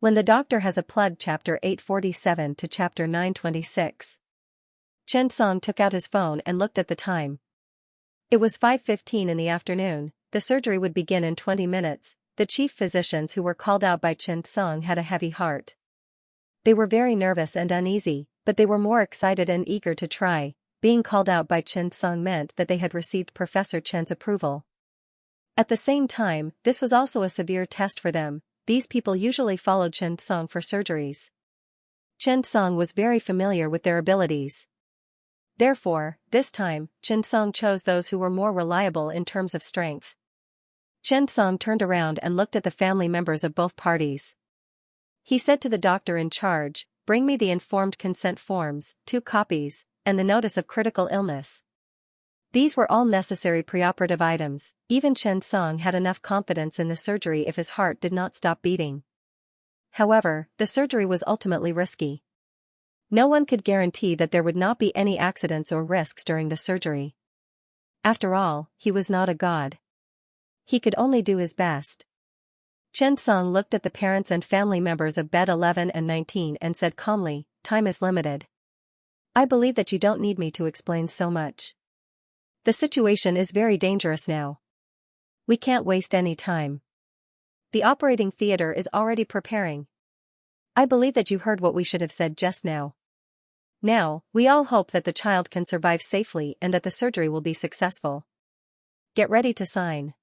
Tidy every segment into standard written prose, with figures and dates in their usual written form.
When the doctor has a plug. Chapter 847 to Chapter 926. Chen Song took out his phone and looked at the time. It was 5:15 in the afternoon. The surgery would begin in 20 minutes. The chief physicians who were called out by Chen Song had a heavy heart. They were very nervous and uneasy, but they were more excited and eager to try. Being called out by Chen Song meant that they had received Professor Chen's approval. At the same time, this was also a severe test for them. These people usually followed Chen Song for surgeries. Chen Song was very familiar with their abilities. Therefore, this time, Chen Song chose those who were more reliable in terms of strength. Chen Song turned around and looked at the family members of both parties. He said to the doctor in charge, "Bring me the informed consent forms, 2 copies, and the notice of critical illness." These were all necessary preoperative items. Even Chen Song had enough confidence in the surgery if his heart did not stop beating. However, the surgery was ultimately risky. No one could guarantee that there would not be any accidents or risks during the surgery. After all, he was not a god. He could only do his best. Chen Song looked at the parents and family members of bed 11 and 19 and said calmly, "Time is limited. I believe that you don't need me to explain so much. The situation is very dangerous now. We can't waste any time. The operating theater is already preparing. I believe that you heard what we should have said just now. Now, we all hope that the child can survive safely and that the surgery will be successful. Get ready to sign."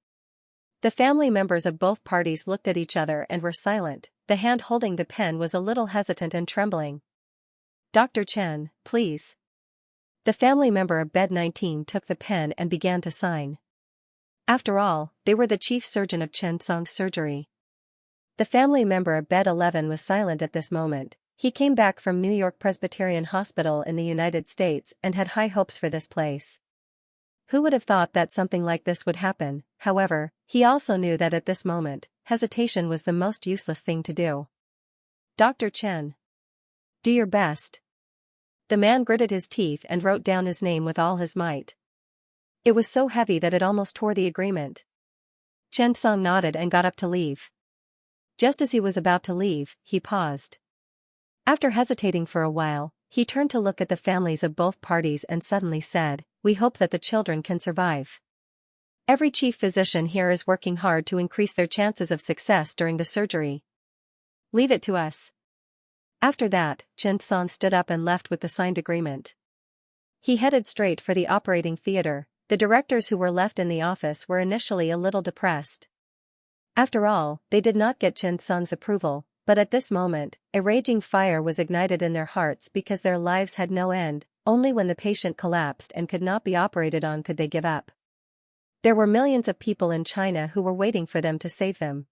The family members of both parties looked at each other and were silent. The hand holding the pen was a little hesitant and trembling. "Dr. Chen, please." The family member of bed 19 took the pen and began to sign. After all, they were the chief surgeon of Chen Song's surgery. The family member of bed 11 was silent at this moment. He came back from New York Presbyterian Hospital in the United States and had high hopes for this place. Who would have thought that something like this would happen? However, he also knew that at this moment, hesitation was the most useless thing to do. "Dr. Chen. Do your best." The man gritted his teeth and wrote down his name with all his might. It was so heavy that it almost tore the agreement. Chen Song nodded and got up to leave. Just as he was about to leave, he paused. After hesitating for a while, he turned to look at the families of both parties and suddenly said, "We hope that the children can survive. Every chief physician here is working hard to increase their chances of success during the surgery. Leave it to us." After that, Chen Song stood up and left with the signed agreement. He headed straight for the operating theater. The directors who were left in the office were initially a little depressed. After all, they did not get Chen Song's approval, but at this moment, a raging fire was ignited in their hearts because their lives had no end. Only when the patient collapsed and could not be operated on could they give up. There were millions of people in China who were waiting for them to save them.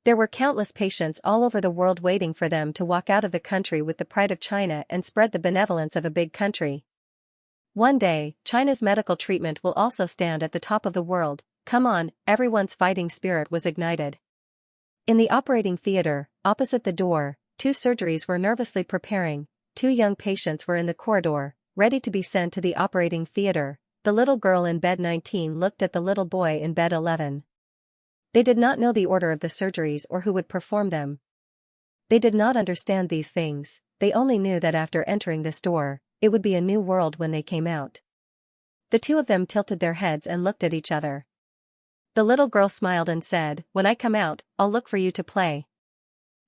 There were countless patients all over the world waiting for them to walk out of the country with the pride of China and spread the benevolence of a big country. One day, China's medical treatment will also stand at the top of the world. Come on, everyone's fighting spirit was ignited. In the operating theater, opposite the door, 2 surgeries were nervously preparing. 2 young patients were in the corridor, ready to be sent to the operating theater. The little girl in bed 19 looked at the little boy in bed 11. They did not know the order of the surgeries or who would perform them. They did not understand these things. They only knew that after entering this door, it would be a new world when they came out. The 2 of them tilted their heads and looked at each other. The little girl smiled and said, "When I come out, I'll look for you to play."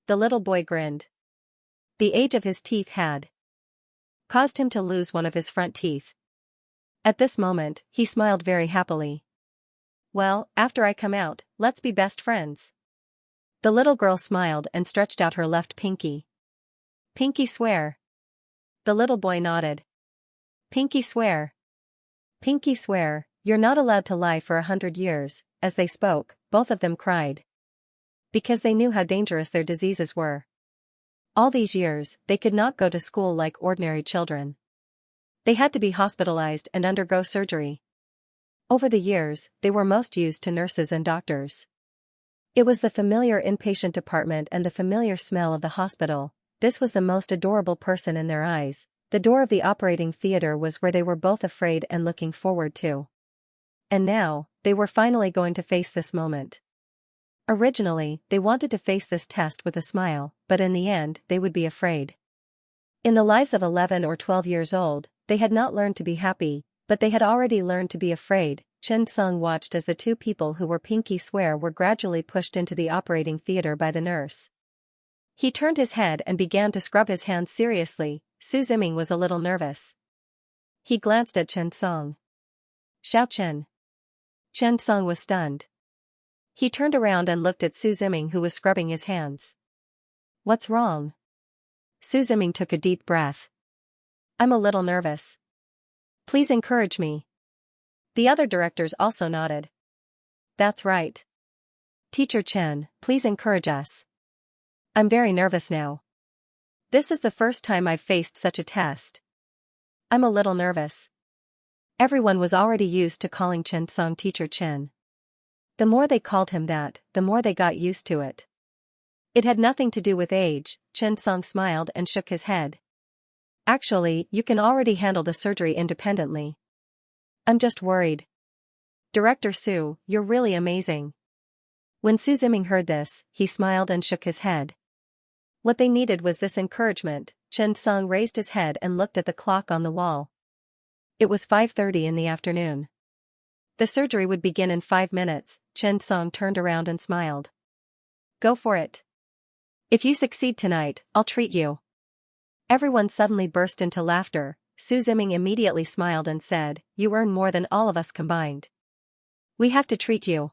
The little boy grinned. The age of his teeth had caused him to lose one of his front teeth. At this moment, he smiled very happily. "Well, after I come out, let's be best friends." The little girl smiled and stretched out her left pinky. "Pinky swear." The little boy nodded. "Pinky swear." "Pinky swear, you're not allowed to lie for 100 years. As they spoke, both of them cried. Because they knew how dangerous their diseases were. All these years, they could not go to school like ordinary children. They had to be hospitalized and undergo surgery. Over the years, they were most used to nurses and doctors. It was the familiar inpatient department and the familiar smell of the hospital. This was the most adorable person in their eyes. The door of the operating theater was where they were both afraid and looking forward to. And now, they were finally going to face this moment. Originally, they wanted to face this test with a smile, but in the end, they would be afraid. In the lives of 11 or 12 years old, they had not learned to be happy, but they had already learned to be afraid. Chen Song watched as the two people who were pinky swear were gradually pushed into the operating theater by the nurse. He turned his head and began to scrub his hands seriously. Su Ziming was a little nervous. He glanced at Chen Song. Xiao Chen. Chen Song was stunned. He turned around and looked at Su Ziming, who was scrubbing his hands. What's wrong? Su Ziming took a deep breath. I'm a little nervous. Please encourage me. The other directors also nodded. That's right. Teacher Chen, please encourage us. I'm very nervous now. This is the first time I've faced such a test. I'm a little nervous. Everyone was already used to calling Chen Song Teacher Chen. The more they called him that, the more they got used to it. It had nothing to do with age. Chen Song smiled and shook his head. Actually, you can already handle the surgery independently. I'm just worried. Director Su, you're really amazing. When Su Ziming heard this, he smiled and shook his head. What they needed was this encouragement. Chen Song raised his head and looked at the clock on the wall. It was 5:30 in the afternoon. The surgery would begin in 5 minutes. Chen Song turned around and smiled. Go for it. If you succeed tonight, I'll treat you. Everyone suddenly burst into laughter. Su Ziming immediately smiled and said, You earn more than all of us combined. We have to treat you.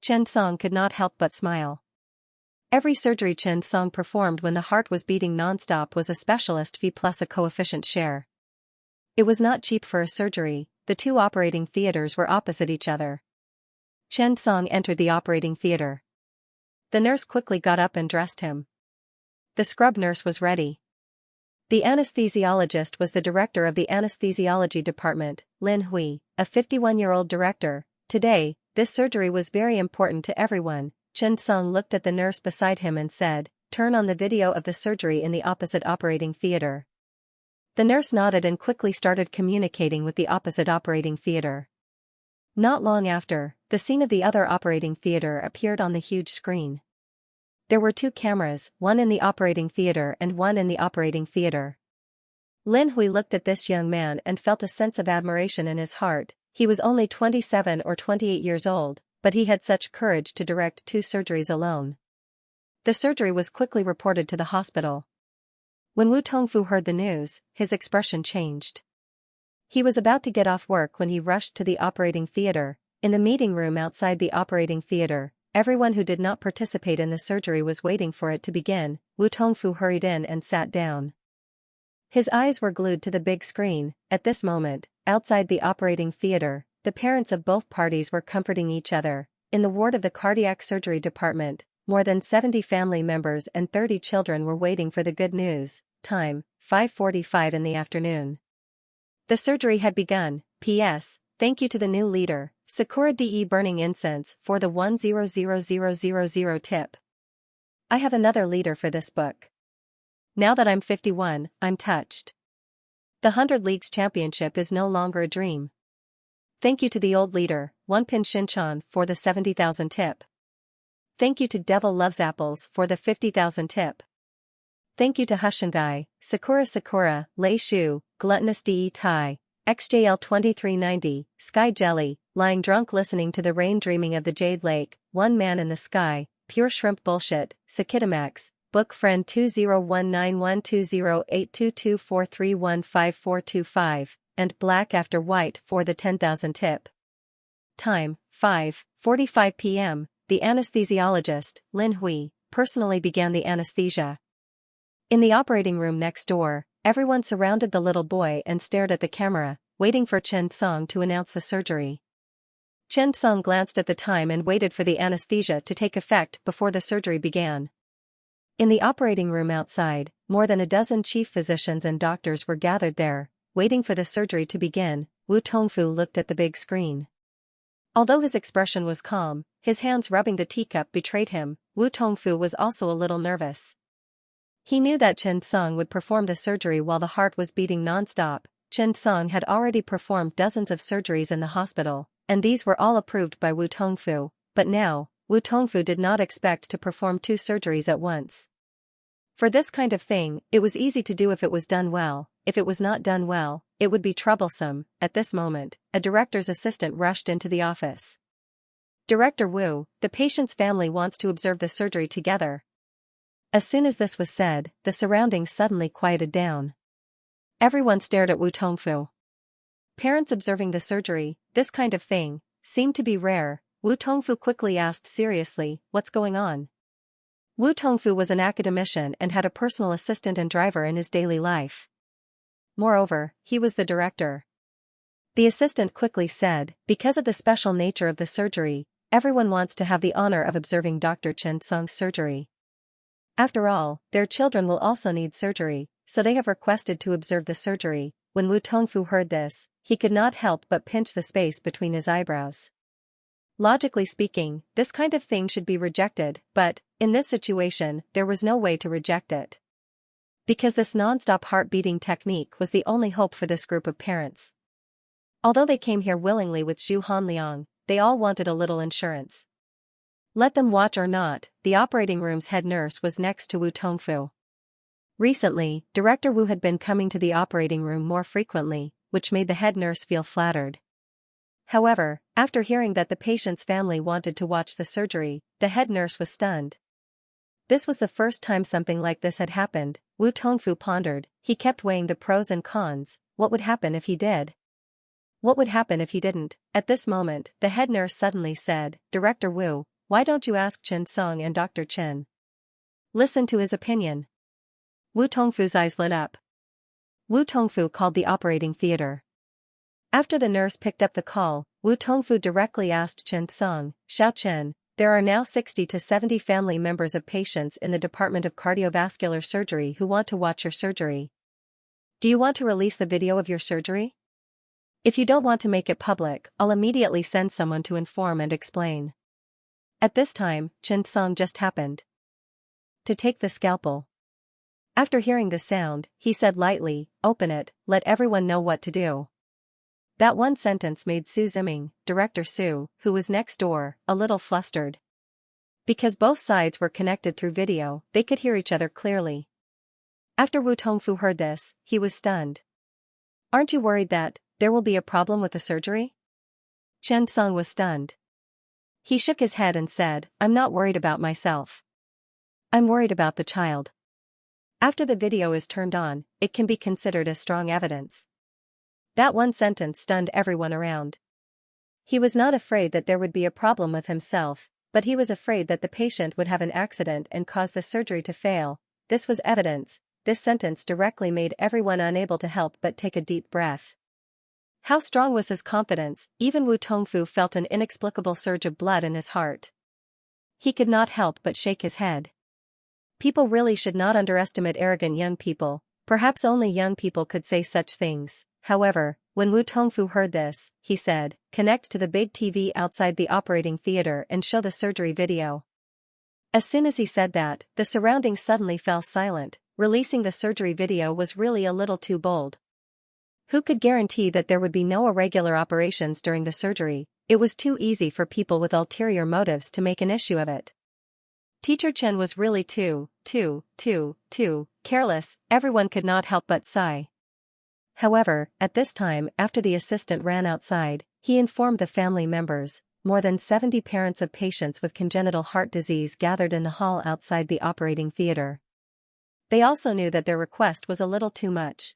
Chen Song could not help but smile. Every surgery Chen Song performed when the heart was beating non-stop was a specialist fee plus a coefficient share. It was not cheap for a surgery. The two operating theaters were opposite each other. Chen Song entered the operating theater. The nurse quickly got up and dressed him. The scrub nurse was ready. The anesthesiologist was the director of the anesthesiology department, Lin Hui, a 51-year-old director. Today, this surgery was very important to everyone. Chen Song looked at the nurse beside him and said, Turn on the video of the surgery in the opposite operating theater. The nurse nodded and quickly started communicating with the opposite operating theater. Not long after, the scene of the other operating theater appeared on the huge screen. There were 2 cameras, one in the operating theater and one in the operating theater. Lin Hui looked at this young man and felt a sense of admiration in his heart. He was only 27 or 28 years old, but he had such courage to direct 2 surgeries alone. The surgery was quickly reported to the hospital. When Wu Tongfu heard the news, his expression changed. He was about to get off work when he rushed to the operating theater. In the meeting room outside the operating theater, everyone who did not participate in the surgery was waiting for it to begin. Wu Tongfu hurried in and sat down. His eyes were glued to the big screen. At this moment, outside the operating theater, the parents of both parties were comforting each other. In the ward of the cardiac surgery department, more than 70 family members and 30 children were waiting for the good news. Time, 5:45 in the afternoon. The surgery had begun. P.S. Thank you to the new leader, Sakura DE Burning Incense, for the 100000 tip. I have another leader for this book. Now that I'm 51, I'm touched. The 100 Leagues Championship is no longer a dream. Thank you to the old leader, Wonpin Shinchan, for the 70,000 tip. Thank you to Devil Loves Apples for the 50,000 tip. Thank you to Hushangai, Sakura, Lei Shu, Gluttonous De Tai, XJL 2390, Sky Jelly, Lying Drunk Listening to the Rain Dreaming of the Jade Lake, One Man in the Sky, Pure Shrimp Bullshit, Sakitamax, Book Friend 201912082243155425, and Black After White for the 10,000 tip. Time, 5:45 p.m. The anesthesiologist, Lin Hui, personally began the anesthesia. In the operating room next door, everyone surrounded the little boy and stared at the camera, waiting for Chen Song to announce the surgery. Chen Song glanced at the time and waited for the anesthesia to take effect before the surgery began. In the operating room outside, more than a dozen chief physicians and doctors were gathered there, waiting for the surgery to begin. Wu Tongfu looked at the big screen. Although his expression was calm, his hands rubbing the teacup betrayed him. Wu Tongfu was also a little nervous. He knew that Chen Song would perform the surgery while the heart was beating non-stop. Chen Song had already performed dozens of surgeries in the hospital, and these were all approved by Wu Tongfu. But now, Wu Tongfu did not expect to perform 2 surgeries at once. For this kind of thing, it was easy to do if it was done well. If it was not done well, it would be troublesome. At this moment, a director's assistant rushed into the office. "Director Wu, the patient's family wants to observe the surgery together." As soon as this was said, the surroundings suddenly quieted down. Everyone stared at Wu Tongfu. Parents observing the surgery, this kind of thing, seemed to be rare. Wu Tongfu quickly asked seriously, "What's going on?" Wu Tongfu was an academician and had a personal assistant and driver in his daily life. Moreover, he was the director. The assistant quickly said, "Because of the special nature of the surgery, everyone wants to have the honor of observing Dr. Chen Song's surgery. After all, their children will also need surgery, so they have requested to observe the surgery." When Wu Tongfu heard this, he could not help but pinch the space between his eyebrows. Logically speaking, this kind of thing should be rejected, but, in this situation, there was no way to reject it. Because this non-stop heart-beating technique was the only hope for this group of parents. Although they came here willingly with Zhu Hanliang, they all wanted a little insurance. Let them watch or not, the operating room's head nurse was next to Wu Tongfu. Recently, Director Wu had been coming to the operating room more frequently, which made the head nurse feel flattered. However, after hearing that the patient's family wanted to watch the surgery, the head nurse was stunned. This was the first time something like this had happened. Wu Tongfu pondered. He kept weighing the pros and cons. What would happen if he did? What would happen if he didn't? At this moment, the head nurse suddenly said, "Director Wu, why don't you ask Chen Song and Dr. Chen? Listen to his opinion." Wu Tongfu's eyes lit up. Wu Tongfu called the operating theater. After the nurse picked up the call, Wu Tongfu directly asked Chen Song, "Xiao Chen, there are now 60 to 70 family members of patients in the Department of Cardiovascular Surgery who want to watch your surgery. Do you want to release the video of your surgery? If you don't want to make it public, I'll immediately send someone to inform and explain." At this time, Chen Song just happened to take the scalpel. After hearing the sound, he said lightly, "Open it, let everyone know what to do." That one sentence made Su Ziming, Director Su, who was next door, a little flustered. Because both sides were connected through video, they could hear each other clearly. After Wu Tongfu heard this, he was stunned. "Aren't you worried that there will be a problem with the surgery?" Chen Song was stunned. He shook his head and said, "I'm not worried about myself. I'm worried about the child." After the video is turned on, it can be considered as strong evidence. That one sentence stunned everyone around. He was not afraid that there would be a problem with himself, but he was afraid that the patient would have an accident and cause the surgery to fail. This was evidence. This sentence directly made everyone unable to help but take a deep breath. How strong was his confidence? Even Wu Tongfu felt an inexplicable surge of blood in his heart. He could not help but shake his head. People really should not underestimate arrogant young people. Perhaps only young people could say such things. However, when Wu Tongfu heard this, he said, "Connect to the big TV outside the operating theater and show the surgery video." As soon as he said that, the surroundings suddenly fell silent. Releasing the surgery video was really a little too bold. Who could guarantee that there would be no irregular operations during the surgery? It was too easy for people with ulterior motives to make an issue of it. Teacher Chen was really too careless. Everyone could not help but sigh. However, at this time, after the assistant ran outside, he informed the family members. More than 70 parents of patients with congenital heart disease gathered in the hall outside the operating theater. They also knew that their request was a little too much.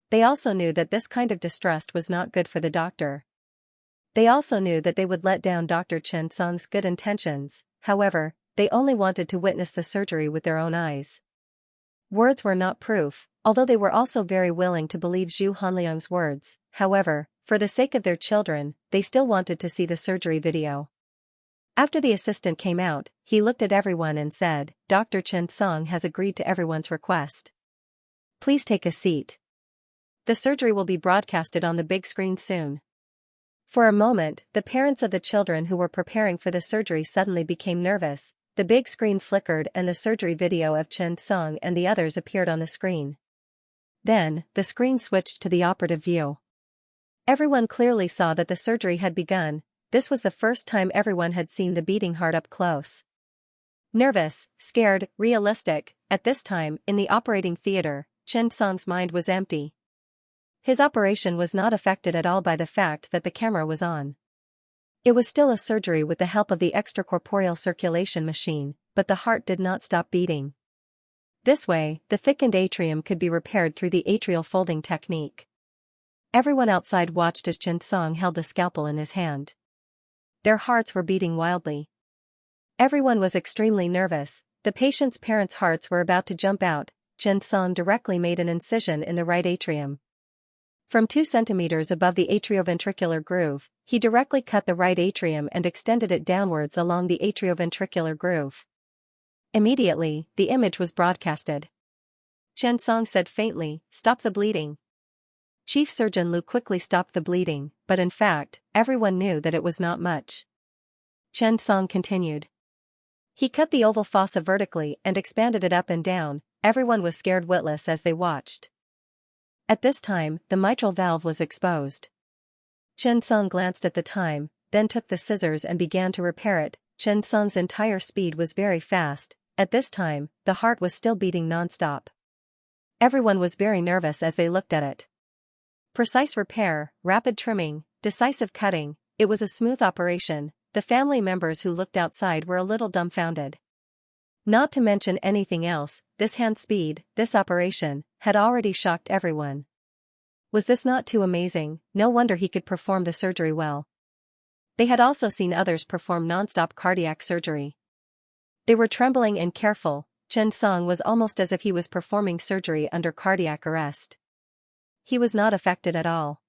They also knew that this kind of distrust was not good for the doctor. They also knew that they would let down Dr. Chen Song's good intentions. However, they only wanted to witness the surgery with their own eyes. Words were not proof, although they were also very willing to believe Zhu Hanliang's words. However, for the sake of their children, they still wanted to see the surgery video. After the assistant came out, he looked at everyone and said, "Dr. Chen Song has agreed to everyone's request. Please take a seat. The surgery will be broadcasted on the big screen soon." For a moment, the parents of the children who were preparing for the surgery suddenly became nervous. The big screen flickered and the surgery video of Chen Song and the others appeared on the screen. Then, the screen switched to the operative view. Everyone clearly saw that the surgery had begun. this was the first time everyone had seen the beating heart up close. Nervous, scared, realistic, at this time, in the operating theater, Chen Song's mind was empty. His operation was not affected at all by the fact that the camera was on. It was still a surgery with the help of the extracorporeal circulation machine, but the heart did not stop beating. This way, the thickened atrium could be repaired through the atrial folding technique. Everyone outside watched as Chen Song held the scalpel in his hand. Their hearts were beating wildly. Everyone was extremely nervous. The patient's parents' hearts were about to jump out. Chen Song directly made an incision in the right atrium. From 2 centimeters above the atrioventricular groove, he directly cut the right atrium and extended it downwards along the atrioventricular groove. Immediately, the image was broadcasted. Chen Song said faintly, "Stop the bleeding." Chief Surgeon Lu quickly stopped the bleeding, but in fact, everyone knew that it was not much. Chen Song continued. He cut the oval fossa vertically and expanded it up and down. Everyone was scared witless as they watched. At this time, the mitral valve was exposed. Chen Song glanced at the time, then took the scissors and began to repair it. Chen Song's entire speed was very fast. At this time, the heart was still beating non-stop. Everyone was very nervous as they looked at it. Precise repair, rapid trimming, decisive cutting, it was a smooth operation. The family members who looked outside were a little dumbfounded. Not to mention anything else, this hand speed, this operation, had already shocked everyone. Was this not too amazing? No wonder he could perform the surgery well. They had also seen others perform non-stop cardiac surgery. They were trembling and careful. Chen Song was almost as if he was performing surgery under cardiac arrest. He was not affected at all.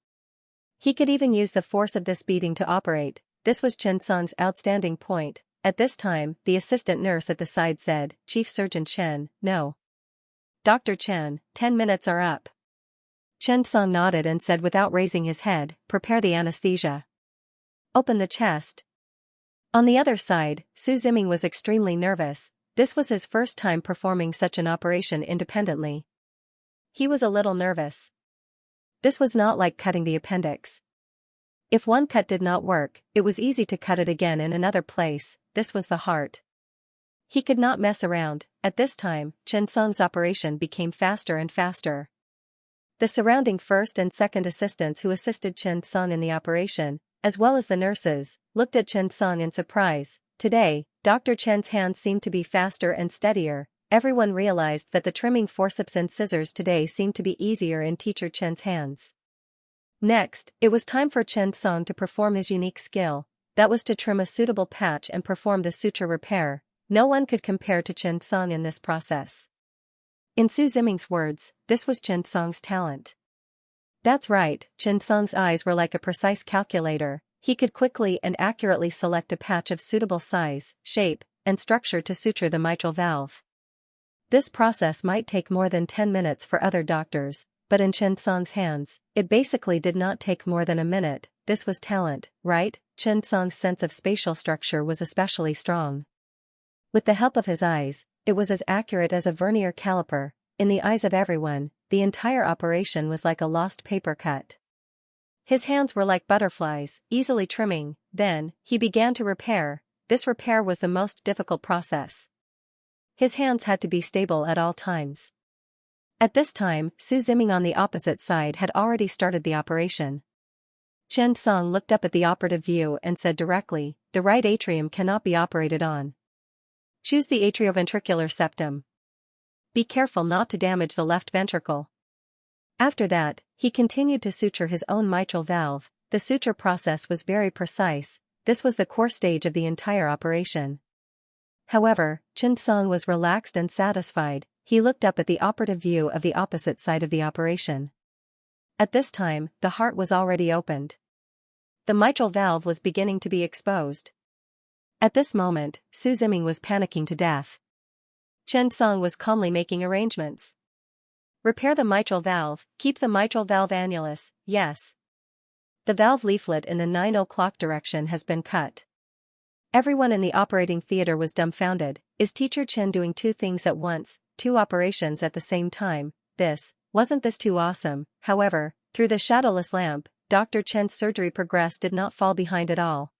He could even use the force of this beating to operate. This was Chen Song's outstanding point. At this time, the assistant nurse at the side said, "Chief Surgeon Chen, no. Dr. Chen, 10 minutes are up." Chen Song nodded and said without raising his head, "Prepare the anesthesia. Open the chest." On the other side, Su Ziming was extremely nervous. This was his first time performing such an operation independently. He was a little nervous. This was not like cutting the appendix. If one cut did not work, it was easy to cut it again in another place. This was the heart. He could not mess around. At this time, Chen Song's operation became faster and faster. The surrounding first and second assistants who assisted Chen Song in the operation, as well as the nurses, looked at Chen Song in surprise. Today, Dr. Chen's hands seemed to be faster and steadier. Everyone realized that the trimming forceps and scissors today seemed to be easier in teacher Chen's hands. Next, it was time for Chen Song to perform his unique skill. That was to trim a suitable patch and perform the suture repair. No one could compare to Chen Song in this process. In Su Ziming's words, this was Chen Song's talent. That's right, Chen Song's eyes were like a precise calculator. He could quickly and accurately select a patch of suitable size, shape, and structure to suture the mitral valve. This process might take more than 10 minutes for other doctors, but in Chen Song's hands, it basically did not take more than a minute. This was talent, right? Chen Song's sense of spatial structure was especially strong. With the help of his eyes, it was as accurate as a vernier caliper. In the eyes of everyone, the entire operation was like a lost paper cut. His hands were like butterflies, easily trimming. Then, he began to repair. This repair was the most difficult process. His hands had to be stable at all times. At this time, Su Ziming on the opposite side had already started the operation. Chen Song looked up at the operative view and said directly, "The right atrium cannot be operated on. Choose the atrioventricular septum. Be careful not to damage the left ventricle." After that, he continued to suture his own mitral valve. The suture process was very precise. This was the core stage of the entire operation. However, Chen Song was relaxed and satisfied. He looked up at the operative view of the opposite side of the operation. At this time, the heart was already opened. The mitral valve was beginning to be exposed. At this moment, Su Ziming was panicking to death. Chen Song was calmly making arrangements. Repair the mitral valve, keep the mitral valve annulus, yes. The valve leaflet in the 9 o'clock direction has been cut. Everyone in the operating theater was dumbfounded. Is Teacher Chen doing 2 things at once, 2 operations at the same time? Wasn't this too awesome? However, through the shadowless lamp, Dr. Chen's surgery progress did not fall behind at all.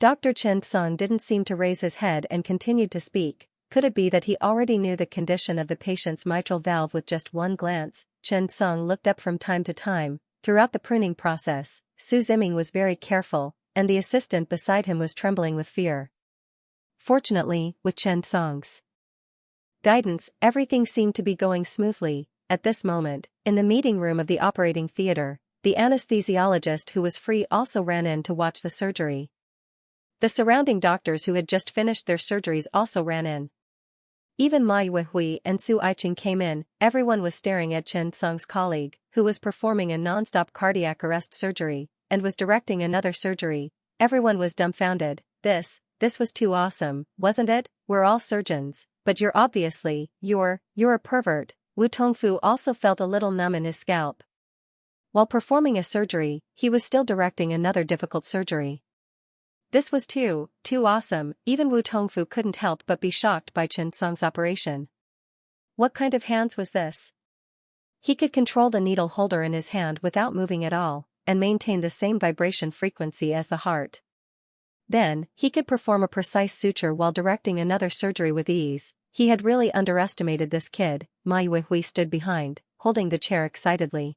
Dr. Chen Song didn't seem to raise his head and continued to speak. Could it be that he already knew the condition of the patient's mitral valve with just one glance? Chen Song looked up from time to time. Throughout the pruning process, Su Ziming was very careful, and the assistant beside him was trembling with fear. Fortunately, with Chen Song's guidance, everything seemed to be going smoothly. At this moment, in the meeting room of the operating theater, the anesthesiologist who was free also ran in to watch the surgery. The surrounding doctors who had just finished their surgeries also ran in. Even Ma Yuehui and Su Aiqing came in. Everyone was staring at Chen Song's colleague, who was performing a non-stop cardiac arrest surgery, and was directing another surgery. Everyone was dumbfounded. This was too awesome, wasn't it? We're all surgeons, but you're a pervert. Wu Tongfu also felt a little numb in his scalp. While performing a surgery, he was still directing another difficult surgery. This was too awesome. Even Wu Tongfu couldn't help but be shocked by Chen Song's operation. What kind of hands was this? He could control the needle holder in his hand without moving at all, and maintain the same vibration frequency as the heart. Then, he could perform a precise suture while directing another surgery with ease. He had really underestimated this kid. Ma Yuehui stood behind, holding the chair excitedly.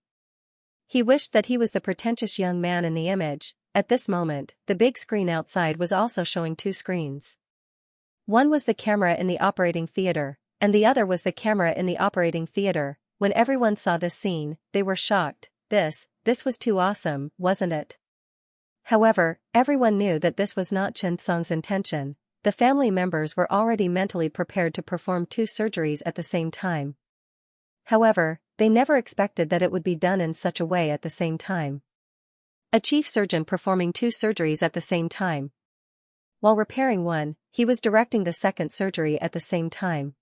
He wished that he was the pretentious young man in the image. At this moment, the big screen outside was also showing two screens. One was the camera in the operating theater, and the other was the camera in the operating theater. When everyone saw this scene, they were shocked. This was too awesome, wasn't it? However, everyone knew that this was not Chen Song's intention. The family members were already mentally prepared to perform two surgeries at the same time. However, they never expected that it would be done in such a way at the same time. A chief surgeon performing two surgeries at the same time. While repairing one, he was directing the second surgery at the same time.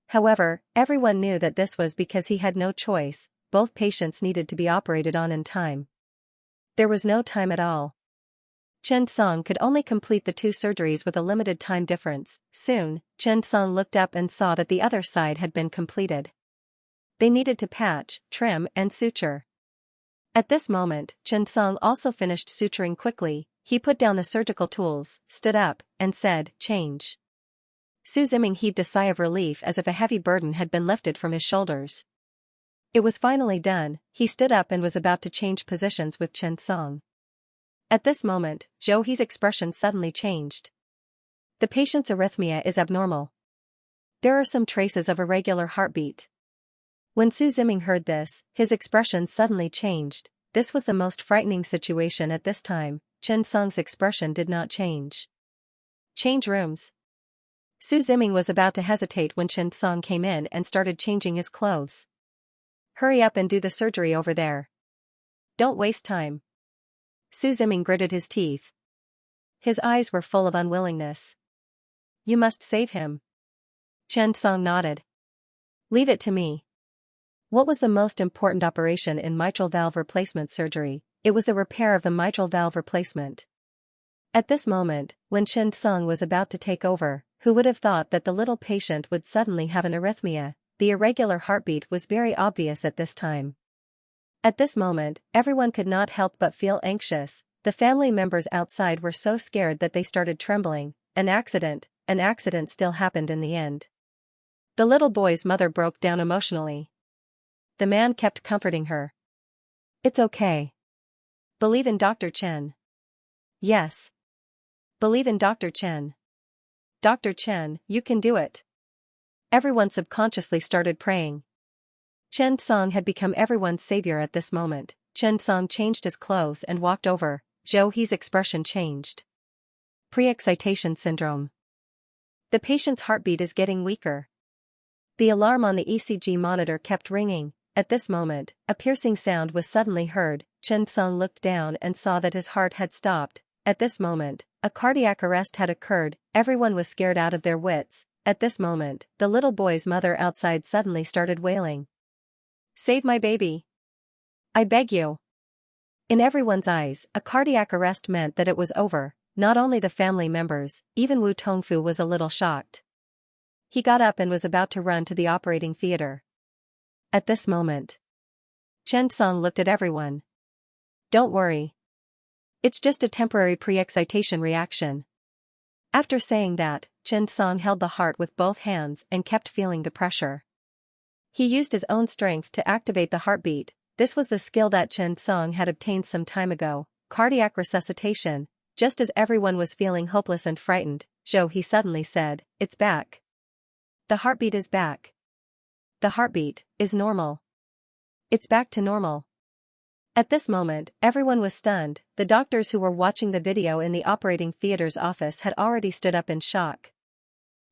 However, everyone knew that this was because he had no choice. Both patients needed to be operated on in time. There was no time at all. Chen Song could only complete the two surgeries with a limited time difference. Soon, Chen Song looked up and saw that the other side had been completed. They needed to patch, trim, and suture. At this moment, Chen Song also finished suturing quickly. He put down the surgical tools, stood up, and said, "Change." Su Ziming heaved a sigh of relief as if a heavy burden had been lifted from his shoulders. It was finally done. He stood up and was about to change positions with Chen Song. At this moment, Zhou He's expression suddenly changed. The patient's arrhythmia is abnormal. There are some traces of irregular heartbeat. When Su Ziming heard this, his expression suddenly changed. This was the most frightening situation at this time. Chen Song's expression did not change. Change rooms. Su Ziming was about to hesitate when Chen Song came in and started changing his clothes. Hurry up and do the surgery over there. Don't waste time. Su Ziming gritted his teeth. His eyes were full of unwillingness. You must save him. Chen Song nodded. Leave it to me. What was the most important operation in mitral valve replacement surgery? It was the repair of the mitral valve replacement. At this moment, when Chen Song was about to take over, who would have thought that the little patient would suddenly have an arrhythmia? The irregular heartbeat was very obvious at this time. At this moment, everyone could not help but feel anxious. The family members outside were so scared that they started trembling. An accident still happened in the end. The little boy's mother broke down emotionally. The man kept comforting her. It's okay. Believe in Dr. Chen. Yes. Believe in Dr. Chen. Dr. Chen, you can do it. Everyone subconsciously started praying. Chen Song had become everyone's savior at this moment. Chen Song changed his clothes and walked over. Zhou He's expression changed. Pre-excitation syndrome. The patient's heartbeat is getting weaker. The alarm on the ECG monitor kept ringing. At this moment, a piercing sound was suddenly heard. Chen Song looked down and saw that his heart had stopped. At this moment, a cardiac arrest had occurred. Everyone was scared out of their wits. At this moment, the little boy's mother outside suddenly started wailing. Save my baby. I beg you. In everyone's eyes, a cardiac arrest meant that it was over. Not only the family members, even Wu Tongfu was a little shocked. He got up and was about to run to the operating theater. At this moment, Chen Song looked at everyone. Don't worry. It's just a temporary pre-excitation reaction. After saying that, Chen Song held the heart with both hands and kept feeling the pressure. He used his own strength to activate the heartbeat. This was the skill that Chen Song had obtained some time ago, cardiac resuscitation. Just as everyone was feeling hopeless and frightened, he suddenly said, "It's back. The heartbeat is back. The heartbeat is normal. It's back to normal." At this moment, everyone was stunned. The doctors who were watching the video in the operating theater's office had already stood up in shock.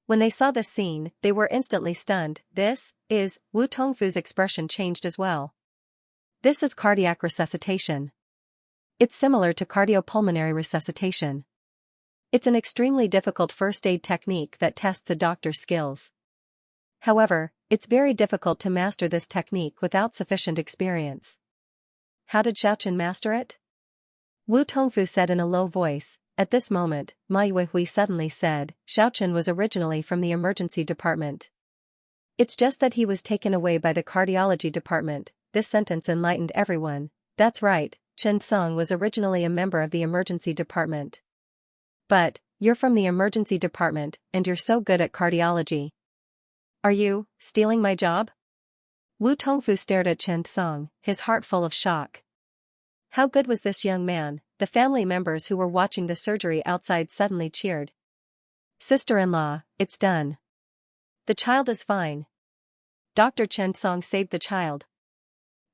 When they saw this scene, they were instantly stunned. Wu Tongfu's expression changed as well. This is cardiac resuscitation. It's similar to cardiopulmonary resuscitation. It's an extremely difficult first aid technique that tests a doctor's skills. However, it's very difficult to master this technique without sufficient experience. How did Xiaochen master it? Wu Tongfu said in a low voice. At this moment, Ma Yuehui suddenly said, Xiaochen was originally from the emergency department. It's just that he was taken away by the cardiology department. This sentence enlightened everyone. That's right, Chen Song was originally a member of the emergency department. But, you're from the emergency department, and you're so good at cardiology. Are you stealing my job? Wu Tongfu stared at Chen Song, his heart full of shock. How good was this young man? The family members who were watching the surgery outside suddenly cheered. Sister-in-law, it's done. The child is fine. Dr. Chen Song saved the child.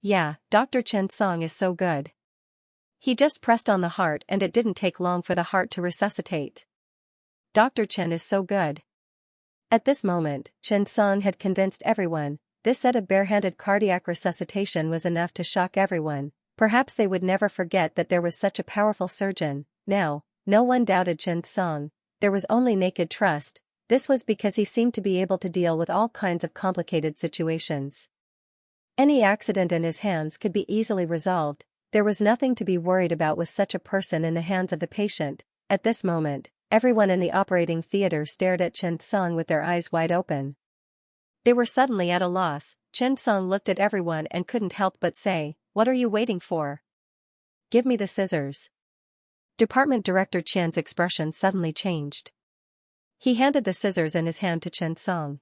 Yeah, Dr. Chen Song is so good. He just pressed on the heart and it didn't take long for the heart to resuscitate. Dr. Chen is so good. At this moment, Chen Song had convinced everyone. This set of barehanded cardiac resuscitation was enough to shock everyone. Perhaps they would never forget that there was such a powerful surgeon. Now, no one doubted Chen Song. There was only naked trust. This was because he seemed to be able to deal with all kinds of complicated situations. Any accident in his hands could be easily resolved. There was nothing to be worried about with such a person in the hands of the patient. At this moment, everyone in the operating theater stared at Chen Song with their eyes wide open. They were suddenly at a loss. Chen Song looked at everyone and couldn't help but say, "What are you waiting for? Give me the scissors." Department Director Qian's expression suddenly changed. He handed the scissors in his hand to Chen Song.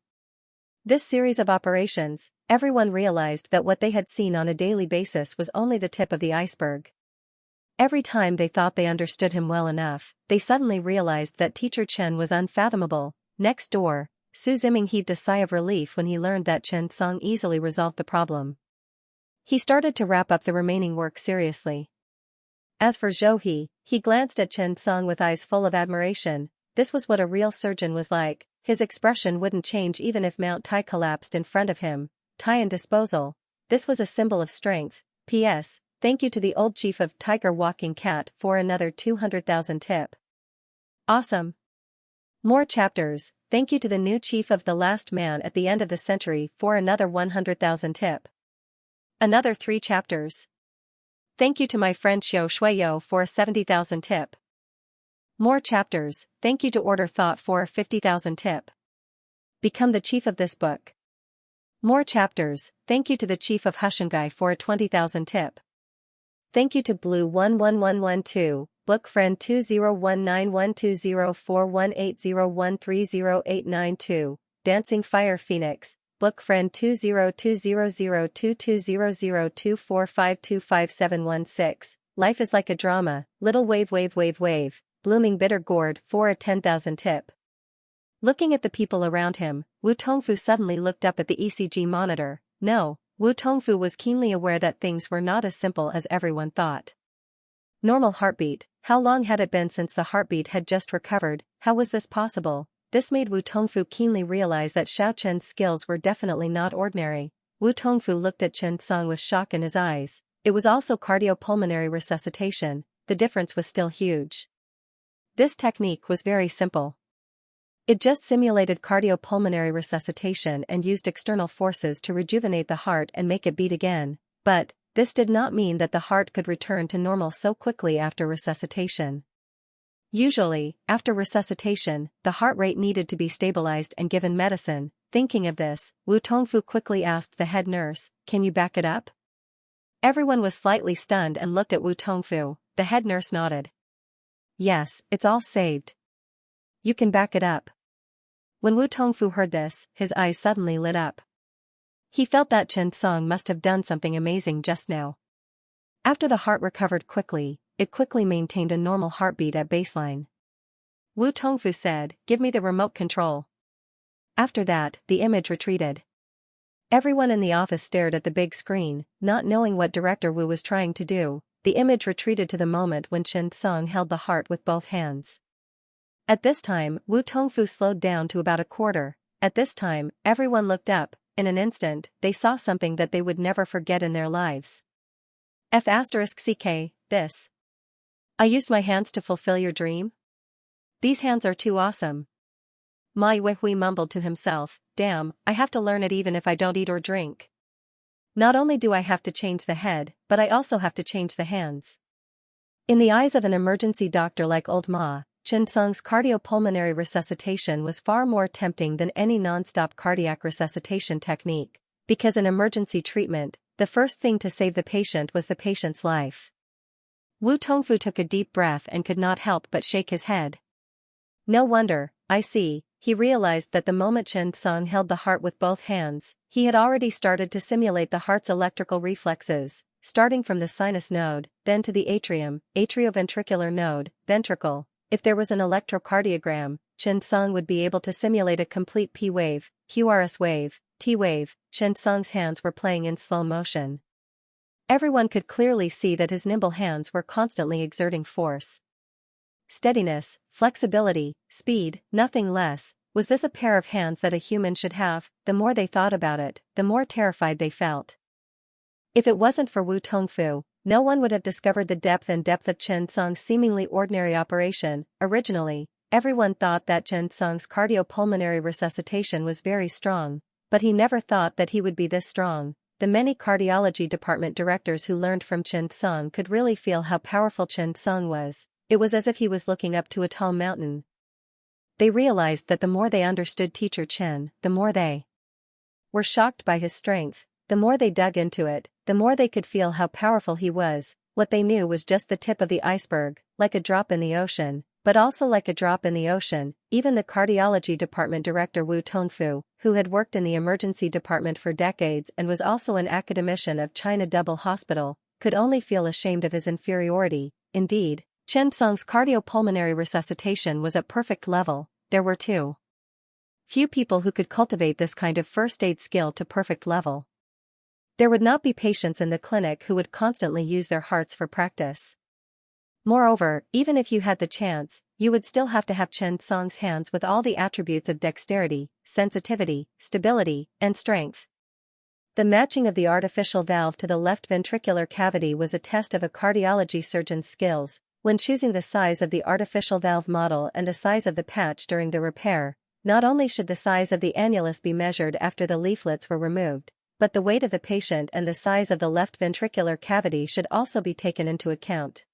This series of operations, everyone realized that what they had seen on a daily basis was only the tip of the iceberg. Every time they thought they understood him well enough, they suddenly realized that Teacher Chen was unfathomable. Next door, Su Ziming heaved a sigh of relief when he learned that Chen Song easily resolved the problem. He started to wrap up the remaining work seriously. As for Zhou He, he glanced at Chen Song with eyes full of admiration. This was what a real surgeon was like. His expression wouldn't change even if Mount Tai collapsed in front of him. Tai and disposal. This was a symbol of strength. P.S. Thank you to the old chief of Tiger Walking Cat for another 200,000 tip. Awesome. More chapters. Thank you to the new chief of The Last Man at the end of the century for another 100,000 tip. Another 3 chapters. Thank you to my friend Xiao Shuiyo for a 70,000 tip. More chapters. Thank you to Order Thought for a 50,000 tip. Become the chief of this book. More chapters. Thank you to the chief of Hushangai for a 20,000 tip. Thank you to Blue 11112, Book Friend 201912041801308992, Dancing Fire Phoenix, Book Friend 202002002245257576, Life is Like a Drama, Little Wave Wave Wave Wave, Blooming Bitter Gourd for a 10,000 tip. Looking at the people around him, Wu Tongfu suddenly looked up at the ECG monitor. No, Wu Tongfu was keenly aware that things were not as simple as everyone thought. Normal heartbeat. How long had it been since the heartbeat had just recovered? How was this possible? This made Wu Tongfu keenly realize that Xiao Chen's skills were definitely not ordinary. Wu Tongfu looked at Chen Song with shock in his eyes. It was also cardiopulmonary resuscitation. The difference was still huge. This technique was very simple. It just simulated cardiopulmonary resuscitation and used external forces to rejuvenate the heart and make it beat again. But this did not mean that the heart could return to normal so quickly after resuscitation. Usually, after resuscitation, the heart rate needed to be stabilized and given medicine. Thinking of this, Wu Tongfu quickly asked the head nurse, "Can you back it up?" Everyone was slightly stunned and looked at Wu Tongfu. The head nurse nodded. Yes, it's all saved. You can back it up. When Wu Tongfu heard this, his eyes suddenly lit up. He felt that Chen Song must have done something amazing just now. After the heart recovered quickly, it quickly maintained a normal heartbeat at baseline. Wu Tongfu said, "Give me the remote control." After that, the image retreated. Everyone in the office stared at the big screen, not knowing what Director Wu was trying to do. The image retreated to the moment when Chen Song held the heart with both hands. At this time, Wu Tongfu slowed down to about a quarter. At this time, everyone looked up. In an instant, they saw something that they would never forget in their lives. F***CK, this. I used my hands to fulfill your dream? These hands are too awesome. Ma Yuehui mumbled to himself, damn, I have to learn it even if I don't eat or drink. Not only do I have to change the head, but I also have to change the hands. In the eyes of an emergency doctor like old Ma, Chen Song's cardiopulmonary resuscitation was far more tempting than any non-stop cardiac resuscitation technique, because in emergency treatment, the first thing to save the patient was the patient's life. Wu Tongfu took a deep breath and could not help but shake his head. No wonder, I see, he realized that the moment Chen Song held the heart with both hands, he had already started to simulate the heart's electrical reflexes, starting from the sinus node, then to the atrium, atrioventricular node, ventricle. If there was an electrocardiogram, Chen Song would be able to simulate a complete P wave, QRS wave, T wave. Chen Song's hands were playing in slow motion. Everyone could clearly see that his nimble hands were constantly exerting force. Steadiness, flexibility, speed, nothing less. Was this a pair of hands that a human should have? The more they thought about it, the more terrified they felt. If it wasn't for Wu Tongfu, no one would have discovered the depth of Chen Song's seemingly ordinary operation. Originally, everyone thought that Chen Song's cardiopulmonary resuscitation was very strong, but he never thought that he would be this strong. The many cardiology department directors who learned from Chen Song could really feel how powerful Chen Song was. It was as if he was looking up to a tall mountain. They realized that the more they understood Teacher Chen, the more they were shocked by his strength. The more they dug into it, the more they could feel how powerful he was. What they knew was just the tip of the iceberg, like a drop in the ocean, but also like a drop in the ocean. Even the cardiology department director Wu Tongfu, who had worked in the emergency department for decades and was also an academician of China Double Hospital, could only feel ashamed of his inferiority. Indeed, Chen Song's cardiopulmonary resuscitation was at perfect level. There were too few people who could cultivate this kind of first aid skill to perfect level. There would not be patients in the clinic who would constantly use their hearts for practice. Moreover, even if you had the chance, you would still have to have Chen Song's hands with all the attributes of dexterity, sensitivity, stability, and strength. The matching of the artificial valve to the left ventricular cavity was a test of a cardiology surgeon's skills. When choosing the size of the artificial valve model and the size of the patch during the repair, not only should the size of the annulus be measured after the leaflets were removed, but the weight of the patient and the size of the left ventricular cavity should also be taken into account.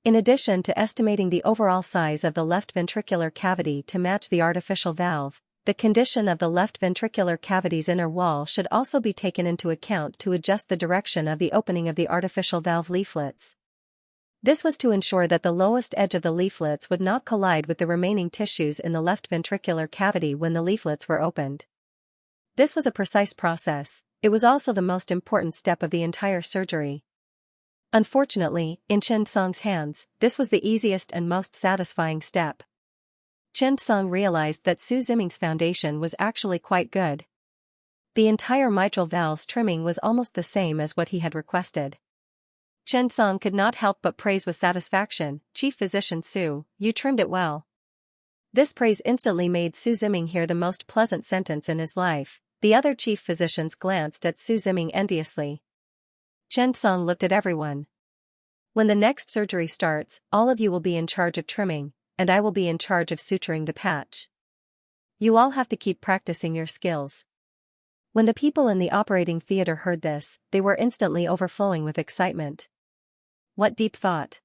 In addition to estimating the overall size of the left ventricular cavity to match the artificial valve, the condition of the left ventricular cavity's inner wall should also be taken into account to adjust the direction of the opening of the artificial valve leaflets. This was to ensure that the lowest edge of the leaflets would not collide with the remaining tissues in the left ventricular cavity when the leaflets were opened. This was a precise process. It was also the most important step of the entire surgery. Unfortunately, in Chen Song's hands, this was the easiest and most satisfying step. Chen Song realized that Su Ziming's foundation was actually quite good. The entire mitral valve's trimming was almost the same as what he had requested. Chen Song could not help but praise with satisfaction, "Chief Physician Su, you trimmed it well." This praise instantly made Su Ziming hear the most pleasant sentence in his life. The other chief physicians glanced at Su Ziming enviously. Chen Song looked at everyone. "When the next surgery starts, all of you will be in charge of trimming, and I will be in charge of suturing the patch. You all have to keep practicing your skills." When the people in the operating theater heard this, they were instantly overflowing with excitement. What deep thought!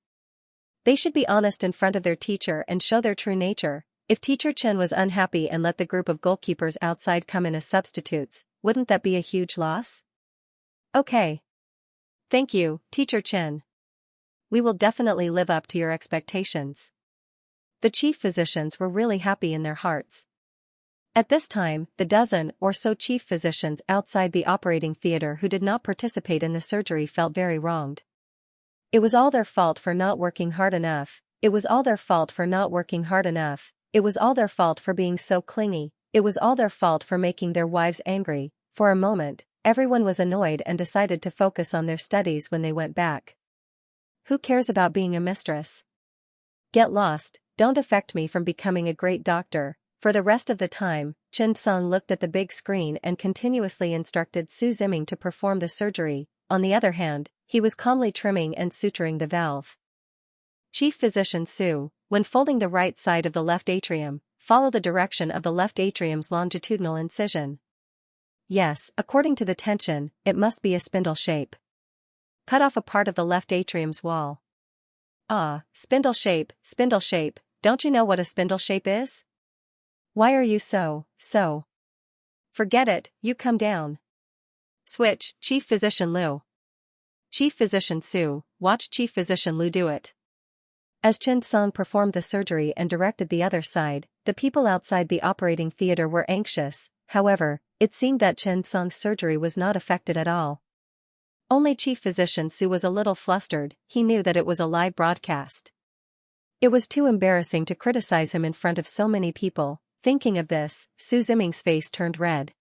They should be honest in front of their teacher and show their true nature. If Teacher Chen was unhappy and let the group of goalkeepers outside come in as substitutes, wouldn't that be a huge loss? Okay. Thank you, Teacher Chen. we will definitely live up to your expectations." The chief physicians were really happy in their hearts. At this time, the dozen or so chief physicians outside the operating theater who did not participate in the surgery felt very wronged. It was all their fault for not working hard enough. It was all their fault for not working hard enough. It was all their fault for being so clingy. It was all their fault for making their wives angry. For a moment, everyone was annoyed and decided to focus on their studies when they went back. Who cares about being a mistress? Get lost, don't affect me from becoming a great doctor. For the rest of the time, Xianxia looked at the big screen and continuously instructed Su Ziming to perform the surgery. On the other hand, he was calmly trimming and suturing the valve. Chief Physician Su, when folding the right side of the left atrium, follow the direction of the left atrium's longitudinal incision. Yes, according to the tension, it must be a spindle shape. Cut off a part of the left atrium's wall. Ah, spindle shape, don't you know what a spindle shape is? Why are you so? Forget it, you come down. Switch, Chief Physician Liu. Chief Physician Su, watch Chief Physician Liu do it. As Xianxia performed the surgery and directed the other side, the people outside the operating theater were anxious. However, it seemed that Xianxia's surgery was not affected at all. Only Chief Physician Su was a little flustered. He knew that it was a live broadcast. It was too embarrassing to criticize him in front of so many people. Thinking of this, Su Ziming's face turned red.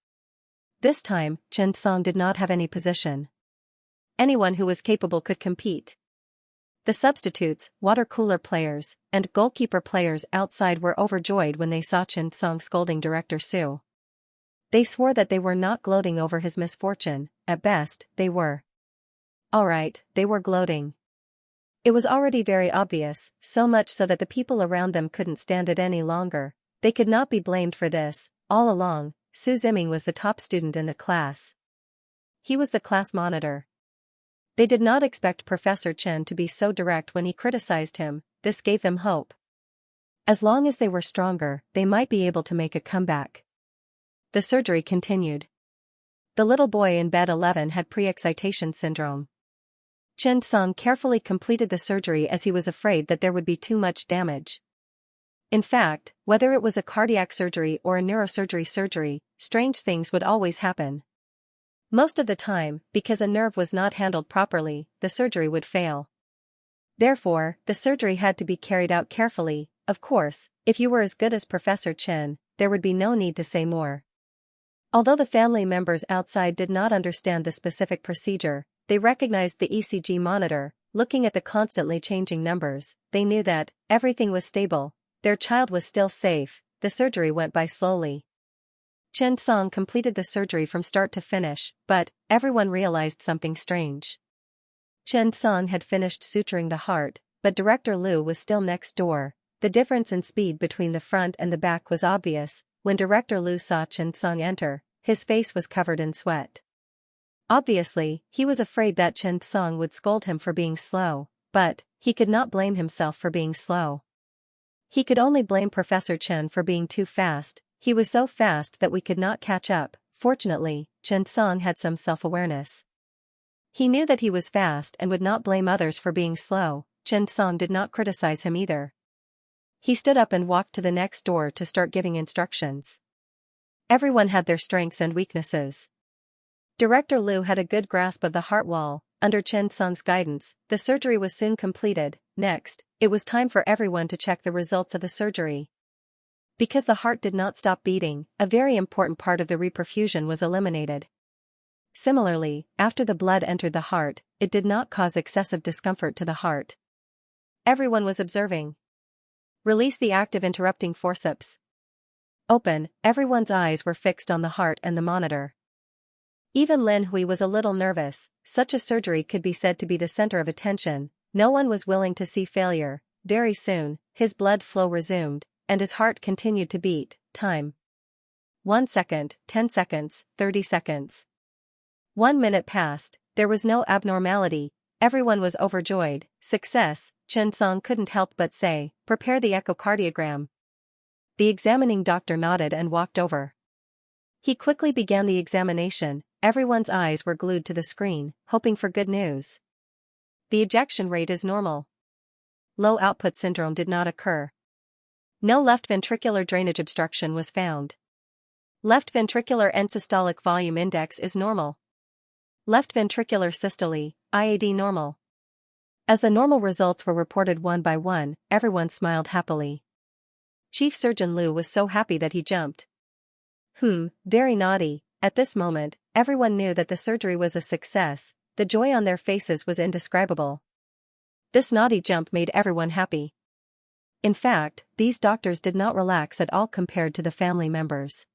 This time, Xianxia did not have any position. Anyone who was capable could compete. The substitutes, water cooler players, and goalkeeper players outside were overjoyed when they saw Xianxia scolding Director Su. They swore that they were not gloating over his misfortune. At best, they were. Alright, they were gloating. It was already very obvious, so much so that the people around them couldn't stand it any longer. They could not be blamed for this. All along, Su Ziming was the top student in the class. He was the class monitor. They did not expect Professor Chen to be so direct when he criticized him. This gave them hope. As long as they were stronger, they might be able to make a comeback. The surgery continued. The little boy in bed 11 had pre-excitation syndrome. Xianxia carefully completed the surgery as he was afraid that there would be too much damage. In fact, whether it was a cardiac surgery or a neurosurgery surgery, strange things would always happen. Most of the time, because a nerve was not handled properly, the surgery would fail. Therefore, the surgery had to be carried out carefully. Of course, if you were as good as Professor Chen, there would be no need to say more. Although the family members outside did not understand the specific procedure, they recognized the ECG monitor. Looking at the constantly changing numbers, they knew that everything was stable. Their child was still safe. The surgery went by slowly. Xianxia completed the surgery from start to finish, but everyone realized something strange. Xianxia had finished suturing the heart, but Director Liu was still next door. The difference in speed between the front and the back was obvious. When Director Liu saw Xianxia enter, his face was covered in sweat. Obviously, he was afraid that Xianxia would scold him for being slow, but he could not blame himself for being slow. He could only blame Professor Chen for being too fast. He was so fast that we could not catch up. Fortunately, Xianxia had some self-awareness. He knew that he was fast and would not blame others for being slow. Xianxia did not criticize him either. He stood up and walked to the next door to start giving instructions. Everyone had their strengths and weaknesses. Director Liu had a good grasp of the heart wall. Under Xianxia's guidance, the surgery was soon completed. Next, it was time for everyone to check the results of the surgery. Because the heart did not stop beating, a very important part of the reperfusion was eliminated. Similarly, after the blood entered the heart, it did not cause excessive discomfort to the heart. Everyone was observing. Release the active interrupting forceps. Open. Everyone's eyes were fixed on the heart and the monitor. Even Lin Hui was a little nervous. Such a surgery could be said to be the center of attention. No one was willing to see failure. Very soon, his blood flow resumed, and his heart continued to beat. Time. 1 second, 10 seconds, 30 seconds. 1 minute passed. There was no abnormality. Everyone was overjoyed. Success. Xianxia couldn't help but say, "Prepare the echocardiogram." The examining doctor nodded and walked over. He quickly began the examination. Everyone's eyes were glued to the screen, hoping for good news. The ejection rate is normal. Low output syndrome did not occur. No left ventricular drainage obstruction was found. Left ventricular end-systolic volume index is normal. Left ventricular systole, IAD normal. As the normal results were reported one by one, everyone smiled happily. Chief Surgeon Liu was so happy that he jumped. Very naughty. At this moment, everyone knew that the surgery was a success. The joy on their faces was indescribable. This naughty jump made everyone happy. In fact, these doctors did not relax at all compared to the family members.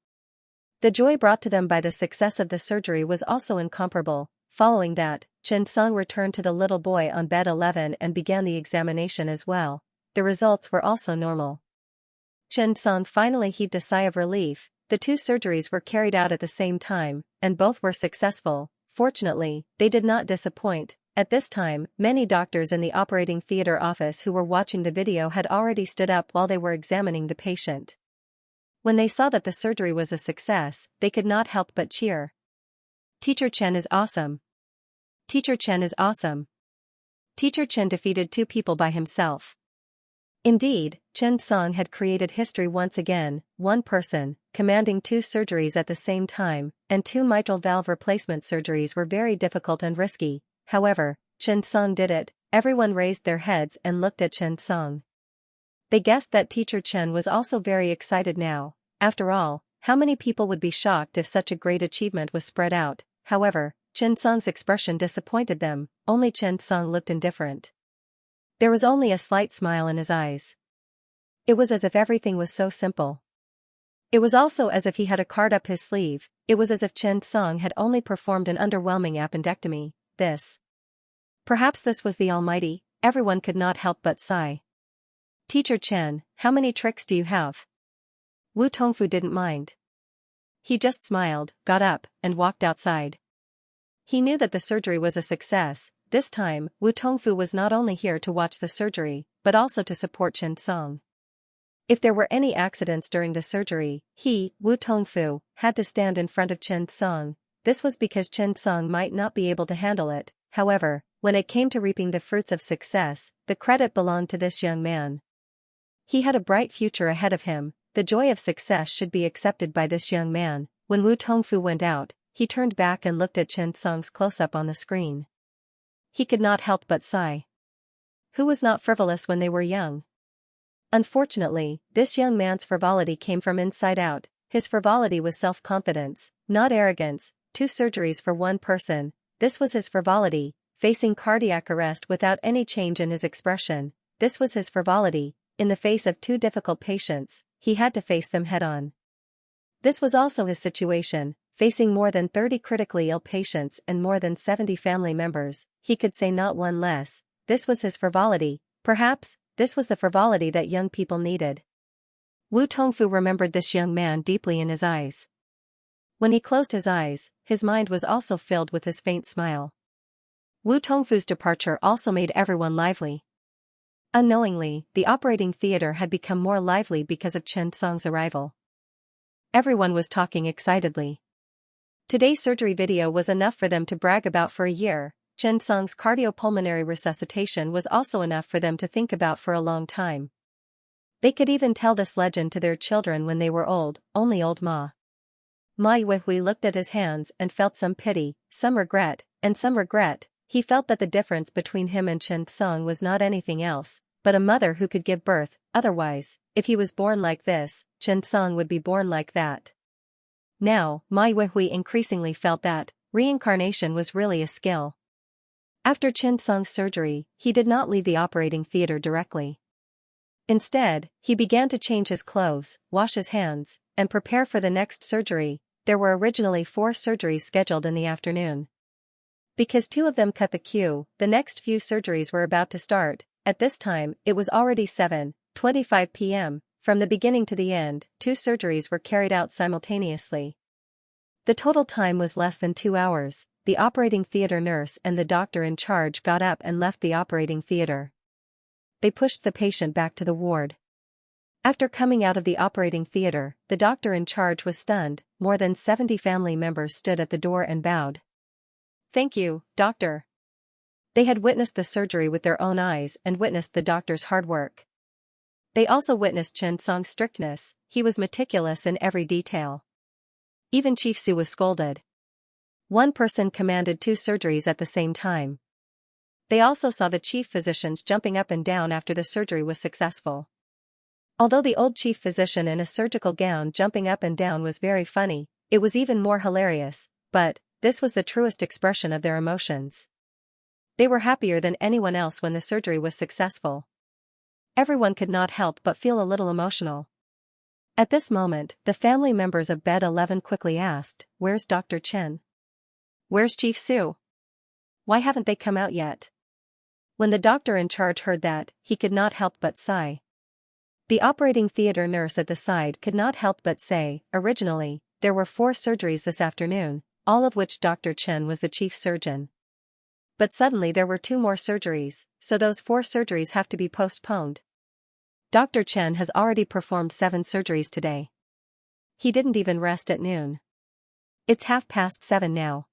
The joy brought to them by the success of the surgery was also incomparable. Following that, Xianxia returned to the little boy on bed 11 and began the examination as well. The results were also normal. Xianxia finally heaved a sigh of relief. The two surgeries were carried out at the same time, and both were successful. Fortunately, they did not disappoint. At this time, many doctors in the operating theater office who were watching the video had already stood up while they were examining the patient. When they saw that the surgery was a success, they could not help but cheer. Teacher Chen is awesome. Teacher Chen is awesome. Teacher Chen defeated 2 people by himself. Indeed, Xianxia had created history once again. 1 person, commanding 2 surgeries at the same time, and 2 mitral valve replacement surgeries were very difficult and risky. However, Xianxia did it. Everyone raised their heads and looked at Xianxia. They guessed that Teacher Chen was also very excited now. After all, how many people would be shocked if such a great achievement was spread out? However, Xianxia's expression disappointed them. Only Xianxia looked indifferent. There was only a slight smile in his eyes. It was as if everything was so simple. It was also as if he had a card up his sleeve. It was as if Xianxia had only performed an underwhelming appendectomy. Perhaps this was the Almighty. Everyone could not help but sigh. Teacher Chen, how many tricks do you have? Wu Tongfu didn't mind. He just smiled, got up, and walked outside. He knew that the surgery was a success. This time, Wu Tongfu was not only here to watch the surgery, but also to support Xianxia. If there were any accidents during the surgery, he, Wu Tongfu, had to stand in front of Xianxia. This was because Xianxia might not be able to handle it. However, when it came to reaping the fruits of success, the credit belonged to this young man. He had a bright future ahead of him. The joy of success should be accepted by this young man. When Wu Tongfu went out, he turned back and looked at Xianxia's close-up on the screen. He could not help but sigh. Who was not frivolous when they were young? Unfortunately, this young man's frivolity came from inside out. His frivolity was self-confidence, not arrogance. 2 surgeries for 1 person. This was his frivolity, facing cardiac arrest without any change in his expression. This was his frivolity. In the face of 2 difficult patients, he had to face them head-on. This was also his situation, facing more than 30 critically ill patients and more than 70 family members. He could say not one less. This was his frivolity. Perhaps, this was the frivolity that young people needed. Wu Tongfu remembered this young man deeply in his eyes. When he closed his eyes, his mind was also filled with his faint smile. Wu Tongfu's departure also made everyone lively. Unknowingly, the operating theater had become more lively because of Xianxia's arrival. Everyone was talking excitedly. Today's surgery video was enough for them to brag about for a year. Xianxia's cardiopulmonary resuscitation was also enough for them to think about for a long time. They could even tell this legend to their children when they were old. Only old Ma Yuehui looked at his hands and felt some pity, some regret, and some regret. He felt that the difference between him and Xianxia was not anything else, but a mother who could give birth. Otherwise, if he was born like this, Xianxia would be born like that. Now, Ma Yuehui increasingly felt that reincarnation was really a skill. After Xianxia's surgery, he did not leave the operating theater directly. Instead, he began to change his clothes, wash his hands, and prepare for the next surgery. There were originally 4 surgeries scheduled in the afternoon. Because 2 of them cut the queue, the next few surgeries were about to start. At this time, it was already 7:25 p.m. From the beginning to the end, 2 surgeries were carried out simultaneously. The total time was less than 2 hours. The operating theater nurse and the doctor in charge got up and left the operating theater. They pushed the patient back to the ward. After coming out of the operating theater, the doctor in charge was stunned. More than 70 family members stood at the door and bowed. "Thank you, doctor." They had witnessed the surgery with their own eyes and witnessed the doctor's hard work. They also witnessed Chen Song's strictness. He was meticulous in every detail. Even Chief Su was scolded. One person commanded 2 surgeries at the same time. They also saw the chief physicians jumping up and down after the surgery was successful. Although the old chief physician in a surgical gown jumping up and down was very funny, it was even more hilarious, but this was the truest expression of their emotions. They were happier than anyone else when the surgery was successful. Everyone could not help but feel a little emotional. At this moment, the family members of Bed 11 quickly asked, "Where's Dr. Chen? Where's Chief Su? Why haven't they come out yet?" When the doctor in charge heard that, he could not help but sigh. The operating theater nurse at the side could not help but say, "Originally, there were 4 surgeries this afternoon, all of which Dr. Chen was the chief surgeon. But suddenly there were 2 more surgeries, so those 4 surgeries have to be postponed. Dr. Chen has already performed 7 surgeries today. He didn't even rest at noon. It's 7:30 now.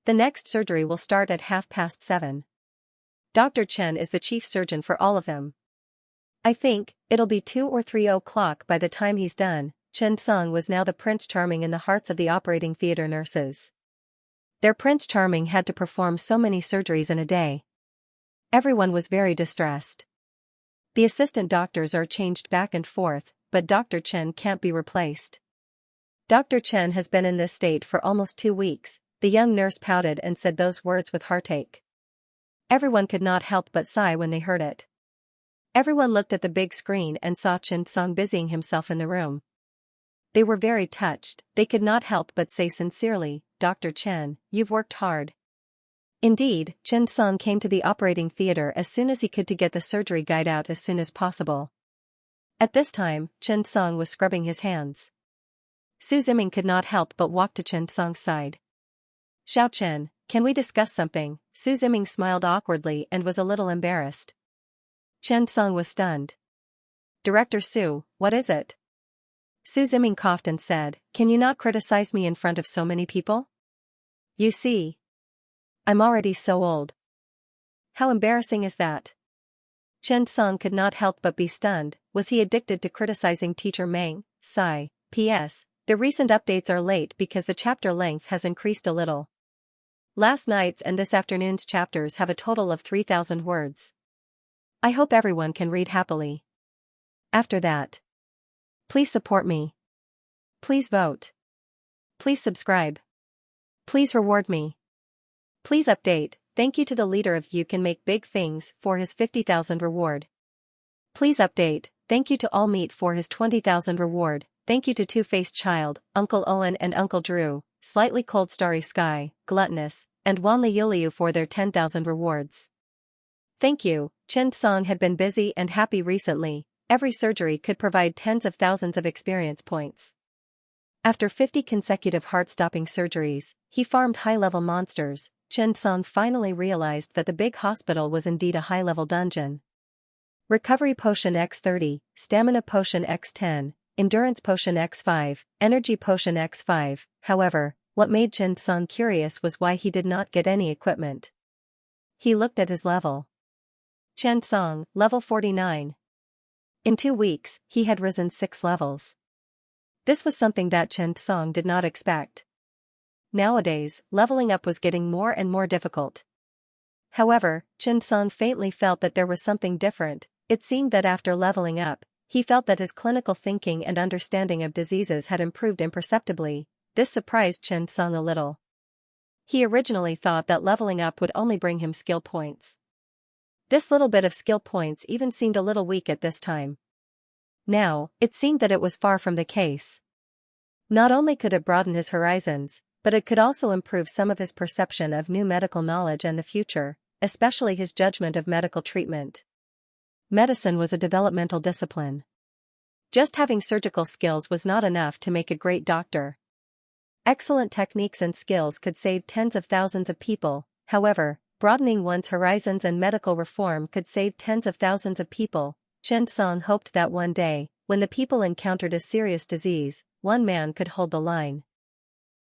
The next surgery will start at 7:30. Dr. Chen is the chief surgeon for all of them. I think it'll be 2 or 3 o'clock by the time he's done." Chen Song was now the Prince Charming in the hearts of the operating theater nurses. Their Prince Charming had to perform so many surgeries in a day. Everyone was very distressed. The assistant doctors are changed back and forth, but Dr. Chen can't be replaced. Dr. Chen has been in this state for almost 2 weeks, the young nurse pouted and said those words with heartache. Everyone could not help but sigh when they heard it. Everyone looked at the big screen and saw Chen Song busying himself in the room. They were very touched. They could not help but say sincerely, "Dr. Chen, you've worked hard." Indeed, Chen Song came to the operating theater as soon as he could to get the surgery guide out as soon as possible. At this time, Chen Song was scrubbing his hands. Su Ziming could not help but walk to Chen Song's side. "Xiao Chen, can we discuss something?" Su Ziming smiled awkwardly and was a little embarrassed. Chen Song was stunned. "Director Su, what is it?" Su Ziming coughed and said, "Can you not criticize me in front of so many people? You see, I'm already so old." "How embarrassing is that?" Chen Song could not help but be stunned. Was he addicted to criticizing Teacher Meng? Sigh. P.S. The recent updates are late because the chapter length has increased a little. Last night's and this afternoon's chapters have a total of 3,000 words. I hope everyone can read happily. After that, please support me. Please vote. Please subscribe. Please reward me. Please update. Thank you to the leader of You Can Make Big Things for his 50,000 reward. Please update. Thank you to All Meat for his 20,000 reward. Thank you to Two-Faced Child, Uncle Owen and Uncle Drew, Slightly Cold Starry Sky, Gluttonous, and Wanli Yuliu for their 10,000 rewards. Thank you. Chen Song had been busy and happy recently. Every surgery could provide tens of thousands of experience points. After 50 consecutive heart-stopping surgeries, he farmed high-level monsters. Chen Song finally realized that the big hospital was indeed a high-level dungeon. Recovery Potion X30, Stamina Potion X10, Endurance Potion X5, Energy Potion X5. However, what made Chen Song curious was why he did not get any equipment. He looked at his level. Chen Song, level 49. In 2 weeks, he had risen 6 levels. This was something that Chen Song did not expect. Nowadays, leveling up was getting more and more difficult. However, Chen Song faintly felt that there was something different. It seemed that after leveling up, he felt that his clinical thinking and understanding of diseases had improved imperceptibly. This surprised Chen Song a little. He originally thought that leveling up would only bring him skill points. This little bit of skill points even seemed a little weak at this time. Now, it seemed that it was far from the case. Not only could it broaden his horizons, but it could also improve some of his perception of new medical knowledge and the future, especially his judgment of medical treatment. Medicine was a developmental discipline. Just having surgical skills was not enough to make a great doctor. Excellent techniques and skills could save tens of thousands of people. However, broadening one's horizons and medical reform could save tens of thousands of people. Chen Song hoped that one day, when the people encountered a serious disease, one man could hold the line.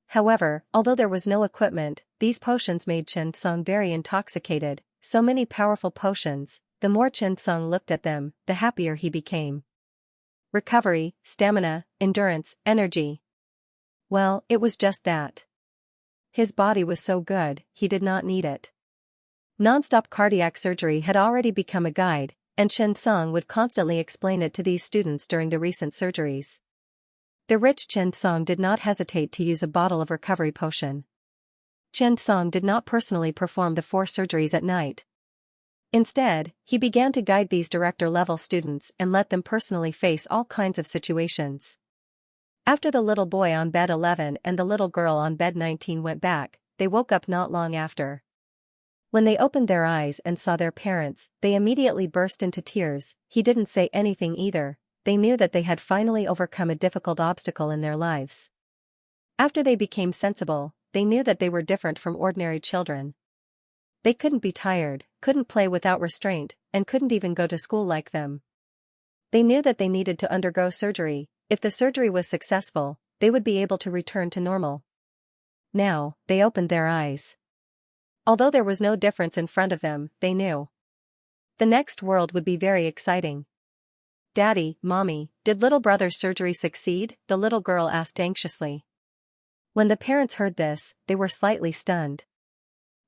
However, although there was no equipment, these potions made Chen Song very intoxicated. so many powerful potions. The more Xianxia looked at them, the happier he became. Recovery, stamina, endurance, energy. Well, it was just that. His body was so good, he did not need it. Non-stop cardiac surgery had already become a guide, and Xianxia would constantly explain it to these students during the recent surgeries. The rich Xianxia did not hesitate to use a bottle of recovery potion. Xianxia did not personally perform the 4 surgeries at night. Instead, he began to guide these director-level students and let them personally face all kinds of situations. After the little boy on bed 11 and the little girl on bed 19 went back, they woke up not long after. When they opened their eyes and saw their parents, they immediately burst into tears. He didn't say anything either. They knew that they had finally overcome a difficult obstacle in their lives. After they became sensible, they knew that they were different from ordinary children. They couldn't be tired, couldn't play without restraint, and couldn't even go to school like them. They knew that they needed to undergo surgery. If the surgery was successful, they would be able to return to normal. Now, they opened their eyes. Although there was no difference in front of them, they knew the next world would be very exciting. "Daddy, Mommy, did little brother's surgery succeed?" the little girl asked anxiously. When the parents heard this, they were slightly stunned.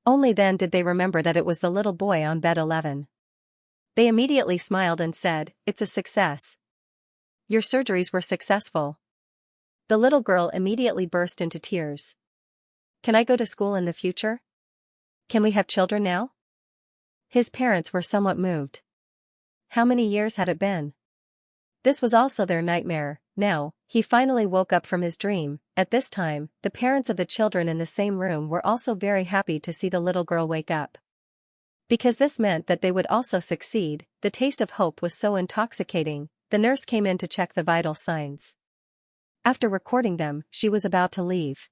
Only then did they remember that it was the little boy on bed 11. They immediately smiled and said, "It's a success. Your surgeries were successful." The little girl immediately burst into tears. "Can I go to school in the future? Can we have children now?" His parents were somewhat moved. How many years had it been? This was also their nightmare. Now, he finally woke up from his dream. At this time, the parents of the children in the same room were also very happy to see the little girl wake up. Because this meant that they would also succeed. The taste of hope was so intoxicating. The nurse came in to check the vital signs. After recording them, she was about to leave.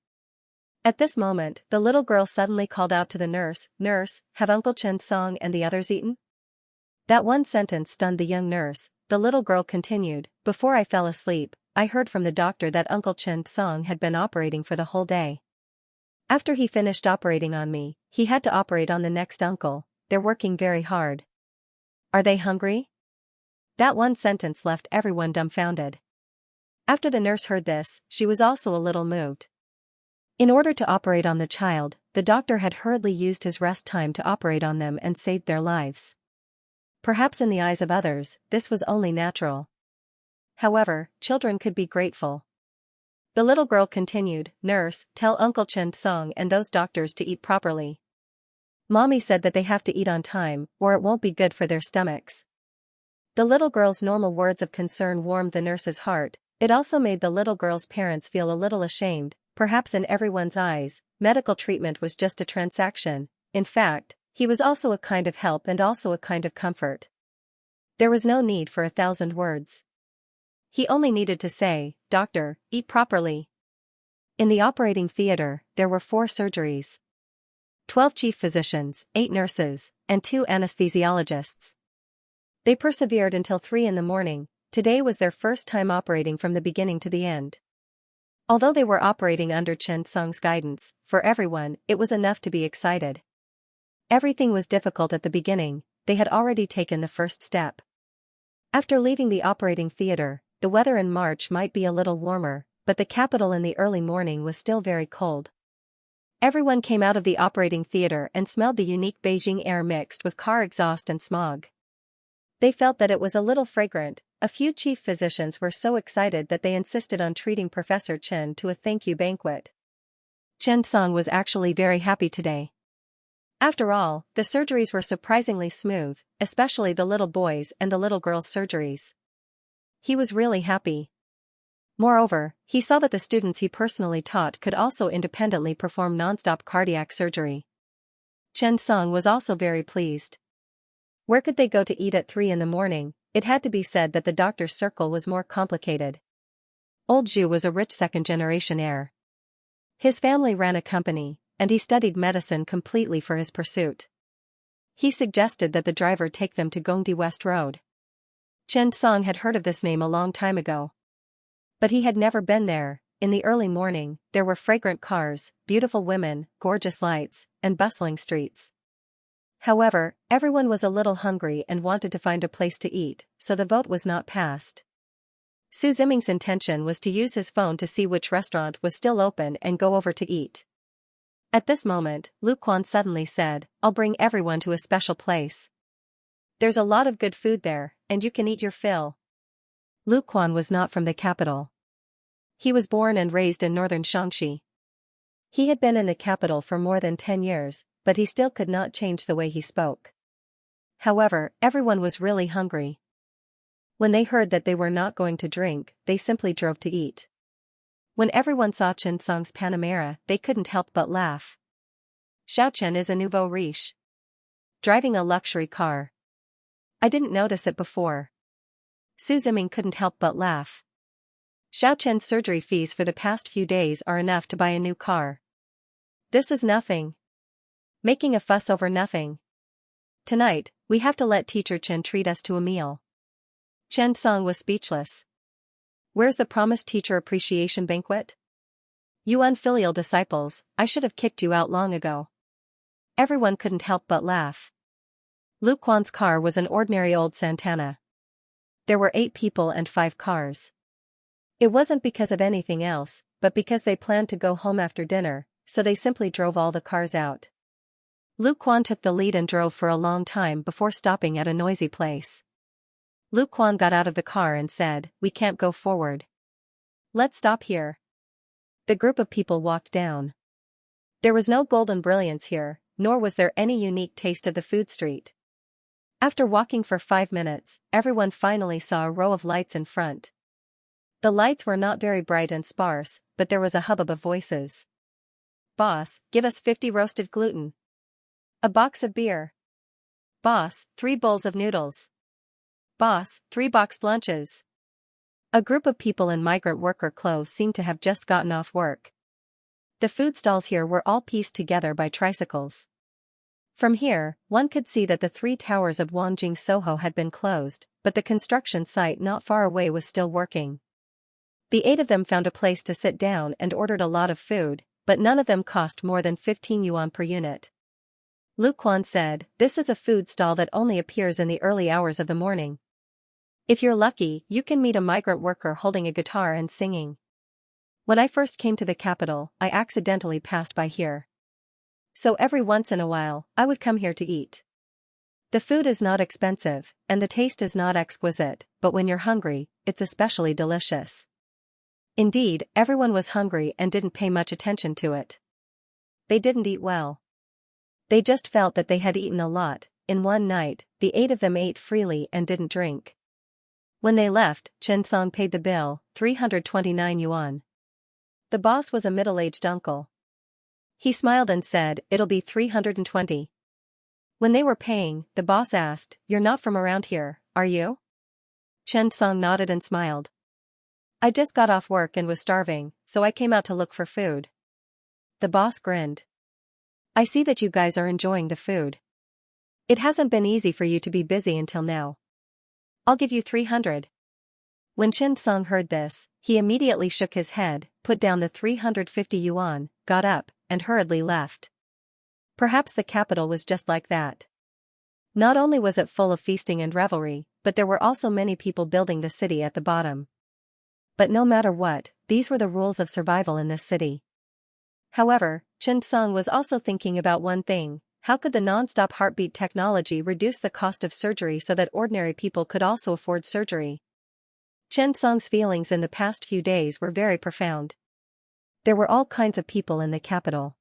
At this moment, the little girl suddenly called out to the nurse, "Nurse, have Uncle Xianxia and the others eaten?" That one sentence stunned the young nurse. The little girl continued, "Before I fell asleep, I heard from the doctor that Uncle Xianxia had been operating for the whole day. After he finished operating on me, he had to operate on the next uncle. They're working very hard. Are they hungry?" That one sentence left everyone dumbfounded. After the nurse heard this, she was also a little moved. In order to operate on the child, the doctor had hurriedly used his rest time to operate on them and saved their lives. Perhaps in the eyes of others, this was only natural. However, children could be grateful. The little girl continued, "Nurse, tell Uncle Xianxia and those doctors to eat properly. Mommy said that they have to eat on time, or it won't be good for their stomachs." The little girl's normal words of concern warmed the nurse's heart. It also made the little girl's parents feel a little ashamed. Perhaps in everyone's eyes, medical treatment was just a transaction. In fact, he was also a kind of help and also a kind of comfort. There was no need for 1,000 words. He only needed to say, "Doctor, eat properly." In the operating theater, there were 4 surgeries. 12 chief physicians, 8 nurses, and 2 anesthesiologists. They persevered until 3 in the morning. Today was their first time operating from the beginning to the end. Although they were operating under Xianxia's guidance, for everyone, it was enough to be excited. Everything was difficult at the beginning. They had already taken the first step. After leaving the operating theater, the weather in March might be a little warmer, but the capital in the early morning was still very cold. Everyone came out of the operating theater and smelled the unique Beijing air mixed with car exhaust and smog. They felt that it was a little fragrant. A few chief physicians were so excited that they insisted on treating Professor Chen to a thank you banquet. Xianxia was actually very happy today. After all, the surgeries were surprisingly smooth, especially the little boys' and the little girls' surgeries. He was really happy. Moreover, he saw that the students he personally taught could also independently perform non-stop cardiac surgery. Xianxia was also very pleased. Where could they go to eat at 3 in the morning? It had to be said that the doctor's circle was more complicated. Old Zhu was a rich second-generation heir. His family ran a company, and he studied medicine completely for his pursuit. He suggested that the driver take them to Gongdi West Road. Xianxia had heard of this name a long time ago. But he had never been there. In the early morning, there were fragrant cars, beautiful women, gorgeous lights, and bustling streets. However, everyone was a little hungry and wanted to find a place to eat, so the vote was not passed. Su Ziming's intention was to use his phone to see which restaurant was still open and go over to eat. At this moment, Lu Quan suddenly said, "I'll bring everyone to a special place. There's a lot of good food there, and you can eat your fill." Lu Quan was not from the capital. He was born and raised in northern Xianxia. He had been in the capital for more than 10 years, but he still could not change the way he spoke. However, everyone was really hungry. When they heard that they were not going to drink, they simply drove to eat. When everyone saw Chen Song's Panamera, they couldn't help but laugh. Xiaochen is a nouveau riche. Driving a luxury car. I didn't notice it before. Su Ziming couldn't help but laugh. Xiaochen's surgery fees for the past few days are enough to buy a new car. This is nothing. Making a fuss over nothing. Tonight, we have to let Teacher Chen treat us to a meal. Chen Song was speechless. Where's the promised teacher appreciation banquet? You unfilial disciples, I should have kicked you out long ago. Everyone couldn't help but laugh. Lu Quan's car was an ordinary old Santana. There were 8 people and 5 cars. It wasn't because of anything else, but because they planned to go home after dinner, so they simply drove all the cars out. Lu Quan took the lead and drove for a long time before stopping at a noisy place. Lu Quan got out of the car and said, "We can't go forward. Let's stop here." The group of people walked down. There was no golden brilliance here, nor was there any unique taste of the food street. After walking for 5 minutes, everyone finally saw a row of lights in front. The lights were not very bright and sparse, but there was a hubbub of voices. "Boss, give us 50 roasted gluten. A box of beer. Boss, 3 bowls of noodles. Boss, 3 boxed lunches." A group of people in migrant worker clothes seemed to have just gotten off work. The food stalls here were all pieced together by tricycles. From here, one could see that the 3 towers of Wanjing Soho had been closed, but the construction site not far away was still working. The 8 of them found a place to sit down and ordered a lot of food, but none of them cost more than 15 yuan per unit. Lu Quan said, "This is a food stall that only appears in the early hours of the morning. If you're lucky, you can meet a migrant worker holding a guitar and singing. When I first came to the capital, I accidentally passed by here. So every once in a while, I would come here to eat. The food is not expensive, and the taste is not exquisite, but when you're hungry, it's especially delicious." Indeed, everyone was hungry and didn't pay much attention to it. They didn't eat well. They just felt that they had eaten a lot. In one night, the 8 of them ate freely and didn't drink. When they left, Chen Song paid the bill, 329 yuan. The boss was a middle-aged uncle. He smiled and said, "It'll be 320. When they were paying, the boss asked, "You're not from around here, are you?" Chen Song nodded and smiled. "I just got off work and was starving, so I came out to look for food." The boss grinned. "I see that you guys are enjoying the food. It hasn't been easy for you to be busy until now. I'll give you 300. When Chen Song heard this, he immediately shook his head, put down the 350 yuan, got up, and hurriedly left. Perhaps the capital was just like that. Not only was it full of feasting and revelry, but there were also many people building the city at the bottom. But no matter what, these were the rules of survival in this city. However, Chen Song was also thinking about one thing: how could the non-stop heartbeat technology reduce the cost of surgery so that ordinary people could also afford surgery? Chen Song's feelings in the past few days were very profound. There were all kinds of people in the capital.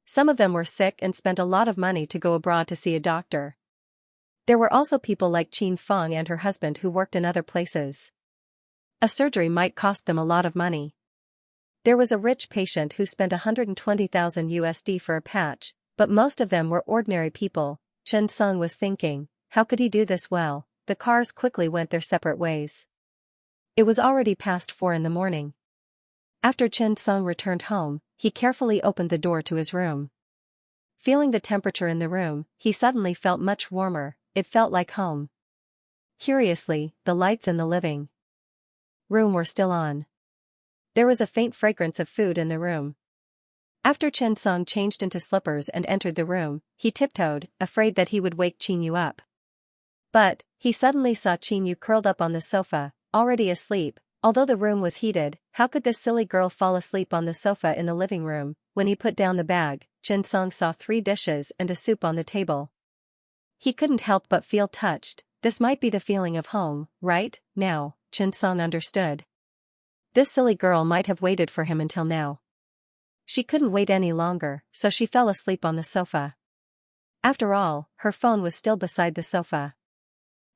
Some of them were sick and spent a lot of money to go abroad to see a doctor. There were also people like Qin Feng and her husband who worked in other places. A surgery might cost them a lot of money. There was a rich patient who spent 120,000 USD for a patch, but most of them were ordinary people. Chen Song was thinking, how could he do this well? The cars quickly went their separate ways. It was already past 4 in the morning. After Chen Song returned home, he carefully opened the door to his room. Feeling the temperature in the room, he suddenly felt much warmer. It felt like home. Curiously, the lights in the living room were still on. There was a faint fragrance of food in the room. After Chen Song changed into slippers and entered the room, he tiptoed, afraid that he would wake Qingyu up. But, he suddenly saw Qingyu curled up on the sofa, already asleep. Although the room was heated, how could this silly girl fall asleep on the sofa in the living room? When he put down the bag, Chen Song saw 3 dishes and a soup on the table. He couldn't help but feel touched. This might be the feeling of home, right? Now, Chen Song understood. This silly girl might have waited for him until now. She couldn't wait any longer, so she fell asleep on the sofa. After all, her phone was still beside the sofa.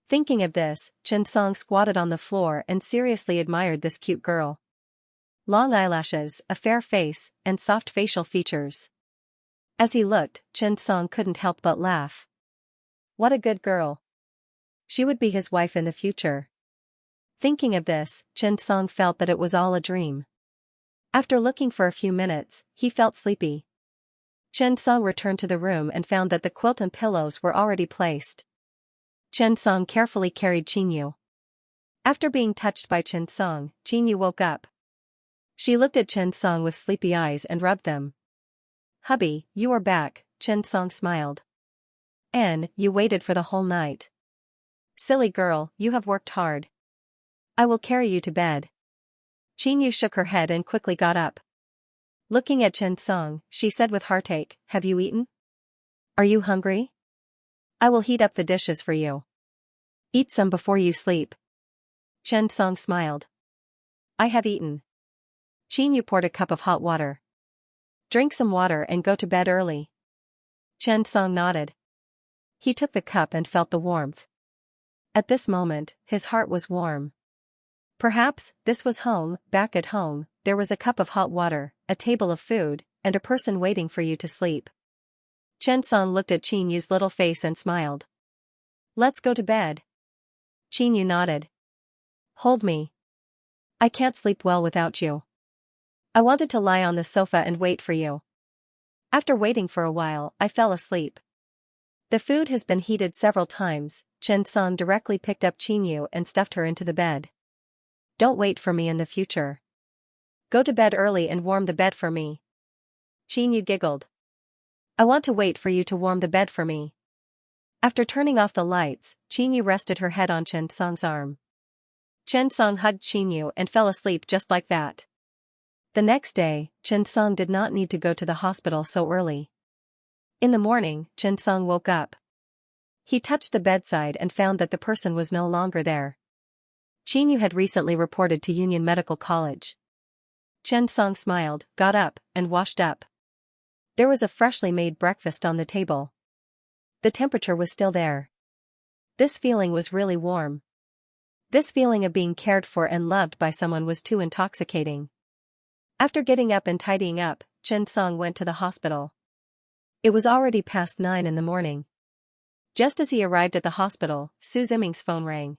Thinking of this, Chen Song squatted on the floor and seriously admired this cute girl. Long eyelashes, a fair face, and soft facial features. As he looked, Chen Song couldn't help but laugh. What a good girl. She would be his wife in the future. Thinking of this, Chen Song felt that it was all a dream. After looking for a few minutes, he felt sleepy. Chen Song returned to the room and found that the quilt and pillows were already placed. Chen Song carefully carried Qingyu. After being touched by Chen Song, Qingyu woke up. She looked at Chen Song with sleepy eyes and rubbed them. "Hubby, you are back," Chen Song smiled. "And, you waited for the whole night. Silly girl, you have worked hard. I will carry you to bed." Qingyu shook her head and quickly got up. Looking at Chen Song, she said with heartache, "Have you eaten? Are you hungry? I will heat up the dishes for you. Eat some before you sleep." Chen Song smiled. "I have eaten." Qingyu poured a cup of hot water. "Drink some water and go to bed early." Chen Song nodded. He took the cup and felt the warmth. At this moment, his heart was warm. Perhaps, this was home. Back at home, there was a cup of hot water, a table of food, and a person waiting for you to sleep. Chen Song looked at Qingyu's little face and smiled. "Let's go to bed." Qingyu nodded. "Hold me. I can't sleep well without you. I wanted to lie on the sofa and wait for you. After waiting for a while, I fell asleep." The food has been heated several times. Chen Song directly picked up Qingyu and stuffed her into the bed. "Don't wait for me in the future. Go to bed early and warm the bed for me." Qingyu giggled. "I want to wait for you to warm the bed for me." After turning off the lights, Qingyu rested her head on Chen Song's arm. Chen Song hugged Qingyu and fell asleep just like that. The next day, Chen Song did not need to go to the hospital so early. In the morning, Chen Song woke up. He touched the bedside and found that the person was no longer there. Qingyu had recently reported to Union Medical College. Chen Song smiled, got up, and washed up. There was a freshly made breakfast on the table. The temperature was still there. This feeling was really warm. This feeling of being cared for and loved by someone was too intoxicating. After getting up and tidying up, Chen Song went to the hospital. It was already past 9 in the morning. Just as he arrived at the hospital, Su Ziming's phone rang.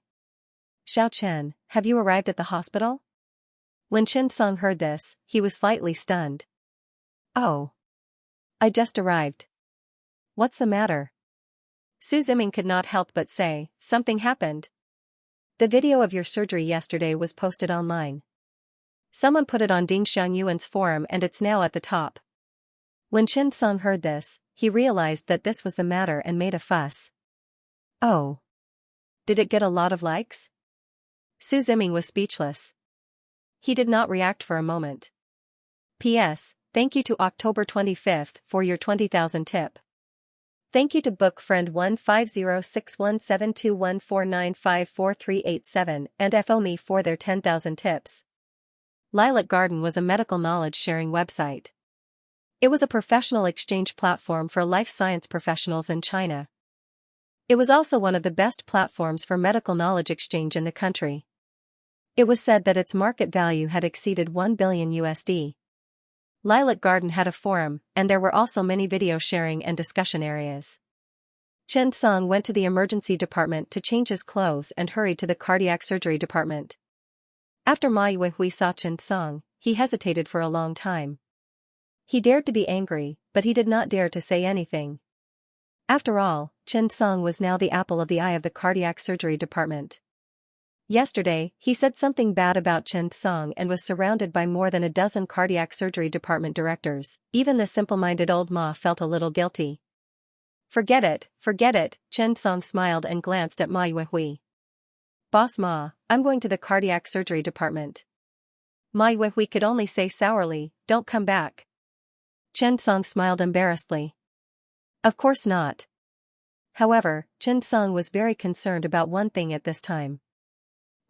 "Xiao Chen, have you arrived at the hospital?" When Chen Song heard this, he was slightly stunned. "Oh. I just arrived. What's the matter?" Su Ziming could not help but say, "Something happened. The video of your surgery yesterday was posted online. Someone put it on Ding Xiangyuan's forum and it's now at the top." When Chen Song heard this, he realized that this was the matter and made a fuss. "Oh. Did it get a lot of likes?" Su Ziming was speechless. He did not react for a moment. "P.S. Thank you to October 25th for your 20,000 tip. Thank you to book friend 150617214954387 and FOME for their 10,000 tips." Lilac Garden was a medical knowledge sharing website. It was a professional exchange platform for life science professionals in China. It was also one of the best platforms for medical knowledge exchange in the country. It was said that its market value had exceeded $1 billion USD. Lilac Garden had a forum, and there were also many video sharing and discussion areas. Chen Song went to the emergency department to change his clothes and hurried to the cardiac surgery department. After Ma Yuehui saw Chen Song, he hesitated for a long time. He dared to be angry, but he did not dare to say anything. After all, Chen Song was now the apple of the eye of the cardiac surgery department. Yesterday, he said something bad about Chen Song and was surrounded by more than a dozen cardiac surgery department directors. Even the simple-minded old Ma felt a little guilty. Forget it, Chen Song smiled and glanced at Ma Yuehui. Boss Ma, I'm going to the cardiac surgery department. Ma Yuehui could only say sourly, don't come back. Chen Song smiled embarrassedly. Of course not. However, Chen Song was very concerned about one thing at this time.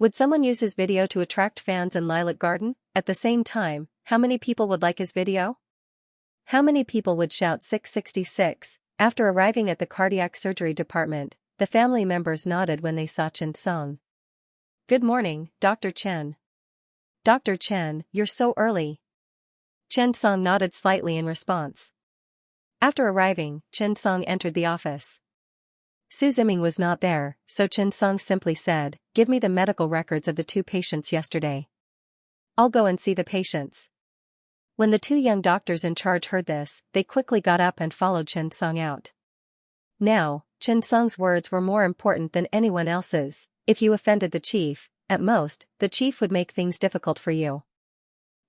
Would someone use his video to attract fans in Lilac Garden? At the same time, how many people would like his video? How many people would shout 666? After arriving at the cardiac surgery department, the family members nodded when they saw Chen Song. Good morning, Dr. Chen. Dr. Chen, you're so early. Chen Song nodded slightly in response. After arriving, Chen Song entered the office. Su Ziming was not there, so Chen Song simply said, give me the medical records of the 2 patients yesterday. I'll go and see the patients. When the 2 young doctors in charge heard this, they quickly got up and followed Chen Song out. Now, Chen Song's words were more important than anyone else's. If you offended the chief, at most, the chief would make things difficult for you.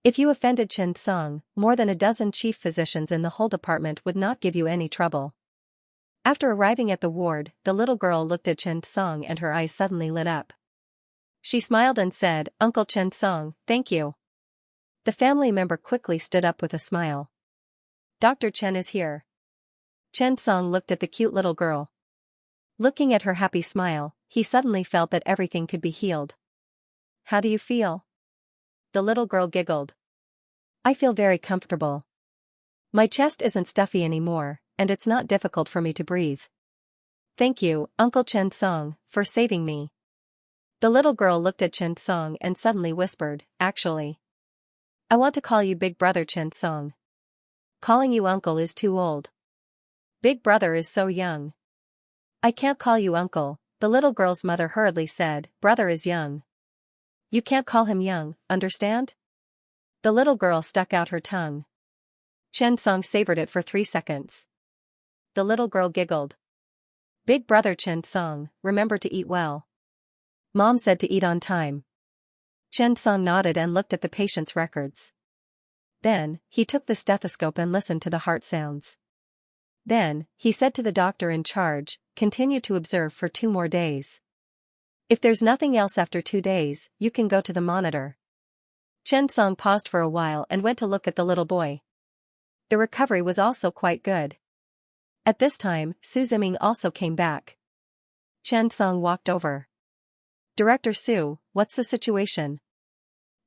If you offended Chen Song, more than a dozen chief physicians in the whole department would not give you any trouble. After arriving at the ward, the little girl looked at Chen Song and her eyes suddenly lit up. She smiled and said, Uncle Chen Song, thank you. The family member quickly stood up with a smile. Dr. Chen is here. Chen Song looked at the cute little girl. Looking at her happy smile, he suddenly felt that everything could be healed. How do you feel? The little girl giggled. I feel very comfortable. My chest isn't stuffy anymore, and it's not difficult for me to breathe. Thank you, Uncle Chen Song, for saving me. The little girl looked at Chen Song and suddenly whispered, actually, I want to call you Big Brother Chen Song. Calling you uncle is too old. Big Brother is so young. I can't call you uncle, the little girl's mother hurriedly said, brother is young. You can't call him young, understand? The little girl stuck out her tongue. Chen Song savored it for 3 seconds. The little girl giggled. Big Brother Chen Song, remember to eat well. Mom said to eat on time. Chen Song nodded and looked at the patient's records. Then, he took the stethoscope and listened to the heart sounds. Then, he said to the doctor in charge, continue to observe for 2 more days. If there's nothing else after 2 days, you can go to the monitor. Chen Song paused for a while and went to look at the little boy. The recovery was also quite good. At this time, Su Ziming also came back. Chen Song walked over. Director Su, what's the situation?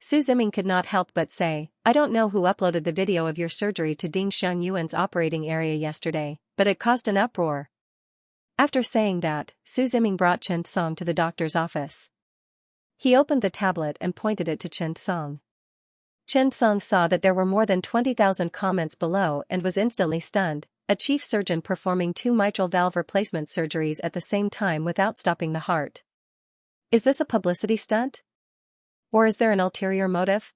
Su Ziming could not help but say, I don't know who uploaded the video of your surgery to Ding Xiangyuan's operating area yesterday, but it caused an uproar. After saying that, Su Ziming brought Chen Song to the doctor's office. He opened the tablet and pointed it to Chen Song. Chen Song saw that there were more than 20,000 comments below and was instantly stunned, a chief surgeon performing 2 mitral valve replacement surgeries at the same time without stopping the heart. Is this a publicity stunt? Or is there an ulterior motive?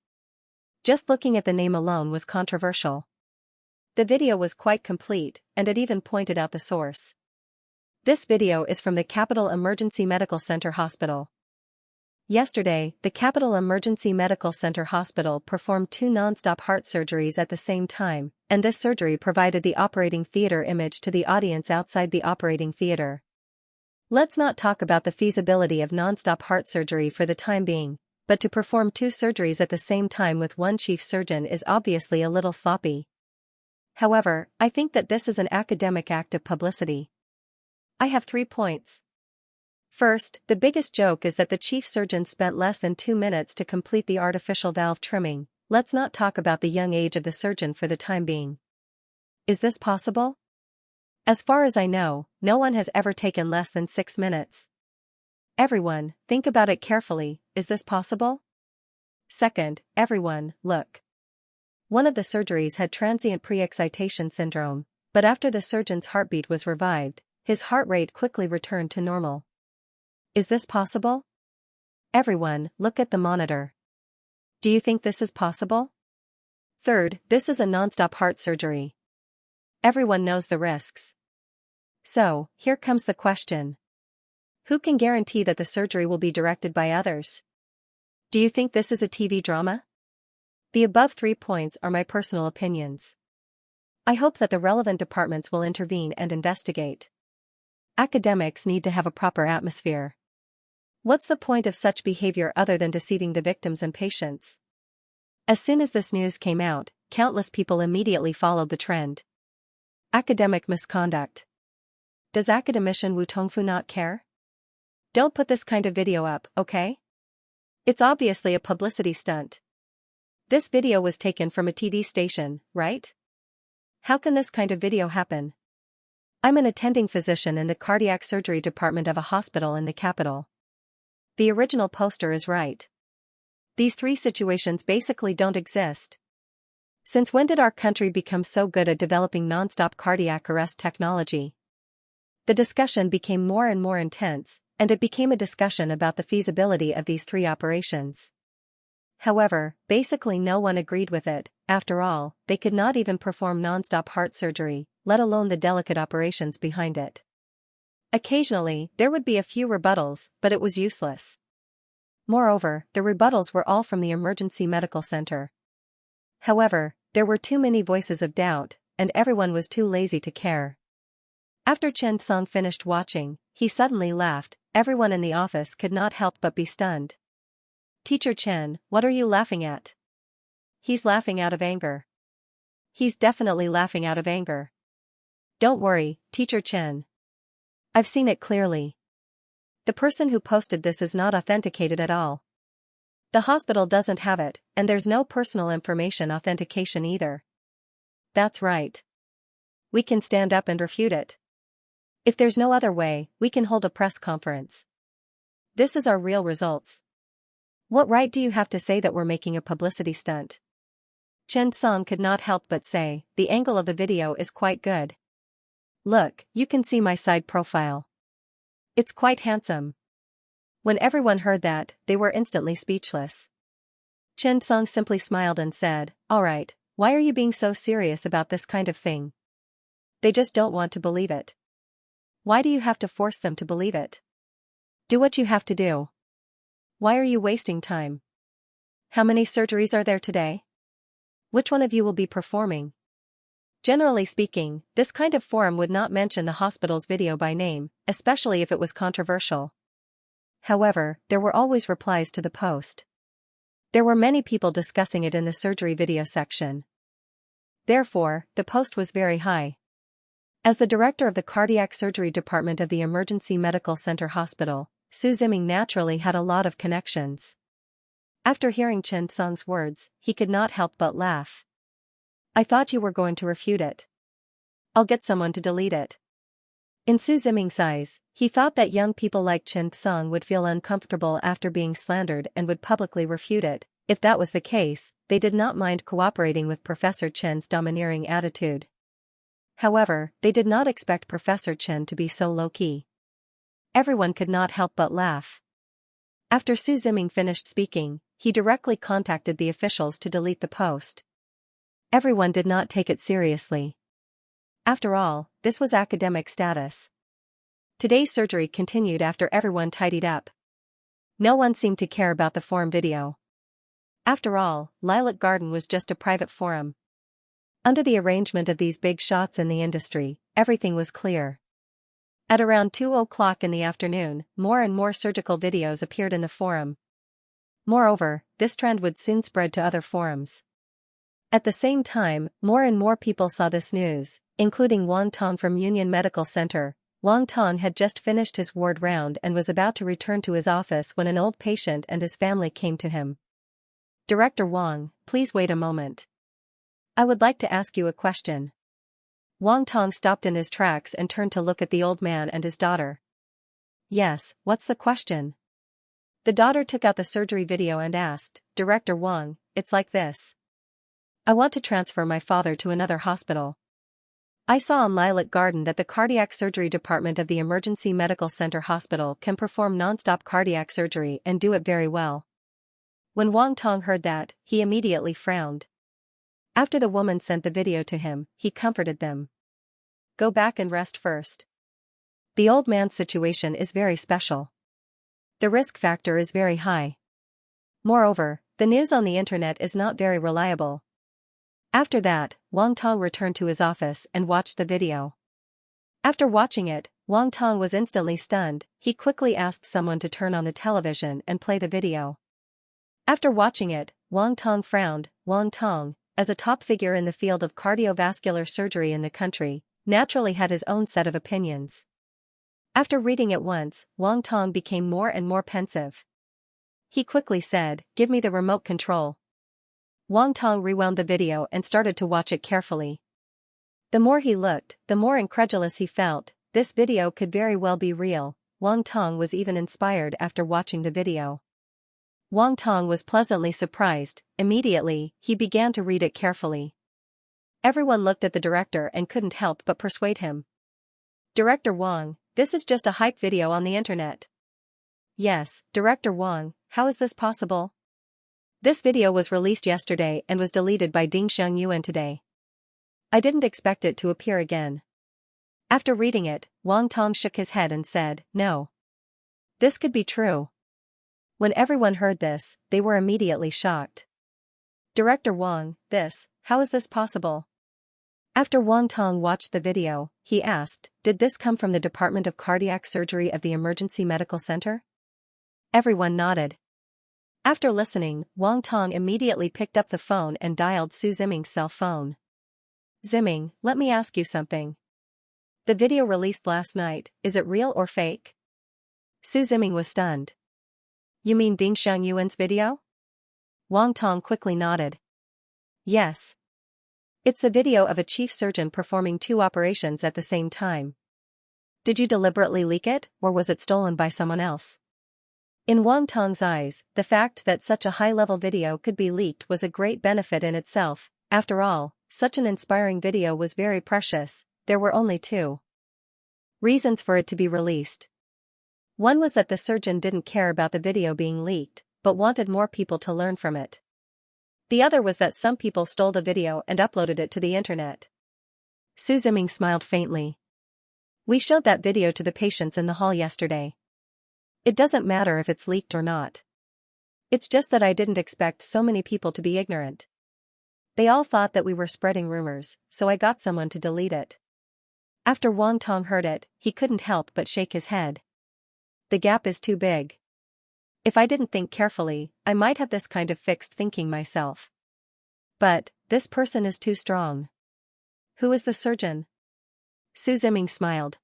Just looking at the name alone was controversial. The video was quite complete, and it even pointed out the source. This video is from the Capital Emergency Medical Center Hospital. Yesterday, the Capital Emergency Medical Center Hospital performed 2 non-stop heart surgeries at the same time, and this surgery provided the operating theater image to the audience outside the operating theater. Let's not talk about the feasibility of non-stop heart surgery for the time being, but to perform 2 surgeries at the same time with one chief surgeon is obviously a little sloppy. However, I think that this is an academic act of publicity. I have 3 points. First, the biggest joke is that the chief surgeon spent less than 2 minutes to complete the artificial valve trimming. Let's not talk about the young age of the surgeon for the time being. Is this possible? As far as I know, no one has ever taken less than 6 minutes. Everyone, think about it carefully, is this possible? Second, everyone, look. One of the surgeries had transient pre-excitation syndrome, but after the surgeon's heartbeat was revived, his heart rate quickly returned to normal. Is this possible? Everyone, look at the monitor. Do you think this is possible? Third, this is a non-stop heart surgery. Everyone knows the risks. So, here comes the question. Who can guarantee that the surgery will be directed by others? Do you think this is a TV drama? The above 3 points are my personal opinions. I hope that the relevant departments will intervene and investigate. Academics need to have a proper atmosphere. What's the point of such behavior other than deceiving the victims and patients? As soon as this news came out, countless people immediately followed the trend. Academic misconduct. Does academician Wu Tongfu not care? Don't put this kind of video up, okay? It's obviously a publicity stunt. This video was taken from a TV station, right? How can this kind of video happen? I'm an attending physician in the cardiac surgery department of a hospital in the capital. The original poster is right. These 3 situations basically don't exist. Since when did our country become so good at developing non-stop cardiac arrest technology? The discussion became more and more intense, and it became a discussion about the feasibility of these 3 operations. However, basically no one agreed with it. After all, they could not even perform non-stop heart surgery, let alone the delicate operations behind it. Occasionally, there would be a few rebuttals, but it was useless. Moreover, the rebuttals were all from the emergency medical center. However, there were too many voices of doubt, and everyone was too lazy to care. After Chen Song finished watching, he suddenly laughed. Everyone in the office could not help but be stunned. Teacher Chen, what are you laughing at? He's laughing out of anger. He's definitely laughing out of anger. Don't worry, Teacher Chen. I've seen it clearly. The person who posted this is not authenticated at all. The hospital doesn't have it, and there's no personal information authentication either. That's right. We can stand up and refute it. If there's no other way, we can hold a press conference. This is our real results. What right do you have to say that we're making a publicity stunt? Chen Song could not help but say, the angle of the video is quite good. Look, you can see my side profile. It's quite handsome. When everyone heard that, they were instantly speechless. Chen Song simply smiled and said, alright, why are you being so serious about this kind of thing? They just don't want to believe it. Why do you have to force them to believe it? Do what you have to do. Why are you wasting time? How many surgeries are there today? Which one of you will be performing? Generally speaking, this kind of forum would not mention the hospital's video by name, especially if it was controversial. However, there were always replies to the post. There were many people discussing it in the surgery video section. Therefore, the post was very high. As the director of the cardiac surgery department of the Emergency Medical Center Hospital, Su Ziming naturally had a lot of connections. After hearing Chen Song's words, he could not help but laugh. I thought you were going to refute it. I'll get someone to delete it. In Su Ziming's eyes, he thought that young people like Chen Song would feel uncomfortable after being slandered and would publicly refute it. If that was the case, they did not mind cooperating with Professor Chen's domineering attitude. However, they did not expect Professor Chen to be so low-key. Everyone could not help but laugh. After Su Ziming finished speaking, he directly contacted the officials to delete the post. Everyone did not take it seriously. After all, this was academic status. Today's surgery continued after everyone tidied up. No one seemed to care about the forum video. After all, Lilac Garden was just a private forum. Under the arrangement of these big shots in the industry, everything was clear. At around 2 o'clock in the afternoon, more and more surgical videos appeared in the forum. Moreover, this trend would soon spread to other forums. At the same time, more and more people saw this news, including Wang Tong from Union Medical Center. Wang Tong had just finished his ward round and was about to return to his office when an old patient and his family came to him. Director Wang, please wait a moment. I would like to ask you a question. Wang Tong stopped in his tracks and turned to look at the old man and his daughter. Yes, what's the question? The daughter took out the surgery video and asked, Director Wang, it's like this. I want to transfer my father to another hospital. I saw on Lilac Garden that the cardiac surgery department of the Emergency Medical Center Hospital can perform non-stop cardiac surgery and do it very well. When Wang Tong heard that, he immediately frowned. After the woman sent the video to him, he comforted them. Go back and rest first. The old man's situation is very special. The risk factor is very high. Moreover, the news on the internet is not very reliable. After that, Wang Tong returned to his office and watched the video. After watching it, Wang Tong was instantly stunned. He quickly asked someone to turn on the television and play the video. After watching it, Wang Tong frowned. Wang Tong, as a top figure in the field of cardiovascular surgery in the country, naturally had his own set of opinions. After reading it once, Wang Tong became more and more pensive. He quickly said, "Give me the remote control." Wang Tong rewound the video and started to watch it carefully. The more he looked, the more incredulous he felt. This video could very well be real. Wang Tong was even inspired after watching the video. Wang Tong was pleasantly surprised. Immediately, he began to read it carefully. Everyone looked at the director and couldn't help but persuade him. "Director Wang, this is just a hype video on the internet." "Yes, Director Wang, how is this possible?" "This video was released yesterday and was deleted by Ding Xiangyuan today. I didn't expect it to appear again." After reading it, Wang Tong shook his head and said, "No. This could be true." When everyone heard this, they were immediately shocked. "Director Wang, how is this possible?" After Wang Tong watched the video, he asked, "Did this come from the Department of Cardiac Surgery of the Emergency Medical Center?" Everyone nodded. After listening, Wang Tong immediately picked up the phone and dialed Su Ziming's cell phone. "Ziming, let me ask you something. The video released last night, is it real or fake?" Su Ziming was stunned. "You mean Ding Xiangyuan's video?" Wang Tong quickly nodded. "Yes. It's the video of a chief surgeon performing 2 operations at the same time. Did you deliberately leak it, or was it stolen by someone else?" In Wang Tong's eyes, the fact that such a high-level video could be leaked was a great benefit in itself. After all, such an inspiring video was very precious. There were only 2 reasons for it to be released. One was that the surgeon didn't care about the video being leaked, but wanted more people to learn from it. The other was that some people stole the video and uploaded it to the internet. Su Ziming smiled faintly. "We showed that video to the patients in the hall yesterday. It doesn't matter if it's leaked or not. It's just that I didn't expect so many people to be ignorant. They all thought that we were spreading rumors, so I got someone to delete it." After Wang Tong heard it, he couldn't help but shake his head. The gap is too big. If I didn't think carefully, I might have this kind of fixed thinking myself. But, this person is too strong. "Who is the surgeon?" Su Ziming smiled.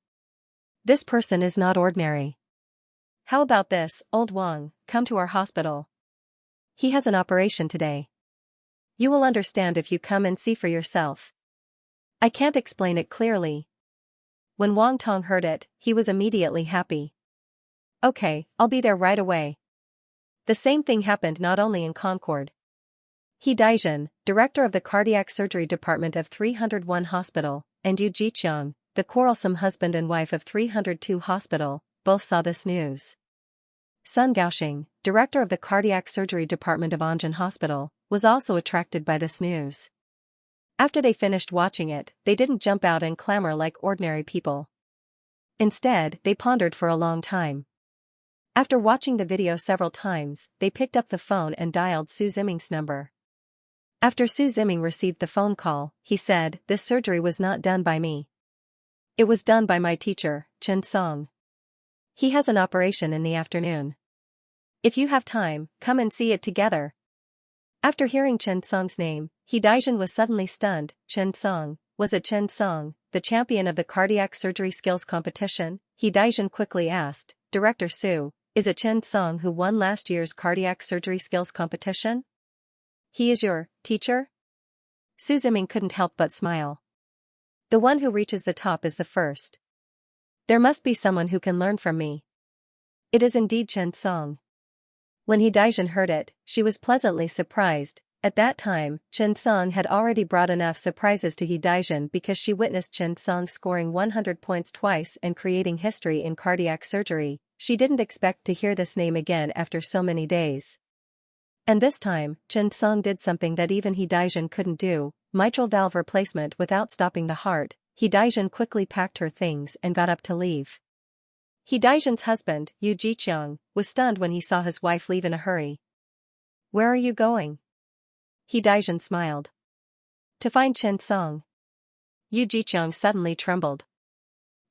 "This person is not ordinary. How about this, old Wang, come to our hospital. He has an operation today. You will understand if you come and see for yourself. I can't explain it clearly." When Wang Tong heard it, he was immediately happy. "Okay, I'll be there right away." The same thing happened not only in Concord. He Daijin, director of the cardiac surgery department of 301 Hospital, and Yu Jiqiang, the quarrelsome husband and wife of 302 Hospital, both saw this news. Sun Gaoxing, director of the cardiac surgery department of Anjin Hospital, was also attracted by this news. After they finished watching it, they didn't jump out and clamor like ordinary people. Instead, they pondered for a long time. After watching the video several times, they picked up the phone and dialed Su Ziming's number. After Su Ziming received the phone call, he said, "This surgery was not done by me. It was done by my teacher, Chen Song. He has an operation in the afternoon. If you have time, come and see it together." After hearing Chen Song's name, He Daijin was suddenly stunned. Chen Song, was it Chen Song, the champion of the cardiac surgery skills competition? He Daijin quickly asked, "Director Su, is it Chen Song who won last year's cardiac surgery skills competition? He is your teacher?" Su Ziming couldn't help but smile. "The one who reaches the top is the first. There must be someone who can learn from me. It is indeed Chen Song." When He Daijin heard it, she was pleasantly surprised. At that time, Chen Song had already brought enough surprises to He Daijin because she witnessed Chen Song scoring 100 points twice and creating history in cardiac surgery. She didn't expect to hear this name again after so many days. And this time, Chen Song did something that even He Daijin couldn't do, mitral valve replacement without stopping the heart. He Daijin quickly packed her things and got up to leave. He Daijin's husband, Yu Jiqiang, was stunned when he saw his wife leave in a hurry. "Where are you going?" He Daijin smiled. "To find Chen Song." Yu Jiqiang suddenly trembled.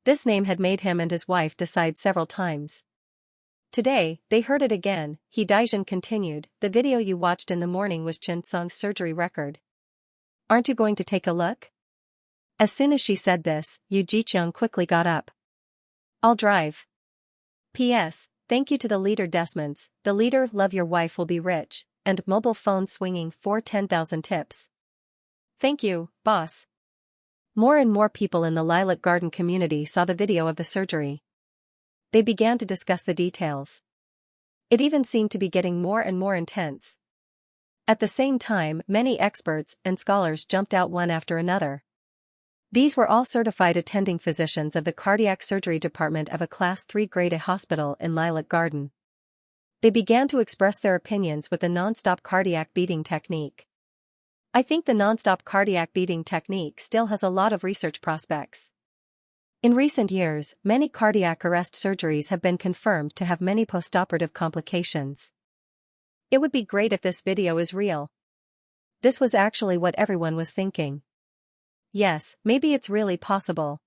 This name had made him and his wife decide several times. Today, they heard it again. He Daijin continued, "The video you watched in the morning was Chen Song's surgery record. Aren't you going to take a look?" As soon as she said this, Yu Jiqiang quickly got up. "I'll drive. P.S. Thank you to the leader Desmonds, the leader love your wife will be rich, and mobile phone swinging for 10,000 tips. Thank you, boss." More and more people in the Lilac Garden community saw the video of the surgery. They began to discuss the details. It even seemed to be getting more and more intense. At the same time, many experts and scholars jumped out one after another. These were all certified attending physicians of the cardiac surgery department of a Class 3 grade A hospital in Lilac Garden. They began to express their opinions with the non-stop cardiac beating technique. I think the non-stop cardiac beating technique still has a lot of research prospects. In recent years, many cardiac arrest surgeries have been confirmed to have many postoperative complications. It would be great if this video is real. This was actually what everyone was thinking. Yes, maybe it's really possible.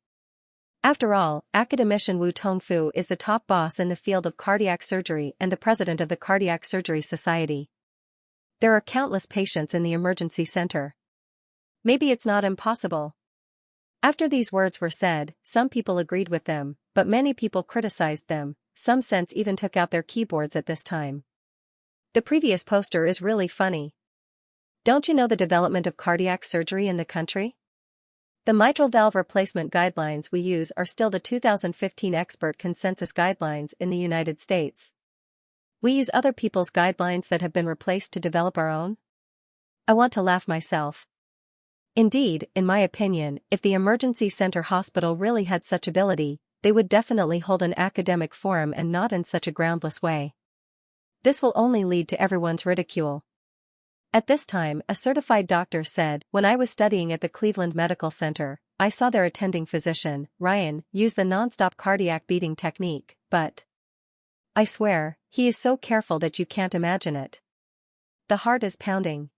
After all, academician Wu Tongfu is the top boss in the field of cardiac surgery and the president of the Cardiac Surgery Society. There are countless patients in the emergency center. Maybe it's not impossible. After these words were said, some people agreed with them, but many people criticized them. Some sense even took out their keyboards at this time. The previous poster is really funny. Don't you know the development of cardiac surgery in the country? The mitral valve replacement guidelines we use are still the 2015 expert consensus guidelines in the United States. We use other people's guidelines that have been replaced to develop our own? I want to laugh myself. Indeed, in my opinion, if the emergency center hospital really had such ability, they would definitely hold an academic forum and not in such a groundless way. This will only lead to everyone's ridicule. At this time, a certified doctor said, "When I was studying at the Cleveland Medical Center, I saw their attending physician, Ryan, use the non-stop cardiac beating technique, but I swear, he is so careful that you can't imagine it. The heart is pounding.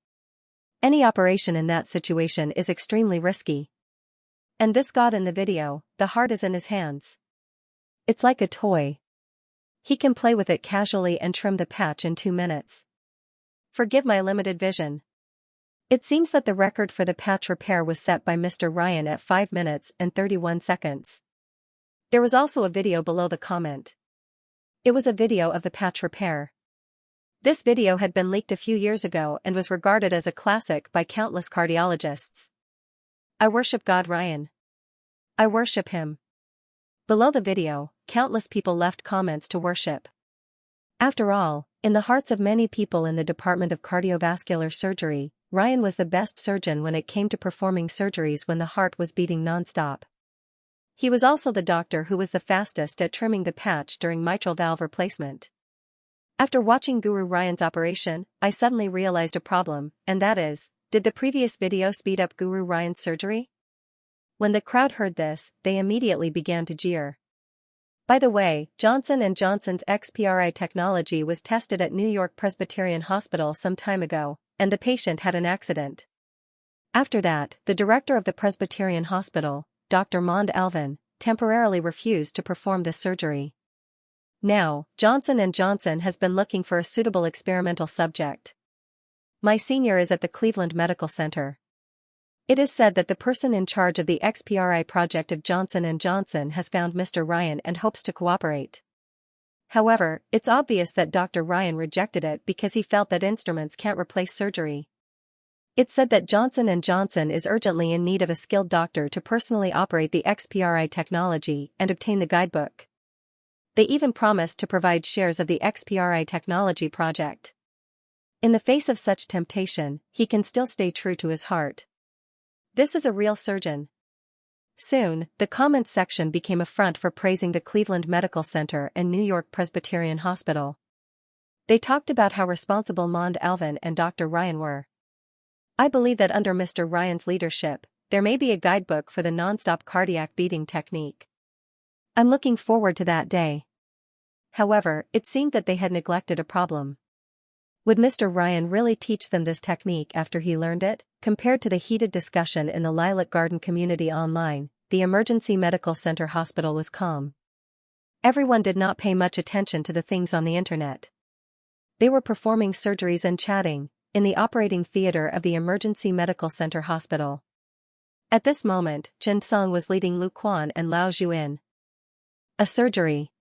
Any operation in that situation is extremely risky. And this god in the video, the heart is in his hands. It's like a toy. He can play with it casually and trim the patch in 2 minutes. Forgive my limited vision. It seems that the record for the patch repair was set by Mr. Ryan at 5 minutes and 31 seconds. There was also a video below the comment. It was a video of the patch repair. This video had been leaked a few years ago and was regarded as a classic by countless cardiologists. I worship God Ryan. I worship him. Below the video, countless people left comments to worship. After all, in the hearts of many people in the Department of Cardiovascular Surgery, Ryan was the best surgeon when it came to performing surgeries when the heart was beating non-stop. He was also the doctor who was the fastest at trimming the patch during mitral valve replacement. After watching Guru Ryan's operation, I suddenly realized a problem, and that is, did the previous video speed up Guru Ryan's surgery? When the crowd heard this, they immediately began to jeer. By the way, Johnson & Johnson's XPRI technology was tested at New York Presbyterian Hospital some time ago, and the patient had an accident. After that, the director of the Presbyterian Hospital, Dr. Mond Alvin, temporarily refused to perform this surgery. Now, Johnson & Johnson has been looking for a suitable experimental subject. My senior is at the Cleveland Medical Center. It is said that the person in charge of the XPRI project of Johnson & Johnson has found Mr. Ryan and hopes to cooperate. However, it's obvious that Dr. Ryan rejected it because he felt that instruments can't replace surgery. It's said that Johnson & Johnson is urgently in need of a skilled doctor to personally operate the XPRI technology and obtain the guidebook. They even promised to provide shares of the XPRI technology project. In the face of such temptation, he can still stay true to his heart. This is a real surgeon. Soon, the comments section became a front for praising the Cleveland Medical Center and New York Presbyterian Hospital. They talked about how responsible Mond Alvin and Dr. Ryan were. I believe that under Mr. Ryan's leadership, there may be a guidebook for the non-stop cardiac beating technique. I'm looking forward to that day. However, it seemed that they had neglected a problem. Would Mr. Ryan really teach them this technique after he learned it? Compared to the heated discussion in the Lilac Garden community online, the emergency medical center hospital was calm. Everyone did not pay much attention to the things on the internet. They were performing surgeries and chatting in the operating theater of the emergency medical center hospital. At this moment, Xianxia was leading Lu Quan and Lao Zhu in a surgery.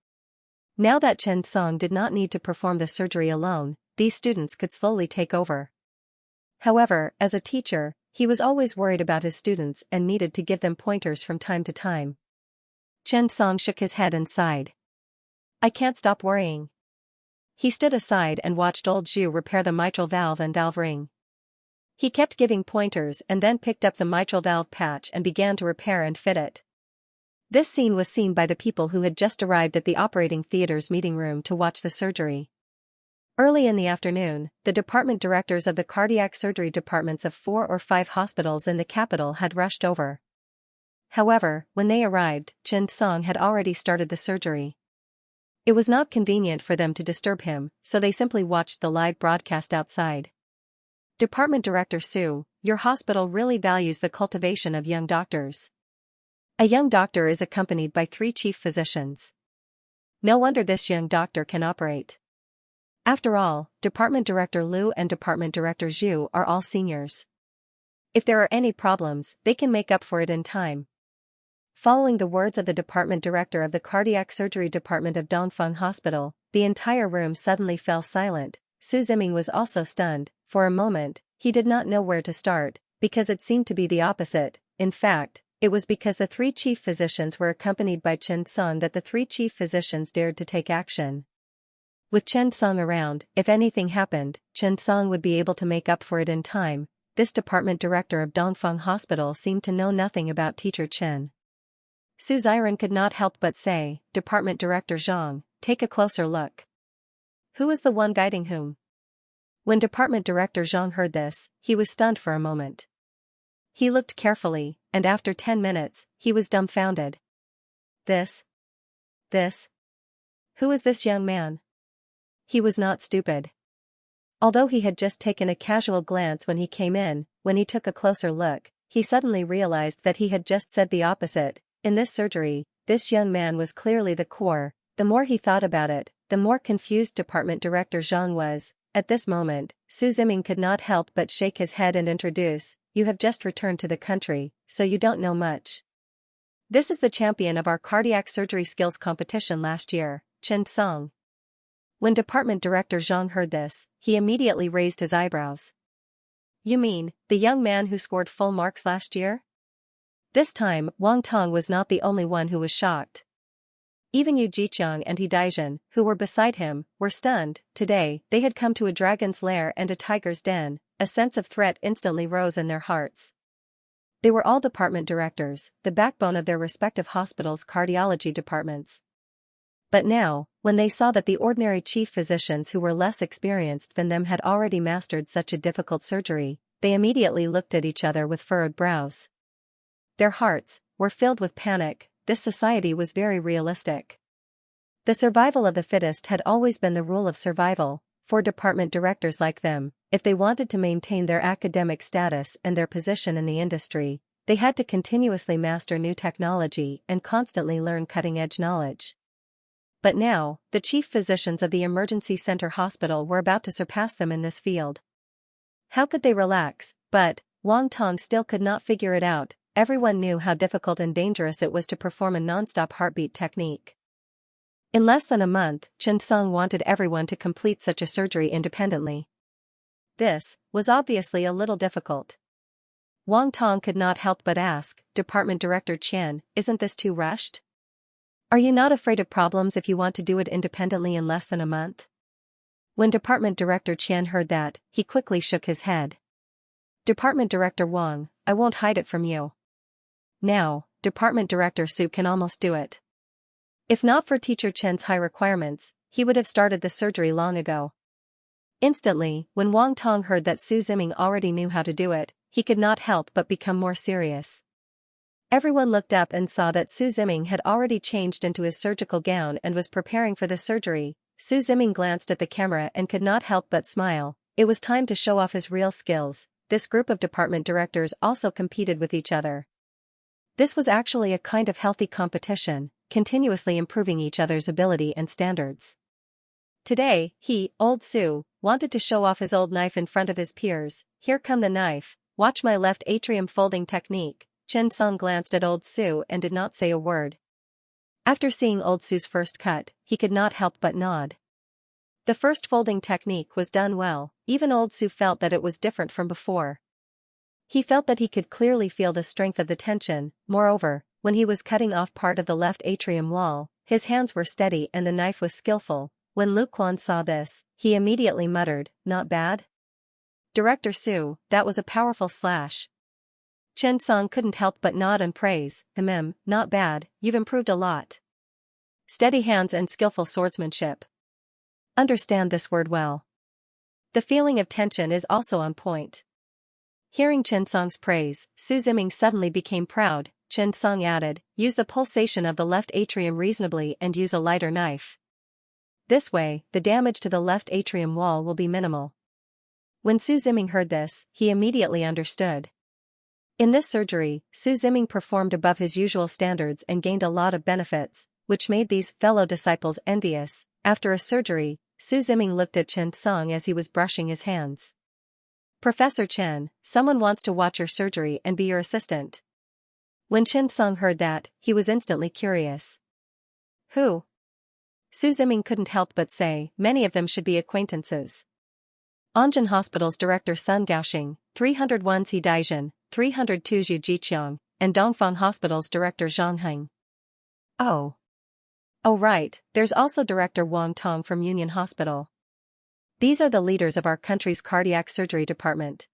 Now that Xianxia did not need to perform the surgery alone, these students could slowly take over. However, as a teacher, he was always worried about his students and needed to give them pointers from time to time. Xianxia shook his head and sighed. I can't stop worrying. He stood aside and watched old Zhu repair the mitral valve and valve ring. He kept giving pointers and then picked up the mitral valve patch and began to repair and fit it. This scene was seen by the people who had just arrived at the operating theater's meeting room to watch the surgery. Early in the afternoon, the department directors of the cardiac surgery departments of 4 or 5 hospitals in the capital had rushed over. However, when they arrived, Xianxia had already started the surgery. It was not convenient for them to disturb him, so they simply watched the live broadcast outside. Department Director Su, your hospital really values the cultivation of young doctors. A young doctor is accompanied by 3 chief physicians. No wonder this young doctor can operate. After all, Department Director Lu and Department Director Zhu are all seniors. If there are any problems, they can make up for it in time. Following the words of the department director of the cardiac surgery department of Dongfeng Hospital, the entire room suddenly fell silent. Su Ziming was also stunned. For a moment, he did not know where to start, because it seemed to be the opposite. In fact, it was because the 3 chief physicians were accompanied by Xianxia that the 3 chief physicians dared to take action. With Xianxia around, if anything happened, Xianxia would be able to make up for it in time. This department director of Dongfeng Hospital seemed to know nothing about Teacher Chen. Su Ziren could not help but say, Department Director Zhang, take a closer look. Who is the one guiding whom? When Department Director Zhang heard this, he was stunned for a moment. He looked carefully, and after 10 minutes, he was dumbfounded. This? Who is this young man? He was not stupid. Although he had just taken a casual glance when he came in, when he took a closer look, he suddenly realized that he had just said the opposite. In this surgery, this young man was clearly the core. The more he thought about it, the more confused Department Director Zhang was. At this moment, Su Ziming could not help but shake his head and introduce, you have just returned to the country, so you don't know much. This is the champion of our cardiac surgery skills competition last year, Xianxia. When Department Director Zhang heard this, he immediately raised his eyebrows. You mean, the young man who scored full marks last year? This time, Wang Tong was not the only one who was shocked. Even Yu Jiqiang and He Daizhen, who were beside him, were stunned. Today, they had come to a dragon's lair and a tiger's den. A sense of threat instantly rose in their hearts. They were all department directors, the backbone of their respective hospitals' cardiology departments. But now, when they saw that the ordinary chief physicians who were less experienced than them had already mastered such a difficult surgery, they immediately looked at each other with furrowed brows. Their hearts were filled with panic. This society was very realistic. The survival of the fittest had always been the rule of survival for department directors like them. If they wanted to maintain their academic status and their position in the industry, they had to continuously master new technology and constantly learn cutting-edge knowledge. But now, the chief physicians of the emergency center hospital were about to surpass them in this field. How could they relax? But Wang Tong still could not figure it out. Everyone knew how difficult and dangerous it was to perform a non-stop heartbeat technique. In less than a month, Xianxia wanted everyone to complete such a surgery independently. This was obviously a little difficult. Wang Tong could not help but ask, Department Director Qian, isn't this too rushed? Are you not afraid of problems if you want to do it independently in less than a month? When Department Director Qian heard that, he quickly shook his head. Department Director Wang, I won't hide it from you. Now, Department Director Su can almost do it. If not for Teacher Chen's high requirements, he would have started the surgery long ago. Instantly, when Wang Tong heard that Su Ziming already knew how to do it, he could not help but become more serious. Everyone looked up and saw that Su Ziming had already changed into his surgical gown and was preparing for the surgery. Su Ziming glanced at the camera and could not help but smile. It was time to show off his real skills. This group of department directors also competed with each other. This was actually a kind of healthy competition, continuously improving each other's ability and standards. Today, Old Su, wanted to show off his old knife in front of his peers. Here come the knife, watch my left atrium folding technique. Chen Song glanced at Old Su and did not say a word. After seeing Old Su's first cut, he could not help but nod. The first folding technique was done well, even Old Su felt that it was different from before. He felt that he could clearly feel the strength of the tension. Moreover, when he was cutting off part of the left atrium wall, his hands were steady and the knife was skillful. When Lu Quan saw this, he immediately muttered, "Not bad? Director Su, that was a powerful slash." Chen Song couldn't help but nod and praise, "Not bad, you've improved a lot. Steady hands and skillful swordsmanship. Understand this word well. The feeling of tension is also on point." Hearing Chen Song's praise, Su Ziming suddenly became proud. Chen Song added, "Use the pulsation of the left atrium reasonably and use a lighter knife. This way, the damage to the left atrium wall will be minimal." When Su Ziming heard this, he immediately understood. In this surgery, Su Ziming performed above his usual standards and gained a lot of benefits, which made these fellow disciples envious. After a surgery, Su Ziming looked at Chen Song as he was brushing his hands. "Professor Chen, someone wants to watch your surgery and be your assistant." When Chen Song heard that, he was instantly curious. "Who?" Su Ziming couldn't help but say, "Many of them should be acquaintances. Anjin Hospital's director Sun Gaoxing, 301 He Daijin, 302 Zhu Jiqiang, and Dongfang Hospital's director Zhang Heng." "Oh. Oh right, there's also Director Wang Tong from Union Hospital. These are the leaders of our country's cardiac surgery department.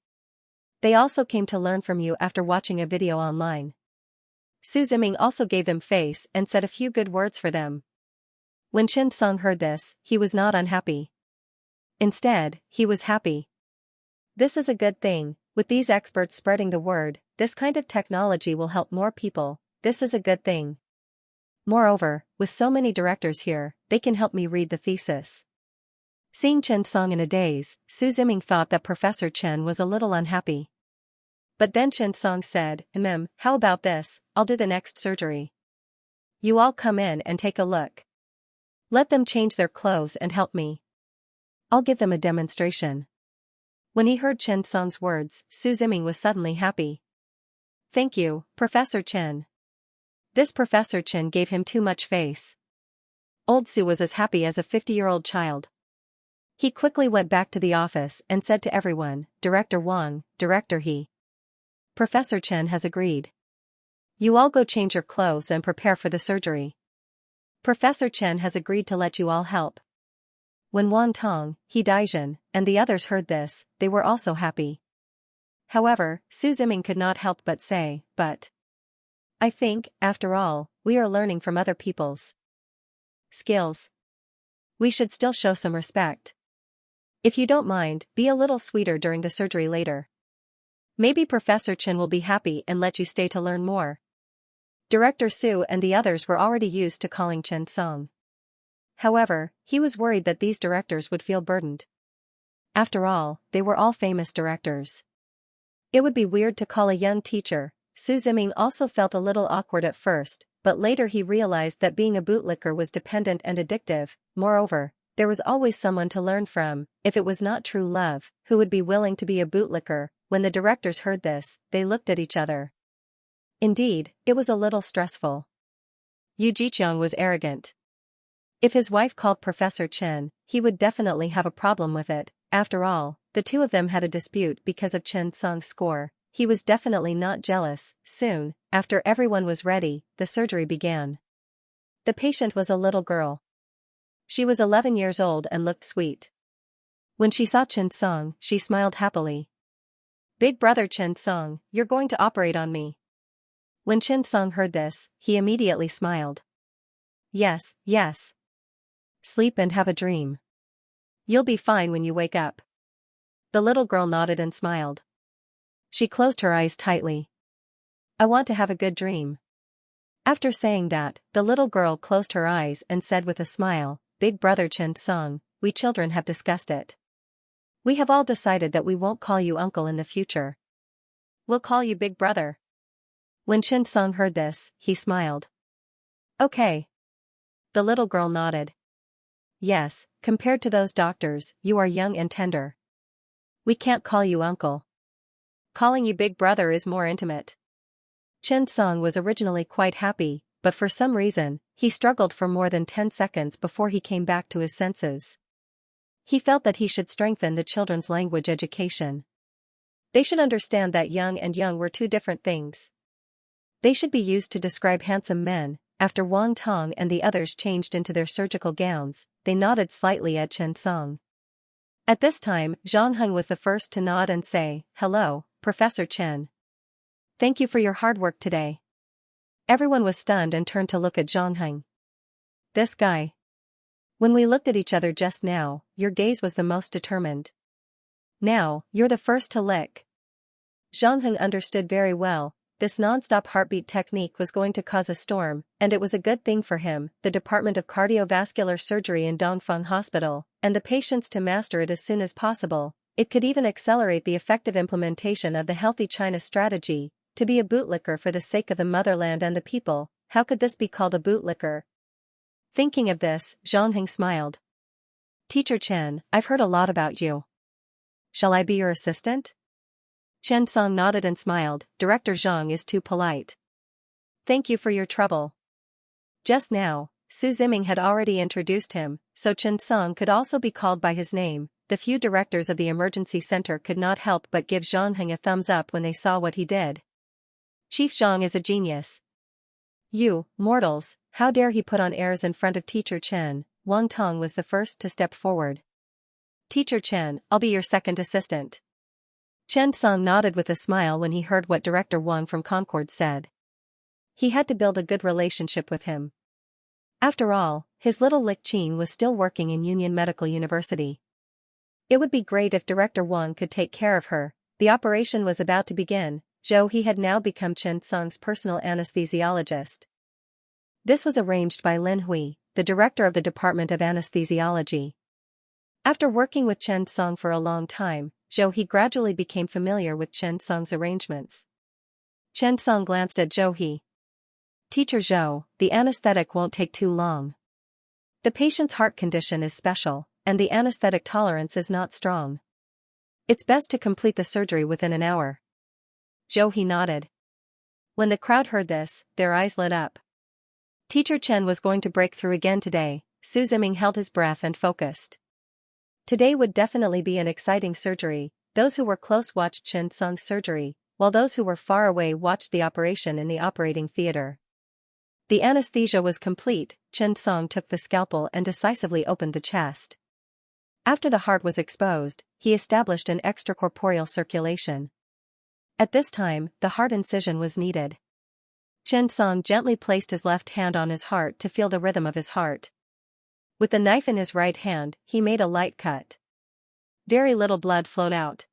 They also came to learn from you after watching a video online." Su Ziming also gave them face and said a few good words for them. When Chen Song heard this, he was not unhappy. Instead, he was happy. This is a good thing. With these experts spreading the word, this kind of technology will help more people. This is a good thing. Moreover, with so many directors here, they can help me read the thesis. Seeing Chen Song in a daze, Su Ziming thought that Professor Chen was a little unhappy. But then Chen Song said, "How about this, I'll do the next surgery. You all come in and take a look. Let them change their clothes and help me. I'll give them a demonstration." When he heard Chen Song's words, Su Ziming was suddenly happy. "Thank you, Professor Chen." This Professor Chen gave him too much face. Old Su was as happy as a 50-year-old child. He quickly went back to the office and said to everyone, "Director Wang, Director He. Professor Chen has agreed. You all go change your clothes and prepare for the surgery. Professor Chen has agreed to let you all help." When Wan Tong, He Daijin, and the others heard this, they were also happy. However, Su Ziming could not help but say, "But I think, after all, we are learning from other people's skills. We should still show some respect. If you don't mind, be a little sweeter during the surgery later. Maybe Professor Chen will be happy and let you stay to learn more." Director Su and the others were already used to calling Chen Song. However, he was worried that these directors would feel burdened. After all, they were all famous directors. It would be weird to call a young teacher. Su Ziming also felt a little awkward at first, but later he realized that being a bootlicker was dependent and addictive. Moreover, there was always someone to learn from. If it was not true love, who would be willing to be a bootlicker? When the directors heard this, they looked at each other. Indeed, it was a little stressful. Yu Jiqiang was arrogant. If his wife called Professor Chen, he would definitely have a problem with it. After all, the two of them had a dispute because of Chen Song's score. He was definitely not jealous. Soon, after everyone was ready, the surgery began. The patient was a little girl. She was 11 years old and looked sweet. When she saw Chen Song, she smiled happily. "Big brother Chen Song, you're going to operate on me." When Chen Song heard this, he immediately smiled. Yes. Sleep and have a dream. You'll be fine when you wake up." The little girl nodded and smiled. She closed her eyes tightly. I want to have a good dream. After saying that, the little girl closed her eyes and said with a smile, Big brother Xianxia, we children have discussed it. We have all decided that we won't call you uncle in the future. We'll call you big brother. When Xianxia heard this, he smiled. Okay. The little girl nodded. Yes, compared to those doctors, you are young and tender. We can't call you uncle. Calling you big brother is more intimate. Xianxia was originally quite happy, but for some reason, he struggled for more than 10 seconds before he came back to his senses. He felt that he should strengthen the children's language education. They should understand that young and young were two different things. They should be used to describe handsome men. After Wang Tong and the others changed into their surgical gowns, they nodded slightly at Xianxia. At this time, Zhang Heng was the first to nod and say, Hello, Professor Chen. Thank you for your hard work today. Everyone was stunned and turned to look at Zhang Heng. This guy. When we looked at each other just now, your gaze was the most determined. Now, you're the first to lick. Zhang Heng understood very well. This non-stop heartbeat technique was going to cause a storm, and it was a good thing for him, the Department of Cardiovascular Surgery in Dongfeng Hospital, and the patients to master it as soon as possible. It could even accelerate the effective implementation of the Healthy China strategy. To be a bootlicker for the sake of the motherland and the people, how could this be called a bootlicker? Thinking of this, Zhang Heng smiled. Teacher Chen, I've heard a lot about you. Shall I be your assistant? Xianxia nodded and smiled. Director Zhang is too polite. Thank you for your trouble. Just now, Su Ziming had already introduced him, so Xianxia could also be called by his name. The few directors of the emergency center could not help but give Zhang Heng a thumbs up when they saw what he did. Chief Zhang is a genius. You, mortals, how dare he put on airs in front of Teacher Chen? Wang Tong was the first to step forward. Teacher Chen, I'll be your second assistant. Xianxia nodded with a smile when he heard what Director Wang from Concord said. He had to build a good relationship with him. After all, his little Lick Qin was still working in Union Medical University. It would be great if Director Wang could take care of her. The operation was about to begin. He had now become Xianxia's personal anesthesiologist. This was arranged by Lin Hui, the director of the Department of Anesthesiology. After working with Xianxia for a long time, he gradually became familiar with Xianxia's arrangements. Xianxia glanced at Zhou He. Teacher Zhou, the anesthetic won't take too long. The patient's heart condition is special, and the anesthetic tolerance is not strong. It's best to complete the surgery within an hour. Zhou He nodded. When the crowd heard this, their eyes lit up. Teacher Chen was going to break through again today. Su Ziming held his breath and focused. Today would definitely be an exciting surgery. Those who were close watched Xianxia's surgery, while those who were far away watched the operation in the operating theater. The anesthesia was complete. Xianxia took the scalpel and decisively opened the chest. After the heart was exposed, he established an extracorporeal circulation. At this time, the heart incision was needed. Xianxia gently placed his left hand on his heart to feel the rhythm of his heart. With the knife in his right hand, he made a light cut. Very little blood flowed out.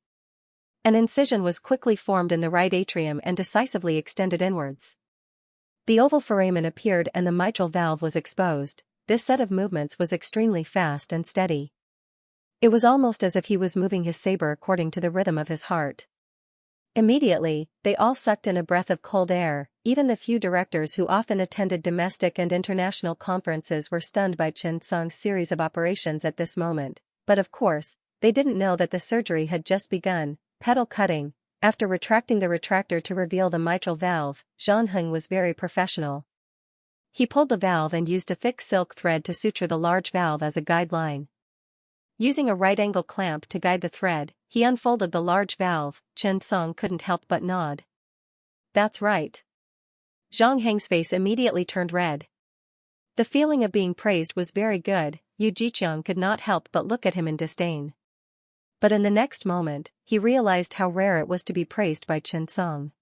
An incision was quickly formed in the right atrium and decisively extended inwards. The oval foramen appeared and the mitral valve was exposed. This set of movements was extremely fast and steady. It was almost as if he was moving his saber according to the rhythm of his heart. Immediately, they all sucked in a breath of cold air. Even the few directors who often attended domestic and international conferences were stunned by Xianxia's series of operations at this moment, but of course, they didn't know that the surgery had just begun. Pedal cutting. After retracting the retractor to reveal the mitral valve, Zhang Heng was very professional. He pulled the valve and used a thick silk thread to suture the large valve as a guideline. Using a right-angle clamp to guide the thread, he unfolded the large valve. Xianxia couldn't help but nod. That's right. Zhang Heng's face immediately turned red. The feeling of being praised was very good. Yu Jiqiang could not help but look at him in disdain. But in the next moment, he realized how rare it was to be praised by Xianxia.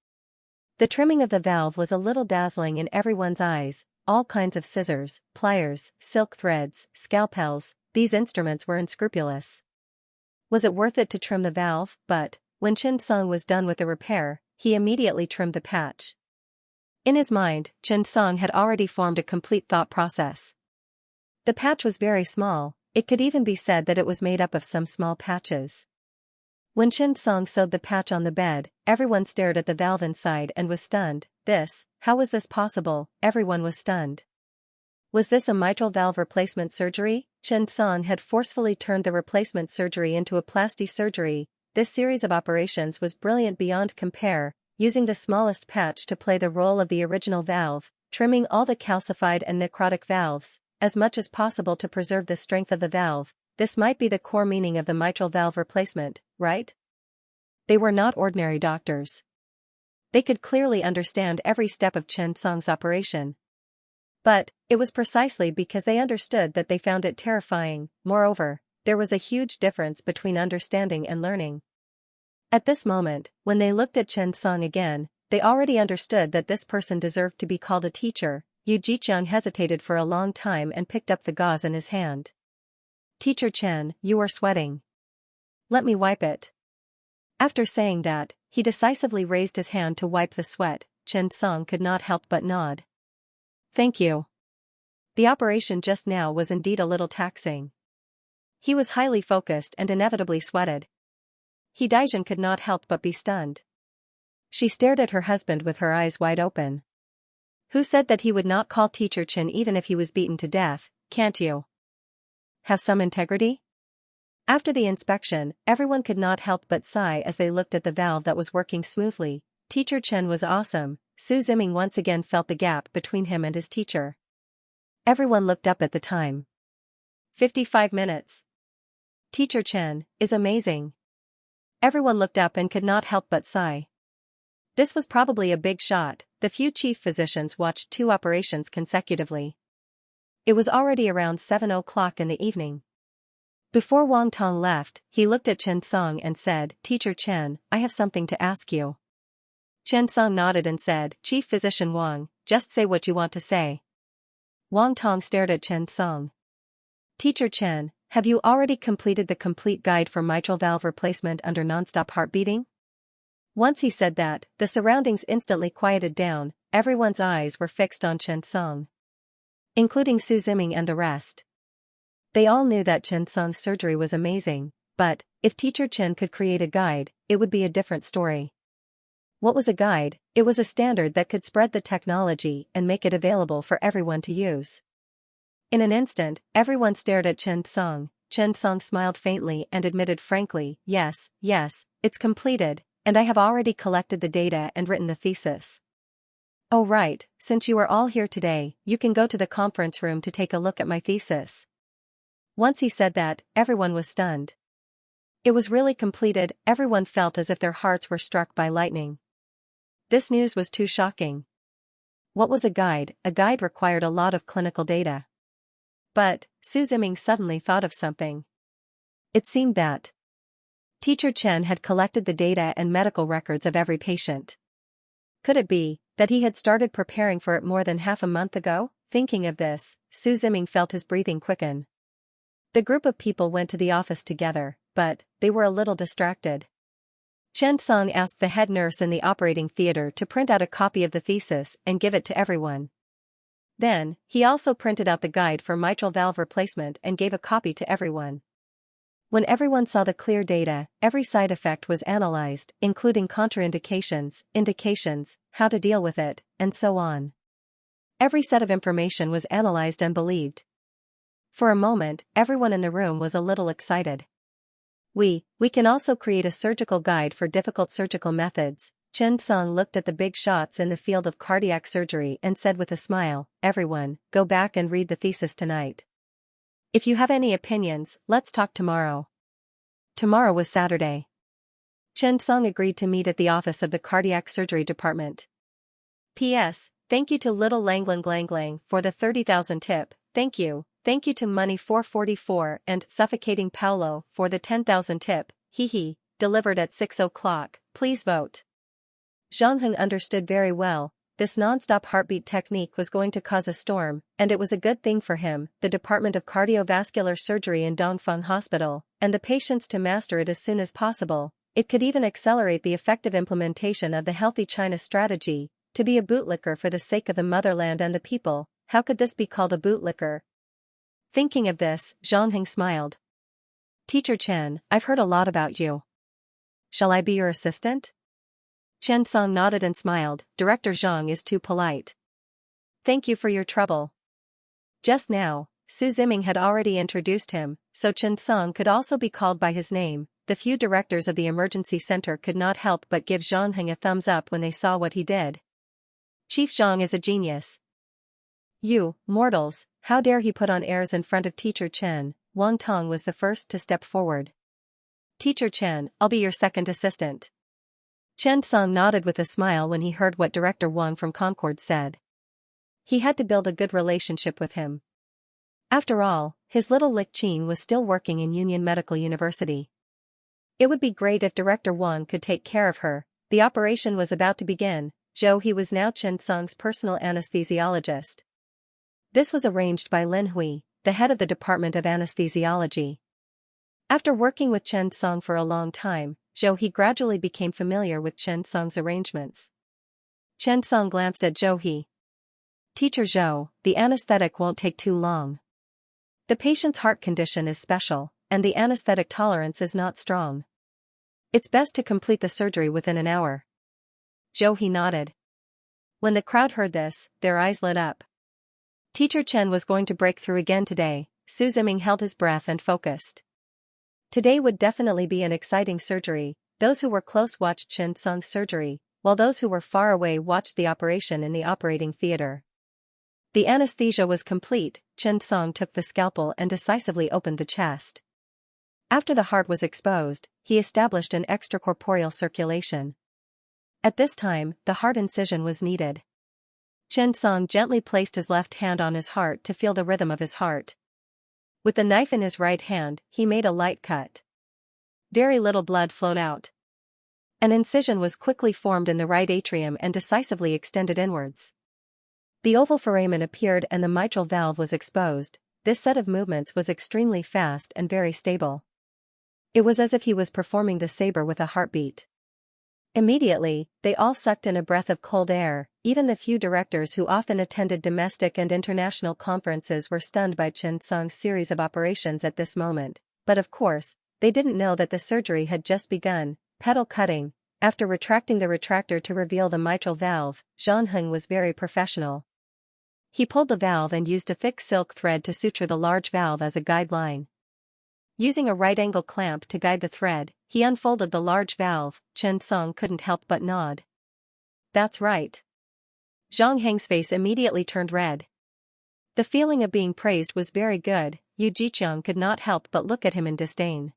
The trimming of the valve was a little dazzling in everyone's eyes. All kinds of scissors, pliers, silk threads, scalpels. These instruments were unscrupulous. Was it worth it to trim the valve? But, when Xianxia was done with the repair, he immediately trimmed the patch. In his mind, Chen Song had already formed a complete thought process. The patch was very small, it could even be said that it was made up of some small patches. When Chen Song sewed the patch on the bed, everyone stared at the valve inside and was stunned. How was this possible? Everyone was stunned. Was this a mitral valve replacement surgery? Chen Song had forcefully turned the replacement surgery into a plasty surgery. This series of operations was brilliant beyond compare, using the smallest patch to play the role of the original valve, trimming all the calcified and necrotic valves, as much as possible to preserve the strength of the valve. This might be the core meaning of the mitral valve replacement, right? They were not ordinary doctors. They could clearly understand every step of Chen Song's operation. But, it was precisely because they understood that they found it terrifying. Moreover, there was a huge difference between understanding and learning. At this moment, when they looked at Chen Song again, they already understood that this person deserved to be called a teacher. Yu Jiqiang hesitated for a long time and picked up the gauze in his hand. Teacher Chen, you are sweating. Let me wipe it. After saying that, he decisively raised his hand to wipe the sweat. Chen Song could not help but nod. Thank you. The operation just now was indeed a little taxing. He was highly focused and inevitably sweated. He Daijin could not help but be stunned. She stared at her husband with her eyes wide open. Who said that he would not call Teacher Chen even if he was beaten to death? Can't you have some integrity? After the inspection, everyone could not help but sigh as they looked at the valve that was working smoothly. Teacher Chen was awesome. Su Ziming once again felt the gap between him and his teacher. Everyone looked up at the time. 55 minutes. Teacher Chen is amazing. Everyone looked up and could not help but sigh. This was probably a big shot. The few chief physicians watched 2 operations consecutively. It was already around 7 o'clock in the evening. Before Wang Tong left, he looked at Chen Song and said, Teacher Chen, I have something to ask you. Chen Song nodded and said, Chief Physician Wang, just say what you want to say. Wang Tong stared at Chen Song. Teacher Chen, have you already completed the complete guide for mitral valve replacement under non-stop heart beating? Once he said that, the surroundings instantly quieted down. Everyone's eyes were fixed on Chen Song, including Su Ziming and the rest. They all knew that Chen Song's surgery was amazing, but, if Teacher Chen could create a guide, it would be a different story. What was a guide? It was a standard that could spread the technology and make it available for everyone to use. In an instant, everyone stared at Chen Song. Chen Song smiled faintly and admitted frankly, yes, it's completed, and I have already collected the data and written the thesis. Oh right, since you are all here today, you can go to the conference room to take a look at my thesis. Once he said that, everyone was stunned. It was really completed. Everyone felt as if their hearts were struck by lightning. This news was too shocking. What was a guide? A guide required a lot of clinical data. But, Su Ziming suddenly thought of something. It seemed that Teacher Chen had collected the data and medical records of every patient. Could it be that he had started preparing for it more than half a month ago? Thinking of this, Su Ziming felt his breathing quicken. The group of people went to the office together, but they were a little distracted. Chen Song asked the head nurse in the operating theater to print out a copy of the thesis and give it to everyone. Then, he also printed out the guide for mitral valve replacement and gave a copy to everyone. When everyone saw the clear data, every side effect was analyzed, including contraindications, indications, how to deal with it, and so on. Every set of information was analyzed and believed. For a moment, everyone in the room was a little excited. We can also create a surgical guide for difficult surgical methods. Chen Song looked at the big shots in the field of cardiac surgery and said with a smile, everyone, go back and read the thesis tonight. If you have any opinions, let's talk tomorrow. Tomorrow was Saturday. Chen Song agreed to meet at the office of the cardiac surgery department. P.S. Thank you to Little Langlang for the 30,000 tip, thank you. Thank you to Money 444 and Suffocating Paulo for the 10,000 tip, hee, delivered at 6 o'clock, please vote. Zhang Heng understood very well, this non-stop heartbeat technique was going to cause a storm, and it was a good thing for him, the Department of Cardiovascular Surgery in Dongfeng Hospital, and the patients to master it as soon as possible. It could even accelerate the effective implementation of the Healthy China strategy. To be a bootlicker for the sake of the motherland and the people, how could this be called a bootlicker? Thinking of this, Xianxia smiled. Teacher Chen, I've heard a lot about you. Shall I be your assistant? Chen Song nodded and smiled. Director Zhang is too polite. Thank you for your trouble. Just now, Su Ziming had already introduced him, so Chen Song could also be called by his name. The few directors of the emergency center could not help but give Xianxia a thumbs up when they saw what he did. Chief Zhang is a genius. You, mortals, how dare he put on airs in front of Teacher Chen? Wang Tong was the first to step forward. Teacher Chen, I'll be your second assistant. Chen Song nodded with a smile when he heard what Director Wang from Concord said. He had to build a good relationship with him. After all, his little Lick Qin was still working in Union Medical University. It would be great if Director Wang could take care of her. The operation was about to begin. He was now Chen Song's personal anesthesiologist. This was arranged by Lin Hui, the head of the Department of Anesthesiology. After working with Chen Song for a long time, he gradually became familiar with Chen Song's arrangements. Chen Song glanced at He. Teacher Zhou, the anesthetic won't take too long. The patient's heart condition is special, and the anesthetic tolerance is not strong. It's best to complete the surgery within an hour. He nodded. When the crowd heard this, their eyes lit up. Teacher Chen was going to break through again today. Su Ziming held his breath and focused. Today would definitely be an exciting surgery. Those who were close watched Chen Song's surgery, while those who were far away watched the operation in the operating theater. The anesthesia was complete. Chen Song took the scalpel and decisively opened the chest. After the heart was exposed, he established an extracorporeal circulation. At this time, the heart incision was needed. Chen Song gently placed his left hand on his heart to feel the rhythm of his heart. With the knife in his right hand, he made a light cut. Very little blood flowed out. An incision was quickly formed in the right atrium and decisively extended inwards. The oval foramen appeared and the mitral valve was exposed. This set of movements was extremely fast and very stable. It was as if he was performing the saber with a heartbeat. Immediately, they all sucked in a breath of cold air. Even the few directors who often attended domestic and international conferences were stunned by Chen Song's series of operations at this moment, but of course, they didn't know that the surgery had just begun. Pedal cutting. After retracting the retractor to reveal the mitral valve, Xianxia was very professional. He pulled the valve and used a thick silk thread to suture the large valve as a guideline. Using a right-angle clamp to guide the thread, he unfolded the large valve. Chen Song couldn't help but nod. That's right. Xianxia's face immediately turned red. The feeling of being praised was very good. Yu Jiqiang could not help but look at him in disdain.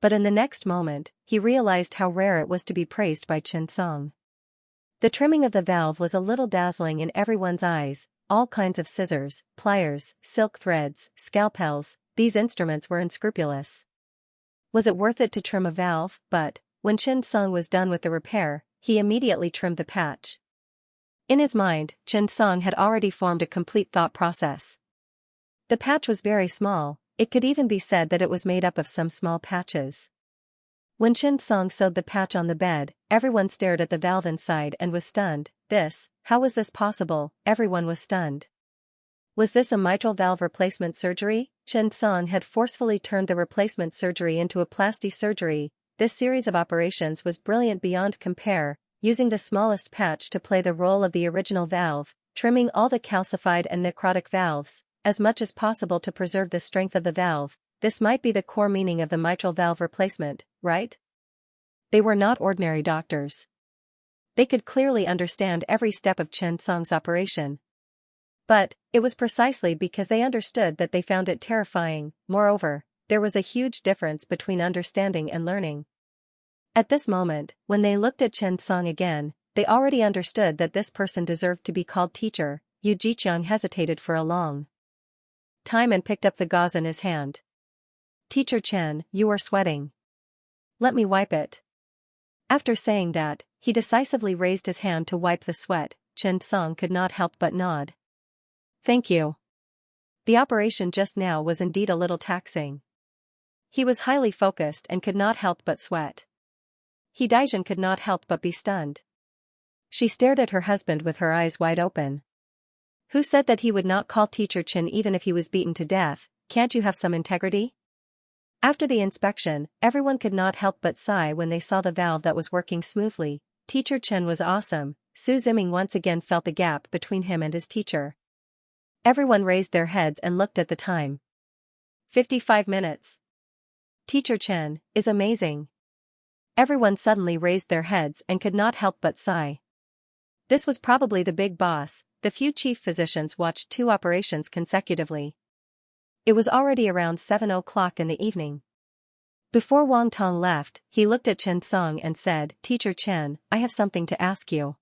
But in the next moment, he realized how rare it was to be praised by Chen Song. The trimming of the valve was a little dazzling in everyone's eyes. All kinds of scissors, pliers, silk threads, scalpels, these instruments were unscrupulous. Was it worth it to trim a valve? But, when Chen Song was done with the repair, he immediately trimmed the patch. In his mind, Chen Song had already formed a complete thought process. The patch was very small. It could even be said that it was made up of some small patches. When Chen Song sewed the patch on the bed, everyone stared at the valve inside and was stunned. How was this possible? Everyone was stunned. Was this a mitral valve replacement surgery? Chen Song had forcefully turned the replacement surgery into a plasty surgery. This series of operations was brilliant beyond compare, using the smallest patch to play the role of the original valve, trimming all the calcified and necrotic valves, as much as possible to preserve the strength of the valve. This might be the core meaning of the mitral valve replacement, right? They were not ordinary doctors. They could clearly understand every step of Chen Song's operation. But, it was precisely because they understood that they found it terrifying. Moreover, there was a huge difference between understanding and learning. At this moment, when they looked at Chen Song again, they already understood that this person deserved to be called teacher. Yu Jiqiang hesitated for a long time and picked up the gauze in his hand. Teacher Chen, you are sweating. Let me wipe it. After saying that, he decisively raised his hand to wipe the sweat. Chen Song could not help but nod. Thank you. The operation just now was indeed a little taxing. He was highly focused and could not help but sweat. He Daijin could not help but be stunned. She stared at her husband with her eyes wide open. Who said that he would not call Teacher Chen even if he was beaten to death? Can't you have some integrity? After the inspection, everyone could not help but sigh when they saw the valve that was working smoothly. Teacher Chen was awesome. Su Ziming once again felt the gap between him and his teacher. Everyone raised their heads and looked at the time. 55 minutes. Teacher Chen is amazing. Everyone suddenly raised their heads and could not help but sigh. This was probably the big boss. The few chief physicians watched 2 operations consecutively. It was already around 7 o'clock in the evening. Before Wang Tong left, he looked at Chen Song and said, Teacher Chen, I have something to ask you.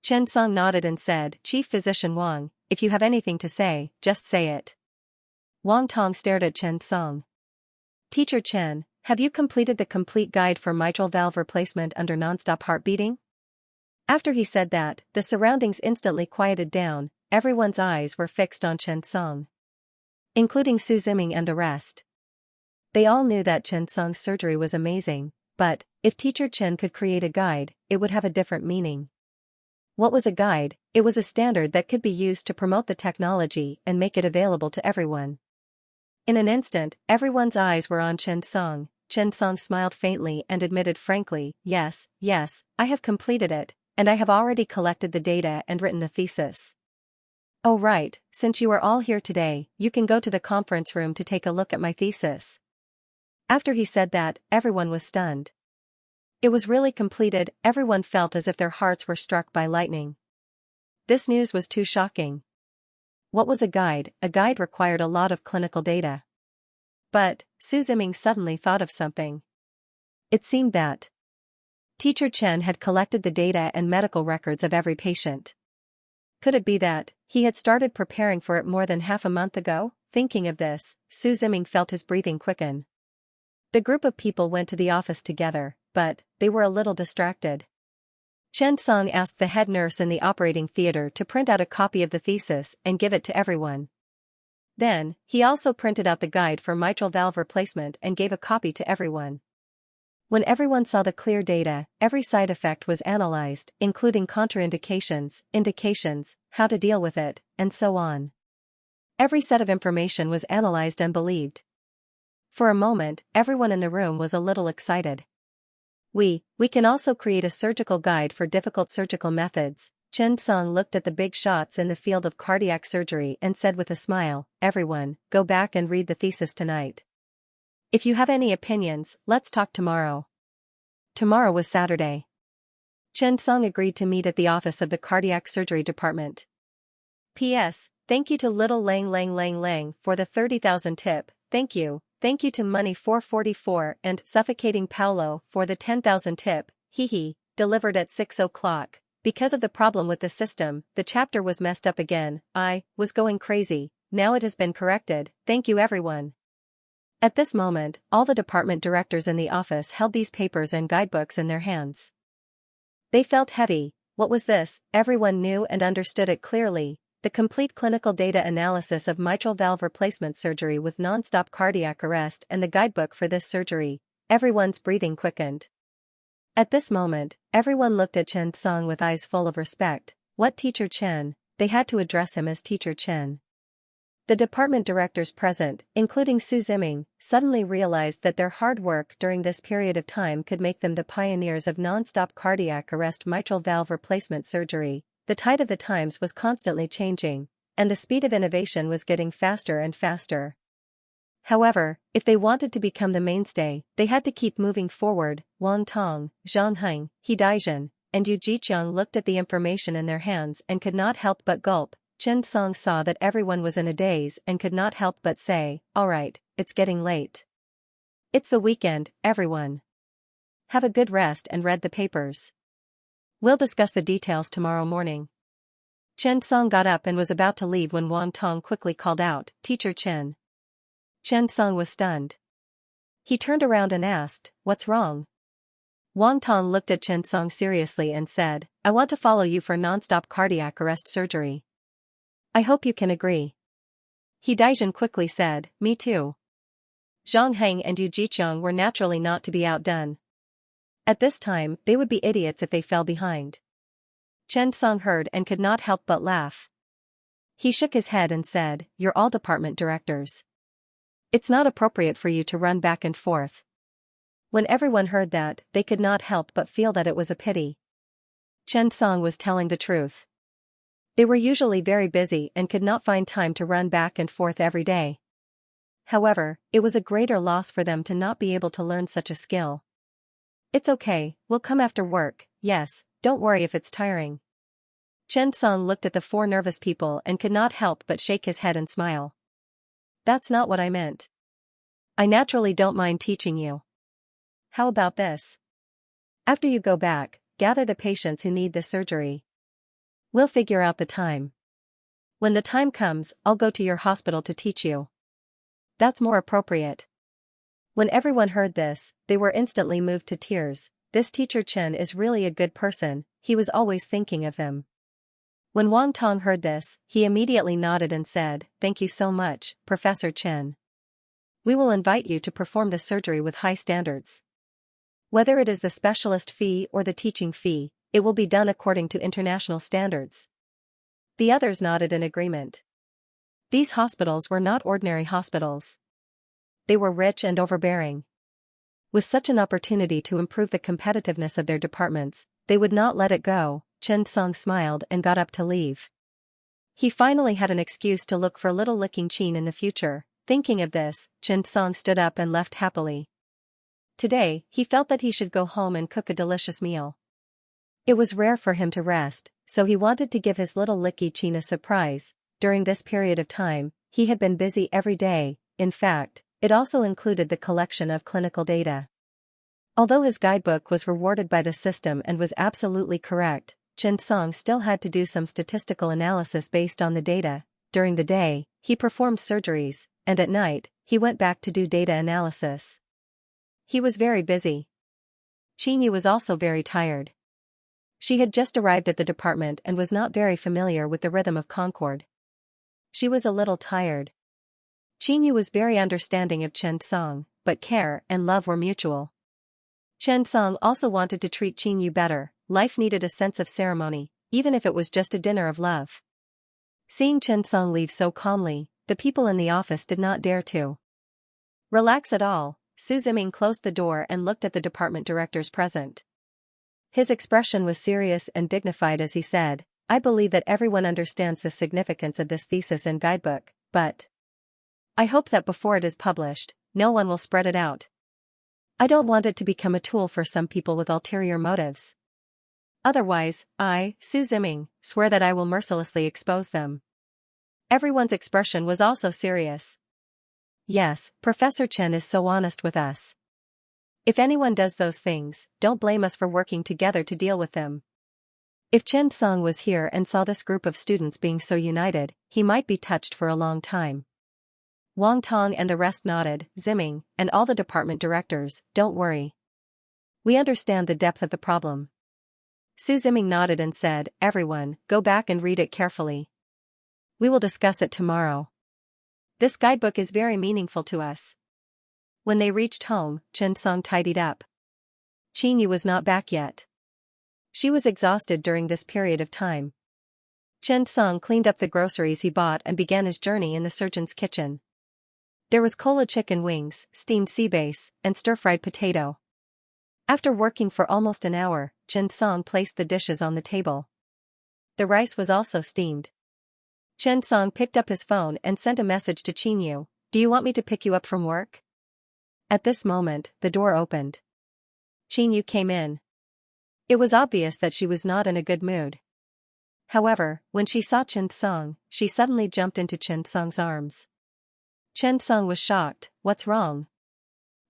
Chen Song nodded and said, Chief Physician Wang, if you have anything to say, just say it. Wang Tong stared at Chen Song. Teacher Chen, have you completed the complete guide for mitral valve replacement under nonstop heart beating? After he said that, the surroundings instantly quieted down. Everyone's eyes were fixed on Chen Song, including Su Ziming and the rest. They all knew that Chen Song's surgery was amazing, but if Teacher Chen could create a guide, it would have a different meaning. What was a guide? It was a standard that could be used to promote the technology and make it available to everyone. In an instant, everyone's eyes were on Chen Song. Chen Song smiled faintly and admitted frankly, yes, I have completed it, and I have already collected the data and written the thesis. Oh right, since you are all here today, you can go to the conference room to take a look at my thesis. After he said that, everyone was stunned. It was really completed. Everyone felt as if their hearts were struck by lightning. This news was too shocking. What was a guide? A guide required a lot of clinical data. But Su Ziming suddenly thought of something. It seemed that Teacher Chen had collected the data and medical records of every patient. Could it be that he had started preparing for it more than half a month ago? Thinking of this, Su Ziming felt his breathing quicken. The group of people went to the office together, but they were a little distracted. Chen Song asked the head nurse in the operating theater to print out a copy of the thesis and give it to everyone. Then, he also printed out the guide for mitral valve replacement and gave a copy to everyone. When everyone saw the clear data, every side effect was analyzed, including contraindications, indications, how to deal with it, and so on. Every set of information was analyzed and believed. For a moment, everyone in the room was a little excited. We can also create a surgical guide for difficult surgical methods. Chen Song looked at the big shots in the field of cardiac surgery and said with a smile, everyone, go back and read the thesis tonight. If you have any opinions, let's talk tomorrow. Tomorrow was Saturday. Chen Song agreed to meet at the office of the cardiac surgery department. P.S. Thank you to Little Lang for the 30,000 tip, thank you. Thank you to Money 444 and Suffocating Paolo for the 10,000 tip, delivered at 6 o'clock. Because of the problem with the system, the chapter was messed up again. I was going crazy. Now it has been corrected. Thank you everyone. At this moment, all the department directors in the office held these papers and guidebooks in their hands. They felt heavy. What was this? Everyone knew and understood it clearly. The complete clinical data analysis of mitral valve replacement surgery with non-stop cardiac arrest and the guidebook for this surgery. Everyone's breathing quickened. At this moment, everyone looked at Chen Song with eyes full of respect. What Teacher Chen? They had to address him as Teacher Chen. The department directors present, including Su Ziming, suddenly realized that their hard work during this period of time could make them the pioneers of non-stop cardiac arrest mitral valve replacement surgery. The tide of the times was constantly changing, and the speed of innovation was getting faster and faster. However, if they wanted to become the mainstay, they had to keep moving forward. Wang Tong, Zhang Heng, He Daizhen, and Yu Jiqiang looked at the information in their hands and could not help but gulp. Chen Song saw that everyone was in a daze and could not help but say, alright, it's getting late. It's the weekend, everyone. Have a good rest and read the papers. We'll discuss the details tomorrow morning. Chen Song got up and was about to leave when Wang Tong quickly called out, Teacher Chen. Chen Song was stunned. He turned around and asked, what's wrong? Wang Tong looked at Chen Song seriously and said, I want to follow you for non-stop cardiac arrest surgery. I hope you can agree. He Daizhen quickly said, me too. Zhang Heng and Yu Jiqiang were naturally not to be outdone. At this time, they would be idiots if they fell behind. Chen Song heard and could not help but laugh. He shook his head and said, "You're all department directors. It's not appropriate for you to run back and forth." When everyone heard that, they could not help but feel that it was a pity. Chen Song was telling the truth. They were usually very busy and could not find time to run back and forth every day. However, it was a greater loss for them to not be able to learn such a skill. "It's okay, we'll come after work, yes, don't worry if it's tiring." Chen Song looked at the four nervous people and could not help but shake his head and smile. "That's not what I meant. I naturally don't mind teaching you. How about this? After you go back, gather the patients who need this surgery. We'll figure out the time. When the time comes, I'll go to your hospital to teach you. That's more appropriate." When everyone heard this, they were instantly moved to tears. This teacher Chen is really a good person, he was always thinking of them. When Wang Tong heard this, he immediately nodded and said, "Thank you so much, Professor Chen. We will invite you to perform the surgery with high standards. Whether it is the specialist fee or the teaching fee, it will be done according to international standards." The others nodded in agreement. These hospitals were not ordinary hospitals. They were rich and overbearing. With such an opportunity to improve the competitiveness of their departments, they would not let it go. Chen Song smiled and got up to leave. He finally had an excuse to look for little licking Qin in the future. Thinking of this, Chen Song stood up and left happily. Today, he felt that he should go home and cook a delicious meal. It was rare for him to rest, so he wanted to give his little licky Qin a surprise. During this period of time, he had been busy every day. In fact, it also included the collection of clinical data. Although his guidebook was rewarded by the system and was absolutely correct, Chen Song still had to do some statistical analysis based on the data. During the day, he performed surgeries, and at night, he went back to do data analysis. He was very busy. Qinyu was also very tired. She had just arrived at the department and was not very familiar with the rhythm of Concord. She was a little tired. Qinyu was very understanding of Chen Song, but care and love were mutual. Chen Song also wanted to treat Qinyu better. Life needed a sense of ceremony, even if it was just a dinner of love. Seeing Chen Song leave so calmly, the people in the office did not dare to relax at all. Su Ziming closed the door and looked at the department directors present. His expression was serious and dignified as he said, "I believe that everyone understands the significance of this thesis and guidebook, but I hope that before it is published, no one will spread it out. I don't want it to become a tool for some people with ulterior motives. Otherwise, I, Su Ziming, swear that I will mercilessly expose them." Everyone's expression was also serious. Yes, Professor Chen is so honest with us. If anyone does those things, don't blame us for working together to deal with them. If Chen Song was here and saw this group of students being so united, he might be touched for a long time. Wang Tong and the rest nodded. Ziming, and all the department directors, don't worry. We understand the depth of the problem. Su Ziming nodded and said, "Everyone, go back and read it carefully. We will discuss it tomorrow. This guidebook is very meaningful to us." When they reached home, Chen Song tidied up. Qinyu was not back yet. She was exhausted during this period of time. Chen Song cleaned up the groceries he bought and began his journey in the surgeon's kitchen. There was cola chicken wings, steamed sea bass, and stir-fried potato. After working for almost an hour, Chen Song placed the dishes on the table. The rice was also steamed. Chen Song picked up his phone and sent a message to Qinyu, "Do you want me to pick you up from work?" At this moment, the door opened. Qinyu came in. It was obvious that she was not in a good mood. However, when she saw Chen Song, she suddenly jumped into Chen Song's arms. Chen Song was shocked. "What's wrong?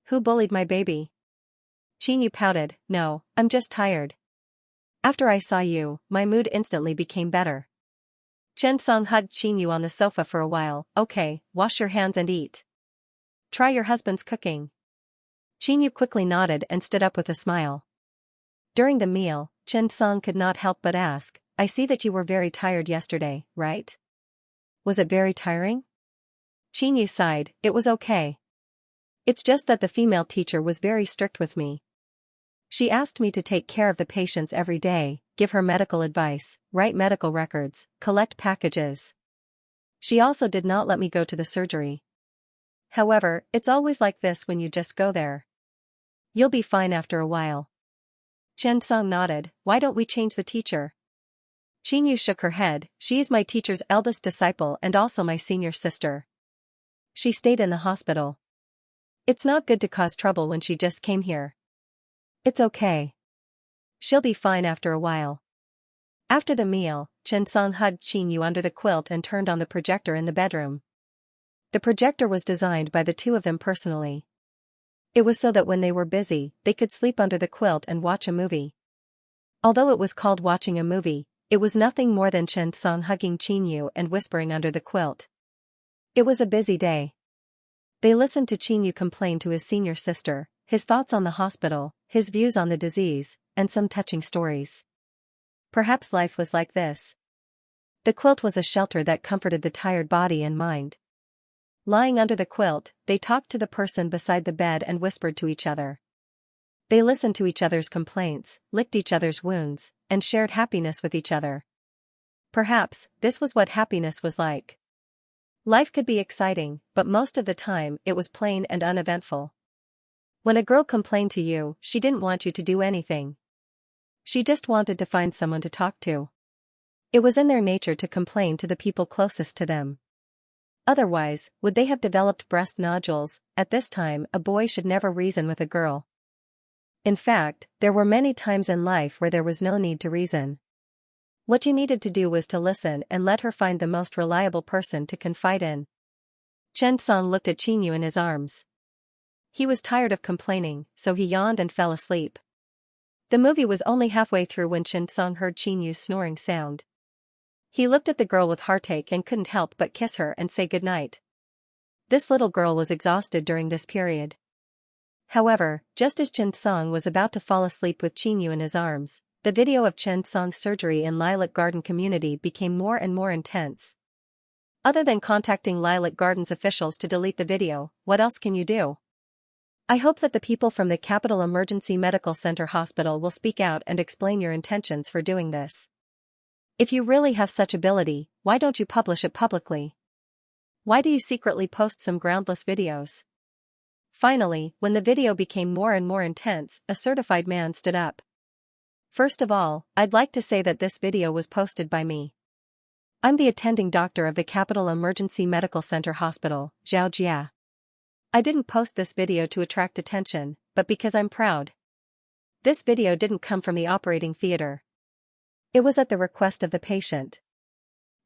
Who bullied my baby?" Qinyu pouted, "No, I'm just tired. After I saw you, my mood instantly became better." Chen Song hugged Qinyu on the sofa for a while. "Okay, wash your hands and eat. Try your husband's cooking." Qinyu quickly nodded and stood up with a smile. During the meal, Chen Song could not help but ask, "I see that you were very tired yesterday, right? Was it very tiring?" Qinyu sighed, "It was okay. It's just that the female teacher was very strict with me. She asked me to take care of the patients every day, give her medical advice, write medical records, collect packages. She also did not let me go to the surgery. However, it's always like this when you just go there. You'll be fine after a while. Xianxia nodded. Why don't we change the teacher? Qingyu shook her head. She is my teacher's eldest disciple and also my senior sister. She stayed in the hospital. It's not good to cause trouble when she just came here. It's okay. She'll be fine after a while. After the meal, Xianxia hugged Qingyu under the quilt and turned on the projector in the bedroom. The projector was designed by the two of them personally. It was so that when they were busy, they could sleep under the quilt and watch a movie. Although it was called watching a movie, it was nothing more than Xianxia hugging Qingyu and whispering under the quilt. It was a busy day. They listened to Qingyu complain to his senior sister, his thoughts on the hospital, his views on the disease, and some touching stories. Perhaps life was like this. The quilt was a shelter that comforted the tired body and mind. Lying under the quilt, they talked to the person beside the bed and whispered to each other. They listened to each other's complaints, licked each other's wounds, and shared happiness with each other. Perhaps, this was what happiness was like. Life could be exciting, but most of the time, it was plain and uneventful. When a girl complained to you, she didn't want you to do anything. She just wanted to find someone to talk to. It was in their nature to complain to the people closest to them. Otherwise, would they have developed breast nodules? At this time, a boy should never reason with a girl. In fact, there were many times in life where there was no need to reason. What you needed to do was to listen and let her find the most reliable person to confide in. Xianxia looked at Qingyu in his arms. He was tired of complaining, so he yawned and fell asleep. The movie was only halfway through when Xianxia heard Qingyu's snoring sound. He looked at the girl with heartache and couldn't help but kiss her and say goodnight. This little girl was exhausted during this period. However, just as Xianxia was about to fall asleep with Qingyu in his arms, the video of Xianxia's surgery in Lilac Garden community became more and more intense. Other than contacting Lilac Gardens officials to delete the video, what else can you do? I hope that the people from the Capital Emergency Medical Center Hospital will speak out and explain your intentions for doing this. If you really have such ability, why don't you publish it publicly? Why do you secretly post some groundless videos? Finally, when the video became more and more intense, a certified man stood up. First of all, I'd like to say that this video was posted by me. I'm the attending doctor of the Capital Emergency Medical Center Hospital, Xianxia. I didn't post this video to attract attention, but because I'm proud. This video didn't come from the operating theater. It was at the request of the patient.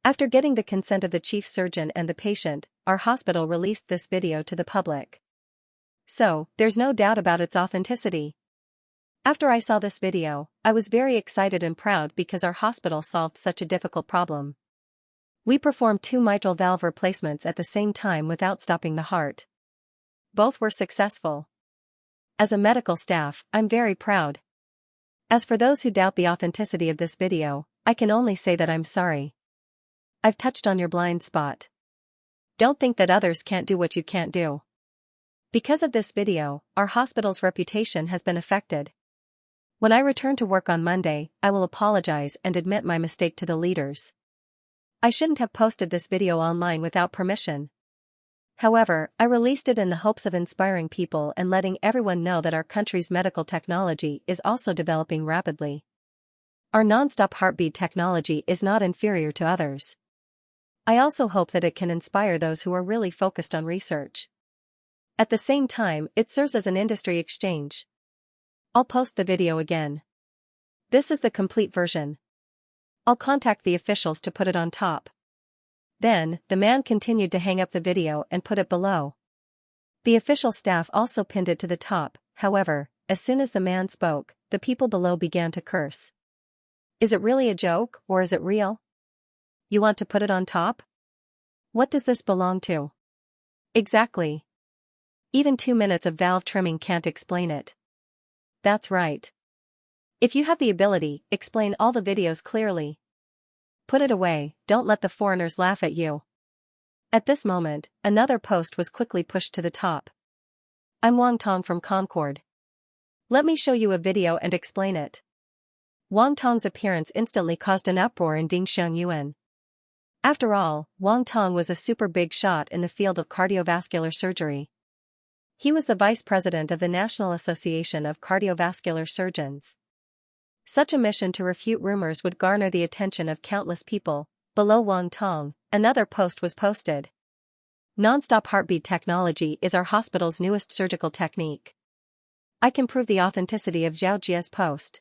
After getting the consent of the chief surgeon and the patient, our hospital released this video to the public. So, there's no doubt about its authenticity. After I saw this video, I was very excited and proud because our hospital solved such a difficult problem. We performed 2 mitral valve replacements at the same time without stopping the heart. Both were successful. As a medical staff, I'm very proud. As for those who doubt the authenticity of this video, I can only say that I'm sorry. I've touched on your blind spot. Don't think that others can't do what you can't do. Because of this video, our hospital's reputation has been affected. When I return to work on Monday, I will apologize and admit my mistake to the leaders. I shouldn't have posted this video online without permission. However, I released it in the hopes of inspiring people and letting everyone know that our country's medical technology is also developing rapidly. Our non-stop heartbeat technology is not inferior to others. I also hope that it can inspire those who are really focused on research. At the same time, it serves as an industry exchange. I'll post the video again. This is the complete version. I'll contact the officials to put it on top. Then, the man continued to hang up the video and put it below. The official staff also pinned it to the top. However, as soon as the man spoke, the people below began to curse. Is it really a joke, or is it real? You want to put it on top? What does this belong to? Exactly. Even 2 minutes of valve trimming can't explain it. That's right. If you have the ability, explain all the videos clearly. Put it away, don't let the foreigners laugh at you. At this moment, another post was quickly pushed to the top. I'm Wang Tong from Concord. Let me show you a video and explain it. Wang Tong's appearance instantly caused an uproar in Xianxia. After all, Wang Tong was a super big shot in the field of cardiovascular surgery. He was the vice president of the National Association of Cardiovascular Surgeons. Such a mission to refute rumors would garner the attention of countless people. Below Wang Tong, another post was posted. Non-stop heartbeat technology is our hospital's newest surgical technique. I can prove the authenticity of Zhao Jia's post.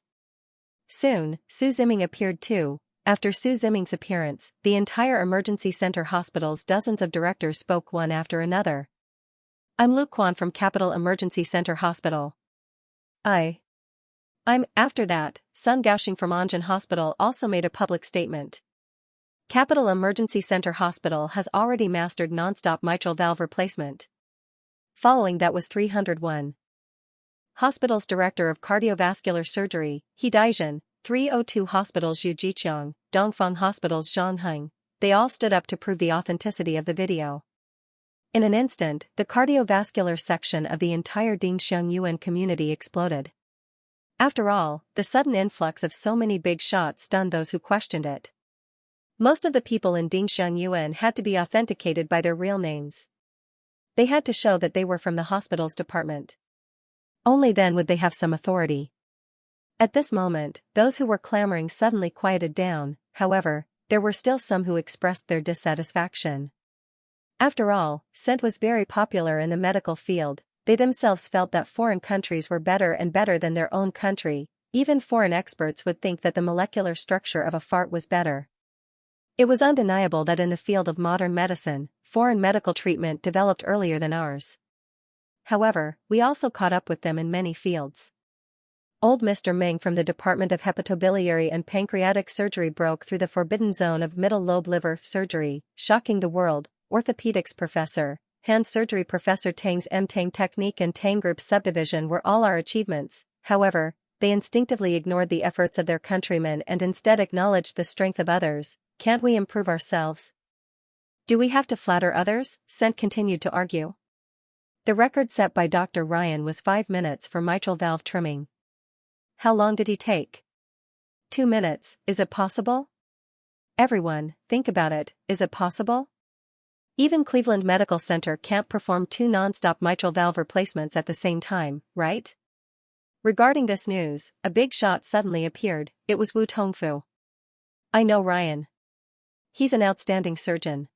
Soon, Su Ziming appeared too. After Su Ziming's appearance, the entire emergency center hospital's dozens of directors spoke one after another. I'm Lu Quan from Capital Emergency Center Hospital. After that, Sun Gaoxing from Anjin Hospital also made a public statement. Capital Emergency Center Hospital has already mastered non-stop mitral valve replacement. Following that was 301. Hospital's Director of Cardiovascular Surgery, He Daijin, 302 Hospital's Yu Jiqiang, Dongfang Hospital's Zhang Heng, they all stood up to prove the authenticity of the video. In an instant, the cardiovascular section of the entire Dingxiangyuan community exploded. After all, the sudden influx of so many big shots stunned those who questioned it. Most of the people in Dingxiangyuan had to be authenticated by their real names. They had to show that they were from the hospital's department. Only then would they have some authority. At this moment, those who were clamoring suddenly quieted down. However, there were still some who expressed their dissatisfaction. After all, scent was very popular in the medical field. They themselves felt that foreign countries were better and better than their own country. Even foreign experts would think that the molecular structure of a fart was better. It was undeniable that in the field of modern medicine, foreign medical treatment developed earlier than ours. However, we also caught up with them in many fields. Old Mr. Meng from the Department of Hepatobiliary and Pancreatic Surgery broke through the forbidden zone of middle lobe liver surgery, shocking the world. Orthopedics Professor, Hand Surgery Professor Tang's M-Tang Technique and Tang Group Subdivision were all our achievements. However, they instinctively ignored the efforts of their countrymen and instead acknowledged the strength of others. Can't we improve ourselves? Do we have to flatter others? Sent continued to argue. The record set by Dr. Ryan was 5 minutes for mitral valve trimming. How long did he take? 2 minutes. Is it possible? Everyone, think about it. Is it possible? Even Cleveland Medical Center can't perform 2 non-stop mitral valve replacements at the same time, right? Regarding this news, a big shot suddenly appeared. It was Wu Tongfu. I know Ryan. He's an outstanding surgeon.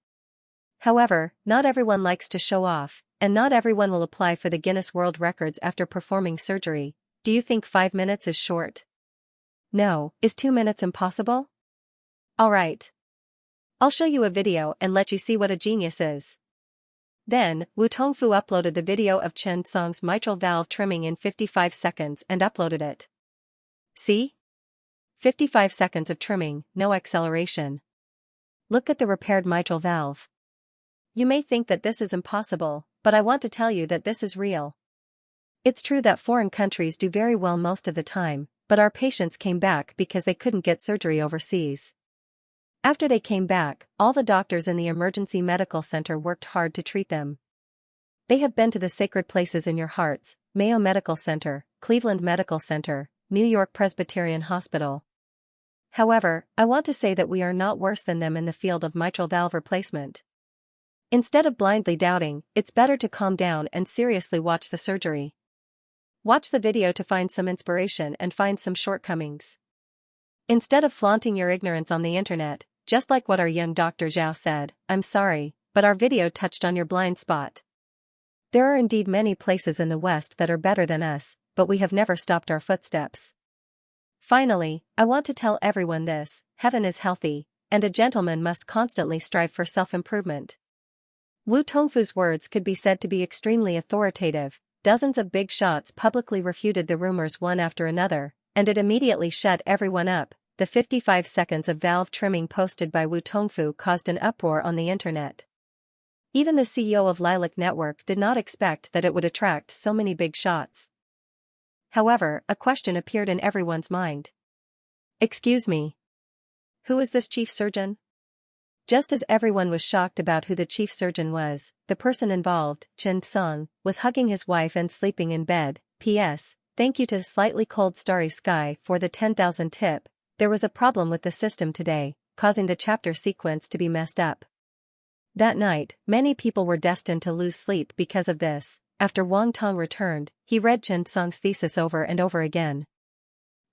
However, not everyone likes to show off, and not everyone will apply for the Guinness World Records after performing surgery. Do you think 5 minutes is short? No. Is 2 minutes impossible? Alright. I'll show you a video and let you see what a genius is. Then, Wu Tongfu uploaded the video of Chen Song's mitral valve trimming in 55 seconds and uploaded it. See? 55 seconds of trimming, no acceleration. Look at the repaired mitral valve. You may think that this is impossible, but I want to tell you that this is real. It's true that foreign countries do very well most of the time, but our patients came back because they couldn't get surgery overseas. After they came back, all the doctors in the emergency medical center worked hard to treat them. They have been to the sacred places in your hearts: Mayo Medical Center, Cleveland Medical Center, New York Presbyterian Hospital. However, I want to say that we are not worse than them in the field of mitral valve replacement. Instead of blindly doubting, it's better to calm down and seriously watch the surgery. Watch the video to find some inspiration and find some shortcomings. Instead of flaunting your ignorance on the internet, just like what our young Dr. Zhao said, I'm sorry, but our video touched on your blind spot. There are indeed many places in the West that are better than us, but we have never stopped our footsteps. Finally, I want to tell everyone this: heaven is healthy, and a gentleman must constantly strive for self-improvement. Wu Tongfu's words could be said to be extremely authoritative. Dozens of big shots publicly refuted the rumors one after another, and it immediately shut everyone up. The 55 seconds of valve trimming posted by Wu Tongfu caused an uproar on the internet. Even the CEO of Lilac Network did not expect that it would attract so many big shots. However, a question appeared in everyone's mind. Excuse me. Who is this chief surgeon? Just as everyone was shocked about who the chief surgeon was, the person involved, Chen Song, was hugging his wife and sleeping in bed. P.S. thank you to Slightly Cold Starry Sky for the 10,000 tip. There was a problem with the system today, causing the chapter sequence to be messed up. That night, many people were destined to lose sleep because of this. After Wang Tong returned, he read Xianxia's thesis over and over again.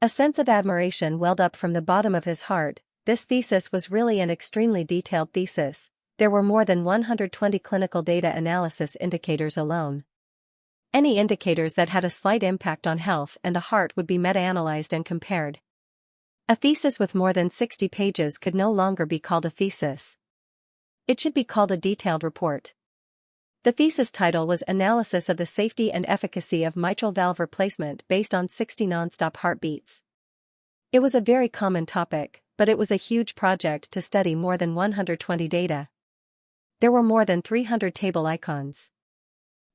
A sense of admiration welled up from the bottom of his heart. This thesis was really an extremely detailed thesis. There were more than 120 clinical data analysis indicators alone. Any indicators that had a slight impact on health and the heart would be meta-analyzed and compared. A thesis with more than 60 pages could no longer be called a thesis. It should be called a detailed report. The thesis title was Analysis of the Safety and Efficacy of Mitral Valve Replacement based on 60 non-stop heartbeats. It was a very common topic, but it was a huge project to study more than 120 data. There were more than 300 table icons.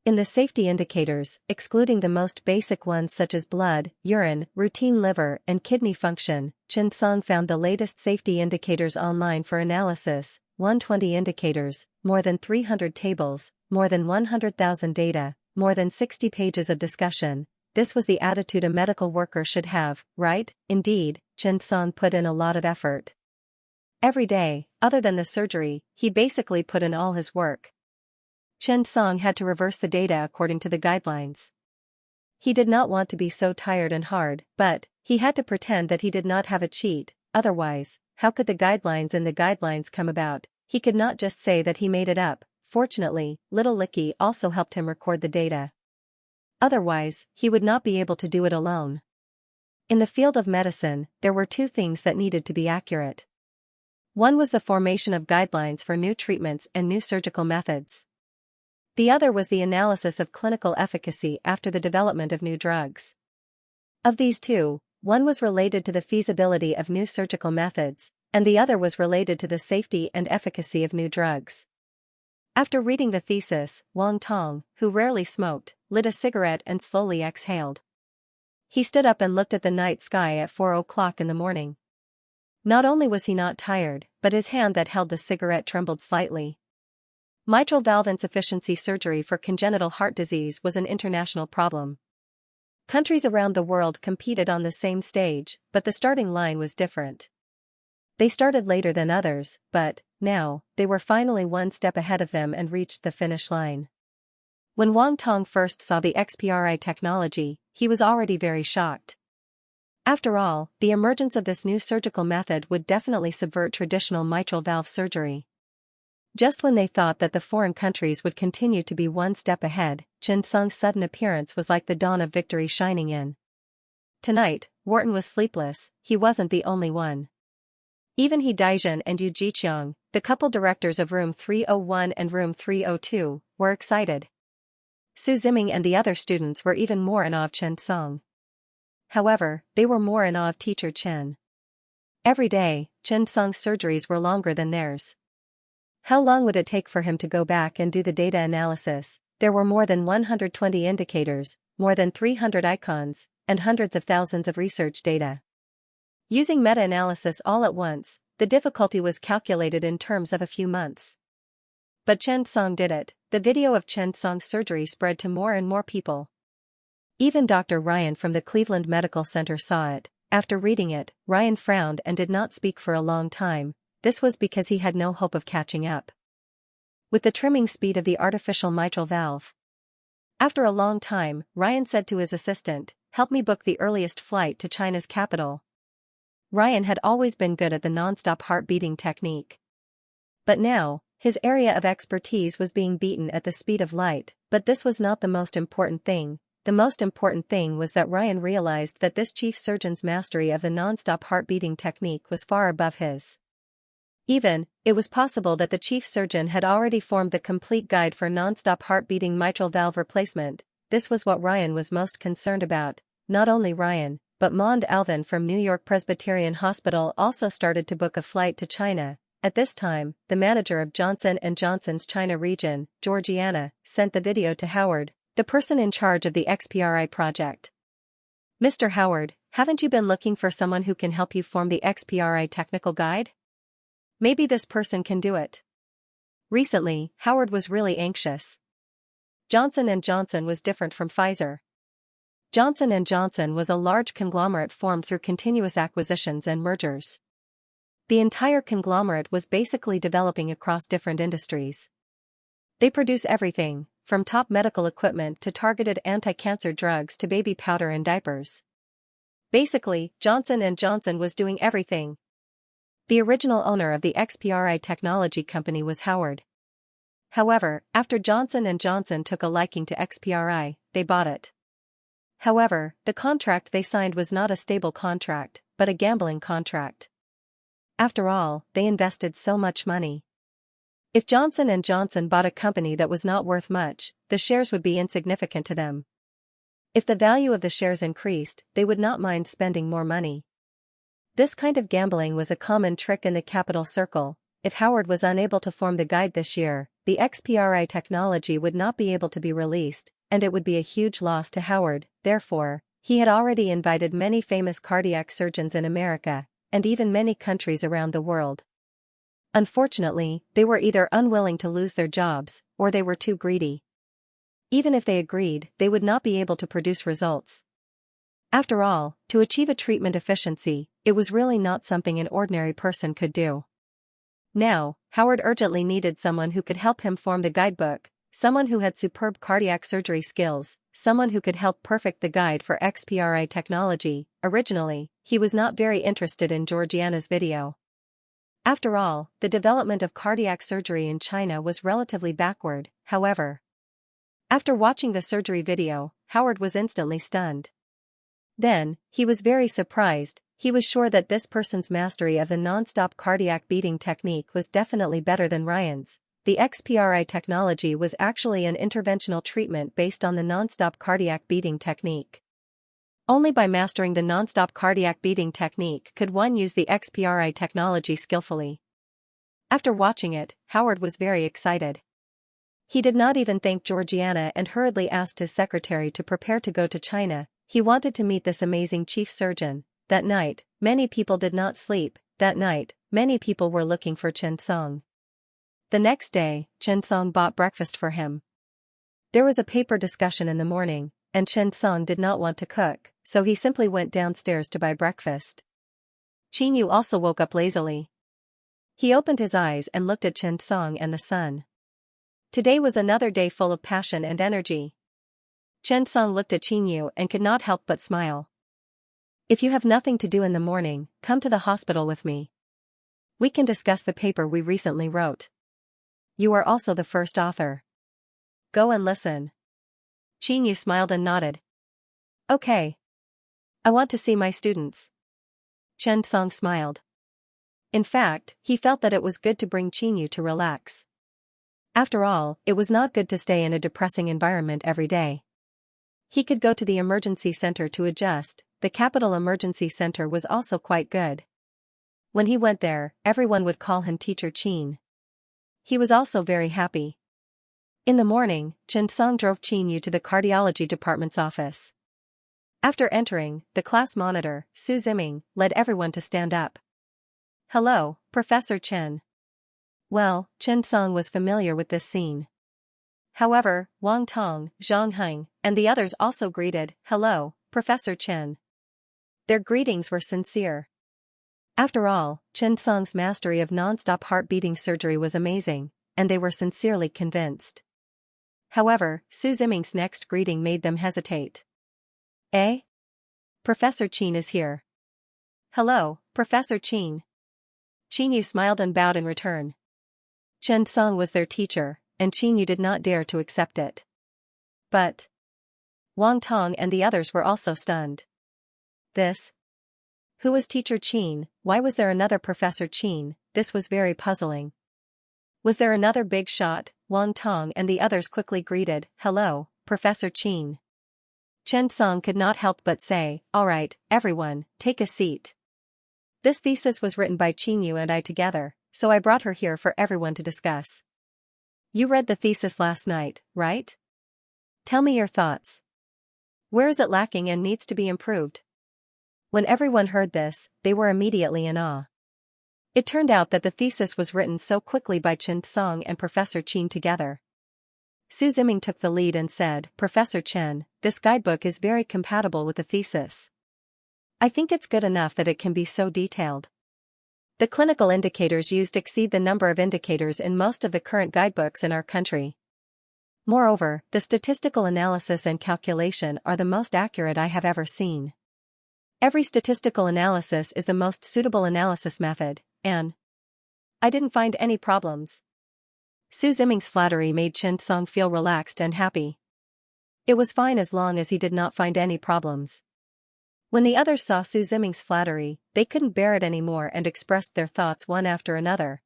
In the safety indicators, excluding the most basic ones such as blood, urine, routine liver, and kidney function, Xianxia found the latest safety indicators online for analysis, 120 indicators, more than 300 tables, more than 100,000 data, more than 60 pages of discussion. This was the attitude a medical worker should have, right? Indeed, Xianxia put in a lot of effort. Every day, other than the surgery, he basically put in all his work. Xianxia had to reverse the data according to the guidelines. He did not want to be so tired and hard, but he had to pretend that he did not have a cheat. Otherwise, how could the guidelines in the guidelines come about? He could not just say that he made it up. Fortunately, Little Licky also helped him record the data. Otherwise, he would not be able to do it alone. In the field of medicine, there were two things that needed to be accurate. One was the formation of guidelines for new treatments and new surgical methods. The other was the analysis of clinical efficacy after the development of new drugs. Of these two, one was related to the feasibility of new surgical methods, and the other was related to the safety and efficacy of new drugs. After reading the thesis, Wang Tong, who rarely smoked, lit a cigarette and slowly exhaled. He stood up and looked at the night sky at 4 o'clock in the morning. Not only was he not tired, but his hand that held the cigarette trembled slightly. Mitral valve insufficiency surgery for congenital heart disease was an international problem. Countries around the world competed on the same stage, but the starting line was different. They started later than others, but, now, they were finally one step ahead of them and reached the finish line. When Wang Tong first saw the XPRI technology, he was already very shocked. After all, the emergence of this new surgical method would definitely subvert traditional mitral valve surgery. Just when they thought that the foreign countries would continue to be one step ahead, Xianxia's sudden appearance was like the dawn of victory shining in. Tonight, Wharton was sleepless. He wasn't the only one. Even He Daijun and Yu Jiqiang, the couple directors of Room 301 and Room 302, were excited. Su Ziming and the other students were even more in awe of Xianxia. However, they were more in awe of teacher Chen. Every day, Xianxia's surgeries were longer than theirs. How long would it take for him to go back and do the data analysis? There were more than 120 indicators, more than 300 icons, and hundreds of thousands of research data. Using meta-analysis all at once, the difficulty was calculated in terms of a few months. But Xianxia did it. The video of Xianxia's surgery spread to more and more people. Even Dr. Ryan from the Cleveland Medical Center saw it. After reading it, Ryan frowned and did not speak for a long time. This was because he had no hope of catching up with the trimming speed of the artificial mitral valve. After a long time, Ryan said to his assistant, "Help me book the earliest flight to China's capital." Ryan had always been good at the non-stop heart beating technique. But now, his area of expertise was being beaten at the speed of light, but this was not the most important thing. The most important thing was that Ryan realized that this chief surgeon's mastery of the non-stop heart beating technique was far above his. Even, it was possible that the chief surgeon had already formed the complete guide for non-stop heart-beating mitral valve replacement. This was what Ryan was most concerned about. Not only Ryan, but Mond Alvin from New York Presbyterian Hospital also started to book a flight to China. At this time, the manager of Johnson & Johnson's China region, Georgiana, sent the video to Howard, the person in charge of the XPRI project. "Mr. Howard, haven't you been looking for someone who can help you form the XPRI technical guide? Maybe this person can do it." Recently, Howard was really anxious. Johnson & Johnson was different from Pfizer. Johnson & Johnson was a large conglomerate formed through continuous acquisitions and mergers. The entire conglomerate was basically developing across different industries. They produce everything, from top medical equipment to targeted anti-cancer drugs to baby powder and diapers. Basically, Johnson & Johnson was doing everything. The original owner of the XPRI technology company was Howard. However, after Johnson & Johnson took a liking to XPRI, they bought it. However, the contract they signed was not a stable contract, but a gambling contract. After all, they invested so much money. If Johnson & Johnson bought a company that was not worth much, the shares would be insignificant to them. If the value of the shares increased, they would not mind spending more money. This kind of gambling was a common trick in the capital circle. If Howard was unable to form the guide this year, the XPRI technology would not be able to be released, and it would be a huge loss to Howard. Therefore, he had already invited many famous cardiac surgeons in America, and even many countries around the world. Unfortunately, they were either unwilling to lose their jobs, or they were too greedy. Even if they agreed, they would not be able to produce results. After all, to achieve a treatment efficiency, it was really not something an ordinary person could do. Now, Howard urgently needed someone who could help him form the guidebook, someone who had superb cardiac surgery skills, someone who could help perfect the guide for XPRI technology. Originally, he was not very interested in Georgiana's video. After all, the development of cardiac surgery in China was relatively backward. However, after watching the surgery video, Howard was instantly stunned. Then, he was very surprised. He was sure that this person's mastery of the non-stop cardiac beating technique was definitely better than Ryan's. The XPRI technology was actually an interventional treatment based on the non-stop cardiac beating technique. Only by mastering the non-stop cardiac beating technique could one use the XPRI technology skillfully. After watching it, Howard was very excited. He did not even thank Georgiana and hurriedly asked his secretary to prepare to go to China. He wanted to meet this amazing chief surgeon. That night, many people did not sleep. That night, many people were looking for Chen Song. The next day, Chen Song bought breakfast for him. There was a paper discussion in the morning, and Chen Song did not want to cook, so he simply went downstairs to buy breakfast. Qin Yu also woke up lazily. He opened his eyes and looked at Chen Song and the sun. Today was another day full of passion and energy. Chen Song looked at Qin Yu and could not help but smile. If you have nothing to do in the morning, come to the hospital with me. We can discuss the paper we recently wrote. You are also the first author. Go and listen. Qin Yu smiled and nodded. Okay. I want to see my students. Chen Song smiled. In fact, he felt that it was good to bring Qin Yu to relax. After all, it was not good to stay in a depressing environment every day. He could go to the emergency center to adjust. The Capital Emergency Center was also quite good. When he went there, everyone would call him Teacher Qin. He was also very happy. In the morning, Chen Song drove Qin Yu to the cardiology department's office. After entering, the class monitor, Su Ziming, led everyone to stand up. Hello, Professor Chen. Well, Chen Song was familiar with this scene. However, Wang Tong, Zhang Heng, and the others also greeted, Hello, Professor Chen. Their greetings were sincere. After all, Chen Song's mastery of non-stop heart-beating surgery was amazing, and they were sincerely convinced. However, Su Ziming's next greeting made them hesitate. Eh? Professor Qin is here. Hello, Professor Qin. Qin Yu smiled and bowed in return. Chen Song was their teacher, and Qin Yu did not dare to accept it. But Wang Tong and the others were also stunned. This? Who was Teacher Qin? Why was there another Professor Qin? This was very puzzling. Was there another big shot? Wang Tong and the others quickly greeted, Hello, Professor Qin. Chen Song could not help but say, All right, everyone, take a seat. This thesis was written by Qin Yu and I together, so I brought her here for everyone to discuss. You read the thesis last night, right? Tell me your thoughts. Where is it lacking and needs to be improved? When everyone heard this, they were immediately in awe. It turned out that the thesis was written so quickly by Chen Song and Professor Qin together. Su Ziming took the lead and said, Professor Chen, this guidebook is very compatible with the thesis. I think it's good enough that it can be so detailed. The clinical indicators used exceed the number of indicators in most of the current guidebooks in our country. Moreover, the statistical analysis and calculation are the most accurate I have ever seen. Every statistical analysis is the most suitable analysis method, and I didn't find any problems. Su Ziming's flattery made Xianxia feel relaxed and happy. It was fine as long as he did not find any problems. When the others saw Su Ziming's flattery, they couldn't bear it anymore and expressed their thoughts one after another.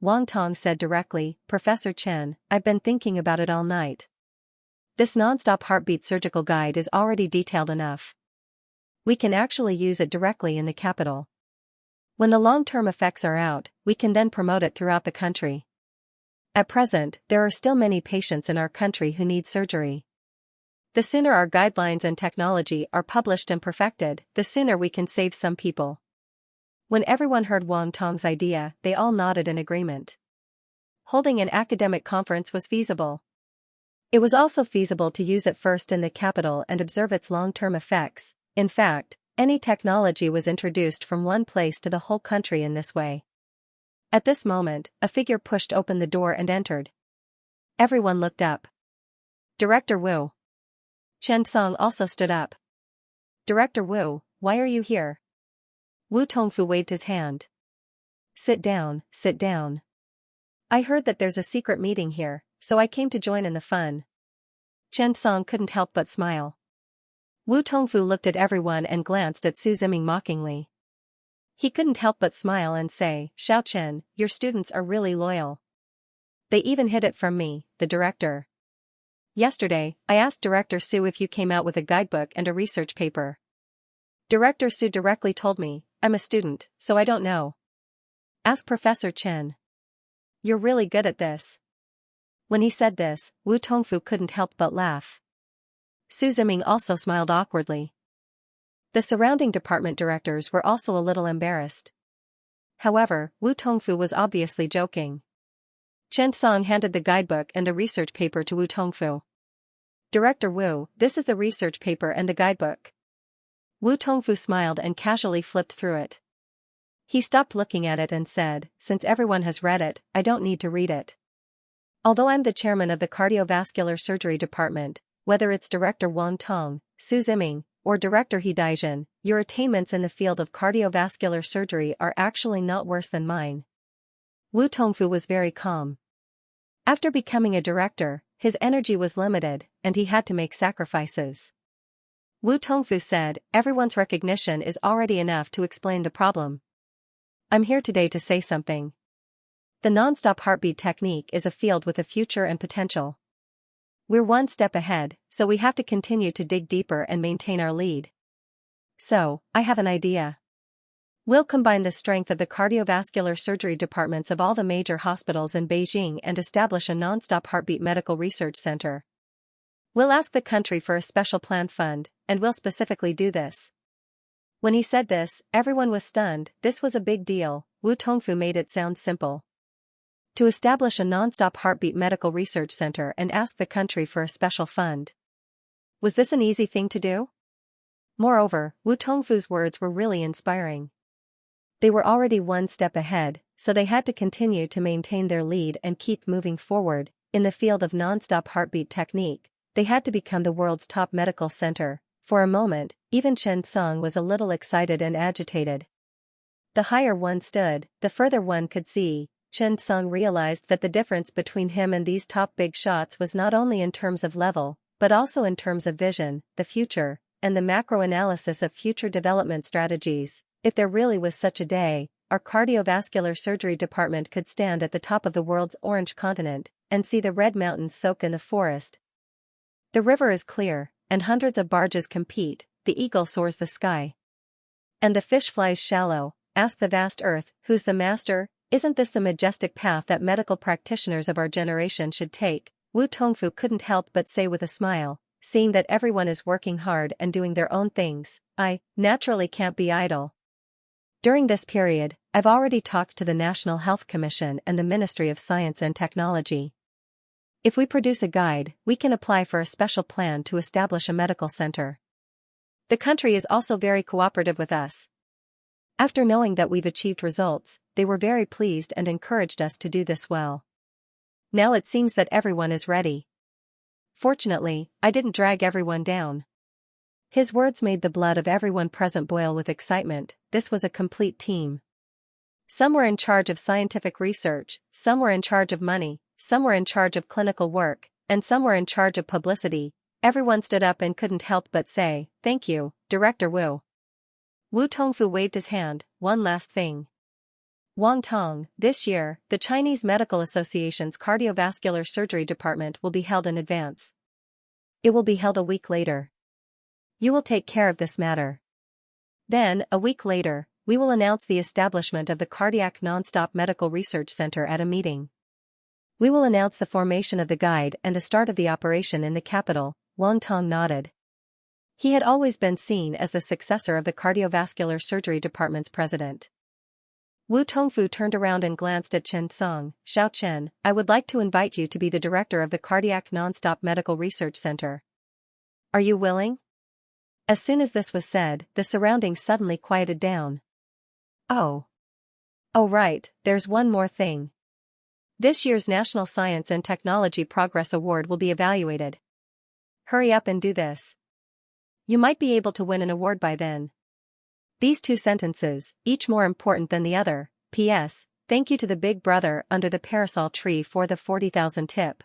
Wang Tong said directly, Professor Chen, I've been thinking about it all night. This non-stop heartbeat surgical guide is already detailed enough. We can actually use it directly in the capital. When the long-term effects are out, we can then promote it throughout the country. At present, there are still many patients in our country who need surgery. The sooner our guidelines and technology are published and perfected, the sooner we can save some people. When everyone heard Wang Tong's idea, they all nodded in agreement. Holding an academic conference was feasible. It was also feasible to use it first in the capital and observe its long-term effects. In fact, any technology was introduced from one place to the whole country in this way. At this moment, a figure pushed open the door and entered. Everyone looked up. Director Wu. Xianxia also stood up. Director Wu, why are you here? Wu Tongfu waved his hand. Sit down, sit down. I heard that there's a secret meeting here, so I came to join in the fun. Xianxia couldn't help but smile. Wu Tongfu looked at everyone and glanced at Su Ziming mockingly. He couldn't help but smile and say, Xiao Chen, your students are really loyal. They even hid it from me, the director. Yesterday, I asked Director Su if you came out with a guidebook and a research paper. Director Su directly told me, I'm a student, so I don't know. Ask Professor Chen. You're really good at this. When he said this, Wu Tongfu couldn't help but laugh. Su Ziming also smiled awkwardly. The surrounding department directors were also a little embarrassed. However, Wu Tongfu was obviously joking. Xianxia handed the guidebook and the research paper to Wu Tongfu. Director Wu, this is the research paper and the guidebook. Wu Tongfu smiled and casually flipped through it. He stopped looking at it and said, since everyone has read it, I don't need to read it. Although I'm the chairman of the cardiovascular surgery department, whether it's Director Wang Tong, Su Ziming, or Director He Daijin, your attainments in the field of cardiovascular surgery are actually not worse than mine. Wu Tongfu was very calm. After becoming a director, his energy was limited, and he had to make sacrifices. Wu Tongfu said, everyone's recognition is already enough to explain the problem. I'm here today to say something. The non-stop heartbeat technique is a field with a future and potential. We're one step ahead, so we have to continue to dig deeper and maintain our lead. So, I have an idea. We'll combine the strength of the cardiovascular surgery departments of all the major hospitals in Beijing and establish a non-stop heartbeat medical research center. We'll ask the country for a special plan fund, and we'll specifically do this. When he said this, everyone was stunned. This was a big deal. Wu Tongfu made it sound simple. To establish a non-stop heartbeat medical research center and ask the country for a special fund. Was this an easy thing to do? Moreover, Wu Tongfu's words were really inspiring. They were already one step ahead, so they had to continue to maintain their lead and keep moving forward. In the field of non-stop heartbeat technique, they had to become the world's top medical center. For a moment, even Xianxia was a little excited and agitated. The higher one stood, the further one could see. Xianxia realized that the difference between him and these top big shots was not only in terms of level, but also in terms of vision, the future, and the macro analysis of future development strategies. If there really was such a day, our cardiovascular surgery department could stand at the top of the world's orange continent, and see the red mountains soak in the forest. The river is clear, and hundreds of barges compete, the eagle soars the sky. And the fish flies shallow, ask the vast earth, who's the master? Isn't this the majestic path that medical practitioners of our generation should take? Wu Tongfu couldn't help but say with a smile, seeing that everyone is working hard and doing their own things, I naturally can't be idle. During this period, I've already talked to the National Health Commission and the Ministry of Science and Technology. If we produce a guide, we can apply for a special plan to establish a medical center. The country is also very cooperative with us. After knowing that we've achieved results, they were very pleased and encouraged us to do this well. Now it seems that everyone is ready. Fortunately, I didn't drag everyone down. His words made the blood of everyone present boil with excitement. This was a complete team. Some were in charge of scientific research, some were in charge of money, some were in charge of clinical work, and some were in charge of publicity. Everyone stood up and couldn't help but say, "Thank you, Director Wu." Wu Tongfu waved his hand. One last thing. Wang Tong, this year, the Chinese Medical Association's cardiovascular surgery department will be held in advance. It will be held a week later. You will take care of this matter. Then, a week later, we will announce the establishment of the Cardiac Nonstop Medical Research Center at a meeting. We will announce the formation of the guide and the start of the operation in the capital. Wang Tong nodded. He had always been seen as the successor of the cardiovascular surgery department's president. Wu Tongfu turned around and glanced at Chen Song. "Xiao Chen, I would like to invite you to be the director of the Cardiac Nonstop Medical Research Center. Are you willing?" As soon as this was said, the surroundings suddenly quieted down. Oh, right, there's one more thing. This year's National Science and Technology Progress Award will be evaluated. Hurry up and do this. You might be able to win an award by then. These two sentences, each more important than the other. P.S. Thank you to the big brother under the parasol tree for the 40,000 tip.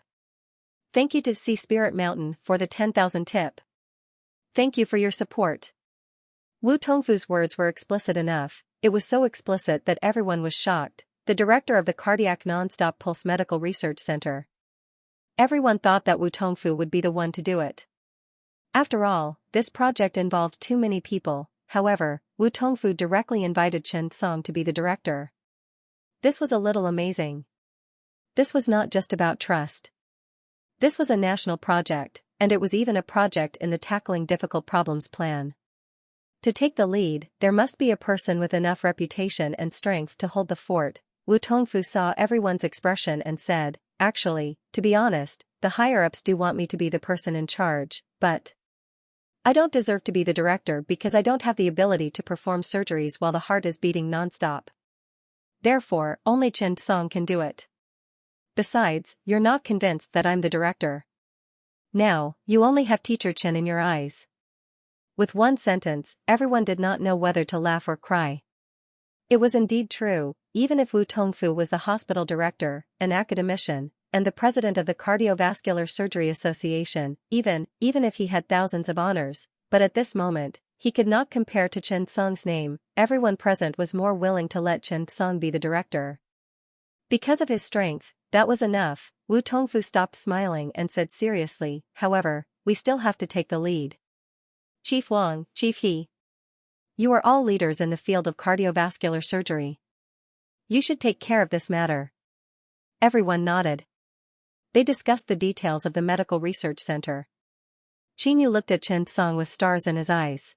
Thank you to Sea Spirit Mountain for the 10,000 tip. Thank you for your support. Wu Tongfu's words were explicit enough. It was so explicit that everyone was shocked. The director of the Cardiac Nonstop Pulse Medical Research Center. Everyone thought that Wu Tongfu would be the one to do it. After all, this project involved too many people. However, Wu Tongfu directly invited Chen Song to be the director. This was a little amazing. This was not just about trust. This was a national project, and it was even a project in the tackling difficult problems plan. To take the lead, there must be a person with enough reputation and strength to hold the fort. Wu Tongfu saw everyone's expression and said, "Actually, to be honest, the higher-ups do want me to be the person in charge, but I don't deserve to be the director because I don't have the ability to perform surgeries while the heart is beating non-stop. Therefore, only Chen Song can do it. Besides, you're not convinced that I'm the director. Now, you only have Teacher Chen in your eyes." With one sentence, everyone did not know whether to laugh or cry. It was indeed true. Even if Wu Tongfu was the hospital director, an academician, and the president of the Cardiovascular Surgery Association, even if he had thousands of honors, but at this moment, he could not compare to Chen Song's name. Everyone present was more willing to let Chen Song be the director. Because of his strength, that was enough. Wu Tongfu stopped smiling and said seriously, "However, we still have to take the lead. Chief Wang, Chief He. You are all leaders in the field of cardiovascular surgery. You should take care of this matter." Everyone nodded. They discussed the details of the medical research center. Qingyu looked at Chen Song with stars in his eyes.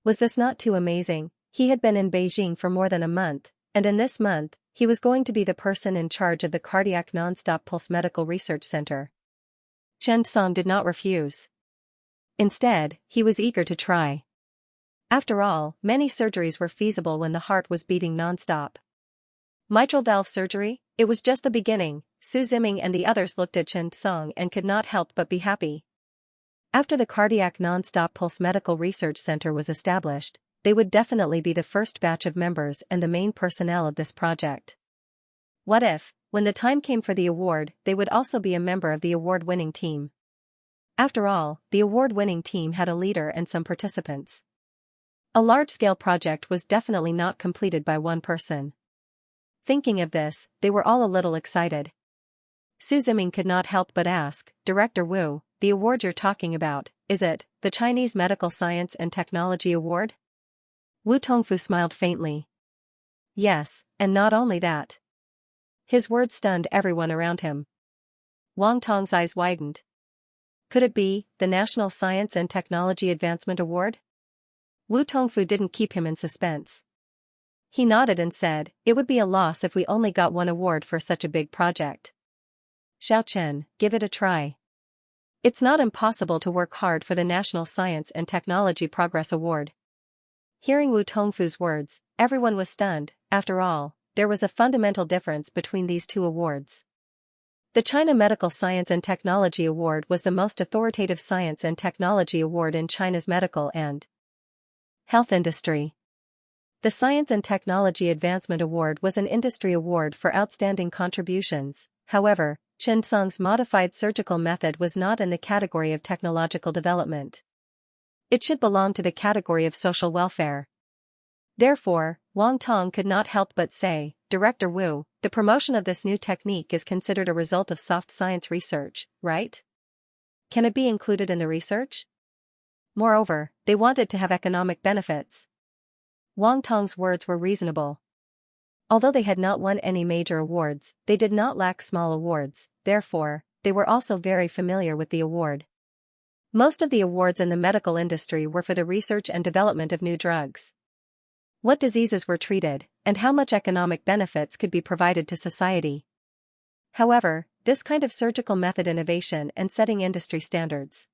Was this not too amazing? He had been in Beijing for more than a month, and in this month, he was going to be the person in charge of the Cardiac Nonstop Pulse Medical Research Center. Chen Song did not refuse. Instead, he was eager to try. After all, many surgeries were feasible when the heart was beating nonstop. Mitral valve surgery? It was just the beginning. Su Ziming and the others looked at Chen Song and could not help but be happy. After the Cardiac Nonstop Pulse Medical Research Center was established, they would definitely be the first batch of members and the main personnel of this project. What if, when the time came for the award, they would also be a member of the award-winning team? After all, the award-winning team had a leader and some participants. A large-scale project was definitely not completed by one person. Thinking of this, they were all a little excited. Su Ziming could not help but ask, "Director Wu, the award you're talking about, is it the Chinese Medical Science and Technology Award?" Wu Tongfu smiled faintly. Yes, and not only that. His words stunned everyone around him. Wang Tong's eyes widened. Could it be the National Science and Technology Advancement Award? Wu Tongfu didn't keep him in suspense. He nodded and said, "It would be a loss if we only got one award for such a big project." Xiao Chen, give it a try. It's not impossible to work hard for the National Science and Technology Progress Award. Hearing Wu Tongfu's words, everyone was stunned. After all, there was a fundamental difference between these two awards. The China Medical Science and Technology Award was the most authoritative science and technology award in China's medical and health industry. The Science and Technology Advancement Award was an industry award for outstanding contributions. However, Xianxia's modified surgical method was not in the category of technological development. It should belong to the category of social welfare. Therefore, Wang Tong could not help but say, Director Wu, the promotion of this new technique is considered a result of soft science research, right? Can it be included in the research? Moreover, they wanted to have economic benefits. Wang Tong's words were reasonable. Although they had not won any major awards, they did not lack small awards, therefore, they were also very familiar with the award. Most of the awards in the medical industry were for the research and development of new drugs. What diseases were treated, and how much economic benefits could be provided to society. However, this kind of surgical method innovation and setting industry standards.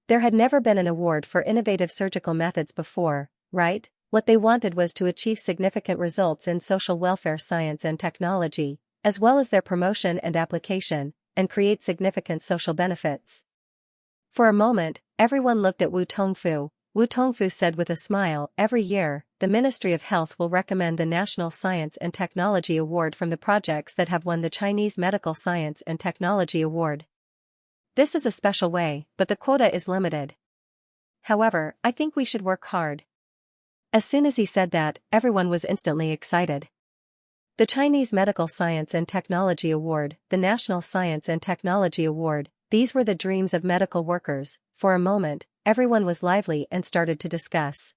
There had never been an award for innovative surgical methods before, right? What they wanted was to achieve significant results in social welfare science and technology, as well as their promotion and application, and create significant social benefits. For a moment, everyone looked at Wu Tongfu. Wu Tongfu said with a smile, every year, the Ministry of Health will recommend the National Science and Technology Award from the projects that have won the Chinese Medical Science and Technology Award. This is a special way, but the quota is limited. However, I think we should work hard. As soon as he said that, everyone was instantly excited. The Chinese Medical Science and Technology Award, the National Science and Technology Award, these were the dreams of medical workers. For a moment, everyone was lively and started to discuss.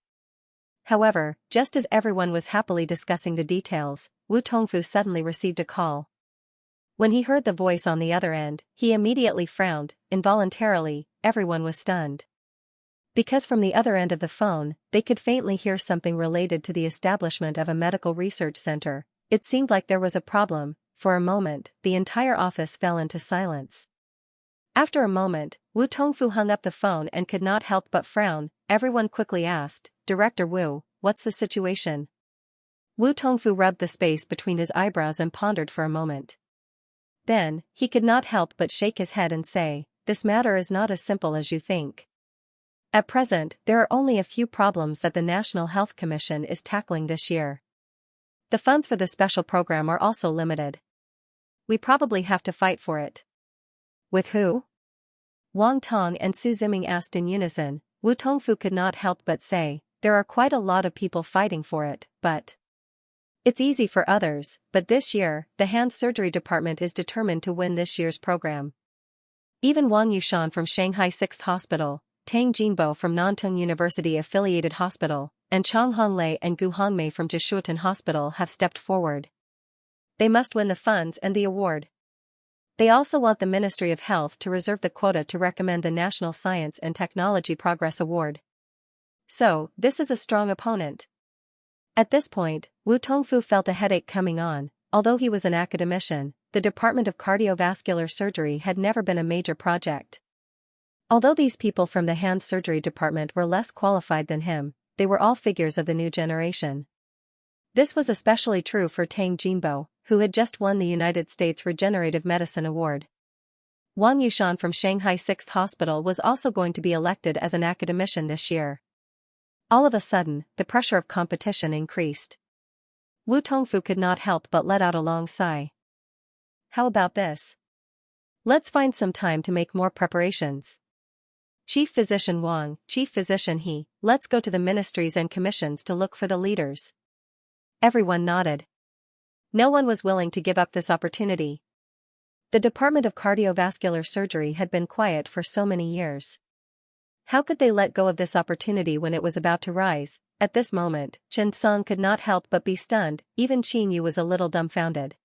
However, just as everyone was happily discussing the details, Wu Tongfu suddenly received a call. When he heard the voice on the other end, he immediately frowned. Involuntarily, everyone was stunned. Because from the other end of the phone, they could faintly hear something related to the establishment of a medical research center. It seemed like there was a problem. For a moment, the entire office fell into silence. After a moment, Wu Tongfu hung up the phone and could not help but frown. Everyone quickly asked, Director Wu, what's the situation? Wu Tongfu rubbed the space between his eyebrows and pondered for a moment. Then, he could not help but shake his head and say, this matter is not as simple as you think. At present, there are only a few problems that the National Health Commission is tackling this year. The funds for the special program are also limited. We probably have to fight for it. With who? Wang Tong and Su Ziming asked in unison. Wu Tongfu could not help but say, there are quite a lot of people fighting for it, but it's easy for others, but this year, the hand surgery department is determined to win this year's program. Even Wang Yushan from Shanghai 6th Hospital, Tang Jinbo from Nantong University Affiliated Hospital, and Chang Honglei and Gu Hongmei from Jishuotan Hospital have stepped forward. They must win the funds and the award. They also want the Ministry of Health to reserve the quota to recommend the National Science and Technology Progress Award. So, this is a strong opponent. At this point, Wu Tongfu felt a headache coming on. Although he was an academician, the Department of Cardiovascular Surgery had never been a major project. Although these people from the hand surgery department were less qualified than him, they were all figures of the new generation. This was especially true for Tang Jinbo, who had just won the United States Regenerative Medicine Award. Wang Yushan from Shanghai 6th Hospital was also going to be elected as an academician this year. All of a sudden, the pressure of competition increased. Wu Tongfu could not help but let out a long sigh. How about this? Let's find some time to make more preparations. Chief Physician Wang, Chief Physician He, let's go to the ministries and commissions to look for the leaders. Everyone nodded. No one was willing to give up this opportunity. The Department of Cardiovascular Surgery had been quiet for so many years. How could they let go of this opportunity when it was about to rise? At this moment, Chen Song could not help but be stunned. Even Qin Yu was a little dumbfounded.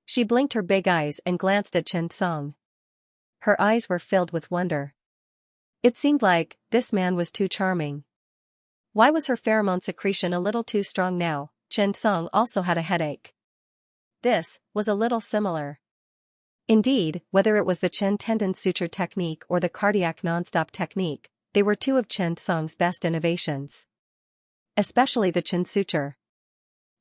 She blinked her big eyes and glanced at Chen Song. Her eyes were filled with wonder. It seemed like this man was too charming. Why was her pheromone secretion a little too strong now? Chen Song also had a headache. This was a little similar. Indeed, whether it was the Chen tendon suture technique or the cardiac nonstop technique, they were two of Chen Song's best innovations. Especially the Chen suture.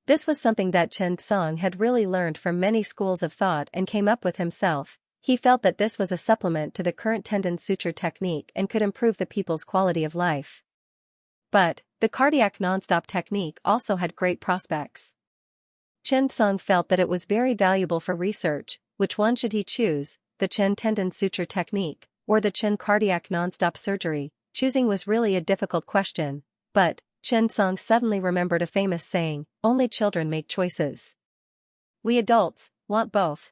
This was something that Chen Song had really learned from many schools of thought and came up with himself. He felt that this was a supplement to the current tendon suture technique and could improve the people's quality of life. But, the cardiac nonstop technique also had great prospects. Chen Song felt that it was very valuable for research. Which one should he choose, the Chen tendon suture technique, or the Chen cardiac nonstop surgery? Choosing was really a difficult question, but Chen Song suddenly remembered a famous saying, "Only children make choices. We adults want both."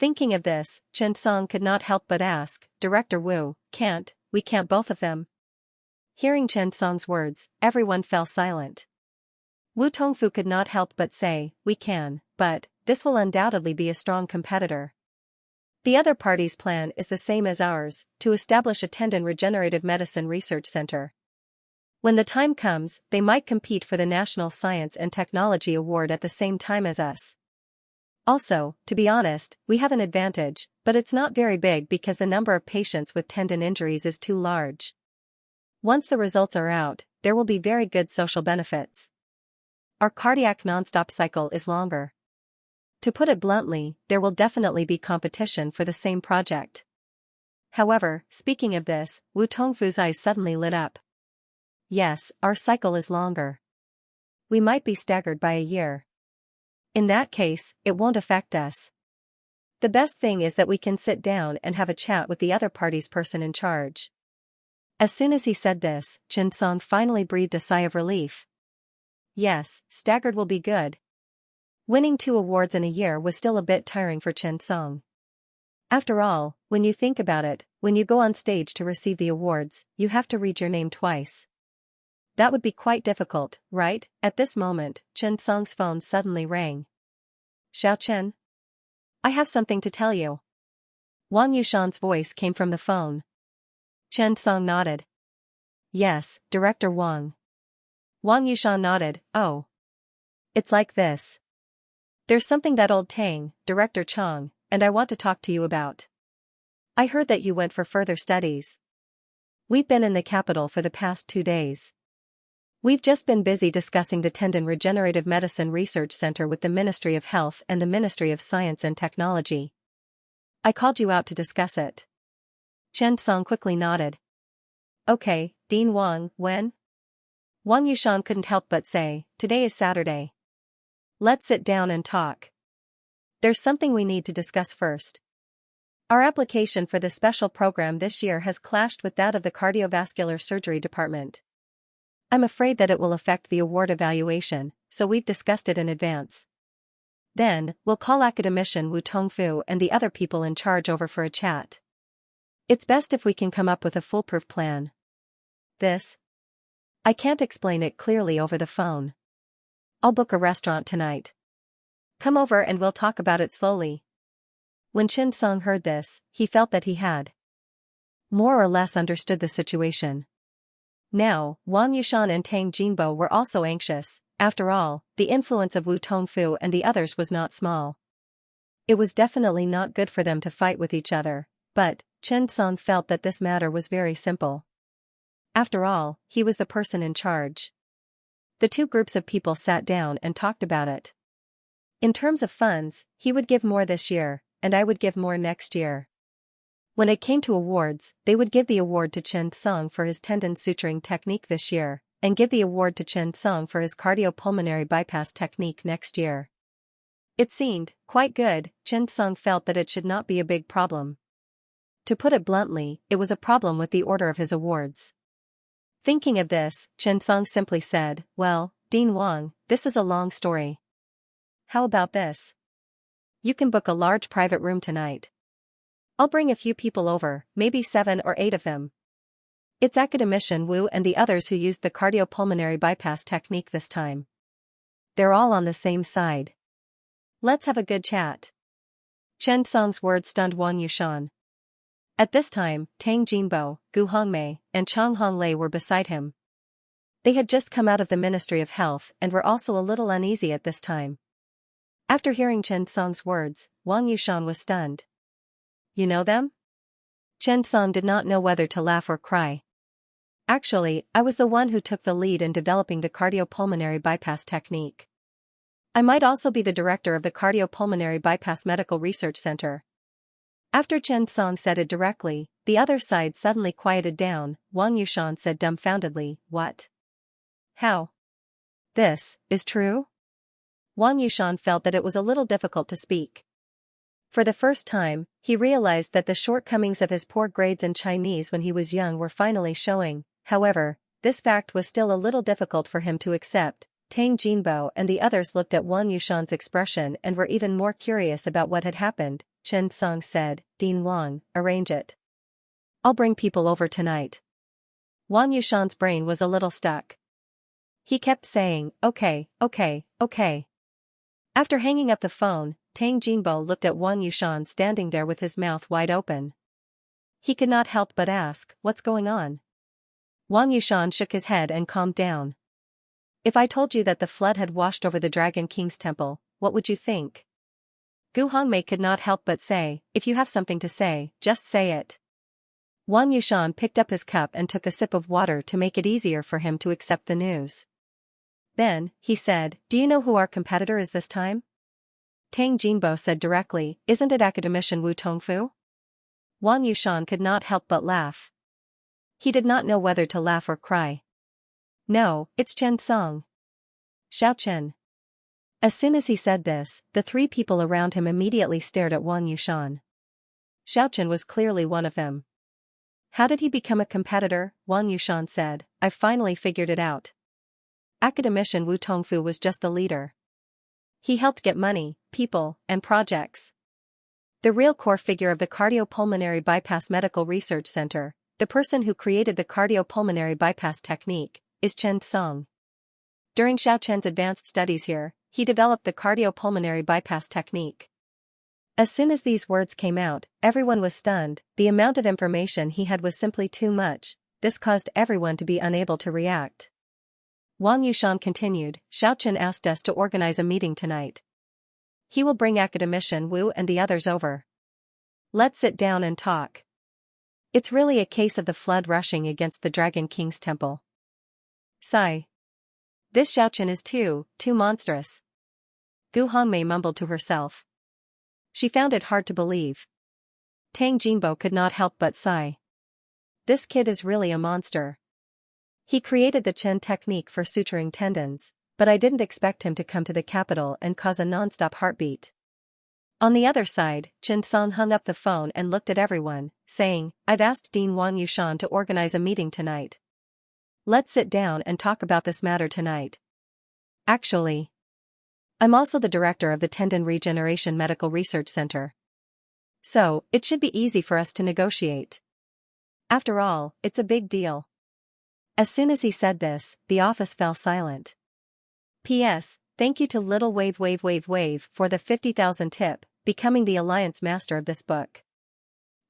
Thinking of this, Chen Song could not help but ask, "Director Wu, we can't both of them?" Hearing Chen Song's words, everyone fell silent. Wu Tongfu could not help but say, "We can, but this will undoubtedly be a strong competitor. The other party's plan is the same as ours, to establish a tendon regenerative medicine research center. When the time comes, they might compete for the National Science and Technology Award at the same time as us. Also, to be honest, we have an advantage, but it's not very big because the number of patients with tendon injuries is too large. Once the results are out, there will be very good social benefits. Our cardiac nonstop cycle is longer. To put it bluntly, there will definitely be competition for the same project." However, speaking of this, Wu Tongfu's eyes suddenly lit up. "Yes, our cycle is longer. We might be staggered by a year. In that case, it won't affect us. The best thing is that we can sit down and have a chat with the other party's person in charge." As soon as he said this, Chen Song finally breathed a sigh of relief. Yes, staggered will be good. Winning 2 awards in a year was still a bit tiring for Chen Song. After all, when you think about it, when you go on stage to receive the awards, you have to read your name twice. That would be quite difficult, right? At this moment, Chen Song's phone suddenly rang. "Xiao Chen? I have something to tell you." Wang Yushan's voice came from the phone. Chen Song nodded. "Yes, Director Wang." Wang Yushan nodded. "Oh. It's like this. There's something that old Tang, Director Chang, and I want to talk to you about. I heard that you went for further studies. We've been in the capital for the past 2 days. We've just been busy discussing the Tendon Regenerative Medicine Research Center with the Ministry of Health and the Ministry of Science and Technology. I called you out to discuss it." Chen Song quickly nodded. "Okay, Dean Wang, when?" Wang Yushan couldn't help but say, "Today is Saturday. Let's sit down and talk. There's something we need to discuss first. Our application for the special program this year has clashed with that of the cardiovascular surgery department. I'm afraid that it will affect the award evaluation, so we've discussed it in advance. Then, we'll call academician Wu Tongfu and the other people in charge over for a chat. It's best if we can come up with a foolproof plan. This? I can't explain it clearly over the phone. I'll book a restaurant tonight. Come over and we'll talk about it slowly." When Chen Song heard this, he felt that he had more or less understood the situation. Now, Wang Yushan and Tang Jinbo were also anxious. After all, the influence of Wu Tongfu and the others was not small. It was definitely not good for them to fight with each other, but Chen Song felt that this matter was very simple. After all, he was the person in charge. The 2 groups of people sat down and talked about it. In terms of funds, he would give more this year, and I would give more next year. When it came to awards, they would give the award to Chen Song for his tendon suturing technique this year, and give the award to Chen Song for his cardiopulmonary bypass technique next year. It seemed quite good. Chen Song felt that it should not be a big problem. To put it bluntly, it was a problem with the order of his awards. Thinking of this, Chen Song simply said, "Well, Dean Wang, this is a long story. How about this? You can book a large private room tonight. I'll bring a few people over, maybe 7 or 8 of them. It's academician Wu and the others who used the cardiopulmonary bypass technique this time. They're all on the same side. Let's have a good chat." Chen Song's words stunned Wang Yushan. At this time, Tang Jinbo, Gu Hongmei, and Chang Honglei were beside him. They had just come out of the Ministry of Health and were also a little uneasy at this time. After hearing Chen Song's words, Wang Yushan was stunned. you know them? Chen Song did not know whether to laugh or cry. Actually, I was the one who took the lead in developing the cardiopulmonary bypass technique. I might also be the director of the Cardiopulmonary Bypass Medical Research Center. After Chen Song said it directly, the other side suddenly quieted down. Wang Yushan said dumbfoundedly, "What? How? This is true?" Wang Yushan felt that it was a little difficult to speak. For the first time, he realized that the shortcomings of his poor grades in Chinese when he was young were finally showing. However, this fact was still a little difficult for him to accept. Tang Jinbo and the others looked at Wang Yushan's expression and were even more curious about what had happened. Chen Song said, "Dean Wang, arrange it. I'll bring people over tonight." Wang Yushan's brain was a little stuck. He kept saying, "Okay, okay, okay." After hanging up the phone, Tang Jinbo looked at Wang Yushan standing there with his mouth wide open. He could not help but ask, "What's going on?" Wang Yushan shook his head and calmed down. "If I told you that the flood had washed over the Dragon King's temple, what would you think?" Gu Hongmei could not help but say, "If you have something to say, just say it." Wang Yushan picked up his cup and took a sip of water to make it easier for him to accept the news. Then, he said, "Do you know who our competitor is this time?" Tang Jinbo said directly, "Isn't it academician Wu Tongfu?" Wang Yushan could not help but laugh. He did not know whether to laugh or cry. "No, it's Chen Song. Xiao Chen." As soon as he said this, the three people around him immediately stared at Wang Yushan. Xiao Chen was clearly one of them. "How did he become a competitor?" Wang Yushan said, "I've finally figured it out. Academician Wu Tongfu was just the leader. He helped get money, people, and projects. The real core figure of the Cardiopulmonary Bypass Medical Research Center, the person who created the cardiopulmonary bypass technique, is Chen Song. During Xiao Chen's advanced studies here, he developed the cardiopulmonary bypass technique." As soon as these words came out, everyone was stunned. The amount of information he had was simply too much. This caused everyone to be unable to react. Wang Yushan continued, "Xiao Chen asked us to organize a meeting tonight. He will bring academician Wu and the others over. Let's sit down and talk. It's really a case of the flood rushing against the Dragon King's temple. Sigh. This Xiao Chen is too monstrous." Gu Hongmei mumbled to herself. She found it hard to believe. Tang Jinbo could not help but sigh. This kid is really a monster. He created the Chen technique for suturing tendons, but I didn't expect him to come to the capital and cause a non-stop heartbeat. On the other side, Chen Song hung up the phone and looked at everyone, saying, "I've asked Dean Wang Yushan to organize a meeting tonight. Let's sit down and talk about this matter tonight. Actually, I'm also the director of the Tendon Regeneration Medical Research Center. So, it should be easy for us to negotiate. After all, it's a big deal." As soon as he said this, the office fell silent. P.S. Thank you to Little Wave for the 50,000 tip, becoming the alliance master of this book.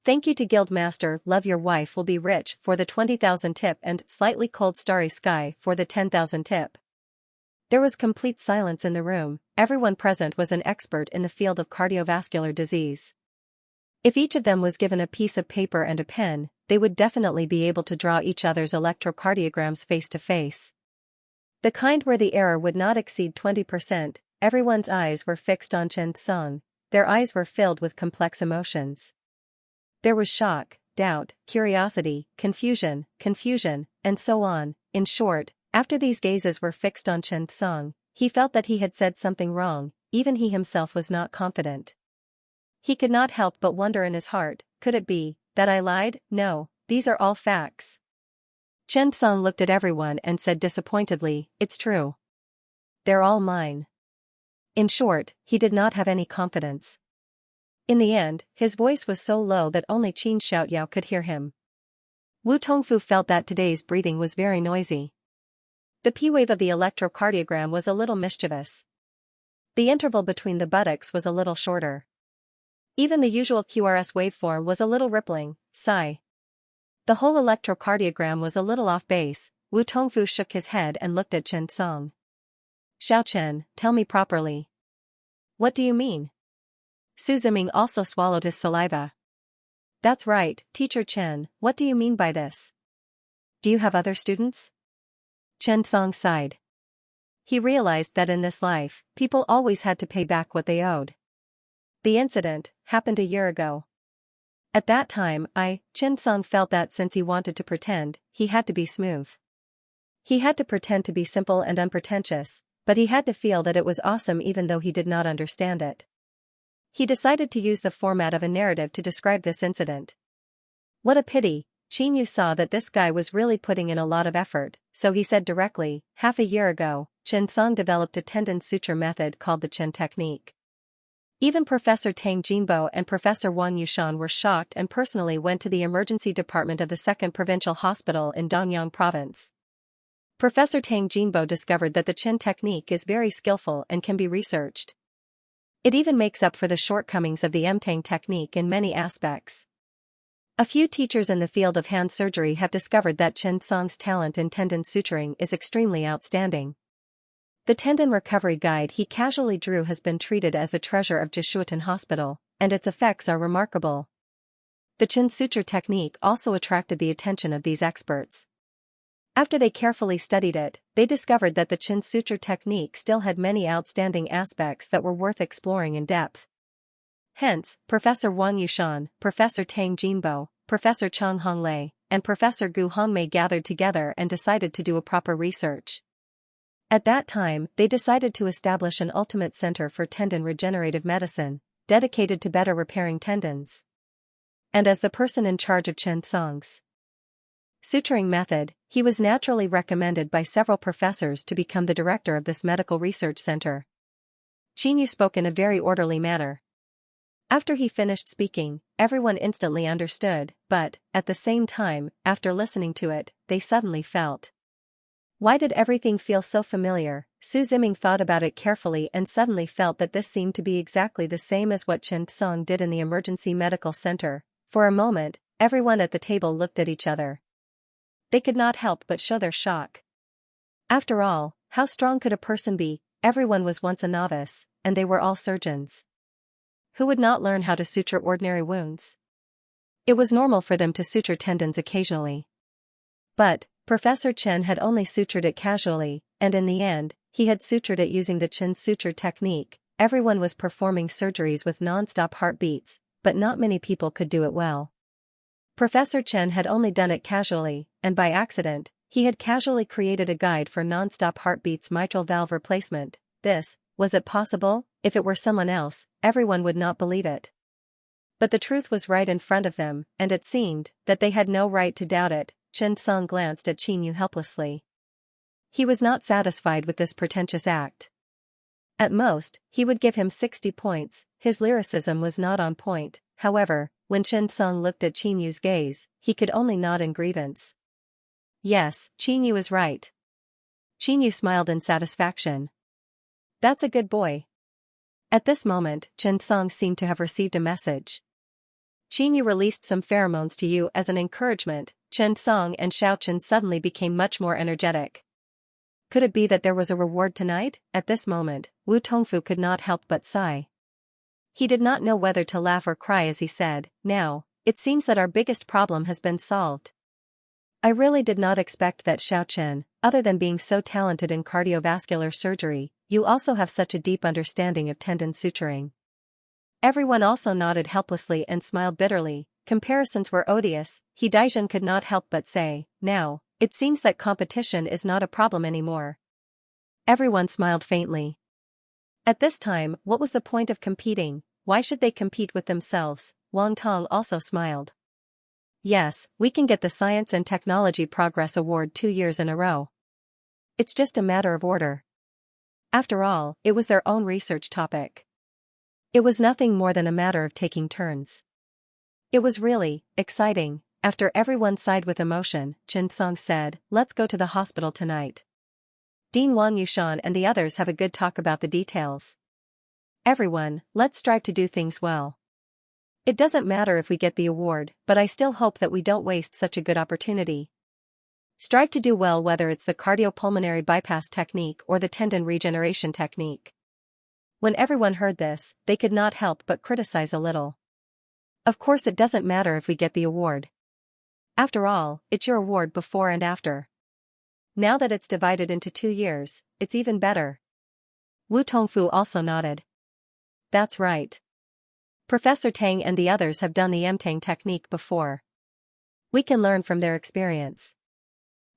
Thank you to Guild Master Love Your Wife Will Be Rich for the 20,000 tip and Slightly Cold Starry Sky for the 10,000 tip. There was complete silence in the room. Everyone present was an expert in the field of cardiovascular disease. If each of them was given a piece of paper and a pen, they would definitely be able to draw each other's electrocardiograms face to face. The kind where the error would not exceed 20%, everyone's eyes were fixed on Chen Song. Their eyes were filled with complex emotions. There was shock, doubt, curiosity, confusion, and so on. In short, after these gazes were fixed on Chen Song, he felt that he had said something wrong. Even he himself was not confident. He could not help but wonder in his heart, could it be that I lied? No, these are all facts. Chen Song looked at everyone and said disappointedly, "It's true. They're all mine." In short, he did not have any confidence. In the end, his voice was so low that only Qin Xiaoyao could hear him. Wu Tongfu felt that today's breathing was very noisy. The P-wave of the electrocardiogram was a little mischievous. The interval between the buttocks was a little shorter. Even the usual QRS waveform was a little rippling. Sigh. The whole electrocardiogram was a little off base. Wu Tongfu shook his head and looked at Chen Song. "Xiao Chen, tell me properly. What do you mean?" Su Ziming also swallowed his saliva. That's right, Teacher Chen, what do you mean by this? Do you have other students? Chen Song sighed. He realized that in this life, people always had to pay back what they owed. The incident happened a year ago. At that time, Chen Song felt that since he wanted to pretend, he had to be smooth. He had to pretend to be simple and unpretentious, but he had to feel that it was awesome even though he did not understand it. He decided to use the format of a narrative to describe this incident. What a pity, Xianxia saw that this guy was really putting in a lot of effort, so he said directly, half a year ago, Chen Song developed a tendon suture method called the Chen technique. Even Professor Tang Jinbo and Professor Wang Yushan were shocked and personally went to the emergency department of the 2nd Provincial Hospital in Danyang Province. Professor Tang Jinbo discovered that the Chen technique is very skillful and can be researched. It even makes up for the shortcomings of the Mtang technique in many aspects. A few teachers in the field of hand surgery have discovered that Chen Song's talent in tendon suturing is extremely outstanding. The tendon recovery guide he casually drew has been treated as the treasure of Jishuotan Hospital, and its effects are remarkable. The Chen suture technique also attracted the attention of these experts. After they carefully studied it, they discovered that the Chen suture technique still had many outstanding aspects that were worth exploring in depth. Hence, Professor Wang Yushan, Professor Tang Jinbo, Professor Chang Honglei, and Professor Gu Hongmei gathered together and decided to do a proper research. At that time, they decided to establish an ultimate center for tendon regenerative medicine, dedicated to better repairing tendons. And as the person in charge of Chen Song's suturing method, he was naturally recommended by several professors to become the director of this medical research center. Xianxia spoke in a very orderly manner. After he finished speaking, everyone instantly understood, but, at the same time, after listening to it, they suddenly felt. Why did everything feel so familiar? Su Ziming thought about it carefully and suddenly felt that this seemed to be exactly the same as what Chen Song did in the emergency medical center. For a moment, everyone at the table looked at each other. They could not help but show their shock. After all, how strong could a person be? Everyone was once a novice, and they were all surgeons. Who would not learn how to suture ordinary wounds? It was normal for them to suture tendons occasionally. But, Professor Chen had only sutured it casually, and in the end, he had sutured it using the Chen suture technique. Everyone was performing surgeries with non-stop heartbeats, but not many people could do it well. Professor Chen had only done it casually, and by accident, he had casually created a guide for non-stop heartbeats mitral valve replacement. Was it possible? If it were someone else, everyone would not believe it. But the truth was right in front of them, and it seemed that they had no right to doubt it. Chen Song glanced at Xianxia helplessly. He was not satisfied with this pretentious act. At most, he would give him 60 points, his lyricism was not on point. However, when Chen Song looked at Xianxia's gaze, he could only nod in grievance. Yes, Xianxia is right. Xianxia smiled in satisfaction. That's a good boy. At this moment, Chen Song seemed to have received a message. Xianxia released some pheromones to you as an encouragement. Chen Song and Xiao Chen suddenly became much more energetic. Could it be that there was a reward tonight? At this moment, Wu Tongfu could not help but sigh. He did not know whether to laugh or cry as he said, "Now, it seems that our biggest problem has been solved." I really did not expect that, Xiao Chen, other than being so talented in cardiovascular surgery, you also have such a deep understanding of tendon suturing. Everyone also nodded helplessly and smiled bitterly. Comparisons were odious. He Daijun could not help but say, "Now, it seems that competition is not a problem anymore." Everyone smiled faintly. At this time, what was the point of competing? Why should they compete with themselves? Wang Tong also smiled. Yes, we can get the Science and Technology Progress Award 2 years in a row. It's just a matter of order. After all, it was their own research topic. It was nothing more than a matter of taking turns. It was really exciting. After everyone sighed with emotion, Chen Song said, "Let's go to the hospital tonight. Dean Wang Yushan and the others have a good talk about the details. Everyone, let's strive to do things well. It doesn't matter if we get the award, but I still hope that we don't waste such a good opportunity. Strive to do well, whether it's the cardiopulmonary bypass technique or the tendon regeneration technique." When everyone heard this, they could not help but criticize a little. Of course it doesn't matter if we get the award. After all, it's your award before and after. Now that it's divided into 2 years, it's even better. Wu Tongfu also nodded. That's right. Professor Tang and the others have done the MTang technique before. We can learn from their experience.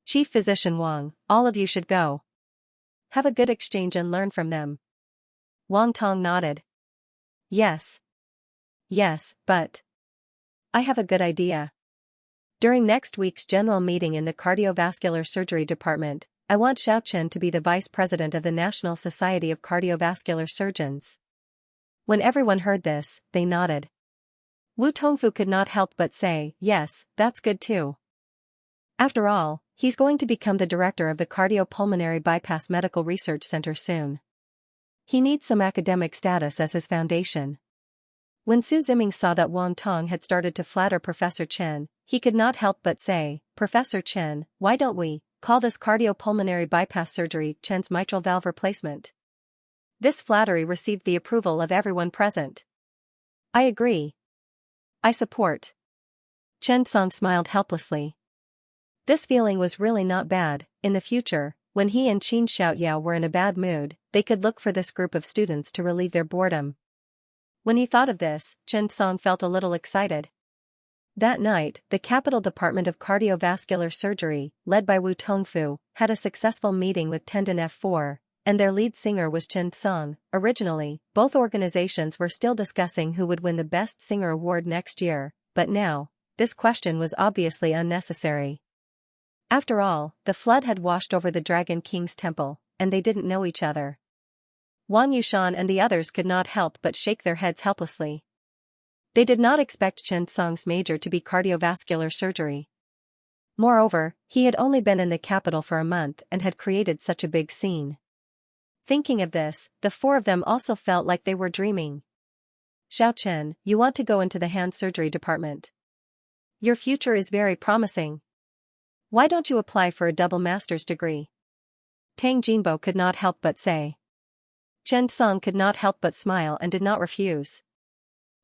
Chief Physician Wang, all of you should go. Have a good exchange and learn from them. Wang Tong nodded. Yes. Yes, but I have a good idea. During next week's general meeting in the cardiovascular surgery department, I want Xiao Chen to be the vice president of the National Society of Cardiovascular Surgeons. When everyone heard this, they nodded. Wu Tongfu could not help but say, yes, that's good too. After all, he's going to become the director of the Cardiopulmonary Bypass Medical Research Center soon. He needs some academic status as his foundation. When Su Ziming saw that Wang Tong had started to flatter Professor Chen, he could not help but say, Professor Chen, why don't we call this cardiopulmonary bypass surgery Chen's mitral valve replacement? This flattery received the approval of everyone present. I agree. I support. Chen Song smiled helplessly. This feeling was really not bad. In the future, when he and Qin Xiaoyao were in a bad mood, they could look for this group of students to relieve their boredom. When he thought of this, Chen Song felt a little excited. That night, the Capital Department of Cardiovascular Surgery, led by Wu Tongfu, had a successful meeting with Tendon F4, and their lead singer was Chen Song. Originally, both organizations were still discussing who would win the Best Singer award next year, but now, this question was obviously unnecessary. After all, the flood had washed over the Dragon King's temple, and they didn't know each other. Wang Yushan and the others could not help but shake their heads helplessly. They did not expect Chen Song's major to be cardiovascular surgery. Moreover, he had only been in the capital for a month and had created such a big scene. Thinking of this, the 4 of them also felt like they were dreaming. Xiao Chen, you want to go into the hand surgery department. Your future is very promising. Why don't you apply for a double master's degree? Tang Jinbo could not help but say. Chen Song could not help but smile and did not refuse.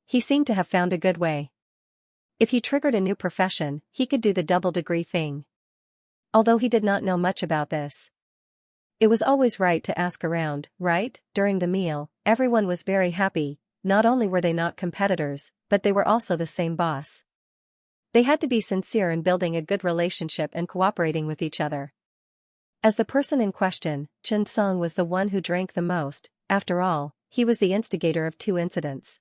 He seemed to have found a good way. If he triggered a new profession, he could do the double degree thing. Although he did not know much about this. It was always right to ask around, right? During the meal, everyone was very happy. Not only were they not competitors, but they were also the same boss. They had to be sincere in building a good relationship and cooperating with each other. As the person in question, Chen Song was the one who drank the most. After all, he was the instigator of 2 incidents.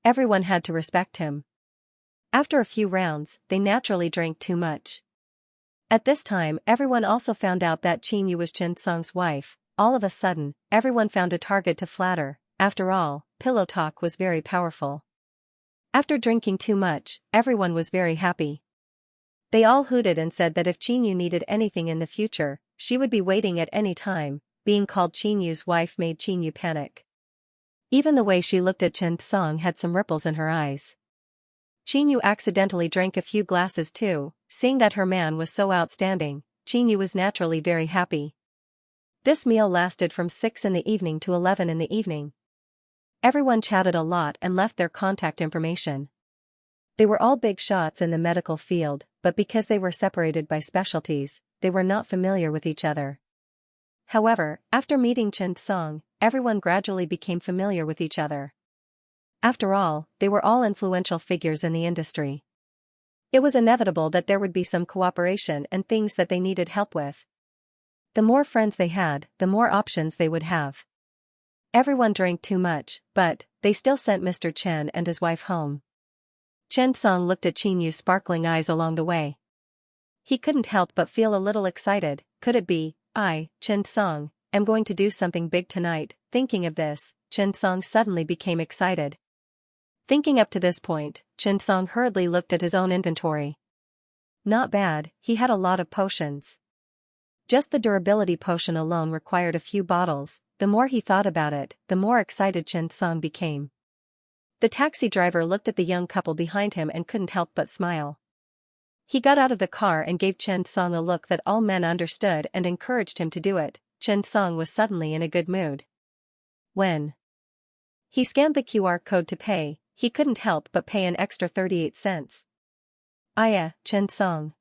Everyone had to respect him. After a few rounds, they naturally drank too much. At this time, everyone also found out that Qin Yu was Chen Song's wife. All of a sudden, everyone found a target to flatter. After all, pillow talk was very powerful. After drinking too much, everyone was very happy. They all hooted and said that if Qin Yu needed anything in the future, she would be waiting at any time. Being called Qin Yu's wife made Qin Yu panic. Even the way she looked at Chen Song had some ripples in her eyes. Qin Yu accidentally drank a few glasses too. Seeing that her man was so outstanding, Qin Yu was naturally very happy. This meal lasted from 6 in the evening to 11 in the evening. Everyone chatted a lot and left their contact information. They were all big shots in the medical field, but because they were separated by specialties, they were not familiar with each other. However, after meeting Chen Song, everyone gradually became familiar with each other. After all, they were all influential figures in the industry. It was inevitable that there would be some cooperation and things that they needed help with. The more friends they had, the more options they would have. Everyone drank too much, but they still sent Mr. Chen and his wife home. Chen Song looked at Qin Yu's sparkling eyes along the way. He couldn't help but feel a little excited. Could it be, Chen Song, am going to do something big tonight? Thinking of this, Chen Song suddenly became excited. Thinking up to this point, Chen Song hurriedly looked at his own inventory. Not bad, he had a lot of potions. Just the durability potion alone required a few bottles. The more he thought about it, the more excited Chen Song became. The taxi driver looked at the young couple behind him and couldn't help but smile. He got out of the car and gave Chen Song a look that all men understood and encouraged him to do it. Chen Song was suddenly in a good mood. When he scanned the QR code to pay, he couldn't help but pay an extra 38 cents. Chen Song.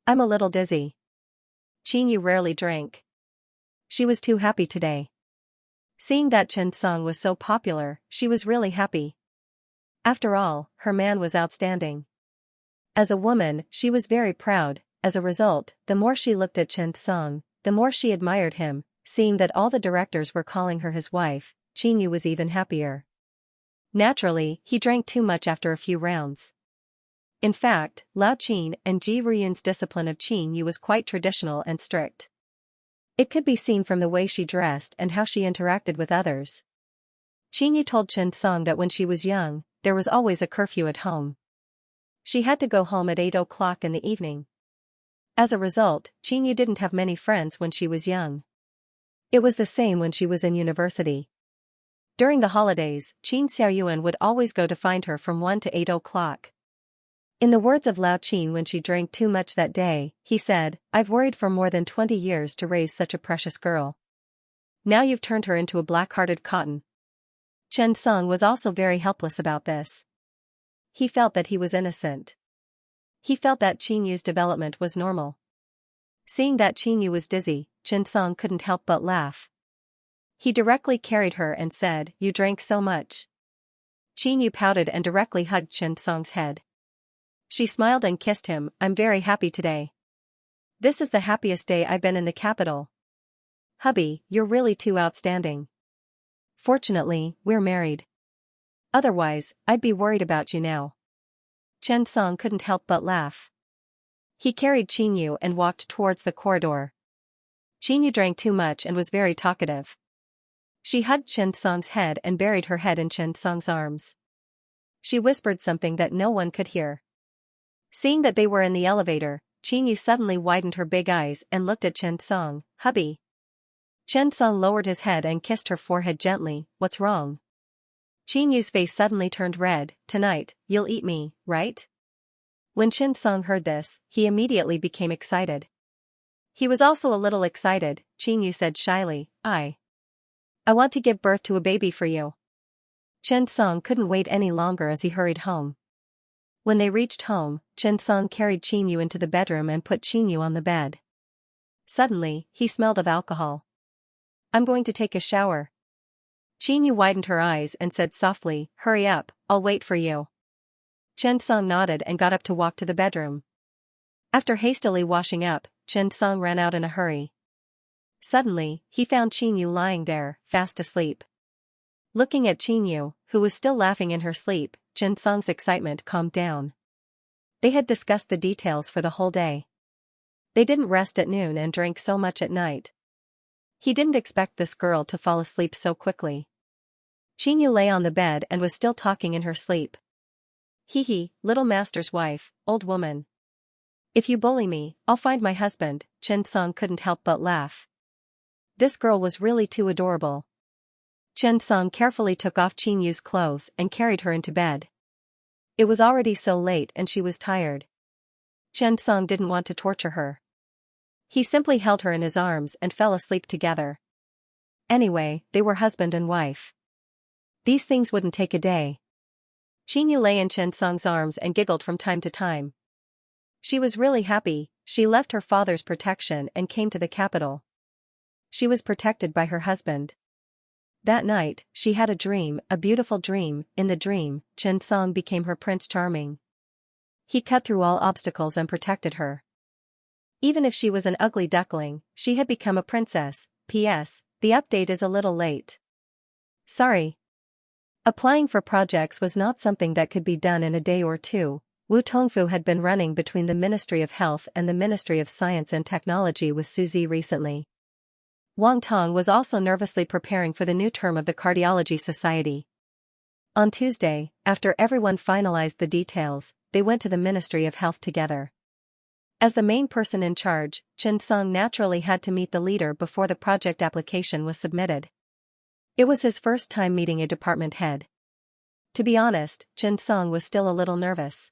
I'm a little dizzy. Xianxia rarely drank. She was too happy today. Seeing that Chen Song was so popular, she was really happy. After all, her man was outstanding. As a woman, she was very proud. As a result, the more she looked at Chen Song, the more she admired him. Seeing that all the directors were calling her his wife, Xianxia was even happier. Naturally, he drank too much after a few rounds. In fact, Lao Qin and Ji Ruyun's discipline of Xianxia was quite traditional and strict. It could be seen from the way she dressed and how she interacted with others. Xianxia told Chen Song that when she was young, there was always a curfew at home. She had to go home at 8 o'clock in the evening. As a result, Xianxia didn't have many friends when she was young. It was the same when she was in university. During the holidays, Qin Xiaoyuan would always go to find her from 1 to 8 o'clock. In the words of Lao Qin when she drank too much that day, he said, "I've worried for more than 20 years to raise such a precious girl. Now you've turned her into a black-hearted cotton." Chen Song was also very helpless about this. He felt that he was innocent. He felt that Xianxu's development was normal. Seeing that Xianxu was dizzy, Chen Song couldn't help but laugh. He directly carried her and said, "You drank so much." Xianxu pouted and directly hugged Chen Song's head. She smiled and kissed him. "I'm very happy today. This is the happiest day I've been in the capital. Hubby, you're really too outstanding. Fortunately, we're married. Otherwise, I'd be worried about you now." Chen Song couldn't help but laugh. He carried Xianxu and walked towards the corridor. Xianxu drank too much and was very talkative. She hugged Chen Song's head and buried her head in Chen Song's arms. She whispered something that no one could hear. Seeing that they were in the elevator, Xianxu suddenly widened her big eyes and looked at Chen Song. "Hubby." Chen Song lowered his head and kissed her forehead gently. "What's wrong?" Xianxu's face suddenly turned red. "Tonight, you'll eat me, right?" When Chen Song heard this, he immediately became excited. He was also a little excited. Xianxu said shyly, I want to give birth to a baby for you." Chen Song couldn't wait any longer as he hurried home. When they reached home, Chen Song carried Xianxu into the bedroom and put Xianxu on the bed. Suddenly, he smelled of alcohol. "I'm going to take a shower." Xianxu widened her eyes and said softly, "Hurry up, I'll wait for you." Chen Song nodded and got up to walk to the bedroom. After hastily washing up, Chen Song ran out in a hurry. Suddenly, he found Xianxu lying there, fast asleep. Looking at Xianxu, who was still laughing in her sleep, Chen Song's excitement calmed down. They had discussed the details for the whole day. They didn't rest at noon and drank so much at night. He didn't expect this girl to fall asleep so quickly. Xianxu lay on the bed and was still talking in her sleep. "Hee, little master's wife, old woman. If you bully me, I'll find my husband." Chen Song couldn't help but laugh. This girl was really too adorable. Chen Song carefully took off Xianxu's clothes and carried her into bed. It was already so late and she was tired. Chen Song didn't want to torture her. He simply held her in his arms and fell asleep together. Anyway, they were husband and wife. These things wouldn't take a day. Xianxu lay in Chen Song's arms and giggled from time to time. She was really happy. She left her father's protection and came to the capital. She was protected by her husband. That night, she had a dream, a beautiful dream. In the dream, Chen Song became her Prince Charming. He cut through all obstacles and protected her. Even if she was an ugly duckling, she had become a princess. P.S. The update is a little late. Sorry. Applying for projects was not something that could be done in a day or two. Wu Tongfu had been running between the Ministry of Health and the Ministry of Science and Technology with Suzy recently. Wang Tong was also nervously preparing for the new term of the Cardiology Society. On Tuesday, after everyone finalized the details, they went to the Ministry of Health together. As the main person in charge, Chen Song naturally had to meet the leader before the project application was submitted. It was his first time meeting a department head. To be honest, Chen Song was still a little nervous.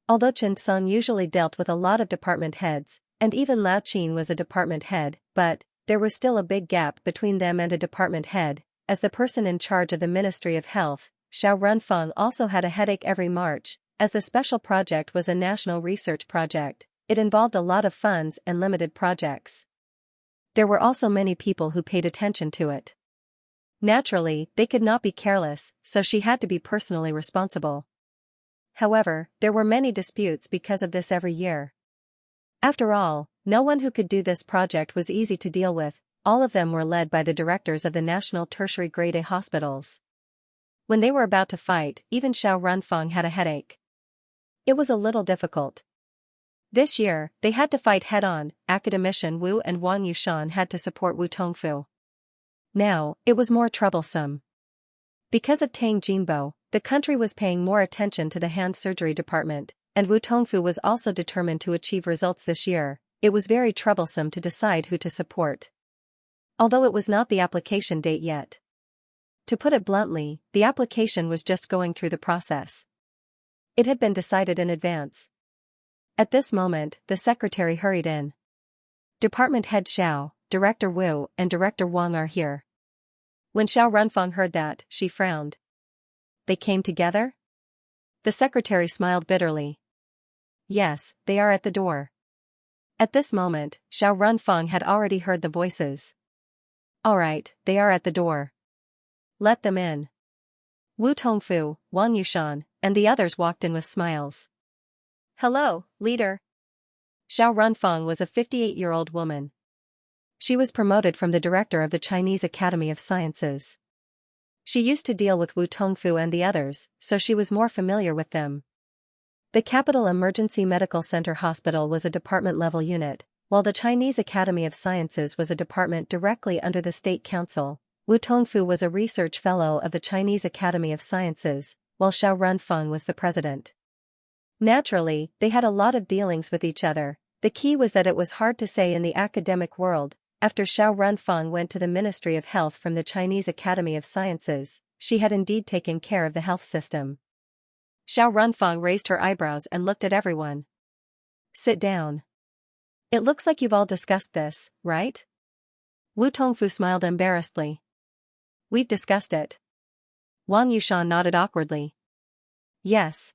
Although Chen Song usually dealt with a lot of department heads, and even Lao Qin was a department head, but there was still a big gap between them and a department head. As the person in charge of the Ministry of Health, Xiao Runfeng also had a headache every March, as the special project was a national research project. It involved a lot of funds and limited projects. There were also many people who paid attention to it. Naturally, they could not be careless, so she had to be personally responsible. However, there were many disputes because of this every year. After all, no one who could do this project was easy to deal with. All of them were led by the directors of the national tertiary grade A hospitals. When they were about to fight, even Xiao Runfeng had a headache. It was a little difficult. This year, they had to fight head-on. Academician Wu and Wang Yushan had to support Wu Tongfu. Now, it was more troublesome. Because of Tang Jinbo, the country was paying more attention to the hand surgery department, and Wu Tongfu was also determined to achieve results this year. It was very troublesome to decide who to support. Although it was not the application date yet. To put it bluntly, the application was just going through the process. It had been decided in advance. At this moment, the secretary hurried in. Department head Xiao, Director Wu, and Director Wang are here. When Xiao Runfeng heard that, she frowned. They came together? The secretary smiled bitterly. Yes, they are at the door. At this moment, Xiao Runfeng had already heard the voices. All right, they are at the door. Let them in. Wu Tongfu, Wang Yushan, and the others walked in with smiles. Hello, leader. Xiao Runfeng was a 58-year-old woman. She was promoted from the director of the Chinese Academy of Sciences. She used to deal with Wu Tongfu and the others, so she was more familiar with them. The Capital Emergency Medical Center Hospital was a department-level unit, while the Chinese Academy of Sciences was a department directly under the State Council. Wu Tongfu was a research fellow of the Chinese Academy of Sciences, while Xiao Runfeng was the president. Naturally, they had a lot of dealings with each other. The key was that it was hard to say in the academic world. After Xiao Runfeng went to the Ministry of Health from the Chinese Academy of Sciences, she had indeed taken care of the health system. Xiao Runfeng raised her eyebrows and looked at everyone. Sit down. It looks like you've all discussed this, right? Wu Tongfu smiled embarrassedly. We've discussed it. Wang Yushan nodded awkwardly. Yes.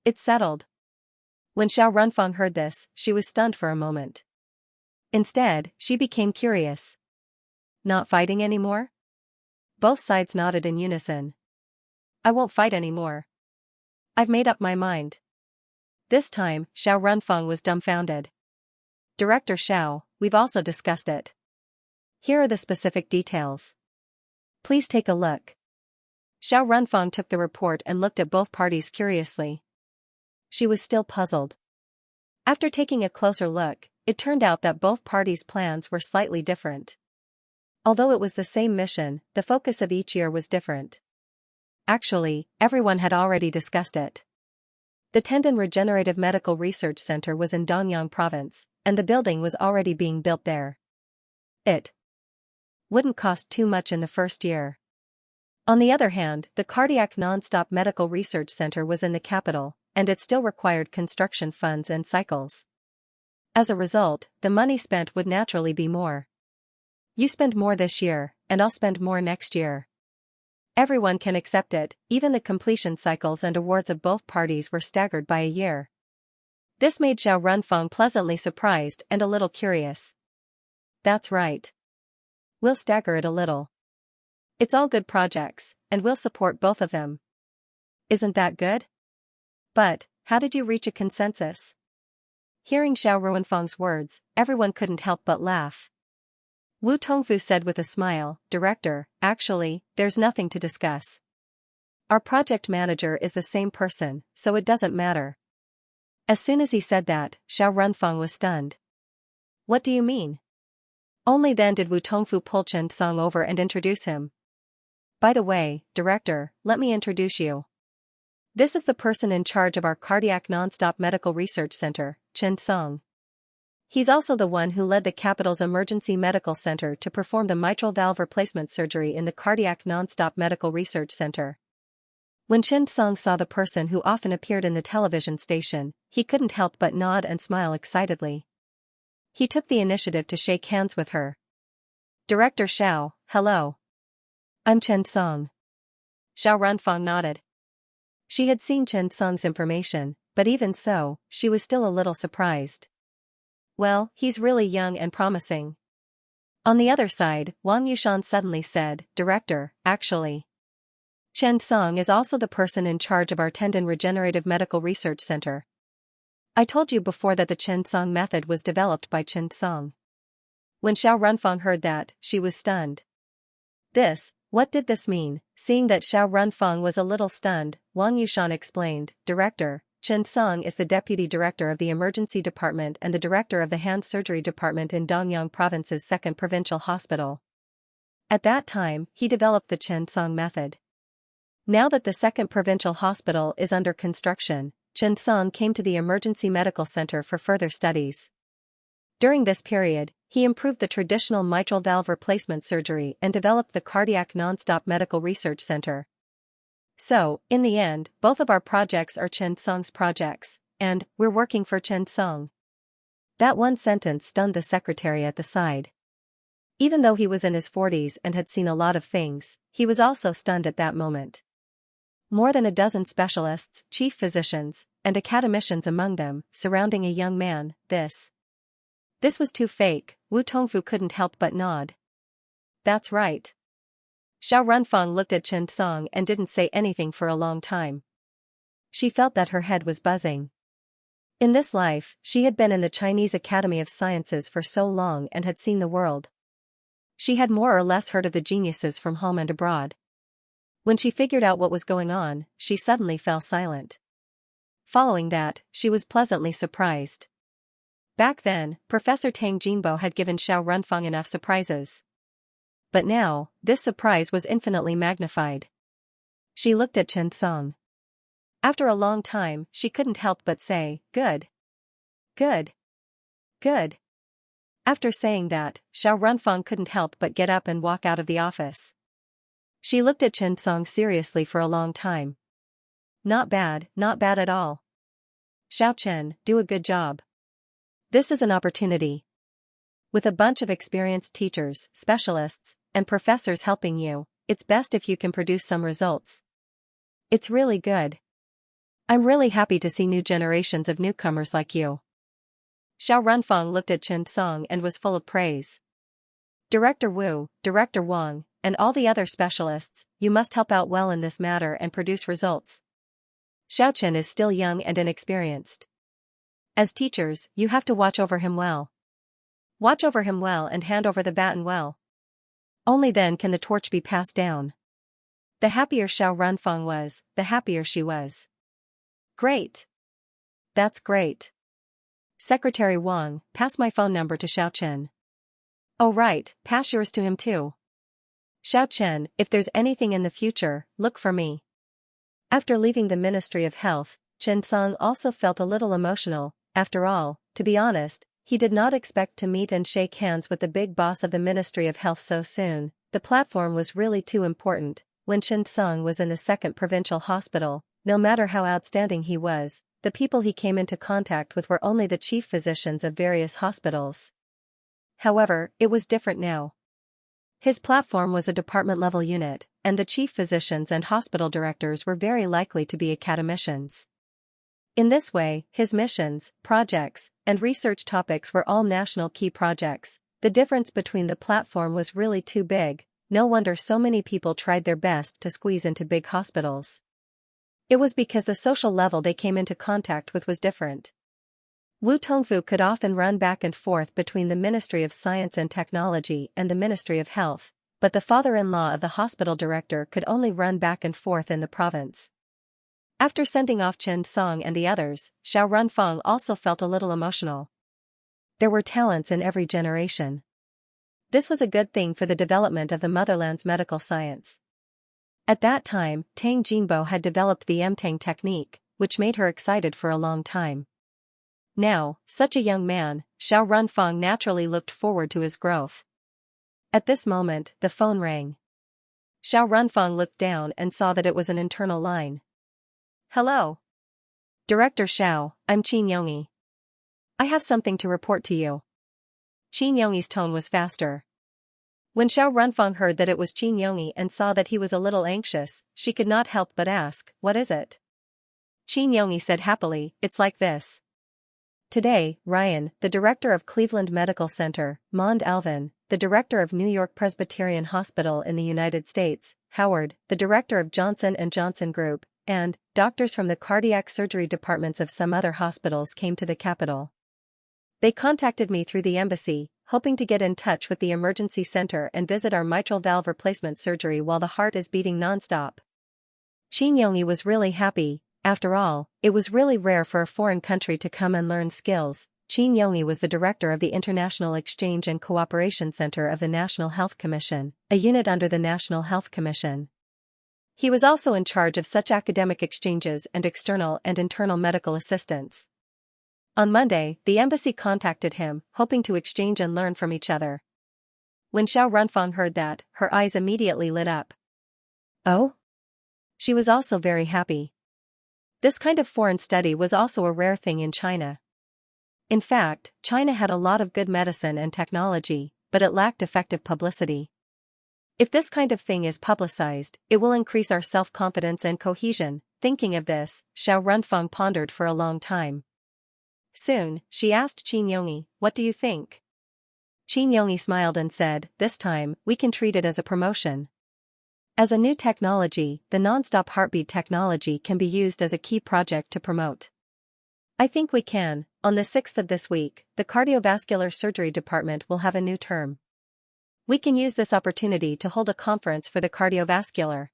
It's settled. When Xiao Runfeng heard this, she was stunned for a moment. Instead, she became curious. Not fighting anymore? Both sides nodded in unison. I won't fight anymore. I've made up my mind. This time, Xiao Runfeng was dumbfounded. Director Xiao, we've also discussed it. Here are the specific details. Please take a look. Xiao Runfeng took the report and looked at both parties curiously. She was still puzzled. After taking a closer look, it turned out that both parties' plans were slightly different. Although it was the same mission, the focus of each year was different. Actually, everyone had already discussed it. The Tendon Regenerative Medical Research Center was in Danyang Province, and the building was already being built there. It wouldn't cost too much in the first year. On the other hand, the Cardiac Non-Stop Medical Research Center was in the capital, and it still required construction funds and cycles. As a result, the money spent would naturally be more. You spend more this year, and I'll spend more next year. Everyone can accept it. Even the completion cycles and awards of both parties were staggered by a year. This made Xiao Runfeng pleasantly surprised and a little curious. That's right. We'll stagger it a little. It's all good projects, and we'll support both of them. Isn't that good? But, how did you reach a consensus? Hearing Xiao Runfeng's words, everyone couldn't help but laugh. Wu Tongfu said with a smile, Director, actually, there's nothing to discuss. Our project manager is the same person, so it doesn't matter. As soon as he said that, Xiao Runfeng was stunned. What do you mean? Only then did Wu Tongfu pull Chen Song over and introduce him. By the way, Director, let me introduce you. This is the person in charge of our Cardiac Non-Stop Medical Research Center, Chen Song. He's also the one who led the capital's emergency medical center to perform the mitral valve replacement surgery in the Cardiac Non-Stop Medical Research Center. When Chen Song saw the person who often appeared in the television station, he couldn't help but nod and smile excitedly. He took the initiative to shake hands with her. Director Xiao, hello. I'm Chen Song. Xiao Runfang nodded. She had seen Chen Song's information, but even so, she was still a little surprised. Well, he's really young and promising. On the other side, Wang Yushan suddenly said, Director, actually. Chen Song is also the person in charge of our Tendon Regenerative Medical Research Center. I told you before that the Chen Song method was developed by Chen Song. When Xiao Runfang heard that, she was stunned. What did this mean? Seeing that Xiao Runfang was a little stunned, Wang Yushan explained, Director, Chen Song is the Deputy Director of the Emergency Department and the Director of the Hand Surgery Department in Dongyang Province's 2nd Provincial Hospital. At that time, he developed the Chen Song method. Now that the 2nd Provincial Hospital is under construction, Chen Song came to the Emergency Medical Center for further studies. During this period, he improved the traditional mitral valve replacement surgery and developed the Cardiac Nonstop Medical Research Center. So, in the end, both of our projects are Chen Song's projects, and we're working for Chen Song. That one sentence stunned the secretary at the side. Even though he was in his 40s and had seen a lot of things, he was also stunned at that moment. More than a dozen specialists, chief physicians, and academicians among them, surrounding a young man, This was too fake. Wu Tongfu couldn't help but nod. That's right. Xiao Runfang looked at Chen Song and didn't say anything for a long time. She felt that her head was buzzing. In this life, she had been in the Chinese Academy of Sciences for so long and had seen the world. She had more or less heard of the geniuses from home and abroad. When she figured out what was going on, she suddenly fell silent. Following that, she was pleasantly surprised. Back then, Professor Tang Jinbo had given Xiao Runfang enough surprises. But now, this surprise was infinitely magnified. She looked at Chen Song. After a long time, she couldn't help but say, Good. Good. Good. After saying that, Xiao Runfang couldn't help but get up and walk out of the office. She looked at Chen Song seriously for a long time. Not bad at all. Xiao Chen, do a good job. This is an opportunity. With a bunch of experienced teachers, specialists, and professors helping you, it's best if you can produce some results. It's really good. I'm really happy to see new generations of newcomers like you. Xiao Runfang looked at Chen Song and was full of praise. Director Wu, Director Wang, and all the other specialists, you must help out well in this matter and produce results. Xiao Chen is still young and inexperienced. As teachers, you have to watch over him well. Watch over him well and hand over the baton well. Only then can the torch be passed down. The happier Xiao Runfang was, the happier she was. Great. That's great. Secretary Wang, pass my phone number to Xiao Chen. Oh right, pass yours to him too. Xiao Chen, if there's anything in the future, look for me. After leaving the Ministry of Health, Chen Song also felt a little emotional. After all, to be honest, he did not expect to meet and shake hands with the big boss of the Ministry of Health so soon. The platform was really too important. When Chen Song was in the 2nd Provincial Hospital, no matter how outstanding he was, the people he came into contact with were only the chief physicians of various hospitals. However, it was different now. His platform was a department-level unit, and the chief physicians and hospital directors were very likely to be academicians. In this way, his missions, projects, and research topics were all national key projects. The difference between the platform was really too big. No wonder so many people tried their best to squeeze into big hospitals. It was because the social level they came into contact with was different. Wu Tongfu could often run back and forth between the Ministry of Science and Technology and the Ministry of Health, but the father-in-law of the hospital director could only run back and forth in the province. After sending off Chen Song and the others, Xiao Runfang also felt a little emotional. There were talents in every generation. This was a good thing for the development of the motherland's medical science. At that time, Tang Jinbo had developed the Mtang technique, which made her excited for a long time. Now, such a young man, Xiao Runfang naturally looked forward to his growth. At this moment, the phone rang. Xiao Runfang looked down and saw that it was an internal line. Hello. Director Xiao, I'm Qin Yongyi. I have something to report to you. Qin Yongyi's tone was faster. When Xiao Runfang heard that it was Qin Yongyi and saw that he was a little anxious, she could not help but ask, "What is it?" Qin Yongyi said happily, "It's like this. Today, Ryan, the director of Cleveland Medical Center, Mond Alvin, the director of New York Presbyterian Hospital in the United States, Howard, the director of Johnson & Johnson Group, and doctors from the cardiac surgery departments of some other hospitals came to the capital. They contacted me through the embassy, hoping to get in touch with the emergency center and visit our mitral valve replacement surgery while the heart is beating nonstop." Qin Yongyi was really happy. After all, it was really rare for a foreign country to come and learn skills. Qin Yongyi was the director of the International Exchange and Cooperation Center of the National Health Commission, a unit under the National Health Commission. He was also in charge of such academic exchanges and external and internal medical assistance. On Monday, the embassy contacted him, hoping to exchange and learn from each other. When Xiao Runfang heard that, her eyes immediately lit up. Oh? She was also very happy. This kind of foreign study was also a rare thing in China. In fact, China had a lot of good medicine and technology, but it lacked effective publicity. If this kind of thing is publicized, it will increase our self-confidence and cohesion. Thinking of this, Xiao Runfang pondered for a long time. Soon, she asked Qin Yongyi, "What do you think?" Qin Yongyi smiled and said, "This time, we can treat it as a promotion. As a new technology, the non-stop heartbeat technology can be used as a key project to promote. I think we can." On the 6th of this week, the cardiovascular surgery department will have a new term. We can use this opportunity to hold a conference for the cardiovascular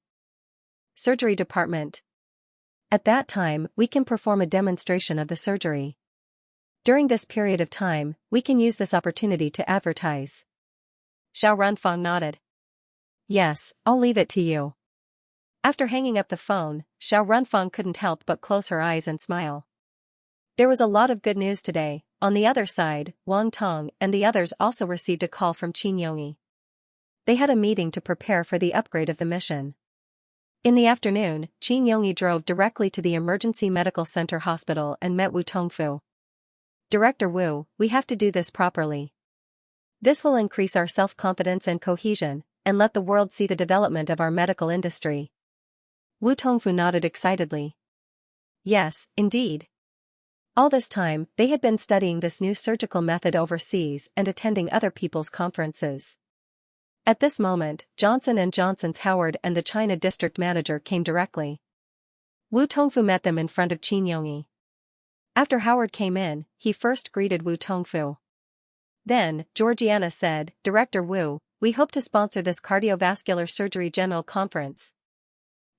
surgery department. At that time, we can perform a demonstration of the surgery. During this period of time, we can use this opportunity to advertise. Xiao Runfang nodded. "Yes, I'll leave it to you." After hanging up the phone, Xiao Runfang couldn't help but close her eyes and smile. There was a lot of good news today. On the other side, Wang Tong and the others also received a call from Qin Yongyi. They had a meeting to prepare for the upgrade of the mission. In the afternoon, Qin Yongyi drove directly to the Emergency Medical Center Hospital and met Wu Tongfu. "Director Wu, we have to do this properly. This will increase our self-confidence and cohesion, and let the world see the development of our medical industry." Wu Tongfu nodded excitedly. Yes, indeed. All this time, they had been studying this new surgical method overseas and attending other people's conferences. At this moment, Johnson & Johnson's Howard and the China district manager came directly. Wu Tongfu met them in front of Qin Yongyi. After Howard came in, he first greeted Wu Tongfu. Then, Georgiana said, "Director Wu, we hope to sponsor this cardiovascular surgery general conference."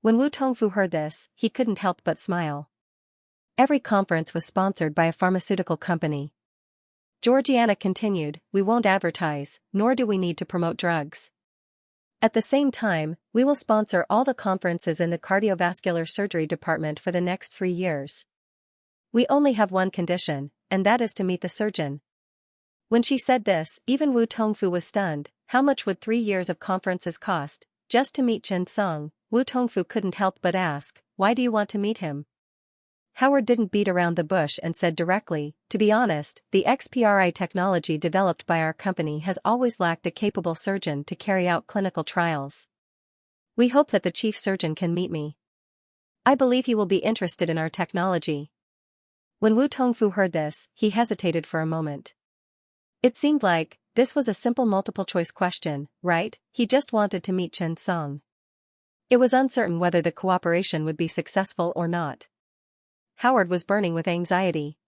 When Wu Tongfu heard this, he couldn't help but smile. Every conference was sponsored by a pharmaceutical company. Georgiana continued, "We won't advertise, nor do we need to promote drugs. At the same time, we will sponsor all the conferences in the cardiovascular surgery department for the next 3 years. We only have one condition, and that is to meet the surgeon." When she said this, even Wu Tongfu was stunned. How much would 3 years of conferences cost? Just to meet Chen Song, Wu Tongfu couldn't help but ask, "Why do you want to meet him?" Howard didn't beat around the bush and said directly, "To be honest, the XPRI technology developed by our company has always lacked a capable surgeon to carry out clinical trials. We hope that the chief surgeon can meet me. I believe he will be interested in our technology." When Wu Tongfu heard this, he hesitated for a moment. It seemed like this was a simple multiple-choice question, right? He just wanted to meet Chen Song. It was uncertain whether the cooperation would be successful or not. Howard was burning with anxiety.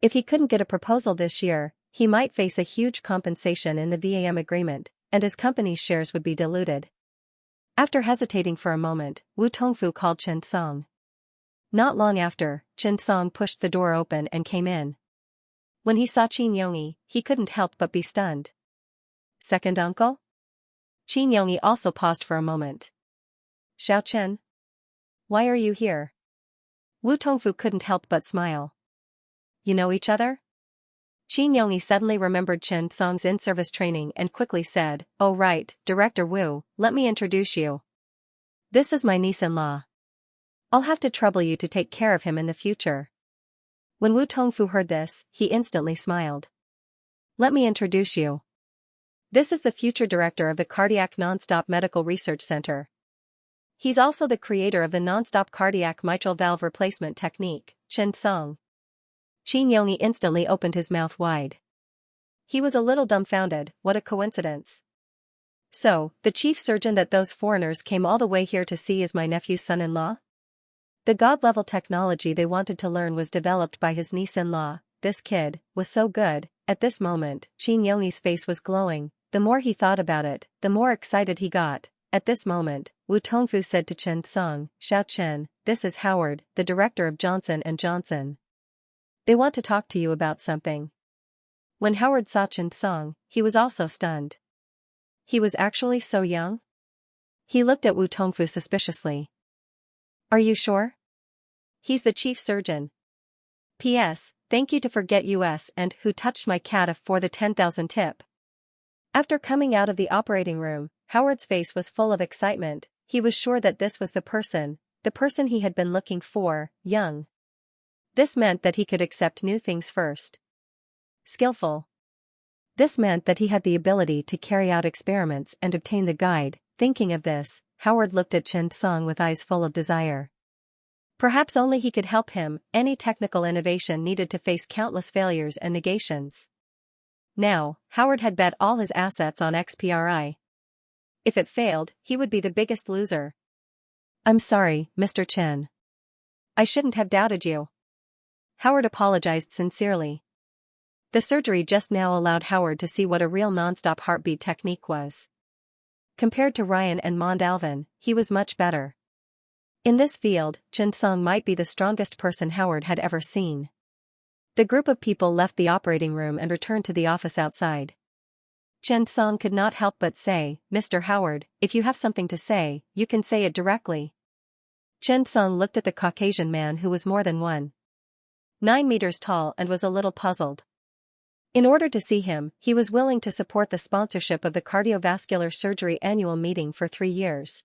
If he couldn't get a proposal this year, he might face a huge compensation in the VAM agreement, and his company's shares would be diluted. After hesitating for a moment, Wu Tongfu called Chen Song. Not long after, Chen Song pushed the door open and came in. When he saw Qin Yongyi, he couldn't help but be stunned. "Second uncle?" Qin Yongyi also paused for a moment. "Xiao Chen? Why are you here?" Wu Tongfu couldn't help but smile. "You know each other?" Qin Yongyi suddenly remembered Chen Song's in-service training and quickly said, "Oh right, Director Wu, let me introduce you. This is my niece-in-law. I'll have to trouble you to take care of him in the future." When Wu Tongfu heard this, he instantly smiled. "Let me introduce you. This is the future director of the Cardiac Nonstop Medical Research Center. He's also the creator of the nonstop cardiac mitral valve replacement technique, Xianxia. Xianxia instantly opened his mouth wide. He was a little dumbfounded. What a coincidence. So, the chief surgeon that those foreigners came all the way here to see is my nephew's son-in-law? The god-level technology they wanted to learn was developed by his niece-in-law. This kid was so good. At this moment, Xianxia's face was glowing. The more he thought about it, the more excited he got. At this moment, Wu Tongfu said to Xianxia, "Xiao Chen, this is Howard, the director of Johnson & Johnson. They want to talk to you about something." When Howard saw Xianxia, he was also stunned. He was actually so young? He looked at Wu Tongfu suspiciously. "Are you sure? He's the chief surgeon. P.S. Thank you to Forget US and Who Touched My Cat for the 10,000 tip." After coming out of the operating room, Howard's face was full of excitement. He was sure that this was the person he had been looking for, young. This meant that he could accept new things first. Skillful. This meant that he had the ability to carry out experiments and obtain the guide. Thinking of this, Howard looked at Xianxia with eyes full of desire. Perhaps only he could help him. Any technical innovation needed to face countless failures and negations. Now, Howard had bet all his assets on XPRI. If it failed, he would be the biggest loser. "I'm sorry, Mr. Chen. I shouldn't have doubted you." Howard apologized sincerely. The surgery just now allowed Howard to see what a real nonstop heartbeat technique was. Compared to Ryan and Mondalvin, he was much better. In this field, Xianxia might be the strongest person Howard had ever seen. The group of people left the operating room and returned to the office outside. Xianxia could not help but say, "Mr. Howard, if you have something to say, you can say it directly." Xianxia looked at the Caucasian man who was more than 1.9 meters tall and was a little puzzled. In order to see him, he was willing to support the sponsorship of the cardiovascular surgery annual meeting for 3 years.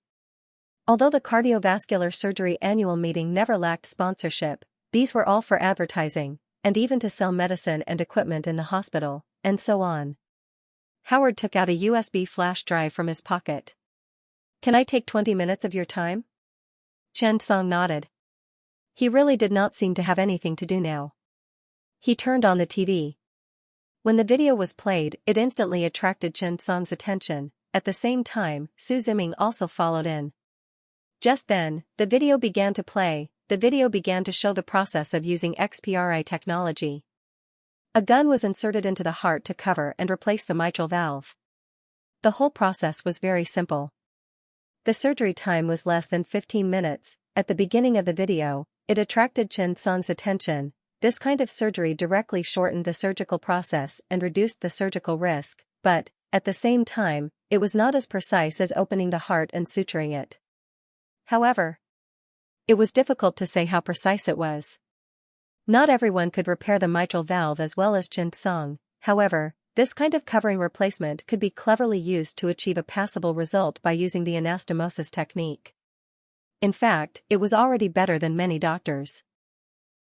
Although the cardiovascular surgery annual meeting never lacked sponsorship, these were all for advertising, and even to sell medicine and equipment in the hospital, and so on. Howard took out a USB flash drive from his pocket. "Can I take 20 minutes of your time?" Xianxia nodded. He really did not seem to have anything to do now. He turned on the TV. When the video was played, it instantly attracted Xianxia's attention. At the same time, Su Ziming also followed in. Just then, the video began to play. The video began to show the process of using XPRI technology. A gun was inserted into the heart to cover and replace the mitral valve. The whole process was very simple. The surgery time was less than 15 minutes. At the beginning of the video, it attracted Xianxia's attention. This kind of surgery directly shortened the surgical process and reduced the surgical risk, but, at the same time, it was not as precise as opening the heart and suturing it. However, it was difficult to say how precise it was. Not everyone could repair the mitral valve as well as Xianxia. However, this kind of covering replacement could be cleverly used to achieve a passable result by using the anastomosis technique. In fact, it was already better than many doctors.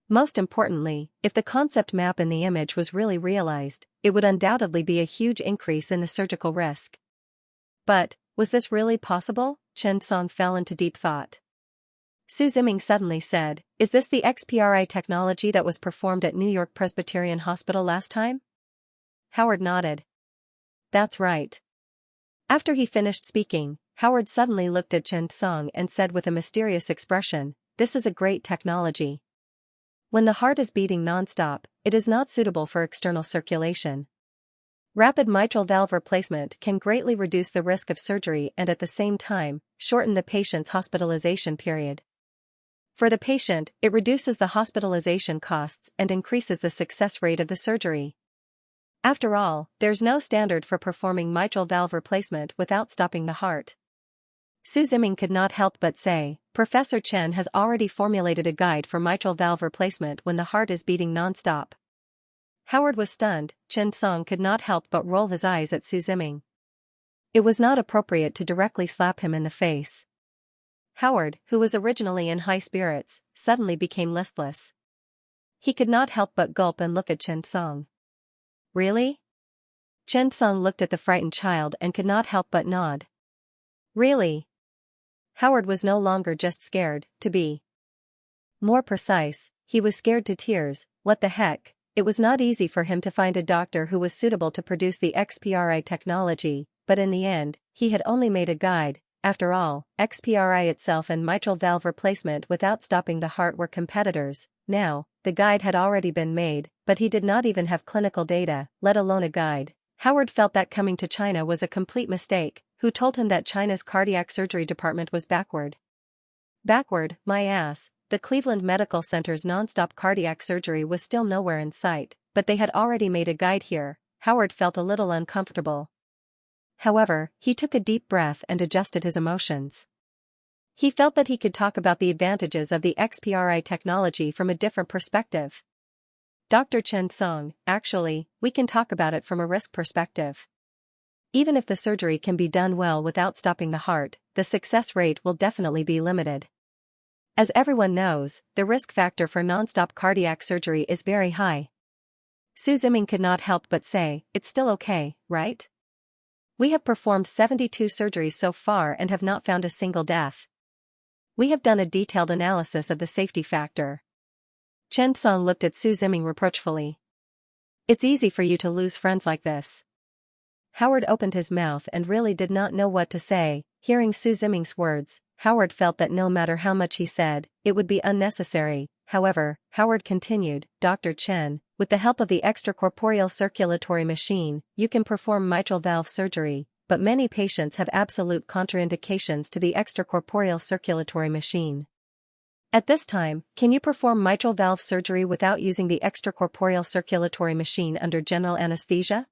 Most importantly, if the concept map in the image was really realized, it would undoubtedly be a huge increase in the surgical risk. But, was this really possible? Xianxia fell into deep thought. Su Ziming suddenly said, "Is this the XPRI technology that was performed at New York Presbyterian Hospital last time?" Howard nodded. "That's right." After he finished speaking, Howard suddenly looked at Xianxia and said with a mysterious expression, "This is a great technology. When the heart is beating nonstop, it is not suitable for external circulation. Rapid mitral valve replacement can greatly reduce the risk of surgery and at the same time, shorten the patient's hospitalization period. For the patient, it reduces the hospitalization costs and increases the success rate of the surgery. After all, there's no standard for performing mitral valve replacement without stopping the heart." Su Ziming could not help but say, "Professor Chen has already formulated a guide for mitral valve replacement when the heart is beating nonstop." Howard was stunned. Xianxia could not help but roll his eyes at Su Ziming. It was not appropriate to directly slap him in the face. Howard, who was originally in high spirits, suddenly became listless. He could not help but gulp and look at Xianxia. "Really? Chen Song looked at the frightened child and could not help but nod. Really? Howard was no longer just scared, to be more precise, he was scared to tears. What the heck? It was not easy for him to find a doctor who was suitable to produce the XPRI technology, but in the end, he had only made a guide. After all, XPRI itself and mitral valve replacement without stopping the heart were competitors. Now, the guide had already been made, but he did not even have clinical data, let alone a guide. Howard felt that coming to China was a complete mistake. Who told him that China's cardiac surgery department was backward? Backward, my ass. The Cleveland Medical Center's non-stop cardiac surgery was still nowhere in sight, but they had already made a guide here. Howard felt a little uncomfortable. However, he took a deep breath and adjusted his emotions. He felt that he could talk about the advantages of the XPRI technology from a different perspective. Dr. Chen Song, actually, we can talk about it from a risk perspective. Even if the surgery can be done well without stopping the heart, the success rate will definitely be limited. As everyone knows, the risk factor for non-stop cardiac surgery is very high. Su Ziming could not help but say, it's still okay, right? We have performed 72 surgeries so far and have not found a single death. We have done a detailed analysis of the safety factor. Chen Song looked at Su Ziming reproachfully. It's easy for you to lose friends like this. Howard opened his mouth and really did not know what to say. Hearing Su Ziming's words, Howard felt that no matter how much he said, it would be unnecessary. However, Howard continued, Dr. Chen, with the help of the extracorporeal circulatory machine, you can perform mitral valve surgery, but many patients have absolute contraindications to the extracorporeal circulatory machine. At this time, can you perform mitral valve surgery without using the extracorporeal circulatory machine under general anesthesia?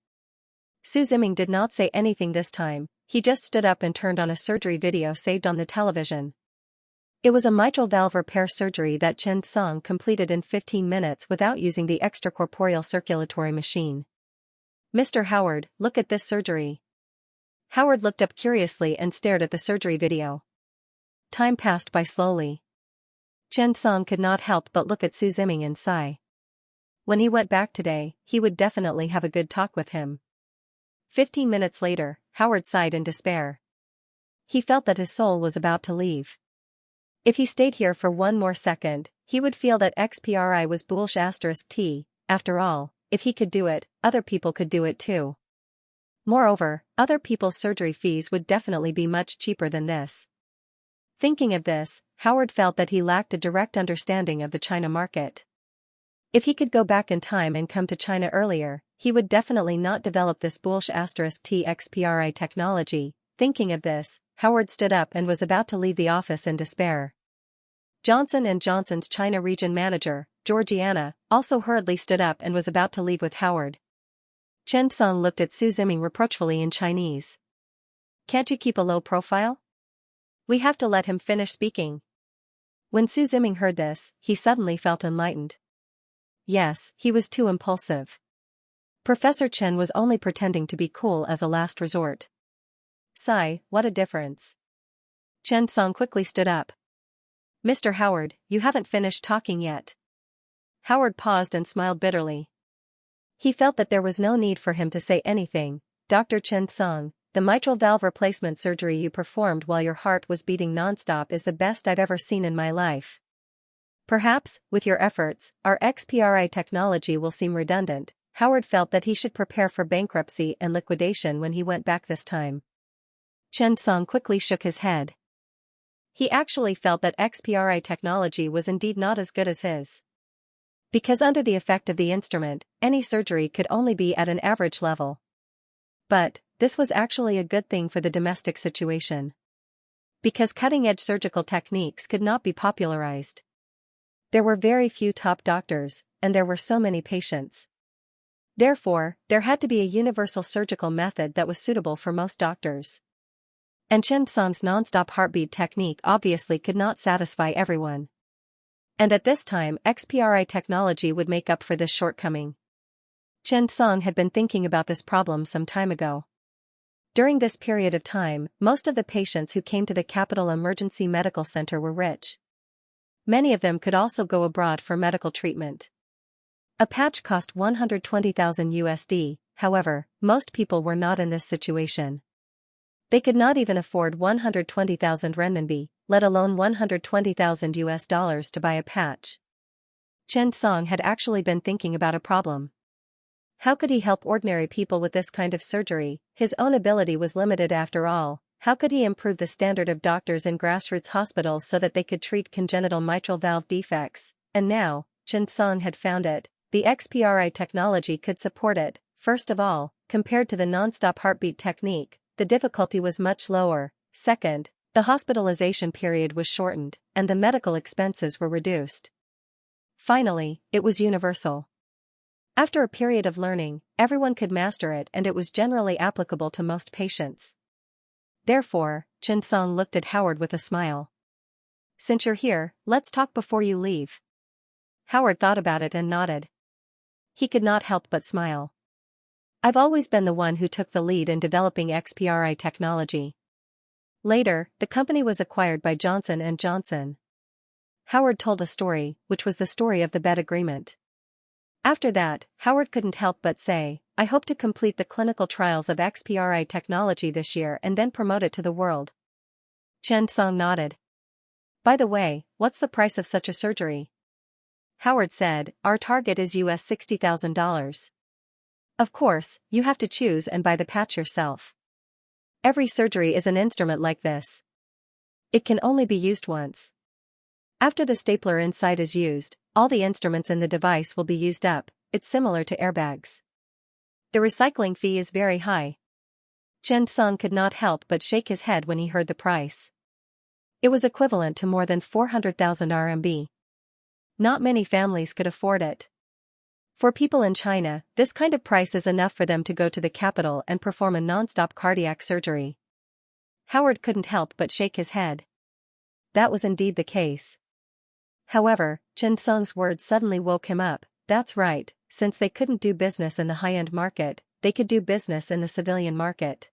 Su Ziming did not say anything this time, he just stood up and turned on a surgery video saved on the television. It was a mitral valve repair surgery that Chen Song completed in 15 minutes without using the extracorporeal circulatory machine. Mr. Howard, look at this surgery. Howard looked up curiously and stared at the surgery video. Time passed by slowly. Chen Song could not help but look at Su Ziming and sigh. When he went back today, he would definitely have a good talk with him. 15 minutes later, Howard sighed in despair. He felt that his soul was about to leave. If he stayed here for one more second, he would feel that XPRI was bullsh*t. After all, if he could do it, other people could do it too. Moreover, other people's surgery fees would definitely be much cheaper than this. Thinking of this, Howard felt that he lacked a direct understanding of the China market. If he could go back in time and come to China earlier, he would definitely not develop this bullsh*t XPRI technology. Thinking of this, Howard stood up and was about to leave the office in despair. Johnson & Johnson's China region manager, Georgiana, also hurriedly stood up and was about to leave with Howard. Chen Song looked at Su Ziming reproachfully in Chinese. Can't you keep a low profile? We have to let him finish speaking. When Su Ziming heard this, he suddenly felt enlightened. Yes, he was too impulsive. Professor Chen was only pretending to be cool as a last resort. Sigh, what a difference. Chen Song quickly stood up. Mr. Howard, you haven't finished talking yet. Howard paused and smiled bitterly. He felt that there was no need for him to say anything. Dr. Chen Song, the mitral valve replacement surgery you performed while your heart was beating nonstop is the best I've ever seen in my life. Perhaps, with your efforts, our XPRI technology will seem redundant. Howard felt that he should prepare for bankruptcy and liquidation when he went back this time. Chen Song quickly shook his head. He actually felt that XPRI technology was indeed not as good as his. Because under the effect of the instrument, any surgery could only be at an average level. But, this was actually a good thing for the domestic situation. Because cutting-edge surgical techniques could not be popularized. There were very few top doctors, and there were so many patients. Therefore, there had to be a universal surgical method that was suitable for most doctors. And Chen Song's non-stop heartbeat technique obviously could not satisfy everyone. And at this time, XPRI technology would make up for this shortcoming. Chen Song had been thinking about this problem some time ago. During this period of time, most of the patients who came to the Capital Emergency Medical Center were rich. Many of them could also go abroad for medical treatment. A patch cost $120,000 USD, however, most people were not in this situation. They could not even afford 120,000 renminbi, let alone 120,000 US dollars to buy a patch. Chen Song had actually been thinking about a problem. How could he help ordinary people with this kind of surgery? His own ability was limited after all. How could he improve the standard of doctors in grassroots hospitals so that they could treat congenital mitral valve defects? And now, Chen Song had found it. The XPRI technology could support it. First of all, compared to the non-stop heartbeat technique, the difficulty was much lower. Second, the hospitalization period was shortened, and the medical expenses were reduced. Finally, it was universal. After a period of learning, everyone could master it and it was generally applicable to most patients. Therefore, Chen Song looked at Howard with a smile. "Since you're here, let's talk before you leave." Howard thought about it and nodded. He could not help but smile. "I've always been the one who took the lead in developing XPRI technology. Later, the company was acquired by Johnson & Johnson." Howard told a story, which was the story of the bed agreement. After that, Howard couldn't help but say, "I hope to complete the clinical trials of XPRI technology this year and then promote it to the world." Chen Song nodded. "By the way, what's the price of such a surgery?" Howard said, "Our target is US $60,000. Of course, you have to choose and buy the patch yourself. Every surgery is an instrument like this. It can only be used once. After the stapler inside is used, all the instruments in the device will be used up. It's similar to airbags. The recycling fee is very high." Chen Song could not help but shake his head when he heard the price. It was equivalent to more than 400,000 RMB. Not many families could afford it. For people in China, this kind of price is enough for them to go to the capital and perform a non-stop cardiac surgery. Howard couldn't help but shake his head. That was indeed the case. However, Chen Song's words suddenly woke him up. That's right, since they couldn't do business in the high-end market, they could do business in the civilian market.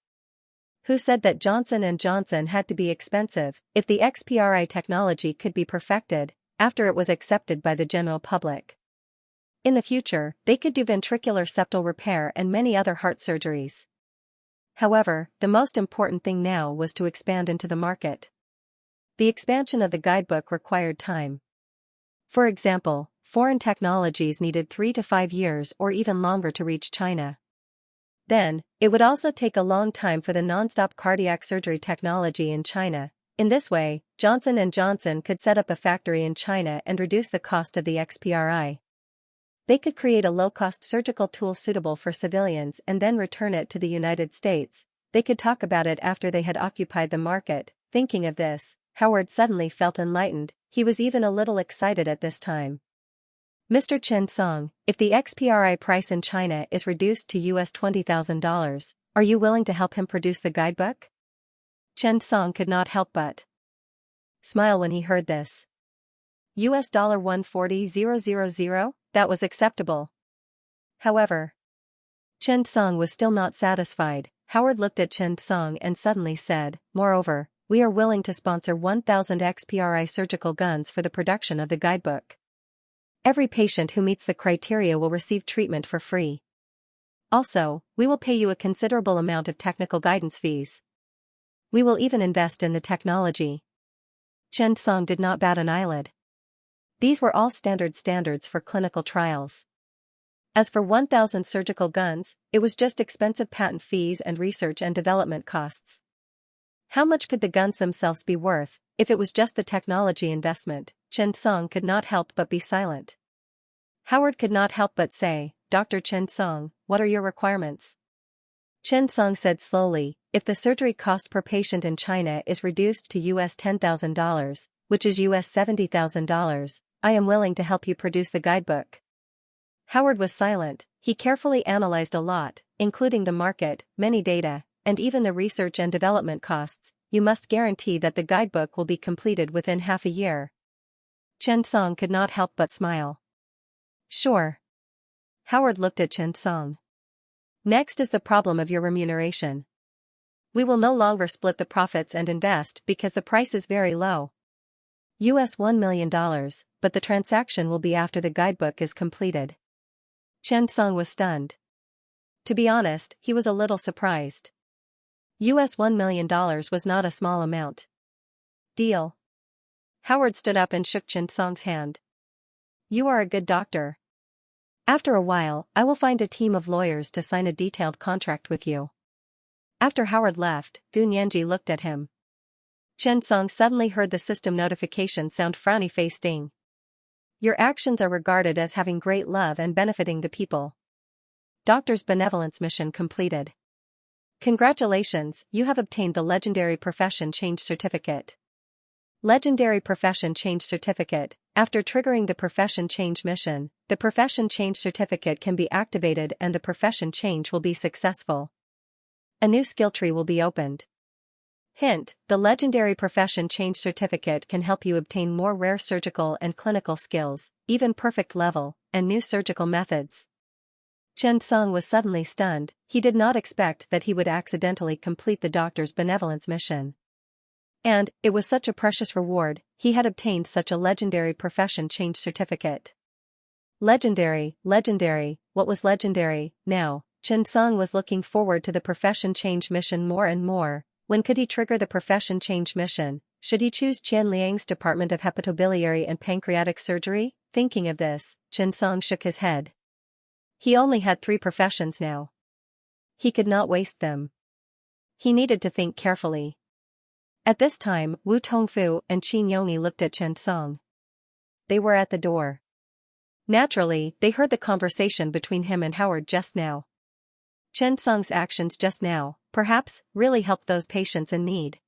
Who said that Johnson & Johnson had to be expensive? If the XPRI technology could be perfected, after it was accepted by the general public, in the future, they could do ventricular septal repair and many other heart surgeries. However, the most important thing now was to expand into the market. The expansion of the guidebook required time. For example, foreign technologies needed 3 to 5 years or even longer to reach China. Then, it would also take a long time for the non-stop cardiac surgery technology in China. In this way, Johnson & Johnson could set up a factory in China and reduce the cost of the XPRI. They could create a low-cost surgical tool suitable for civilians and then return it to the United States. They could talk about it after they had occupied the market. Thinking of this, Howard suddenly felt enlightened. He was even a little excited at this time. "Mr. Chen Song, if the XPRI price in China is reduced to US $20,000, are you willing to help him produce the guidebook?" Chen Song could not help but smile when he heard this. US $140,000? That was acceptable. However, Chen Song was still not satisfied. Howard looked at Chen Song and suddenly said, "Moreover, we are willing to sponsor 1,000 XPRI surgical guns for the production of the guidebook. Every patient who meets the criteria will receive treatment for free. Also, we will pay you a considerable amount of technical guidance fees. We will even invest in the technology." Chen Song did not bat an eyelid. These were all standards for clinical trials. As for 1,000 surgical guns, it was just expensive patent fees and research and development costs. How much could the guns themselves be worth, if it was just the technology investment? Chen Song could not help but be silent. Howard could not help but say, "Dr. Chen Song, what are your requirements?" Chen Song said slowly, "If the surgery cost per patient in China is reduced to US $10,000, which is US $70,000, I am willing to help you produce the guidebook." Howard was silent. He carefully analyzed a lot, including the market, many data, and even the research and development costs. "You must guarantee that the guidebook will be completed within half a year." Chen Song could not help but smile. "Sure." Howard looked at Chen Song. "Next is the problem of your remuneration. We will no longer split the profits and invest because the price is very low. US $1 million, but the transaction will be after the guidebook is completed." Chen Song was stunned. To be honest, he was a little surprised. $1 million was not a small amount. Deal. Howard stood up and shook Chen Song's hand. You are a good doctor. After a while, I will find a team of lawyers to sign a detailed contract with you. After Howard left, Gu Nianji looked at him. Chen Song suddenly heard the system notification sound frowny-faced ding. Your actions are regarded as having great love and benefiting the people. Doctor's benevolence mission completed. Congratulations, you have obtained the Legendary Profession Change Certificate. Legendary Profession Change Certificate. After triggering the Profession Change mission, the Profession Change Certificate can be activated and the profession change will be successful. A new skill tree will be opened. Hint, the Legendary Profession Change Certificate can help you obtain more rare surgical and clinical skills, even perfect level, and new surgical methods. Chen Song was suddenly stunned. He did not expect that he would accidentally complete the doctor's benevolence mission. And, it was such a precious reward, he had obtained such a Legendary Profession Change Certificate. Legendary, what was legendary? Now, Chen Song was looking forward to the Profession Change mission more and more. When could he trigger the Profession Change mission? Should he choose Qian Liang's Department of Hepatobiliary and Pancreatic Surgery? Thinking of this, Chen Song shook his head. He only had 3 professions now. He could not waste them. He needed to think carefully. At this time, Wu Tongfu and Qin Yongyi looked at Chen Song. They were at the door. Naturally, they heard the conversation between him and Howard just now. Chen Song's actions just now, perhaps, really helped those patients in need.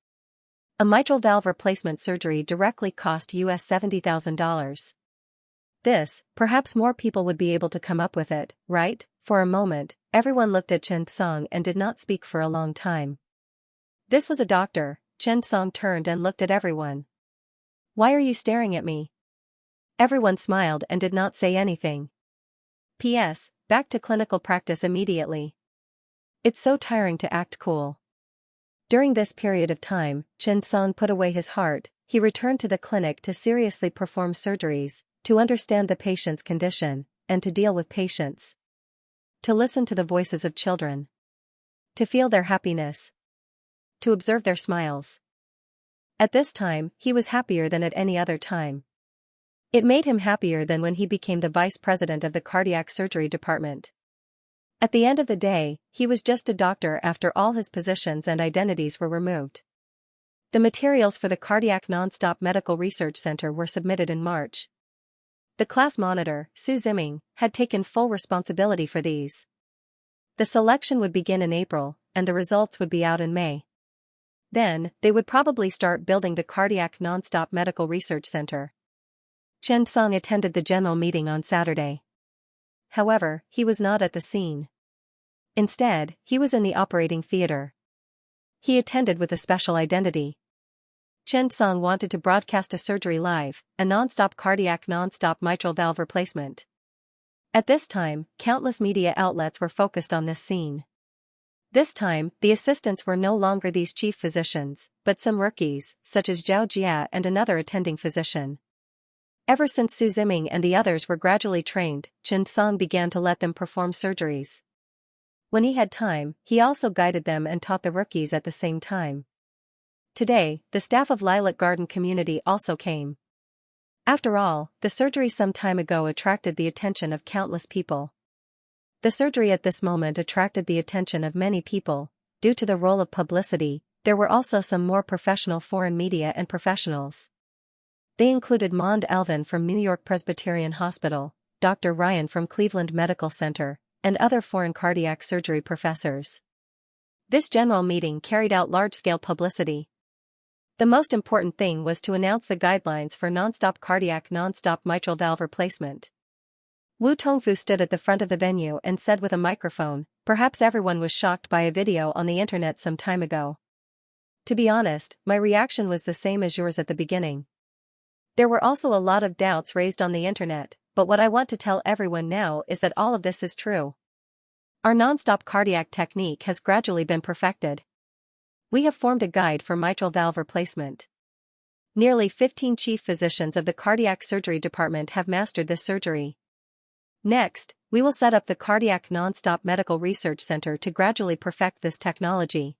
A mitral valve replacement surgery directly cost $70,000. This, perhaps more people would be able to come up with it, right? For a moment, everyone looked at Chen Song and did not speak for a long time. This was a doctor. Chen Song turned and looked at everyone. Why are you staring at me? Everyone smiled and did not say anything. P.S. Back to clinical practice immediately. It's so tiring to act cool. During this period of time, Chen Song put away his heart. He returned to the clinic to seriously perform surgeries, to understand the patient's condition, and to deal with patients. To listen to the voices of children. To feel their happiness. To observe their smiles. At this time, he was happier than at any other time. It made him happier than when he became the vice president of the cardiac surgery department. At the end of the day, he was just a doctor after all his positions and identities were removed. The materials for the Cardiac Non-Stop Medical Research Center were submitted in March. The class monitor, Su Ziming, had taken full responsibility for these. The selection would begin in April, and the results would be out in May. Then, they would probably start building the Cardiac Non-Stop Medical Research Center. Chen Song attended the general meeting on Saturday. However, he was not at the scene. Instead, he was in the operating theater. He attended with a special identity. Chen Song wanted to broadcast a surgery live, a non-stop cardiac non-stop mitral valve replacement. At this time, countless media outlets were focused on this scene. This time, the assistants were no longer these chief physicians, but some rookies, such as Zhao Jia and another attending physician. Ever since Su Ziming and the others were gradually trained, Chen Song began to let them perform surgeries. When he had time, he also guided them and taught the rookies at the same time. Today, the staff of Lilac Garden Community also came. After all, the surgery some time ago attracted the attention of countless people. The surgery at this moment attracted the attention of many people. Due to the role of publicity, there were also some more professional foreign media and professionals. They included Mond Alvin from New York Presbyterian Hospital, Dr. Ryan from Cleveland Medical Center, and other foreign cardiac surgery professors. This general meeting carried out large-scale publicity. The most important thing was to announce the guidelines for non-stop cardiac non-stop mitral valve replacement. Wu Tongfu stood at the front of the venue and said with a microphone, perhaps everyone was shocked by a video on the internet some time ago. To be honest, my reaction was the same as yours at the beginning. There were also a lot of doubts raised on the internet, but what I want to tell everyone now is that all of this is true. Our non-stop cardiac technique has gradually been perfected. We have formed a guide for mitral valve replacement. Nearly 15 chief physicians of the cardiac surgery department have mastered this surgery. Next, we will set up the Cardiac Non-Stop Medical Research Center to gradually perfect this technology.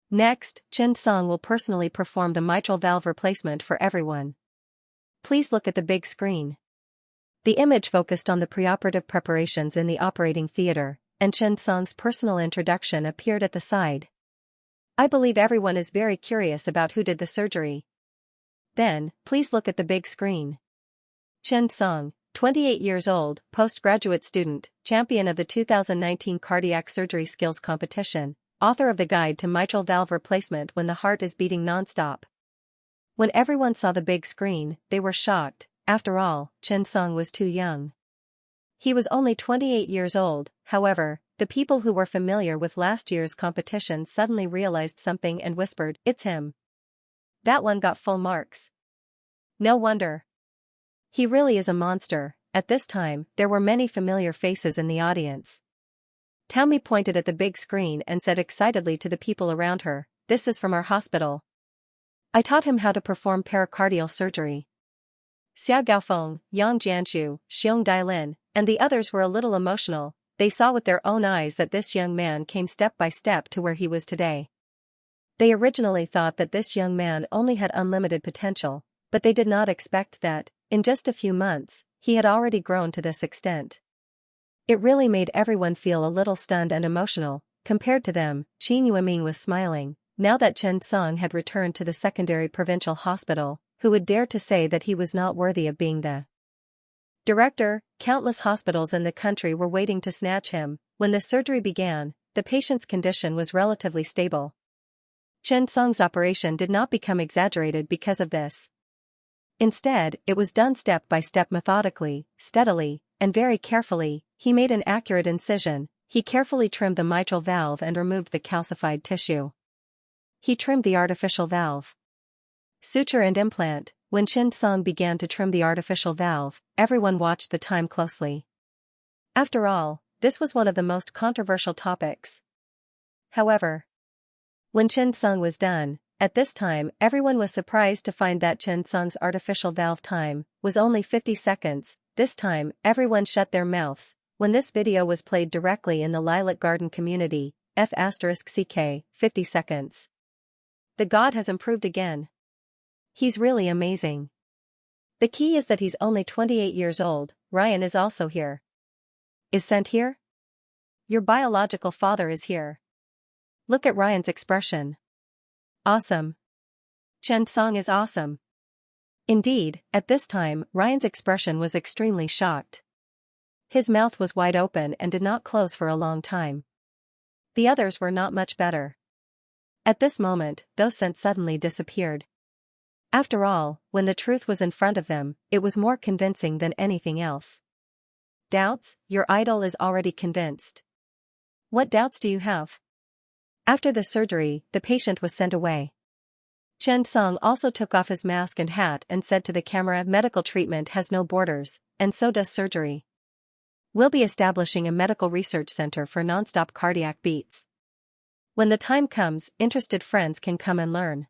Next, Chen Song will personally perform the mitral valve replacement for everyone. Please look at the big screen. The image focused on the preoperative preparations in the operating theater, and Chen Song's personal introduction appeared at the side. I believe everyone is very curious about who did the surgery. Then, please look at the big screen. Chen Song, 28 years old, postgraduate student, champion of the 2019 Cardiac Surgery Skills Competition, author of the Guide to Mitral Valve Replacement When the Heart is Beating Nonstop. When everyone saw the big screen, they were shocked. After all, Chen Song was too young. He was only 28 years old. However, the people who were familiar with last year's competition suddenly realized something and whispered, "It's him. That one got full marks. No wonder. He really is a monster." At this time, there were many familiar faces in the audience. Tammy pointed at the big screen and said excitedly to the people around her, "This is from our hospital. I taught him how to perform pericardial surgery." Xia Gaofeng, Yang Jianshu, Xiong Dailin, and the others were a little emotional. They saw with their own eyes that this young man came step by step to where he was today. They originally thought that this young man only had unlimited potential, but they did not expect that, in just a few months, he had already grown to this extent. It really made everyone feel a little stunned and emotional. Compared to them, Qin Yueming was smiling. Now that Chen Song had returned to the secondary provincial hospital, who would dare to say that he was not worthy of being the director? Countless hospitals in the country were waiting to snatch him. When the surgery began, the patient's condition was relatively stable. Chen Song's operation did not become exaggerated because of this. Instead, it was done step by step, methodically, steadily, and very carefully. He made an accurate incision. He carefully trimmed the mitral valve and removed the calcified tissue. He trimmed the artificial valve. Suture and implant. When Chen Song began to trim the artificial valve, everyone watched the time closely. After all, this was one of the most controversial topics. However, when Chen Song was done, at this time everyone was surprised to find that Chen Song's artificial valve time was only 50 seconds. This time, everyone shut their mouths. When this video was played directly in the Lilac Garden community, F***CK, 50 seconds. The god has improved again. He's really amazing. The key is that he's only 28 years old. Ryan is also here. Is sent here? Your biological father is here. Look at Ryan's expression. Awesome. Chen Song is awesome. Indeed, at this time, Ryan's expression was extremely shocked. His mouth was wide open and did not close for a long time. The others were not much better. At this moment, those scents suddenly disappeared. After all, when the truth was in front of them, it was more convincing than anything else. Doubts? Your idol is already convinced. What doubts do you have? After the surgery, the patient was sent away. Chen Song also took off his mask and hat and said to the camera, "Medical treatment has no borders, and so does surgery. We'll be establishing a medical research center for non-stop cardiac beats. When the time comes, interested friends can come and learn.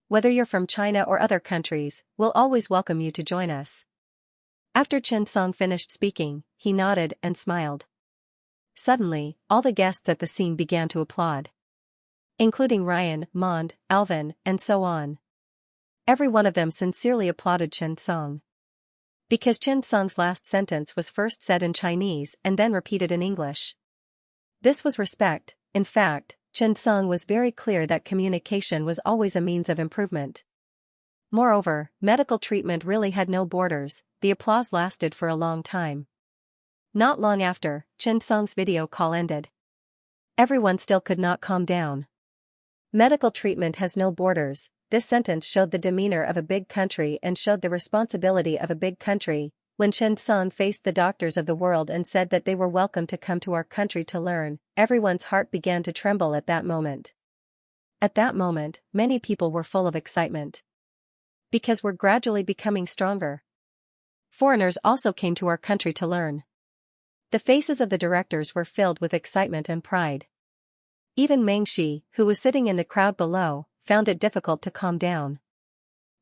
Whether you're from China or other countries, we'll always welcome you to join us." After Chen Song finished speaking, he nodded and smiled. Suddenly, all the guests at the scene began to applaud. Including Ryan, Mond, Alvin, and so on. Every one of them sincerely applauded Chen Song. Because Chen Song's last sentence was first said in Chinese and then repeated in English. This was respect. In fact, Chen Song was very clear that communication was always a means of improvement. Moreover, medical treatment really had no borders. The applause lasted for a long time. Not long after, Chen Song's video call ended. Everyone still could not calm down. Medical treatment has no borders. This sentence showed the demeanor of a big country and showed the responsibility of a big country. When Chen Song faced the doctors of the world and said that they were welcome to come to our country to learn, everyone's heart began to tremble at that moment. At that moment, many people were full of excitement. Because we're gradually becoming stronger. Foreigners also came to our country to learn. The faces of the directors were filled with excitement and pride. Even Meng Shi, who was sitting in the crowd below, found it difficult to calm down.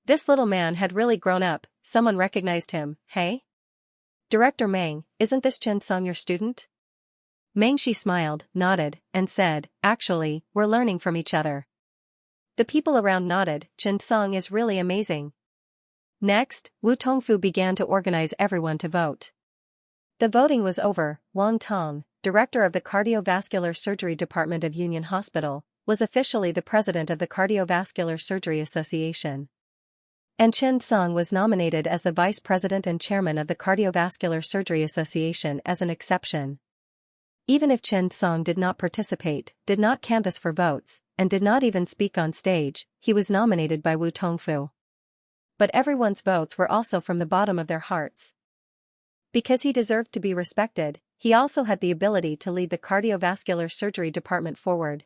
This little man had really grown up. Someone recognized him. Hey? Director Meng, isn't this Chen Song your student? Meng Shi smiled, nodded, and said, actually, we're learning from each other. The people around nodded. Chen Song is really amazing. Next, Wu Tongfu began to organize everyone to vote. The voting was over. Wang Tong, director of the Cardiovascular Surgery Department of Union Hospital, was officially the president of the Cardiovascular Surgery Association. And Chen Song was nominated as the vice president and chairman of the Cardiovascular Surgery Association as an exception. Even if Chen Song did not participate, did not canvass for votes, and did not even speak on stage, he was nominated by Wu Tongfu. But everyone's votes were also from the bottom of their hearts. Because he deserved to be respected, he also had the ability to lead the cardiovascular surgery department forward.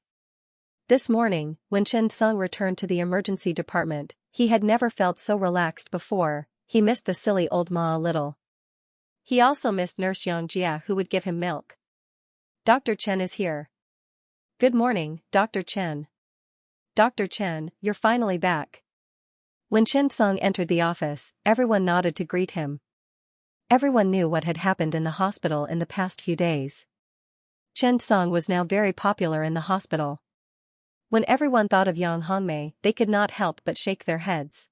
This morning, when Chen Song returned to the emergency department, he had never felt so relaxed before. He missed the silly old ma a little. He also missed Nurse Xianxia who would give him milk. Dr. Chen is here. Good morning, Dr. Chen. Dr. Chen, you're finally back. When Chen Song entered the office, everyone nodded to greet him. Everyone knew what had happened in the hospital in the past few days. Chen Song was now very popular in the hospital. When everyone thought of Yang Hongmei, they could not help but shake their heads.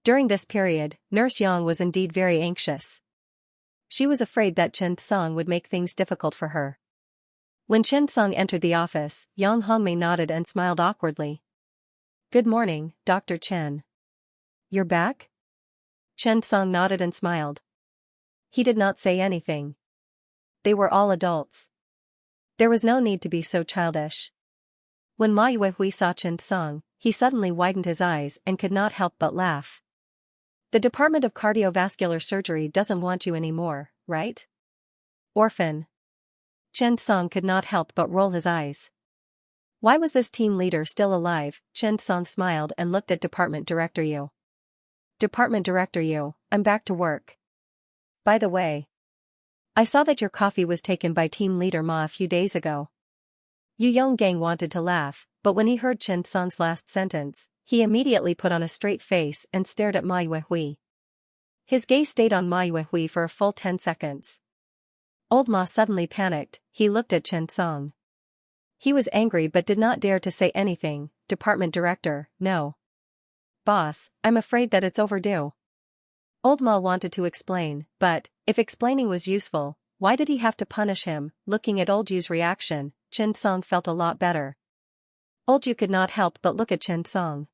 During this period, Nurse Yang was indeed very anxious. She was afraid that Chen Song would make things difficult for her. When Chen Song entered the office, Yang Hongmei nodded and smiled awkwardly. Good morning, Dr. Chen. You're back? Chen Song nodded and smiled. He did not say anything. They were all adults. There was no need to be so childish. When Ma Yuehui saw Chen Song, he suddenly widened his eyes and could not help but laugh. The Department of Cardiovascular Surgery doesn't want you anymore, right? Orphan. Chen Song could not help but roll his eyes. Why was this team leader still alive? Chen Song smiled and looked at Department Director Yu. Department Director Yu, I'm back to work. By the way, I saw that your coffee was taken by team leader Ma a few days ago. Yu Yonggang wanted to laugh, but when he heard Chen Song's last sentence, he immediately put on a straight face and stared at Ma Yuehui. His gaze stayed on Ma Yuehui for a full 10 seconds. Old Ma suddenly panicked. He looked at Chen Song. He was angry but did not dare to say anything. Department Director, no. Boss, I'm afraid that it's overdue. Old Ma wanted to explain, but, if explaining was useful, why did he have to punish him? Looking at Old Yu's reaction, Chen Song felt a lot better. Old Yu could not help but look at Chen Song.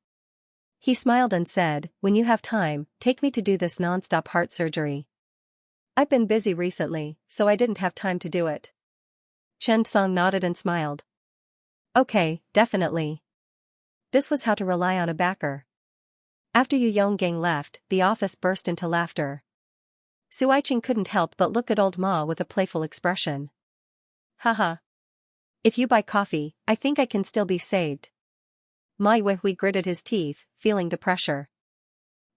He smiled and said, when you have time, take me to do this non-stop heart surgery. I've been busy recently, so I didn't have time to do it. Chen Song nodded and smiled. Okay, definitely. This was how to rely on a backer. After Yu Yonggang left, the office burst into laughter. Su Aiqing couldn't help but look at old Ma with a playful expression. Haha. If you buy coffee, I think I can still be saved. Ma Yuehui gritted his teeth, feeling the pressure.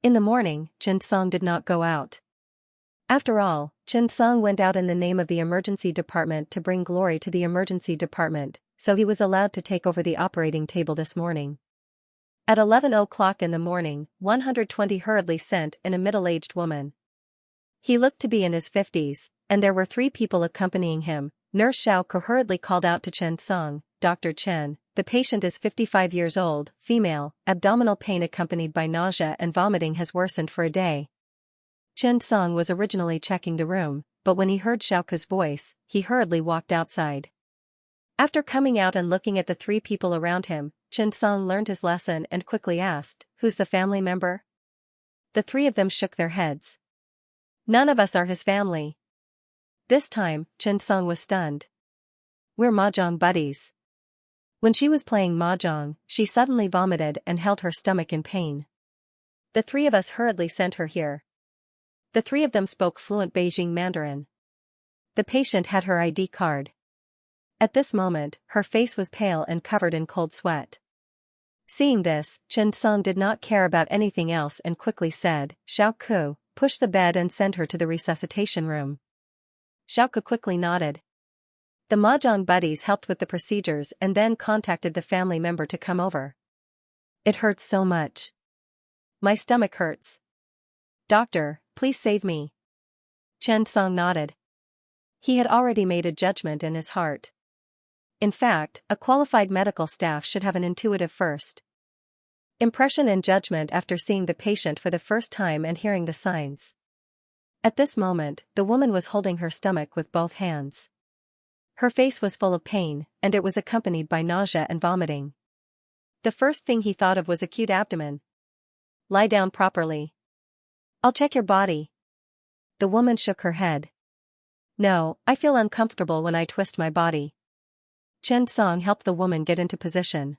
In the morning, Chen Song did not go out. After all, Chen Song went out in the name of the emergency department to bring glory to the emergency department, so he was allowed to take over the operating table this morning. At 11 o'clock in the morning, 120 hurriedly sent in a middle-aged woman. He looked to be in his 50s, and there were 3 people accompanying him. Nurse Xiao hurriedly called out to Chen Song, Dr. Chen, the patient is 55 years old, female, abdominal pain accompanied by nausea and vomiting has worsened for a day. Chen Song was originally checking the room, but when he heard Xiaoke's voice, he hurriedly walked outside. After coming out and looking at the 3 people around him, Chen Song learned his lesson and quickly asked, who's the family member? The 3 of them shook their heads. None of us are his family. This time, Chen Song was stunned. We're mahjong buddies. When she was playing mahjong, she suddenly vomited and held her stomach in pain. The 3 of us hurriedly sent her here. The 3 of them spoke fluent Beijing Mandarin. The patient had her ID card. At this moment, her face was pale and covered in cold sweat. Seeing this, Chen Song did not care about anything else and quickly said, Xiaoke, push the bed and send her to the resuscitation room. Xiaoke quickly nodded. The mahjong buddies helped with the procedures and then contacted the family member to come over. It hurts so much. My stomach hurts. Doctor, please save me. Chen Song nodded. He had already made a judgment in his heart. In fact, a qualified medical staff should have an intuitive first impression and judgment after seeing the patient for the first time and hearing the signs. At this moment, the woman was holding her stomach with both hands. Her face was full of pain, and it was accompanied by nausea and vomiting. The first thing he thought of was acute abdomen. Lie down properly. I'll check your body. The woman shook her head. No, I feel uncomfortable when I twist my body. Chen Song helped the woman get into position.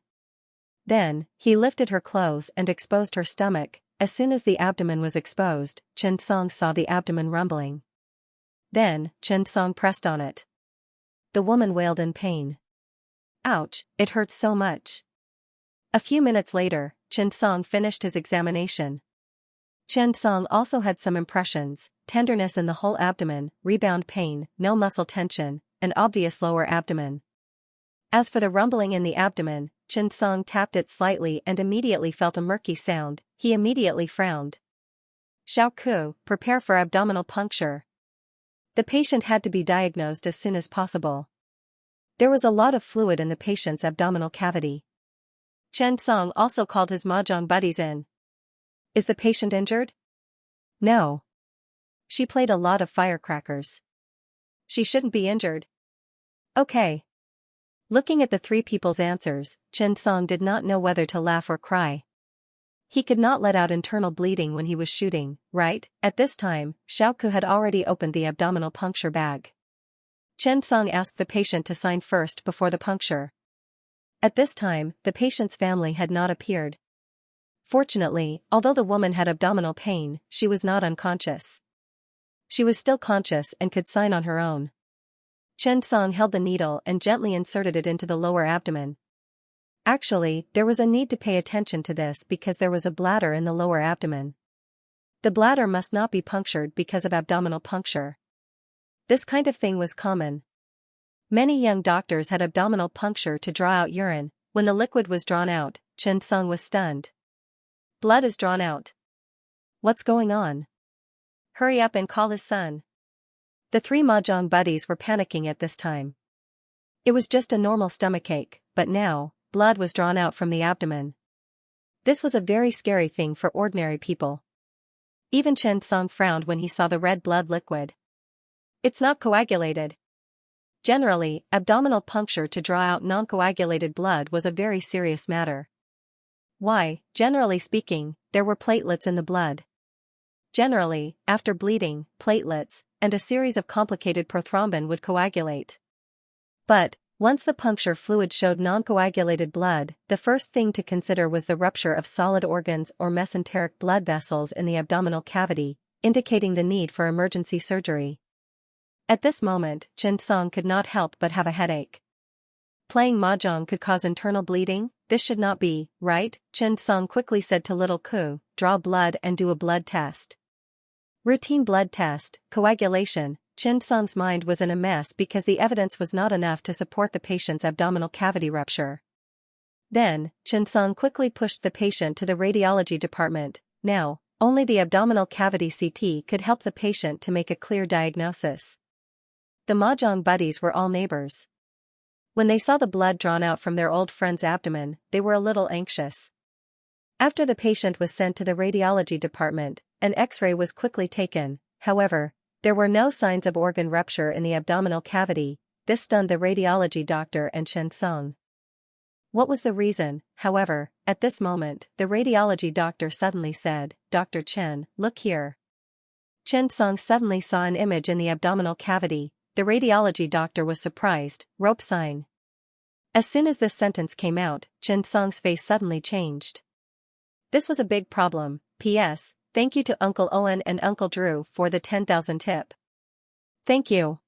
Then, he lifted her clothes and exposed her stomach. As soon as the abdomen was exposed, Chen Song saw the abdomen rumbling. Then, Chen Song pressed on it. The woman wailed in pain. Ouch, it hurts so much. A few minutes later, Chen Song finished his examination. Chen Song also had some impressions: tenderness in the whole abdomen, rebound pain, no muscle tension, and obvious lower abdomen. As for the rumbling in the abdomen, Chen Song tapped it slightly and immediately felt a murky sound. He immediately frowned. Xiao, prepare for abdominal puncture. The patient had to be diagnosed as soon as possible. There was a lot of fluid in the patient's abdominal cavity. Chen Song also called his mahjong buddies in. Is the patient injured? No. She played a lot of firecrackers. She shouldn't be injured. Okay. Looking at the three people's answers, Chen Song did not know whether to laugh or cry. He could not let out internal bleeding when he was shooting, right? At this time, Xiaoku had already opened the abdominal puncture bag. Chen Song asked the patient to sign first before the puncture. At this time, the patient's family had not appeared. Fortunately, although the woman had abdominal pain, she was not unconscious. She was still conscious and could sign on her own. Chen Song held the needle and gently inserted it into the lower abdomen. Actually, there was a need to pay attention to this because there was a bladder in the lower abdomen. The bladder must not be punctured because of abdominal puncture. This kind of thing was common. Many young doctors had abdominal puncture to draw out urine. When the liquid was drawn out, Chen Song was stunned. Blood is drawn out. What's going on? Hurry up and call his son. The three mahjong buddies were panicking at this time. It was just a normal stomachache, but now, blood was drawn out from the abdomen. This was a very scary thing for ordinary people. Even Chen Song frowned when he saw the red blood liquid. It's not coagulated. Generally, abdominal puncture to draw out non-coagulated blood was a very serious matter. Why, generally speaking, there were platelets in the blood. Generally, after bleeding, platelets, and a series of complicated prothrombin would coagulate. But, once the puncture fluid showed non-coagulated blood, the first thing to consider was the rupture of solid organs or mesenteric blood vessels in the abdominal cavity, indicating the need for emergency surgery. At this moment, Chen Song could not help but have a headache. Playing mahjong could cause internal bleeding? This should not be, right? Chen Song quickly said to little Ku, draw blood and do a blood test. Routine blood test, coagulation. Chen Song's mind was in a mess because the evidence was not enough to support the patient's abdominal cavity rupture. Then, Chen Song quickly pushed the patient to the radiology department. Now, only the abdominal cavity CT could help the patient to make a clear diagnosis. The mahjong buddies were all neighbors. When they saw the blood drawn out from their old friend's abdomen, they were a little anxious. After the patient was sent to the radiology department, an X-ray was quickly taken. However, there were no signs of organ rupture in the abdominal cavity. This stunned the radiology doctor and Chen Song. What was the reason? However, at this moment, the radiology doctor suddenly said, "Dr. Chen, look here." Chen Song suddenly saw an image in the abdominal cavity. The radiology doctor was surprised. Rope sign. As soon as this sentence came out, Chen Song's face suddenly changed. This was a big problem. P.S. Thank you to Uncle Owen and Uncle Drew for the 10,000 tip. Thank you.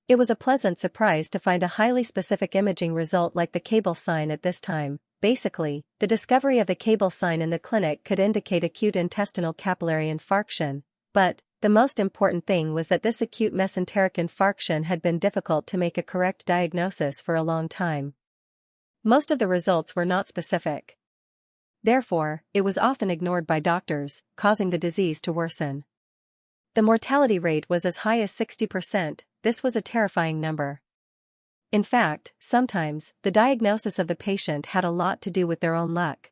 It was a pleasant surprise to find a highly specific imaging result like the cable sign at this time. Basically, the discovery of the cable sign in the clinic could indicate acute intestinal capillary infarction, but the most important thing was that this acute mesenteric infarction had been difficult to make a correct diagnosis for a long time. Most of the results were not specific. Therefore, it was often ignored by doctors, causing the disease to worsen. The mortality rate was as high as 60%, this was a terrifying number. In fact, sometimes, the diagnosis of the patient had a lot to do with their own luck.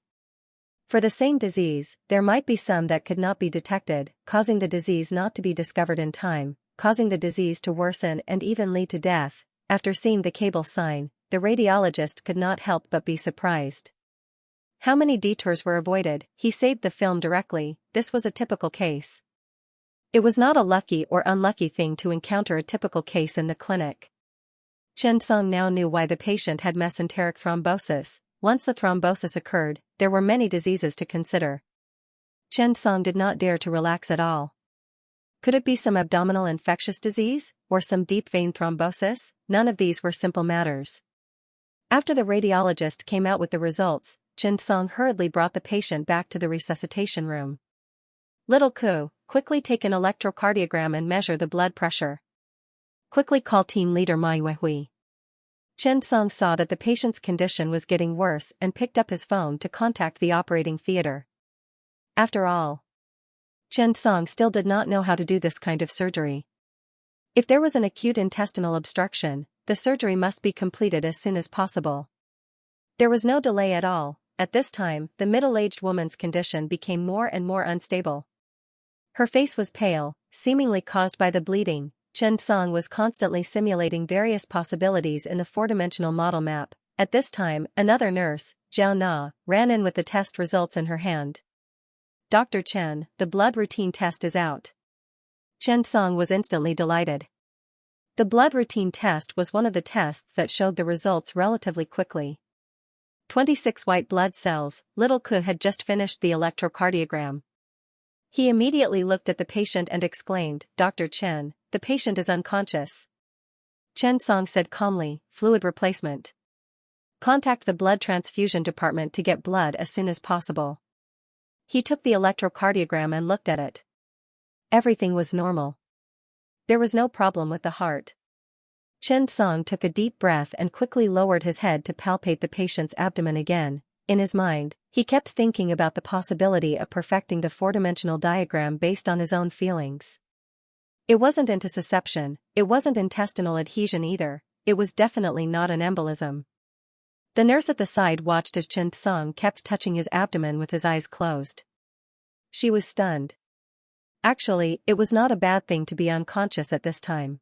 For the same disease, there might be some that could not be detected, causing the disease not to be discovered in time, causing the disease to worsen and even lead to death. After seeing the cable sign, the radiologist could not help but be surprised. How many detours were avoided? He saved the film directly. This was a typical case. It was not a lucky or unlucky thing to encounter a typical case in the clinic. Xianxia now knew why the patient had mesenteric thrombosis. Once the thrombosis occurred, there were many diseases to consider. Xianxia did not dare to relax at all. Could it be some abdominal infectious disease, or some deep vein thrombosis? None of these were simple matters. After the radiologist came out with the results, Xianxia hurriedly brought the patient back to the resuscitation room. Little Ku, quickly take an electrocardiogram and measure the blood pressure. Quickly call team leader Ma Yuehui. Xianxia saw that the patient's condition was getting worse and picked up his phone to contact the operating theater. After all, Xianxia still did not know how to do this kind of surgery. If there was an acute intestinal obstruction, the surgery must be completed as soon as possible. There was no delay at all. At this time, the middle-aged woman's condition became more and more unstable. Her face was pale, seemingly caused by the bleeding. Xianxia was constantly simulating various possibilities in the four-dimensional model map. At this time, another nurse, Zhao Na, ran in with the test results in her hand. Dr. Chen, the blood routine test is out. Xianxia was instantly delighted. The blood routine test was one of the tests that showed the results relatively quickly. 26 white blood cells. Little Ku had just finished the electrocardiogram. He immediately looked at the patient and exclaimed, "Dr. Chen, the patient is unconscious." Xianxia said calmly, "Fluid replacement. Contact the blood transfusion department to get blood as soon as possible." He took the electrocardiogram and looked at it. Everything was normal. There was no problem with the heart. Xianxia took a deep breath and quickly lowered his head to palpate the patient's abdomen again. In his mind, he kept thinking about the possibility of perfecting the four-dimensional diagram based on his own feelings. It wasn't intussusception, it wasn't intestinal adhesion either, it was definitely not an embolism. The nurse at the side watched as Xianxia kept touching his abdomen with his eyes closed. She was stunned. Actually, it was not a bad thing to be unconscious at this time.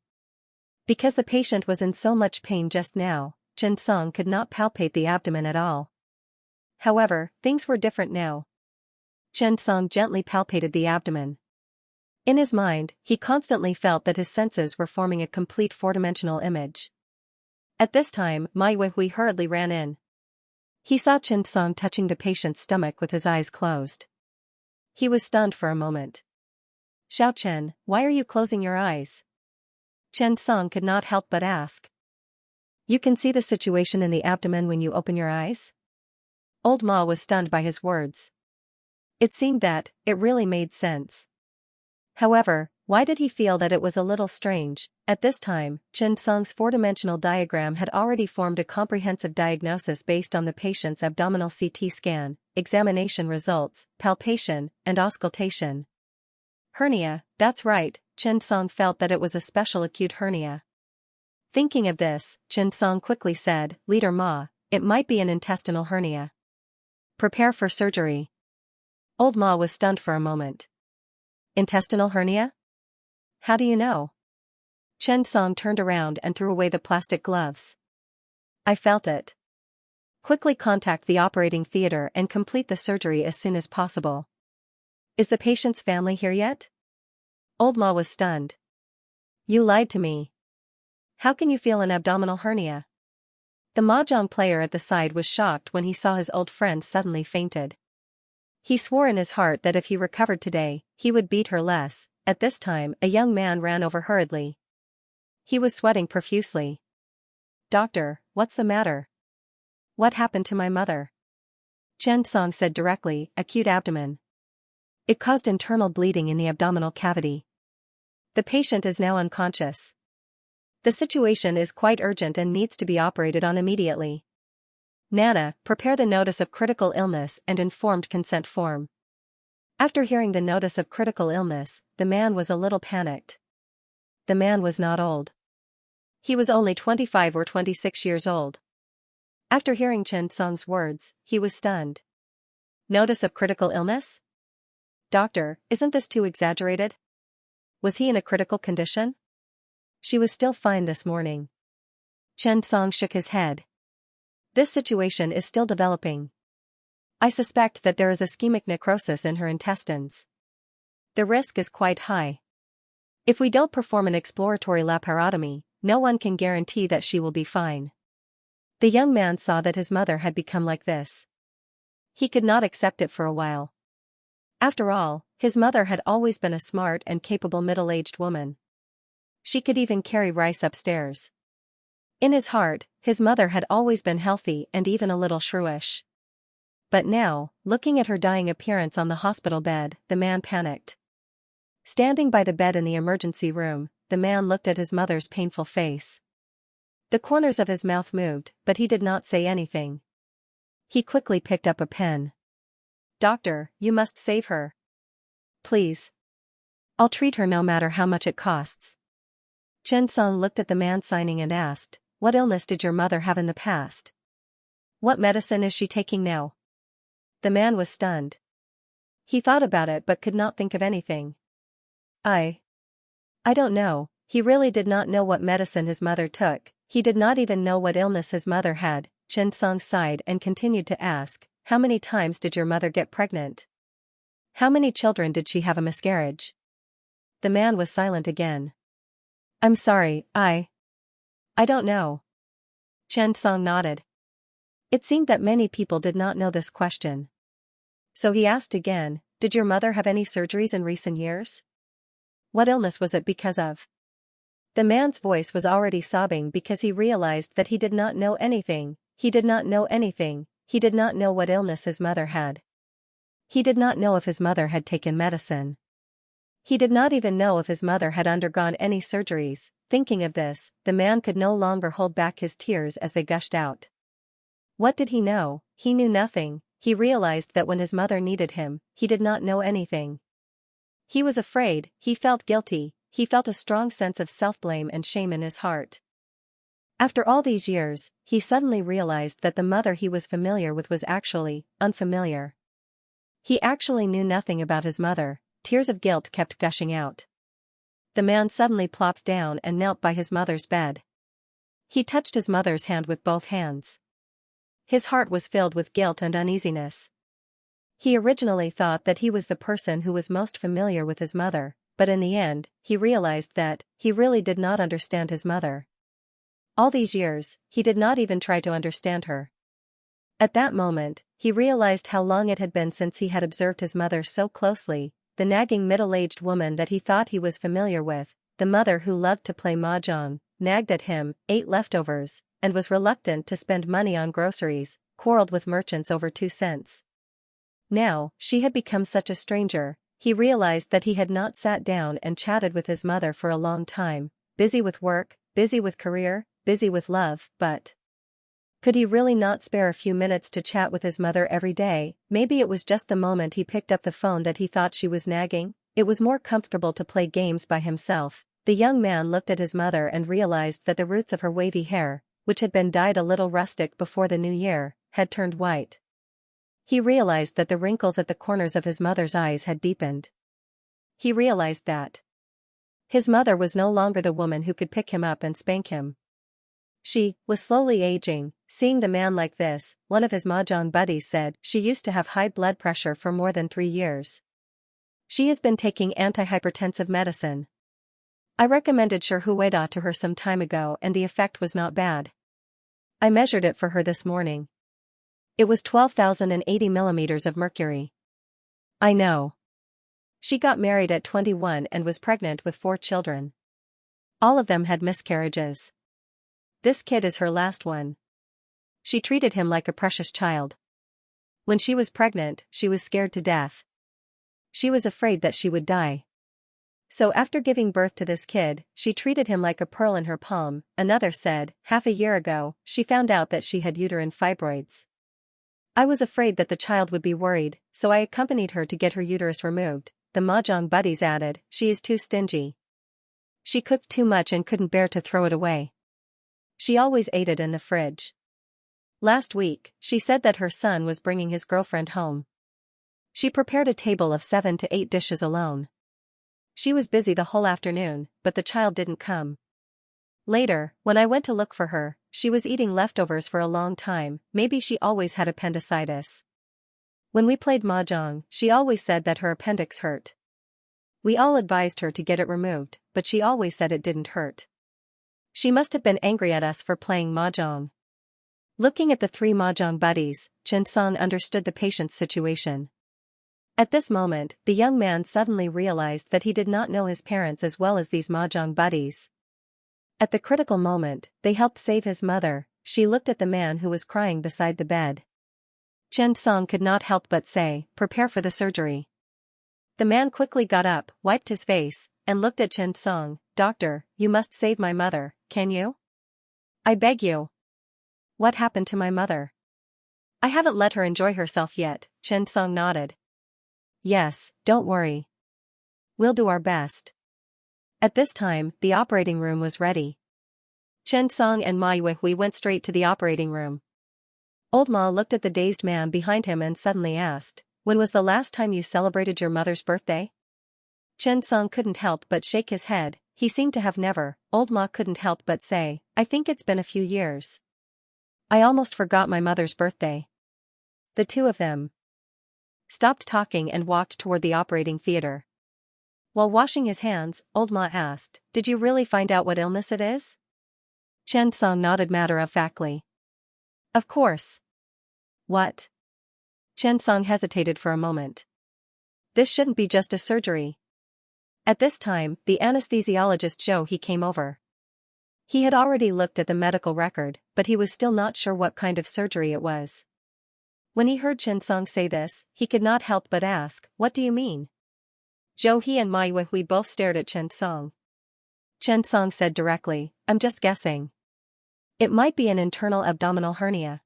Because the patient was in so much pain just now, Xianxia could not palpate the abdomen at all. However, things were different now. Xianxia gently palpated the abdomen. In his mind, he constantly felt that his senses were forming a complete four-dimensional image. At this time, Ma Yuehui hurriedly ran in. He saw Xianxia touching the patient's stomach with his eyes closed. He was stunned for a moment. "Xiao Chen, why are you closing your eyes?" Xianxia could not help but ask. "You can see the situation in the abdomen when you open your eyes?" Old Ma was stunned by his words. It seemed that, it really made sense. However, why did he feel that it was a little strange? At this time, Xianxia's four-dimensional diagram had already formed a comprehensive diagnosis based on the patient's abdominal CT scan, examination results, palpation, and auscultation. Hernia, that's right, Xianxia felt that it was a special acute hernia. Thinking of this, Xianxia quickly said, "Leader Ma, it might be an intestinal hernia. Prepare for surgery." Old Ma was stunned for a moment. Intestinal hernia? How do you know? Xianxia turned around and threw away the plastic gloves. "I felt it. Quickly contact the operating theater and complete the surgery as soon as possible." "Is the patient's family here yet?" Old Ma was stunned. "You lied to me. How can you feel an abdominal hernia?" The mahjong player at the side was shocked when he saw his old friend suddenly fainted. He swore in his heart that if he recovered today, he would beat her less. At this time, a young man ran over hurriedly. He was sweating profusely. "Doctor, what's the matter? What happened to my mother?" Xianxia said directly, "Acute abdomen. It caused internal bleeding in the abdominal cavity. The patient is now unconscious. The situation is quite urgent and needs to be operated on immediately. Nana, prepare the notice of critical illness and informed consent form." After hearing the notice of critical illness, the man was a little panicked. The man was not old. He was only 25 or 26 years old. After hearing Chen Song's words, he was stunned. Notice of critical illness? Doctor, isn't this too exaggerated? Was he in a critical condition? She was still fine this morning. Chen Song shook his head. This situation is still developing. I suspect that there is ischemic necrosis in her intestines. The risk is quite high. If we don't perform an exploratory laparotomy, no one can guarantee that she will be fine. The young man saw that his mother had become like this. He could not accept it for a while. After all, his mother had always been a smart and capable middle-aged woman. She could even carry rice upstairs. In his heart, his mother had always been healthy and even a little shrewish. But now, looking at her dying appearance on the hospital bed, the man panicked. Standing by the bed in the emergency room, the man looked at his mother's painful face. The corners of his mouth moved, but he did not say anything. He quickly picked up a pen. Doctor, you must save her. Please. I'll treat her no matter how much it costs. Chen Song looked at the man signing and asked, what illness did your mother have in the past? What medicine is she taking now? The man was stunned. He thought about it but could not think of anything. I don't know. He really did not know what medicine his mother took. He did not even know what illness his mother had. Chen Song sighed and continued to ask, how many times did your mother get pregnant? How many children did she have a miscarriage? The man was silent again. I'm sorry, I don't know. Chen Song nodded. It seemed that many people did not know this question. So he asked again, did your mother have any surgeries in recent years? What illness was it because of? The man's voice was already sobbing because he realized that he did not know anything. He did not know anything. He did not know what illness his mother had. He did not know if his mother had taken medicine. He did not even know if his mother had undergone any surgeries. Thinking of this, the man could no longer hold back his tears as they gushed out. What did he know? He knew nothing. He realized that when his mother needed him, he did not know anything. He was afraid, he felt guilty, he felt a strong sense of self-blame and shame in his heart. After all these years, he suddenly realized that the mother he was familiar with was actually unfamiliar. He actually knew nothing about his mother. Tears of guilt kept gushing out. The man suddenly plopped down and knelt by his mother's bed. He touched his mother's hand with both hands. His heart was filled with guilt and uneasiness. He originally thought that he was the person who was most familiar with his mother, but in the end, he realized that he really did not understand his mother. All these years, he did not even try to understand her. At that moment, he realized how long it had been since he had observed his mother so closely, the nagging middle-aged woman that he thought he was familiar with, the mother who loved to play mahjong, nagged at him, ate leftovers, and was reluctant to spend money on groceries, quarreled with merchants over 2 cents. Now, she had become such a stranger. He realized that he had not sat down and chatted with his mother for a long time, busy with work, busy with career, busy with love, but could he really not spare a few minutes to chat with his mother every day? Maybe it was just the moment he picked up the phone that he thought she was nagging. It was more comfortable to play games by himself. The young man looked at his mother and realized that the roots of her wavy hair, which had been dyed a little rustic before the new year, had turned white. He realized that the wrinkles at the corners of his mother's eyes had deepened. He realized that his mother was no longer the woman who could pick him up and spank him. She was slowly aging. Seeing the man like this, one of his mahjong buddies said, she used to have high blood pressure for more than 3 years. She has been taking antihypertensive medicine. I recommended Shirhueda to her some time ago and the effect was not bad. I measured it for her this morning. It was 12,080 millimeters of mercury. I know. She got married at 21 and was pregnant with 4 children. All of them had miscarriages. This kid is her last one. She treated him like a precious child. When she was pregnant, she was scared to death. She was afraid that she would die. So after giving birth to this kid, she treated him like a pearl in her palm. Another said, half a year ago, she found out that she had uterine fibroids. I was afraid that the child would be worried, so I accompanied her to get her uterus removed, the mahjong buddies added. She is too stingy. She cooked too much and couldn't bear to throw it away. She always ate it in the fridge. Last week, she said that her son was bringing his girlfriend home. She prepared a table of 7 to 8 dishes alone. She was busy the whole afternoon, but the child didn't come. Later, when I went to look for her, she was eating leftovers for a long time. Maybe she always had appendicitis. When we played mahjong, she always said that her appendix hurt. We all advised her to get it removed, but she always said it didn't hurt. She must have been angry at us for playing mahjong. Looking at the 3 mahjong buddies, Xianxia understood the patient's situation. At this moment, the young man suddenly realized that he did not know his parents as well as these mahjong buddies. At the critical moment, they helped save his mother. She looked at the man who was crying beside the bed. Xianxia could not help but say, "Prepare for the surgery." The man quickly got up, wiped his face, and looked at Xianxia. "Doctor, you must save my mother, can you? I beg you." "What happened to my mother?" "I haven't let her enjoy herself yet," Xianxia nodded. "Yes, don't worry. We'll do our best." At this time, the operating room was ready. Xianxia and Ma Yuhui went straight to the operating room. Old Ma looked at the dazed man behind him and suddenly asked, "When was the last time you celebrated your mother's birthday?" Xianxia couldn't help but shake his head. He seemed to have never. Old Ma couldn't help but say, "I think it's been a few years. I almost forgot my mother's birthday." The two of them stopped talking and walked toward the operating theater. While washing his hands, Old Ma asked, "Did you really find out what illness it is?" Xianxia nodded matter-of-factly. "Of course." "What?" Xianxia hesitated for a moment. "This shouldn't be just a surgery." At this time, the anesthesiologist Zhou He came over. He had already looked at the medical record, but he was still not sure what kind of surgery it was. When he heard Xianxia say this, he could not help but ask, "What do you mean?" Zhou He and Ma Yuhui both stared at Xianxia. Xianxia said directly, "I'm just guessing. It might be an internal abdominal hernia.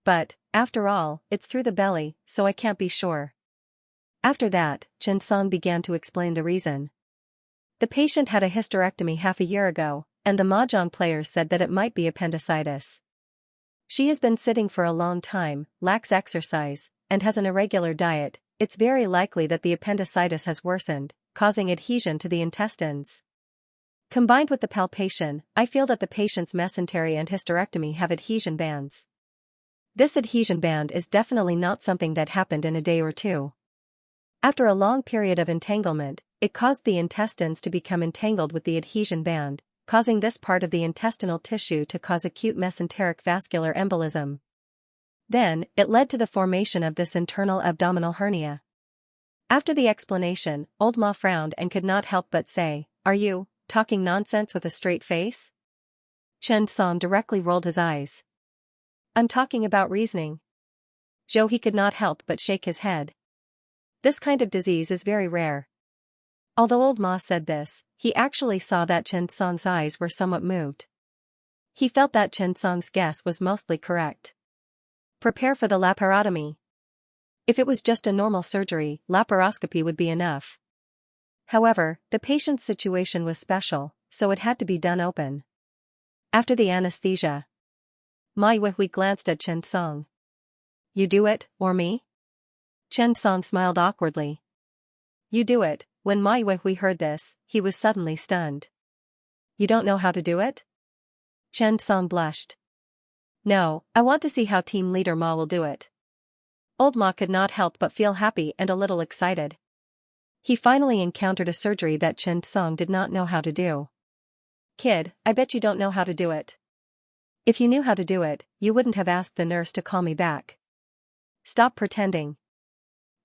But, after all, it's through the belly, so I can't be sure." After that, Xianxia began to explain the reason. The patient had a hysterectomy half a year ago, and the mahjong player said that it might be appendicitis. She has been sitting for a long time, lacks exercise, and has an irregular diet. It's very likely that the appendicitis has worsened, causing adhesion to the intestines. Combined with the palpation, I feel that the patient's mesentery and hysterectomy have adhesion bands. This adhesion band is definitely not something that happened in a day or two. After a long period of entanglement, it caused the intestines to become entangled with the adhesion band, causing this part of the intestinal tissue to cause acute mesenteric vascular embolism. Then, it led to the formation of this internal abdominal hernia. After the explanation, Old Ma frowned and could not help but say, "Are you talking nonsense with a straight face?" Xianxia directly rolled his eyes. "I'm talking about reasoning." Zhou He could not help but shake his head. This kind of disease is very rare. Although Old Ma said this, he actually saw that Xianxia's eyes were somewhat moved. He felt that Xianxia's guess was mostly correct. Prepare for the laparotomy. If it was just a normal surgery, laparoscopy would be enough. However, the patient's situation was special, so it had to be done open. After the anesthesia, Ma Yuhui glanced at Xianxia. "You do it, or me?" Xianxia smiled awkwardly. "You do it." When Ma Yuhui heard this, he was suddenly stunned. "You don't know how to do it?" Xianxia blushed. "No, I want to see how team leader Ma will do it." Old Ma could not help but feel happy and a little excited. He finally encountered a surgery that Xianxia did not know how to do. "Kid, I bet you don't know how to do it. If you knew how to do it, you wouldn't have asked the nurse to call me back. Stop pretending.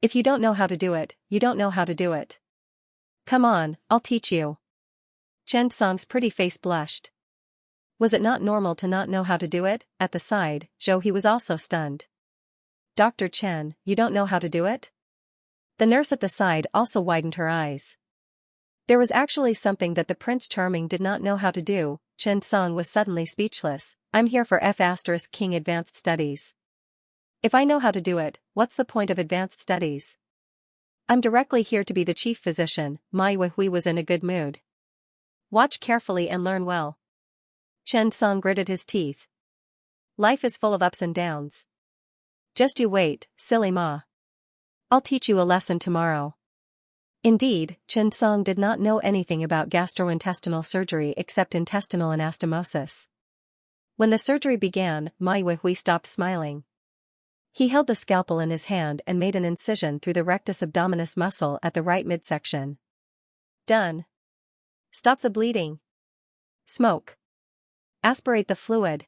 If you don't know how to do it, you don't know how to do it. Come on, I'll teach you." Xianxia's pretty face blushed. Was it not normal to not know how to do it? At the side, Zhou He was also stunned. "Dr. Chen, you don't know how to do it?" The nurse at the side also widened her eyes. There was actually something that the Prince Charming did not know how to do. Xianxia was suddenly speechless. "I'm here for F*King Advanced Studies." If I know how to do it, what's the point of advanced studies? I'm directly here to be the chief physician. Mai Weihui was in a good mood. Watch carefully and learn well. Chen Song gritted his teeth. Life is full of ups and downs. Just you wait, silly ma. I'll teach you a lesson tomorrow. Indeed, Chen Song did not know anything about gastrointestinal surgery except intestinal anastomosis. When the surgery began, Mai Weihui stopped smiling. He held the scalpel in his hand and made an incision through the rectus abdominis muscle at the right midsection. Done. Stop the bleeding. Smoke. Aspirate the fluid.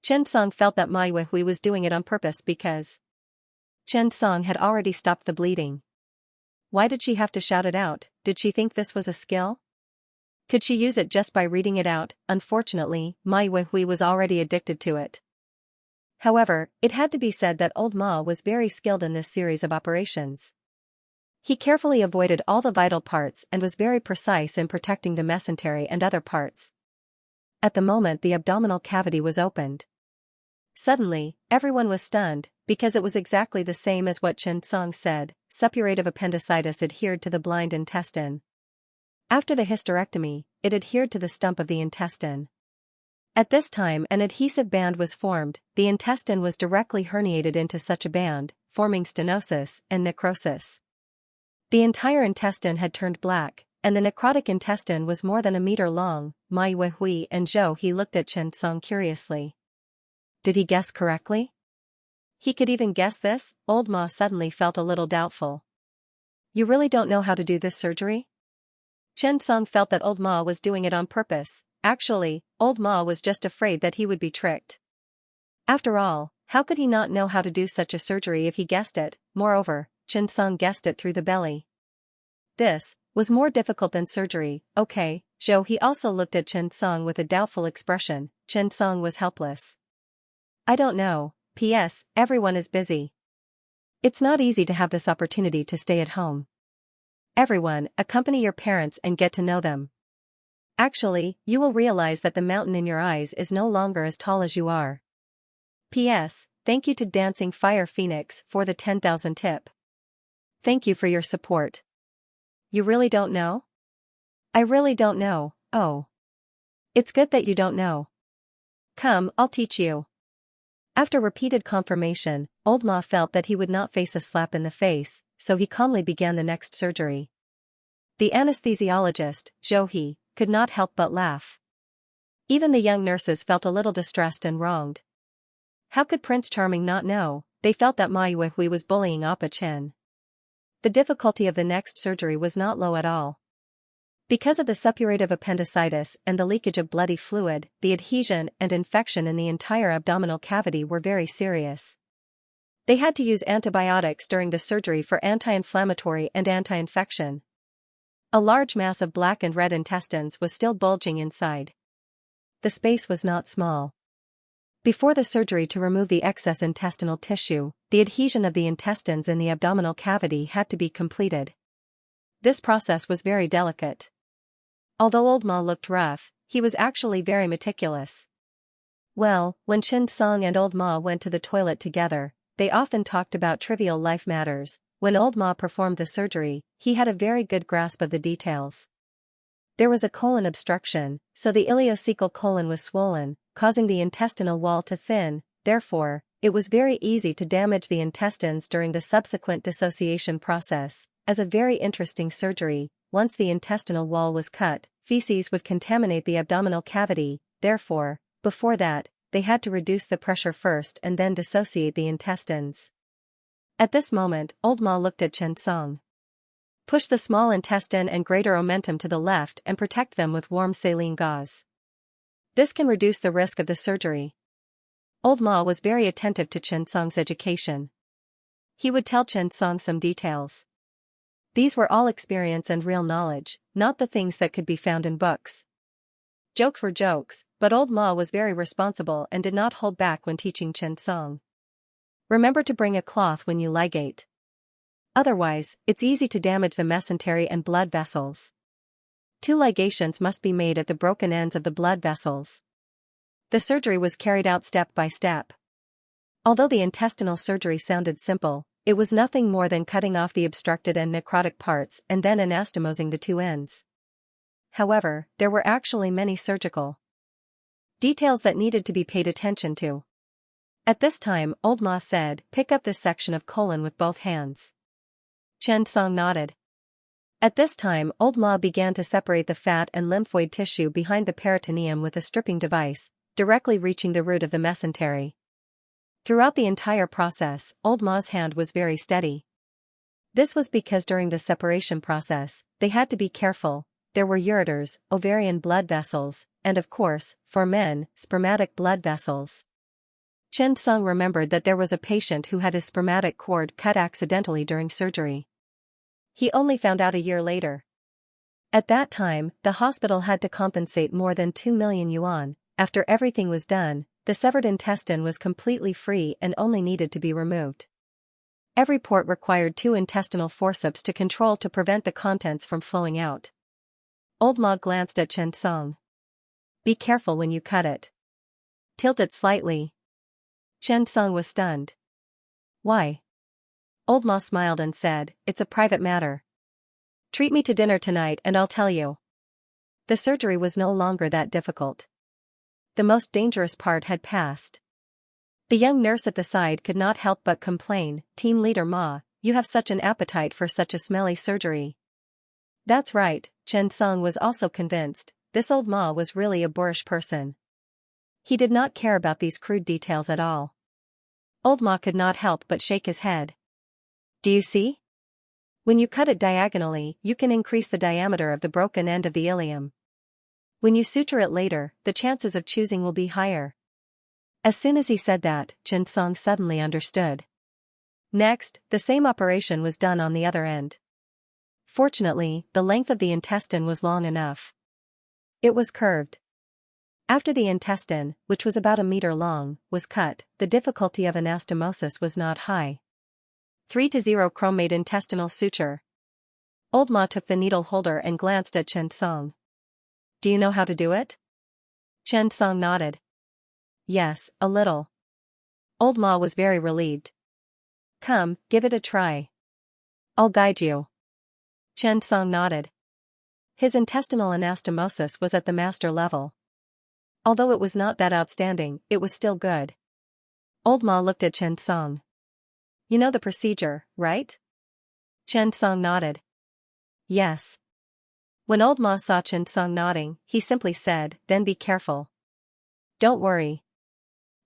Chen Song felt that Mai Weihui was doing it on purpose because Chen Song had already stopped the bleeding. Why did she have to shout it out? Did she think this was a skill? Could she use it just by reading it out? Unfortunately, Mai Weihui was already addicted to it. However, it had to be said that old Ma was very skilled in this series of operations. He carefully avoided all the vital parts and was very precise in protecting the mesentery and other parts. At the moment the abdominal cavity was opened. Suddenly, everyone was stunned, because it was exactly the same as what Chen Song said. Suppurative appendicitis adhered to the blind intestine. After the hysterectomy, it adhered to the stump of the intestine. At this time an adhesive band was formed. The intestine was directly herniated into such a band, forming stenosis and necrosis. The entire intestine had turned black, and the necrotic intestine was more than a meter long. Mai Weihui and Zhou He looked at Chen Song curiously. Did he guess correctly? He could even guess this? Old Ma suddenly felt a little doubtful. You really don't know how to do this surgery? Chen Song felt that Old Ma was doing it on purpose. Actually, Old Ma was just afraid that he would be tricked. After all, how could he not know how to do such a surgery if he guessed it? Moreover, Chen Song guessed it through the belly. This was more difficult than surgery. Okay, Zhou He also looked at Chen Song with a doubtful expression. Chen Song was helpless. I don't know. P.S. Everyone is busy. It's not easy to have this opportunity to stay at home. Everyone, accompany your parents and get to know them. Actually, you will realize that the mountain in your eyes is no longer as tall as you are. P.S. Thank you to Dancing Fire Phoenix for the 10,000 tip. Thank you for your support. You really don't know? I really don't know. Oh. It's good that you don't know. Come, I'll teach you. After repeated confirmation, Old Ma felt that he would not face a slap in the face, so he calmly began the next surgery. The anesthesiologist, Zhou He, could not help but laugh. Even the young nurses felt a little distressed and wronged. How could Prince Charming not know? They felt that Mai Weihui was bullying Appa Chen. The difficulty of the next surgery was not low at all. Because of the suppurative appendicitis and the leakage of bloody fluid, the adhesion and infection in the entire abdominal cavity were very serious. They had to use antibiotics during the surgery for anti-inflammatory and anti-infection. A large mass of black and red intestines was still bulging inside. The space was not small. Before the surgery to remove the excess intestinal tissue, the adhesion of the intestines in the abdominal cavity had to be completed. This process was very delicate. Although Old Ma looked rough, he was actually very meticulous. Well, when Chen Song and Old Ma went to the toilet together, they often talked about trivial life matters. When Old Ma performed the surgery, he had a very good grasp of the details. There was a colon obstruction, so the ileocecal colon was swollen, causing the intestinal wall to thin. Therefore, it was very easy to damage the intestines during the subsequent dissociation process. As a very interesting surgery, once the intestinal wall was cut, feces would contaminate the abdominal cavity. Therefore, before that, they had to reduce the pressure first and then dissociate the intestines. At this moment, Old Ma looked at Chen Song. Push the small intestine and greater omentum to the left and protect them with warm saline gauze. This can reduce the risk of the surgery. Old Ma was very attentive to Chen Song's education. He would tell Chen Song some details. These were all experience and real knowledge, not the things that could be found in books. Jokes were jokes, but Old Ma was very responsible and did not hold back when teaching Chen Song. Remember to bring a cloth when you ligate. Otherwise, it's easy to damage the mesentery and blood vessels. 2 ligations must be made at the broken ends of the blood vessels. The surgery was carried out step by step. Although the intestinal surgery sounded simple, it was nothing more than cutting off the obstructed and necrotic parts and then anastomosing the two ends. However, there were actually many surgical details that needed to be paid attention to. At this time, Old Ma said, "Pick up this section of colon with both hands." Chen Song nodded. At this time, Old Ma began to separate the fat and lymphoid tissue behind the peritoneum with a stripping device, directly reaching the root of the mesentery. Throughout the entire process, Old Ma's hand was very steady. This was because during the separation process, they had to be careful. There were ureters, ovarian blood vessels, and of course, for men, spermatic blood vessels. Chen Sung remembered that there was a patient who had his spermatic cord cut accidentally during surgery. He only found out a year later. At that time, the hospital had to compensate more than 2 million yuan. After everything was done, the severed intestine was completely free and only needed to be removed. Every port required 2 intestinal forceps to control to prevent the contents from flowing out. Old Ma glanced at Chen Song. "Be careful when you cut it. Tilt it slightly." Chen Song was stunned. "Why?" Old Ma smiled and said, "It's a private matter. Treat me to dinner tonight and I'll tell you." The surgery was no longer that difficult. The most dangerous part had passed. The young nurse at the side could not help but complain, "Team leader Ma, you have such an appetite for such a smelly surgery." That's right, Chen Song was also convinced, this old Ma was really a boorish person. He did not care about these crude details at all. Old Ma could not help but shake his head. "Do you see? When you cut it diagonally, you can increase the diameter of the broken end of the ileum. When you suture it later, the chances of choosing will be higher." As soon as he said that, Chen Song suddenly understood. Next, the same operation was done on the other end. Fortunately, the length of the intestine was long enough. It was curved. After the intestine, which was about a meter long, was cut, the difficulty of anastomosis was not high. 3-0 chromate intestinal suture. Old Ma took the needle holder and glanced at Chen Song. "Do you know how to do it?" Chen Song nodded. "Yes, a little." Old Ma was very relieved. "Come, give it a try. I'll guide you." Chen Song nodded. His intestinal anastomosis was at the master level. Although it was not that outstanding, it was still good. Old Ma looked at Chen Song. "You know the procedure, right?" Chen Song nodded. "Yes." When Old Ma saw Chen Song nodding, he simply said, "Then be careful. Don't worry."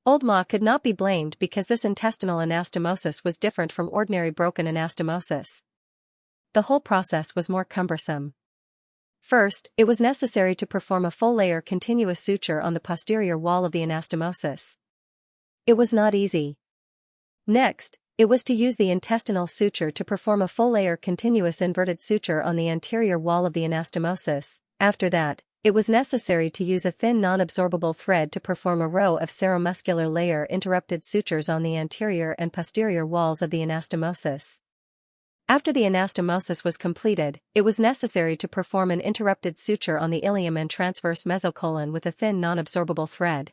Old Ma could not be blamed because this intestinal anastomosis was different from ordinary broken anastomosis. The whole process was more cumbersome. First, it was necessary to perform a full-layer continuous suture on the posterior wall of the anastomosis. It was not easy. Next, it was to use the intestinal suture to perform a full-layer continuous inverted suture on the anterior wall of the anastomosis. After that, it was necessary to use a thin non-absorbable thread to perform a row of seromuscular layer interrupted sutures on the anterior and posterior walls of the anastomosis. After the anastomosis was completed, it was necessary to perform an interrupted suture on the ileum and transverse mesocolon with a thin non-absorbable thread.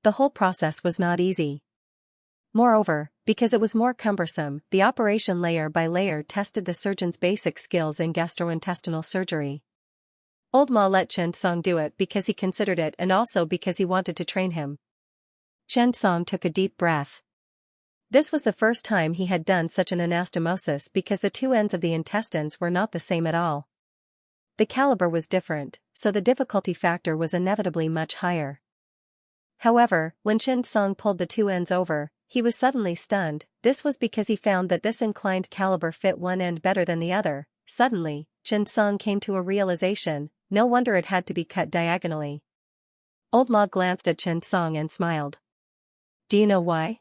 The whole process was not easy. Moreover, because it was more cumbersome, the operation layer by layer tested the surgeon's basic skills in gastrointestinal surgery. Old Ma let Chen Song do it because he considered it and also because he wanted to train him. Chen Song took a deep breath. This was the first time he had done such an anastomosis because the two ends of the intestines were not the same at all. The caliber was different, so the difficulty factor was inevitably much higher. However, when Chen Song pulled the two ends over, he was suddenly stunned. This was because he found that this inclined caliber fit one end better than the other. Suddenly, Chen Song came to a realization, no wonder it had to be cut diagonally. Old Ma glanced at Chen Song and smiled. "Do you know why?"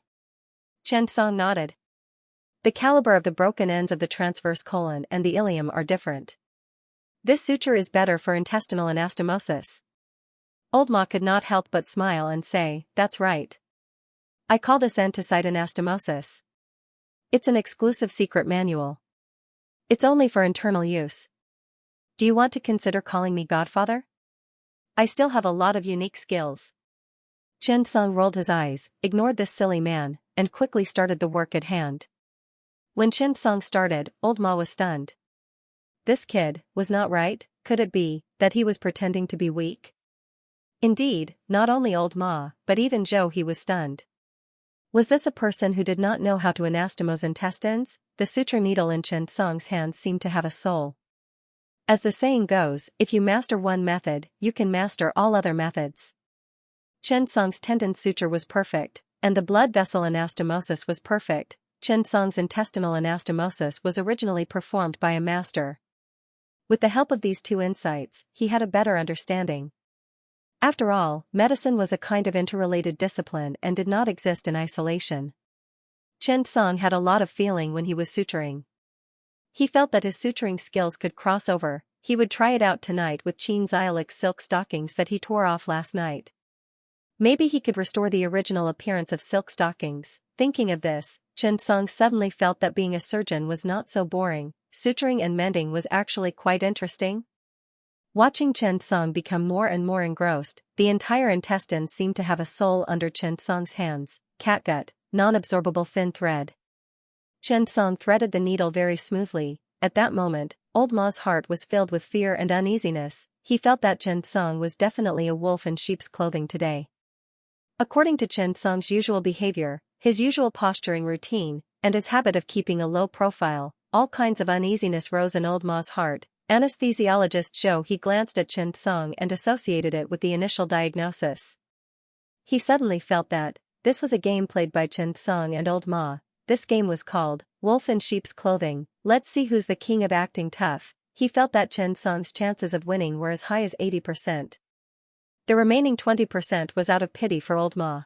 Chen Song nodded. "The caliber of the broken ends of the transverse colon and the ileum are different. This suture is better for intestinal anastomosis." Old Ma could not help but smile and say, "That's right. I call this end-to-side anastomosis. It's an exclusive secret manual. It's only for internal use. Do you want to consider calling me Godfather? I still have a lot of unique skills." Chen Song rolled his eyes, ignored this silly man, and quickly started the work at hand. When Xianxia started, old Ma was stunned. This kid was not right. Could it be that he was pretending to be weak? Indeed, not only old Ma, but even Zhou he was stunned. Was this a person who did not know how to anastomose intestines? The suture needle in Xianxia's hands seemed to have a soul. As the saying goes, if you master one method, you can master all other methods. Xianxia's tendon suture was perfect, and the blood vessel anastomosis was perfect. Xianxia's intestinal anastomosis was originally performed by a master. With the help of these two insights, he had a better understanding. After all, medicine was a kind of interrelated discipline and did not exist in isolation. Xianxia had a lot of feeling when he was suturing. He felt that his suturing skills could cross over. He would try it out tonight with Qin Xiaolik's silk stockings that he tore off last night. Maybe he could restore the original appearance of silk stockings. Thinking of this, Xianxia suddenly felt that being a surgeon was not so boring. Suturing and mending was actually quite interesting. Watching Xianxia become more and more engrossed, the entire intestine seemed to have a soul under Xianxia's hands. Catgut, non-absorbable thin thread. Xianxia threaded the needle very smoothly. At that moment, old Ma's heart was filled with fear and uneasiness. He felt that Xianxia was definitely a wolf in sheep's clothing today. According to Xianxia's usual behavior, his usual posturing routine, and his habit of keeping a low profile, all kinds of uneasiness rose in old Ma's heart. Anesthesiologist Zhou he glanced at Xianxia and associated it with the initial diagnosis. He suddenly felt that this was a game played by Xianxia and old Ma. This game was called Wolf in Sheep's Clothing. Let's see who's the king of acting tough. He felt that Xianxia's chances of winning were as high as 80%. The remaining 20% was out of pity for old Ma.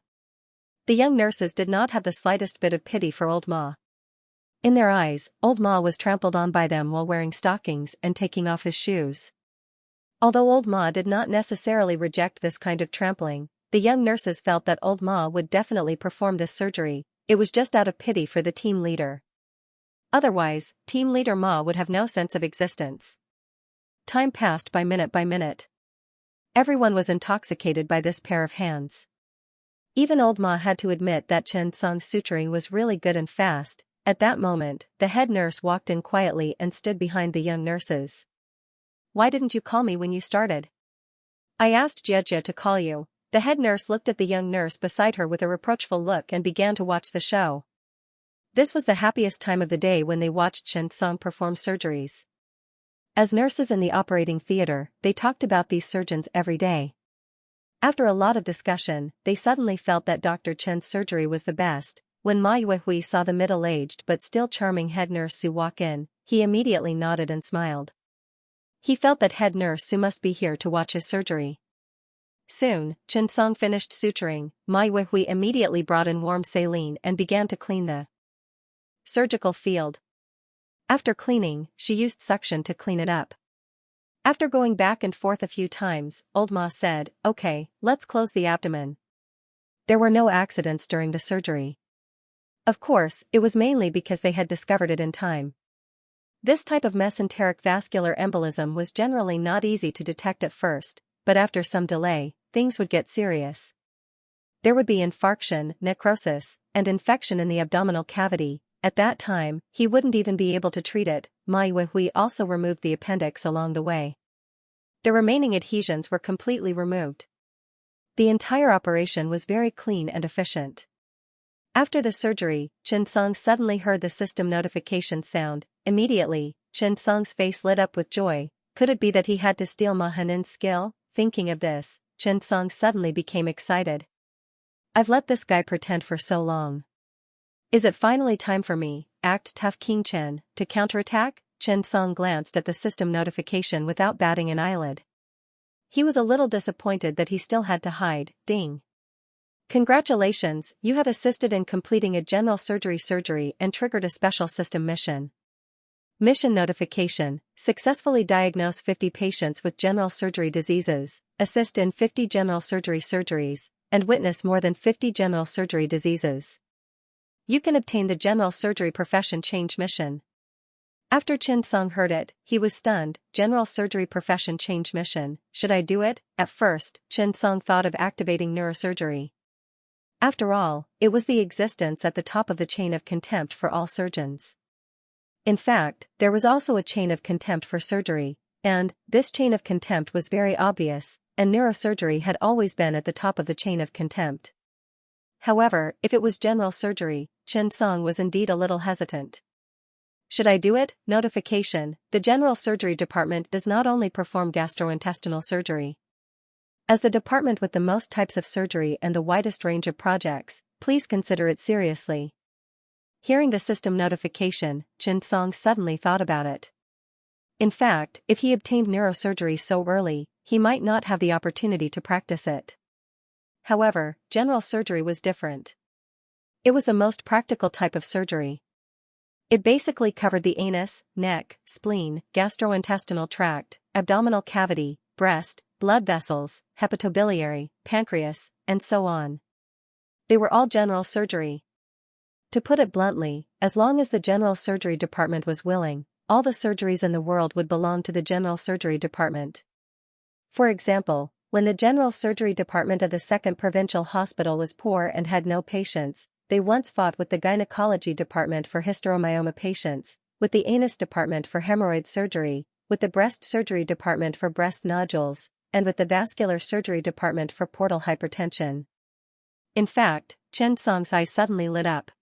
The young nurses did not have the slightest bit of pity for old Ma. In their eyes, old Ma was trampled on by them while wearing stockings and taking off his shoes. Although old Ma did not necessarily reject this kind of trampling, the young nurses felt that old Ma would definitely perform this surgery. It was just out of pity for the team leader. Otherwise, team leader Ma would have no sense of existence. Time passed by minute by minute. Everyone was intoxicated by this pair of hands. Even old Ma had to admit that Xianxia's suturing was really good and fast. At that moment, the head nurse walked in quietly and stood behind the young nurses. "Why didn't you call me when you started?" "I asked Xianxia to call you." The head nurse looked at the young nurse beside her with a reproachful look and began to watch the show. This was the happiest time of the day when they watched Xianxia perform surgeries. As nurses in the operating theater, they talked about these surgeons every day. After a lot of discussion, they suddenly felt that Dr. Chen's surgery was the best. When Ma Yuehui saw the middle-aged but still charming head nurse Su walk in, he immediately nodded and smiled. He felt that head nurse Su must be here to watch his surgery. Soon, Xianxia finished suturing. Ma Yuehui immediately brought in warm saline and began to clean the surgical field. After cleaning, she used suction to clean it up. After going back and forth a few times, old Ma said, "Okay, let's close the abdomen." There were no accidents during the surgery. Of course, it was mainly because they had discovered it in time. This type of mesenteric vascular embolism was generally not easy to detect at first, but after some delay, things would get serious. There would be infarction, necrosis, and infection in the abdominal cavity. At that time, he wouldn't even be able to treat it. Ma Yuehui also removed the appendix along the way. The remaining adhesions were completely removed. The entire operation was very clean and efficient. After the surgery, Xianxia suddenly heard the system notification sound. Immediately, Xianxia's face lit up with joy. Could it be that he had to steal Ma Hanin's skill? Thinking of this, Xianxia suddenly became excited. "I've let this guy pretend for so long. Is it finally time for me, act tough King Chen, to counterattack?" Xianxia glanced at the system notification without batting an eyelid. He was a little disappointed that he still had to hide. Ding. "Congratulations, you have assisted in completing a general surgery and triggered a special system mission. Mission notification: successfully diagnose 50 patients with general surgery diseases, assist in 50 general surgeries, and witness more than 50 general surgery diseases. You can obtain the general surgery profession change mission." After Xianxia heard it, he was stunned. General surgery profession change mission, should I do it? At first, Xianxia thought of activating neurosurgery. After all, it was the existence at the top of the chain of contempt for all surgeons. In fact, there was also a chain of contempt for surgery, and this chain of contempt was very obvious, and neurosurgery had always been at the top of the chain of contempt. However, if it was general surgery, Xianxia was indeed a little hesitant. Should I do it? Notification: the general surgery department does not only perform gastrointestinal surgery. As the department with the most types of surgery and the widest range of projects, please consider it seriously. Hearing the system notification, Xianxia suddenly thought about it. In fact, if he obtained neurosurgery so early, he might not have the opportunity to practice it. However, general surgery was different. It was the most practical type of surgery. It basically covered the anus, neck, spleen, gastrointestinal tract, abdominal cavity, breast, blood vessels, hepatobiliary, pancreas, and so on. They were all general surgery. To put it bluntly, as long as the general surgery department was willing, all the surgeries in the world would belong to the general surgery department. For example, when the general surgery department of the 2nd Provincial Hospital was poor and had no patients, they once fought with the gynecology department for hysteromyoma patients, with the anus department for hemorrhoid surgery, with the breast surgery department for breast nodules, and with the vascular surgery department for portal hypertension. In fact, Xianxia's eyes suddenly lit up.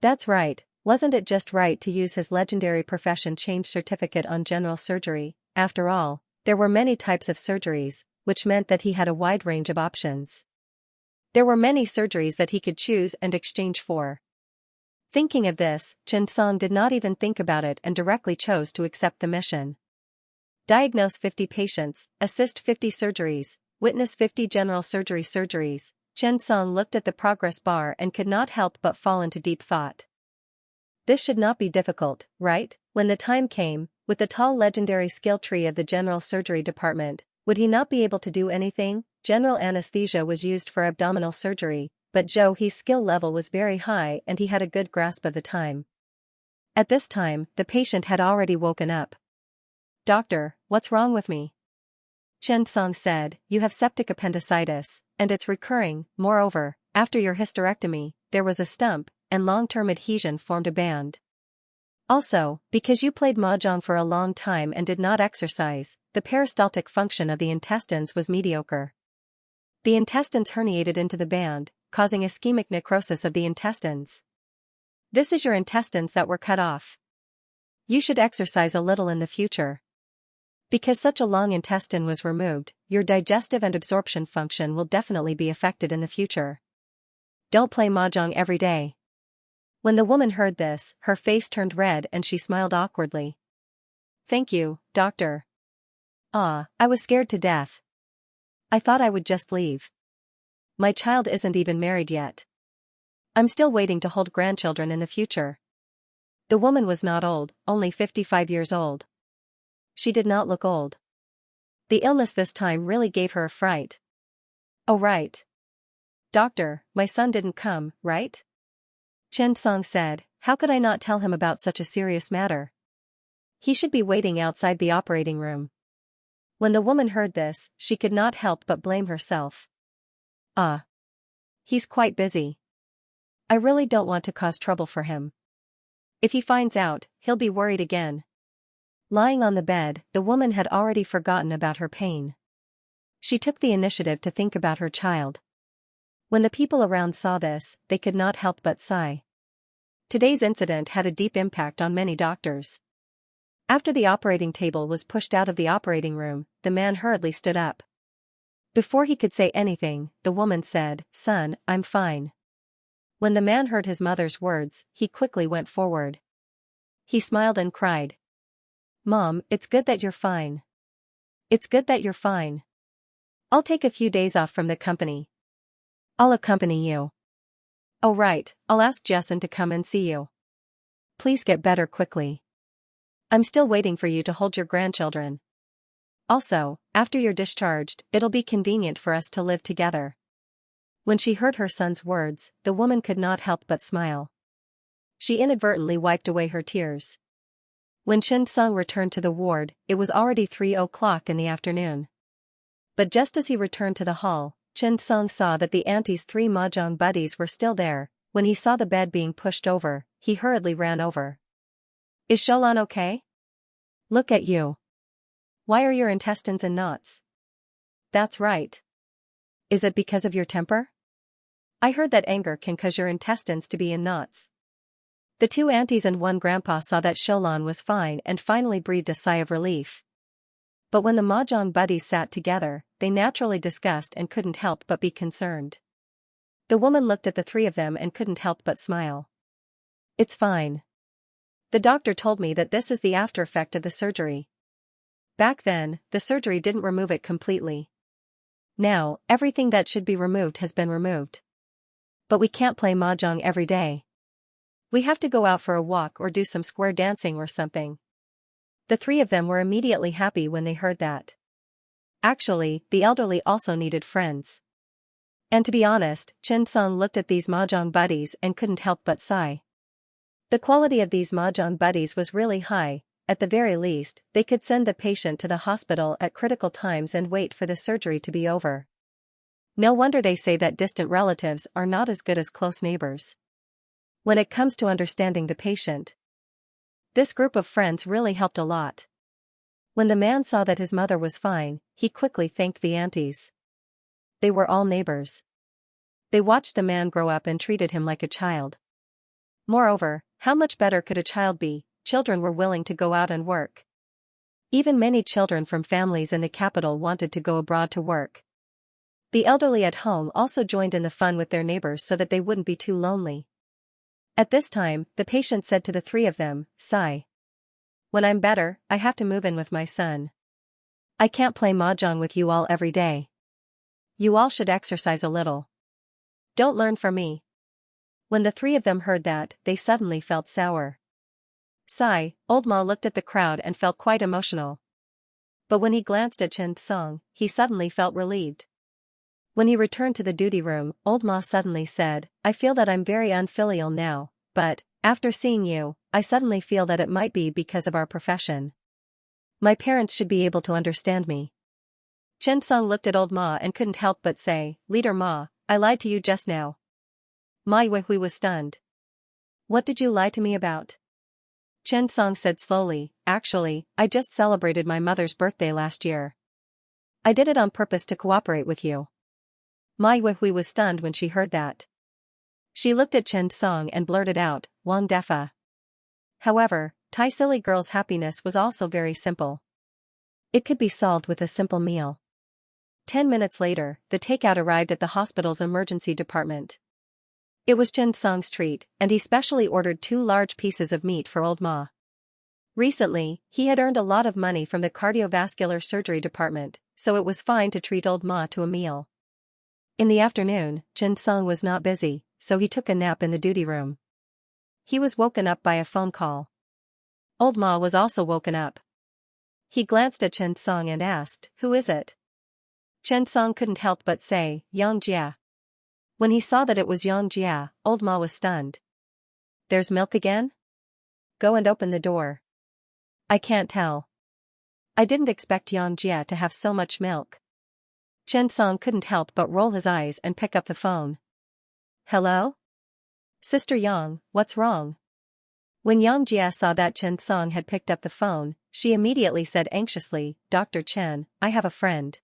That's right, wasn't it just right to use his legendary profession change certificate on general surgery? After all, there were many types of surgeries, which meant that he had a wide range of options. There were many surgeries that he could choose and exchange for. Thinking of this, Xianxia did not even think about it and directly chose to accept the mission. Diagnose 50 patients, assist 50 surgeries, witness 50 general surgeries. Xianxia looked at the progress bar and could not help but fall into deep thought. This should not be difficult, right? When the time came, with the tall legendary skill tree of the general surgery department, would he not be able to do anything? General anesthesia was used for abdominal surgery, but Zhou He's skill level was very high and he had a good grasp of the time. At this time, the patient had already woken up. Doctor, what's wrong with me? Xianxia said, you have septic appendicitis, and it's recurring. Moreover, after your hysterectomy, there was a stump, and long-term adhesion formed a band. Also, because you played mahjong for a long time and did not exercise, the peristaltic function of the intestines was mediocre. The intestines herniated into the band, causing ischemic necrosis of the intestines. This is your intestines that were cut off. You should exercise a little in the future. Because such a long intestine was removed, your digestive and absorption function will definitely be affected in the future. Don't play mahjong every day. When the woman heard this, her face turned red and she smiled awkwardly. Thank you, doctor. I was scared to death. I thought I would just leave. My child isn't even married yet. I'm still waiting to hold grandchildren in the future. The woman was not old, only 55 years old. She did not look old. The illness this time really gave her a fright. Oh right. Doctor, my son didn't come, right? Xianxia said, how could I not tell him about such a serious matter? He should be waiting outside the operating room. When the woman heard this, she could not help but blame herself. He's quite busy. I really don't want to cause trouble for him. If he finds out, he'll be worried again. Lying on the bed, the woman had already forgotten about her pain. She took the initiative to think about her child. When the people around saw this, they could not help but sigh. Today's incident had a deep impact on many doctors. After the operating table was pushed out of the operating room, the man hurriedly stood up. Before he could say anything, the woman said, son, I'm fine. When the man heard his mother's words, he quickly went forward. He smiled and cried. Mom, it's good that you're fine. It's good that you're fine. I'll take a few days off from the company. I'll accompany you. Oh right, I'll ask Jason to come and see you. Please get better quickly. I'm still waiting for you to hold your grandchildren. Also, after you're discharged, it'll be convenient for us to live together. When she heard her son's words, the woman could not help but smile. She inadvertently wiped away her tears. When Xianxia returned to the ward, it was already 3 o'clock in the afternoon. But just as he returned to the hall, Chen Song saw that the auntie's 3 mahjong buddies were still there. When he saw the bed being pushed over, he hurriedly ran over. Is Sholan okay? Look at you. Why are your intestines in knots? That's right. Is it because of your temper? I heard that anger can cause your intestines to be in knots. The 2 aunties and 1 grandpa saw that Sholan was fine and finally breathed a sigh of relief. But when the mahjong buddies sat together, they naturally discussed and couldn't help but be concerned. The woman looked at the 3 of them and couldn't help but smile. It's fine. The doctor told me that this is the after effect of the surgery. Back then, the surgery didn't remove it completely. Now, everything that should be removed has been removed. But we can't play mahjong every day. We have to go out for a walk or do some square dancing or something. The 3 of them were immediately happy when they heard that. Actually, the elderly also needed friends. And to be honest, Chen Song looked at these mahjong buddies and couldn't help but sigh. The quality of these mahjong buddies was really high. At the very least, they could send the patient to the hospital at critical times and wait for the surgery to be over. No wonder they say that distant relatives are not as good as close neighbors. When it comes to understanding the patient, this group of friends really helped a lot. When the man saw that his mother was fine, he quickly thanked the aunties. They were all neighbors. They watched the man grow up and treated him like a child. Moreover, how much better could a child be? Children were willing to go out and work. Even many children from families in the capital wanted to go abroad to work. The elderly at home also joined in the fun with their neighbors so that they wouldn't be too lonely. At this time, the patient said to the 3 of them, "Sigh. When I'm better, I have to move in with my son. I can't play mahjong with you all every day. You all should exercise a little. Don't learn from me." When the 3 of them heard that, they suddenly felt sour. Sigh, old Ma looked at the crowd and felt quite emotional. But when he glanced at Chen Song, he suddenly felt relieved. When he returned to the duty room, old Ma suddenly said, "I feel that I'm very unfilial now, but, after seeing you, I suddenly feel that it might be because of our profession. My parents should be able to understand me." Chen Song looked at old Ma and couldn't help but say, "Leader Ma, I lied to you just now." Ma Yuehui was stunned. "What did you lie to me about?" Chen Song said slowly, "Actually, I just celebrated my mother's birthday last year. I did it on purpose to cooperate with you." Ma Yuehui was stunned when she heard that. She looked at Chen Song and blurted out, "Wang Defa." However, Tai Silly Girl's happiness was also very simple. It could be solved with a simple meal. 10 minutes later, the takeout arrived at the hospital's emergency department. It was Chen Song's treat, and he specially ordered 2 large pieces of meat for old Ma. Recently, he had earned a lot of money from the cardiovascular surgery department, so it was fine to treat old Ma to a meal. In the afternoon, Chen Song was not busy, so he took a nap in the duty room. He was woken up by a phone call. Old Ma was also woken up. He glanced at Chen Song and asked, "Who is it?" Chen Song couldn't help but say, "Xianxia." When he saw that it was Xianxia, old Ma was stunned. "There's milk again? Go and open the door." "I can't tell. I didn't expect Xianxia to have so much milk." Chen Song couldn't help but roll his eyes and pick up the phone. "Hello? Sister Yang, what's wrong?" When Xianxia saw that Chen Song had picked up the phone, she immediately said anxiously, "Dr. Chen, I have a friend.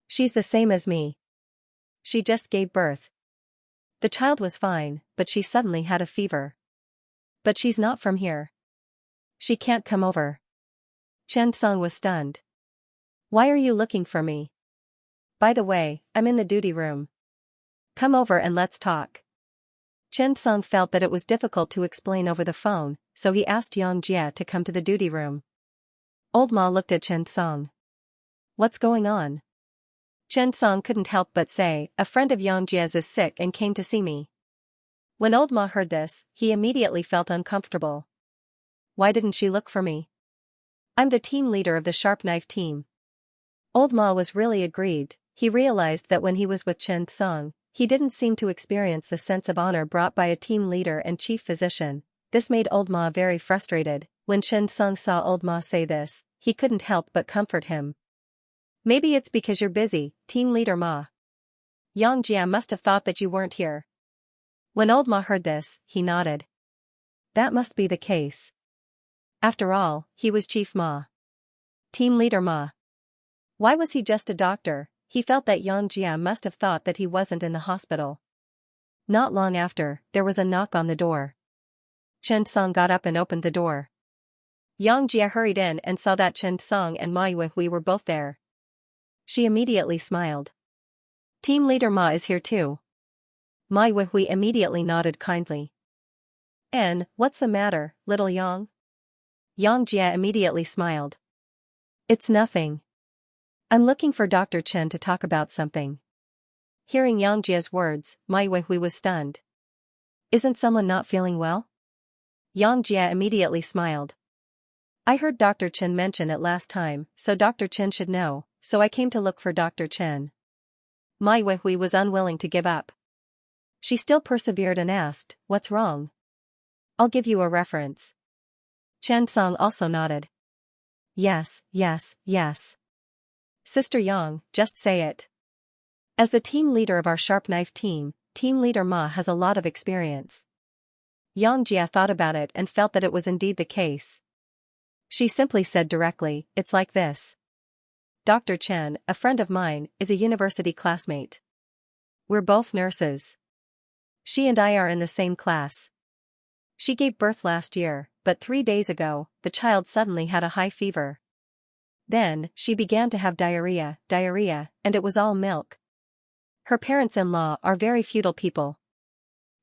She's the same as me. She just gave birth. The child was fine, but she suddenly had a fever. But she's not from here. She can't come over." Chen Song was stunned. "Why are you looking for me? By the way, I'm in the duty room. Come over and let's talk." Chen Song felt that it was difficult to explain over the phone, so he asked Yang Jie to come to the duty room. Old Ma looked at Chen Song. "What's going on?" Chen Song couldn't help but say, "A friend of Yang Jie's is sick and came to see me." When Old Ma heard this, he immediately felt uncomfortable. "Why didn't she look for me? I'm the team leader of the sharp knife team." Old Ma was really aggrieved. He realized that when he was with Chen Song, he didn't seem to experience the sense of honor brought by a team leader and chief physician. This made Old Ma very frustrated. When Chen Song saw Old Ma say this, he couldn't help but comfort him. "Maybe it's because you're busy, team leader Ma. Xianxia must have thought that you weren't here. When old Ma heard this, he nodded. That must be the case. After all, he was Chief Ma. Team Leader Ma. Why was he just a doctor? He felt that Xianxia must have thought that he wasn't in the hospital. Not long after, there was a knock on the door. Chen Song got up and opened the door. Xianxia hurried in and saw that Chen Song and Ma Yuhui were both there. She immediately smiled. Team Leader Ma is here too. Ma Yuhui immediately nodded kindly. And, what's the matter, little Yang? Xianxia immediately smiled. It's nothing. I'm looking for Dr. Chen to talk about something. Hearing Xianxia's words, Ma Yuhui was stunned. Isn't someone not feeling well? Xianxia immediately smiled. I heard Dr. Chen mention it last time, so Dr. Chen should know, so I came to look for Dr. Chen. Ma Yuhui was unwilling to give up. She still persevered and asked, what's wrong? I'll give you a reference. Chen Song also nodded. Yes, yes, yes. Sister Yang, just say it. As the team leader of our sharp knife team, Team Leader Ma has a lot of experience. Xianxia thought about it and felt that it was indeed the case. She simply said directly, it's like this. Dr. Chen, a friend of mine, is a university classmate. We're both nurses. She and I are in the same class. She gave birth last year, but 3 days ago, the child suddenly had a high fever. Then, she began to have diarrhea, and it was all milk. Her parents-in-law are very feudal people.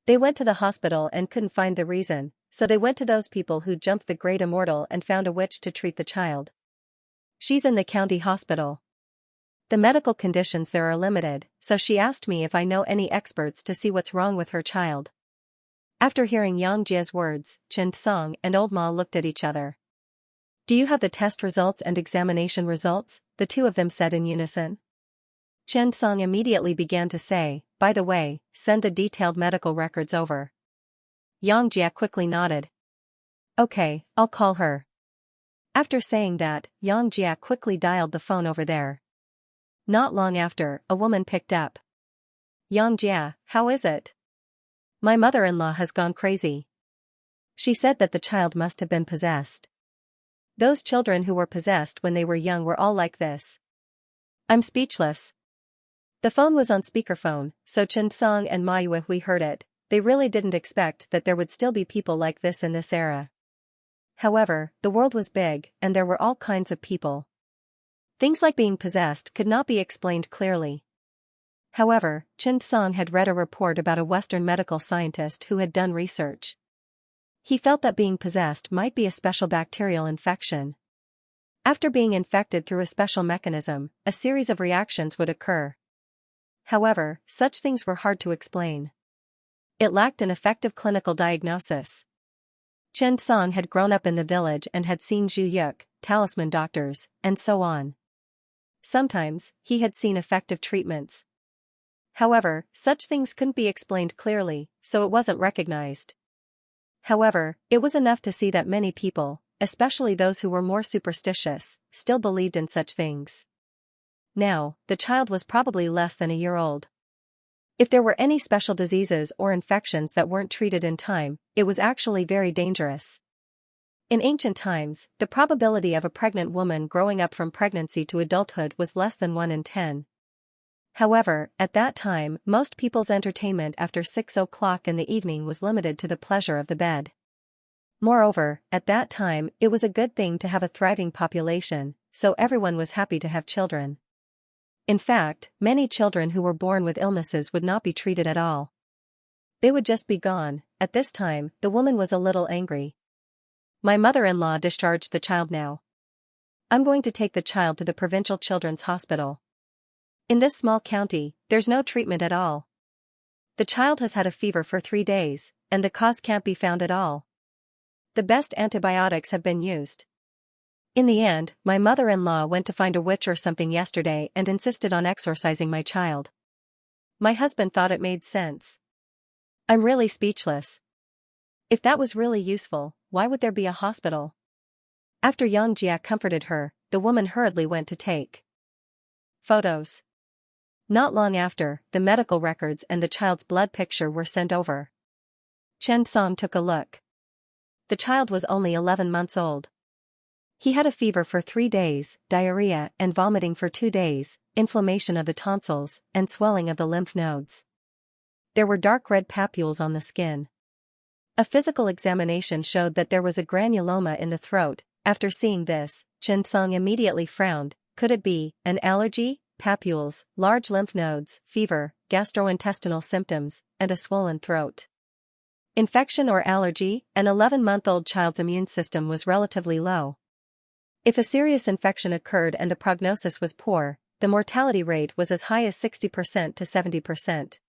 They went to the hospital and couldn't find the reason, so they went to those people who jumped the great immortal and found a witch to treat the child. She's in the county hospital. The medical conditions there are limited, so she asked me if I know any experts to see what's wrong with her child. After hearing Xianxia's words, Chen Song and Old Ma looked at each other. Do you have the test results and examination results? The two of them said in unison. Chen Song immediately began to say, by the way, send the detailed medical records over. Xianxia quickly nodded. Okay, I'll call her. After saying that, Xianxia quickly dialed the phone over there. Not long after, a woman picked up. Xianxia, how is it? My mother-in-law has gone crazy. She said that the child must have been possessed. Those children who were possessed when they were young were all like this. I'm speechless. The phone was on speakerphone, so Chen Song and Ma Yuhui heard it. They really didn't expect that there would still be people like this in this era. However, the world was big, and there were all kinds of people. Things like being possessed could not be explained clearly. However, Chen Song had read a report about a Western medical scientist who had done research. He felt that being possessed might be a special bacterial infection. After being infected through a special mechanism, a series of reactions would occur. However, such things were hard to explain. It lacked an effective clinical diagnosis. Chen Song had grown up in the village and had seen Zhu Yuk, talisman doctors, and so on. Sometimes, he had seen effective treatments. However, such things couldn't be explained clearly, so it wasn't recognized. However, it was enough to see that many people, especially those who were more superstitious, still believed in such things. Now, the child was probably less than a year old. If there were any special diseases or infections that weren't treated in time, it was actually very dangerous. In ancient times, the probability of a pregnant woman growing up from pregnancy to adulthood was less than 1 in 10. However, at that time, most people's entertainment after 6 o'clock in the evening was limited to the pleasure of the bed. Moreover, at that time, it was a good thing to have a thriving population, so everyone was happy to have children. In fact, many children who were born with illnesses would not be treated at all. They would just be gone. At this time, the woman was a little angry. My mother-in-law discharged the child now. I'm going to take the child to the provincial children's hospital. In this small county, there's no treatment at all. The child has had a fever for 3 days, and the cause can't be found at all. The best antibiotics have been used. In the end, my mother-in-law went to find a witch or something yesterday and insisted on exorcising my child. My husband thought it made sense. I'm really speechless. If that was really useful, why would there be a hospital? After Xianxia comforted her, the woman hurriedly went to take photos. Not long after, the medical records and the child's blood picture were sent over. Chen Song took a look. The child was only 11 months old. He had a fever for 3 days, diarrhea and vomiting for 2 days, inflammation of the tonsils, and swelling of the lymph nodes. There were dark red papules on the skin. A physical examination showed that there was a granuloma in the throat. After seeing this, Chen Song immediately frowned. Could it be an allergy, papules, large lymph nodes, fever, gastrointestinal symptoms, and a swollen throat? Infection or allergy? An 11-month-old child's immune system was relatively low. If a serious infection occurred and the prognosis was poor, the mortality rate was as high as 60% to 70%.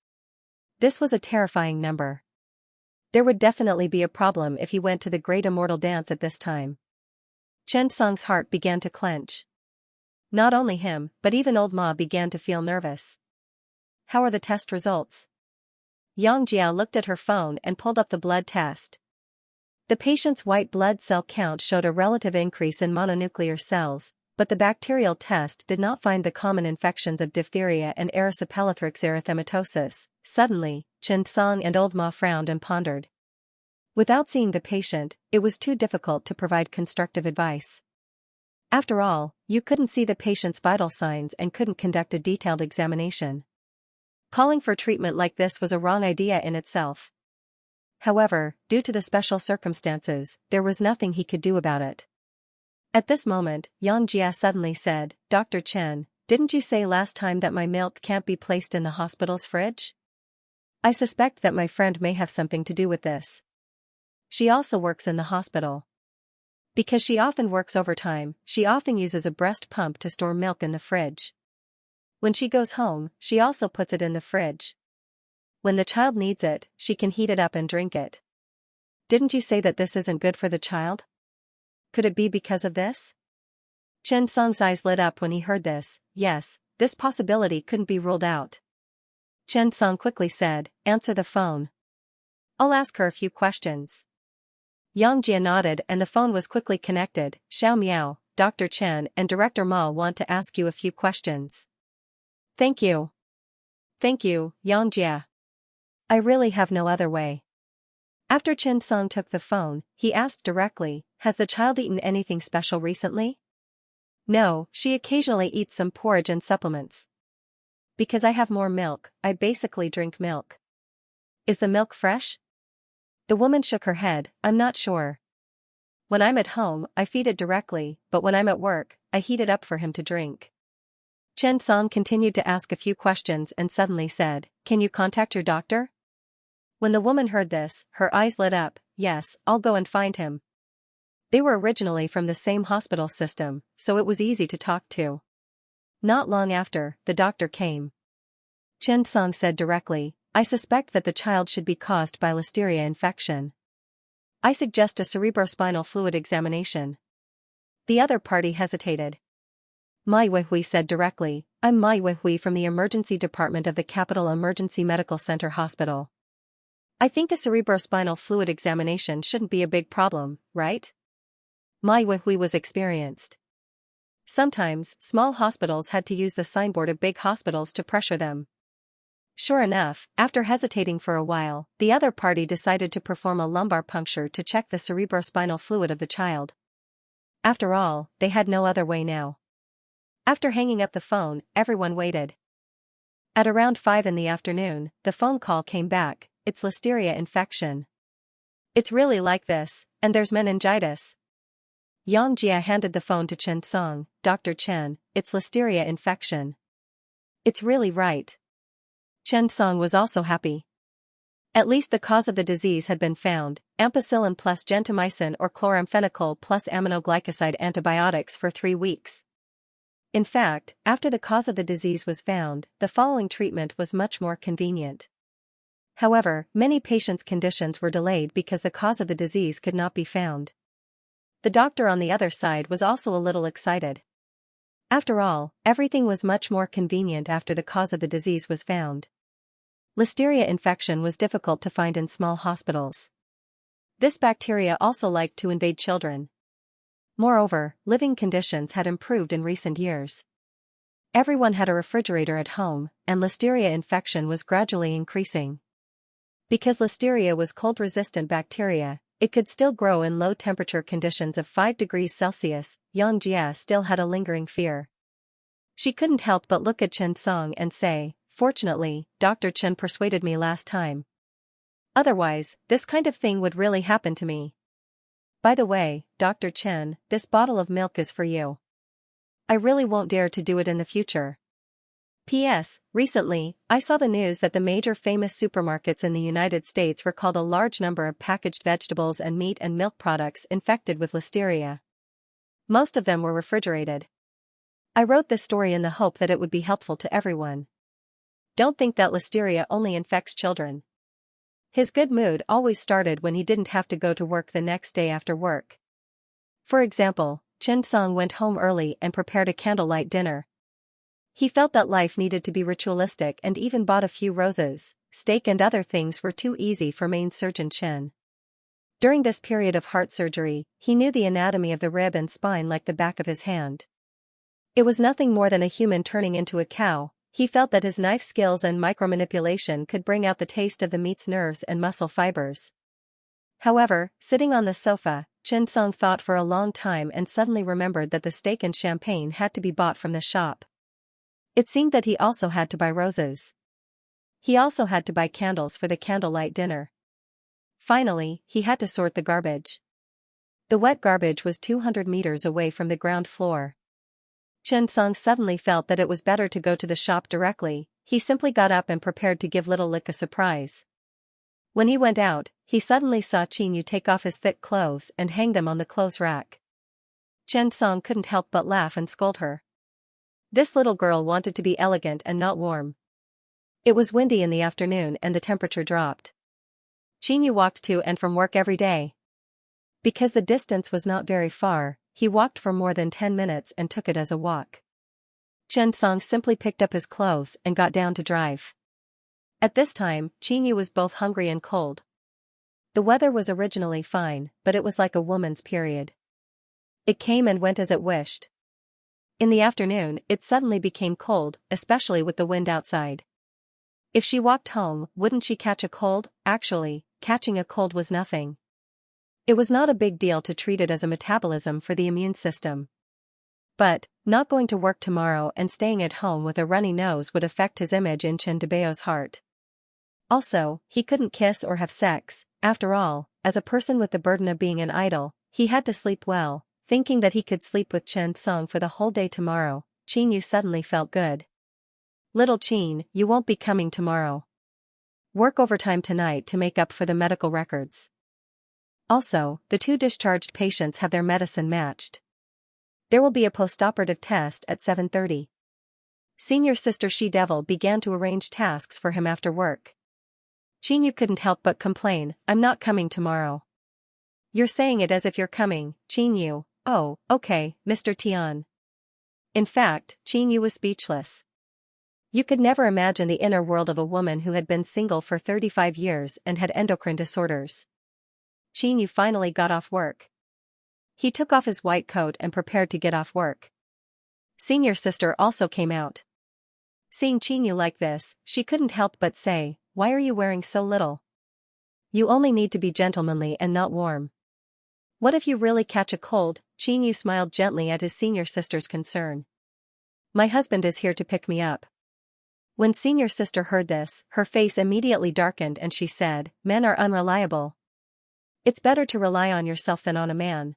This was a terrifying number. There would definitely be a problem if he went to the Great Immortal Dance at this time. Chen Song's heart began to clench. Not only him, but even old Ma began to feel nervous. How are the test results? Xianxia looked at her phone and pulled up the blood test. The patient's white blood cell count showed a relative increase in mononuclear cells, but the bacterial test did not find the common infections of diphtheria and erysipelathrix erythematosus. Suddenly, Chen Song and old Ma frowned and pondered. Without seeing the patient, it was too difficult to provide constructive advice. After all, you couldn't see the patient's vital signs and couldn't conduct a detailed examination. Calling for treatment like this was a wrong idea in itself. However, due to the special circumstances, there was nothing he could do about it. At this moment, Xianxia suddenly said, "Dr. Chen, didn't you say last time that my milk can't be placed in the hospital's fridge? I suspect that my friend may have something to do with this. She also works in the hospital. Because she often works overtime, she often uses a breast pump to store milk in the fridge. When she goes home, she also puts it in the fridge. When the child needs it, she can heat it up and drink it. Didn't you say that this isn't good for the child? Could it be because of this?" Chen Song's eyes lit up when he heard this. Yes, this possibility couldn't be ruled out. Chen Song quickly said, "Answer the phone. I'll ask her a few questions." Xianxia nodded and the phone was quickly connected. "Xiao Miao, Dr. Chen and Director Ma want to ask you a few questions." "Thank you. Thank you, Xianxia. I really have no other way." After Chen Song took the phone, he asked directly, "Has the child eaten anything special recently?" "No, she occasionally eats some porridge and supplements. Because I have more milk, I basically drink milk." "Is the milk fresh?" The woman shook her head, "I'm not sure. When I'm at home, I feed it directly, but when I'm at work, I heat it up for him to drink." Chen Song continued to ask a few questions and suddenly said, "Can you contact your doctor?" When the woman heard this, her eyes lit up. "Yes, I'll go and find him." They were originally from the same hospital system, so it was easy to talk to. Not long after, the doctor came. Chen Song said directly, "I suspect that the child should be caused by listeria infection. I suggest a cerebrospinal fluid examination." The other party hesitated. "Mai Weihui said directly, I'm Mai Weihui from the emergency department of the Capital Emergency Medical Center Hospital. I think a cerebrospinal fluid examination shouldn't be a big problem, right?" Mai Weihui was experienced. Sometimes, small hospitals had to use the signboard of big hospitals to pressure them. Sure enough, after hesitating for a while, the other party decided to perform a lumbar puncture to check the cerebrospinal fluid of the child. After all, they had no other way now. After hanging up the phone, everyone waited. At around 5 in the afternoon, the phone call came back. "It's listeria infection. It's really like this, and there's meningitis." Xianxia handed the phone to Chen Song. "Dr. Chen, it's listeria infection. It's really right." Chen Song was also happy. At least the cause of the disease had been found, ampicillin plus gentamicin or chloramphenicol plus aminoglycoside antibiotics for 3 weeks. In fact, after the cause of the disease was found, the following treatment was much more convenient. However, many patients' conditions were delayed because the cause of the disease could not be found. The doctor on the other side was also a little excited. After all, everything was much more convenient after the cause of the disease was found. Listeria infection was difficult to find in small hospitals. This bacteria also liked to invade children. Moreover, living conditions had improved in recent years. Everyone had a refrigerator at home, and listeria infection was gradually increasing. Because listeria was cold-resistant bacteria, it could still grow in low-temperature conditions of 5 degrees Celsius. Xianxia still had a lingering fear. She couldn't help but look at Chen and say, "Fortunately, Dr. Chen persuaded me last time. Otherwise, this kind of thing would really happen to me. By the way, Dr. Chen, this bottle of milk is for you. I really won't dare to do it in the future. P.S. Recently, I saw the news that the major famous supermarkets in the United States recalled a large number of packaged vegetables and meat and milk products infected with listeria. Most of them were refrigerated. I wrote this story in the hope that it would be helpful to everyone. Don't think that listeria only infects children." His good mood always started when he didn't have to go to work the next day after work. For example, Xianxia went home early and prepared a candlelight dinner. He felt that life needed to be ritualistic and even bought a few roses. Steak and other things were too easy for main surgeon Chen. During this period of heart surgery, he knew the anatomy of the rib and spine like the back of his hand. It was nothing more than a human turning into a cow. He felt that his knife skills and micromanipulation could bring out the taste of the meat's nerves and muscle fibers. However, sitting on the sofa, Xianxia thought for a long time and suddenly remembered that the steak and champagne had to be bought from the shop. It seemed that he also had to buy roses. He also had to buy candles for the candlelight dinner. Finally, he had to sort the garbage. The wet garbage was 200 meters away from the ground floor. Xianxia suddenly felt that it was better to go to the shop directly. He simply got up and prepared to give Little Lick a surprise. When he went out, he suddenly saw Xianyu take off his thick clothes and hang them on the clothes rack. Xianxia couldn't help but laugh and scold her. This little girl wanted to be elegant and not warm. It was windy in the afternoon and the temperature dropped. Xianyu walked to and from work every day. Because the distance was not very far, he walked for more than 10 minutes and took it as a walk. Xianxia simply picked up his clothes and got down to drive. At this time, Xianyu was both hungry and cold. The weather was originally fine, but it was like a woman's period. It came and went as it wished. In the afternoon, it suddenly became cold, especially with the wind outside. If she walked home, wouldn't she catch a cold? Actually, catching a cold was nothing. It was not a big deal to treat it as a metabolism for the immune system. But, not going to work tomorrow and staying at home with a runny nose would affect his image in Chendebeo's heart. Also, he couldn't kiss or have sex. After all, as a person with the burden of being an idol, he had to sleep well. Thinking that he could sleep with Xianxia for the whole day tomorrow, Qianyu suddenly felt good. "Little Qin, you won't be coming tomorrow. Work overtime tonight to make up for the medical records. Also, the 2 discharged patients have their medicine matched. There will be a postoperative test at 7:30. Senior sister She-Devil began to arrange tasks for him after work. Qianyu couldn't help but complain, "I'm not coming tomorrow." "You're saying it as if you're coming, Qianyu." "Oh, okay, Mr. Tian." In fact, Qianyu was speechless. You could never imagine the inner world of a woman who had been single for 35 years and had endocrine disorders. Qianyu finally got off work. He took off his white coat and prepared to get off work. Senior sister also came out. Seeing Qianyu like this, she couldn't help but say, "Why are you wearing so little? You only need to be gentlemanly and not warm. What if you really catch a cold?" Qianyu smiled gently at his senior sister's concern. "My husband is here to pick me up." When senior sister heard this, her face immediately darkened and she said, "Men are unreliable. It's better to rely on yourself than on a man."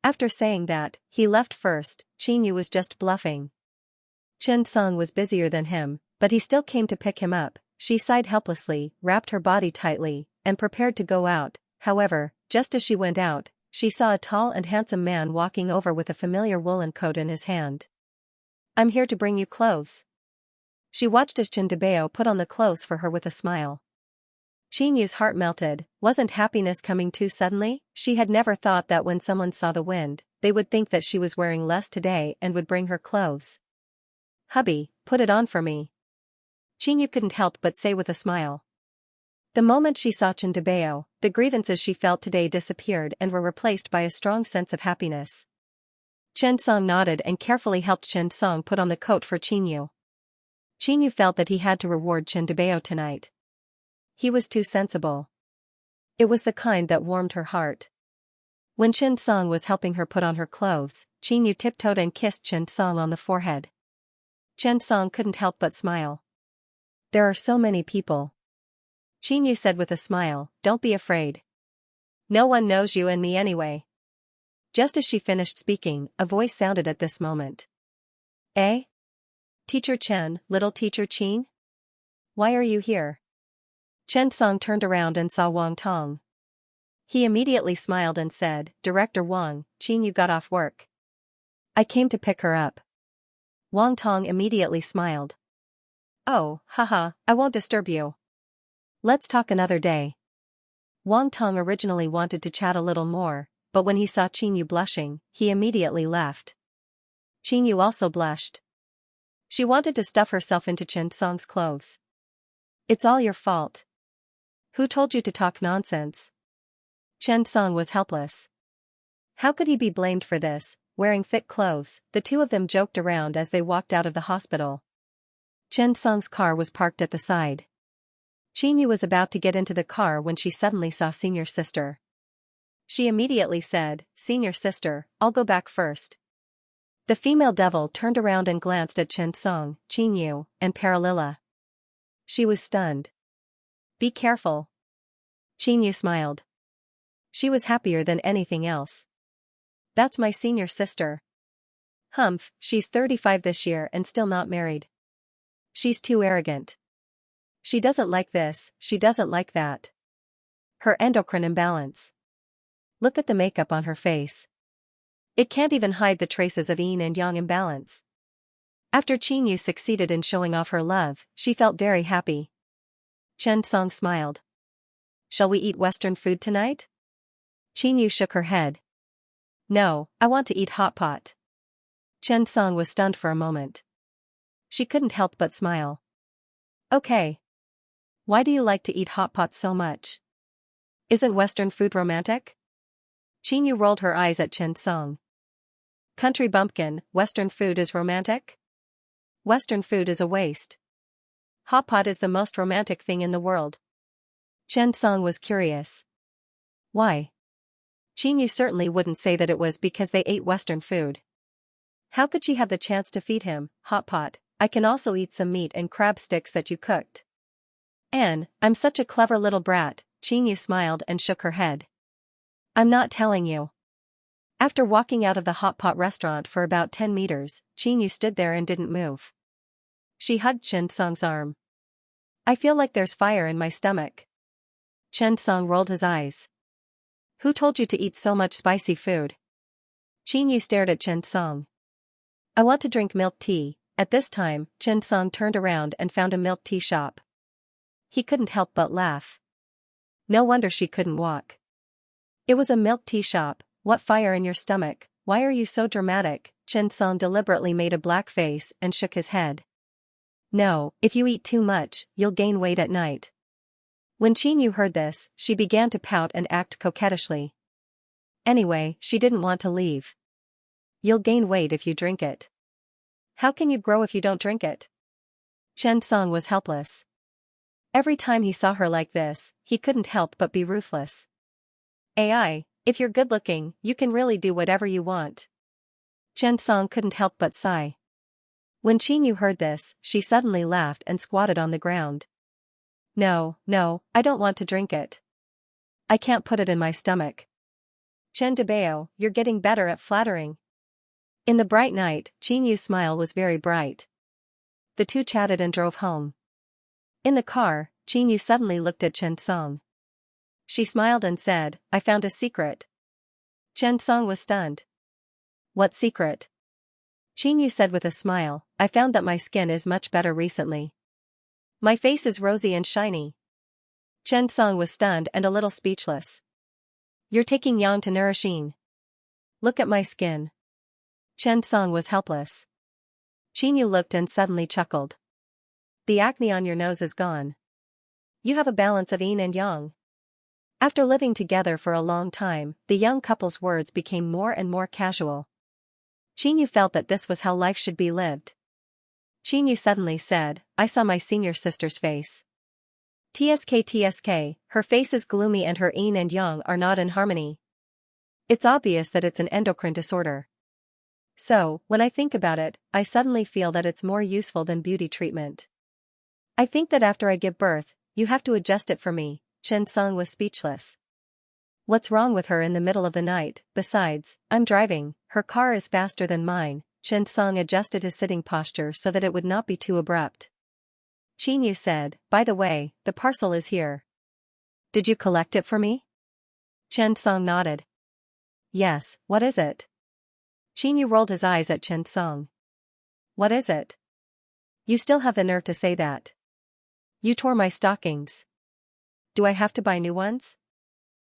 After saying that, he left first. Qianyu was just bluffing. Chen-sung was busier than him, but he still came to pick him up. She sighed helplessly, wrapped her body tightly, and prepared to go out. However, just as she went out, she saw a tall and handsome man walking over with a familiar woolen coat in his hand. "I'm here to bring you clothes." She watched as Chendebeo put on the clothes for her with a smile. Qianyu's heart melted. Wasn't happiness coming too suddenly? She had never thought that when someone saw the wind, they would think that she was wearing less today and would bring her clothes. "Hubby, put it on for me," Qianyu couldn't help but say with a smile. The moment she saw Chendebeo, the grievances she felt today disappeared and were replaced by a strong sense of happiness. Chen Song nodded and carefully helped Chen Song put on the coat for Qingyu. Qingyu felt that he had to reward Chen Debao tonight. He was too sensible. It was the kind that warmed her heart. When Chen Song was helping her put on her clothes, Qingyu tiptoed and kissed Chen Song on the forehead. Chen Song couldn't help but smile. There are so many people. Qingyu said with a smile, don't be afraid. No one knows you and me anyway. Just as she finished speaking, a voice sounded at this moment. Eh? Teacher Chen, little teacher Qin? Why are you here? Chen Song turned around and saw Wang Tong. He immediately smiled and said, Director Wang, Qin, you got off work. I came to pick her up. Wang Tong immediately smiled. Oh, haha, I won't disturb you. Let's talk another day. Wang Tong originally wanted to chat a little more, but when he saw Qingyu blushing, he immediately left. Qingyu also blushed. She wanted to stuff herself into Chen Song's clothes. It's all your fault. Who told you to talk nonsense? Chen Song was helpless. How could he be blamed for this? Wearing fit clothes, the two of them joked around as they walked out of the hospital. Chen Song's car was parked at the side. Qingyu was about to get into the car when she suddenly saw Senior Sister. She immediately said, Senior Sister, I'll go back first. The female devil turned around and glanced at Chen Song, Qingyu, and Paralila. She was stunned. Be careful. Qingyu smiled. She was happier than anything else. That's my senior sister. Humph, she's 35 this year and still not married. She's too arrogant. She doesn't like this, she doesn't like that. Her endocrine imbalance. Look at the makeup on her face. It can't even hide the traces of yin and yang imbalance. After Qingyu succeeded in showing off her love, she felt very happy. Chen Song smiled. Shall we eat Western food tonight? Qingyu shook her head. No, I want to eat hot pot. Chen Song was stunned for a moment. She couldn't help but smile. Okay. Why do you like to eat hot pot so much? Isn't Western food romantic? Qingyu rolled her eyes at Chen Song. Country bumpkin, Western food is romantic? Western food is a waste. Hot pot is the most romantic thing in the world. Chen Song was curious. Why? Qingyu certainly wouldn't say that it was because they ate Western food. How could she have the chance to feed him, hot pot? I can also eat some meat and crab sticks that you cooked. Anne, I'm such a clever little brat, Qingyu smiled and shook her head. I'm not telling you. After walking out of the hot pot restaurant for about 10 meters, Qingyu stood there and didn't move. She hugged Chen Song's arm. I feel like there's fire in my stomach. Chen Song rolled his eyes. Who told you to eat so much spicy food? Qingyu stared at Chen Song. I want to drink milk tea. At this time, Chen Song turned around and found a milk tea shop. He couldn't help but laugh. No wonder she couldn't walk. It was a milk tea shop. What fire in your stomach? Why are you so dramatic? Chen Song deliberately made a black face and shook his head. No, if you eat too much, you'll gain weight at night. When Qingyu heard this, she began to pout and act coquettishly. Anyway, she didn't want to leave. You'll gain weight if you drink it. How can you grow if you don't drink it? Chen Song was helpless. Every time he saw her like this, he couldn't help but be ruthless. AI, if you're good looking, you can really do whatever you want. Chen Song couldn't help but sigh. When Qingyu heard this, she suddenly laughed and squatted on the ground. No, I don't want to drink it. I can't put it in my stomach. Chen Debao, you're getting better at flattering. In the bright night, Qingyu's smile was very bright. The two chatted and drove home. In the car, Qingyu suddenly looked at Chen Song. She smiled and said, I found a secret. Chen Song was stunned. What secret? Qingyu said with a smile, I found that my skin is much better recently. My face is rosy and shiny. Chen Song was stunned and a little speechless. You're taking yang to nourish yin. Look at my skin. Chen Song was helpless. Qingyu looked and suddenly chuckled. The acne on your nose is gone. You have a balance of yin and yang. After living together for a long time, the young couple's words became more and more casual. Qingyu felt that this was how life should be lived. Qingyu suddenly said, I saw my senior sister's face. TSK, her face is gloomy and her yin and yang are not in harmony. It's obvious that it's an endocrine disorder. So, when I think about it, I suddenly feel that it's more useful than beauty treatment. I think that after I give birth, you have to adjust it for me. Chen Song was speechless. What's wrong with her in the middle of the night? Besides, I'm driving, her car is faster than mine. Chen Song adjusted his sitting posture so that it would not be too abrupt. Qingyu said, by the way, the parcel is here. Did you collect it for me? Chen Song nodded. Yes, what is it? Qingyu rolled his eyes at Chen Song. What is it? You still have the nerve to say that. You tore my stockings. Do I have to buy new ones?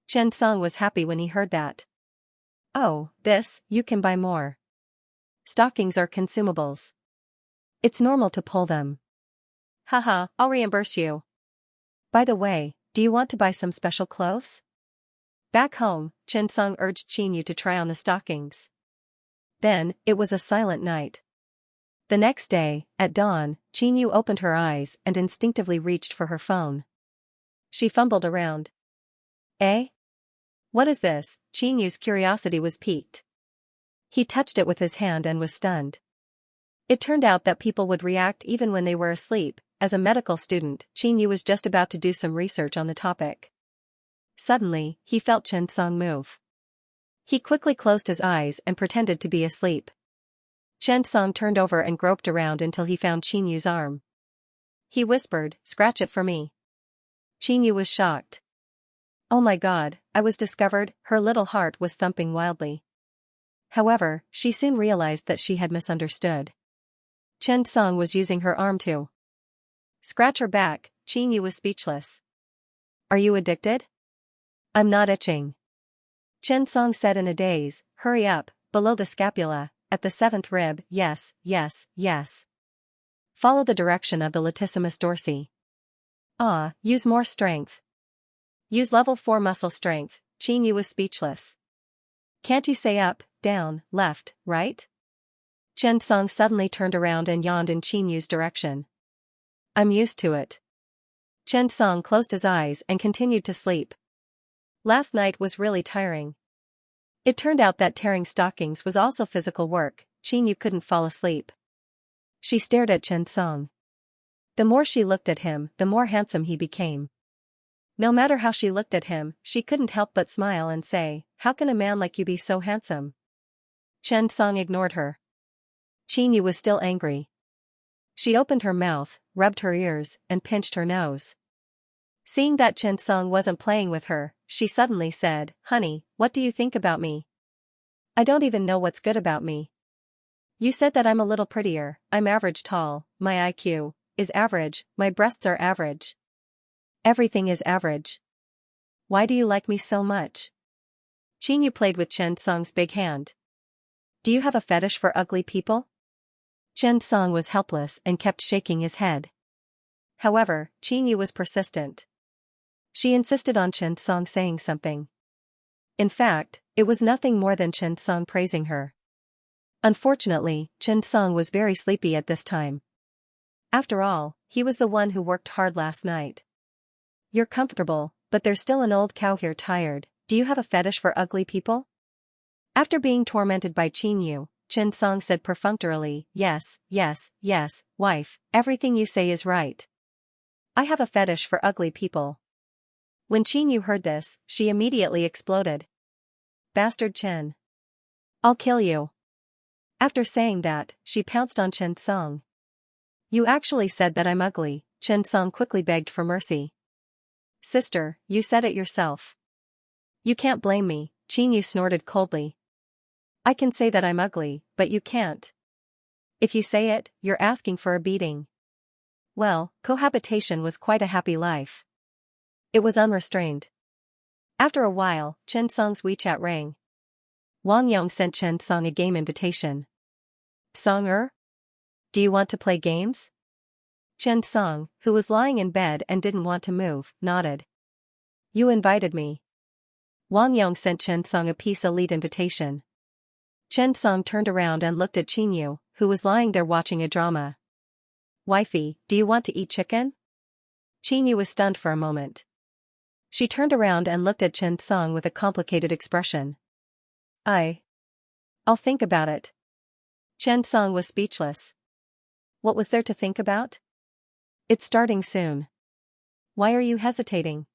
Chen Song was happy when he heard that. Oh, you can buy more. Stockings are consumables. It's normal to pull them. Haha, I'll reimburse you. By the way, do you want to buy some special clothes? Back home, Chen Song urged Qingyu to try on the stockings. Then, it was a silent night. The next day, at dawn, Qingyu opened her eyes and instinctively reached for her phone. She fumbled around. Eh? What is this? Qingyu's curiosity was piqued. He touched it with his hand and was stunned. It turned out that people would react even when they were asleep. As a medical student, Qingyu was just about to do some research on the topic. Suddenly, he felt Chen Song move. He quickly closed his eyes and pretended to be asleep. Chen Song turned over and groped around until he found Qingyu's arm. He whispered, scratch it for me. Qingyu was shocked. Oh my god, I was discovered. Her little heart was thumping wildly. However, she soon realized that she had misunderstood. Chen Song was using her arm to scratch her back. Qingyu was speechless. Are you addicted? I'm not itching. Chen Song said in a daze, hurry up, below the scapula, at the 7th rib, yes. Follow the direction of the latissimus dorsi. Use more strength. Use level 4 muscle strength. Qingyu was speechless. Can't you say up, down, left, right? Chen Song suddenly turned around and yawned in Qingyu's direction. I'm used to it. Chen Song closed his eyes and continued to sleep. Last night was really tiring. It turned out that tearing stockings was also physical work. Qingyu couldn't fall asleep. She stared at Chen Song. The more she looked at him, the more handsome he became. No matter how she looked at him, she couldn't help but smile and say, how can a man like you be so handsome? Chen Song ignored her. Qingyu was still angry. She opened her mouth, rubbed her ears, and pinched her nose. Seeing that Chen Song wasn't playing with her, she suddenly said, honey, what do you think about me? I don't even know what's good about me. You said that I'm a little prettier, I'm average tall, my IQ is average, my breasts are average. Everything is average. Why do you like me so much? Qingyu played with Chen Song's big hand. Do you have a fetish for ugly people? Chen Song was helpless and kept shaking his head. However, Qingyu was persistent. She insisted on Chen Song saying something. In fact, it was nothing more than Chen Song praising her. Unfortunately, Chen Song was very sleepy at this time. After all, he was the one who worked hard last night. You're comfortable, but there's still an old cow here tired. Do you have a fetish for ugly people? After being tormented by Qingyu, Chen Song said perfunctorily, yes, wife, everything you say is right. I have a fetish for ugly people. When Qingyu heard this, she immediately exploded. Bastard Chen. I'll kill you. After saying that, she pounced on Chen Song. You actually said that I'm ugly. Chen Song quickly begged for mercy. Sister, you said it yourself. You can't blame me, Qingyu snorted coldly. I can say that I'm ugly, but you can't. If you say it, you're asking for a beating. Well, cohabitation was quite a happy life. It was unrestrained. After a while, Chen Song's WeChat rang. Wang Yong sent Chen Song a game invitation. Song-er? Do you want to play games? Chen Song, who was lying in bed and didn't want to move, nodded. You invited me. Wang Yong sent Chen Song a peace elite invitation. Chen Song turned around and looked at Qinyu, who was lying there watching a drama. Wifey, do you want to eat chicken? Qinyu was stunned for a moment. She turned around and looked at Chen Song with a complicated expression. I'll think about it. Chen Song was speechless. What was there to think about? It's starting soon. Why are you hesitating?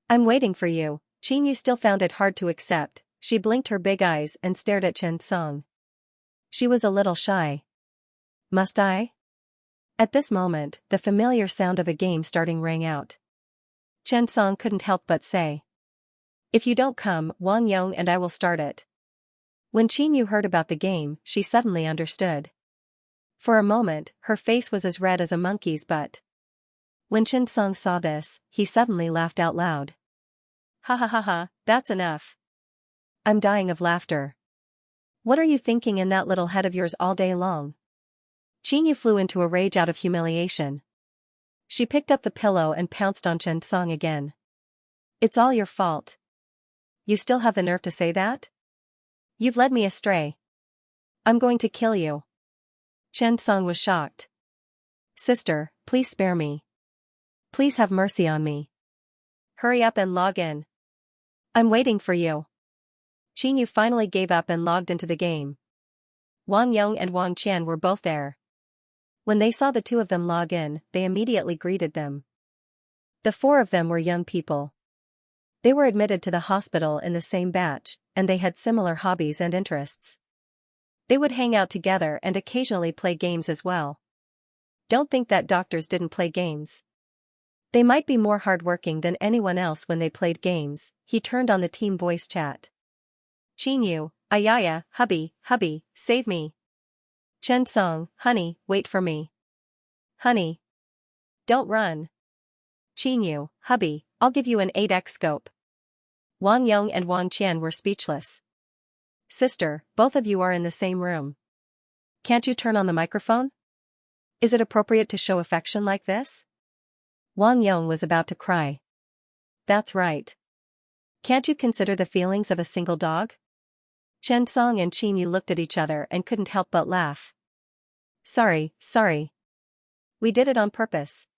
I'm waiting for you. Qinyu still found it hard to accept. She blinked her big eyes and stared at Chen Song. She was a little shy. Must I? At this moment, the familiar sound of a game starting rang out. Chen Song couldn't help but say. If you don't come, Wang Yong and I will start it. When Qinyu heard about the game, she suddenly understood. For a moment, her face was as red as a monkey's butt. When Chen Song saw this, he suddenly laughed out loud. Ha ha ha ha, that's enough. I'm dying of laughter. What are you thinking in that little head of yours all day long? Qinyu flew into a rage out of humiliation. She picked up the pillow and pounced on Chen Song again. It's all your fault. You still have the nerve to say that? You've led me astray. I'm going to kill you. Chen Song was shocked. Sister, please spare me. Please have mercy on me. Hurry up and log in. I'm waiting for you. Qinyu finally gave up and logged into the game. Wang Yong and Wang Qian were both there. When they saw the two of them log in, they immediately greeted them. The four of them were young people. They were admitted to the hospital in the same batch, and they had similar hobbies and interests. They would hang out together and occasionally play games as well. Don't think that doctors didn't play games. They might be more hardworking than anyone else when they played games. He turned on the team voice chat. Qinyu, Ayaya, hubby, save me. Chen Song, honey, wait for me. Honey. Don't run. Qinyu, hubby, I'll give you an 8x scope. Wang Yong and Wang Qian were speechless. Sister, both of you are in the same room. Can't you turn on the microphone? Is it appropriate to show affection like this? Wang Yong was about to cry. That's right. Can't you consider the feelings of a single dog? Chen Song and Qinyu looked at each other and couldn't help but laugh. Sorry. We did it on purpose.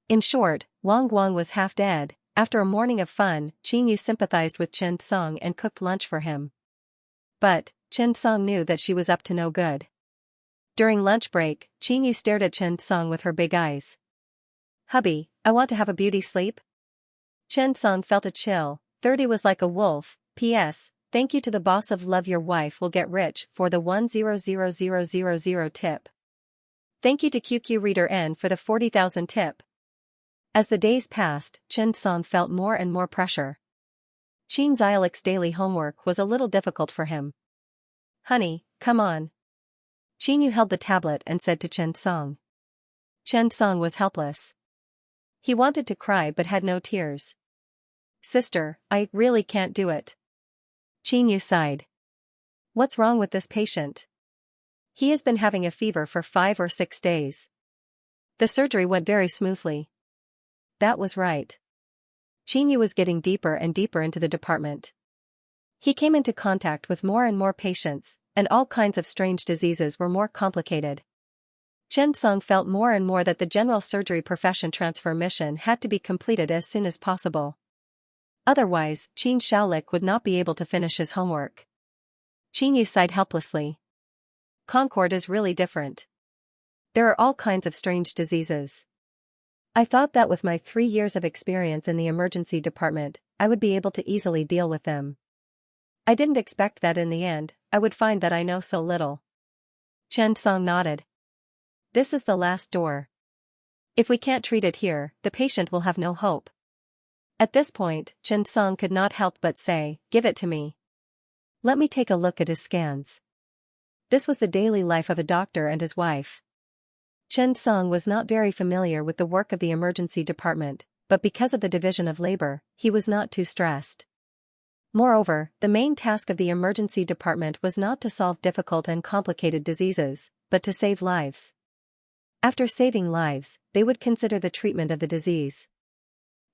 In short, Wang was half dead. After a morning of fun, Qinyu sympathized with Chen Song and cooked lunch for him. But, Chen Song knew that she was up to no good. During lunch break, Qinyu stared at Chen Song with her big eyes. Hubby, I want to have a beauty sleep. Chen Song felt a chill. 30 was like a wolf. P.S. Thank you to the boss of Love Your Wife Will Get Rich for the 100000 tip. Thank you to QQ Reader N for the 40,000 tip. As the days passed, Chen Song felt more and more pressure. Qin Xiaolik's daily homework was a little difficult for him. Honey, come on. Qinyu held the tablet and said to Chen Song. Chen Song was helpless. He wanted to cry but had no tears. Sister, I really can't do it. Qinyu sighed. What's wrong with this patient? He has been having a fever for 5 or 6 days. The surgery went very smoothly. That was right. Qinyu was getting deeper and deeper into the department. He came into contact with more and more patients, and all kinds of strange diseases were more complicated. Chen Song felt more and more that the general surgery profession transfer mission had to be completed as soon as possible. Otherwise, Qin Xiaolik would not be able to finish his homework. Qinyu sighed helplessly. Concord is really different. There are all kinds of strange diseases. I thought that with my 3 years of experience in the emergency department, I would be able to easily deal with them. I didn't expect that in the end, I would find that I know so little. Chen Song nodded. This is the last door. If we can't treat it here, the patient will have no hope. At this point, Chen Song could not help but say, give it to me. Let me take a look at his scans. This was the daily life of a doctor and his wife. Chen Song was not very familiar with the work of the emergency department, but because of the division of labor, he was not too stressed. Moreover, the main task of the emergency department was not to solve difficult and complicated diseases, but to save lives. After saving lives, they would consider the treatment of the disease.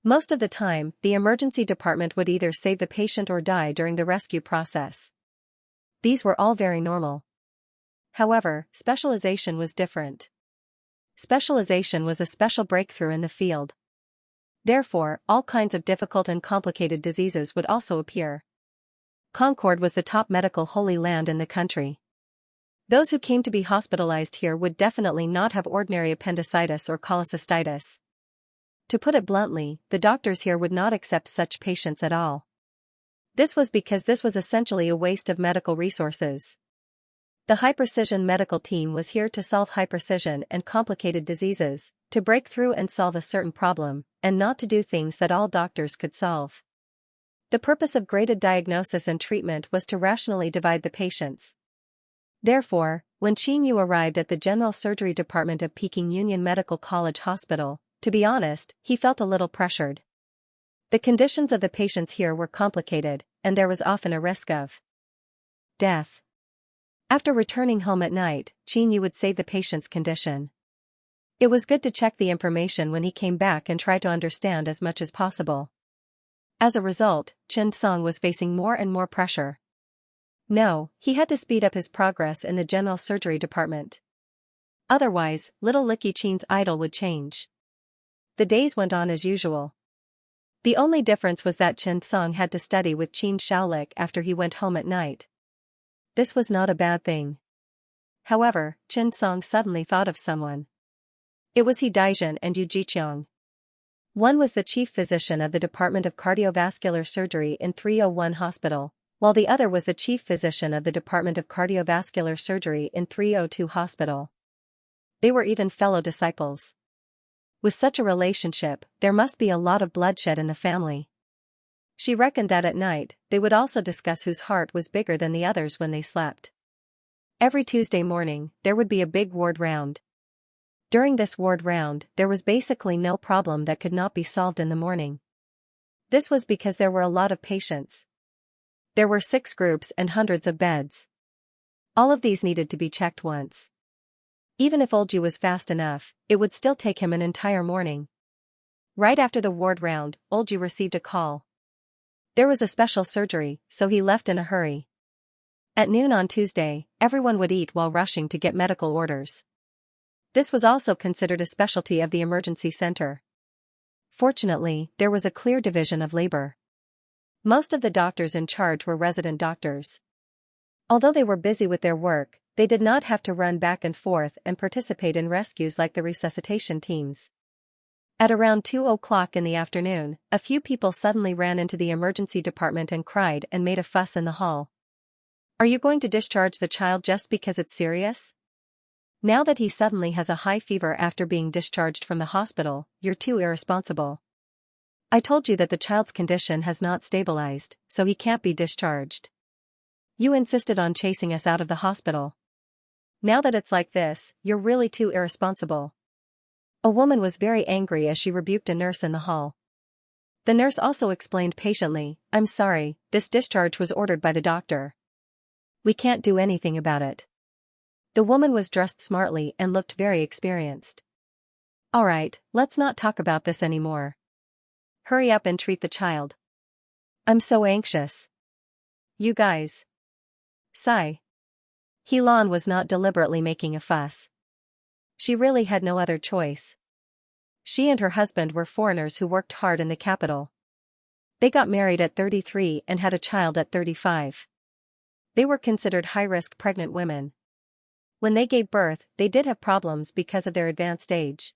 Most of the time, the emergency department would either save the patient or die during the rescue process. These were all very normal. However, specialization was different. Specialization was a special breakthrough in the field. Therefore, all kinds of difficult and complicated diseases would also appear. Concord was the top medical holy land in the country. Those who came to be hospitalized here would definitely not have ordinary appendicitis or cholecystitis. To put it bluntly, the doctors here would not accept such patients at all. This was because this was essentially a waste of medical resources. The high-precision medical team was here to solve high-precision and complicated diseases, to break through and solve a certain problem, and not to do things that all doctors could solve. The purpose of graded diagnosis and treatment was to rationally divide the patients. Therefore, when Xianxia arrived at the general surgery department of Peking Union Medical College Hospital, to be honest, he felt a little pressured. The conditions of the patients here were complicated, and there was often a risk of death. After returning home at night, Xianxia would say the patient's condition. It was good to check the information when he came back and try to understand as much as possible. As a result, Xianxia was facing more and more pressure. No, he had to speed up his progress in the general surgery department. Otherwise, little Licky Chen's idol would change. The days went on as usual. The only difference was that Xianxia had to study with Chen Shaolik after he went home at night. This was not a bad thing. However, Xianxia suddenly thought of someone. It was He Daijun and Yu Jiqiang. One was the chief physician of the Department of Cardiovascular Surgery in 301 Hospital, while the other was the chief physician of the Department of Cardiovascular Surgery in 302 Hospital. They were even fellow disciples. With such a relationship, there must be a lot of bloodshed in the family. She reckoned that at night, they would also discuss whose heart was bigger than the others when they slept. Every Tuesday morning, there would be a big ward round. During this ward round, there was basically no problem that could not be solved in the morning. This was because there were a lot of patients. There were 6 groups and hundreds of beds. All of these needed to be checked once. Even if Olju was fast enough, it would still take him an entire morning. Right after the ward round, Olju received a call. There was a special surgery, so he left in a hurry. At noon on Tuesday, everyone would eat while rushing to get medical orders. This was also considered a specialty of the emergency center. Fortunately, there was a clear division of labor. Most of the doctors in charge were resident doctors. Although they were busy with their work, they did not have to run back and forth and participate in rescues like the resuscitation teams. At around 2 o'clock in the afternoon, a few people suddenly ran into the emergency department and cried and made a fuss in the hall. "Are you going to discharge the child just because it's serious? Now that he suddenly has a high fever after being discharged from the hospital, you're too irresponsible. I told you that the child's condition has not stabilized, so he can't be discharged. You insisted on chasing us out of the hospital. Now that it's like this, you're really too irresponsible." A woman was very angry as she rebuked a nurse in the hall. The nurse also explained patiently, "I'm sorry, this discharge was ordered by the doctor. We can't do anything about it." The woman was dressed smartly and looked very experienced. "Alright, let's not talk about this anymore. Hurry up and treat the child. I'm so anxious. You guys." Sigh. Helan was not deliberately making a fuss. She really had no other choice. She and her husband were foreigners who worked hard in the capital. They got married at 33 and had a child at 35. They were considered high-risk pregnant women. When they gave birth, they did have problems because of their advanced age.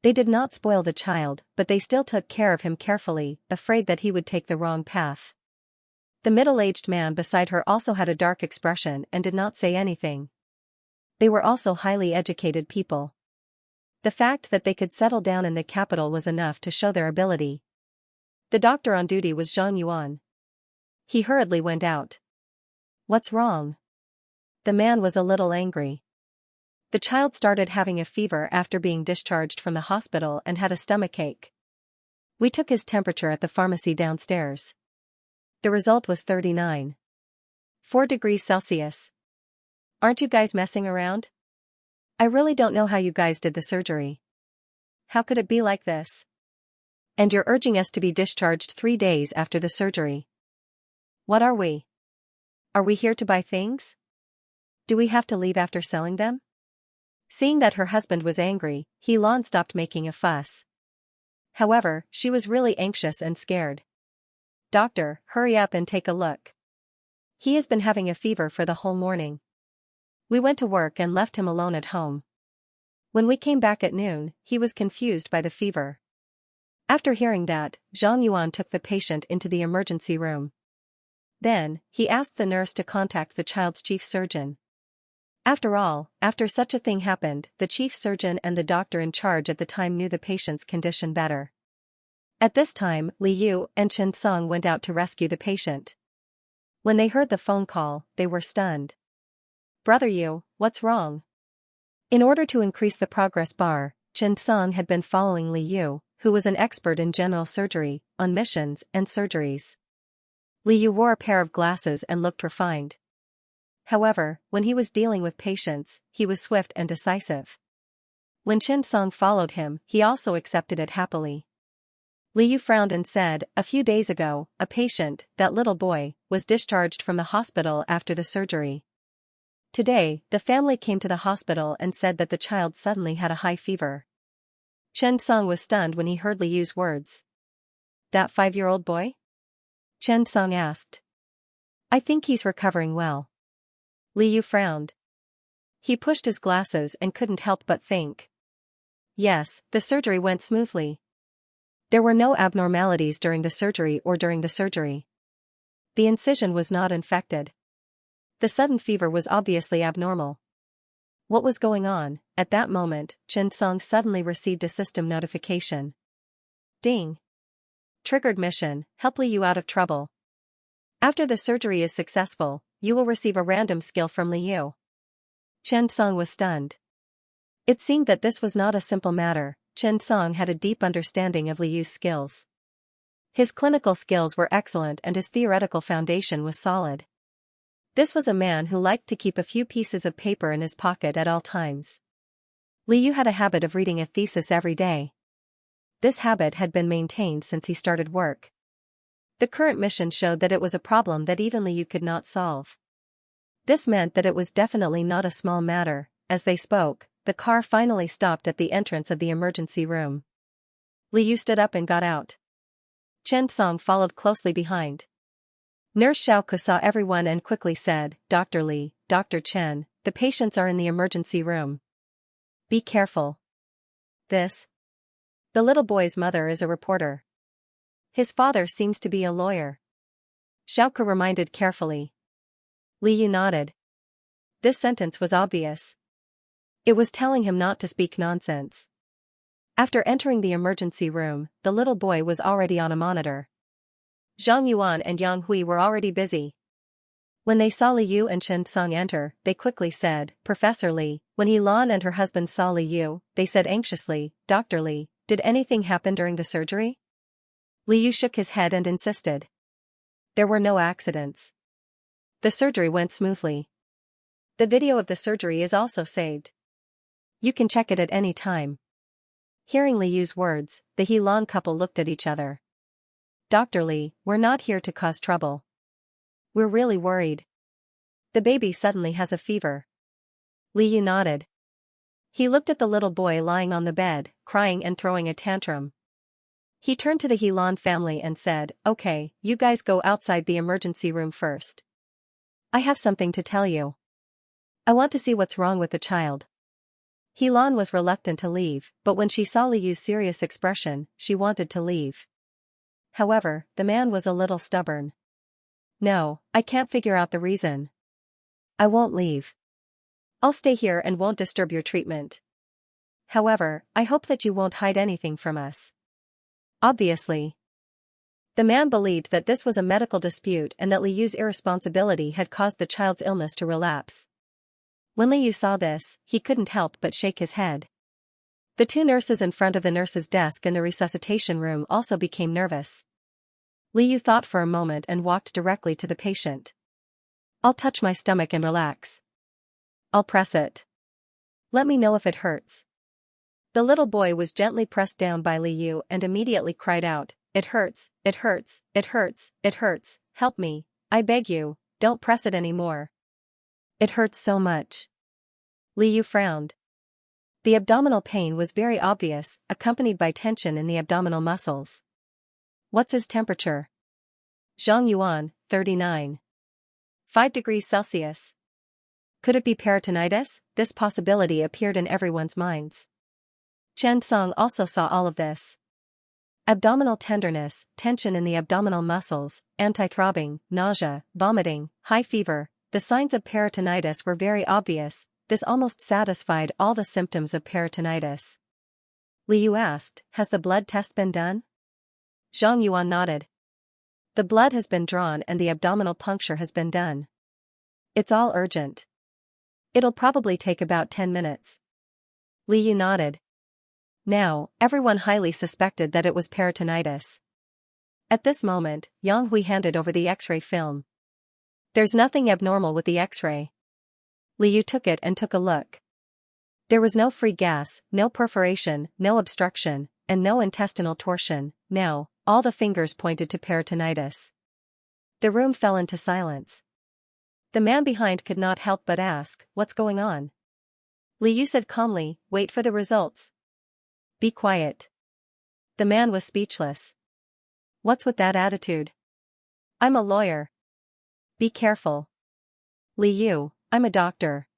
They did not spoil the child, but they still took care of him carefully, afraid that he would take the wrong path. The middle-aged man beside her also had a dark expression and did not say anything. They were also highly educated people. The fact that they could settle down in the capital was enough to show their ability. The doctor on duty was Zhang Yuan. He hurriedly went out. "What's wrong?" The man was a little angry. The child started having a fever after being discharged from the hospital and had a stomachache. We took his temperature at the pharmacy downstairs. The result was 39.4 degrees Celsius. Aren't you guys messing around? I really don't know how you guys did the surgery. How could it be like this? And you're urging us to be discharged 3 days after the surgery. What are we? Are we here to buy things? Do we have to leave after selling them? Seeing that her husband was angry, Lan stopped making a fuss. However, she was really anxious and scared. Doctor, hurry up and take a look. He has been having a fever for the whole morning. We went to work and left him alone at home. When we came back at noon, he was confused by the fever. After hearing that, Zhang Yuan took the patient into the emergency room. Then, he asked the nurse to contact the child's chief surgeon. After all, after such a thing happened, the chief surgeon and the doctor in charge at the time knew the patient's condition better. At this time, Li Yu and Chen Song went out to rescue the patient. When they heard the phone call, they were stunned. Brother Yu, what's wrong? In order to increase the progress bar, Chen Song had been following Li Yu, who was an expert in general surgery, on missions and surgeries. Li Yu wore a pair of glasses and looked refined. However, when he was dealing with patients, he was swift and decisive. When Chen Song followed him, he also accepted it happily. Li Yu frowned and said, "A few days ago, a patient, that little boy, was discharged from the hospital after the surgery. Today, the family came to the hospital and said that the child suddenly had a high fever." Chen Song was stunned when he heard Li Yu's words. "That 5-year-old boy?" Chen Song asked. "I think he's recovering well." Li Yu frowned. He pushed his glasses and couldn't help but think. Yes, the surgery went smoothly. There were no abnormalities during the surgery or during the surgery. The incision was not infected. The sudden fever was obviously abnormal. What was going on? At that moment, Chen Song suddenly received a system notification. Ding! Triggered mission, help Li Yu out of trouble. After the surgery is successful, you will receive a random skill from Li Yu. Chen Song was stunned. It seemed that this was not a simple matter. Chen Song had a deep understanding of Li Yu's skills. His clinical skills were excellent and his theoretical foundation was solid. This was a man who liked to keep a few pieces of paper in his pocket at all times. Li Yu had a habit of reading a thesis every day. This habit had been maintained since he started work. The current mission showed that it was a problem that even Li Yu could not solve. This meant that it was definitely not a small matter. As they spoke, the car finally stopped at the entrance of the emergency room. Li Yu stood up and got out. Chen Song followed closely behind. Nurse Xiaoke saw everyone and quickly said, "Dr. Li, Dr. Chen, the patients are in the emergency room. Be careful." The little boy's mother is a reporter. His father seems to be a lawyer. Xiaoke reminded carefully. Li Yu nodded. This sentence was obvious. It was telling him not to speak nonsense. After entering the emergency room, the little boy was already on a monitor. Zhang Yuan and Yang Hui were already busy. When they saw Li Yu and Chen Song enter, they quickly said, "Professor Li." When Lan and her husband saw Li Yu, they said anxiously, "Dr. Li, did anything happen during the surgery?" Li Yu shook his head and insisted. There were no accidents. The surgery went smoothly. The video of the surgery is also saved. You can check it at any time. Hearing Li Yu's words, the Lan couple looked at each other. "Dr. Li, we're not here to cause trouble. We're really worried. The baby suddenly has a fever." Li Yu nodded. He looked at the little boy lying on the bed, crying and throwing a tantrum. He turned to the Lan family and said, "Okay, you guys go outside the emergency room first. I have something to tell you. I want to see what's wrong with the child." Lan was reluctant to leave, but when she saw Li Yu's serious expression, she wanted to leave. However, the man was a little stubborn. "No, I can't figure out the reason. I won't leave. I'll stay here and won't disturb your treatment. However, I hope that you won't hide anything from us." Obviously. The man believed that this was a medical dispute and that Li Yu's irresponsibility had caused the child's illness to relapse. When Li Yu saw this, he couldn't help but shake his head. The two nurses in front of the nurse's desk in the resuscitation room also became nervous. Li Yu thought for a moment and walked directly to the patient. "I'll touch my stomach and relax. I'll press it. Let me know if it hurts." The little boy was gently pressed down by Li Yu and immediately cried out, "It hurts, it hurts, it hurts, it hurts, help me, I beg you, don't press it anymore. It hurts so much. Li Yu frowned. The abdominal pain was very obvious, accompanied by tension in the abdominal muscles. What's his temperature? Zhang Yuan, 39. 5 degrees Celsius. Could it be peritonitis? This possibility appeared in everyone's minds. Chen Song also saw all of this. Abdominal tenderness, tension in the abdominal muscles, anti-throbbing, nausea, vomiting, high fever. The signs of peritonitis were very obvious. This almost satisfied all the symptoms of peritonitis. Li Yu asked, has the blood test been done? Zhang Yuan nodded. The blood has been drawn and the abdominal puncture has been done. It's all urgent. It'll probably take about 10 minutes. Li Yu nodded. Now, everyone highly suspected that it was peritonitis. At this moment, Yang Hui handed over the X-ray film. There's nothing abnormal with the X-ray. Li Yu took it and took a look. There was no free gas, no perforation, no obstruction, and no intestinal torsion. Now, all the fingers pointed to peritonitis. The room fell into silence. The man behind could not help but ask, what's going on? Li Yu said calmly, wait for the results. Be quiet. The man was speechless. What's with that attitude? I'm a lawyer. Be careful. Li Yu, I'm a doctor.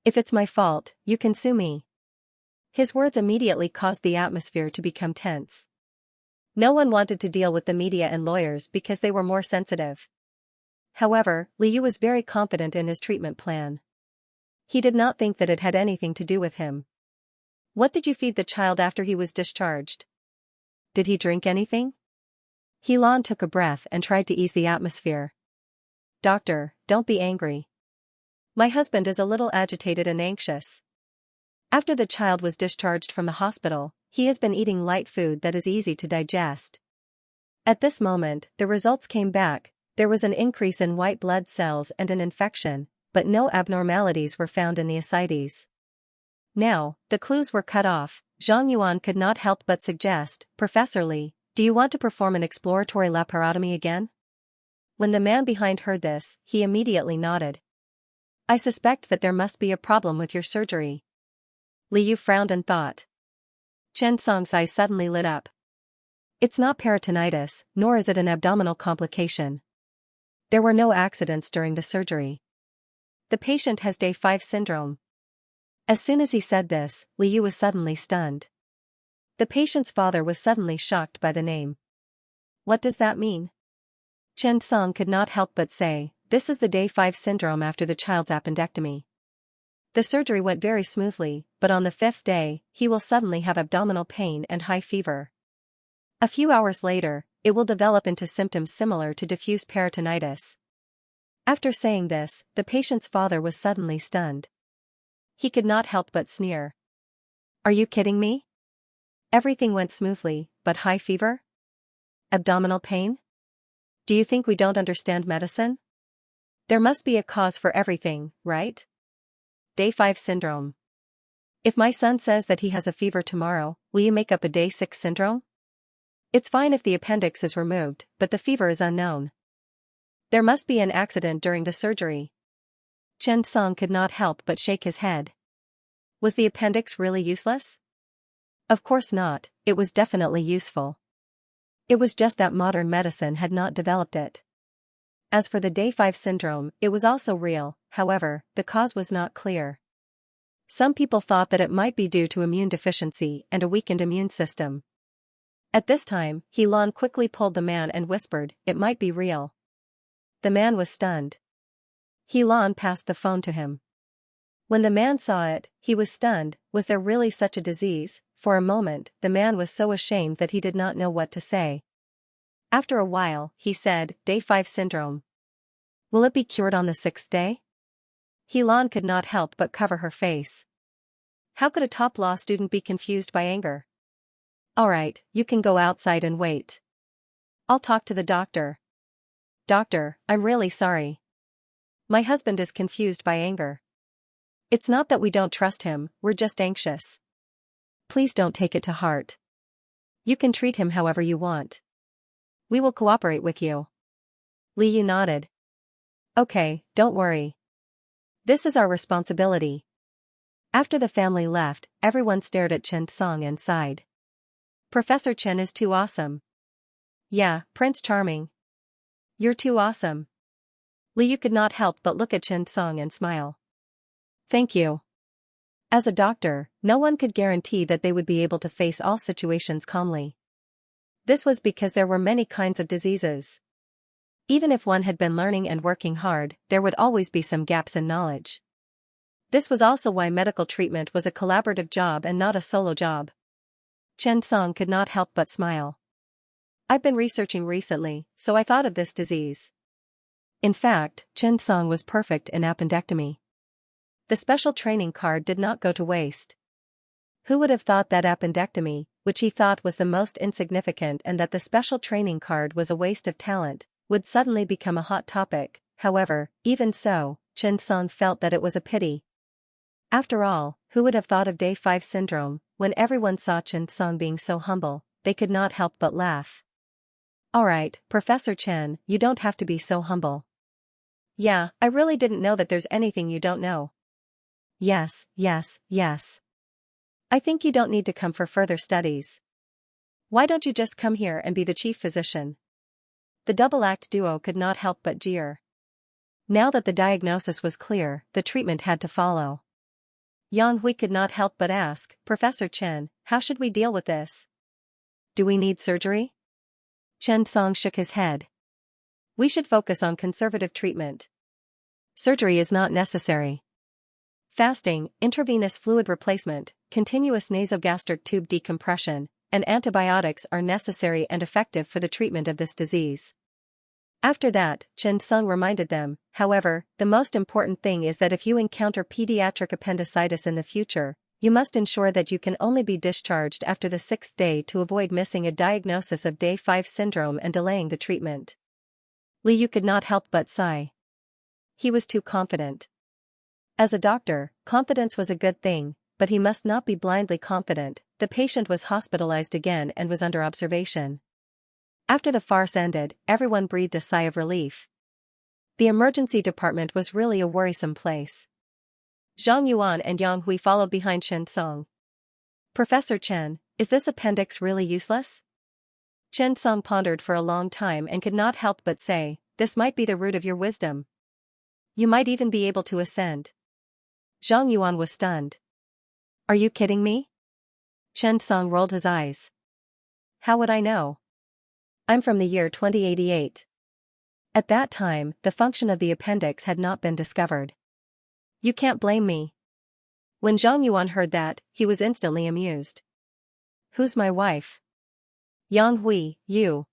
If it's my fault, you can sue me. His words immediately caused the atmosphere to become tense. No one wanted to deal with the media and lawyers because they were more sensitive. However, Li Yu was very confident in his treatment plan. He did not think that it had anything to do with him. What did you feed the child after he was discharged? Did he drink anything? He Lan took a breath and tried to ease the atmosphere. Doctor, don't be angry. My husband is a little agitated and anxious. After the child was discharged from the hospital, he has been eating light food that is easy to digest. At this moment, the results came back. There was an increase in white blood cells and an infection, but no abnormalities were found in the ascites. Now, the clues were cut off. Zhang Yuan could not help but suggest, Professor Li, do you want to perform an exploratory laparotomy again? When the man behind heard this, he immediately nodded. I suspect that there must be a problem with your surgery. Li Yu frowned and thought. Chen Song's eyes suddenly lit up. It's not peritonitis, nor is it an abdominal complication. There were no accidents during the surgery. The patient has day 5 syndrome. As soon as he said this, Li Yu was suddenly stunned. The patient's father was suddenly shocked by the name. What does that mean? Chen Song could not help but say, this is the day 5 syndrome after the child's appendectomy. The surgery went very smoothly, but on the 5th day, he will suddenly have abdominal pain and high fever. A few hours later, it will develop into symptoms similar to diffuse peritonitis. After saying this, the patient's father was suddenly stunned. He could not help but sneer. Are you kidding me? Everything went smoothly, but high fever? Abdominal pain? Do you think we don't understand medicine? There must be a cause for everything, right? Day 5 syndrome. If my son says that he has a fever tomorrow, will you make up a day 6 syndrome? It's fine if the appendix is removed, but the fever is unknown. There must be an accident during the surgery. Chen Song could not help but shake his head. Was the appendix really useless? Of course not, it was definitely useful. It was just that modern medicine had not developed it. As for the day 5 syndrome, it was also real, however, the cause was not clear. Some people thought that it might be due to immune deficiency and a weakened immune system. At this time, He Lan quickly pulled the man and whispered, it might be real. The man was stunned. He Lan passed the phone to him. When the man saw it, he was stunned. Was there really such a disease? For a moment, the man was so ashamed that he did not know what to say. After a while, he said, day 5 syndrome. Will it be cured on the 6th day? He Lan could not help but cover her face. How could a top law student be confused by anger? Alright, you can go outside and wait. I'll talk to the doctor. Doctor, I'm really sorry. My husband is confused by anger. It's not that we don't trust him, we're just anxious. Please don't take it to heart. You can treat him however you want. We will cooperate with you. Li Yu nodded. Okay, don't worry. This is our responsibility. After the family left, everyone stared at Chen Song and sighed. Professor Chen is too awesome. Yeah, Prince Charming. You're too awesome. Liu could not help but look at Chen Song and smile. Thank you. As a doctor, no one could guarantee that they would be able to face all situations calmly. This was because there were many kinds of diseases. Even if one had been learning and working hard, there would always be some gaps in knowledge. This was also why medical treatment was a collaborative job and not a solo job. Chen Song could not help but smile. I've been researching recently, so I thought of this disease. In fact, Chen Song was perfect in appendectomy. The special training card did not go to waste. Who would have thought that appendectomy, which he thought was the most insignificant, and that the special training card was a waste of talent, would suddenly become a hot topic? However, even so, Chen Song felt that it was a pity. After all, who would have thought of Day 5 syndrome? When everyone saw Chen Song being so humble, they could not help but laugh. Alright, Professor Chen, you don't have to be so humble. Yeah, I really didn't know that there's anything you don't know. Yes. I think you don't need to come for further studies. Why don't you just come here and be the chief physician? The double-act duo could not help but jeer. Now that the diagnosis was clear, the treatment had to follow. Yang Hui could not help but ask, Professor Chen, how should we deal with this? Do we need surgery? Chen Song shook his head. We should focus on conservative treatment. Surgery is not necessary. Fasting, intravenous fluid replacement, continuous nasogastric tube decompression, and antibiotics are necessary and effective for the treatment of this disease. After that, Chen Sung reminded them, however, the most important thing is that if you encounter pediatric appendicitis in the future, you must ensure that you can only be discharged after the 6th day to avoid missing a diagnosis of Day 5 syndrome and delaying the treatment. Liu could not help but sigh. He was too confident. As a doctor, confidence was a good thing, but he must not be blindly confident. The patient was hospitalized again and was under observation. After the farce ended, everyone breathed a sigh of relief. The emergency department was really a worrisome place. Zhang Yuan and Yang Hui followed behind Chen Song. Professor Chen, is this appendix really useless? Chen Song pondered for a long time and could not help but say, this might be the root of your wisdom. You might even be able to ascend. Zhang Yuan was stunned. Are you kidding me? Chen Song rolled his eyes. How would I know? I'm from the year 2088. At that time, the function of the appendix had not been discovered. You can't blame me. When Zhang Yuan heard that, he was instantly amused. Who's my wife? Yang Hui, you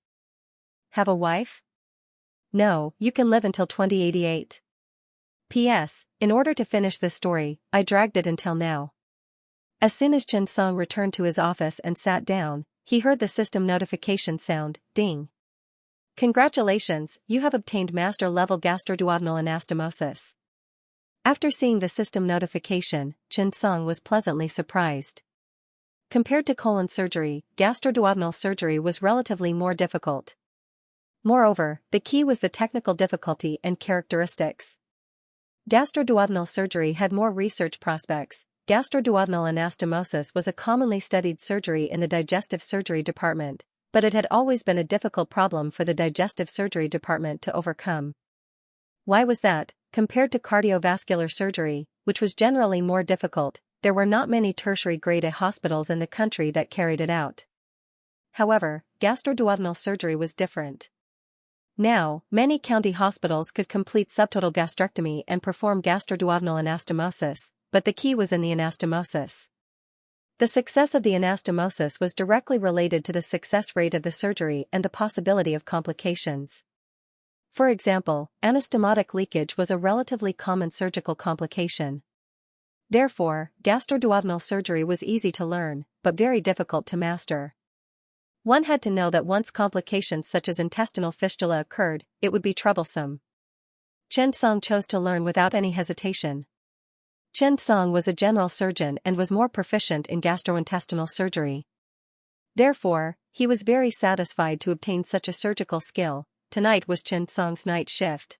have a wife? No, you can live until 2088. P.S. In order to finish this story, I dragged it until now. As soon as Chen Song returned to his office and sat down, he heard the system notification sound, ding. Congratulations, you have obtained master-level gastroduodenal anastomosis. After seeing the system notification, Chen Song was pleasantly surprised. Compared to colon surgery, gastroduodenal surgery was relatively more difficult. Moreover, the key was the technical difficulty and characteristics. Gastroduodenal surgery had more research prospects. Gastroduodenal anastomosis was a commonly studied surgery in the digestive surgery department, but it had always been a difficult problem for the digestive surgery department to overcome. Why was that? Compared to cardiovascular surgery, which was generally more difficult, there were not many tertiary grade A hospitals in the country that carried it out. However, gastroduodenal surgery was different. Now, many county hospitals could complete subtotal gastrectomy and perform gastroduodenal anastomosis, but the key was in the anastomosis. The success of the anastomosis was directly related to the success rate of the surgery and the possibility of complications. For example, anastomotic leakage was a relatively common surgical complication. Therefore, gastroduodenal surgery was easy to learn, but very difficult to master. One had to know that once complications such as intestinal fistula occurred, it would be troublesome. Chen Song chose to learn without any hesitation. Chen Song was a general surgeon and was more proficient in gastrointestinal surgery. Therefore, he was very satisfied to obtain such a surgical skill. Tonight was Chen Song's night shift.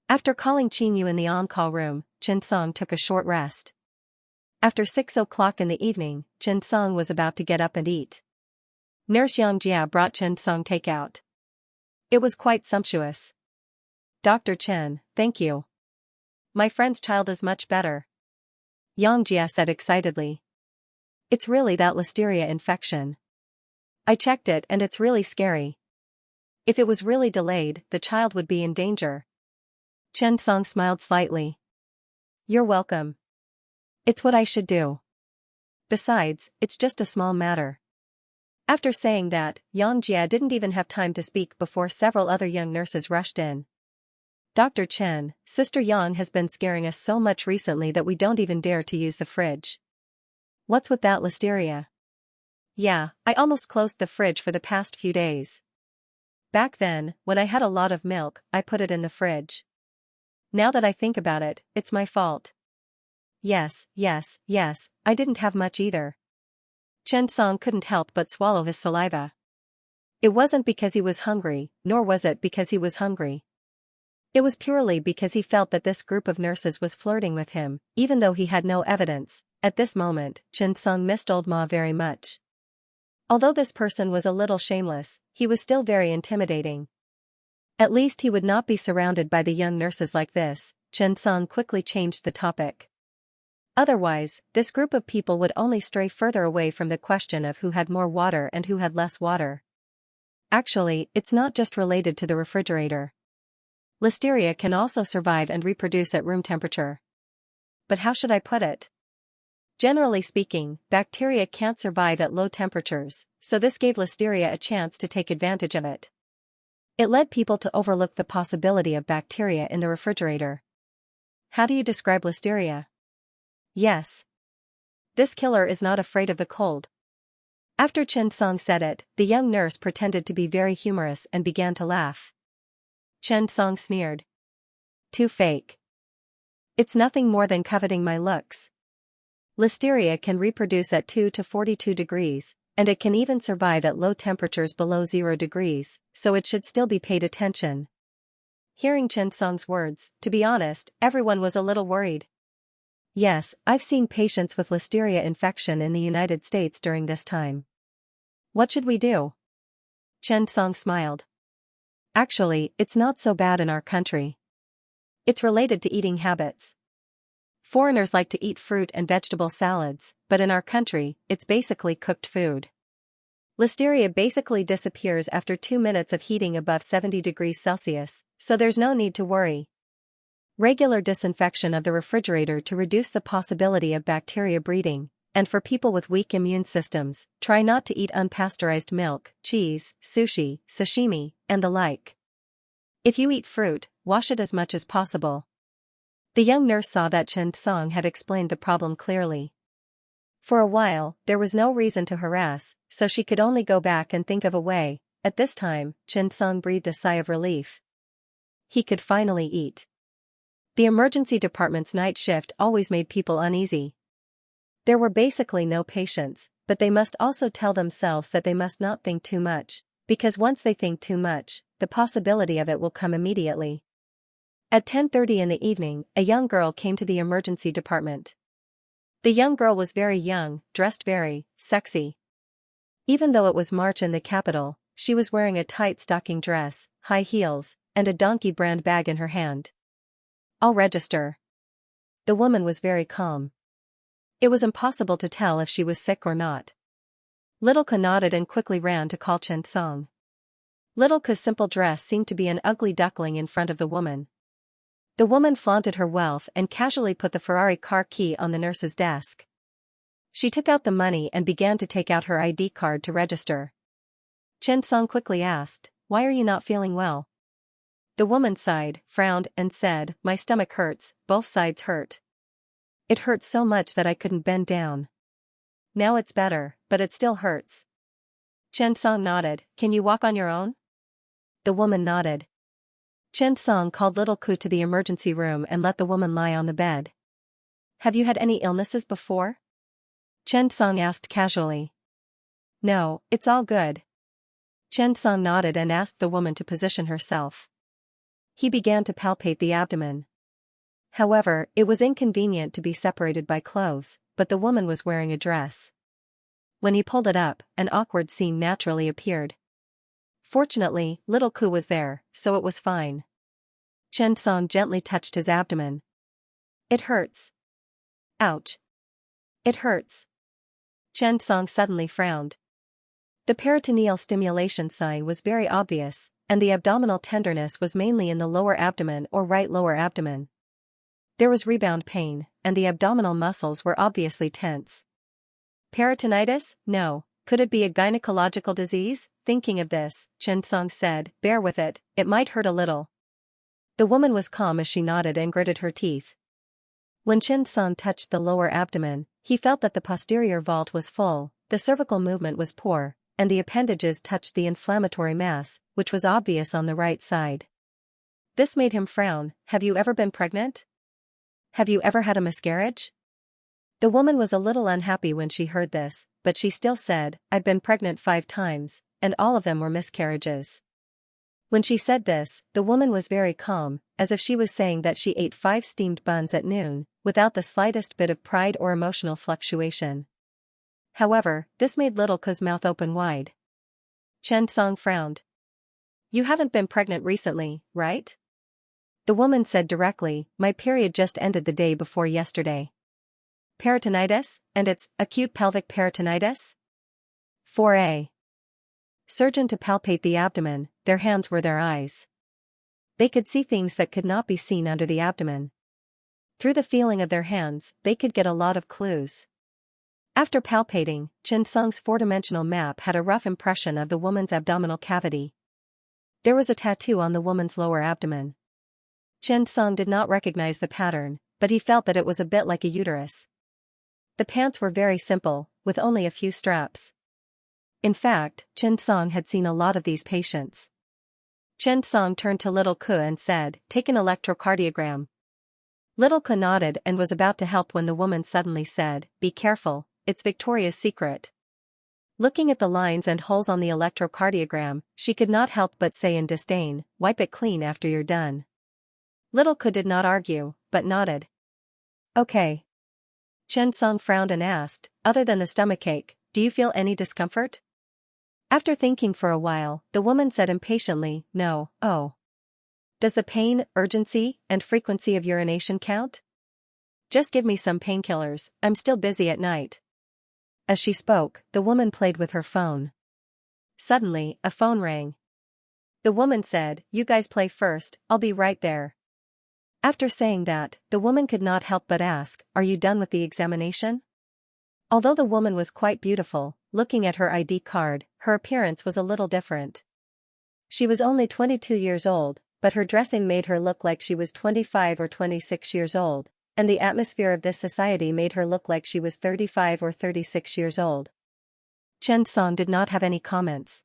After calling Qingyu in the on-call room, Xianxia took a short rest. After 6 o'clock in the evening, Xianxia was about to get up and eat. Nurse Xianxia brought Xianxia takeout. It was quite sumptuous. Dr. Chen, thank you. My friend's child is much better. Xianxia said excitedly. It's really that listeria infection. I checked it and it's really scary. If it was really delayed, the child would be in danger. Xianxia smiled slightly. You're welcome. It's what I should do. Besides, it's just a small matter. After saying that, Xianxia didn't even have time to speak before several other young nurses rushed in. Dr. Chen, Sister Yang has been scaring us so much recently that we don't even dare to use the fridge. What's with that listeria? Yeah, I almost closed the fridge for the past few days. Back then, when I had a lot of milk, I put it in the fridge. Now that I think about it, it's my fault. Yes, I didn't have much either. Xianxia couldn't help but swallow his saliva. It wasn't because he was hungry, nor was it because he was hungry. It was purely because he felt that this group of nurses was flirting with him, even though he had no evidence. At this moment, Xianxia missed old Ma very much. Although this person was a little shameless, he was still very intimidating. At least he would not be surrounded by the young nurses like this. Xianxia quickly changed the topic. Otherwise, this group of people would only stray further away from the question of who had more water and who had less water. Actually, it's not just related to the refrigerator. Listeria can also survive and reproduce at room temperature. But how should I put it? Generally speaking, bacteria can't survive at low temperatures, so this gave listeria a chance to take advantage of it. It led people to overlook the possibility of bacteria in the refrigerator. How do you describe listeria? Yes. This killer is not afraid of the cold. After Xianxia said it, the young nurse pretended to be very humorous and began to laugh. Xianxia sneered. Too fake. It's nothing more than coveting my looks. Listeria can reproduce at 2 to 42 degrees, and it can even survive at low temperatures below 0 degrees, so it should still be paid attention. Hearing Xianxia's words, to be honest, everyone was a little worried. Yes, I've seen patients with listeria infection in the United States during this time. What should we do? Xianxia smiled. Actually, it's not so bad in our country. It's related to eating habits. Foreigners like to eat fruit and vegetable salads, but in our country, it's basically cooked food. Listeria basically disappears after 2 minutes of heating above 70 degrees Celsius, so there's no need to worry. Regular disinfection of the refrigerator to reduce the possibility of bacteria breeding, and for people with weak immune systems, try not to eat unpasteurized milk, cheese, sushi, sashimi, and the like. If you eat fruit, wash it as much as possible. The young nurse saw that Xianxia had explained the problem clearly. For a while, there was no reason to harass, so she could only go back and think of a way. At this time, Xianxia breathed a sigh of relief. He could finally eat. The emergency department's night shift always made people uneasy. There were basically no patients, but they must also tell themselves that they must not think too much, because once they think too much, the possibility of it will come immediately. At 10:30 in the evening, a young girl came to the emergency department. The young girl was very young, dressed very sexy. Even though it was March in the capital, she was wearing a tight stocking dress, high heels, and a donkey brand bag in her hand. I'll register. The woman was very calm. It was impossible to tell if she was sick or not. Little Ka nodded and quickly ran to call Xianxia. Little Ka's simple dress seemed to be an ugly duckling in front of the woman. The woman flaunted her wealth and casually put the Ferrari car key on the nurse's desk. She took out the money and began to take out her ID card to register. Xianxia quickly asked, "Why are you not feeling well?" The woman sighed, frowned, and said, "My stomach hurts, both sides hurt. It hurt so much that I couldn't bend down. Now it's better, but it still hurts." Xianxia nodded, "Can you walk on your own?" The woman nodded. Xianxia called little Ku to the emergency room and let the woman lie on the bed. "Have you had any illnesses before?" Xianxia asked casually. "No, it's all good." Xianxia nodded and asked the woman to position herself. He began to palpate the abdomen. However, it was inconvenient to be separated by clothes, but the woman was wearing a dress. When he pulled it up, an awkward scene naturally appeared. Fortunately, little Ku was there, so it was fine. Chen Song gently touched his abdomen. It hurts. Ouch. It hurts. Chen Song suddenly frowned. The peritoneal stimulation sign was very obvious, and the abdominal tenderness was mainly in the lower abdomen or right lower abdomen. There was rebound pain, and the abdominal muscles were obviously tense. Peritonitis? No. Could it be a gynecological disease? Thinking of this, Chen Song said, bear with it, it might hurt a little. The woman was calm as she nodded and gritted her teeth. When Chen Song touched the lower abdomen, he felt that the posterior vault was full, the cervical movement was poor, and the appendages touched the inflammatory mass, which was obvious on the right side. This made him frown. Have you ever been pregnant? Have you ever had a miscarriage? The woman was a little unhappy when she heard this, but she still said, I've been pregnant 5 times, and all of them were miscarriages. When she said this, the woman was very calm, as if she was saying that she ate 5 steamed buns at noon, without the slightest bit of pride or emotional fluctuation. However, this made little Ku's mouth open wide. Chen Song frowned. You haven't been pregnant recently, right? The woman said directly, my period just ended the day before yesterday. Peritonitis, and it's acute pelvic peritonitis? 4a. Surgeon to palpate the abdomen, their hands were their eyes. They could see things that could not be seen under the abdomen. Through the feeling of their hands, they could get a lot of clues. After palpating, Chen Song's 4-dimensional map had a rough impression of the woman's abdominal cavity. There was a tattoo on the woman's lower abdomen. Chen Song did not recognize the pattern, but he felt that it was a bit like a uterus. The pants were very simple, with only a few straps. In fact, Chen Song had seen a lot of these patients. Chen Song turned to little Ku and said, take an electrocardiogram. Little Ku nodded and was about to help when the woman suddenly said, be careful, it's Victoria's Secret. Looking at the lines and holes on the electrocardiogram, she could not help but say in disdain, wipe it clean after you're done. Little Ku did not argue, but nodded. Okay. Chen Song frowned and asked, other than the stomachache, do you feel any discomfort? After thinking for a while, the woman said impatiently, no. Oh. Does the pain, urgency, and frequency of urination count? Just give me some painkillers, I'm still busy at night. As she spoke, the woman played with her phone. Suddenly, a phone rang. The woman said, you guys play first, I'll be right there. After saying that, the woman could not help but ask, are you done with the examination? Although the woman was quite beautiful, looking at her ID card, her appearance was a little different. She was only 22 years old, but her dressing made her look like she was 25 or 26 years old, and the atmosphere of this society made her look like she was 35 or 36 years old. Chen Song did not have any comments.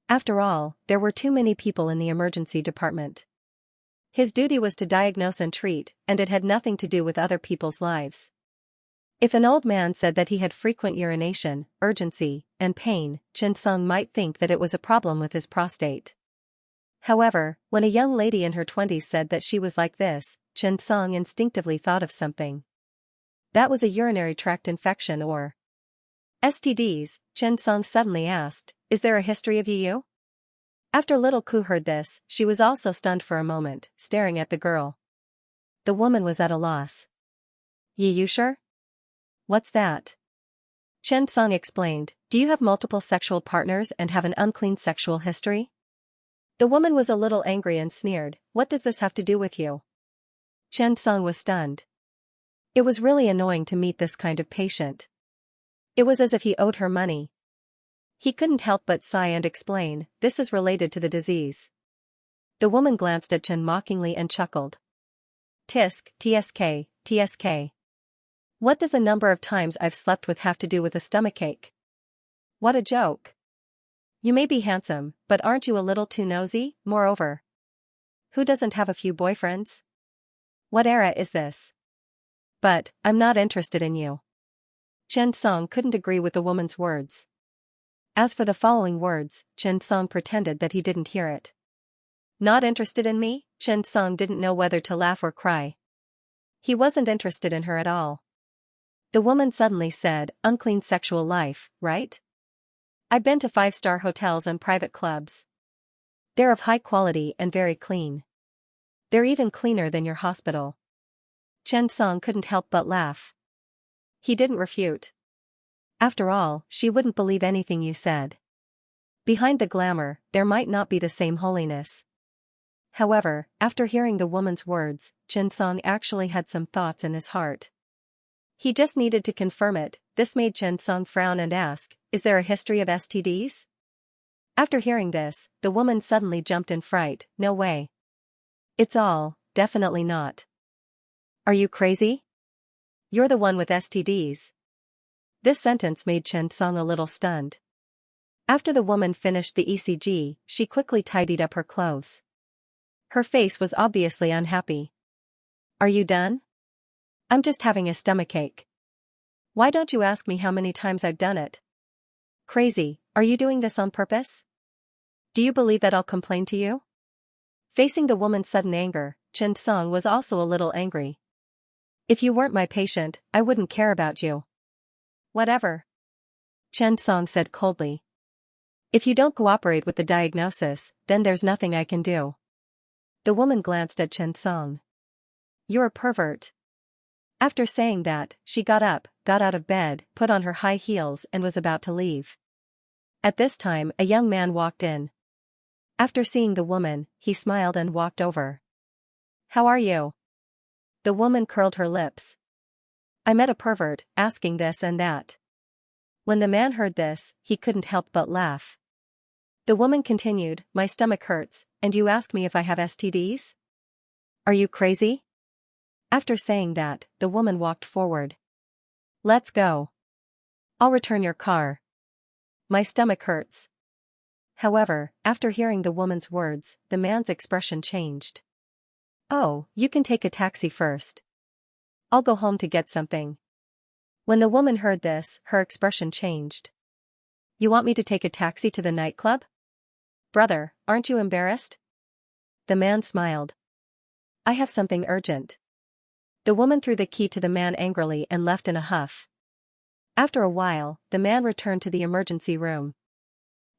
After all, there were too many people in the emergency department. His duty was to diagnose and treat, and it had nothing to do with other people's lives. If an old man said that he had frequent urination, urgency, and pain, Chen Song might think that it was a problem with his prostate. However, when a young lady in her 20s said that she was like this, Chen Song instinctively thought of something. That was a urinary tract infection or STDs. Chen Song suddenly asked, is there a history of UU? After little Ku heard this, she was also stunned for a moment, staring at the girl. The woman was at a loss. You sure? What's that? Chen Song explained, do you have multiple sexual partners and have an unclean sexual history? The woman was a little angry and sneered, what does this have to do with you? Chen Song was stunned. It was really annoying to meet this kind of patient. It was as if he owed her money. He couldn't help but sigh and explain, this is related to the disease. The woman glanced at Chen mockingly and chuckled. Tisk, TSK, TSK. What does the number of times I've slept with have to do with a stomachache? What a joke. You may be handsome, but aren't you a little too nosy? Moreover, who doesn't have a few boyfriends? What era is this? But, I'm not interested in you. Chen Song couldn't agree with the woman's words. As for the following words, Chen Song pretended that he didn't hear it. Not interested in me? Chen Song didn't know whether to laugh or cry. He wasn't interested in her at all. The woman suddenly said, unclean sexual life, right? I've been to 5-star hotels and private clubs. They're of high quality and very clean. They're even cleaner than your hospital. Chen Song couldn't help but laugh. He didn't refute. After all, she wouldn't believe anything you said. Behind the glamour, there might not be the same holiness. However, after hearing the woman's words, Chen Song actually had some thoughts in his heart. He just needed to confirm it. This made Chen Song frown and ask, is there a history of STDs? After hearing this, the woman suddenly jumped in fright, no way. It's all, definitely not. Are you crazy? You're the one with STDs. This sentence made Chen Song a little stunned. After the woman finished the ECG, she quickly tidied up her clothes. Her face was obviously unhappy. Are you done? I'm just having a stomachache. Why don't you ask me how many times I've done it? Crazy, are you doing this on purpose? Do you believe that I'll complain to you? Facing the woman's sudden anger, Chen Song was also a little angry. If you weren't my patient, I wouldn't care about you. Whatever. Chen Song said coldly. If you don't cooperate with the diagnosis, then there's nothing I can do. The woman glanced at Chen Song. You're a pervert. After saying that, she got up, got out of bed, put on her high heels and was about to leave. At this time, a young man walked in. After seeing the woman, he smiled and walked over. How are you? The woman curled her lips. I met a pervert, asking this and that. When the man heard this, he couldn't help but laugh. The woman continued, my stomach hurts, and you ask me if I have STDs? Are you crazy? After saying that, the woman walked forward. Let's go. I'll return your car. My stomach hurts. However, after hearing the woman's words, the man's expression changed. Oh, you can take a taxi first. I'll go home to get something. When the woman heard this, her expression changed. You want me to take a taxi to the nightclub? Brother, aren't you embarrassed? The man smiled. I have something urgent. The woman threw the key to the man angrily and left in a huff. After a while, the man returned to the emergency room.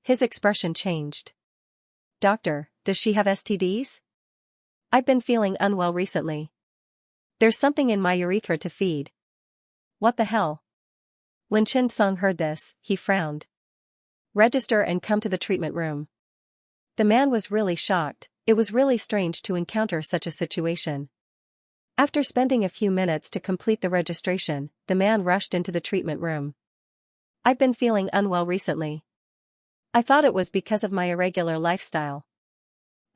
His expression changed. Doctor, does she have STDs? I've been feeling unwell recently. There's something in my urethra to feed. What the hell? When Chen Song heard this, he frowned. Register and come to the treatment room. The man was really shocked. It was really strange to encounter such a situation. After spending a few minutes to complete the registration, the man rushed into the treatment room. I've been feeling unwell recently. I thought it was because of my irregular lifestyle.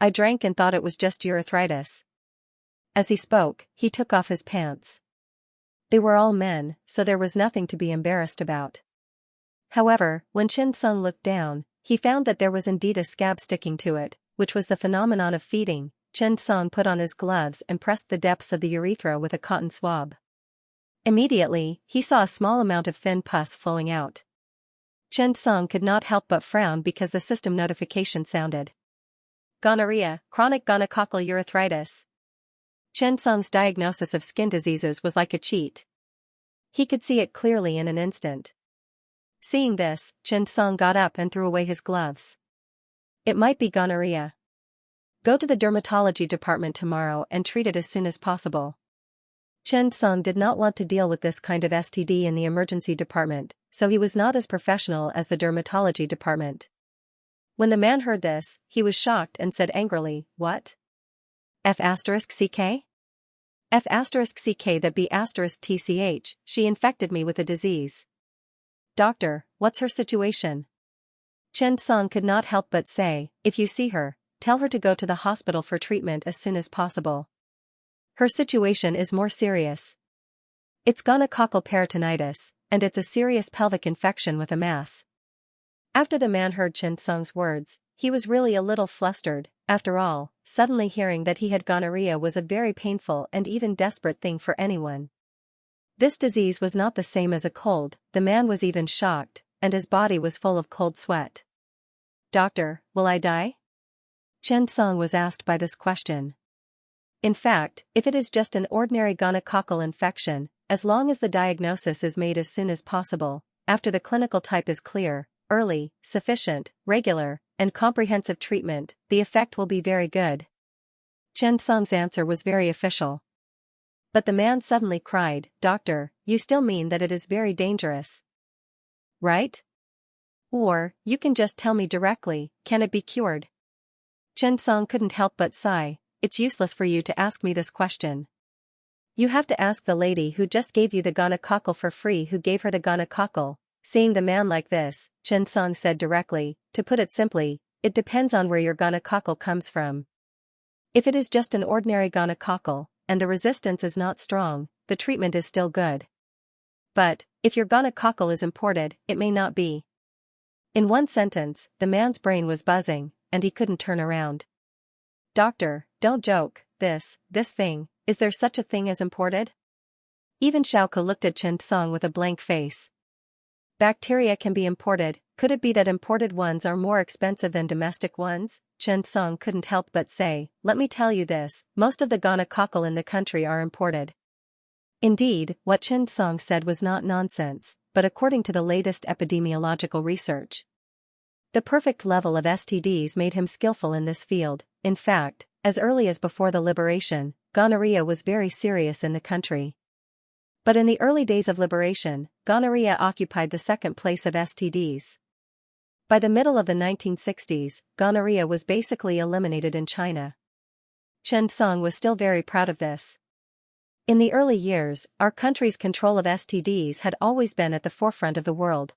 I drank and thought it was just urethritis. As he spoke, he took off his pants. They were all men, so there was nothing to be embarrassed about. However, when Chen Sung looked down, he found that there was indeed a scab sticking to it, which was the phenomenon of feeding. Chen Sung put on his gloves and pressed the depths of the urethra with a cotton swab. Immediately, he saw a small amount of thin pus flowing out. Chen Sung could not help but frown because the system notification sounded. Gonorrhea, chronic gonococcal urethritis. Chen Sung's diagnosis of skin diseases was like a cheat. He could see it clearly in an instant. Seeing this, Chen Sung got up and threw away his gloves. It might be gonorrhea. Go to the dermatology department tomorrow and treat it as soon as possible. Chen Sung did not want to deal with this kind of STD in the emergency department, so he was not as professional as the dermatology department. When the man heard this, he was shocked and said angrily, what? F*CK? F*CK that B*TCH, she infected me with a disease. Doctor, what's her situation? Chen Song could not help but say, if you see her, tell her to go to the hospital for treatment as soon as possible. Her situation is more serious. It's gonococcal peritonitis, and it's a serious pelvic infection with a mass. After the man heard Chen Sung's words, he was really a little flustered. After all, suddenly hearing that he had gonorrhea was a very painful and even desperate thing for anyone. This disease was not the same as a cold. The man was even shocked, and his body was full of cold sweat. Doctor, will I die? Chen Song was asked by this question. In fact, if it is just an ordinary gonococcal infection, as long as the diagnosis is made as soon as possible, after the clinical type is clear, early, sufficient, regular, and comprehensive treatment, the effect will be very good. Chen Song's answer was very official. But the man suddenly cried, "Doctor, you still mean that it is very dangerous, right? Or, you can just tell me directly, can it be cured?" Chen Song couldn't help but sigh. "It's useless for you to ask me this question. You have to ask the lady who just gave you the gonococcal for free who gave her the gonococcal." Seeing the man like this, Chen Song said directly, "To put it simply, it depends on where your gonococcal comes from. If it is just an ordinary gonococcal, and the resistance is not strong, the treatment is still good. But, if your gonococcal is imported, it may not be." In one sentence, the man's brain was buzzing, and he couldn't turn around. "Doctor, don't joke, this thing, is there such a thing as imported?" Even Xiaoke looked at Chen Song with a blank face. "Bacteria can be imported, could it be that imported ones are more expensive than domestic ones?" Chen Song couldn't help but say, "Let me tell you this, most of the gonococcal in the country are imported." Indeed, what Chen Song said was not nonsense, but according to the latest epidemiological research. The perfect level of STDs made him skillful in this field. In fact, as early as before the liberation, gonorrhea was very serious in the country. But in the early days of liberation, gonorrhea occupied the second place of STDs. By the middle of the 1960s, gonorrhea was basically eliminated in China. Chen Song was still very proud of this. In the early years, our country's control of STDs had always been at the forefront of the world.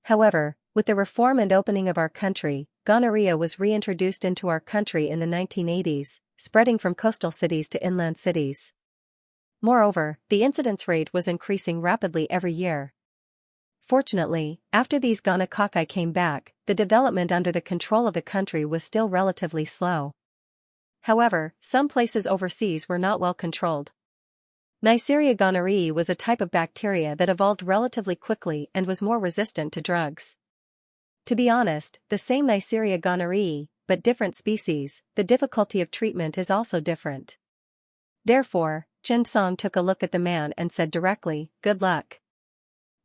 However, with the reform and opening of our country, gonorrhea was reintroduced into our country in the 1980s, spreading from coastal cities to inland cities. Moreover, the incidence rate was increasing rapidly every year. Fortunately, after these gonococci came back, the development under the control of the country was still relatively slow. However, some places overseas were not well controlled. Neisseria gonorrhoeae was a type of bacteria that evolved relatively quickly and was more resistant to drugs. To be honest, the same Neisseria gonorrhoeae, but different species, the difficulty of treatment is also different. Therefore, Chen Song took a look at the man and said directly, "Good luck."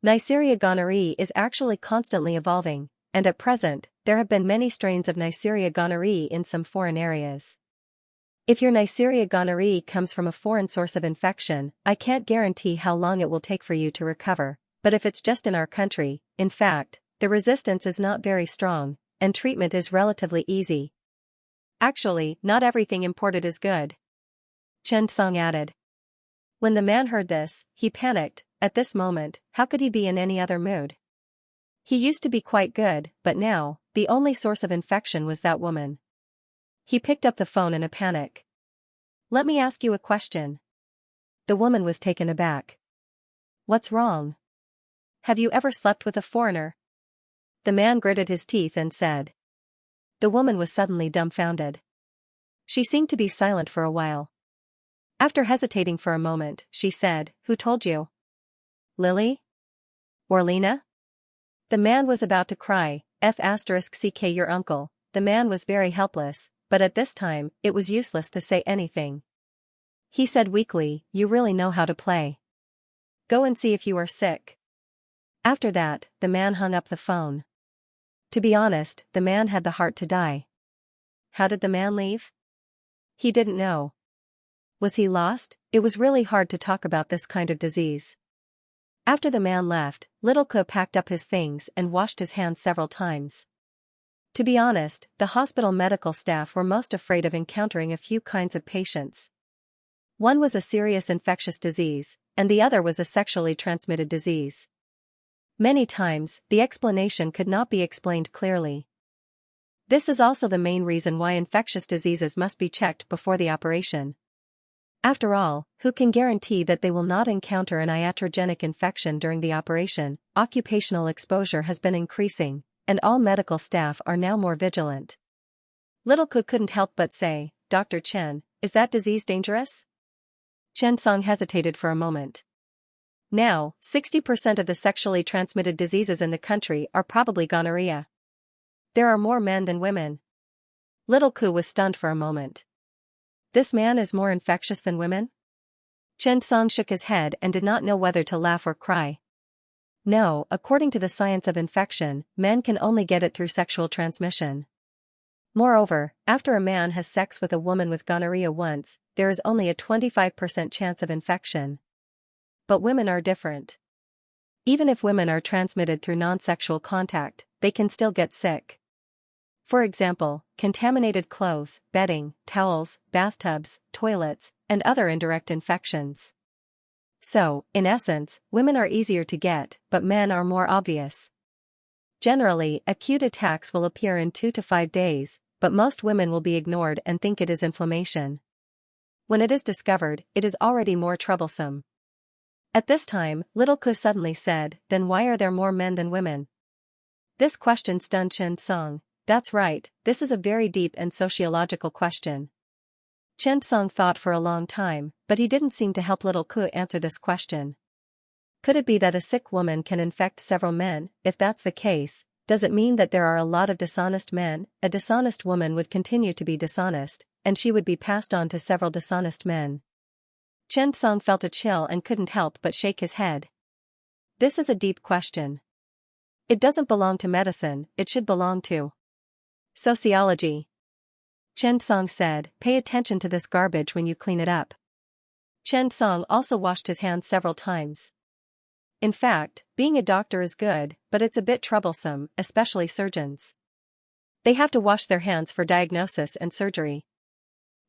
Neisseria gonorrhoeae is actually constantly evolving, and at present, there have been many strains of Neisseria gonorrhoeae in some foreign areas. If your Neisseria gonorrhoeae comes from a foreign source of infection, I can't guarantee how long it will take for you to recover, but if it's just in our country, in fact, the resistance is not very strong, and treatment is relatively easy. Actually, not everything imported is good. Chen Song added. When the man heard this, he panicked. At this moment, how could he be in any other mood? He used to be quite good, but now, the only source of infection was that woman. He picked up the phone in a panic. "Let me ask you a question." The woman was taken aback. "What's wrong? Have you ever slept with a foreigner?" The man gritted his teeth and said. The woman was suddenly dumbfounded. She seemed to be silent for a while. After hesitating for a moment, she said, "Who told you? Lily? Or Lena?" The man was about to cry, "F***ck your uncle." The man was very helpless, but at this time, it was useless to say anything. He said weakly, "You really know how to play. Go and see if you are sick." After that, the man hung up the phone. To be honest, the man had the heart to die. How did the man leave? He didn't know. Was he lost? It was really hard to talk about this kind of disease. After the man left, Little Ke packed up his things and washed his hands several times. To be honest, the hospital medical staff were most afraid of encountering a few kinds of patients. One was a serious infectious disease, and the other was a sexually transmitted disease. Many times, the explanation could not be explained clearly. This is also the main reason why infectious diseases must be checked before the operation. After all, who can guarantee that they will not encounter an iatrogenic infection during the operation? Occupational exposure has been increasing, and all medical staff are now more vigilant. Little Ke couldn't help but say, "Dr. Chen, is that disease dangerous?" Chen Song hesitated for a moment. Now, 60% of the sexually transmitted diseases in the country are probably gonorrhea. There are more men than women. Little Ku was stunned for a moment. This man is more infectious than women? Chen Song shook his head and did not know whether to laugh or cry. No, according to the science of infection, men can only get it through sexual transmission. Moreover, after a man has sex with a woman with gonorrhea once, there is only a 25% chance of infection. But women are different. Even if women are transmitted through non-sexual contact, they can still get sick. For example, contaminated clothes, bedding, towels, bathtubs, toilets, and other indirect infections. So, in essence, women are easier to get, but men are more obvious. Generally, acute attacks will appear in 2 to 5 days, but most women will be ignored and think it is inflammation. When it is discovered, it is already more troublesome. At this time, Little Ku suddenly said, "Then why are there more men than women?" This question stunned Chen Song. That's right, this is a very deep and sociological question. Chen Song thought for a long time, but he didn't seem to help Little Ku answer this question. Could it be that a sick woman can infect several men? If that's the case, does it mean that there are a lot of dishonest men? A dishonest woman would continue to be dishonest, and she would be passed on to several dishonest men. Chen Song felt a chill and couldn't help but shake his head. This is a deep question. It doesn't belong to medicine, it should belong to sociology. Chen Song said, "Pay attention to this garbage when you clean it up." Chen Song also washed his hands several times. In fact, being a doctor is good, but it's a bit troublesome, especially surgeons. They have to wash their hands for diagnosis and surgery.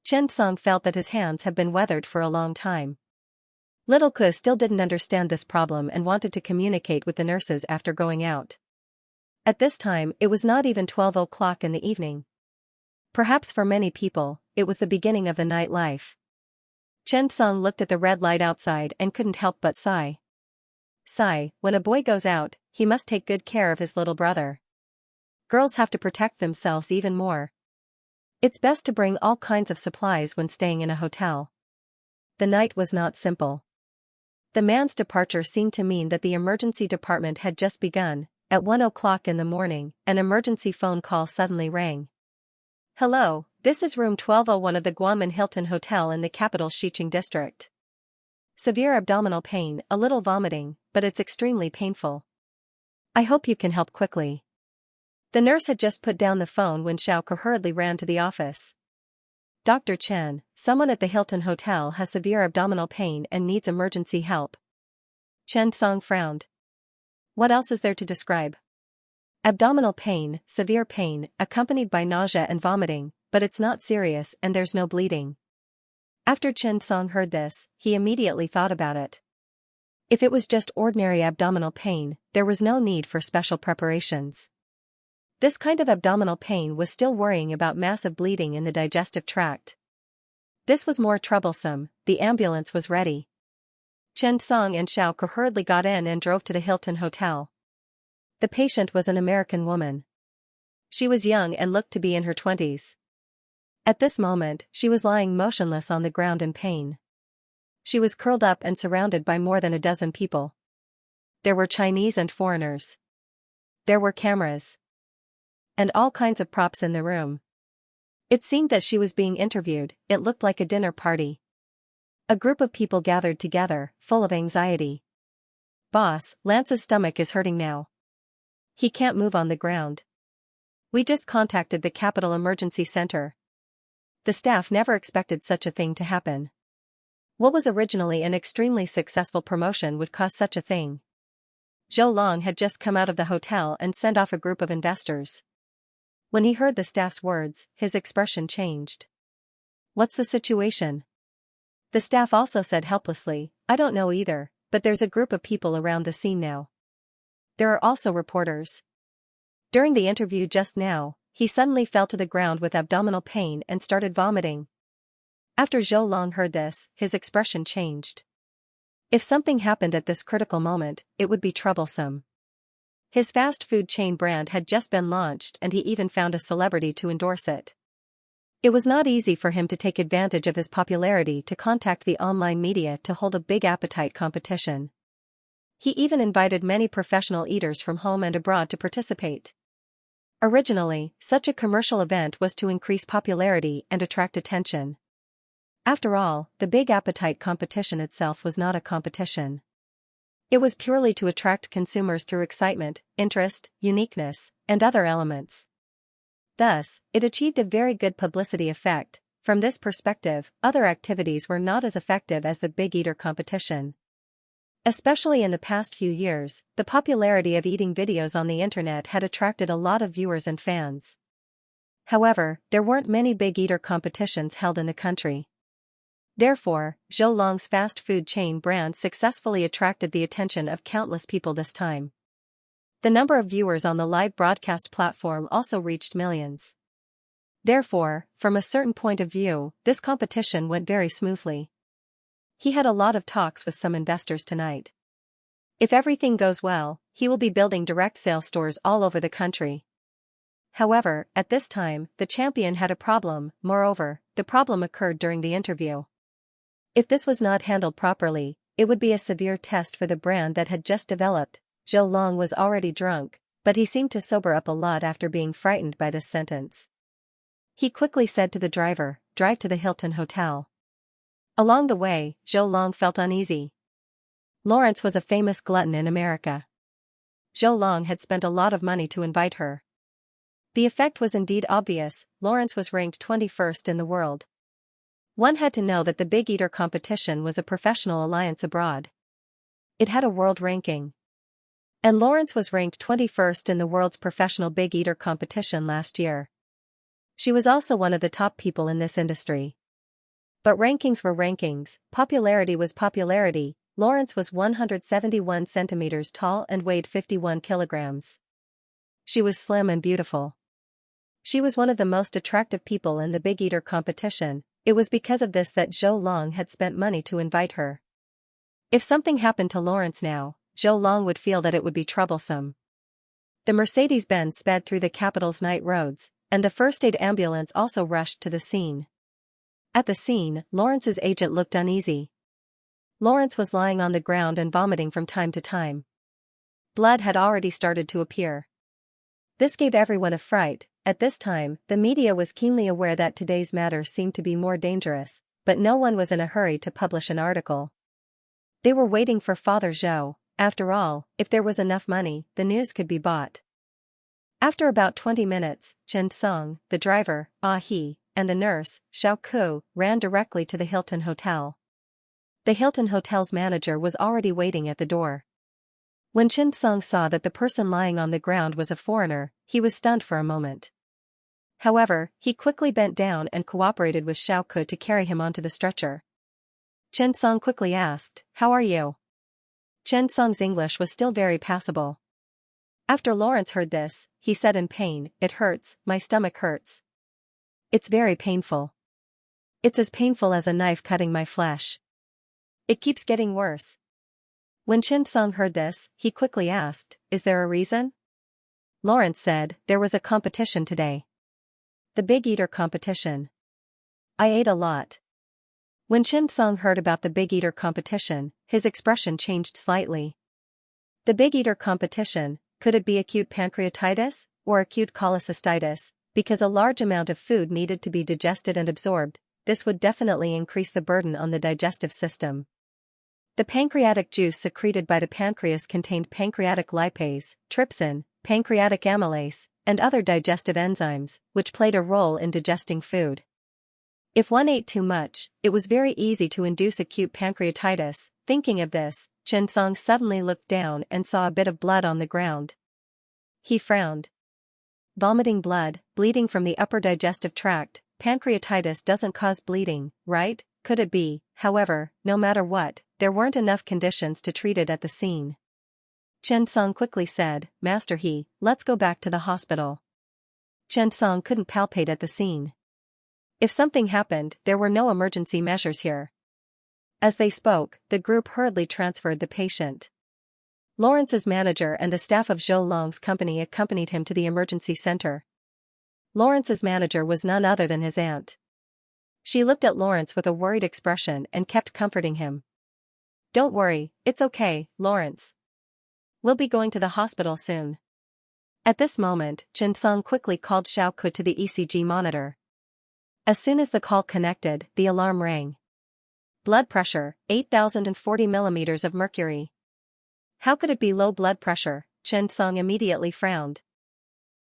Chen Song felt that his hands have been weathered for a long time. Little Ku still didn't understand this problem and wanted to communicate with the nurses after going out. At this time, it was not even 12 o'clock in the evening. Perhaps for many people, it was the beginning of the night life. Chen Song looked at the red light outside and couldn't help but sigh. Sigh, when a boy goes out, he must take good care of his little brother. Girls have to protect themselves even more. It's best to bring all kinds of supplies when staying in a hotel. The night was not simple. The man's departure seemed to mean that the emergency department had just begun. At 1 o'clock in the morning, an emergency phone call suddenly rang. "Hello, this is room 1201 of the Guanmen Hilton Hotel in the capital Xicheng district. Severe abdominal pain, a little vomiting, but it's extremely painful. I hope you can help quickly." The nurse had just put down the phone when Xiao hurriedly ran to the office. "Dr. Chen, someone at the Hilton Hotel has severe abdominal pain and needs emergency help." Chen Song frowned. What else is there to describe? Abdominal pain, severe pain, accompanied by nausea and vomiting, but it's not serious and there's no bleeding. After Chen Song heard this, he immediately thought about it. If it was just ordinary abdominal pain, there was no need for special preparations. This kind of abdominal pain was still worrying about massive bleeding in the digestive tract. This was more troublesome. The ambulance was ready. Chen Song and Xiao hurriedly got in and drove to the Hilton Hotel. The patient was an American woman. She was young and looked to be in her 20s. At this moment, she was lying motionless on the ground in pain. She was curled up and surrounded by more than a dozen people. There were Chinese and foreigners. There were cameras. And all kinds of props in the room. It seemed that she was being interviewed. It looked like a dinner party. A group of people gathered together, full of anxiety. "Boss, Lance's stomach is hurting now. He can't move on the ground. We just contacted the Capital Emergency Center." The staff never expected such a thing to happen. What was originally an extremely successful promotion would cause such a thing? Zhou Long had just come out of the hotel and sent off a group of investors. When he heard the staff's words, his expression changed. "What's the situation?" The staff also said helplessly, "I don't know either, but there's a group of people around the scene now. There are also reporters." During the interview just now, he suddenly fell to the ground with abdominal pain and started vomiting. After Zhou Long heard this, his expression changed. If something happened at this critical moment, it would be troublesome. His fast food chain brand had just been launched and he even found a celebrity to endorse it. It was not easy for him to take advantage of his popularity to contact the online media to hold a big appetite competition. He even invited many professional eaters from home and abroad to participate. Originally, such a commercial event was to increase popularity and attract attention. After all, the Big Appetite competition itself was not a competition. It was purely to attract consumers through excitement, interest, uniqueness, and other elements. Thus, it achieved a very good publicity effect. From this perspective, other activities were not as effective as the Big Eater competition. Especially in the past few years, the popularity of eating videos on the internet had attracted a lot of viewers and fans. However, there weren't many Big Eater competitions held in the country. Therefore, Zhou Long's fast food chain brand successfully attracted the attention of countless people this time. The number of viewers on the live broadcast platform also reached millions. Therefore, from a certain point of view, this competition went very smoothly. He had a lot of talks with some investors tonight. If everything goes well, he will be building direct sale stores all over the country. However, at this time, the champion had a problem. Moreover, the problem occurred during the interview. If this was not handled properly, it would be a severe test for the brand that had just developed. Zhou Long was already drunk, but he seemed to sober up a lot after being frightened by this sentence. He quickly said to the driver, "Drive to the Hilton Hotel." Along the way, Zhou Long felt uneasy. Lawrence was a famous glutton in America. Zhou Long had spent a lot of money to invite her. The effect was indeed obvious. Lawrence was ranked 21st in the world. One had to know that the Big Eater competition was a professional alliance abroad. It had a world ranking. And Lawrence was ranked 21st in the world's professional Big Eater competition last year. She was also one of the top people in this industry. But rankings were rankings, popularity was popularity. Lawrence was 171 centimeters tall and weighed 51 kilograms. She was slim and beautiful. She was one of the most attractive people in the Big Eater competition. It was because of this that Zhou Long had spent money to invite her. If something happened to Lawrence now, Zhou Long would feel that it would be troublesome. The Mercedes-Benz sped through the capital's night roads, and a first-aid ambulance also rushed to the scene. At the scene, Lawrence's agent looked uneasy. Lawrence was lying on the ground and vomiting from time to time. Blood had already started to appear. This gave everyone a fright. At this time, the media was keenly aware that today's matter seemed to be more dangerous, but no one was in a hurry to publish an article. They were waiting for Father Zhou. After all, if there was enough money, the news could be bought. After about 20 minutes, Chen Song, the driver, Ah He, and the nurse, Xiao Ku, ran directly to the Hilton Hotel. The Hilton Hotel's manager was already waiting at the door. When Chen Song saw that the person lying on the ground was a foreigner, he was stunned for a moment. However, he quickly bent down and cooperated with Xiao Ku to carry him onto the stretcher. Chen Song quickly asked, "How are you?" Chen Song's English was still very passable. After Lawrence heard this, he said in pain, "It hurts, my stomach hurts. It's very painful. It's as painful as a knife cutting my flesh. It keeps getting worse." When Chen Song heard this, he quickly asked, "Is there a reason?" Lawrence said, "There was a competition today. The Big Eater competition. I ate a lot." When Chen Song heard about the Big Eater competition, his expression changed slightly. The Big Eater competition, could it be acute pancreatitis, or acute cholecystitis? Because a large amount of food needed to be digested and absorbed, this would definitely increase the burden on the digestive system. The pancreatic juice secreted by the pancreas contained pancreatic lipase, trypsin, pancreatic amylase, and other digestive enzymes, which played a role in digesting food. If one ate too much, it was very easy to induce acute pancreatitis. Thinking of this, Chen Song suddenly looked down and saw a bit of blood on the ground. He frowned. Vomiting blood, bleeding from the upper digestive tract. Pancreatitis doesn't cause bleeding, right? Could it be? However, no matter what, there weren't enough conditions to treat it at the scene. Chen Song quickly said, "Master He, let's go back to the hospital." Chen Song couldn't palpate at the scene. If something happened, there were no emergency measures here. As they spoke, the group hurriedly transferred the patient. Lawrence's manager and the staff of Zhou Long's company accompanied him to the emergency center. Lawrence's manager was none other than his aunt. She looked at Lawrence with a worried expression and kept comforting him. "Don't worry, it's okay, Lawrence. We'll be going to the hospital soon." At this moment, Xianxia quickly called Xiaoku to the ECG monitor. As soon as the call connected, the alarm rang. Blood pressure, 8,040 millimeters of mercury. How could it be low blood pressure? Xianxia immediately frowned.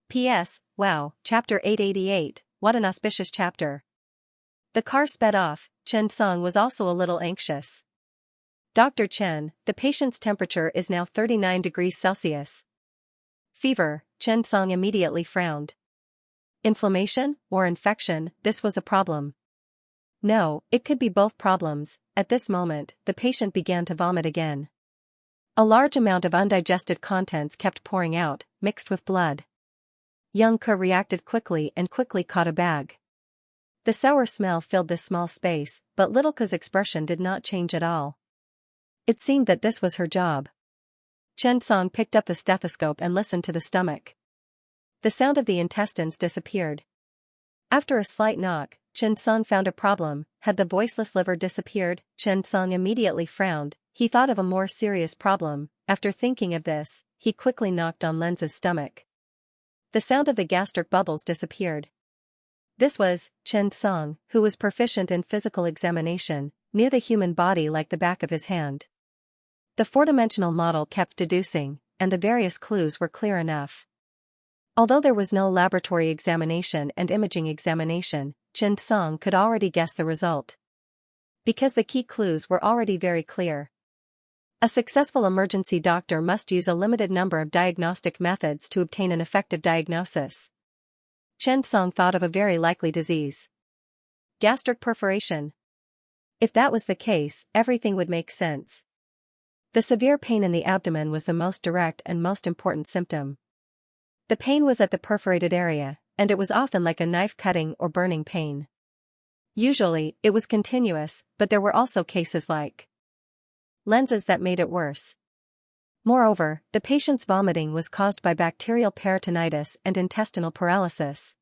P.S. Wow, chapter 888, what an auspicious chapter. The car sped off. Xianxia was also a little anxious. Dr. Chen, the patient's temperature is now 39 degrees Celsius. Fever, Xianxia immediately frowned. Inflammation, or infection, this was a problem. No, it could be both problems. At this moment, the patient began to vomit again. A large amount of undigested contents kept pouring out, mixed with blood. Young Ke reacted quickly and quickly caught a bag. The sour smell filled this small space, but little Ke's expression did not change at all. It seemed that this was her job. Xianxia picked up the stethoscope and listened to the stomach. The sound of the intestines disappeared. After a slight knock, Xianxia found a problem. Had the voiceless liver disappeared? Xianxia immediately frowned. He thought of a more serious problem. After thinking of this, he quickly knocked on Lenz's stomach. The sound of the gastric bubbles disappeared. This was Xianxia, who was proficient in physical examination, knew the human body like the back of his hand. The four-dimensional model kept deducing, and the various clues were clear enough. Although there was no laboratory examination and imaging examination, Xianxia could already guess the result. Because the key clues were already very clear. A successful emergency doctor must use a limited number of diagnostic methods to obtain an effective diagnosis. Xianxia thought of a very likely disease. Gastric perforation. If that was the case, everything would make sense. The severe pain in the abdomen was the most direct and most important symptom. The pain was at the perforated area, and it was often like a knife cutting or burning pain. Usually, it was continuous, but there were also cases like Lenz's that made it worse. Moreover, the patient's vomiting was caused by bacterial peritonitis and intestinal paralysis.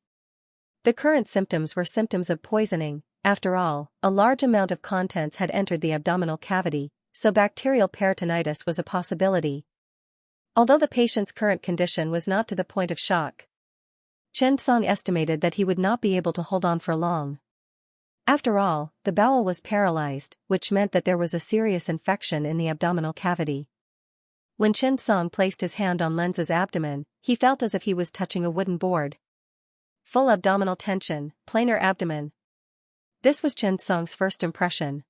The current symptoms were symptoms of poisoning. After all, a large amount of contents had entered the abdominal cavity, so bacterial peritonitis was a possibility. Although the patient's current condition was not to the point of shock, Xianxia estimated that he would not be able to hold on for long. After all, the bowel was paralyzed, which meant that there was a serious infection in the abdominal cavity. When Xianxia placed his hand on Lenz's abdomen, he felt as if he was touching a wooden board. Full abdominal tension, planar abdomen. This was Xianxia's first impression.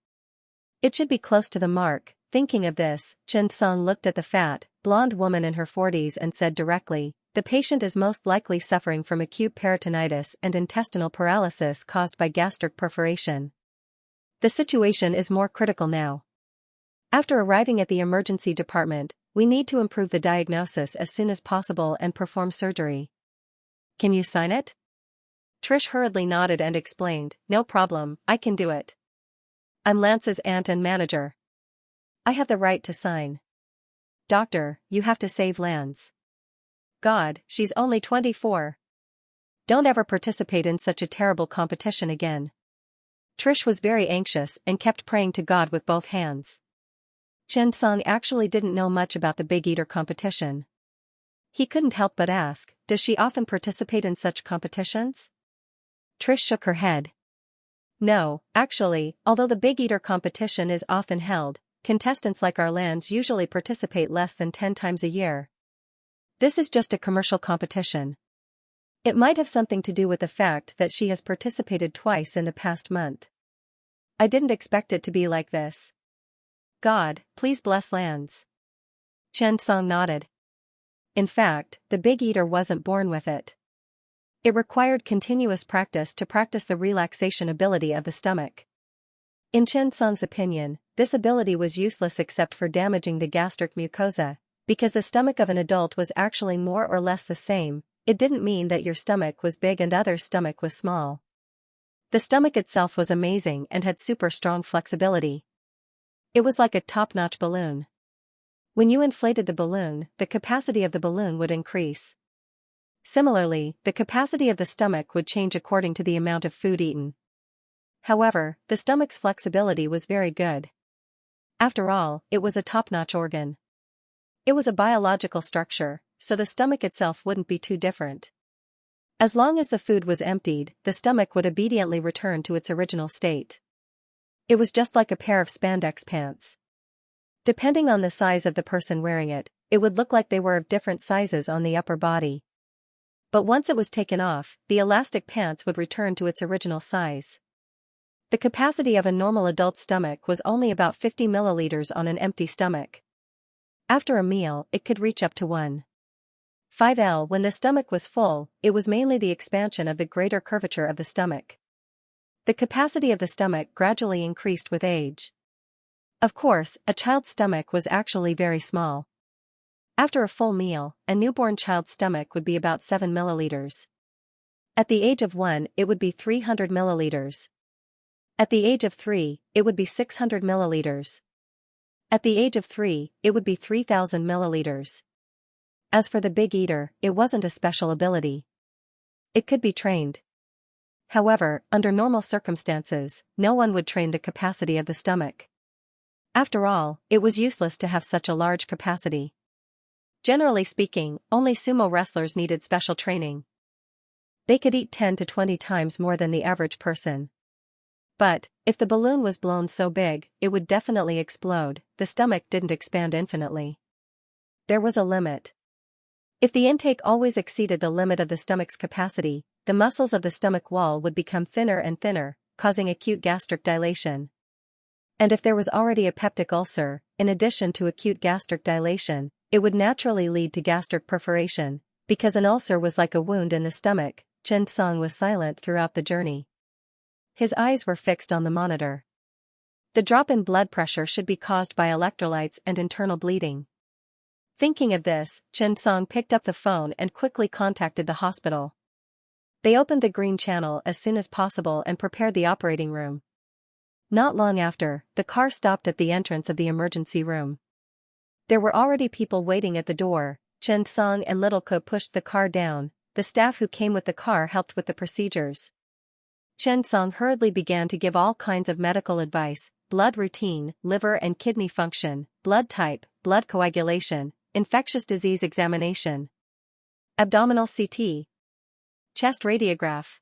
It should be close to the mark. Thinking of this, Xianxia looked at the fat, blonde woman in her 40s and said directly, the patient is most likely suffering from acute peritonitis and intestinal paralysis caused by gastric perforation. The situation is more critical now. After arriving at the emergency department, we need to improve the diagnosis as soon as possible and perform surgery. Can you sign it? Trish hurriedly nodded and explained, no problem, I can do it. I'm Lance's aunt and manager. I have the right to sign. Doctor, you have to save Lance. God, she's only 24. Don't ever participate in such a terrible competition again. Trish was very anxious and kept praying to God with both hands. Xianxia actually didn't know much about the Big Eater competition. He couldn't help but ask, does she often participate in such competitions? Trish shook her head. No, actually, although the Big Eater competition is often held, contestants like our Lance usually participate less than 10 times a year. This is just a commercial competition. It might have something to do with the fact that she has participated twice in the past month. I didn't expect it to be like this. God, please bless Lance. Xianxia nodded. In fact, the Big Eater wasn't born with it. It required continuous practice to practice the relaxation ability of the stomach. In Xianxia's opinion, this ability was useless except for damaging the gastric mucosa, because the stomach of an adult was actually more or less the same. It didn't mean that your stomach was big and others' stomach was small. The stomach itself was amazing and had super strong flexibility. It was like a top-notch balloon. When you inflated the balloon, the capacity of the balloon would increase. Similarly, the capacity of the stomach would change according to the amount of food eaten. However, the stomach's flexibility was very good. After all, it was a top-notch organ. It was a biological structure, so the stomach itself wouldn't be too different. As long as the food was emptied, the stomach would obediently return to its original state. It was just like a pair of spandex pants. Depending on the size of the person wearing it, it would look like they were of different sizes on the upper body. But once it was taken off, the elastic pants would return to its original size. The capacity of a normal adult's stomach was only about 50 milliliters on an empty stomach. After a meal, it could reach up to 1.5 L. When the stomach was full, it was mainly the expansion of the greater curvature of the stomach. The capacity of the stomach gradually increased with age. Of course, a child's stomach was actually very small. After a full meal, a newborn child's stomach would be about 7 milliliters. At the age of 1, it would be 300 milliliters. At the age of 3, it would be 600 milliliters. At the age of 3, it would be 3,000 milliliters. As for the big eater, it wasn't a special ability. It could be trained. However, under normal circumstances, no one would train the capacity of the stomach. After all, it was useless to have such a large capacity. Generally speaking, only sumo wrestlers needed special training. They could eat 10 to 20 times more than the average person. But, if the balloon was blown so big, it would definitely explode. The stomach didn't expand infinitely. There was a limit. If the intake always exceeded the limit of the stomach's capacity, the muscles of the stomach wall would become thinner and thinner, causing acute gastric dilation. And if there was already a peptic ulcer, in addition to acute gastric dilation, it would naturally lead to gastric perforation. Because an ulcer was like a wound in the stomach, Xianxia was silent throughout the journey. His eyes were fixed on the monitor. The drop in blood pressure should be caused by electrolytes and internal bleeding. Thinking of this, Xianxia picked up the phone and quickly contacted the hospital. They opened the green channel as soon as possible and prepared the operating room. Not long after, the car stopped at the entrance of the emergency room. There were already people waiting at the door. Xianxia and Little Ko pushed the car down. The staff who came with the car helped with the procedures. Xianxia hurriedly began to give all kinds of medical advice: blood routine, liver and kidney function, blood type, blood coagulation, infectious disease examination, abdominal CT, chest radiograph.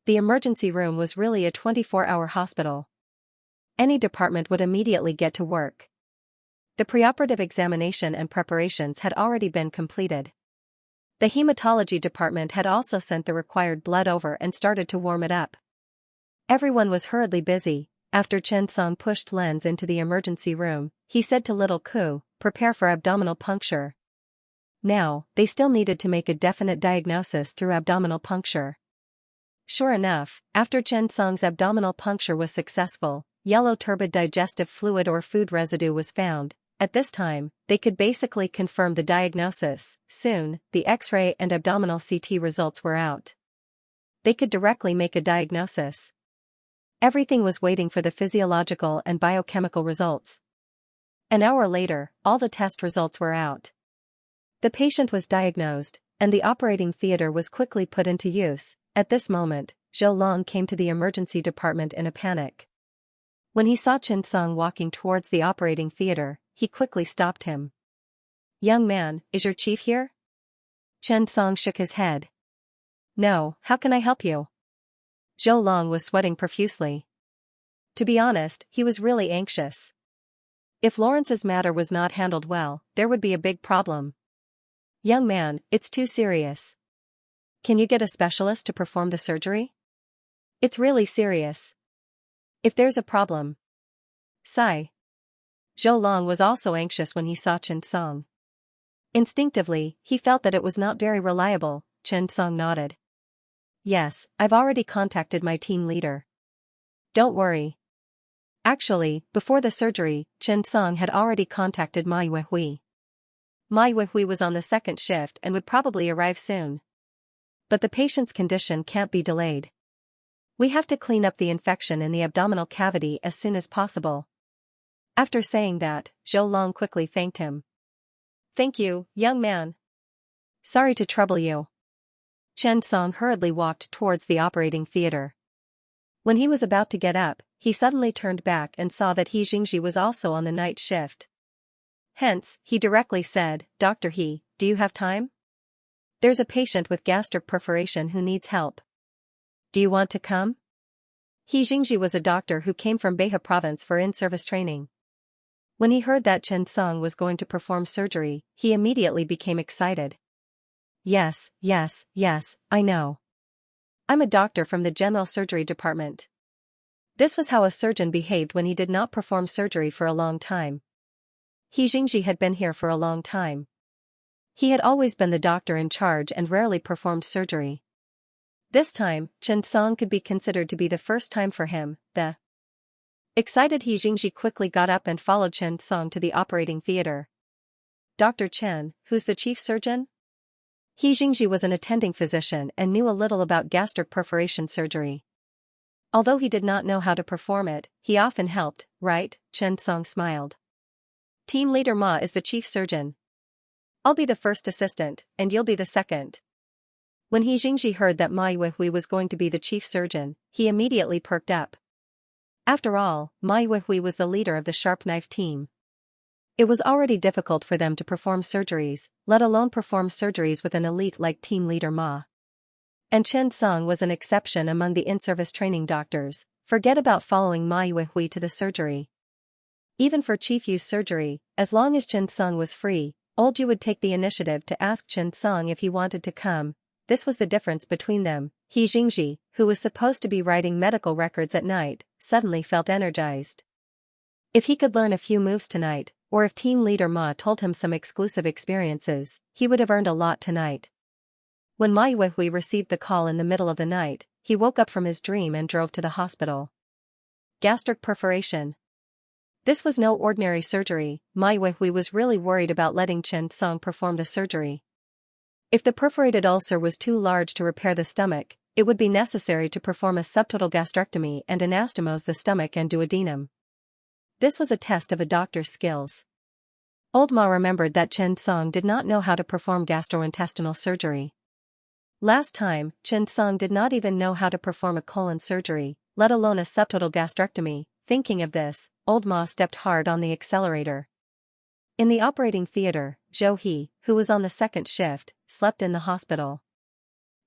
The emergency room was really a 24-hour hospital. Any department would immediately get to work. The preoperative examination and preparations had already been completed. The hematology department had also sent the required blood over and started to warm it up. Everyone was hurriedly busy. After Xianxia pushed Lens into the emergency room, he said to Little Ko, "Prepare for abdominal puncture." Now, they still needed to make a definite diagnosis through abdominal puncture. Sure enough, after Xianxia's abdominal puncture was successful, yellow turbid digestive fluid or food residue was found. At this time, they could basically confirm the diagnosis. Soon, the X-ray and abdominal CT results were out. They could directly make a diagnosis. Everything was waiting for the physiological and biochemical results. An hour later, all the test results were out. The patient was diagnosed, and the operating theater was quickly put into use. At this moment, Zhou Long came to the emergency department in a panic. When he saw Xianxia walking towards the operating theater, he quickly stopped him. "Young man, is your chief here?" Xianxia shook his head. "No, how can I help you?" Zhou Long was sweating profusely. To be honest, he was really anxious. If Lawrence's matter was not handled well, there would be a big problem. "Young man, it's too serious. Can you get a specialist to perform the surgery? It's really serious. If there's a problem." Sigh. Zhou Long was also anxious when he saw Xianxia. Instinctively, he felt that it was not very reliable. Xianxia nodded. "Yes, I've already contacted my team leader. Don't worry." Actually, before the surgery, Xianxia had already contacted Ma Yuehui. Ma Yuehui was on the second shift and would probably arrive soon. "But the patient's condition can't be delayed. We have to clean up the infection in the abdominal cavity as soon as possible." After saying that, Zhou Long quickly thanked him. "Thank you, young man. Sorry to trouble you." Xianxia hurriedly walked towards the operating theater. When he was about to get up, he suddenly turned back and saw that He Jingji was also on the night shift. Hence, he directly said, "Dr. He, do you have time? There's a patient with gastric perforation who needs help. Do you want to come? Xianxia was a doctor who came from Beha province for in-service training. When he heard that Song was going to perform surgery, he immediately became excited. Yes, I know. I'm a doctor from the general surgery department. This was how a surgeon behaved when he did not perform surgery for a long time. Xianxia had been here for a long time. He had always been the doctor in charge and rarely performed surgery. This time, Song could be considered to be the first time for him. The excited Xianxia quickly got up and followed Song to the operating theater. Dr. Chen, who's the chief surgeon? Xianxia was an attending physician and knew a little about gastric perforation surgery. Although he did not know how to perform it, he often helped, right? Song smiled. Team leader Ma is the chief surgeon. I'll be the first assistant, and you'll be the second. When Xianxia heard that Ma Yuehui was going to be the chief surgeon, he immediately perked up. After all, Ma Yuehui was the leader of the sharp knife team. It was already difficult for them to perform surgeries, let alone perform surgeries with an elite like team leader Ma. And Song was an exception among the in-service training doctors. Forget about following Ma Yuehui to the surgery. Even for Chief Yu's surgery, as long as Song was free, Old Yu would take the initiative to ask Song if he wanted to come. This was the difference between them. Xianxia, who was supposed to be writing medical records at night, suddenly felt energized. If he could learn a few moves tonight, or if team leader Ma told him some exclusive experiences, he would have earned a lot tonight. When Ma Yuehui received the call in the middle of the night, he woke up from his dream and drove to the hospital. Gastric perforation. This was no ordinary surgery. Ma Yuehui was really worried about letting Song perform the surgery. If the perforated ulcer was too large to repair the stomach, it would be necessary to perform a subtotal gastrectomy and anastomose the stomach and duodenum. This was a test of a doctor's skills. Old Ma remembered that Song did not know how to perform gastrointestinal surgery. Last time, Song did not even know how to perform a colon surgery, let alone a subtotal gastrectomy. Thinking of this, Old Ma stepped hard on the accelerator. In the operating theater, Zhou He, who was on the second shift, slept in the hospital.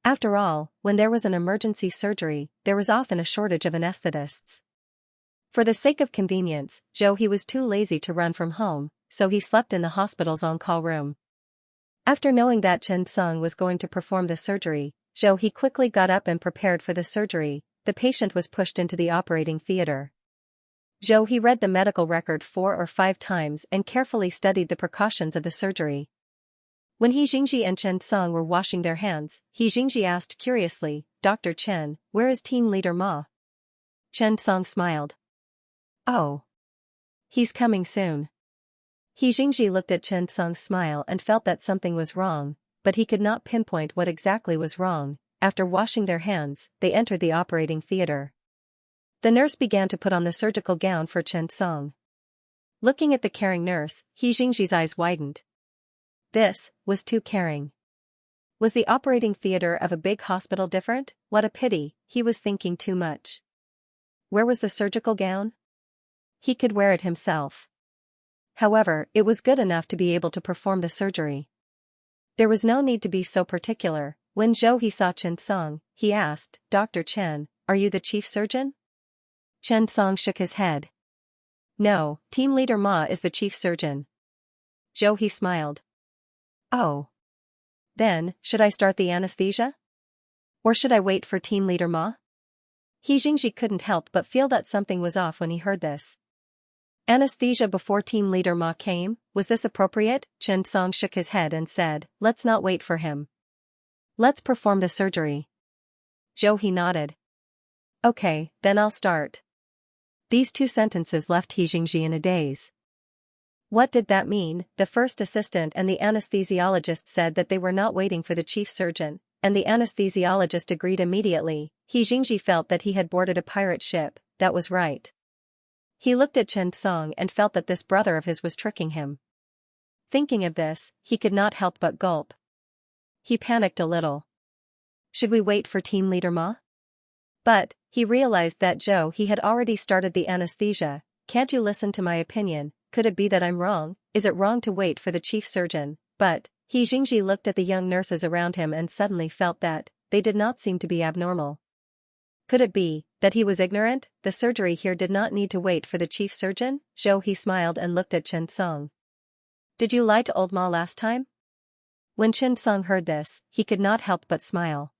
After all, when there was an emergency surgery, there was often a shortage of anesthetists. For the sake of convenience, Zhou He was too lazy to run from home, so he slept in the hospital's on-call room. After knowing that Song was going to perform the surgery, Zhou He quickly got up and prepared for the surgery. The patient was pushed into the operating theater. Zhou He read the medical record 4 or 5 times and carefully studied the precautions of the surgery. When Xianxia and Song were washing their hands, Xianxia asked curiously, Dr. Chen, where is team leader Ma? Song smiled. Oh. He's coming soon. Xianxia looked at Song's smile and felt that something was wrong, but he could not pinpoint what exactly was wrong. After washing their hands, they entered the operating theater. The nurse began to put on the surgical gown for Song. Looking at the caring nurse, Xianxia's eyes widened. This was too caring. Was the operating theater of a big hospital different? What a pity, he was thinking too much. Where was the surgical gown? He could wear it himself. However, it was good enough to be able to perform the surgery. There was no need to be so particular. When Zhou He saw Song, he asked, Dr. Chen, are you the chief surgeon? Song shook his head. No, team leader Ma is the chief surgeon. Zhou He smiled. Oh. Then, should I start the anesthesia? Or should I wait for team leader Ma? Xianxia couldn't help but feel that something was off when he heard this. Anesthesia before team leader Ma came, was this appropriate? Song shook his head and said, let's not wait for him. Let's perform the surgery. Zhou He nodded. Okay, then I'll start. These 2 sentences left Xianxia in a daze. What did that mean? The first assistant and the anesthesiologist said that they were not waiting for the chief surgeon, and the anesthesiologist agreed immediately. Xianxia felt that he had boarded a pirate ship. That was right. He looked at Song and felt that this brother of his was tricking him. Thinking of this, he could not help but gulp. He panicked a little. Should we wait for team leader Ma? But, he realized that Zhou He had already started the anesthesia. Can't you listen to my opinion? Could it be that I'm wrong? Is it wrong to wait for the chief surgeon? But, He Jingji looked at the young nurses around him and suddenly felt that they did not seem to be abnormal. Could it be that he was ignorant? The surgery here did not need to wait for the chief surgeon? Zhou He smiled and looked at Chen Song. Did you lie to old Ma last time? When Chen Song heard this, he could not help but smile.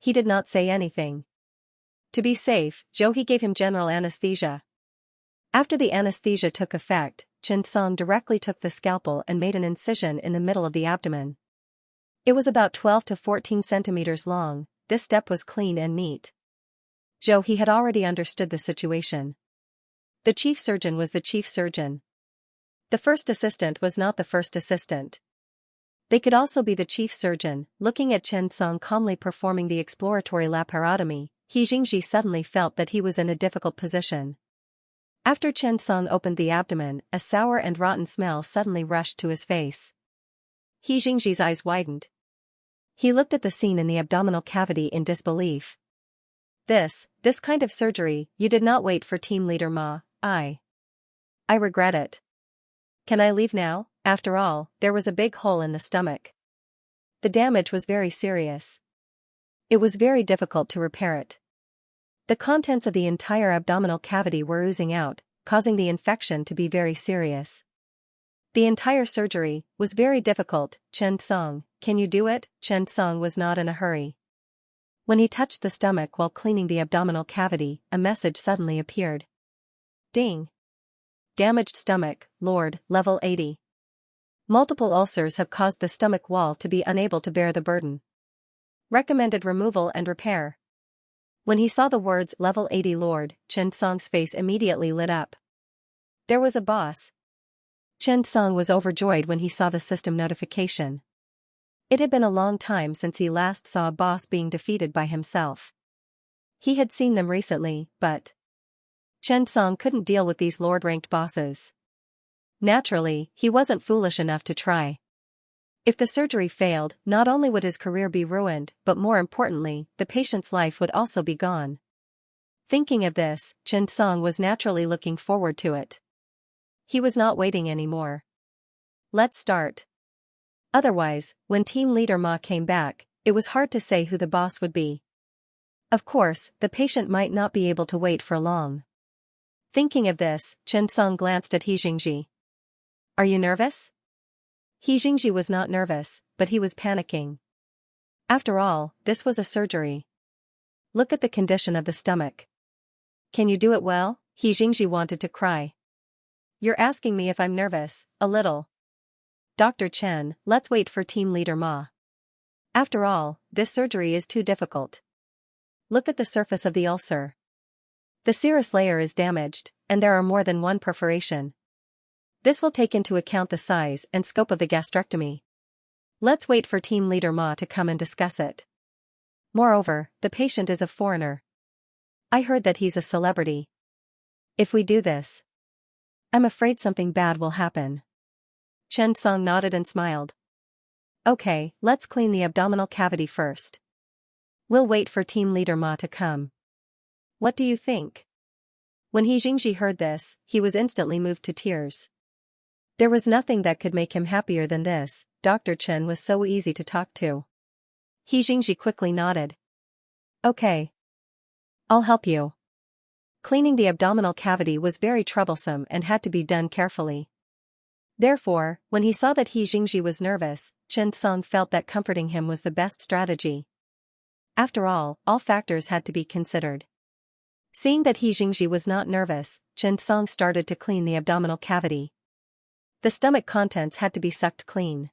He did not say anything. To be safe, Zhou He gave him general anesthesia. After the anesthesia took effect, Chen Song directly took the scalpel and made an incision in the middle of the abdomen. It was about 12 to 14 centimeters long. This step was clean and neat. Zhou He had already understood the situation. The chief surgeon was the chief surgeon. The first assistant was not the first assistant. They could also be the chief surgeon. Looking at Chen Song calmly performing the exploratory laparotomy, He Jingji suddenly felt that he was in a difficult position. After Chen Song opened the abdomen, a sour and rotten smell suddenly rushed to his face. He Jingji's eyes widened. He looked at the scene in the abdominal cavity in disbelief. This kind of surgery, you did not wait for team leader Ma. I regret it. Can I leave now? After all, there was a big hole in the stomach. The damage was very serious. It was very difficult to repair it. The contents of the entire abdominal cavity were oozing out, causing the infection to be very serious. The entire surgery was very difficult. Chen Song, can you do it? Chen Song was not in a hurry. When he touched the stomach while cleaning the abdominal cavity, a message suddenly appeared. Ding! Damaged stomach, Lord, level 80. Multiple ulcers have caused the stomach wall to be unable to bear the burden. Recommended removal and repair. When he saw the words level 80 Lord, Chen Song's face immediately lit up. There was a boss. Chen Song was overjoyed when he saw the system notification. It had been a long time since he last saw a boss being defeated by himself. He had seen them recently, but Chen Song couldn't deal with these lord-ranked bosses. Naturally, he wasn't foolish enough to try. If the surgery failed, not only would his career be ruined, but more importantly, the patient's life would also be gone. Thinking of this, Chen Song was naturally looking forward to it. He was not waiting anymore. Let's start. Otherwise, when team leader Ma came back, it was hard to say who the boss would be. Of course, the patient might not be able to wait for long. Thinking of this, Chen Song glanced at He Jingji. Are you nervous? He Jingji was not nervous, but he was panicking. After all, this was a surgery. Look at the condition of the stomach. Can you do it well? He Jingji wanted to cry. You're asking me if I'm nervous, a little. Dr. Chen, let's wait for team leader Ma. After all, this surgery is too difficult. Look at the surface of the ulcer. The serous layer is damaged, and there are more than one perforation. This will take into account the size and scope of the gastrectomy. Let's wait for team leader Ma to come and discuss it. Moreover, the patient is a foreigner. I heard that he's a celebrity. If we do this, I'm afraid something bad will happen. Chen Song nodded and smiled. Okay, let's clean the abdominal cavity first. We'll wait for team leader Ma to come. What do you think? When He Jingji heard this, he was instantly moved to tears. There was nothing that could make him happier than this. Dr. Chen was so easy to talk to. He Jingji quickly nodded. Okay. I'll help you. Cleaning the abdominal cavity was very troublesome and had to be done carefully. Therefore, when he saw that He Jingji was nervous, Chen Song felt that comforting him was the best strategy. After all factors had to be considered. Seeing that He Jingji was not nervous, Chen Song started to clean the abdominal cavity. The stomach contents had to be sucked clean.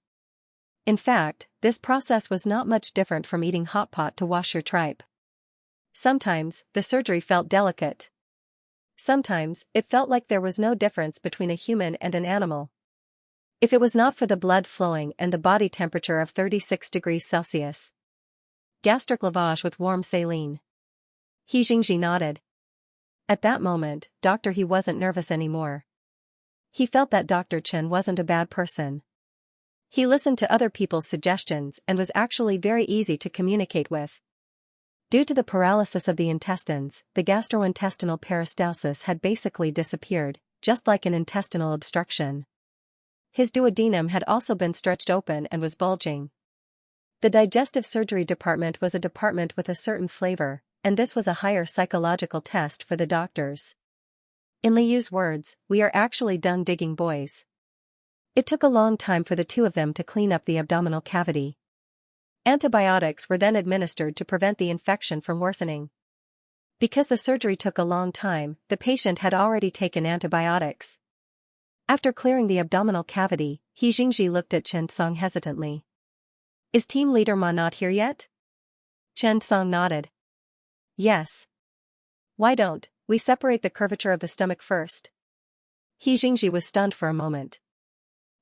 In fact, this process was not much different from eating hot pot to wash your tripe. Sometimes, the surgery felt delicate. Sometimes, it felt like there was no difference between a human and an animal. If it was not for the blood flowing and the body temperature of 36 degrees Celsius. Gastric lavage with warm saline. He Jingji nodded. At that moment, Dr. He wasn't nervous anymore. He felt that Dr. Chen wasn't a bad person. He listened to other people's suggestions and was actually very easy to communicate with. Due to the paralysis of the intestines, the gastrointestinal peristalsis had basically disappeared, just like an intestinal obstruction. His duodenum had also been stretched open and was bulging. The digestive surgery department was a department with a certain flavor, and this was a higher psychological test for the doctors. In Liu's words, "We are actually done digging, boys." It took a long time for the two of them to clean up the abdominal cavity. Antibiotics were then administered to prevent the infection from worsening. Because the surgery took a long time, the patient had already taken antibiotics. After clearing the abdominal cavity, Xianxia looked at Chen Song hesitantly. "Is team leader Ma not here yet?" Chen Song nodded. "Yes. Why don't we separate the curvature of the stomach first?" Xianxia was stunned for a moment.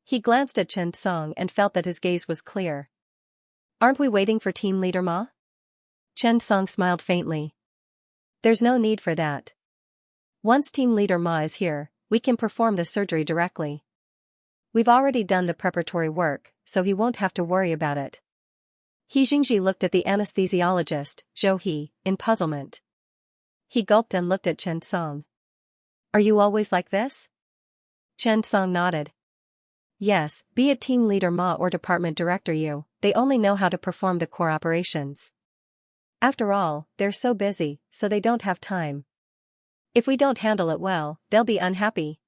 He glanced at Chen Song and felt that his gaze was clear. "Aren't we waiting for team leader Ma?" Chen Song smiled faintly. "There's no need for that. Once team leader Ma is here, we can perform the surgery directly. We've already done the preparatory work, so he won't have to worry about it." Xianxia looked at the anesthesiologist, Zhou He, in puzzlement. He gulped and looked at Chen Song. "Are you always like this?" Chen Song nodded. "Yes, be it team leader Ma or department director Yu, they only know how to perform the core operations. After all, they're so busy, so they don't have time. If we don't handle it well, they'll be unhappy."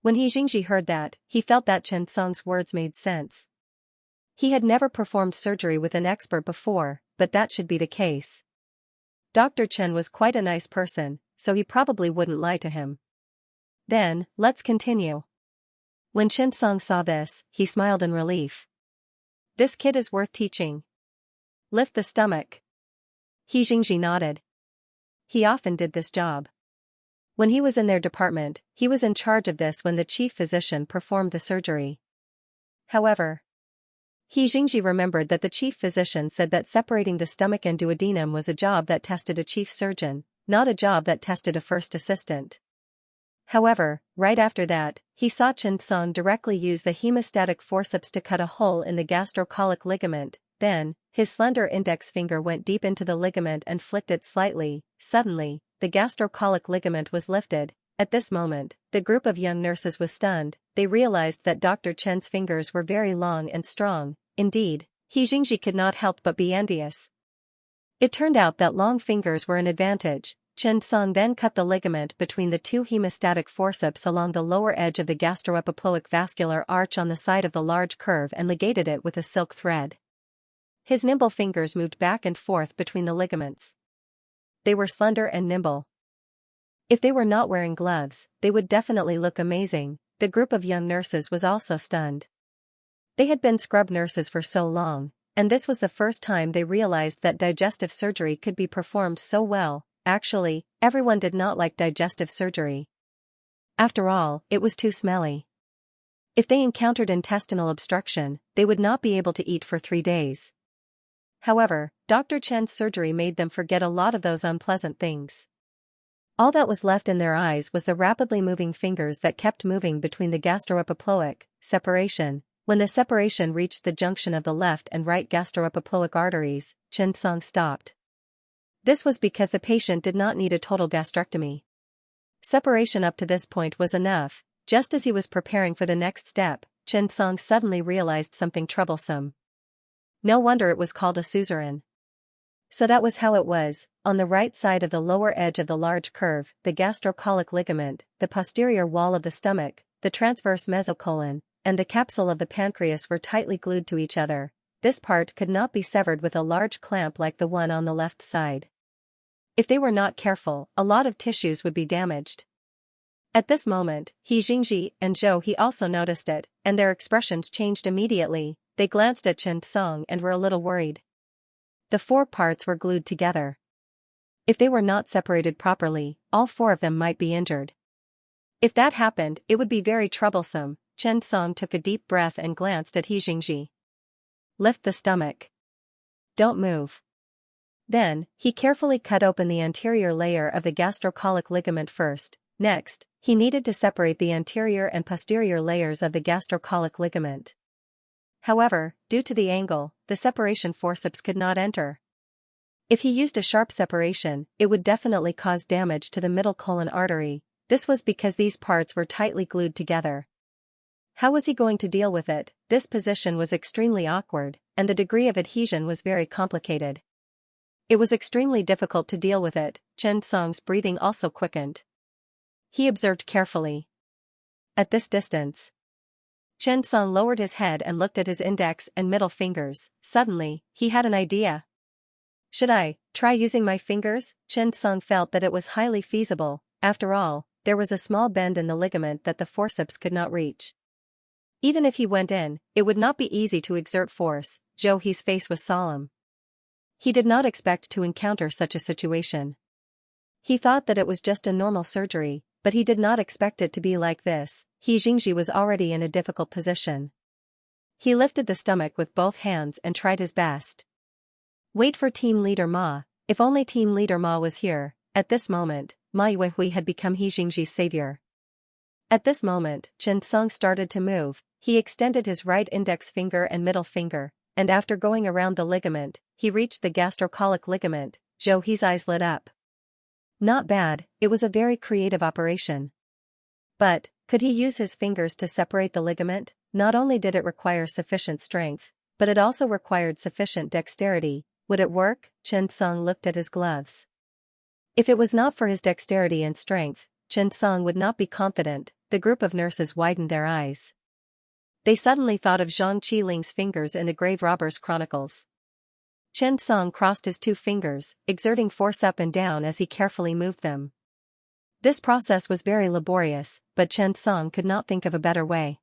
When Xianxia heard that, he felt that Chen Song's words made sense. He had never performed surgery with an expert before, but that should be the case. Dr. Chen was quite a nice person, so he probably wouldn't lie to him. "Then, let's continue." When Chen Song saw this, he smiled in relief. "This kid is worth teaching. Lift the stomach." Xianxia nodded. He often did this job. When he was in their department, he was in charge of this when the chief physician performed the surgery. However, Xianxia remembered that the chief physician said that separating the stomach and duodenum was a job that tested a chief surgeon, not a job that tested a first assistant. However, right after that, he saw Chen Song directly use the hemostatic forceps to cut a hole in the gastrocolic ligament. Then, his slender index finger went deep into the ligament and flicked it slightly. Suddenly, the gastrocolic ligament was lifted. At this moment, the group of young nurses was stunned. They realized that Dr. Chen's fingers were very long and strong. Indeed, Xianxia could not help but be envious. It turned out that long fingers were an advantage. Chen Song then cut the ligament between the two hemostatic forceps along the lower edge of the gastroepiploic vascular arch on the side of the large curve and ligated it with a silk thread. His nimble fingers moved back and forth between the ligaments. They were slender and nimble. If they were not wearing gloves, they would definitely look amazing. The group of young nurses was also stunned. They had been scrub nurses for so long, and this was the first time they realized that digestive surgery could be performed so well. Actually, everyone did not like digestive surgery. After all, it was too smelly. If they encountered intestinal obstruction, they would not be able to eat for 3 days. However, Dr. Chen's surgery made them forget a lot of those unpleasant things. All that was left in their eyes was the rapidly moving fingers that kept moving between the gastroepiploic separation. When the separation reached the junction of the left and right gastroepiploic arteries, Chen Song stopped. This was because the patient did not need a total gastrectomy. Separation up to this point was enough. Just as he was preparing for the next step, Chen Song suddenly realized something troublesome. No wonder it was called a suzerain. So that was how it was. On the right side of the lower edge of the large curve, the gastrocolic ligament, the posterior wall of the stomach, the transverse mesocolon, and the capsule of the pancreas were tightly glued to each other. This part could not be severed with a large clamp like the one on the left side. If they were not careful, a lot of tissues would be damaged. At this moment, Xianxia and Zhou He also noticed it, and their expressions changed immediately. They glanced at Chen Song and were a little worried. The 4 parts were glued together. If they were not separated properly, all 4 of them might be injured. If that happened, it would be very troublesome. Chen Song took a deep breath and glanced at Xianxia. "Lift the stomach. Don't move." Then, he carefully cut open the anterior layer of the gastrocolic ligament first. Next, he needed to separate the anterior and posterior layers of the gastrocolic ligament. However, due to the angle, the separation forceps could not enter. If he used a sharp separation, it would definitely cause damage to the middle colon artery. This was because these parts were tightly glued together. How was he going to deal with it? This position was extremely awkward, and the degree of adhesion was very complicated. It was extremely difficult to deal with it. Chen Song's breathing also quickened. He observed carefully. At this distance, Chen Song lowered his head and looked at his index and middle fingers. Suddenly, he had an idea. Should I try using my fingers? Chen Song felt that it was highly feasible. After all, there was a small bend in the ligament that the forceps could not reach. Even if he went in, it would not be easy to exert force. Zhou He's face was solemn. He did not expect to encounter such a situation. He thought that it was just a normal surgery, but he did not expect it to be like this. Xianxia was already in a difficult position. He lifted the stomach with both hands and tried his best. Wait for Team Leader Ma. If only Team Leader Ma was here. At this moment, Ma Yuehui had become Xianxia's savior. At this moment, Chen Song started to move. He extended his right index finger and middle finger, and after going around the ligament, he reached the gastrocolic ligament. Zhou He's eyes lit up. Not bad, it was a very creative operation. But, could he use his fingers to separate the ligament? Not only did it require sufficient strength, but it also required sufficient dexterity. Would it work? Chen Song looked at his gloves. If it was not for his dexterity and strength, Chen Song would not be confident. The group of nurses widened their eyes. They suddenly thought of Zhang Qiling's fingers in the Grave Robbers Chronicles. Chen Song crossed his two fingers, exerting force up and down as he carefully moved them. This process was very laborious, but Chen Song could not think of a better way.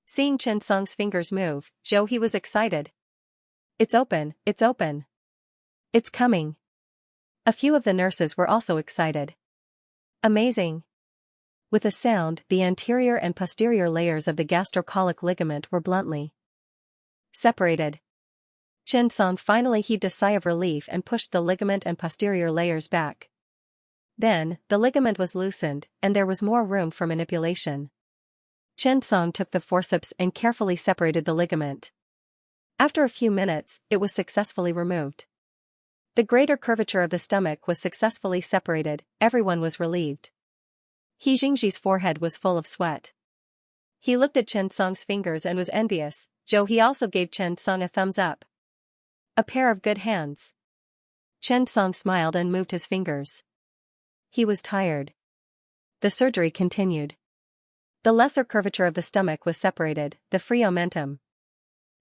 Seeing Chen Song's fingers move, Zhou He was excited. It's open, it's open. It's coming. A few of the nurses were also excited. Amazing. With a sound, the anterior and posterior layers of the gastrocolic ligament were bluntly separated. Chen Song finally heaved a sigh of relief and pushed the ligament and posterior layers back. Then, the ligament was loosened, and there was more room for manipulation. Chen Song took the forceps and carefully separated the ligament. After a few minutes, it was successfully removed. The greater curvature of the stomach was successfully separated. Everyone was relieved. Xianxia's forehead was full of sweat. He looked at Chen Song's fingers and was envious. Zhou He also gave Chen Song a thumbs up. A pair of good hands. Chen Song smiled and moved his fingers. He was tired. The surgery continued. The lesser curvature of the stomach was separated, the free omentum.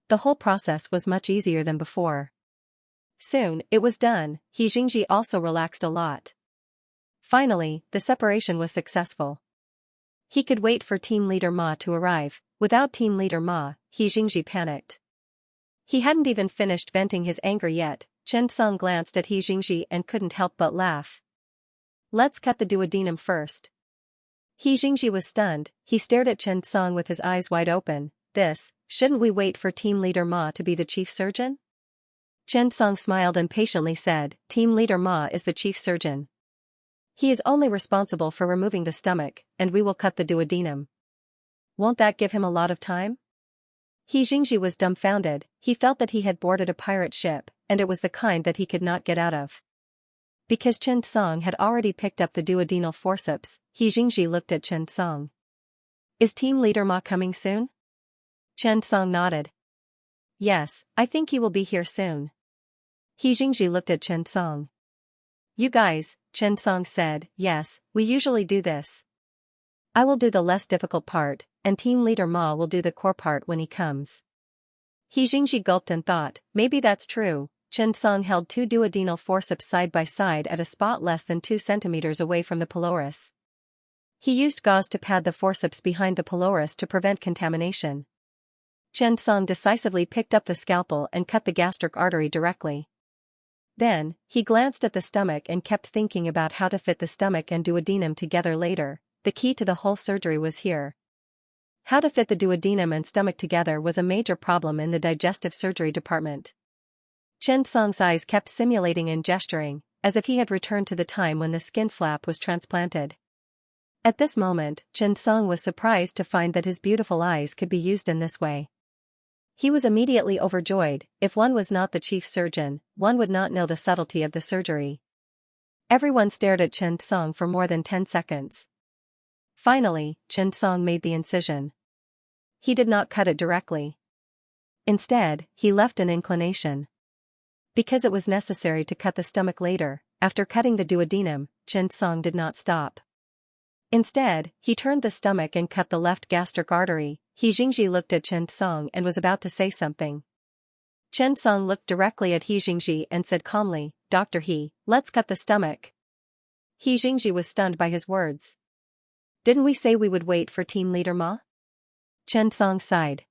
The whole process was much easier than before. Soon, it was done. Xianxia also relaxed a lot. Finally, the separation was successful. He could wait for Team Leader Ma to arrive. Without Team Leader Ma, Xianxia panicked. He hadn't even finished venting his anger yet. Chen Song glanced at Xianxia and couldn't help but laugh. Let's cut the duodenum first. Xianxia was stunned. He stared at Chen Song with his eyes wide open. Shouldn't we wait for Team Leader Ma to be the chief surgeon? Chen Song smiled and patiently said, Team Leader Ma is the chief surgeon. He is only responsible for removing the stomach, and we will cut the duodenum. Won't that give him a lot of time? Xianxia was dumbfounded. He felt that he had boarded a pirate ship, and it was the kind that he could not get out of. Because Chen Song had already picked up the duodenal forceps, Xianxia looked at Chen Song. Is Team Leader Ma coming soon? Chen Song nodded. Yes, I think he will be here soon. Xianxia looked at Chen Song. You guys, Chen Song said, yes, we usually do this. I will do the less difficult part, and Team Leader Ma will do the core part when he comes. Xianxia gulped and thought, maybe that's true. Chen Song held two duodenal forceps side by side at a spot less than 2 centimeters away from the pylorus. He used gauze to pad the forceps behind the pylorus to prevent contamination. Chen Song decisively picked up the scalpel and cut the gastric artery directly. Then, he glanced at the stomach and kept thinking about how to fit the stomach and duodenum together later. The key to the whole surgery was here. How to fit the duodenum and stomach together was a major problem in the digestive surgery department. Chen Song's eyes kept simulating and gesturing, as if he had returned to the time when the skin flap was transplanted. At this moment, Chen Song was surprised to find that his beautiful eyes could be used in this way. He was immediately overjoyed. If one was not the chief surgeon, one would not know the subtlety of the surgery. Everyone stared at Chen Song for more than 10 seconds. Finally, Chen Song made the incision. He did not cut it directly. Instead, he left an inclination. Because it was necessary to cut the stomach later, after cutting the duodenum, Xianxia did not stop. Instead, he turned the stomach and cut the left gastric artery. Xianxia looked at Xianxia and was about to say something. Xianxia looked directly at Xianxia and said calmly, "Dr. He, let's cut the stomach." Xianxia was stunned by his words. "Didn't we say we would wait for Team Leader Ma?" Xianxia sighed.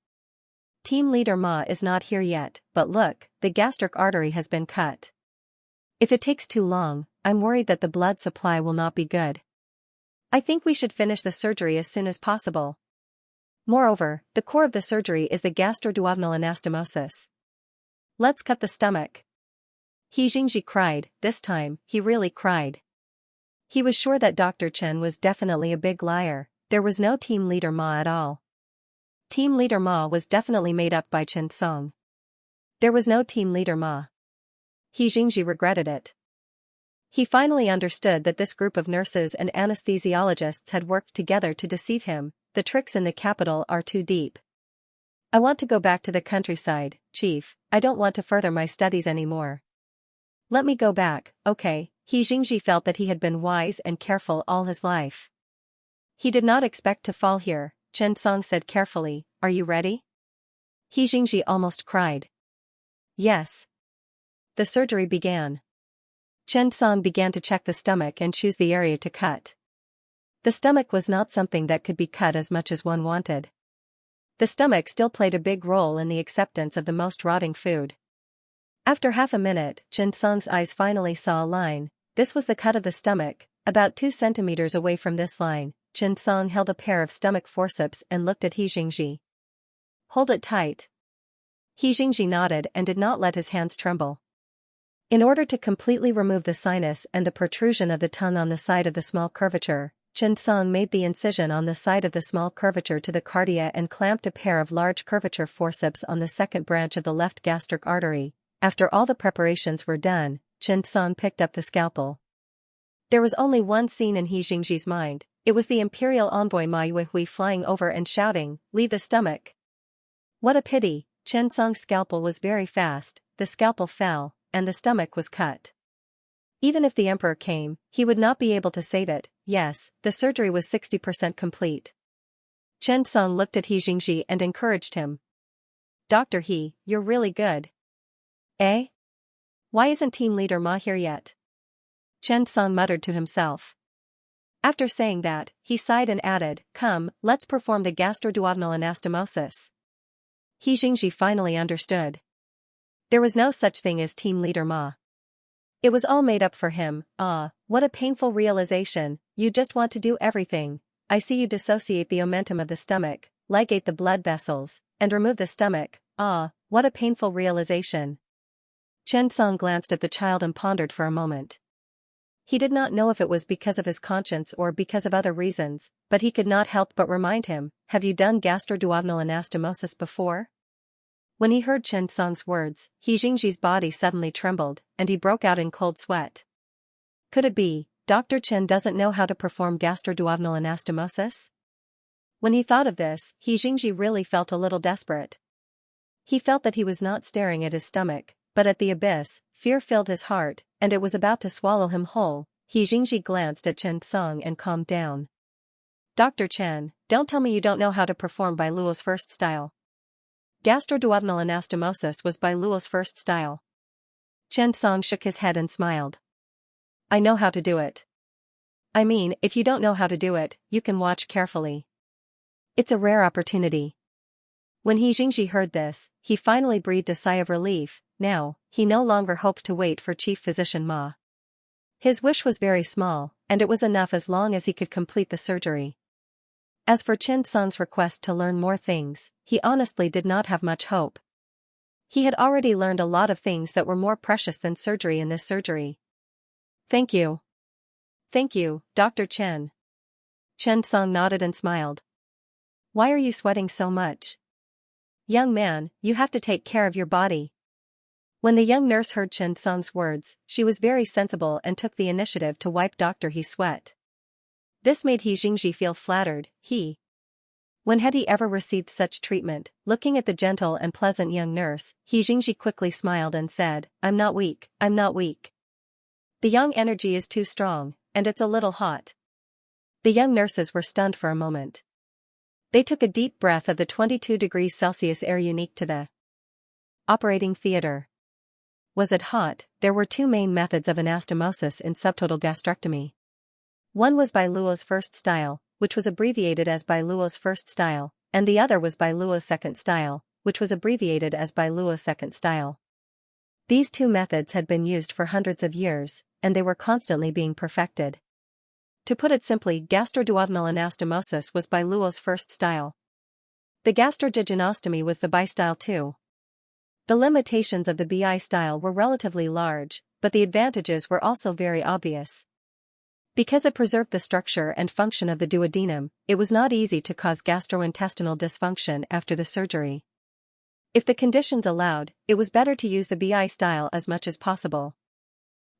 "Team Leader Ma is not here yet, but look, the gastric artery has been cut. If it takes too long, I'm worried that the blood supply will not be good. I think we should finish the surgery as soon as possible. Moreover, the core of the surgery is the gastroduodenal anastomosis. Let's cut the stomach." Xianxia cried. This time, he really cried. He was sure that Dr. Chen was definitely a big liar. There was no Team Leader Ma at all. Team Leader Ma was definitely made up by Xianxia. There was no Team Leader Ma. Xianxia regretted it. He finally understood that this group of nurses and anesthesiologists had worked together to deceive him. The tricks in the capital are too deep. "I want to go back to the countryside, Chief. I don't want to further my studies anymore. Let me go back, okay?" Xianxia felt that he had been wise and careful all his life. "He did not expect to fall here," Xianxia said carefully. "Are you ready?" Xianxia almost cried. Yes. The surgery began. Xianxia began to check the stomach and choose the area to cut. The stomach was not something that could be cut as much as one wanted. The stomach still played a big role in the acceptance of the most rotting food. After half a minute, Xianxia's eyes finally saw a line. This was the cut of the stomach. About 2 centimeters away from this line, Xianxia held a pair of stomach forceps and looked at Xianxia. "Hold it tight." Xianxia nodded and did not let his hands tremble. In order to completely remove the sinus and the protrusion of the tongue on the side of the small curvature, Xianxia made the incision on the side of the small curvature to the cardia and clamped a pair of large curvature forceps on the second branch of the left gastric artery. After all the preparations were done, Xianxia picked up the scalpel. There was only one scene in Xianxia's mind. It was the imperial envoy Ma Yuehui flying over and shouting, "Leave the stomach." What a pity! Xianxia's scalpel was very fast, the scalpel fell, and the stomach was cut. Even if the emperor came, he would not be able to save it. Yes, the surgery was 60% complete. Xianxia looked at Xianxia and encouraged him. "Dr. He, you're really good." "Eh? Why isn't Team Leader Ma here yet?" Xianxia muttered to himself. After saying that, he sighed and added, "Come, let's perform the gastroduodenal anastomosis." Xianxia finally understood. There was no such thing as Team Leader Ma. It was all made up for him. Ah, what a painful realization. You just want to do everything. I see you dissociate the omentum of the stomach, ligate the blood vessels, and remove the stomach. Ah, what a painful realization. Xianxia glanced at the child and pondered for a moment. He did not know if it was because of his conscience or because of other reasons, but he could not help but remind him, "Have you done gastroduodenal anastomosis before?" When he heard Xianxia's words, Xianxia's body suddenly trembled, and he broke out in cold sweat. Could it be, Dr. Chen doesn't know how to perform gastroduodenal anastomosis? When he thought of this, Xianxia really felt a little desperate. He felt that he was not staring at his stomach, but at the abyss. Fear filled his heart, and it was about to swallow him whole. Xianxia glanced at Xianxia and calmed down. "Dr. Chen, don't tell me you don't know how to perform Bai Luo's first style." Gastroduodenal anastomosis was Bai Luo's first style. Xianxia shook his head and smiled. "I know how to do it. I mean, if you don't know how to do it, you can watch carefully. It's a rare opportunity." When Xianxia heard this, he finally breathed a sigh of relief. Now, he no longer hoped to wait for Chief Physician Ma. His wish was very small, and it was enough as long as he could complete the surgery. As for Xianxia's request to learn more things, he honestly did not have much hope. He had already learned a lot of things that were more precious than surgery in this surgery. "Thank you. Thank you, Dr. Chen." Xianxia nodded and smiled. "Why are you sweating so much?" "Young man, you have to take care of your body." When the young nurse heard Xianxia's words, she was very sensible and took the initiative to wipe Dr. He's sweat. This made Xianxia feel flattered. When had he ever received such treatment? Looking at the gentle and pleasant young nurse, Xianxia quickly smiled and said, I'm not weak, I'm not weak. The young energy is too strong, and it's a little hot. The young nurses were stunned for a moment. They took a deep breath of the 22 degrees Celsius air unique to the operating theater. Was it hot? There were two main methods of anastomosis in subtotal gastrectomy. One was by Luo's first style, which was abbreviated as by Luo's first style, and the other was by Luo's second style, which was abbreviated as by Luo's second style. These two methods had been used for hundreds of years, and they were constantly being perfected. To put it simply, gastroduodenal anastomosis was by Luo's first style. The gastrojejunectomy was the bi style too. The limitations of the BI style were relatively large, but the advantages were also very obvious. Because it preserved the structure and function of the duodenum, it was not easy to cause gastrointestinal dysfunction after the surgery. If the conditions allowed, it was better to use the BI style as much as possible.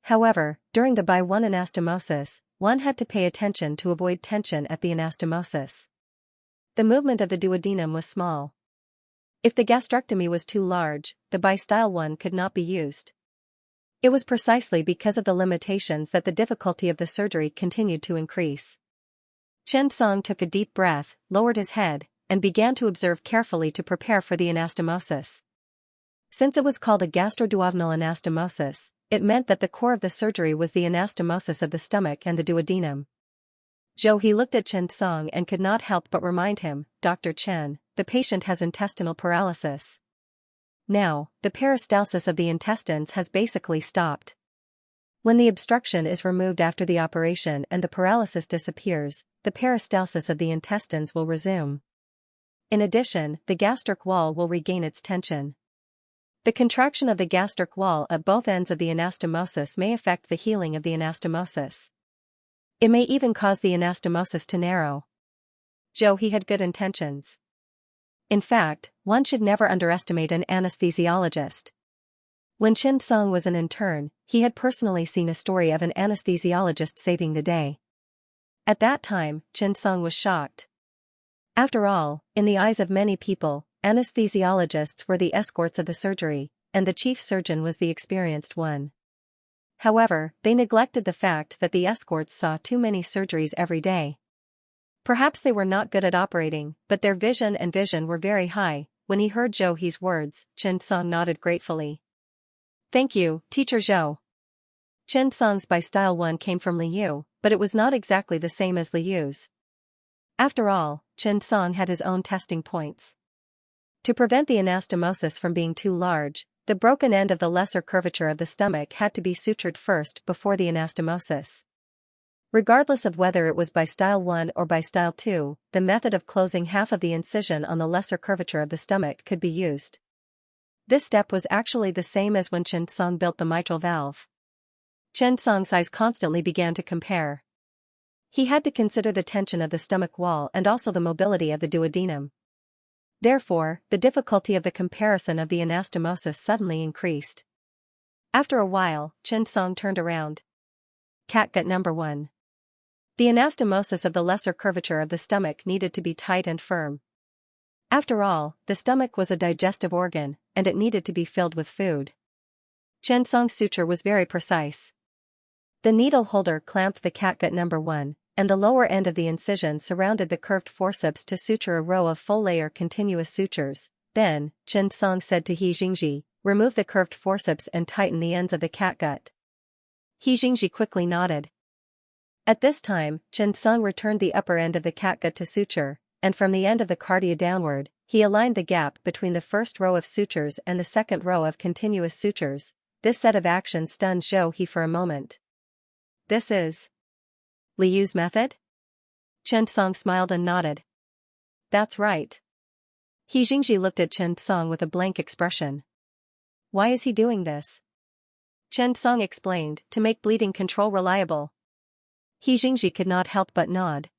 However, during the BI-1 anastomosis, one had to pay attention to avoid tension at the anastomosis. The movement of the duodenum was small. If the gastrectomy was too large, the bi-style one could not be used. It was precisely because of the limitations that the difficulty of the surgery continued to increase. Xianxia took a deep breath, lowered his head, and began to observe carefully to prepare for the anastomosis. Since it was called a gastroduodenal anastomosis, it meant that the core of the surgery was the anastomosis of the stomach and the duodenum. He looked at Xianxia and could not help but remind him, Dr. Chen, the patient has intestinal paralysis. Now, the peristalsis of the intestines has basically stopped. When the obstruction is removed after the operation and the paralysis disappears, the peristalsis of the intestines will resume. In addition, the gastric wall will regain its tension. The contraction of the gastric wall at both ends of the anastomosis may affect the healing of the anastomosis. It may even cause the anastomosis to narrow. He had good intentions. In fact, one should never underestimate an anesthesiologist. When Xianxia was an intern, he had personally seen a story of an anesthesiologist saving the day. At that time, Xianxia was shocked. After all, in the eyes of many people, anesthesiologists were the escorts of the surgery, and the chief surgeon was the experienced one. However, they neglected the fact that the escorts saw too many surgeries every day. Perhaps they were not good at operating, but their vision were very high. When he heard He's words, Xianxia nodded gratefully. Thank you, Teacher Zhou. Xianxia's bi-style one came from Liu, but it was not exactly the same as Liu's. After all, Xianxia had his own testing points. To prevent the anastomosis from being too large, the broken end of the lesser curvature of the stomach had to be sutured first before the anastomosis. Regardless of whether it was by style 1 or by style 2, the method of closing half of the incision on the lesser curvature of the stomach could be used. This step was actually the same as when Xianxia built the mitral valve. Xianxia's eyes constantly began to compare. He had to consider the tension of the stomach wall and also the mobility of the duodenum. Therefore, the difficulty of the comparison of the anastomosis suddenly increased. After a while, Xianxia turned around. Catgut number 1. The anastomosis of the lesser curvature of the stomach needed to be tight and firm. After all, the stomach was a digestive organ, and it needed to be filled with food. Xianxia's suture was very precise. The needle holder clamped the catgut number 1, and the lower end of the incision surrounded the curved forceps to suture a row of full-layer continuous sutures. Then, Xianxia said to Xianxia, remove the curved forceps and tighten the ends of the catgut. Xianxia quickly nodded. At this time, Xianxia returned the upper end of the catgut to suture, and from the end of the cardia downward, he aligned the gap between the first row of sutures and the second row of continuous sutures. This set of actions stunned He for a moment. This is Liu's method? Xianxia smiled and nodded. That's right. Xianxia looked at Xianxia with a blank expression. Why is he doing this? Xianxia explained, to make bleeding control reliable. Xianxia could not help but nod.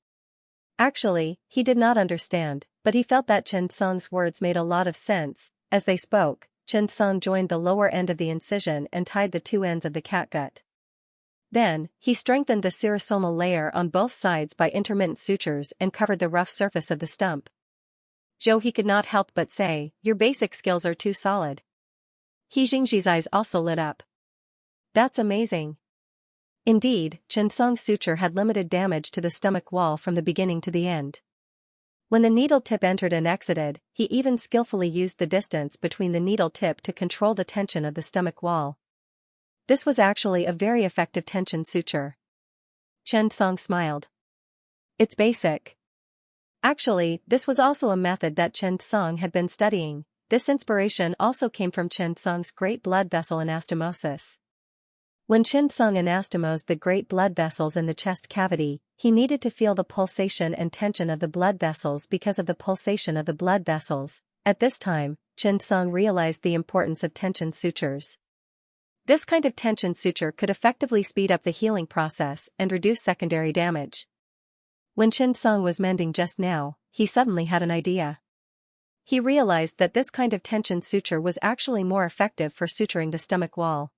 Actually, he did not understand, but he felt that Xianxia's words made a lot of sense. As they spoke, Xianxia joined the lower end of the incision and tied the two ends of the catgut. Then, he strengthened the serosomal layer on both sides by intermittent sutures and covered the rough surface of the stump. Zhou he could not help but say, your basic skills are too solid. He Jingji's eyes also lit up. That's amazing. Indeed, Chen Song's suture had limited damage to the stomach wall from the beginning to the end. When the needle tip entered and exited, he even skillfully used the distance between the needle tip to control the tension of the stomach wall. This was actually a very effective tension suture. Chen Song smiled. It's basic. Actually, this was also a method that Chen Song had been studying. This inspiration also came from Chen Song's great blood vessel anastomosis. When Chen Song anastomosed the great blood vessels in the chest cavity, he needed to feel the pulsation and tension of the blood vessels because of the pulsation of the blood vessels. At this time, Chen Song realized the importance of tension sutures. This kind of tension suture could effectively speed up the healing process and reduce secondary damage. When Chen Song was mending just now, he suddenly had an idea. He realized that this kind of tension suture was actually more effective for suturing the stomach wall.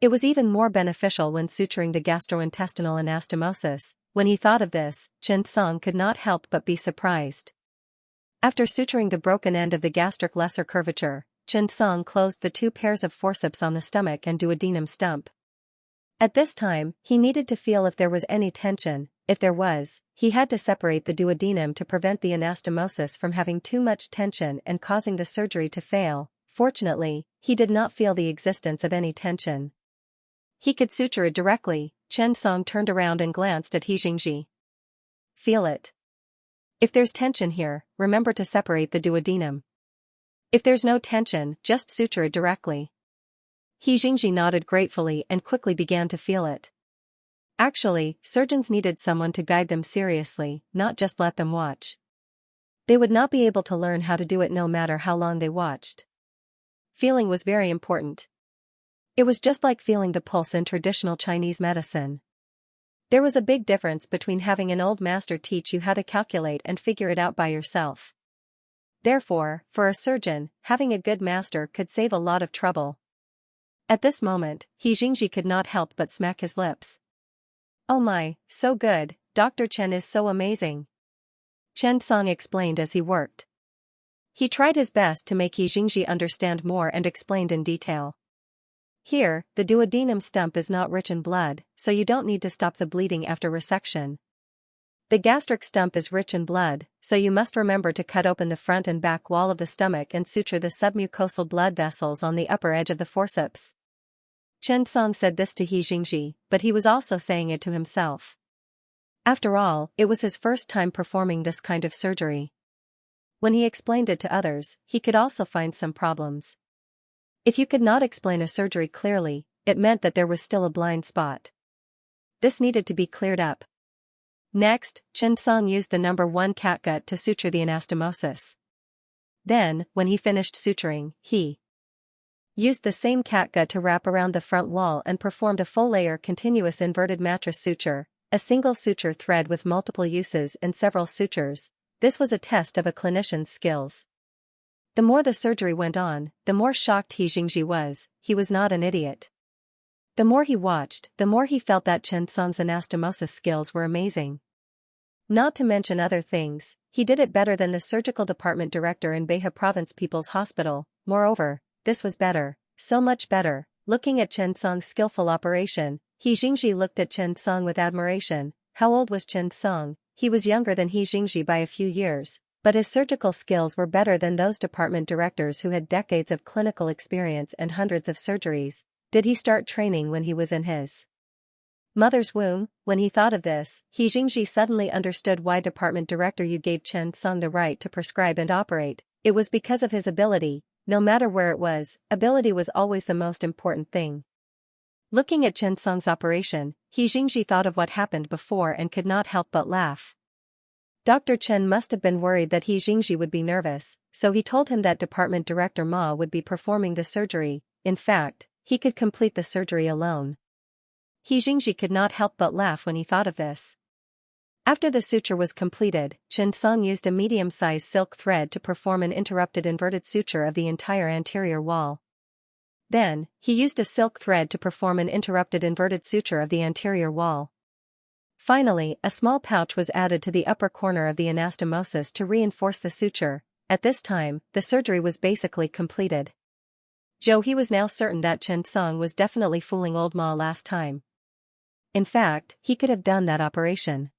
It was even more beneficial when suturing the gastrointestinal anastomosis. When he thought of this, Chen Song could not help but be surprised. After suturing the broken end of the gastric lesser curvature, Chen Song closed the 2 pairs of forceps on the stomach and duodenum stump. At this time, he needed to feel if there was any tension. If there was, he had to separate the duodenum to prevent the anastomosis from having too much tension and causing the surgery to fail. Fortunately, he did not feel the existence of any tension. He could suture it directly. Chen Song turned around and glanced at He Jingji. Feel it. If there's tension here, remember to separate the duodenum. If there's no tension, just suture it directly. He Jingji nodded gratefully and quickly began to feel it. Actually, surgeons needed someone to guide them seriously, not just let them watch. They would not be able to learn how to do it no matter how long they watched. Feeling was very important. It was just like feeling the pulse in traditional Chinese medicine. There was a big difference between having an old master teach you how to calculate and figure it out by yourself. Therefore, for a surgeon, having a good master could save a lot of trouble. At this moment, He Jingji could not help but smack his lips. Oh my, so good, Dr. Chen is so amazing. Chen Song explained as he worked. He tried his best to make He Jingji understand more and explained in detail. Here, the duodenum stump is not rich in blood, so you don't need to stop the bleeding after resection. The gastric stump is rich in blood, so you must remember to cut open the front and back wall of the stomach and suture the submucosal blood vessels on the upper edge of the forceps. Chen Song said this to He Jingji, but he was also saying it to himself. After all, it was his first time performing this kind of surgery. When he explained it to others, he could also find some problems. If you could not explain a surgery clearly, it meant that there was still a blind spot. This needed to be cleared up. Next, Chen Song used the number 1 catgut to suture the anastomosis. Then, when he finished suturing, he used the same catgut to wrap around the front wall and performed a full-layer continuous inverted mattress suture, a single suture thread with multiple uses and several sutures. This was a test of a clinician's skills. The more the surgery went on, the more shocked He Jingji was. He was not an idiot. The more he watched, the more he felt that Chen Song's anastomosis skills were amazing. Not to mention other things, he did it better than the surgical department director in Behe Province People's Hospital. Moreover, this was better, so much better. Looking at Chen Song's skillful operation, He Jingji looked at Chen Song with admiration. How old was Chen Song? He was younger than He Jingji by a few years. But his surgical skills were better than those department directors who had decades of clinical experience and hundreds of surgeries. Did he start training when he was in his mother's womb? When he thought of this, He Jingji suddenly understood why department director Yu gave Chen Song the right to prescribe and operate. It was because of his ability. No matter where it was, ability was always the most important thing. Looking at Chen Song's operation, He Jingji thought of what happened before and could not help but laugh. Dr. Chen must have been worried that He Jingji would be nervous, so he told him that Department Director Ma would be performing the surgery. In fact, he could complete the surgery alone. He Jingji could not help but laugh when he thought of this. After the suture was completed, Chen Song used a medium-sized silk thread to perform an interrupted inverted suture of the entire anterior wall. Then, he used a silk thread to perform an interrupted inverted suture of the anterior wall. Finally, a small pouch was added to the upper corner of the anastomosis to reinforce the suture. at this time, the surgery was basically completed. He was now certain that Chen Song was definitely fooling old Ma last time. In fact, he could have done that operation.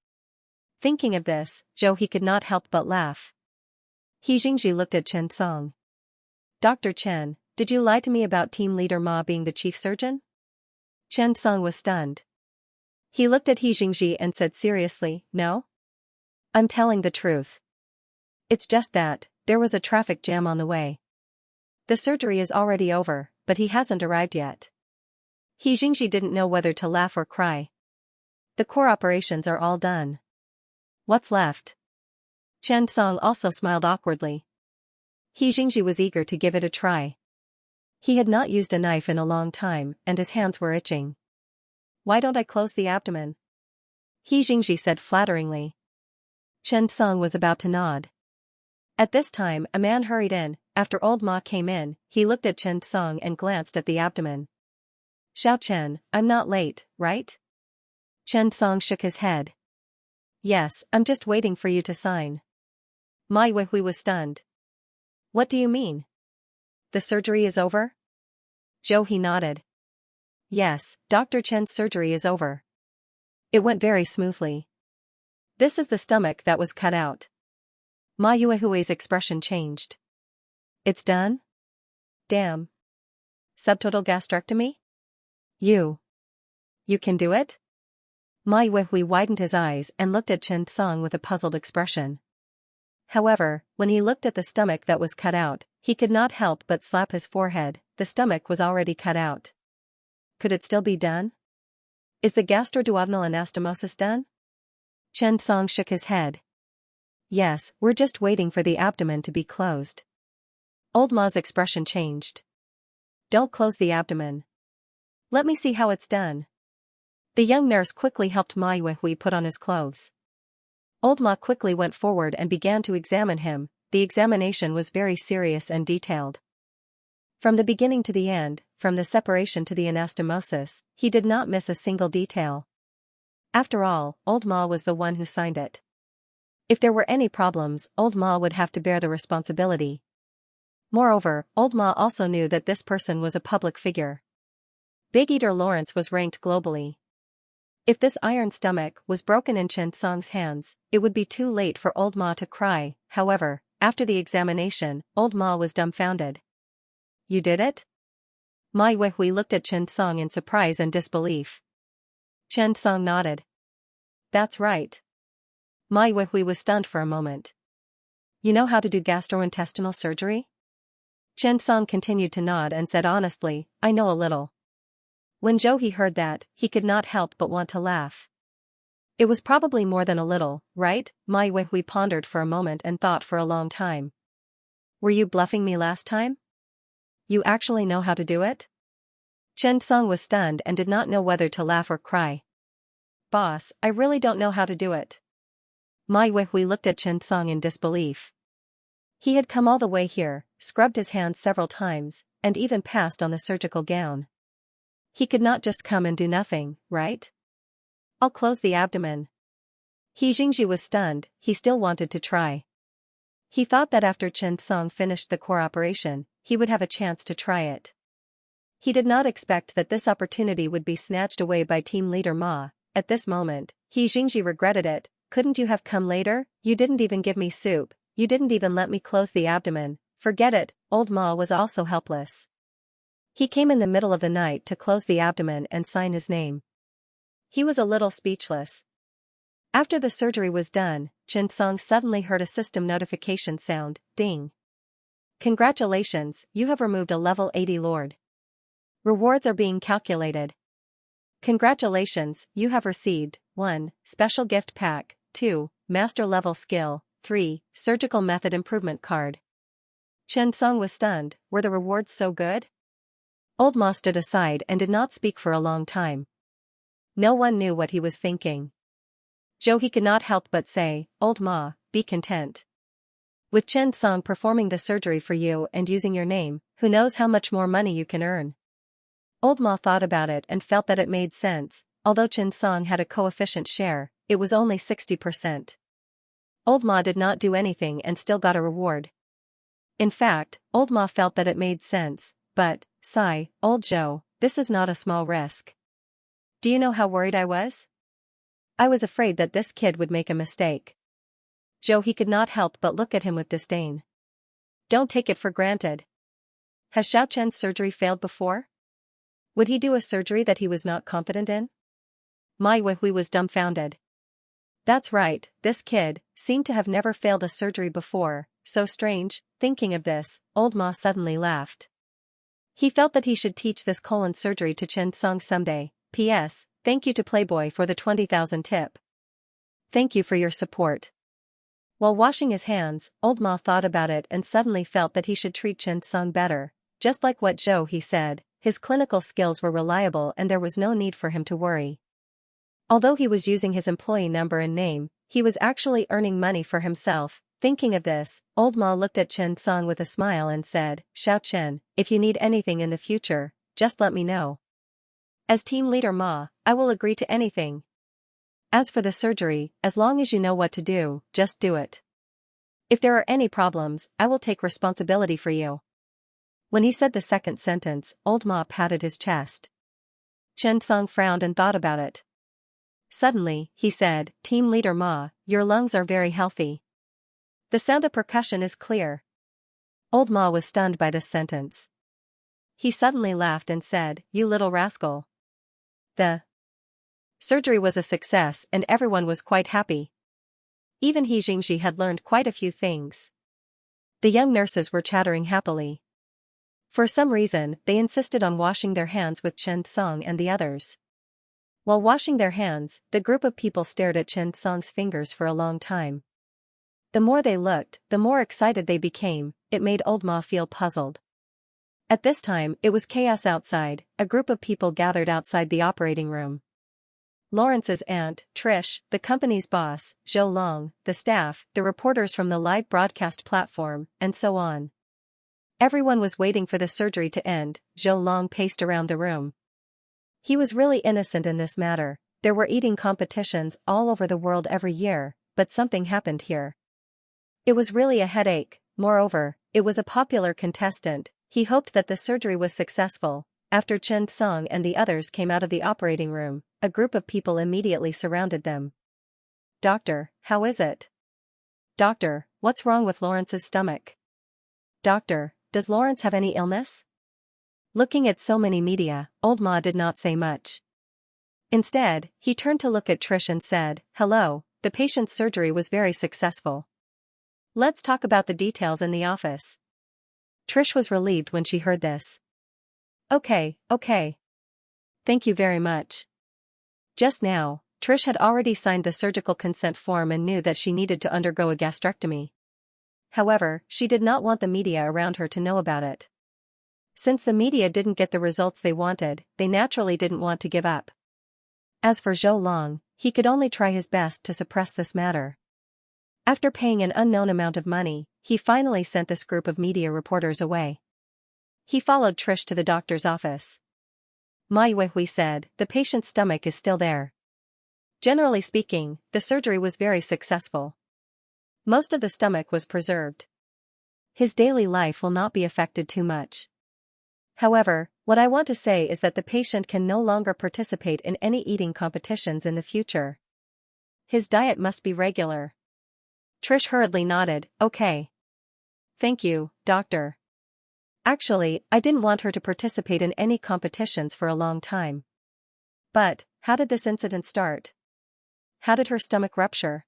Thinking of this, he could not help but laugh. Xianxia looked at Chen Song. Dr. Chen, did you lie to me about team leader Ma being the chief surgeon? Chen Song was stunned. He looked at Xianxia and said seriously, no? I'm telling the truth. It's just that, there was a traffic jam on the way. The surgery is already over, but he hasn't arrived yet. Xianxia didn't know whether to laugh or cry. The core operations are all done. What's left? Chen Song also smiled awkwardly. Xianxia was eager to give it a try. He had not used a knife in a long time, and his hands were itching. Why don't I close the abdomen? Xianxia said flatteringly. Chen Song was about to nod. At this time, a man hurried in. After old Ma came in, he looked at Chen Song and glanced at the abdomen. Xiao Chen, I'm not late, right? Chen Song shook his head. Yes, I'm just waiting for you to sign. Ma Yuehui was stunned. What do you mean? The surgery is over? He nodded. Yes, Dr. Chen's surgery is over. It went very smoothly. This is the stomach that was cut out. Ma Yuehui's expression changed. It's done? Damn. Subtotal gastrectomy? You can do it? Ma Yuehui widened his eyes and looked at Chen Song with a puzzled expression. However, when he looked at the stomach that was cut out, he could not help but slap his forehead. The stomach was already cut out. Could it still be done? Is the gastroduodenal anastomosis done? Chen Song shook his head. Yes, we're just waiting for the abdomen to be closed. Old Ma's expression changed. Don't close the abdomen. Let me see how it's done. The young nurse quickly helped Ma Yuehui put on his clothes. Old Ma quickly went forward and began to examine him. The examination was very serious and detailed. From the beginning to the end, from the separation to the anastomosis, he did not miss a single detail. After all, old Ma was the one who signed it. If there were any problems, old Ma would have to bear the responsibility. Moreover, old Ma also knew that this person was a public figure. Big Eater Lawrence was ranked globally. If this iron stomach was broken in Chen Song's hands, it would be too late for old Ma to cry. However, after the examination, old Ma was dumbfounded. You did it? Ma Yuehui looked at Chen Song in surprise and disbelief. Chen Song nodded. That's right. Ma Yuehui was stunned for a moment. You know how to do gastrointestinal surgery? Chen Song continued to nod and said honestly, I know a little. When he heard that, he could not help but want to laugh. It was probably more than a little, right? Ma Yuehui pondered for a moment and thought for a long time. Were you bluffing me last time? You actually know how to do it? Chen Song was stunned and did not know whether to laugh or cry. Boss, I really don't know how to do it. Ma Yuehui looked at Chen Song in disbelief. He had come all the way here, scrubbed his hands several times, and even passed on the surgical gown. He could not just come and do nothing, right? I'll close the abdomen. Xianxia was stunned. He still wanted to try. He thought that after Chen Song finished the core operation, he would have a chance to try it. He did not expect that this opportunity would be snatched away by team leader Ma. At this moment, Xianxia regretted it. Couldn't you have come later? You didn't even give me soup. You didn't even let me close the abdomen. Forget it. Old Ma was also helpless. He came in the middle of the night to close the abdomen and sign his name. He was a little speechless. After the surgery was done, Chen Song suddenly heard a system notification sound, ding. Congratulations, you have removed a level 80 lord. Rewards are being calculated. Congratulations, you have received 1. Special gift pack, 2. Master level skill, 3. Surgical method improvement card. Chen Song was stunned. Were the rewards so good? Old Ma stood aside and did not speak for a long time. No one knew what he was thinking. He could not help but say, Old Ma, be content. With Chen Song performing the surgery for you and using your name, who knows how much more money you can earn. Old Ma thought about it and felt that it made sense. Although Chen Song had a coefficient share, it was only 60%. Old Ma did not do anything and still got a reward. In fact, old Ma felt that it made sense, but, sigh, old Joe, this is not a small risk. Do you know how worried I was? I was afraid that this kid would make a mistake. Joe, he could not help but look at him with disdain. Don't take it for granted. Has Xiaochen's surgery failed before? Would he do a surgery that he was not confident in? Mai Weihui was dumbfounded. That's right, this kid seemed to have never failed a surgery before, so strange. Thinking of this, old Ma suddenly laughed. He felt that he should teach this colon surgery to Chen Song someday. P.S. Thank you to Playboy for the 20,000 tip. Thank you for your support. While washing his hands, old Ma thought about it and suddenly felt that he should treat Chen Song better. Just like what Joe he said, his clinical skills were reliable and there was no need for him to worry. Although he was using his employee number and name, he was actually earning money for himself. Thinking of this, old Ma looked at Chen Song with a smile and said, Xiaochen, if you need anything in the future, just let me know. As team leader Ma, I will agree to anything. As for the surgery, as long as you know what to do, just do it. If there are any problems, I will take responsibility for you. When he said the second sentence, old Ma patted his chest. Chen Song frowned and thought about it. Suddenly, he said, Team leader Ma, your lungs are very healthy. The sound of percussion is clear. Old Ma was stunned by this sentence. He suddenly laughed and said, You little rascal. The surgery was a success and everyone was quite happy. Even he Xianxia had learned quite a few things. The young nurses were chattering happily. For some reason, they insisted on washing their hands with Chen Song and the others. While washing their hands, the group of people stared at Chen Song's fingers for a long time. The more they looked, the more excited they became. It made old Ma feel puzzled. At this time, it was chaos outside. A group of people gathered outside the operating room. Lawrence's aunt, Trish, the company's boss, Zhou Long, the staff, the reporters from the live broadcast platform, and so on. Everyone was waiting for the surgery to end. Zhou Long paced around the room. He was really innocent in this matter. There were eating competitions all over the world every year, but something happened here. It was really a headache. Moreover, it was a popular contestant. He hoped that the surgery was successful. After Chen Song and the others came out of the operating room, a group of people immediately surrounded them. Doctor, how is it? Doctor, what's wrong with Lawrence's stomach? Doctor, does Lawrence have any illness? Looking at so many media, old Ma did not say much. Instead, he turned to look at Trish and said, Hello, the patient's surgery was very successful. Let's talk about the details in the office. Trish was relieved when she heard this. Okay. Thank you very much. Just now, Trish had already signed the surgical consent form and knew that she needed to undergo a gastrectomy. However, she did not want the media around her to know about it. Since the media didn't get the results they wanted, they naturally didn't want to give up. As for Zhou Long, he could only try his best to suppress this matter. After paying an unknown amount of money, he finally sent this group of media reporters away. He followed Trish to the doctor's office. Mai Weihui said, The patient's stomach is still there. Generally speaking, the surgery was very successful. Most of the stomach was preserved. His daily life will not be affected too much. However, what I want to say is that the patient can no longer participate in any eating competitions in the future. His diet must be regular. Trish hurriedly nodded, Okay. Thank you, doctor. Actually, I didn't want her to participate in any competitions for a long time. But, how did this incident start? How did her stomach rupture?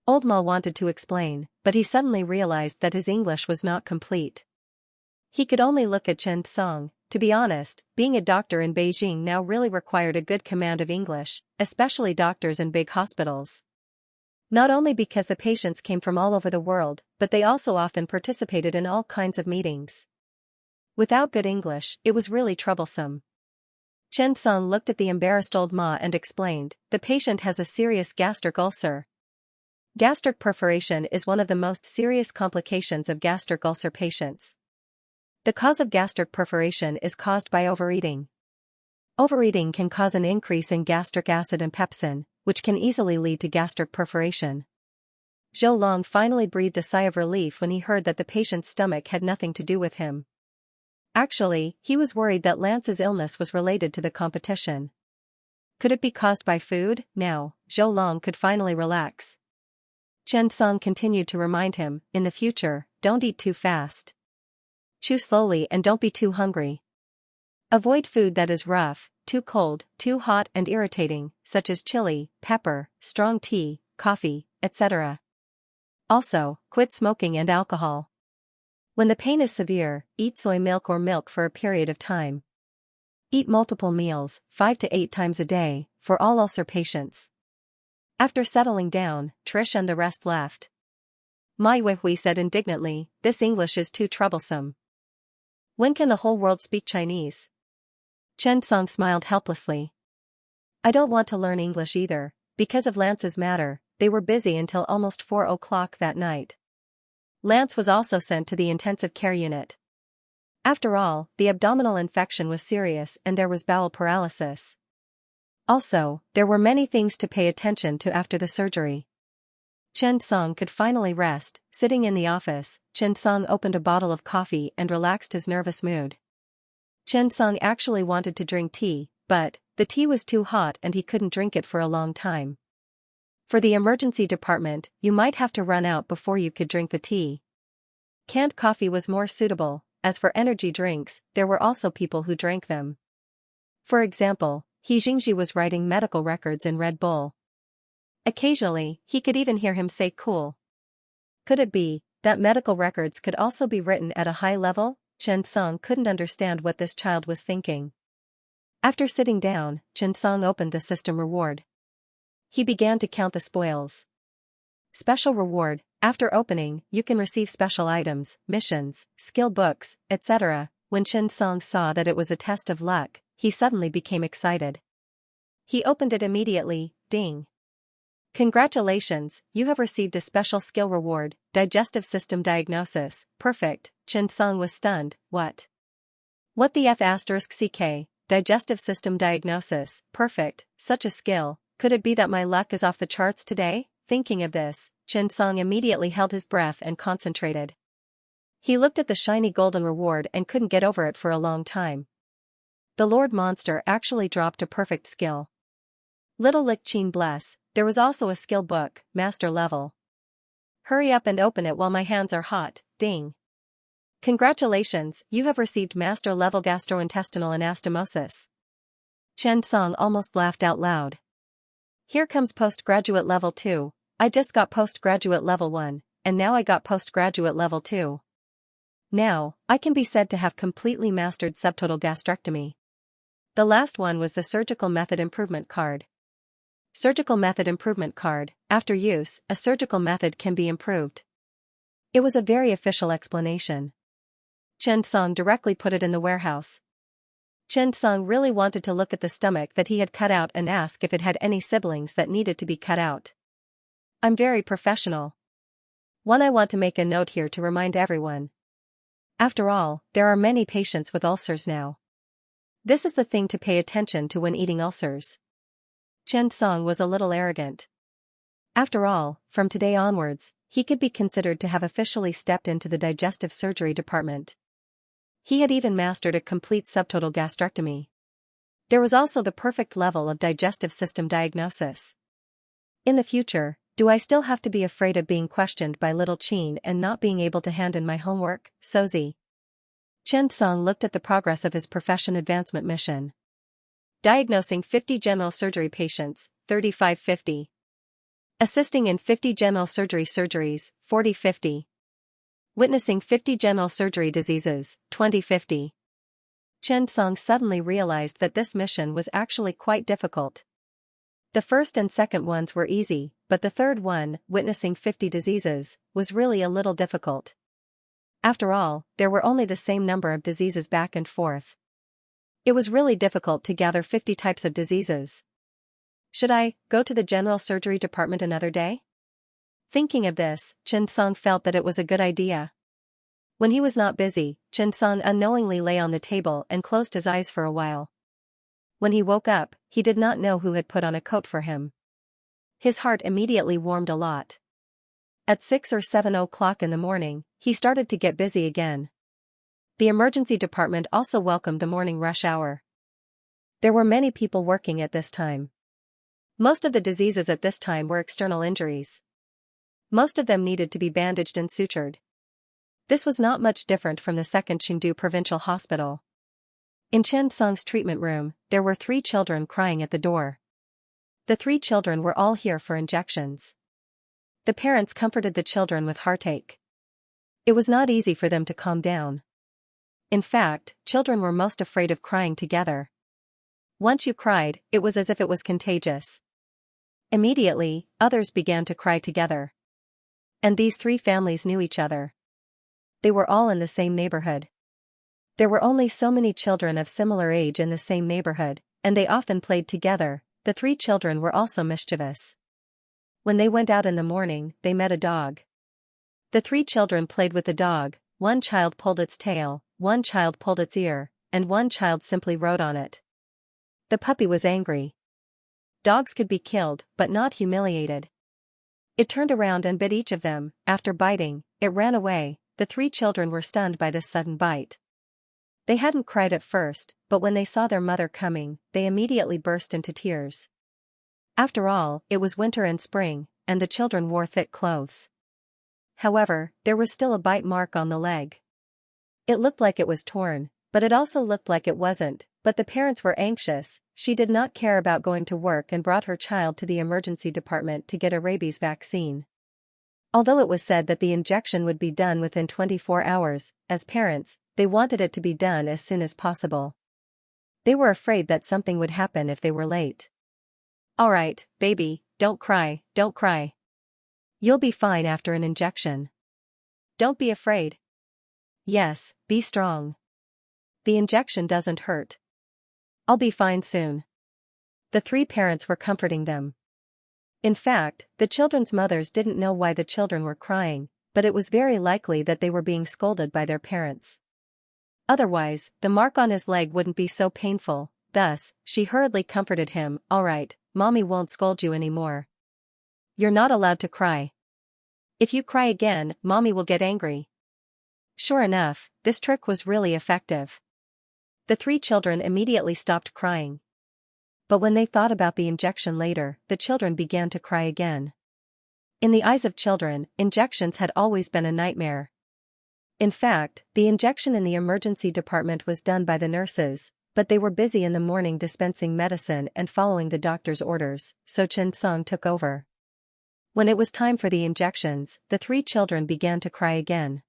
Old Ma wanted to explain, but he suddenly realized that his English was not complete. He could only look at Chen Song. To be honest, being a doctor in Beijing now really required a good command of English, especially doctors in big hospitals. Not only because the patients came from all over the world, but they also often participated in all kinds of meetings. Without good English, it was really troublesome. Chen Song looked at the embarrassed old Ma and explained, The patient has a serious gastric ulcer. Gastric perforation is one of the most serious complications of gastric ulcer patients. The cause of gastric perforation is caused by overeating. Overeating can cause an increase in gastric acid and pepsin, which can easily lead to gastric perforation. Zhou Long finally breathed a sigh of relief when he heard that the patient's stomach had nothing to do with him. Actually, he was worried that Lance's illness was related to the competition. Could it be caused by food? Now, Zhou Long could finally relax. Chen Song continued to remind him, in the future, don't eat too fast. Chew slowly and don't be too hungry. Avoid food that is rough, too cold, too hot and irritating, such as chili, pepper, strong tea, coffee, etc. Also, quit smoking and alcohol. When the pain is severe, eat soy milk or milk for a period of time. Eat multiple meals, 5 to 8 times a day, for all ulcer patients. After settling down, Trish and the rest left. Mai Weihui said indignantly, this English is too troublesome. When can the whole world speak Chinese? Chen Song smiled helplessly. I don't want to learn English either. Because of Lance's matter, they were busy until almost 4 o'clock that night. Lance was also sent to the intensive care unit. After all, the abdominal infection was serious and there was bowel paralysis. Also, there were many things to pay attention to after the surgery. Chen Song could finally rest. Sitting in the office, Chen Song opened a bottle of coffee and relaxed his nervous mood. Chen Song actually wanted to drink tea, but the tea was too hot and he couldn't drink it for a long time. For the emergency department, you might have to run out before you could drink the tea. Canned coffee was more suitable. As for energy drinks, there were also people who drank them. For example, Xianxia was writing medical records in Red Bull. Occasionally, he could even hear him say cool. Could it be that medical records could also be written at a high level? Chen Song couldn't understand what this child was thinking. After sitting down, Chen Song opened the system reward. He began to count the spoils. Special reward. After opening, you can receive special items, missions, skill books, etc. When Chen Song saw that it was a test of luck, he suddenly became excited. He opened it immediately. Ding. Congratulations, you have received a special skill reward, digestive system diagnosis. Perfect. Chen Song was stunned. What? What the F***ck? Digestive system diagnosis. Perfect. Such a skill. Could it be that my luck is off the charts today? Thinking of this, Chen Song immediately held his breath and concentrated. He looked at the shiny golden reward and couldn't get over it for a long time. The Lord Monster actually dropped a perfect skill. Little Lick Chin bless, there was also a skill book, master level. Hurry up and open it while my hands are hot. Ding. Congratulations, you have received master level gastrointestinal anastomosis. Chen Song almost laughed out loud. Here comes postgraduate level 2, I just got postgraduate level 1, and now I got postgraduate level 2. Now, I can be said to have completely mastered subtotal gastrectomy. The last one was the surgical method improvement card. Surgical method improvement card. After use, a surgical method can be improved. It was a very official explanation. Chen Song directly put it in the warehouse. Chen Song really wanted to look at the stomach that he had cut out and ask if it had any siblings that needed to be cut out. I'm very professional. I want to make a note here to remind everyone. After all, there are many patients with ulcers now. This is the thing to pay attention to when eating ulcers. Chen Song was a little arrogant. After all, from today onwards, he could be considered to have officially stepped into the digestive surgery department. He had even mastered a complete subtotal gastrectomy. There was also the perfect level of digestive system diagnosis. In the future, do I still have to be afraid of being questioned by little Chin and not being able to hand in my homework, Sozi? Chen Song looked at the progress of his profession advancement mission. Diagnosing 50 general surgery patients, 3550. Assisting in 50 general surgery surgeries, 4050. Witnessing 50 general surgery diseases, 2050. Chen Song suddenly realized that this mission was actually quite difficult. The first and second ones were easy, but the third one, witnessing 50 diseases, was really a little difficult. After all, there were only the same number of diseases back and forth. It was really difficult to gather 50 types of diseases. Should I go to the general surgery department another day? Thinking of this, Chen Song felt that it was a good idea. When he was not busy, Chen Song unknowingly lay on the table and closed his eyes for a while. When he woke up, he did not know who had put on a coat for him. His heart immediately warmed a lot. At 6 or 7 o'clock in the morning, he started to get busy again. The emergency department also welcomed the morning rush hour. There were many people working at this time. Most of the diseases at this time were external injuries. Most of them needed to be bandaged and sutured. This was not much different from the second Chengdu Provincial Hospital. In Chen Song's treatment room, there were 3 children crying at the door. The 3 children were all here for injections. The parents comforted the children with heartache. It was not easy for them to calm down. In fact, children were most afraid of crying together. Once you cried, it was as if it was contagious. Immediately, others began to cry together. And these 3 families knew each other. They were all in the same neighborhood. There were only so many children of similar age in the same neighborhood, and they often played together. The 3 children were also mischievous. When they went out in the morning, they met a dog. The 3 children played with the dog. 1 child pulled its tail, 1 child pulled its ear, and 1 child simply rode on it. The puppy was angry. Dogs could be killed, but not humiliated. It turned around and bit each of them. After biting, it ran away. The 3 children were stunned by this sudden bite. They hadn't cried at first, but when they saw their mother coming, they immediately burst into tears. After all, it was winter and spring, and the children wore thick clothes. However, there was still a bite mark on the leg. It looked like it was torn, but it also looked like it wasn't. But the parents were anxious. She did not care about going to work and brought her child to the emergency department to get a rabies vaccine. Although it was said that the injection would be done within 24 hours, as parents, they wanted it to be done as soon as possible. They were afraid that something would happen if they were late. "All right, baby, don't cry, don't cry. You'll be fine after an injection. Don't be afraid. Yes, be strong. The injection doesn't hurt. I'll be fine soon." The 3 parents were comforting them. In fact, the children's mothers didn't know why the children were crying, but it was very likely that they were being scolded by their parents. Otherwise, the mark on his leg wouldn't be so painful. Thus, she hurriedly comforted him. "All right, Mommy won't scold you anymore. You're not allowed to cry. If you cry again, Mommy will get angry." Sure enough, this trick was really effective. The 3 children immediately stopped crying. But when they thought about the injection later, the children began to cry again. In the eyes of children, injections had always been a nightmare. In fact, the injection in the emergency department was done by the nurses, but they were busy in the morning dispensing medicine and following the doctor's orders, so Chen Song took over. When it was time for the injections, the 3 children began to cry again.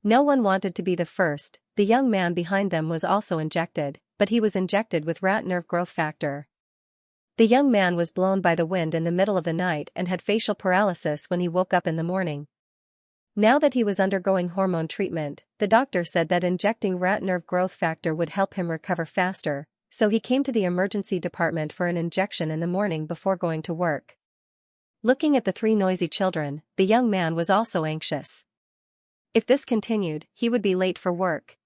No one wanted to be the first. The young man behind them was also injected, but he was injected with rat nerve growth factor. The young man was blown by the wind in the middle of the night and had facial paralysis when he woke up in the morning. Now that he was undergoing hormone treatment, the doctor said that injecting rat nerve growth factor would help him recover faster, so he came to the emergency department for an injection in the morning before going to work. Looking at the 3 noisy children, the young man was also anxious. If this continued, he would be late for work.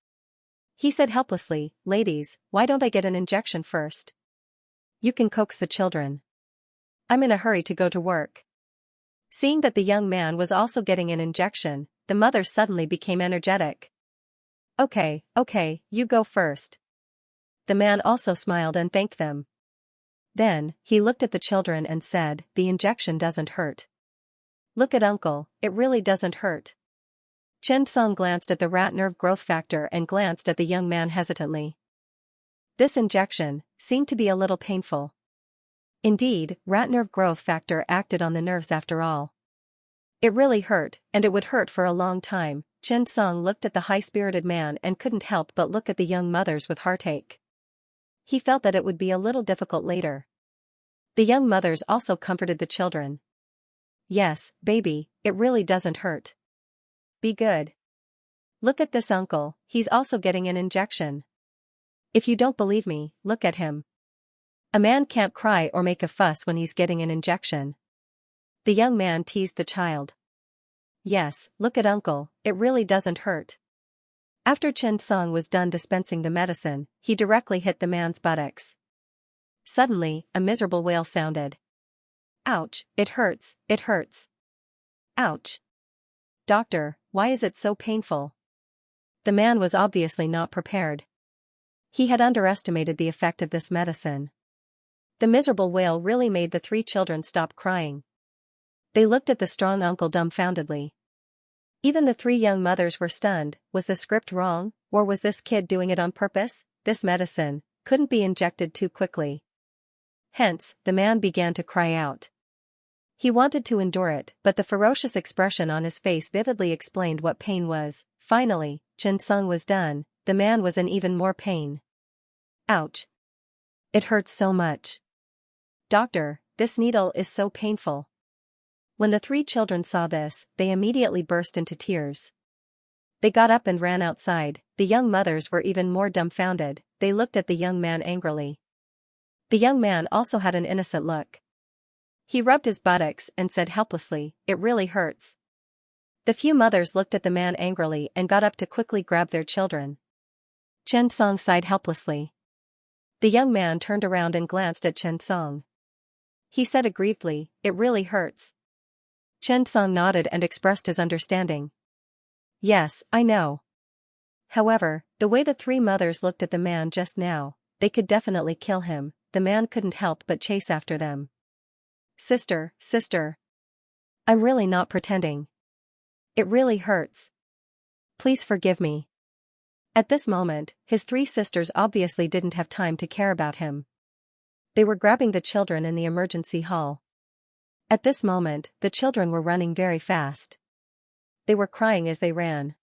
He said helplessly, "Ladies, why don't I get an injection first? You can coax the children. I'm in a hurry to go to work." Seeing that the young man was also getting an injection, the mother suddenly became energetic. Okay, you go first." The man also smiled and thanked them. Then, he looked at the children and said, "The injection doesn't hurt. Look at Uncle, it really doesn't hurt." Chen Song glanced at the rat nerve growth factor and glanced at the young man hesitantly. This injection seemed to be a little painful. Indeed, rat nerve growth factor acted on the nerves after all. It really hurt, and it would hurt for a long time. Chen Song looked at the high-spirited man and couldn't help but look at the young mothers with heartache. He felt that it would be a little difficult later. The young mothers also comforted the children. "Yes, baby, it really doesn't hurt. Be good. Look at this uncle, he's also getting an injection. If you don't believe me, look at him. A man can't cry or make a fuss when he's getting an injection." The young man teased the child. "Yes, look at Uncle, it really doesn't hurt." After Chen Song was done dispensing the medicine, he directly hit the man's buttocks. Suddenly, a miserable wail sounded. "Ouch, it hurts, it hurts." Ouch. Doctor, why is it so painful? The man was obviously not prepared. He had underestimated the effect of this medicine. The miserable wail really made the three children stop crying. They looked at the strong uncle dumbfoundedly. Even the three young mothers were stunned. Was the script wrong, or was this kid doing it on purpose? This medicine couldn't be injected too quickly. Hence, the man began to cry out. He wanted to endure it, but the ferocious expression on his face vividly explained what pain was. Finally, Xianxia was done. The man was in even more pain. Ouch. It hurts so much. Doctor, this needle is so painful. When the three children saw this, they immediately burst into tears. They got up and ran outside. The young mothers were even more dumbfounded. They looked at the young man angrily. The young man also had an innocent look. He rubbed his buttocks and said helplessly, "It really hurts." The few mothers looked at the man angrily and got up to quickly grab their children. Xianxia sighed helplessly. The young man turned around and glanced at Xianxia. He said aggrievedly, "It really hurts." Xianxia nodded and expressed his understanding. "Yes, I know. However, the way the three mothers looked at the man just now, they could definitely kill him." The man couldn't help but chase after them. "Sister, sister. I'm really not pretending. It really hurts. Please forgive me." At this moment, his three sisters obviously didn't have time to care about him. They were grabbing the children in the emergency hall. At this moment, the children were running very fast. They were crying as they ran.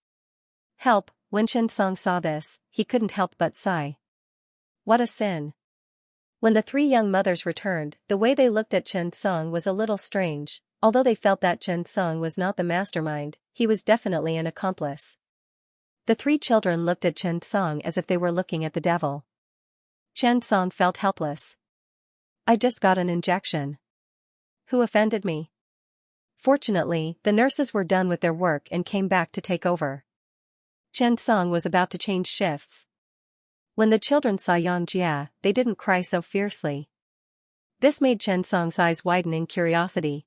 Help! When Xianxia saw this, he couldn't help but sigh. What a sin. When the three young mothers returned, the way they looked at Xianxia was a little strange. Although they felt that Xianxia was not the mastermind, he was definitely an accomplice. The three children looked at Xianxia as if they were looking at the devil. Xianxia felt helpless. I just got an injection. Who offended me? Fortunately, the nurses were done with their work and came back to take over. Xianxia was about to change shifts. When the children saw Xianxia, they didn't cry so fiercely. This made Xianxia's eyes widen in curiosity.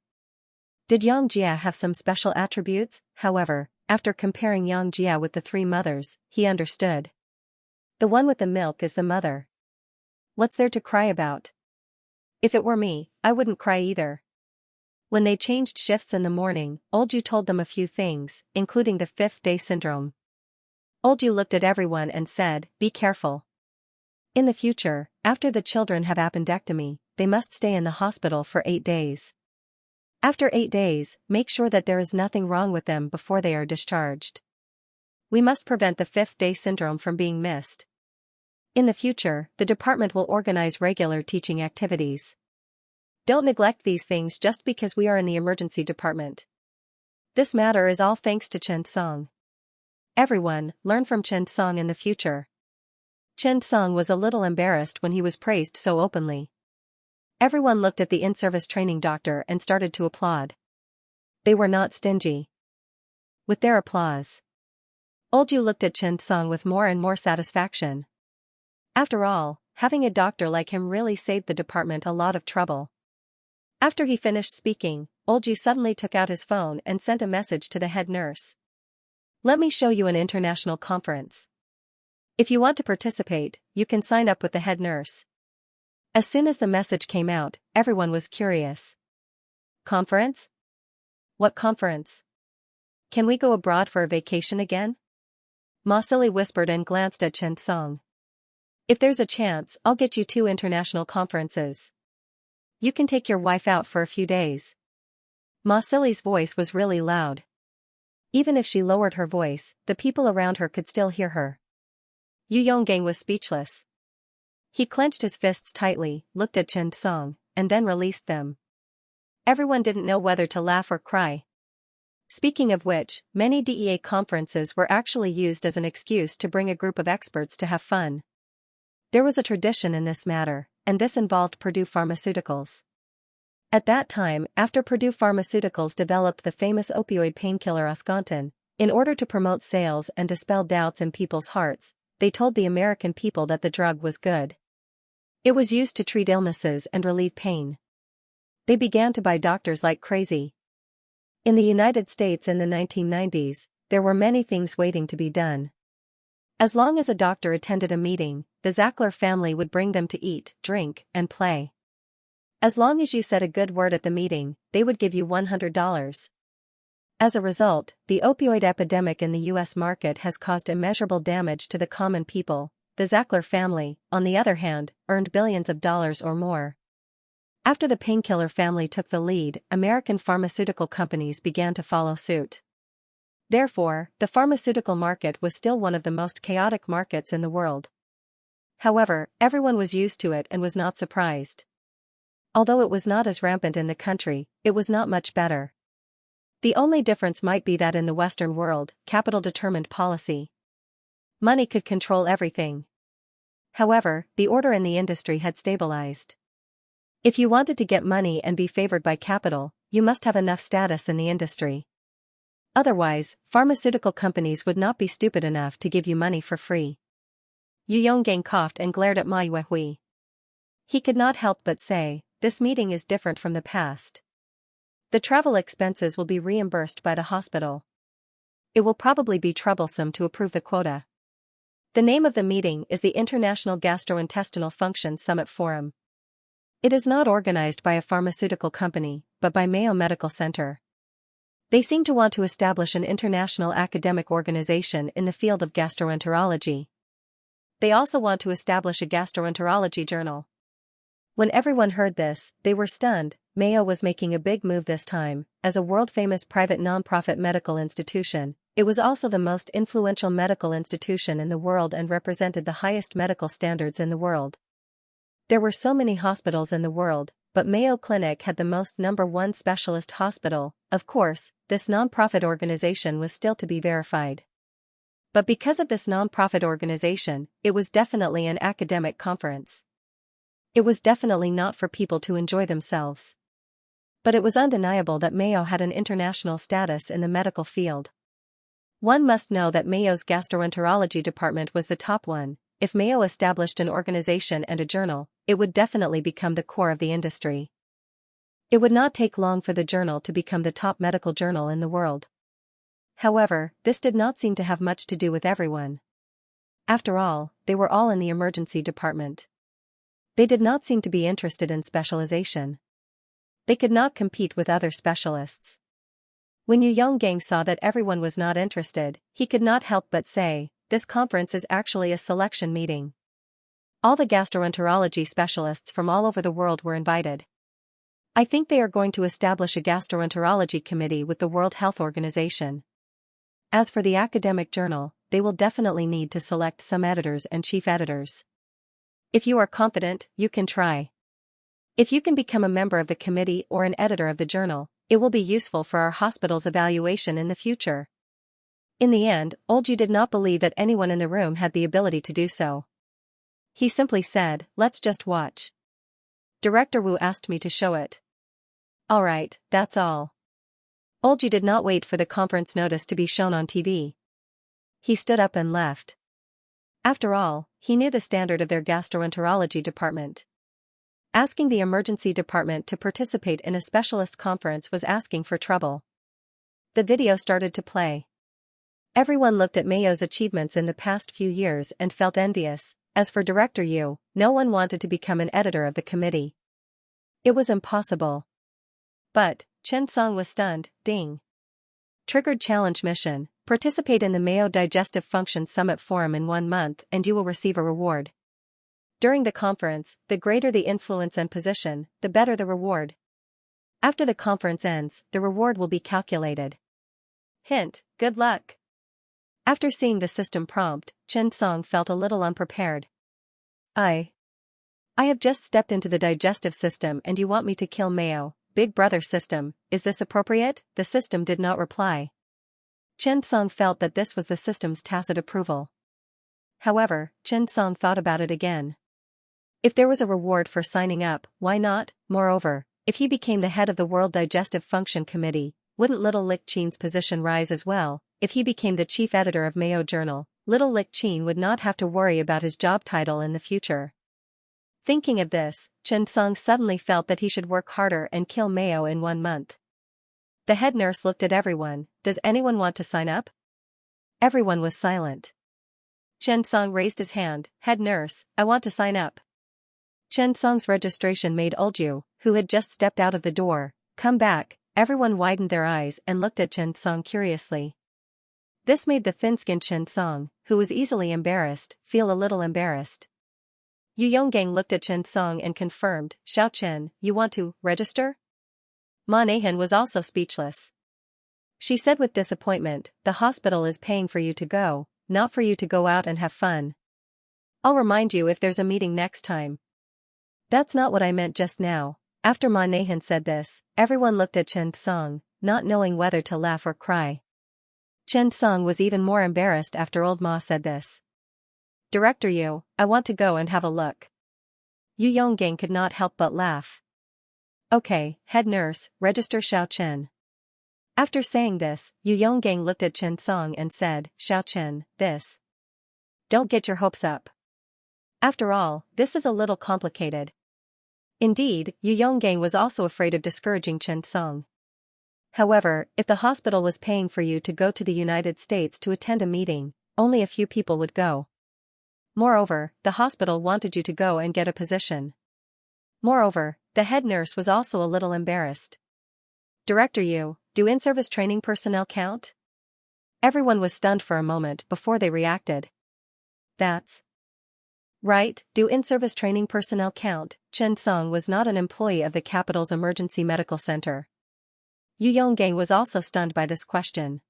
Did Xianxia have some special attributes? However, after comparing Xianxia with the three mothers, he understood. The one with the milk is the mother. What's there to cry about? If it were me, I wouldn't cry either. When they changed shifts in the morning, Olju told them a few things, including the fifth-day syndrome. Olju looked at everyone and said, "Be careful. In the future, after the children have appendectomy, they must stay in the hospital for 8 days. After 8 days, make sure that there is nothing wrong with them before they are discharged. We must prevent the fifth-day syndrome from being missed. In the future, the department will organize regular teaching activities. Don't neglect these things just because we are in the emergency department." This matter is all thanks to Xianxia. Everyone, learn from Xianxia in the future. Xianxia was a little embarrassed when he was praised so openly. Everyone looked at the in-service training doctor and started to applaud. They were not stingy with their applause. Olju looked at Xianxia with more and more satisfaction. After all, having a doctor like him really saved the department a lot of trouble. After he finished speaking, Olju suddenly took out his phone and sent a message to the head nurse. "Let me show you an international conference. If you want to participate, you can sign up with the head nurse." As soon as the message came out, everyone was curious. Conference? What conference? Can we go abroad for a vacation again? Masili whispered and glanced at Xianxia. If there's a chance, I'll get you 2 international conferences. You can take your wife out for a few days. Masili's voice was really loud. Even if she lowered her voice, the people around her could still hear her. Yu Yonggang was speechless. He clenched his fists tightly, looked at Xianxia, and then released them. Everyone didn't know whether to laugh or cry. Speaking of which, many DEA conferences were actually used as an excuse to bring a group of experts to have fun. There was a tradition in this matter, and this involved Purdue Pharmaceuticals. At that time, after Purdue Pharmaceuticals developed the famous opioid painkiller Oxycontin, in order to promote sales and dispel doubts in people's hearts, they told the American people that the drug was good. It was used to treat illnesses and relieve pain. They began to buy doctors like crazy. In the United States in the 1990s, there were many things waiting to be done. As long as a doctor attended a meeting, the Zackler family would bring them to eat, drink, and play. As long as you said a good word at the meeting, they would give you $100. As a result, the opioid epidemic in the U.S. market has caused immeasurable damage to the common people. The Zackler family, on the other hand, earned billions of dollars or more. After the painkiller family took the lead, American pharmaceutical companies began to follow suit. Therefore, the pharmaceutical market was still one of the most chaotic markets in the world. However, everyone was used to it and was not surprised. Although it was not as rampant in the country, it was not much better. The only difference might be that in the Western world, capital determined policy. Money could control everything. However, the order in the industry had stabilized. If you wanted to get money and be favored by capital, you must have enough status in the industry. Otherwise, pharmaceutical companies would not be stupid enough to give you money for free. Yu Yonggang coughed and glared at Ma Yuehui. He could not help but say, "This meeting is different from the past. The travel expenses will be reimbursed by the hospital. It will probably be troublesome to approve the quota." The name of the meeting is the International Gastrointestinal Function Summit Forum. It is not organized by a pharmaceutical company, but by Mayo Medical Center. They seem to want to establish an international academic organization in the field of gastroenterology. They also want to establish a gastroenterology journal. When everyone heard this, they were stunned. Mayo was making a big move this time. As a world-famous private non-profit medical institution, it was also the most influential medical institution in the world and represented the highest medical standards in the world. There were so many hospitals in the world, but Mayo Clinic had the most #1 specialist hospital. Of course, this non-profit organization was still to be verified. But because of this non-profit organization, it was definitely an academic conference. It was definitely not for people to enjoy themselves. But it was undeniable that Mayo had an international status in the medical field. One must know that Mayo's gastroenterology department was the top one. If Mayo established an organization and a journal, it would definitely become the core of the industry. It would not take long for the journal to become the top medical journal in the world. However, this did not seem to have much to do with everyone. After all, they were all in the emergency department. They did not seem to be interested in specialization. They could not compete with other specialists. When Yu Yonggang saw that everyone was not interested, he could not help but say, "This conference is actually a selection meeting." All the gastroenterology specialists from all over the world were invited. I think they are going to establish a gastroenterology committee with the World Health Organization. As for the academic journal, they will definitely need to select some editors and chief editors. If you are confident, you can try. If you can become a member of the committee or an editor of the journal, it will be useful for our hospital's evaluation in the future. In the end, Olju did not believe that anyone in the room had the ability to do so. He simply said, "Let's just watch. Director Wu asked me to show it." "Alright, that's all." Olju did not wait for the conference notice to be shown on TV. He stood up and left. After all, he knew the standard of their gastroenterology department. Asking the emergency department to participate in a specialist conference was asking for trouble. The video started to play. Everyone looked at Mayo's achievements in the past few years and felt envious. As for Director Yu, no one wanted to become an editor of the committee. It was impossible. But, Chen Song was stunned. Ding. Triggered challenge mission: participate in the Mayo Digestive Function Summit Forum in 1 month and you will receive a reward. During the conference, the greater the influence and position, the better the reward. After the conference ends, the reward will be calculated. Hint, good luck. After seeing the system prompt, Chen Song felt a little unprepared. I have just stepped into the digestive system and you want me to kill Mayo, Big Brother system, is this appropriate? The system did not reply. Chen Song felt that this was the system's tacit approval. However, Chen Song thought about it again. If there was a reward for signing up, why not? Moreover, if he became the head of the World Digestive Function Committee, wouldn't Little Lick Chen's position rise as well? If he became the chief editor of Mayo Journal, Little Lick Chen would not have to worry about his job title in the future. Thinking of this, Chen Song suddenly felt that he should work harder and kill Mayo in 1 month. The head nurse looked at everyone. Does anyone want to sign up? Everyone was silent. Chen Song raised his hand. Head nurse, I want to sign up. Chen Song's registration made Olju, who had just stepped out of the door, come back. Everyone widened their eyes and looked at Chen Song curiously. This made the thin-skinned Chen Song, who was easily embarrassed, feel a little embarrassed. Yu Yonggang looked at Chen Song and confirmed, Xiao Chen, you want to register? Ma Neihan was also speechless. She said with disappointment, the hospital is paying for you to go, not for you to go out and have fun. I'll remind you if there's a meeting next time. That's not what I meant just now. After Ma Neihan said this, everyone looked at Chen Song, not knowing whether to laugh or cry. Chen Song was even more embarrassed after old Ma said this. Director Yu, I want to go and have a look. Yu Yonggang could not help but laugh. Okay, head nurse, register Xiao Chen. After saying this, Yu Yonggang looked at Chen Song and said, Xiao Chen, this. Don't get your hopes up. After all, this is a little complicated. Indeed, Yu Yonggang was also afraid of discouraging Chen Song. However, if the hospital was paying for you to go to the United States to attend a meeting, only a few people would go. Moreover, the hospital wanted you to go and get a position. Moreover, the head nurse was also a little embarrassed. Director Yu, do in-service training personnel count? Everyone was stunned for a moment before they reacted. That's right, do in-service training personnel count? Chen Song was not an employee of the capital's emergency medical center. Yu Yonggang was also stunned by this question.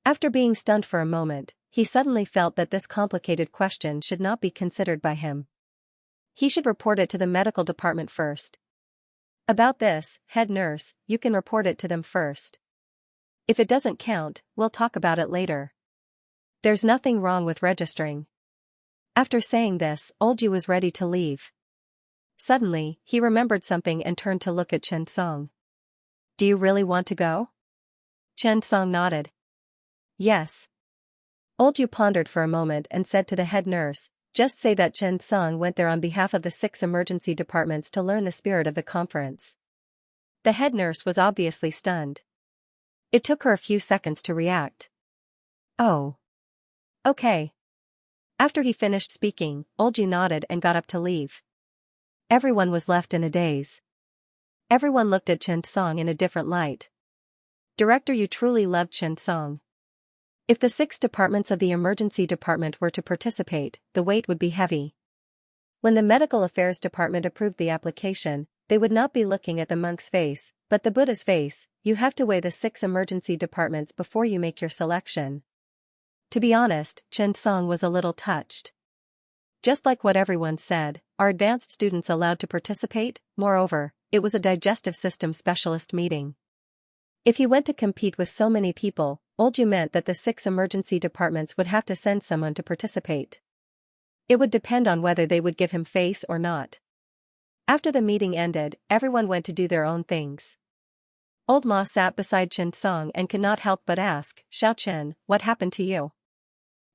After being stunned for a moment, he suddenly felt that this complicated question should not be considered by him. He should report it to the medical department first. About this, head nurse, you can report it to them first. If it doesn't count, we'll talk about it later. There's nothing wrong with registering. After saying this, Olju was ready to leave. Suddenly, he remembered something and turned to look at Chen Song. Do you really want to go? Chen Song nodded. Yes. Olju pondered for a moment and said to the head nurse, just say that Chen Song went there on behalf of the 6 emergency departments to learn the spirit of the conference. The head nurse was obviously stunned. It took her a few seconds to react. Oh. Okay. After he finished speaking, Olju nodded and got up to leave. Everyone was left in a daze. Everyone looked at Chen Song in a different light. Director Yu truly loved Chen Song. If the 6 departments of the emergency department were to participate, the weight would be heavy. When the medical affairs department approved the application, they would not be looking at the monk's face, but the Buddha's face. You have to weigh the 6 emergency departments before you make your selection. To be honest, Chen Song was a little touched. Just like what everyone said, are advanced students allowed to participate? Moreover, it was a digestive system specialist meeting. If he went to compete with so many people, Olju meant that the 6 emergency departments would have to send someone to participate. It would depend on whether they would give him face or not. After the meeting ended, everyone went to do their own things. Old Ma sat beside Chen Song and could not help but ask, Xiao Chen, what happened to you?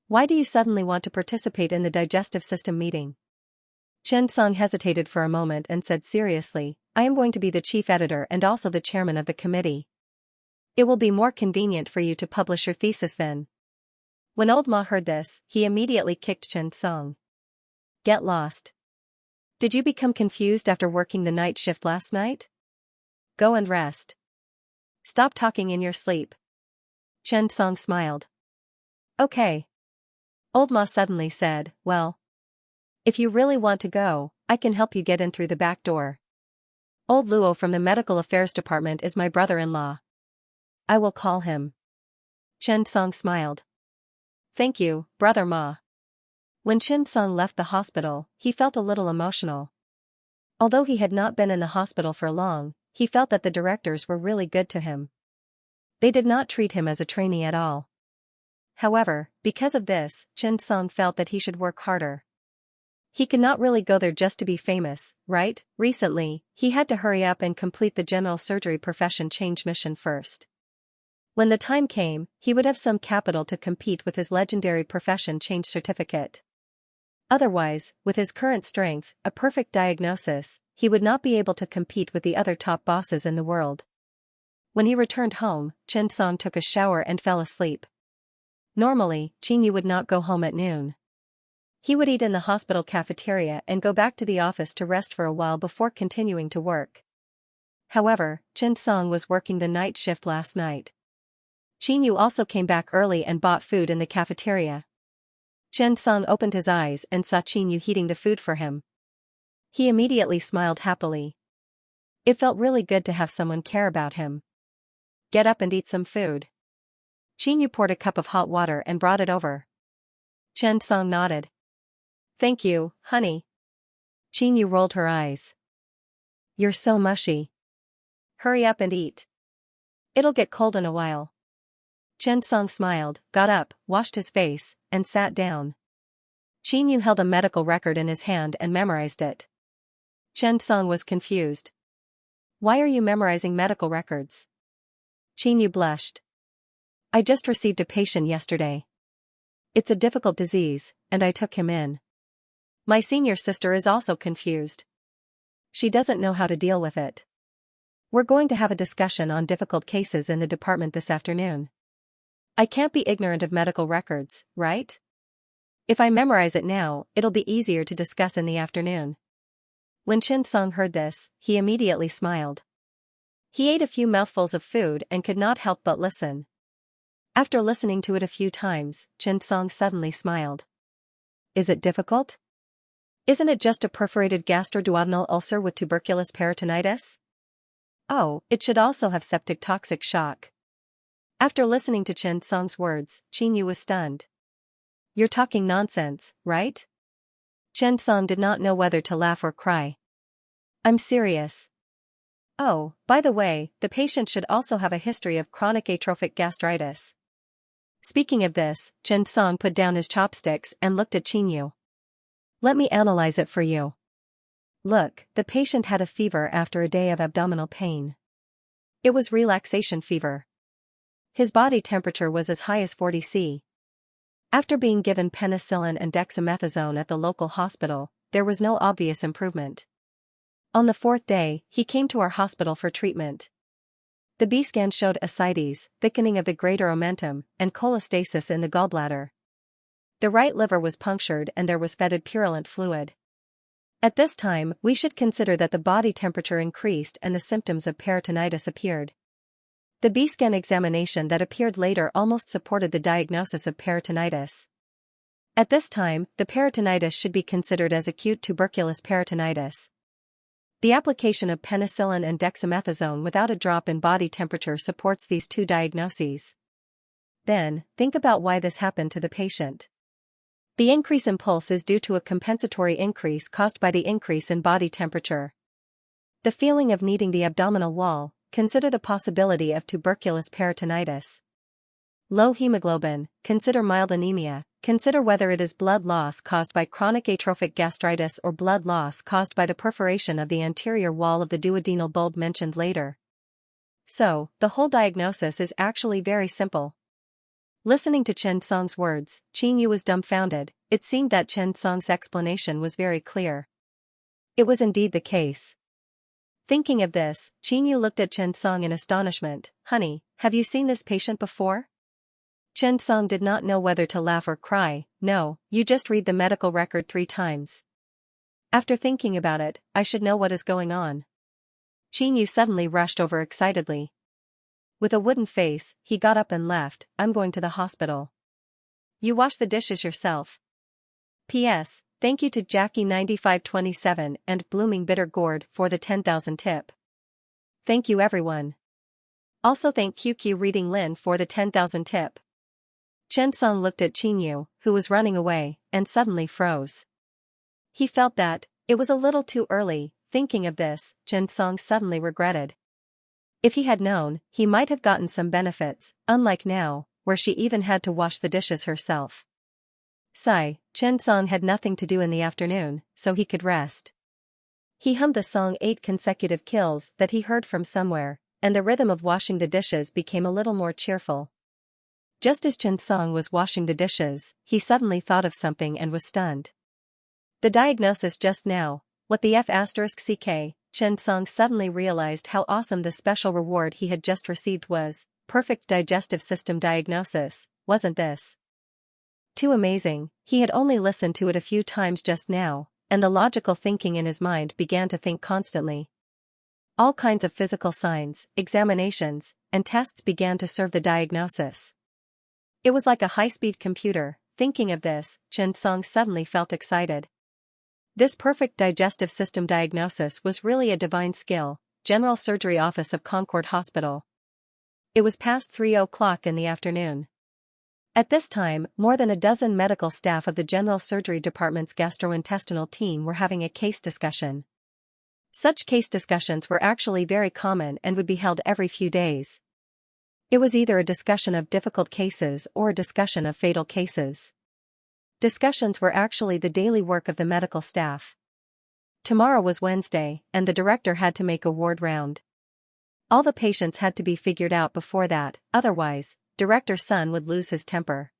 Why do you suddenly want to participate in the digestive system meeting? Chen Song hesitated for a moment and said seriously, I am going to be the chief editor and also the chairman of the committee. It will be more convenient for you to publish your thesis then. When old Ma heard this, he immediately kicked Chen Song. Get lost. Did you become confused after working the night shift last night? Go and rest. Stop talking in your sleep. Chen Song smiled. Okay. Old Ma suddenly said, well, if you really want to go, I can help you get in through the back door. Old Luo from the medical affairs department is my brother-in-law. I will call him. Chen Song smiled. Thank you, Brother Ma. When Chen Song left the hospital, he felt a little emotional. Although he had not been in the hospital for long, he felt that the directors were really good to him. They did not treat him as a trainee at all. However, because of this, Chen Song felt that he should work harder. He could not really go there just to be famous, right? Recently, he had to hurry up and complete the general surgery profession change mission first. When the time came, he would have some capital to compete with his legendary profession change certificate. Otherwise, with his current strength, a perfect diagnosis, he would not be able to compete with the other top bosses in the world. When he returned home, Chen-song took a shower and fell asleep. Normally, Qingyu would not go home at noon. He would eat in the hospital cafeteria and go back to the office to rest for a while before continuing to work. However, Chen-song was working the night shift last night. Qingyu also came back early and bought food in the cafeteria. Chen-song opened his eyes and saw Qingyu heating the food for him. He immediately smiled happily. It felt really good to have someone care about him. Get up and eat some food. Qingyu poured a cup of hot water and brought it over. Chen-song nodded. Thank you, honey. Qingyu rolled her eyes. You're so mushy. Hurry up and eat. It'll get cold in a while. Chen-song smiled, got up, washed his face, and sat down. Qingyu held a medical record in his hand and memorized it. Chen-song was confused. Why are you memorizing medical records? Qingyu blushed. I just received a patient yesterday. It's a difficult disease, and I took him in. My senior sister is also confused. She doesn't know how to deal with it. We're going to have a discussion on difficult cases in the department this afternoon. I can't be ignorant of medical records, right? If I memorize it now, it'll be easier to discuss in the afternoon. When Chen-song heard this, he immediately smiled. He ate a few mouthfuls of food and could not help but listen. After listening to it a few times, Chen-song suddenly smiled. Is it difficult? Isn't it just a perforated gastroduodenal ulcer with tuberculous peritonitis? Oh, it should also have septic toxic shock. After listening to Chen-song's words, Qingyu was stunned. You're talking nonsense, right? Chen-song did not know whether to laugh or cry. I'm serious. Oh, by the way, the patient should also have a history of chronic atrophic gastritis. Speaking of this, Chen-song put down his chopsticks and looked at Qingyu. Let me analyze it for you. Look, the patient had a fever after a day of abdominal pain. It was relaxation fever. His body temperature was as high as 40 C. After being given penicillin and dexamethasone at the local hospital, there was no obvious improvement. On the fourth day, he came to our hospital for treatment. The B scan showed ascites, thickening of the greater omentum, and cholestasis in the gallbladder. The right liver was punctured and there was fetid purulent fluid. At this time, we should consider that the body temperature increased and the symptoms of peritonitis appeared. The B scan examination that appeared later almost supported the diagnosis of peritonitis. At this time, the peritonitis should be considered as acute tuberculous peritonitis. The application of penicillin and dexamethasone without a drop in body temperature supports these two diagnoses. Then, think about why this happened to the patient. The increase in pulse is due to a compensatory increase caused by the increase in body temperature. The feeling of kneading the abdominal wall, consider the possibility of tuberculous peritonitis. Low hemoglobin, consider mild anemia, consider whether it is blood loss caused by chronic atrophic gastritis or blood loss caused by the perforation of the anterior wall of the duodenal bulb mentioned later. So, the whole diagnosis is actually very simple. Listening to Chen-song's words, Qingyu was dumbfounded. It seemed that Chen-song's explanation was very clear. It was indeed the case. Thinking of this, Qingyu looked at Chen-song in astonishment. Honey, have you seen this patient before? Chen-song did not know whether to laugh or cry. No, you just read the medical record 3 times. After thinking about it, I should know what is going on. Qingyu suddenly rushed over excitedly. With a wooden face, he got up and left. I'm going to the hospital. You wash the dishes yourself. P.S. Thank you to Jackie9527 and Blooming Bitter Gourd for the 10,000 tip. Thank you everyone. Also thank QQ Reading Lin for the 10,000 tip. Chen-song looked at Qingyu, who was running away, and suddenly froze. He felt that it was a little too early. Thinking of this, Chen-song suddenly regretted. If he had known, he might have gotten some benefits, unlike now, where she even had to wash the dishes herself. Sigh, Chen-song had nothing to do in the afternoon, so he could rest. He hummed the song 8 Consecutive Kills that he heard from somewhere, and the rhythm of washing the dishes became a little more cheerful. Just as Chen-song was washing the dishes, he suddenly thought of something and was stunned. The diagnosis just now, what the F*CK, Chen Song suddenly realized how awesome the special reward he had just received was. Perfect digestive system diagnosis, wasn't this too amazing? He had only listened to it a few times just now, and the logical thinking in his mind began to think constantly. All kinds of physical signs, examinations, and tests began to serve the diagnosis. It was like a high-speed computer. Thinking of this, Chen Song suddenly felt excited. This perfect digestive system diagnosis was really a divine skill. General Surgery Office of Concord Hospital. It was past 3 o'clock in the afternoon. At this time, more than a dozen medical staff of the General Surgery Department's gastrointestinal team were having a case discussion. Such case discussions were actually very common and would be held every few days. It was either a discussion of difficult cases or a discussion of fatal cases. Discussions were actually the daily work of the medical staff. Tomorrow was Wednesday, and the director had to make a ward round. All the patients had to be figured out before that, otherwise, Director Sun would lose his temper.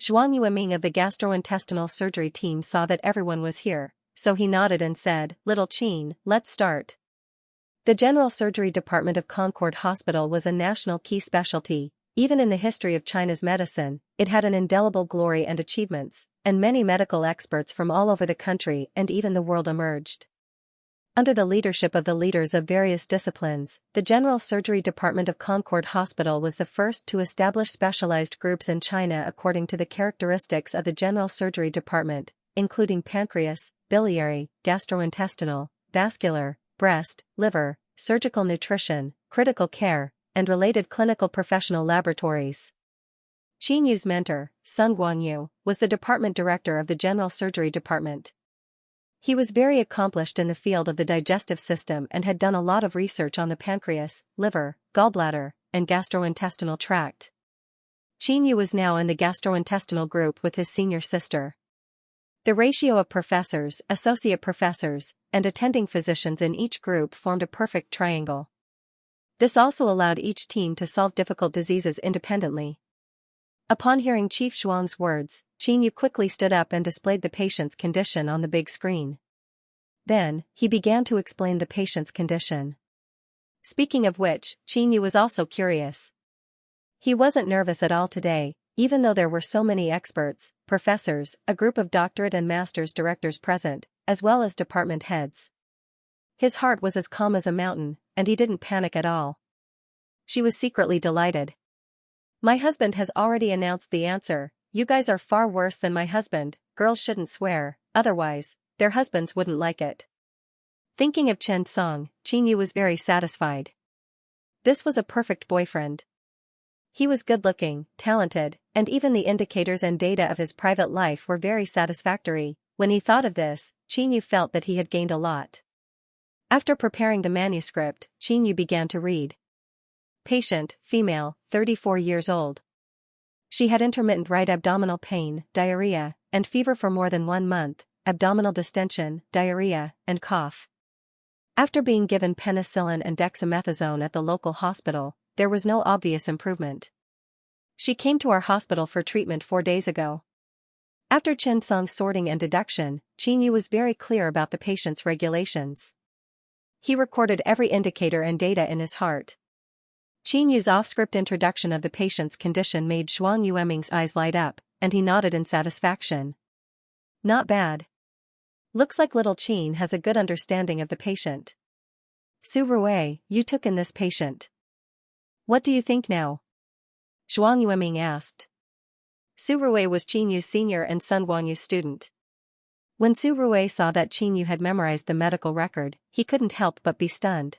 Zhuang Yueming of the gastrointestinal surgery team saw that everyone was here, so he nodded and said, "Little Qin, let's start." The General Surgery Department of Concord Hospital was a national key specialty. Even in the history of China's medicine, it had an indelible glory and achievements, and many medical experts from all over the country and even the world emerged. Under the leadership of the leaders of various disciplines, the General Surgery Department of Concord Hospital was the first to establish specialized groups in China according to the characteristics of the General Surgery Department, including pancreas, biliary, gastrointestinal, vascular, breast, liver, surgical nutrition, critical care, and related clinical professional laboratories. Qin Yu's mentor, Sun Guanyu, was the department director of the General Surgery Department. He was very accomplished in the field of the digestive system and had done a lot of research on the pancreas, liver, gallbladder, and gastrointestinal tract. Qin Yu was now in the gastrointestinal group with his senior sister. The ratio of professors, associate professors, and attending physicians in each group formed a perfect triangle. This also allowed each team to solve difficult diseases independently. Upon hearing Chief Zhuang's words, Qin Yu quickly stood up and displayed the patient's condition on the big screen. Then, he began to explain the patient's condition. Speaking of which, Qin Yu was also curious. He wasn't nervous at all today, even though there were so many experts, professors, a group of doctorate and master's directors present, as well as department heads. His heart was as calm as a mountain, and he didn't panic at all. She was secretly delighted. "My husband has already announced the answer. You guys are far worse than my husband. Girls shouldn't swear, otherwise, their husbands wouldn't like it." Thinking of Chen Song, Qin Yu was very satisfied. This was a perfect boyfriend. He was good-looking, talented, and even the indicators and data of his private life were very satisfactory. When he thought of this, Qin Yu felt that he had gained a lot. After preparing the manuscript, Qin Yu began to read. Patient, female, 34 years old. She had intermittent right abdominal pain, diarrhea, and fever for more than 1 month, abdominal distension, diarrhea, and cough. After being given penicillin and dexamethasone at the local hospital, there was no obvious improvement. She came to our hospital for treatment 4 days ago. After Chen Song's sorting and deduction, Qin Yu was very clear about the patient's regulations. He recorded every indicator and data in his heart. Qin Yu's off-script introduction of the patient's condition made Zhuang Yueming's eyes light up, and he nodded in satisfaction. Not bad. Looks like little Qin has a good understanding of the patient. Su Rui, you took in this patient. What do you think now? Zhuang Yueming asked. Su Rui was Qin Yu's senior and Sun Guanyu's student. When Su Rui saw that Qin Yu had memorized the medical record, he couldn't help but be stunned.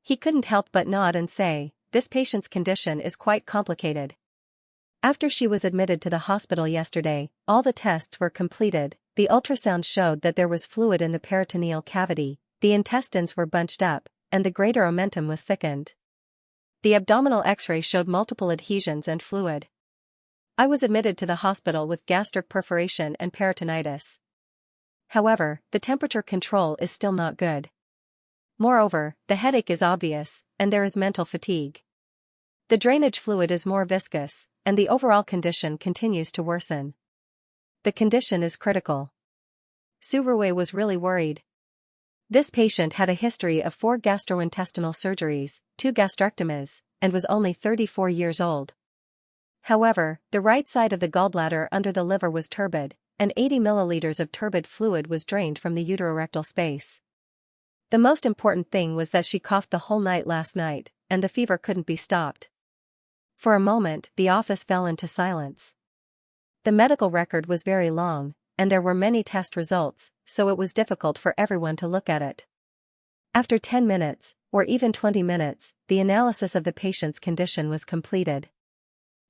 He couldn't help but nod and say, "This patient's condition is quite complicated." After she was admitted to the hospital yesterday, all the tests were completed. The ultrasound showed that there was fluid in the peritoneal cavity, the intestines were bunched up, and the greater omentum was thickened. The abdominal X-ray showed multiple adhesions and fluid. I was admitted to the hospital with gastric perforation and peritonitis. However, the temperature control is still not good. Moreover, the headache is obvious, and there is mental fatigue. The drainage fluid is more viscous, and the overall condition continues to worsen. The condition is critical. Su Rui was really worried. This patient had a history of 4 gastrointestinal surgeries, 2 gastrectomies, and was only 34 years old. However, the right side of the gallbladder under the liver was turbid, and 80 milliliters of turbid fluid was drained from the uterorectal space. The most important thing was that she coughed the whole night last night, and the fever couldn't be stopped. For a moment, the office fell into silence. The medical record was very long, and there were many test results, so it was difficult for everyone to look at it. After 10 minutes, or even 20 minutes, the analysis of the patient's condition was completed.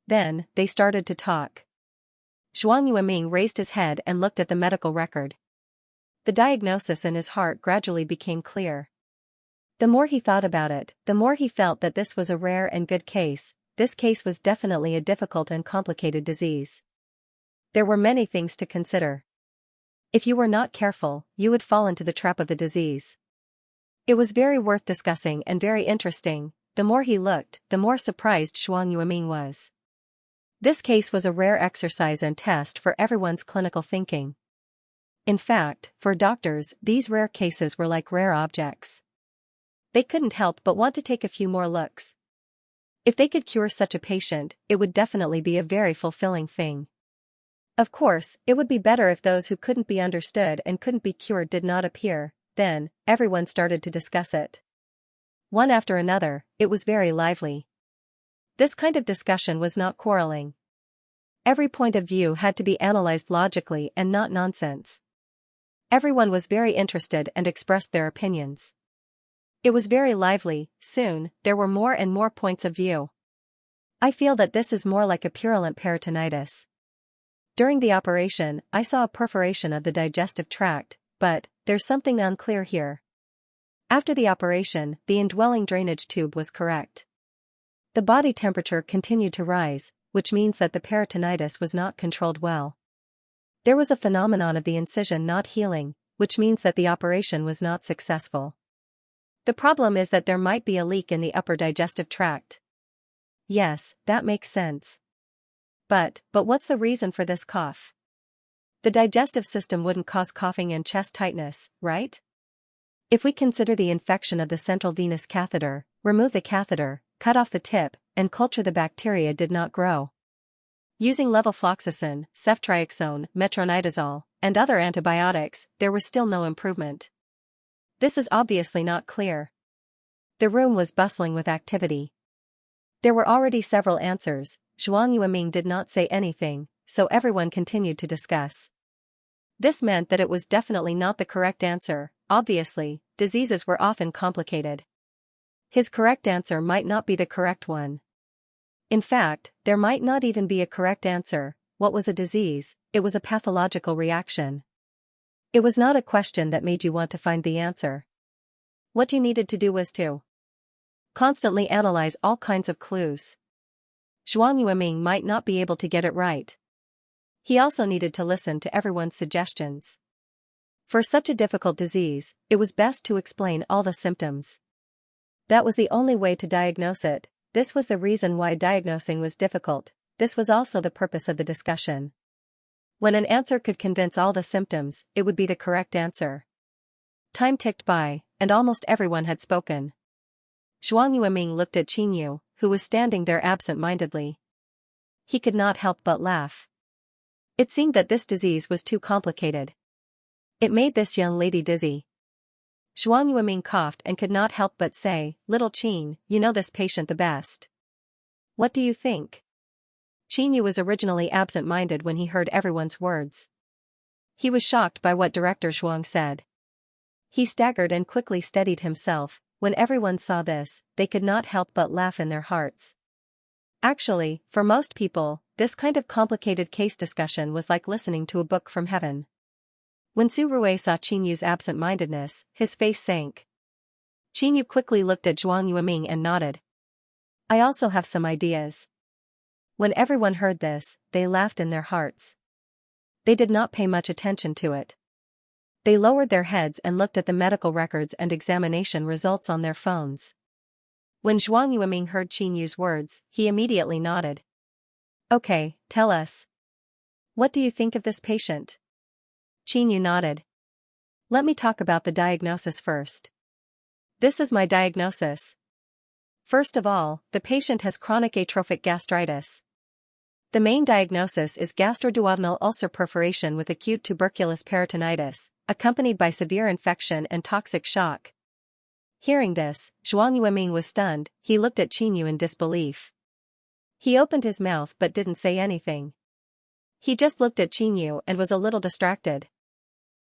Then, they started to talk. Zhuang Yueming raised his head and looked at the medical record. The diagnosis in his heart gradually became clear. The more he thought about it, the more he felt that this was a rare and good case. This case was definitely a difficult and complicated disease. There were many things to consider. If you were not careful, you would fall into the trap of the disease. It was very worth discussing and very interesting. The more he looked, the more surprised Zhuang Yueming was. This case was a rare exercise and test for everyone's clinical thinking. In fact, for doctors, these rare cases were like rare objects. They couldn't help but want to take a few more looks. If they could cure such a patient, it would definitely be a very fulfilling thing. Of course, it would be better if those who couldn't be understood and couldn't be cured did not appear. Then, everyone started to discuss it. One after another, it was very lively. This kind of discussion was not quarreling. Every point of view had to be analyzed logically and not nonsense. Everyone was very interested and expressed their opinions. It was very lively. Soon, there were more and more points of view. I feel that this is more like a purulent peritonitis. During the operation, I saw a perforation of the digestive tract, but there's something unclear here. After the operation, the indwelling drainage tube was correct. The body temperature continued to rise, which means that the peritonitis was not controlled well. There was a phenomenon of the incision not healing, which means that the operation was not successful. The problem is that there might be a leak in the upper digestive tract. Yes, that makes sense. But what's the reason for this cough? The digestive system wouldn't cause coughing and chest tightness, right? If we consider the infection of the central venous catheter, remove the catheter, cut off the tip, and culture the bacteria did not grow. Using levofloxacin, ceftriaxone, metronidazole, and other antibiotics, there was still no improvement. This is obviously not clear. The room was bustling with activity. There were already several answers. Zhuang Yueming did not say anything, so everyone continued to discuss. This meant that it was definitely not the correct answer. Obviously, diseases were often complicated. His correct answer might not be the correct one. In fact, there might not even be a correct answer. What was a disease? It was a pathological reaction. It was not a question that made you want to find the answer. What you needed to do was to constantly analyze all kinds of clues. Zhuang Yueming might not be able to get it right. He also needed to listen to everyone's suggestions. For such a difficult disease, it was best to explain all the symptoms. That was the only way to diagnose it. This was the reason why diagnosing was difficult. This was also the purpose of the discussion. When an answer could convince all the symptoms, it would be the correct answer. Time ticked by, and almost everyone had spoken. Zhuang Yueming looked at Qinyu, who was standing there absent-mindedly. He could not help but laugh. It seemed that this disease was too complicated. It made this young lady dizzy. Zhuang Yueming coughed and could not help but say, "Little Qin, you know this patient the best. What do you think?" Qinyu was originally absent-minded when he heard everyone's words. He was shocked by what Director Zhuang said. He staggered and quickly steadied himself. When everyone saw this, they could not help but laugh in their hearts. Actually, for most people, this kind of complicated case discussion was like listening to a book from heaven. When Su Rui saw Qinyu's absent-mindedness, his face sank. Qinyu quickly looked at Zhuang Yueming and nodded. "I also have some ideas." When everyone heard this, they laughed in their hearts. They did not pay much attention to it. They lowered their heads and looked at the medical records and examination results on their phones. When Zhuang Yueming heard Qinyu's words, he immediately nodded. "Okay, tell us. What do you think of this patient?" Qinyu nodded. Let me talk about the diagnosis first. This is my diagnosis. First of all, the patient has chronic atrophic gastritis. The main diagnosis is gastroduodenal ulcer perforation with acute tuberculous peritonitis, accompanied by severe infection and toxic shock. Hearing this, Zhuang Yueming was stunned. He looked at Qin Yu in disbelief. He opened his mouth but didn't say anything. He just looked at Qin Yu and was a little distracted.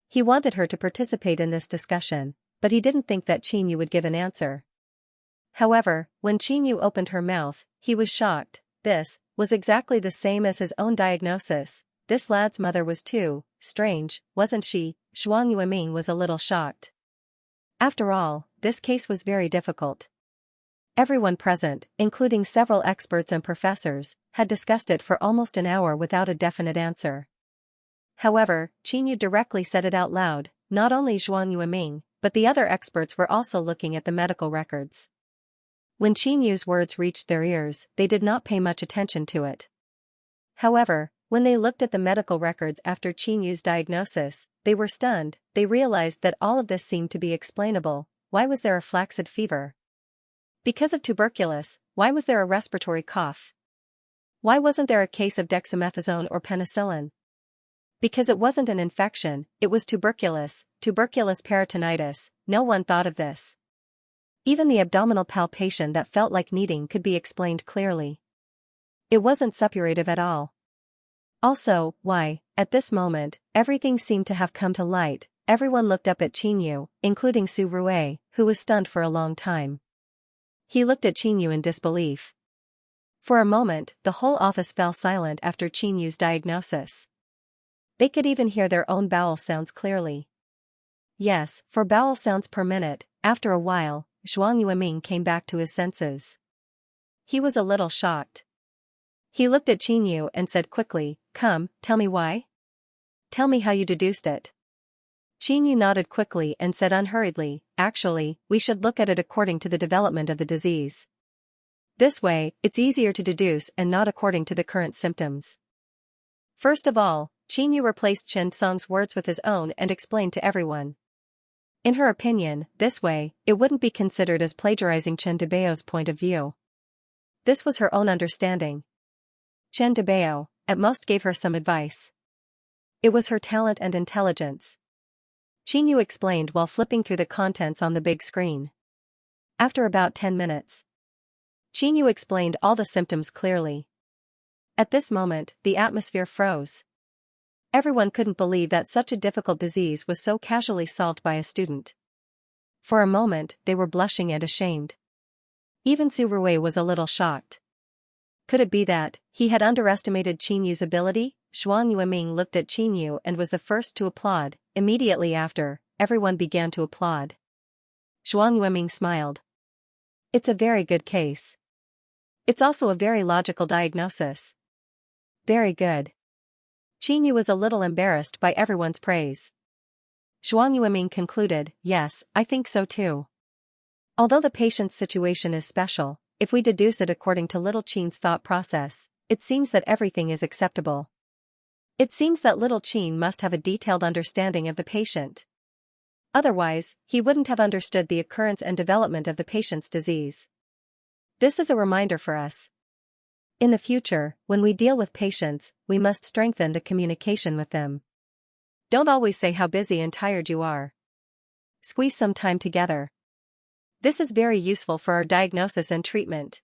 He wanted her to participate in this discussion, but he didn't think that Qin Yu would give an answer. However, when Qin Yu opened her mouth, he was shocked. This was exactly the same as his own diagnosis. This lad's mother was too strange, wasn't she? Zhuang Yueming was a little shocked. After all, this case was very difficult. Everyone present, including several experts and professors, had discussed it for almost an hour without a definite answer. However, Qin Yu directly said it out loud. Not only Zhuang Yueming, but the other experts were also looking at the medical records. When Qin Yu's words reached their ears, they did not pay much attention to it. However, when they looked at the medical records after Qin Yu's diagnosis, they were stunned. They realized that all of this seemed to be explainable. Why was there a flaccid fever? Because of tuberculosis. Why was there a respiratory cough? Why wasn't there a case of dexamethasone or penicillin? Because it wasn't an infection, it was tuberculosis peritonitis. No one thought of this. Even the abdominal palpation that felt like kneading could be explained clearly. It wasn't suppurative at all. Also, why, at this moment, everything seemed to have come to light. Everyone looked up at Qin Yu, including Su Rui, who was stunned for a long time. He looked at Qin Yu in disbelief. For a moment, the whole office fell silent after Qin Yu's diagnosis. They could even hear their own bowel sounds clearly. Yes, 4 bowel sounds per minute. After a while, Zhuang Yueming came back to his senses. He was a little shocked. He looked at Qin Yu and said quickly, "Come, tell me why? Tell me how you deduced it." Qin Yu nodded quickly and said unhurriedly, "Actually, we should look at it according to the development of the disease. This way, it's easier to deduce and not according to the current symptoms." First of all, Qin Yu replaced Chen Song's words with his own and explained to everyone. In her opinion, this way, it wouldn't be considered as plagiarizing Chen Debao's point of view. This was her own understanding. Chen Debao, at most, gave her some advice. It was her talent and intelligence. Qin Yu explained while flipping through the contents on the big screen. After about 10 minutes, Qin Yu explained all the symptoms clearly. At this moment, the atmosphere froze. Everyone couldn't believe that such a difficult disease was so casually solved by a student. For a moment, they were blushing and ashamed. Even Su Rui was a little shocked. Could it be that he had underestimated Qin Yu's ability? Zhuang Yueming looked at Qin Yu and was the first to applaud. Immediately after, everyone began to applaud. Zhuang Yueming smiled. It's a very good case. It's also a very logical diagnosis. Very good. Qin Yu was a little embarrassed by everyone's praise. Zhuang Yueming concluded, "Yes, I think so too. Although the patient's situation is special, if we deduce it according to little Qin's thought process, it seems that everything is acceptable. It seems that little Qin must have a detailed understanding of the patient. Otherwise, he wouldn't have understood the occurrence and development of the patient's disease. This is a reminder for us. In the future, when we deal with patients, we must strengthen the communication with them. Don't always say how busy and tired you are. Squeeze some time together. This is very useful for our diagnosis and treatment."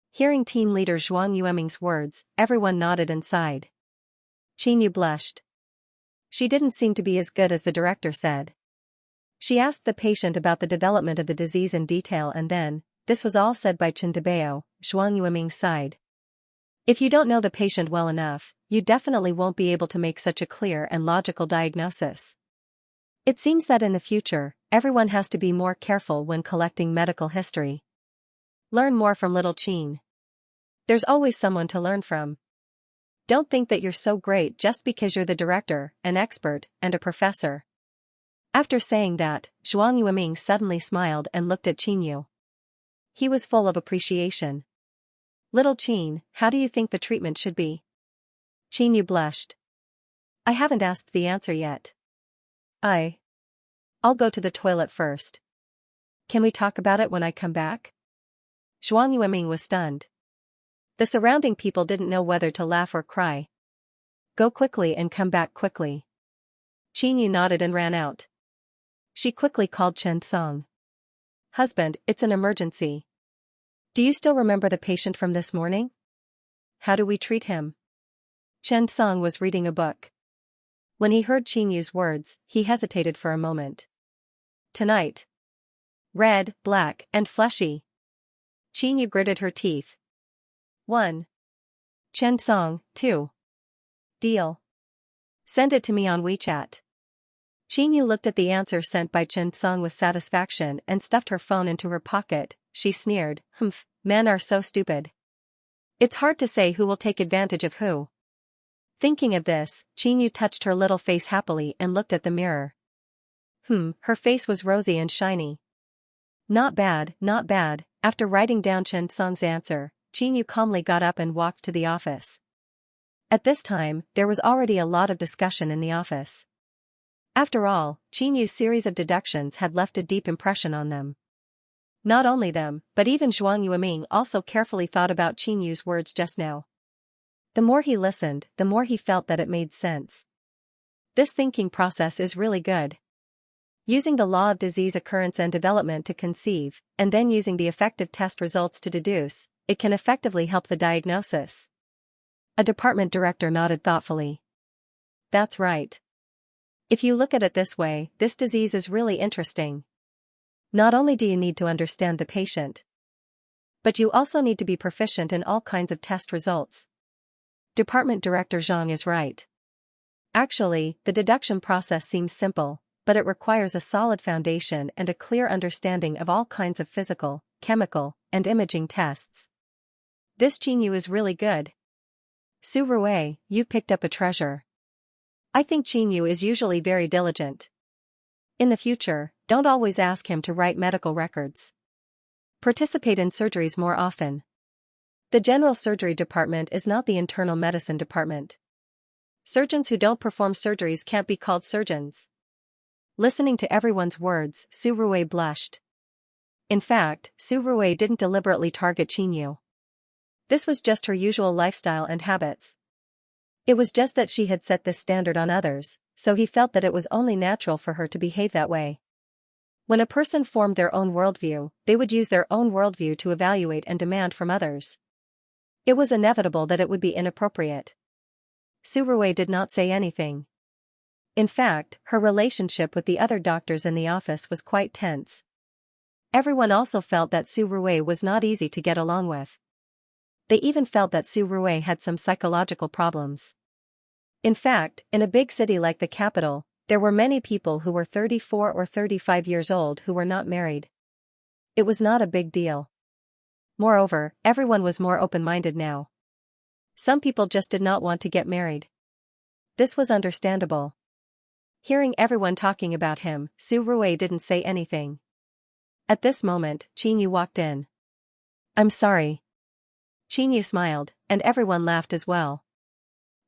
Hearing team leader Zhuang Yueming's words, everyone nodded and sighed. Qin Yu blushed. She didn't seem to be as good as the director said. She asked the patient about the development of the disease in detail, and then, this was all said by Chen Debao. Zhuang Yueming sighed. If you don't know the patient well enough, you definitely won't be able to make such a clear and logical diagnosis. It seems that in the future, everyone has to be more careful when collecting medical history. Learn more from little Qin. There's always someone to learn from. Don't think that you're so great just because you're the director, an expert, and a professor. After saying that, Zhuang Yueming suddenly smiled and looked at Qin Yu. He was full of appreciation. "Little Qin, how do you think the treatment should be?" Qin Yu blushed. "I haven't asked the answer yet. I'll go to the toilet first. Can we talk about it when I come back? Zhuang Yueming was stunned. The surrounding people didn't know whether to laugh or cry. Go quickly and come back quickly. Qin Yu nodded and ran out. She quickly called Chen Song. Husband, it's an emergency. Do you still remember the patient from this morning? How do we treat him? Chen Song was reading a book. When he heard Qin Yu's words, he hesitated for a moment. Tonight. Red, black, and fleshy. Qin Yu gritted her teeth. 1. Chen Song, 2. Deal. Send it to me on WeChat. Qin Yu looked at the answer sent by Chen Song with satisfaction and stuffed her phone into her pocket. She sneered, Humph, men are so stupid. It's hard to say who will take advantage of who. Thinking of this, Qin Yu touched her little face happily and looked at the mirror. Her face was rosy and shiny. Not bad, not bad. After writing down Chen Song's answer, Qin Yu calmly got up and walked to the office. At this time, there was already a lot of discussion in the office. After all, Qin Yu's series of deductions had left a deep impression on them. Not only them, but even Zhuang Yueming also carefully thought about Qin Yu's words just now. The more he listened, the more he felt that it made sense. This thinking process is really good. Using the law of disease occurrence and development to conceive, and then using the effective test results to deduce, it can effectively help the diagnosis. A department director nodded thoughtfully. That's right. If you look at it this way, this disease is really interesting. Not only do you need to understand the patient, but you also need to be proficient in all kinds of test results. Department Director Zhang is right. Actually, the deduction process seems simple, but it requires a solid foundation and a clear understanding of all kinds of physical, chemical, and imaging tests. This Qin Yu is really good. Su Rui, you've picked up a treasure. I think Qin Yu is usually very diligent. In the future, don't always ask him to write medical records. Participate in surgeries more often. The general surgery department is not the internal medicine department. Surgeons who don't perform surgeries can't be called surgeons. Listening to everyone's words, Su Rui blushed. In fact, Su Rui didn't deliberately target Qin Yu. This was just her usual lifestyle and habits. It was just that she had set this standard on others, so he felt that it was only natural for her to behave that way. When a person formed their own worldview, they would use their own worldview to evaluate and demand from others. It was inevitable that it would be inappropriate. Su Rui did not say anything. In fact, her relationship with the other doctors in the office was quite tense. Everyone also felt that Su Rui was not easy to get along with. They even felt that Su Rui had some psychological problems. In fact, in a big city like the capital, there were many people who were 34 or 35 years old who were not married. It was not a big deal. Moreover, everyone was more open-minded now. Some people just did not want to get married. This was understandable. Hearing everyone talking about him, Su Rui didn't say anything. At this moment, Qin Yu walked in. I'm sorry. Qin Yu smiled, and everyone laughed as well.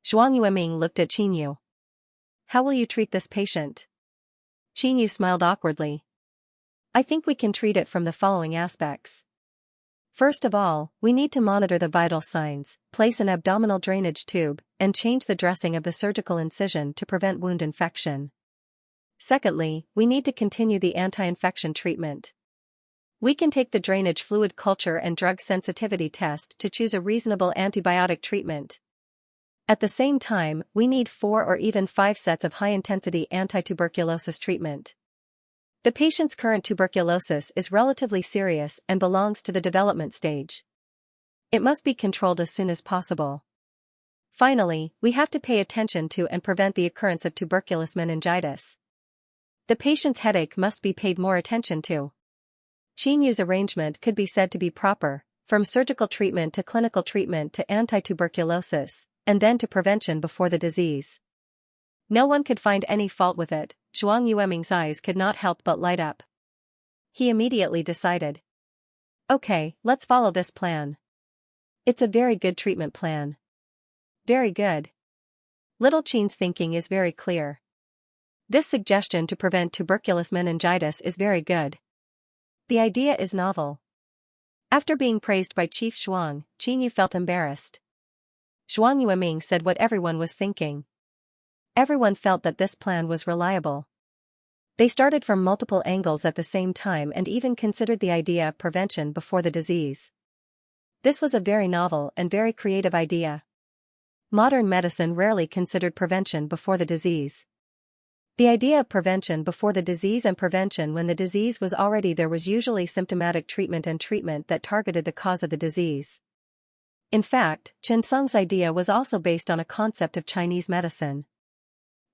Zhuang Yueming looked at Qin Yu. How will you treat this patient? Qin Yu smiled awkwardly. I think we can treat it from the following aspects. First of all, we need to monitor the vital signs, place an abdominal drainage tube, and change the dressing of the surgical incision to prevent wound infection. Secondly, we need to continue the anti-infection treatment. We can take the drainage fluid culture and drug sensitivity test to choose a reasonable antibiotic treatment. At the same time, we need 4 or even 5 sets of high-intensity anti-tuberculosis treatment. The patient's current tuberculosis is relatively serious and belongs to the development stage. It must be controlled as soon as possible. Finally, we have to pay attention to and prevent the occurrence of tuberculous meningitis. The patient's headache must be paid more attention to. Qin Yu's arrangement could be said to be proper, from surgical treatment to clinical treatment to anti-tuberculosis, and then to prevention before the disease. No one could find any fault with it. Zhuang Yueming's eyes could not help but light up. He immediately decided. Okay, let's follow this plan. It's a very good treatment plan. Very good. Little Qin's thinking is very clear. This suggestion to prevent tuberculous meningitis is very good. The idea is novel. After being praised by Chief Shuang, Qin felt embarrassed. Zhuang Yueming said what everyone was thinking. Everyone felt that this plan was reliable. They started from multiple angles at the same time and even considered the idea of prevention before the disease. This was a very novel and very creative idea. Modern medicine rarely considered prevention before the disease. The idea of prevention before the disease and prevention when the disease was already there was usually symptomatic treatment and treatment that targeted the cause of the disease. In fact, Xianxia's idea was also based on a concept of Chinese medicine.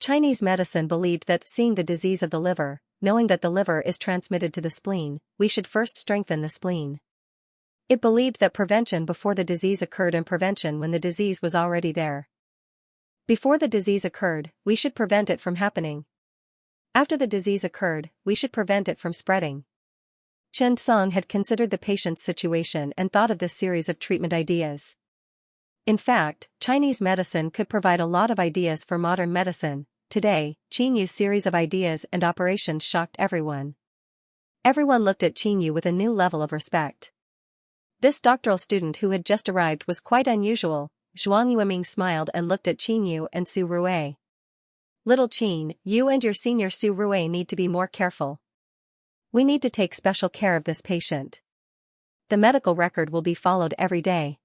Chinese medicine believed that seeing the disease of the liver, knowing that the liver is transmitted to the spleen, we should first strengthen the spleen. It believed that prevention before the disease occurred and prevention when the disease was already there. Before the disease occurred, we should prevent it from happening. After the disease occurred, we should prevent it from spreading. Xianxia had considered the patient's situation and thought of this series of treatment ideas. In fact, Chinese medicine could provide a lot of ideas for modern medicine. Today, Qinyu's series of ideas and operations shocked everyone. Everyone looked at Qinyu with a new level of respect. This doctoral student who had just arrived was quite unusual. Zhuang Yueming smiled and looked at Qinyu and Su Rui. Little Qin, you and your senior Su Rui need to be more careful. We need to take special care of this patient. The medical record will be followed every day.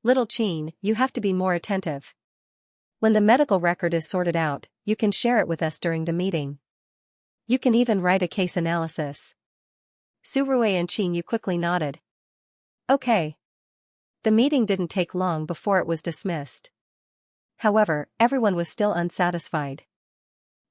Little Qin, you have to be more attentive. When the medical record is sorted out, you can share it with us during the meeting. You can even write a case analysis. Su Rui and Qinyu quickly nodded. Okay. The meeting didn't take long before it was dismissed. However, everyone was still unsatisfied.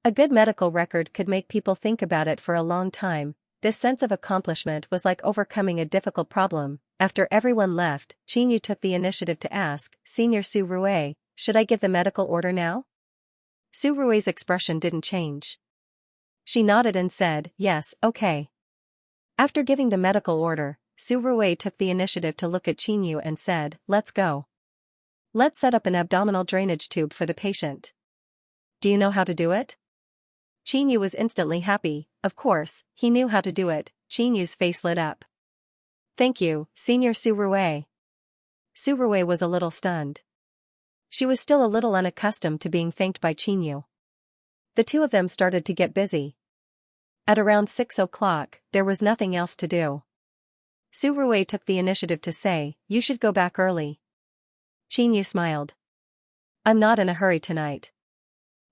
A good medical record could make people think about it for a long time. This sense of accomplishment was like overcoming a difficult problem. After everyone left, Qinyu took the initiative to ask, Senior Su Rui, should I give the medical order now? Su Rui's expression didn't change. She nodded and said, yes, okay. After giving the medical order, Su Rui took the initiative to look at Qinyu and said, let's go. Let's set up an abdominal drainage tube for the patient. Do you know how to do it? Qinyu was instantly happy. Of course, he knew how to do it. Qinyu's face lit up. Thank you, Senior Su Rui. Su Rui was a little stunned. She was still a little unaccustomed to being thanked by Qinyu. The two of them started to get busy. At around 6 o'clock, there was nothing else to do. Su Rui took the initiative to say, you should go back early. Qinyu smiled. I'm not in a hurry tonight.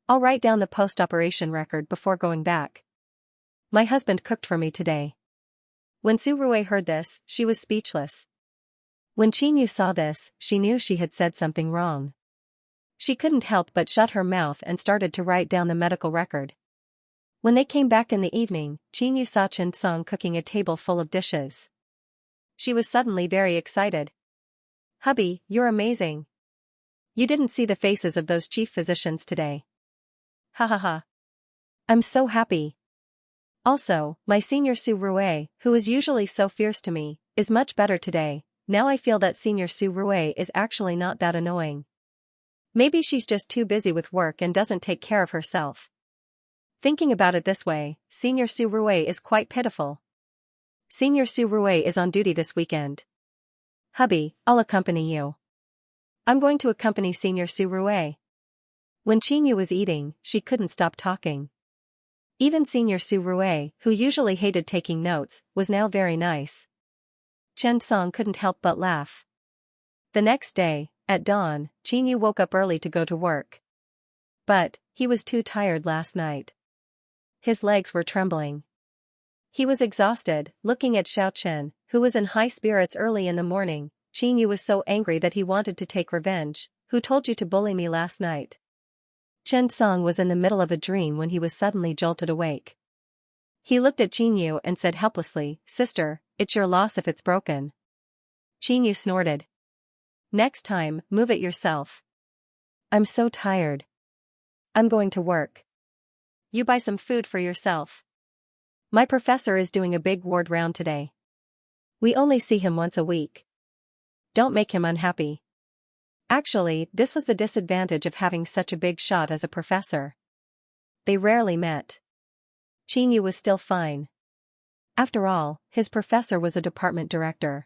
I'll write down the post-operation record before going back. My husband cooked for me today. When Su Rui heard this, she was speechless. When Qinyu saw this, she knew she had said something wrong. She couldn't help but shut her mouth and started to write down the medical record. When they came back in the evening, Qinyu saw Xianxia cooking a table full of dishes. She was suddenly very excited. Hubby, you're amazing. You didn't see the faces of those chief physicians today. Ha ha ha. I'm so happy. Also, my senior Su Rui, who is usually so fierce to me, is much better today. Now I feel that senior Su Rui is actually not that annoying. Maybe she's just too busy with work and doesn't take care of herself. Thinking about it this way, senior Su Rui is quite pitiful. Senior Su Rui is on duty this weekend. Hubby, I'll accompany you. I'm going to accompany Senior Su Rui. When Qinyu was eating, she couldn't stop talking. Even Senior Su Rui, who usually hated taking notes, was now very nice. Xianxia couldn't help but laugh. The next day, at dawn, Qinyu woke up early to go to work. But, he was too tired last night. His legs were trembling. He was exhausted, looking at Xiaochen, who was in high spirits early in the morning. Qinyu was so angry that he wanted to take revenge. Who told you to bully me last night? Xianxia was in the middle of a dream when he was suddenly jolted awake. He looked at Qinyu and said helplessly, Sister, it's your loss if it's broken. Qinyu snorted. Next time, move it yourself. I'm so tired. I'm going to work. You buy some food for yourself. My professor is doing a big ward round today. We only see him once a week. Don't make him unhappy. Actually, this was the disadvantage of having such a big shot as a professor. they rarely met. Qingyu was still fine. After all, his professor was a department director.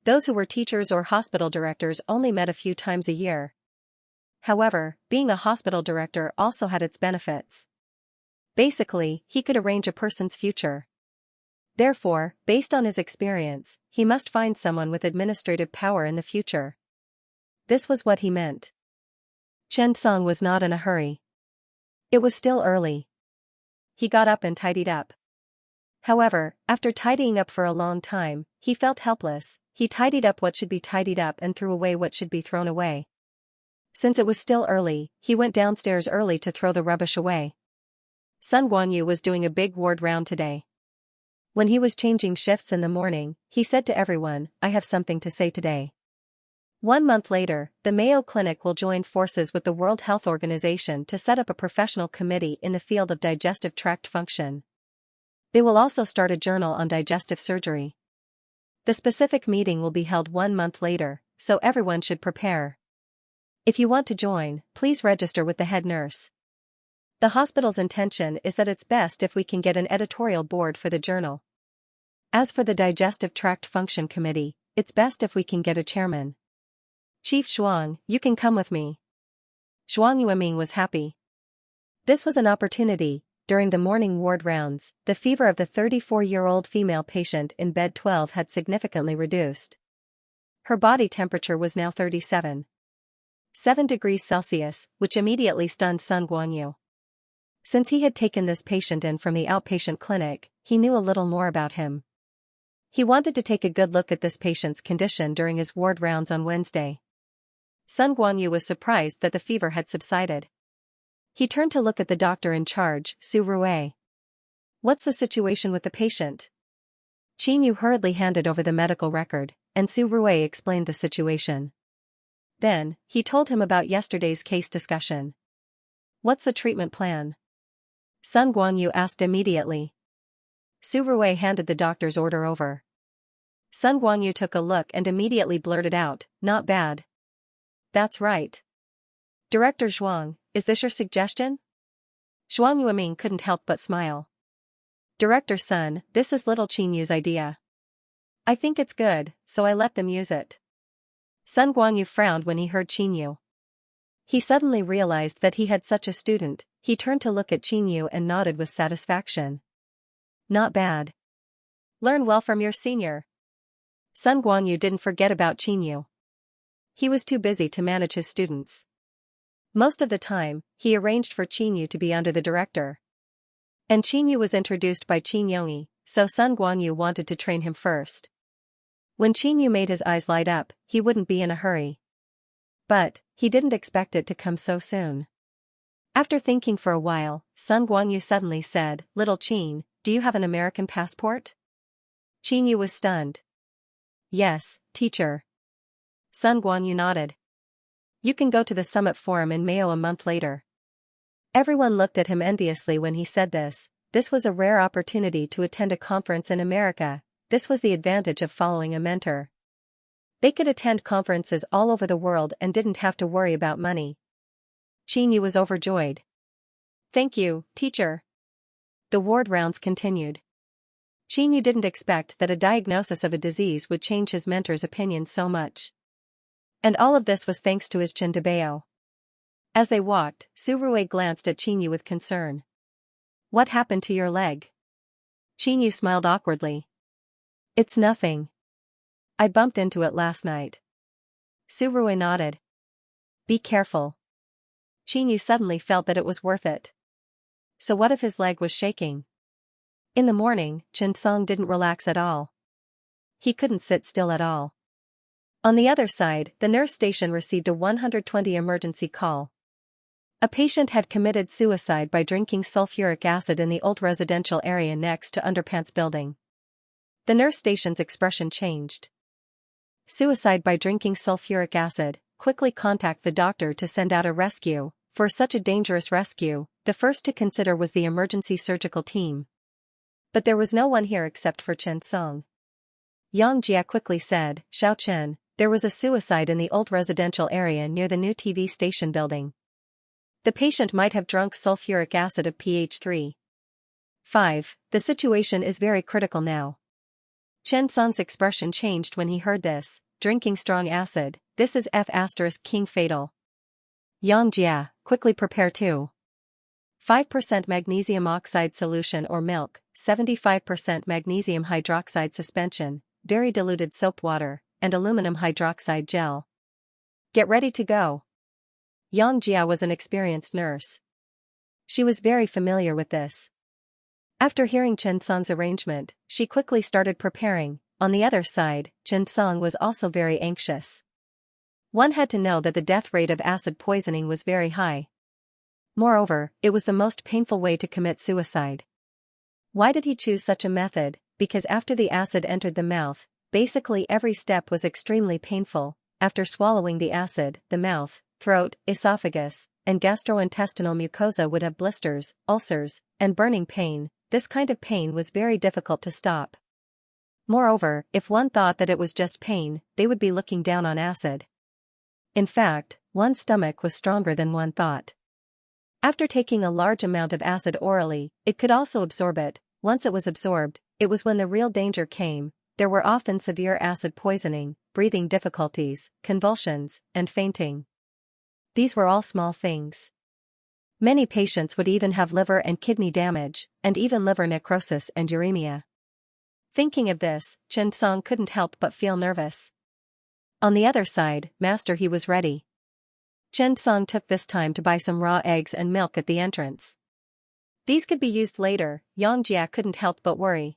Those who were teachers or hospital directors only met a few times a year. However, being a hospital director also had its benefits. Basically, he could arrange a person's future. Therefore, based on his experience, he must find someone with administrative power in the future. This was what he meant. Xianxia was not in a hurry. It was still early. He got up and tidied up. However, after tidying up for a long time, he felt helpless. He tidied up what should be tidied up and threw away what should be thrown away. Since it was still early, he went downstairs early to throw the rubbish away. Sun Guanyu was doing a big ward round today. When he was changing shifts in the morning, he said to everyone, "I have something to say today." 1 month later, the Mayo Clinic will join forces with the World Health Organization to set up a professional committee in the field of digestive tract function. They will also start a journal on digestive surgery. The specific meeting will be held 1 month later, so everyone should prepare. If you want to join, please register with the head nurse. The hospital's intention is that it's best if we can get an editorial board for the journal. As for the Digestive Tract Function Committee, it's best if we can get a chairman. Chief Zhuang, you can come with me. Zhuang Yueming was happy. This was an opportunity. During the morning ward rounds, the fever of the 34-year-old female patient in bed 12 had significantly reduced. Her body temperature was now 37.7 degrees Celsius, which immediately stunned Sun Guanyu. Since he had taken this patient in from the outpatient clinic, he knew a little more about him. He wanted to take a good look at this patient's condition during his ward rounds on Wednesday. Sun Guanyu was surprised that the fever had subsided. He turned to look at the doctor in charge, Su Rui. "What's the situation with the patient?" Qingyu hurriedly handed over the medical record, and Su Rui explained the situation. Then, he told him about yesterday's case discussion. "What's the treatment plan?" Sun Guanyu asked immediately. Su Rui handed the doctor's order over. Sun Guanyu took a look and immediately blurted out, "Not bad." "That's right. Director Zhuang, is this your suggestion?" Zhuang Yueming couldn't help but smile. "Director Sun, this is little Qingyu's idea. I think it's good, so I let them use it." Sun Guanyu frowned when he heard Qingyu. He suddenly realized that he had such a student. He turned to look at Qingyu and nodded with satisfaction. "Not bad. Learn well from your senior." Sun Guanyu didn't forget about Qingyu. He was too busy to manage his students. Most of the time, he arranged for Qingyu to be under the director. And Qingyu was introduced by Qin Yongyi, so Sun Guanyu wanted to train him first. When Qingyu made his eyes light up, he wouldn't be in a hurry. But, he didn't expect it to come so soon. After thinking for a while, Sun Guanyu suddenly said, "Little Qin, do you have an American passport?" Qingyu was stunned. "Yes, teacher." Sun Guanyu nodded. "You can go to the Summit Forum in Mayo a month later." Everyone looked at him enviously when he said this. This was a rare opportunity to attend a conference in America. This was the advantage of following a mentor. They could attend conferences all over the world and didn't have to worry about money. Qingyu was overjoyed. "Thank you, teacher." The ward rounds continued. Qingyu didn't expect that a diagnosis of a disease would change his mentor's opinion so much. And all of this was thanks to his Chintabeo. As they walked, Su Rui glanced at Qingyu with concern. "What happened to your leg?" Qingyu smiled awkwardly. "It's nothing. I bumped into it last night." Su Rui nodded. "Be careful." Qingyu suddenly felt that it was worth it. So what if his leg was shaking? In the morning, Xianxia didn't relax at all. He couldn't sit still at all. On the other side, the nurse station received a 120 emergency call. A patient had committed suicide by drinking sulfuric acid in the old residential area next to Underpants building. The nurse station's expression changed. "Suicide by drinking sulfuric acid, quickly contact the doctor to send out a rescue." For such a dangerous rescue, the first to consider was the emergency surgical team. But there was no one here except for Xianxia. Yang Jia quickly said, "Xiao Chen, there was a suicide in the old residential area near the new TV station building." The patient might have drunk sulfuric acid of pH 3. 5. The situation is very critical now. Chen Song's expression changed when he heard this. Drinking strong acid, this is F** fatal. Xianxia, quickly prepare 2.5% magnesium oxide solution or milk, 75% magnesium hydroxide suspension, very diluted soap water, and aluminum hydroxide gel. Get ready to go. Xianxia was an experienced nurse. She was very familiar with this. After hearing Chen Song's arrangement, she quickly started preparing. On the other side, Chen Song was also very anxious. One had to know that the death rate of acid poisoning was very high. Moreover, it was the most painful way to commit suicide. Why did he choose such a method? Because after the acid entered the mouth, basically every step was extremely painful. After swallowing the acid, the mouth, throat, esophagus, and gastrointestinal mucosa would have blisters, ulcers, and burning pain. This kind of pain was very difficult to stop. Moreover, if one thought that it was just pain, they would be looking down on acid. In fact, one's stomach was stronger than one thought. After taking a large amount of acid orally, it could also absorb it. Once it was absorbed, it was when the real danger came. There were often severe acid poisoning, breathing difficulties, convulsions, and fainting. These were all small things. Many patients would even have liver and kidney damage, and even liver necrosis and uremia. Thinking of this, Chen Song couldn't help but feel nervous. On the other side, master, he was ready. Chen Song took this time to buy some raw eggs and milk at the entrance. These could be used later. Xianxia couldn't help but worry.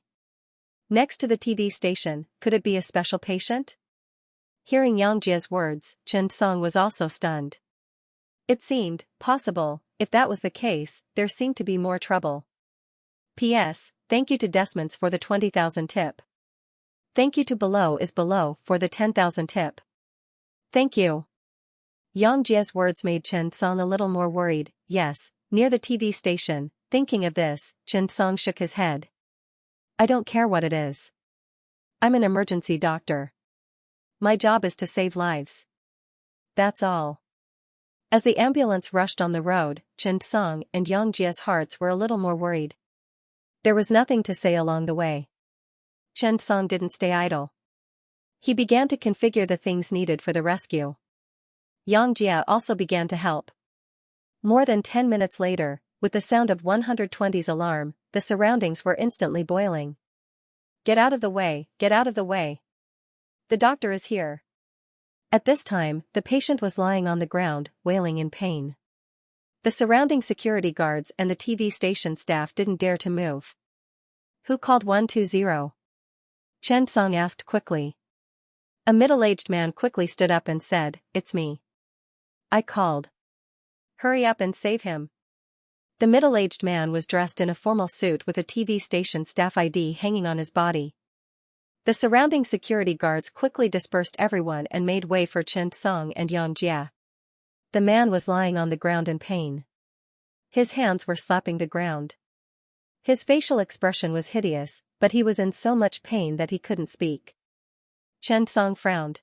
Next to the TV station, could it be a special patient? Hearing Xianxia's words, Chen Song was also stunned. It seemed possible. If that was the case, there seemed to be more trouble. P.S. Thank you to Desmonds for the 20,000 tip. Thank you to Below is Below for the 10,000 tip. Thank you. Xianxia's words made Chen Song a little more worried. Yes, near the TV station. Thinking of this, Chen Song shook his head. I don't care what it is. I'm an emergency doctor. My job is to save lives. That's all. As the ambulance rushed on the road, Chen Song and Xianxia's hearts were a little more worried. There was nothing to say along the way. Chen Song didn't stay idle. He began to configure the things needed for the rescue. Xianxia also began to help. More than 10 minutes later, with the sound of 120's alarm, the surroundings were instantly boiling. Get out of the way, get out of the way. The doctor is here. At this time, the patient was lying on the ground, wailing in pain. The surrounding security guards and the TV station staff didn't dare to move. Who called 120? Chen Song asked quickly. A middle-aged man quickly stood up and said, It's me. I called. Hurry up and save him. The middle-aged man was dressed in a formal suit with a TV station staff ID hanging on his body. The surrounding security guards quickly dispersed everyone and made way for Chen Song and Xianxia. The man was lying on the ground in pain. His hands were slapping the ground. His facial expression was hideous, but he was in so much pain that he couldn't speak. Chen Song frowned.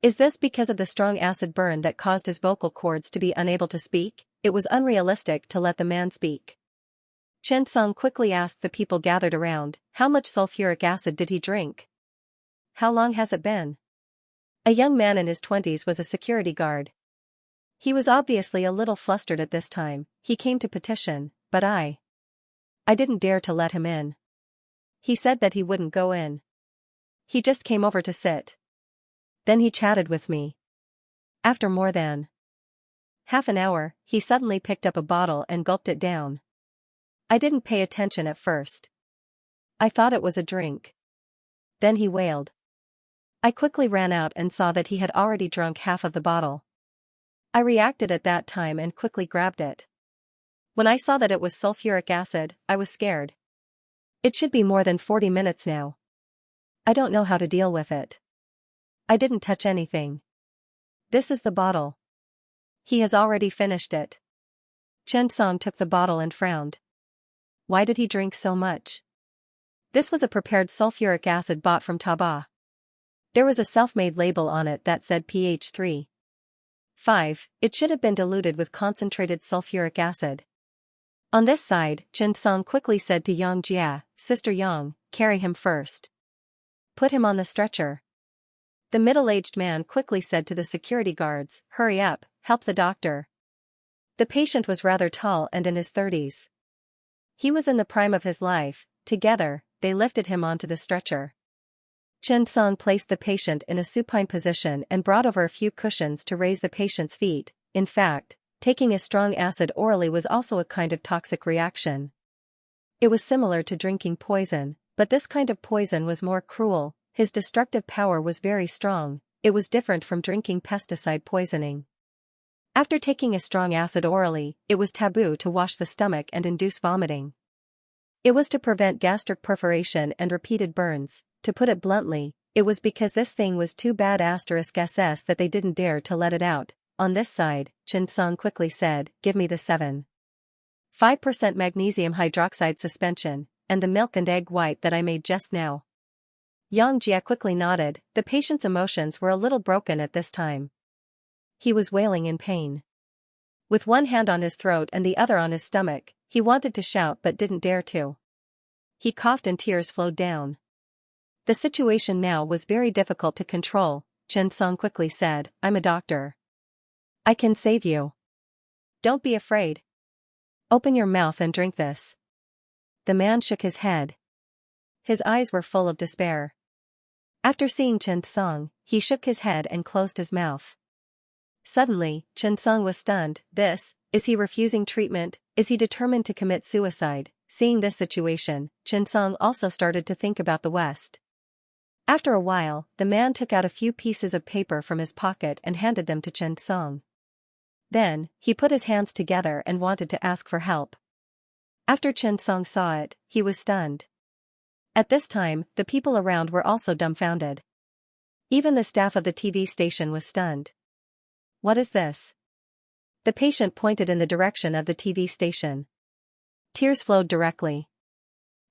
Is this because of the strong acid burn that caused his vocal cords to be unable to speak? It was unrealistic to let the man speak. Chen Song quickly asked the people gathered around, how much sulfuric acid did he drink? How long has it been? A young man in his 20s was a security guard. He was obviously a little flustered at this time. He came to petition, but I didn't dare to let him in. He said that he wouldn't go in. He just came over to sit. Then he chatted with me. After more than half an hour, he suddenly picked up a bottle and gulped it down. I didn't pay attention at first. I thought it was a drink. Then he wailed. I quickly ran out and saw that he had already drunk half of the bottle. I reacted at that time and quickly grabbed it. When I saw that it was sulfuric acid, I was scared. It should be more than 40 minutes now. I don't know how to deal with it. I didn't touch anything. This is the bottle. He has already finished it. Chen Song took the bottle and frowned. Why did he drink so much? This was a prepared sulfuric acid bought from Taba. There was a self-made label on it that said pH 3. 5. It should have been diluted with concentrated sulfuric acid. On this side, Xianxia quickly said to Xianxia, Sister Yang, carry him first. Put him on the stretcher. The middle-aged man quickly said to the security guards, hurry up, help the doctor. The patient was rather tall and in his 30s. He was in the prime of his life. Together, they lifted him onto the stretcher. Xianxia placed the patient in a supine position and brought over a few cushions to raise the patient's feet. In fact, taking a strong acid orally was also a kind of toxic reaction. It was similar to drinking poison, but this kind of poison was more cruel. His destructive power was very strong. It was different from drinking pesticide poisoning. After taking a strong acid orally, it was taboo to wash the stomach and induce vomiting. It was to prevent gastric perforation and repeated burns. To put it bluntly, it was because this thing was too bad *SS that they didn't dare to let it out. On this side, Xianxia quickly said, give me the 7.5% magnesium hydroxide suspension, and the milk and egg white that I made just now. Xianxia quickly nodded. The patient's emotions were a little broken at this time. He was wailing in pain. With one hand on his throat and the other on his stomach, he wanted to shout but didn't dare to. He coughed and tears flowed down. The situation now was very difficult to control. Xianxia quickly said, I'm a doctor. I can save you. Don't be afraid. Open your mouth and drink this. The man shook his head. His eyes were full of despair. After seeing Xianxia, he shook his head and closed his mouth. Suddenly, Xianxia was stunned. Is he refusing treatment? Is he determined to commit suicide? Seeing this situation, Xianxia also started to think about the West. After a while, the man took out a few pieces of paper from his pocket and handed them to Xianxia. Then, he put his hands together and wanted to ask for help. After Xianxia saw it, he was stunned. At this time, the people around were also dumbfounded. Even the staff of the TV station was stunned. What is this? The patient pointed in the direction of the TV station. Tears flowed directly.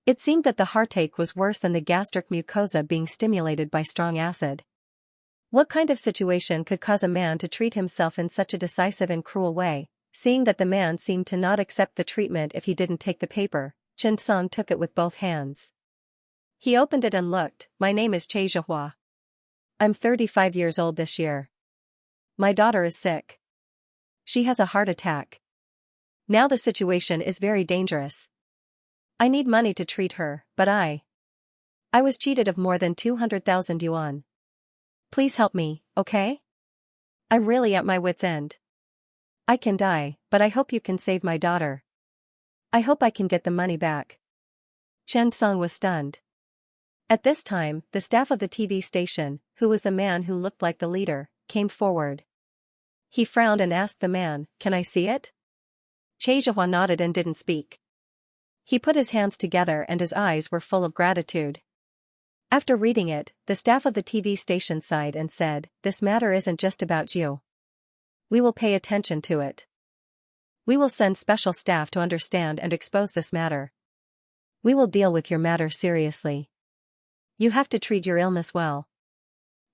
It seemed that the heartache was worse than the gastric mucosa being stimulated by strong acid. What kind of situation could cause a man to treat himself in such a decisive and cruel way? Seeing that the man seemed to not accept the treatment if he didn't take the paper, Xianxia took it with both hands. He opened it and looked. My name is Xianxia. I'm 35 years old this year. My daughter is sick. She has a heart attack. Now the situation is very dangerous. I need money to treat her, but I was cheated of more than 200,000 yuan. Please help me, okay? I'm really at my wit's end. I can die, but I hope you can save my daughter. I hope I can get the money back. Xianxia was stunned. At this time, the staff of the TV station, who was the man who looked like the leader, came forward. He frowned and asked the man, can I see it? Xianxia nodded and didn't speak. He put his hands together and his eyes were full of gratitude. After reading it, the staff of the TV station sighed and said, this matter isn't just about you. We will pay attention to it. We will send special staff to understand and expose this matter. We will deal with your matter seriously. You have to treat your illness well.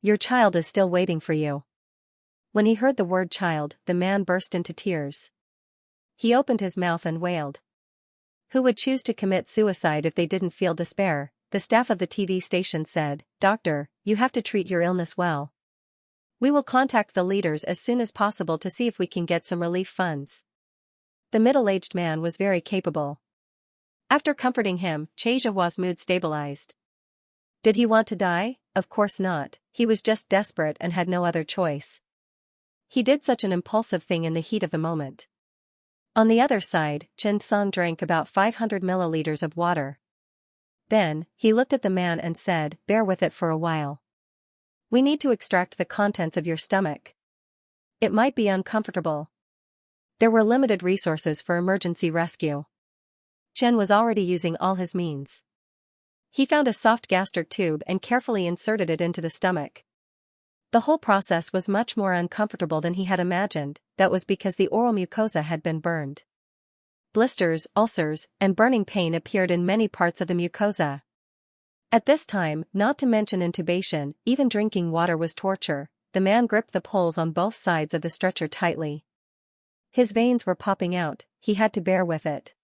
Your child is still waiting for you. When he heard the word child, the man burst into tears. He opened his mouth and wailed. Who would choose to commit suicide if they didn't feel despair? The staff of the TV station said, Doctor, you have to treat your illness well. We will contact the leaders as soon as possible to see if we can get some relief funds. The middle-aged man was very capable. After comforting him, Xianxia's mood stabilized. Did he want to die? Of course not, he was just desperate and had no other choice. He did such an impulsive thing in the heat of the moment. On the other side, Xianxia drank about 500 milliliters of water. Then, he looked at the man and said, bear with it for a while. We need to extract the contents of your stomach. It might be uncomfortable. There were limited resources for emergency rescue. Chen was already using all his means. He found a soft gastric tube and carefully inserted it into the stomach. The whole process was much more uncomfortable than he had imagined. That was because the oral mucosa had been burned. Blisters, ulcers, and burning pain appeared in many parts of the mucosa. At this time, not to mention intubation, even drinking water was torture. the man gripped the poles on both sides of the stretcher tightly. His veins were popping out, he had to bear with it.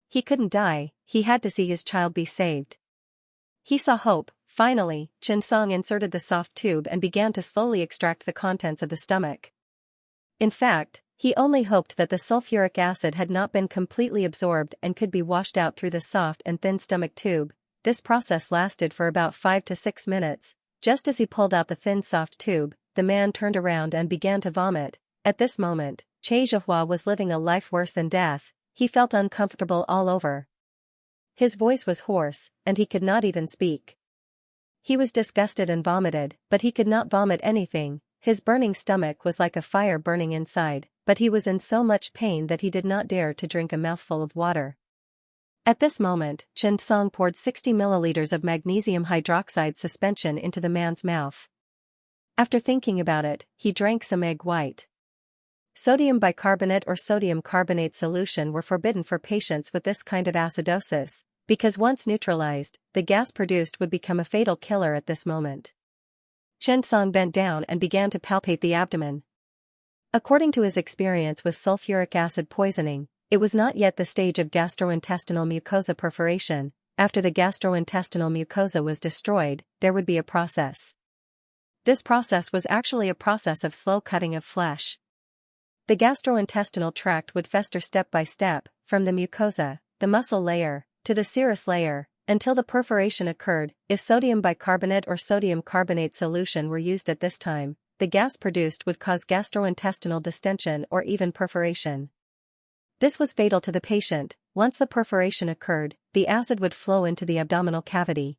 He couldn't die, he had to see his child be saved. He saw hope. Finally, Xianxia inserted the soft tube and began to slowly extract the contents of the stomach. In fact, he only hoped that the sulfuric acid had not been completely absorbed and could be washed out through the soft and thin stomach tube. This process lasted for about 5 to 6 minutes. Just as he pulled out the thin soft tube, the man turned around and began to vomit. At this moment, Xianxia was living a life worse than death. He felt uncomfortable all over. His voice was hoarse, and he could not even speak. He was disgusted and vomited, but he could not vomit anything. His burning stomach was like a fire burning inside, but he was in so much pain that he did not dare to drink a mouthful of water. At this moment, Xianxia poured 60 milliliters of magnesium hydroxide suspension into the man's mouth. After thinking about it, he drank some egg white. Sodium bicarbonate or sodium carbonate solution were forbidden for patients with this kind of acidosis, because once neutralized, the gas produced would become a fatal killer at this moment. Xianxia bent down and began to palpate the abdomen. According to his experience with sulfuric acid poisoning, it was not yet the stage of gastrointestinal mucosa perforation. After the gastrointestinal mucosa was destroyed, there would be a process. This process was actually a process of slow cutting of flesh. The gastrointestinal tract would fester step by step, from the mucosa, the muscle layer, to the serous layer, until the perforation occurred. If sodium bicarbonate or sodium carbonate solution were used at this time, the gas produced would cause gastrointestinal distension or even perforation. This was fatal to the patient. Once the perforation occurred, the acid would flow into the abdominal cavity.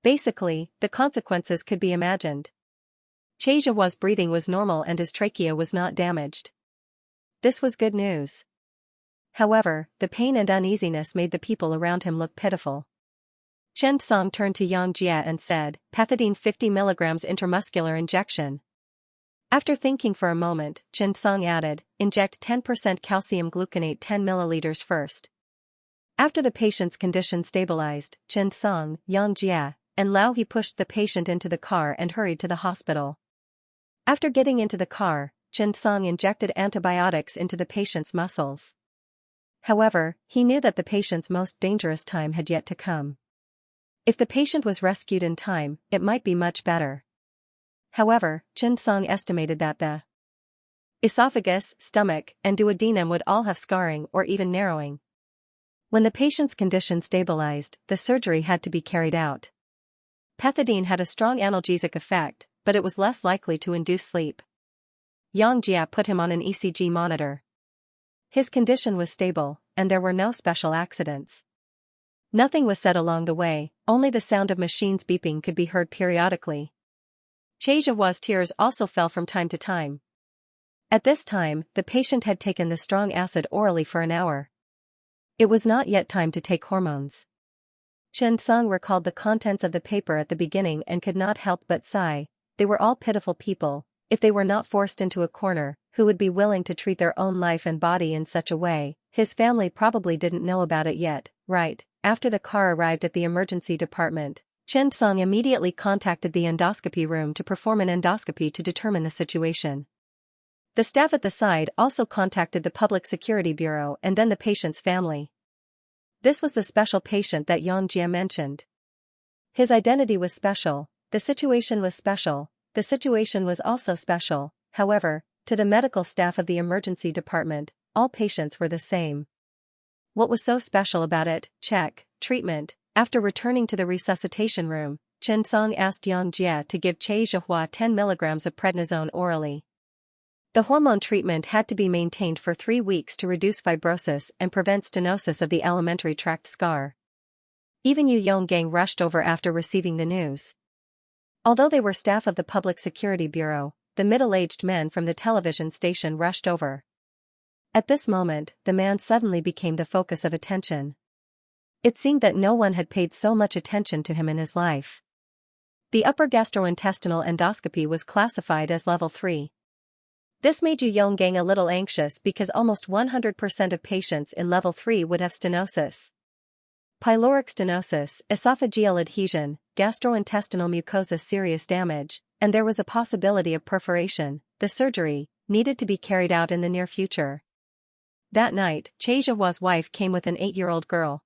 Basically, the consequences could be imagined. Xianxia's breathing was normal and his trachea was not damaged. This was good news. However, the pain and uneasiness made the people around him look pitiful. Xianxia turned to Xianxia and said, "Pethidine 50 mg intramuscular injection." After thinking for a moment, Xianxia added, "Inject 10% calcium gluconate 10 ml first." After the patient's condition stabilized, Xianxia, Xianxia, and Lao He pushed the patient into the car and hurried to the hospital. After getting into the car, Xianxia injected antibiotics into the patient's muscles. However, he knew that the patient's most dangerous time had yet to come. If the patient was rescued in time, it might be much better. However, Xianxia estimated that the esophagus, stomach, and duodenum would all have scarring or even narrowing. When the patient's condition stabilized, the surgery had to be carried out. Pethidine had a strong analgesic effect, but it was less likely to induce sleep. Xianxia put him on an ECG monitor. His condition was stable, and there were no special accidents. Nothing was said along the way, only the sound of machines beeping could be heard periodically. Xianxia's tears also fell from time to time. At this time, the patient had taken the strong acid orally for an hour. It was not yet time to take hormones. Xianxia recalled the contents of the paper at the beginning and could not help but sigh. They were all pitiful people. If they were not forced into a corner, who would be willing to treat their own life and body in such a way? His family probably didn't know about it yet, right? After the car arrived at the emergency department, Xianxia immediately contacted the endoscopy room to perform an endoscopy to determine the situation. The staff at the side also contacted the Public Security Bureau and then the patient's family. This was the special patient that Xianxia mentioned. His identity was special, the situation was special, the situation was also special. However, to the medical staff of the emergency department, all patients were the same. What was so special about it? Check. Treatment. After returning to the resuscitation room, Xianxia asked Xianxia to give Xianxia 10 mg of prednisone orally. The hormone treatment had to be maintained for 3 weeks to reduce fibrosis and prevent stenosis of the alimentary tract scar. Even Yu Yonggang rushed over after receiving the news. Although they were staff of the Public Security Bureau, the middle-aged men from the television station rushed over. At this moment, the man suddenly became the focus of attention. It seemed that no one had paid so much attention to him in his life. The upper gastrointestinal endoscopy was classified as level 3. This made Yu Yonggang a little anxious because almost 100% of patients in level 3 would have stenosis. Pyloric stenosis, esophageal adhesion, gastrointestinal mucosa serious damage, and there was a possibility of perforation. The surgery needed to be carried out in the near future. That night, Xianxia's wife came with an 8-year-old girl.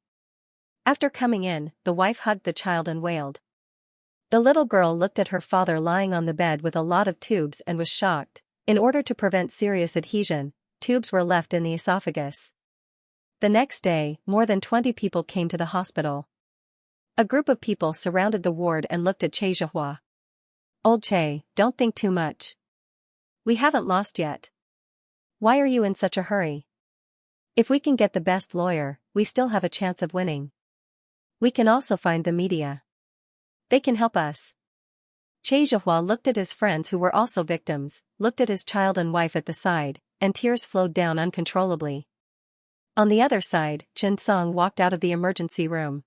After coming in, the wife hugged the child and wailed. The little girl looked at her father lying on the bed with a lot of tubes and was shocked. In order to prevent serious adhesion, tubes were left in the esophagus. The next day, more than 20 people came to the hospital. A group of people surrounded the ward and looked at Xianxia. "Old Che, don't think too much. We haven't lost yet. Why are you in such a hurry? If we can get the best lawyer, we still have a chance of winning. We can also find the media. They can help us." Xianxia looked at his friends who were also victims, looked at his child and wife at the side, and tears flowed down uncontrollably. On the other side, Xianxia walked out of the emergency room.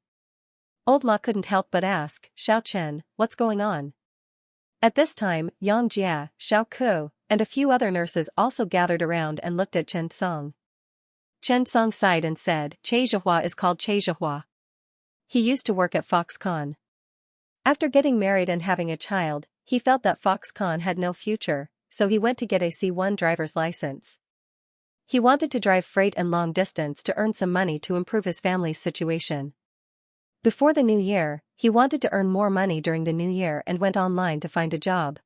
Old Ma couldn't help but ask, "Xiao Chen, what's going on?" At this time, Xianxia, Xiao Ku, and a few other nurses also gathered around and looked at Xianxia. Xianxia sighed and said, "Xianxia is called Xianxia. He used to work at Foxconn. After getting married and having a child, he felt that Foxconn had no future, so he went to get a C1 driver's license. He wanted to drive freight and long distance to earn some money to improve his family's situation. Before the new year, he wanted to earn more money during the new year and went online to find a job.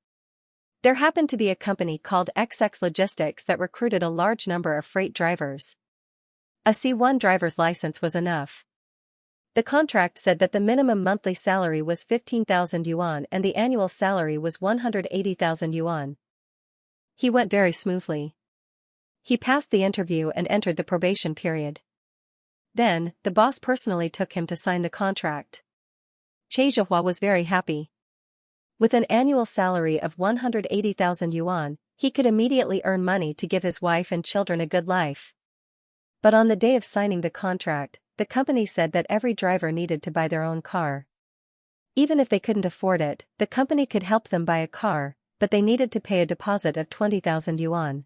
There happened to be a company called XX Logistics that recruited a large number of freight drivers. A C1 driver's license was enough. The contract said that the minimum monthly salary was 15,000 yuan and the annual salary was 180,000 yuan. He went very smoothly. He passed the interview and entered the probation period. Then, the boss personally took him to sign the contract. Xianxia was very happy. With an annual salary of 180,000 yuan, he could immediately earn money to give his wife and children a good life. But on the day of signing the contract, the company said that every driver needed to buy their own car. Even if they couldn't afford it, the company could help them buy a car, but they needed to pay a deposit of 20,000 yuan.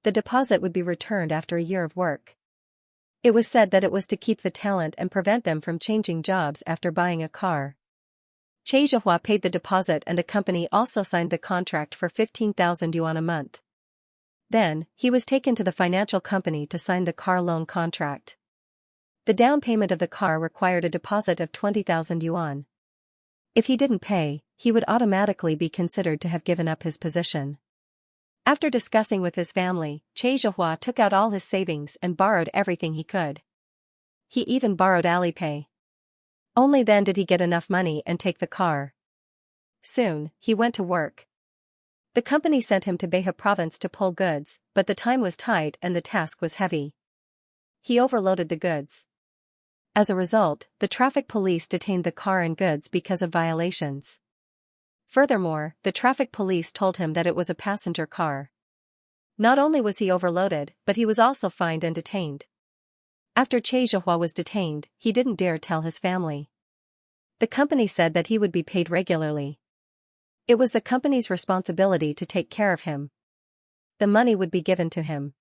The deposit would be returned after a year of work. It was said that it was to keep the talent and prevent them from changing jobs after buying a car. Xianxia paid the deposit and the company also signed the contract for 15,000 yuan a month. Then, he was taken to the financial company to sign the car loan contract. The down payment of the car required a deposit of 20,000 yuan. If he didn't pay, he would automatically be considered to have given up his position. After discussing with his family, Xianxia took out all his savings and borrowed everything he could. He even borrowed Alipay. Only then did he get enough money and take the car. Soon, he went to work. The company sent him to Behe province to pull goods, but the time was tight and the task was heavy. He overloaded the goods. As a result, the traffic police detained the car and goods because of violations. Furthermore, the traffic police told him that it was a passenger car. Not only was he overloaded, but he was also fined and detained. After Xianxia was detained, he didn't dare tell his family. The company said that he would be paid regularly. It was the company's responsibility to take care of him. The money would be given to him.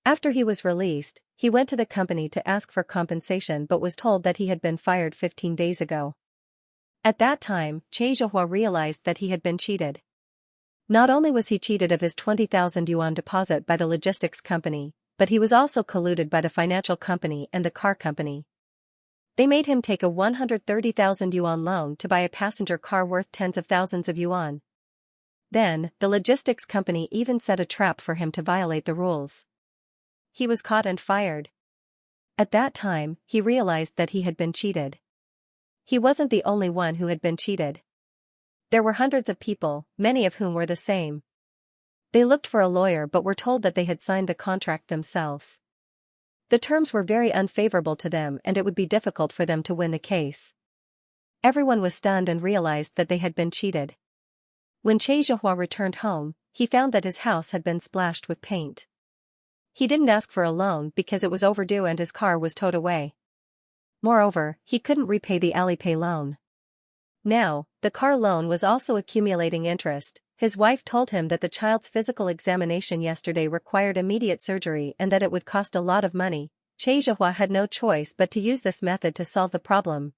After he was released, he went to the company to ask for compensation but was told that he had been fired 15 days ago. At that time, Xianxia realized that he had been cheated. Not only was he cheated of his 20,000 yuan deposit by the logistics company, but he was also colluded by the financial company and the car company. They made him take a 130,000 yuan loan to buy a passenger car worth tens of thousands of yuan. Then, the logistics company even set a trap for him to violate the rules. He was caught and fired. At that time, he realized that he had been cheated. He wasn't the only one who had been cheated. There were hundreds of people, many of whom were the same. They looked for a lawyer but were told that they had signed the contract themselves. The terms were very unfavorable to them and it would be difficult for them to win the case. Everyone was stunned and realized that they had been cheated. When Xianxia returned home, he found that his house had been splashed with paint. He didn't ask for a loan because it was overdue and his car was towed away. Moreover, he couldn't repay the Alipay loan. Now, the car loan was also accumulating interest. His wife told him that the child's physical examination yesterday required immediate surgery and that it would cost a lot of money. Xianxia had no choice but to use this method to solve the problem.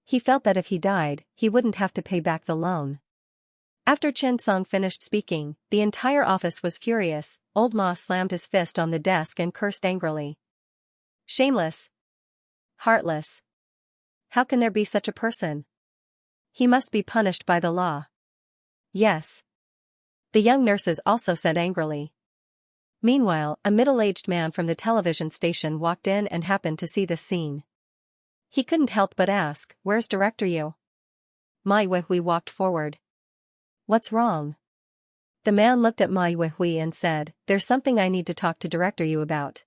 He felt that if he died, he wouldn't have to pay back the loan. After Chen Song finished speaking, the entire office was furious. Old Ma slammed his fist on the desk and cursed angrily. Shameless. Heartless. How can there be such a person? He must be punished by the law. Yes. The young nurses also said angrily. Meanwhile, a middle-aged man from the television station walked in and happened to see this scene. He couldn't help but ask, "Where's Director Yu?" Mai Weihui walked forward. "What's wrong?" The man looked at Mai Weihui and said, "There's something I need to talk to Director Yu about."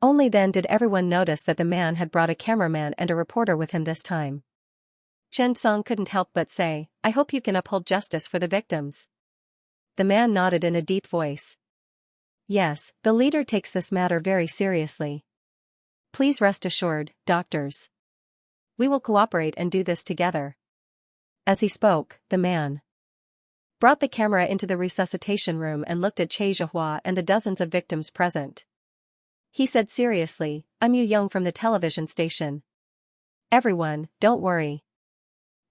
Only then did everyone notice that the man had brought a cameraman and a reporter with him this time. Chen Song couldn't help but say, "I hope you can uphold justice for the victims." The man nodded in a deep voice. "Yes, the leader takes this matter very seriously. Please rest assured, doctors. We will cooperate and do this together." As he spoke, the man brought the camera into the resuscitation room and looked at Che Zhihua and the dozens of victims present. He said seriously, "I'm Yu Yong from the television station. Everyone, don't worry.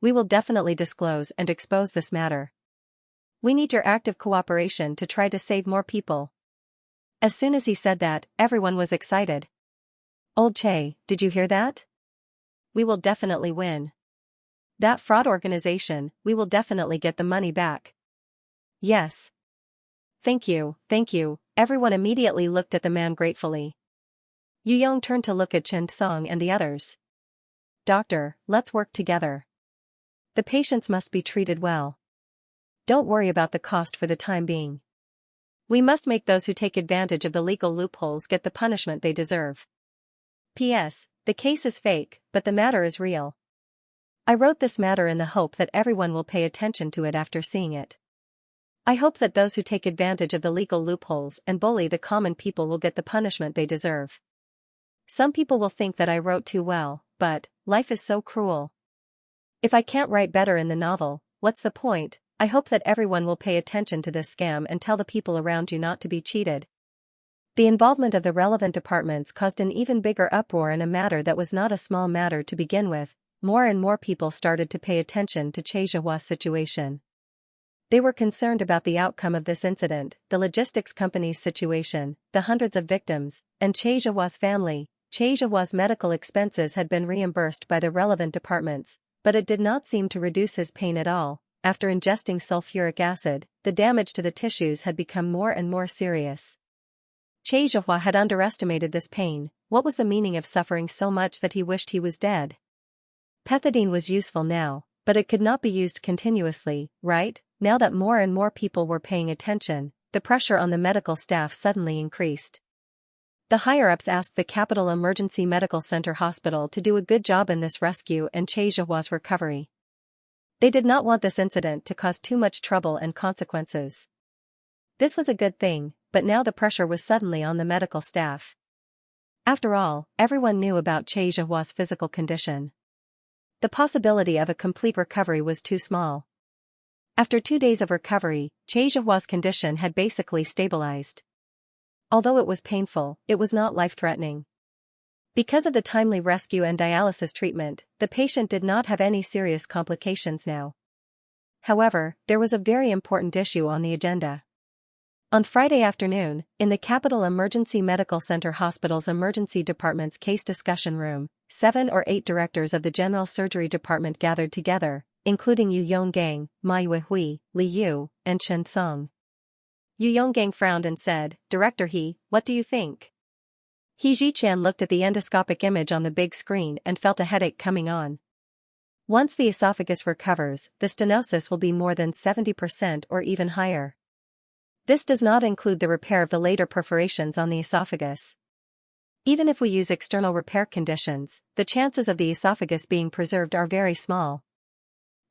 We will definitely disclose and expose this matter. We need your active cooperation to try to save more people." As soon as he said that, everyone was excited. "Old Che, did you hear that? We will definitely win. That fraud organization, we will definitely get the money back." "Yes. Thank you, thank you." Everyone immediately looked at the man gratefully. Yu Yong turned to look at Chen Song and the others. "Doctor, let's work together. The patients must be treated well. Don't worry about the cost for the time being. We must make those who take advantage of the legal loopholes get the punishment they deserve. P.S. The case is fake, but the matter is real. I wrote this matter in the hope that everyone will pay attention to it after seeing it. I hope that those who take advantage of the legal loopholes and bully the common people will get the punishment they deserve. Some people will think that I wrote too well, but life is so cruel. If I can't write better in the novel, what's the point? I hope that everyone will pay attention to this scam and tell the people around you not to be cheated." The involvement of the relevant departments caused an even bigger uproar in a matter that was not a small matter to begin with. More and more people started to pay attention to Che Zhihua's situation. They were concerned about the outcome of this incident, the logistics company's situation, the hundreds of victims, and Che Zhihua's family. Che Zhihua's medical expenses had been reimbursed by the relevant departments, but it did not seem to reduce his pain at all. After ingesting sulfuric acid, the damage to the tissues had become more and more serious. Che Zhihua had underestimated this pain. What was the meaning of suffering so much that he wished he was dead? Pethidine was useful now, but it could not be used continuously, right? Now that more and more people were paying attention, the pressure on the medical staff suddenly increased. The higher-ups asked the Capital Emergency Medical Center Hospital to do a good job in this rescue and Che Zhihua's recovery. They did not want this incident to cause too much trouble and consequences. This was a good thing, but now the pressure was suddenly on the medical staff. After all, everyone knew about Che Zhihua's physical condition. The possibility of a complete recovery was too small. After 2 days of recovery, Che Zhihua's condition had basically stabilized. Although it was painful, it was not life-threatening. Because of the timely rescue and dialysis treatment, the patient did not have any serious complications now. However, there was a very important issue on the agenda. On Friday afternoon, in the Capital Emergency Medical Center Hospital's emergency department's case discussion room, 7 or 8 directors of the general surgery department gathered together, including Yu Yonggang, Mai Weihui, Li Yu, and Chen Song. Yu Yonggang frowned and said, "Director He, what do you think?" He Zhiqian looked at the endoscopic image on the big screen and felt a headache coming on. Once the esophagus recovers, the stenosis will be more than 70% or even higher. This does not include the repair of the later perforations on the esophagus. Even if we use external repair conditions, the chances of the esophagus being preserved are very small.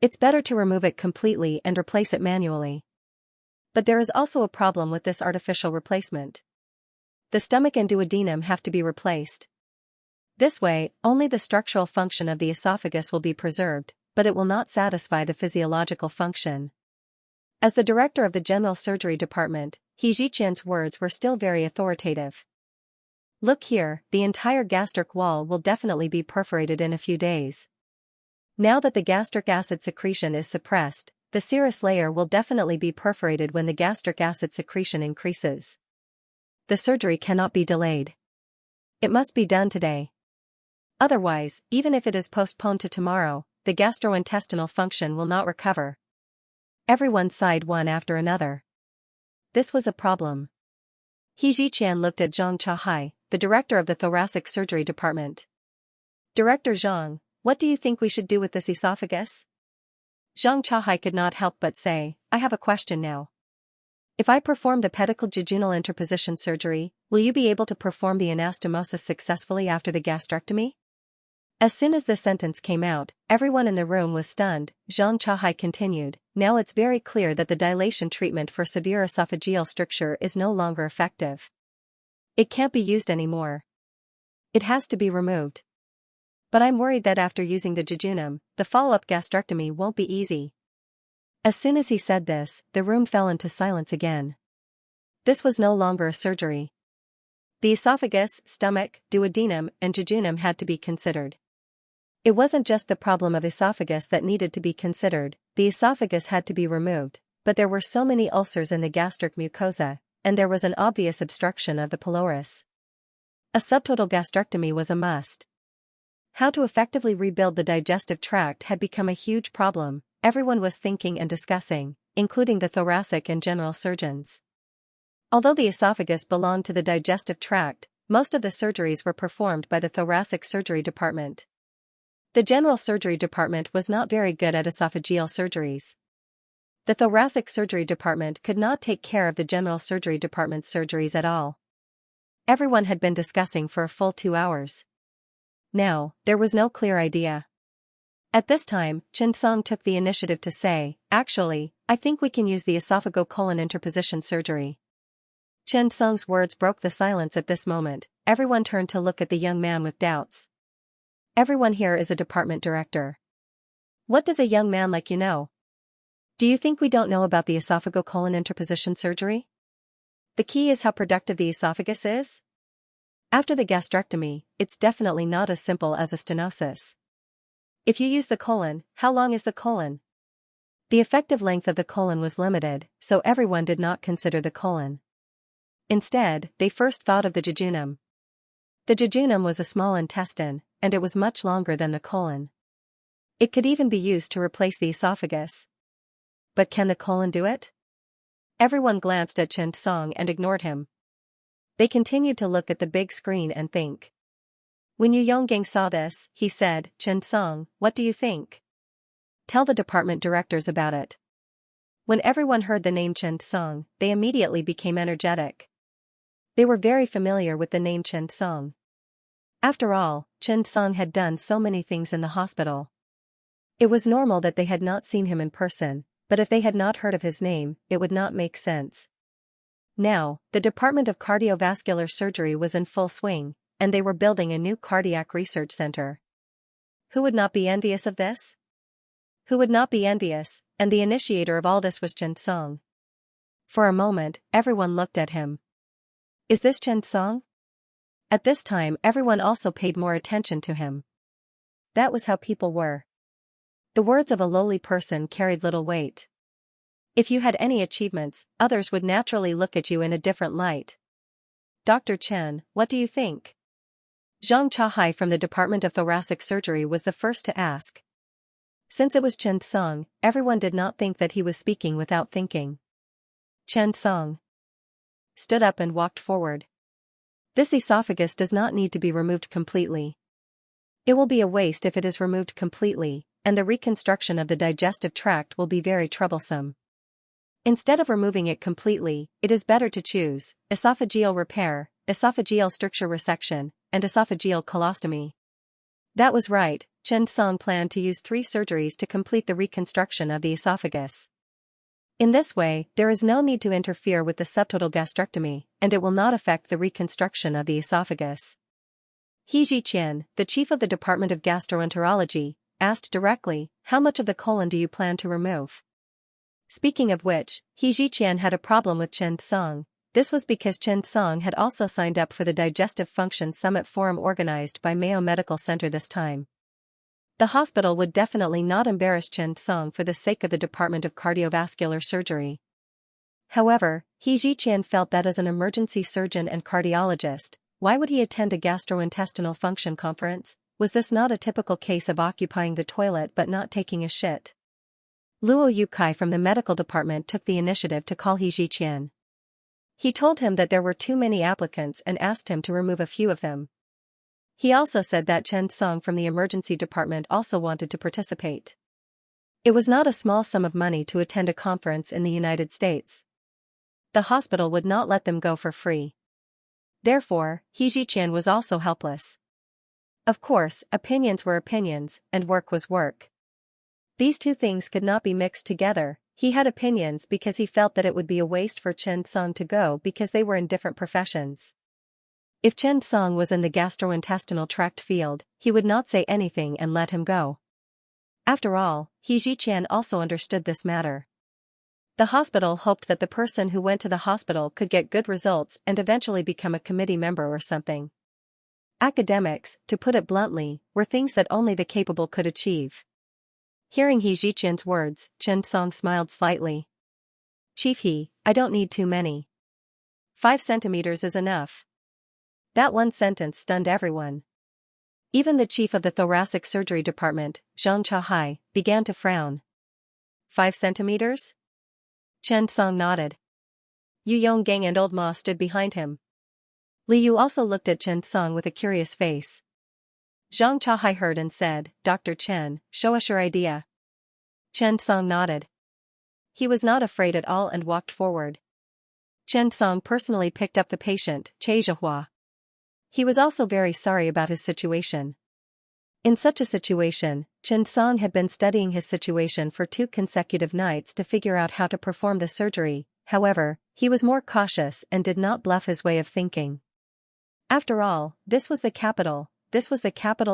It's better to remove it completely and replace it manually. But there is also a problem with this artificial replacement. The stomach and duodenum have to be replaced. This way, only the structural function of the esophagus will be preserved, but it will not satisfy the physiological function. As the director of the general surgery department, He Zhiqian's words were still very authoritative. "Look here, the entire gastric wall will definitely be perforated in a few days. Now that the gastric acid secretion is suppressed, the serous layer will definitely be perforated when the gastric acid secretion increases. The surgery cannot be delayed. It must be done today. Otherwise, even if it is postponed to tomorrow, the gastrointestinal function will not recover. Everyone sighed one after another. This was a problem. Xianxia looked at Zhang Chahai, the director of the thoracic surgery department. Director Zhang, what do you think we should do with this esophagus? Zhang Chahai could not help but say, I have a question now. If I perform the pedicle jejunal interposition surgery, will you be able to perform the anastomosis successfully after the gastrectomy? As soon as the sentence came out, everyone in the room was stunned. Zhang Chahai continued, now it's very clear that the dilation treatment for severe esophageal stricture is no longer effective. It can't be used anymore. It has to be removed. But I'm worried that after using the jejunum, the follow-up gastrectomy won't be easy. As soon as he said this, the room fell into silence again. This was no longer a surgery. The esophagus, stomach, duodenum, and jejunum had to be considered. It wasn't just the problem of esophagus that needed to be considered, the esophagus had to be removed, but there were so many ulcers in the gastric mucosa, and there was an obvious obstruction of the pylorus. A subtotal gastrectomy was a must. How to effectively rebuild the digestive tract had become a huge problem, everyone was thinking and discussing, including the thoracic and general surgeons. Although the esophagus belonged to the digestive tract, most of the surgeries were performed by the thoracic surgery department. The general surgery department was not very good at esophageal surgeries. The thoracic surgery department could not take care of the general surgery department's surgeries at all. Everyone had been discussing for a full 2 hours. Now, there was no clear idea. At this time, Xianxia took the initiative to say, actually, I think we can use the esophago-colon interposition surgery. Xianxia's words broke the silence at this moment, everyone turned to look at the young man with doubts. Everyone here is a department director. What does a young man like you know? Do you think we don't know about the esophago-colon interposition surgery? The key is how productive the esophagus is? After the gastrectomy, it's definitely not as simple as a stenosis. If you use the colon, how long is the colon? The effective length of the colon was limited, so everyone did not consider the colon. Instead, they first thought of the jejunum. The jejunum was a small intestine, and it was much longer than the colon. It could even be used to replace the esophagus. But can the colon do it? Everyone glanced at Xianxia and ignored him. They continued to look at the big screen and think. When Yu Yonggang saw this, he said, Xianxia, what do you think? Tell the department directors about it. When everyone heard the name Xianxia, they immediately became energetic. They were very familiar with the name Xianxia. After all, Xianxia had done so many things in the hospital. It was normal that they had not seen him in person, but if they had not heard of his name, it would not make sense. Now, the Department of Cardiovascular Surgery was in full swing, and they were building a new cardiac research center. Who would not be envious of this? Who would not be envious, and the initiator of all this was Xianxia. For a moment, everyone looked at him. Is this Xianxia? At this time everyone also paid more attention to him. That was how people were. The words of a lowly person carried little weight. If you had any achievements, others would naturally look at you in a different light. Dr. Chen, what do you think? Zhang Chahai from the Department of Thoracic Surgery was the first to ask. Since it was Xianxia, everyone did not think that he was speaking without thinking. Xianxia stood up and walked forward. This esophagus does not need to be removed completely. It will be a waste if it is removed completely, and the reconstruction of the digestive tract will be very troublesome. Instead of removing it completely, it is better to choose esophageal repair, esophageal stricture resection, and esophageal colostomy. That was right, Xianxia planned to use 3 surgeries to complete the reconstruction of the esophagus. In this way, there is no need to interfere with the subtotal gastrectomy, and it will not affect the reconstruction of the esophagus. Xianxia, the chief of the Department of Gastroenterology, asked directly, how much of the colon do you plan to remove? Speaking of which, Xianxia had a problem with Xianxia. This was because Xianxia had also signed up for the Digestive Function Summit Forum organized by Mayo Medical Center this time. The hospital would definitely not embarrass Chen Song for the sake of the Department of Cardiovascular Surgery. However, He Ziqian felt that as an emergency surgeon and cardiologist, why would he attend a gastrointestinal function conference? Was this not a typical case of occupying the toilet but not taking a shit? Luo Yukai from the medical department took the initiative to call He Ziqian. He told him that there were too many applicants and asked him to remove a few of them. He also said that Chen Song from the emergency department also wanted to participate. It was not a small sum of money to attend a conference in the United States. The hospital would not let them go for free. Therefore, He Ziqian was also helpless. Of course, opinions were opinions, and work was work. These two things could not be mixed together. He had opinions because he felt that it would be a waste for Chen Song to go because they were in different professions. If Chen Song was in the gastrointestinal tract field, he would not say anything and let him go. After all, He Ziqian also understood this matter. The hospital hoped that the person who went to the hospital could get good results and eventually become a committee member or something. Academics, to put it bluntly, were things that only the capable could achieve. Hearing He Ziqian's words, Chen Song smiled slightly. Chief He, I don't need too many. 5 centimeters is enough. That one sentence stunned everyone. Even the chief of the thoracic surgery department, Xianxia, began to frown. 5 centimeters? Chen Song nodded. Yu Yonggang and Old Ma stood behind him. Li Yu also looked at Chen Song with a curious face. Zhang Chahai heard and said, Dr. Chen, show us your idea. Chen Song nodded. He was not afraid at all and walked forward. Chen Song personally picked up the patient, Che Zhihua. He was also very sorry about his situation. In such a situation, Chen Song had been studying his situation for 2 consecutive nights to figure out how to perform the surgery. However, he was more cautious and did not bluff his way of thinking. After all, this was the capital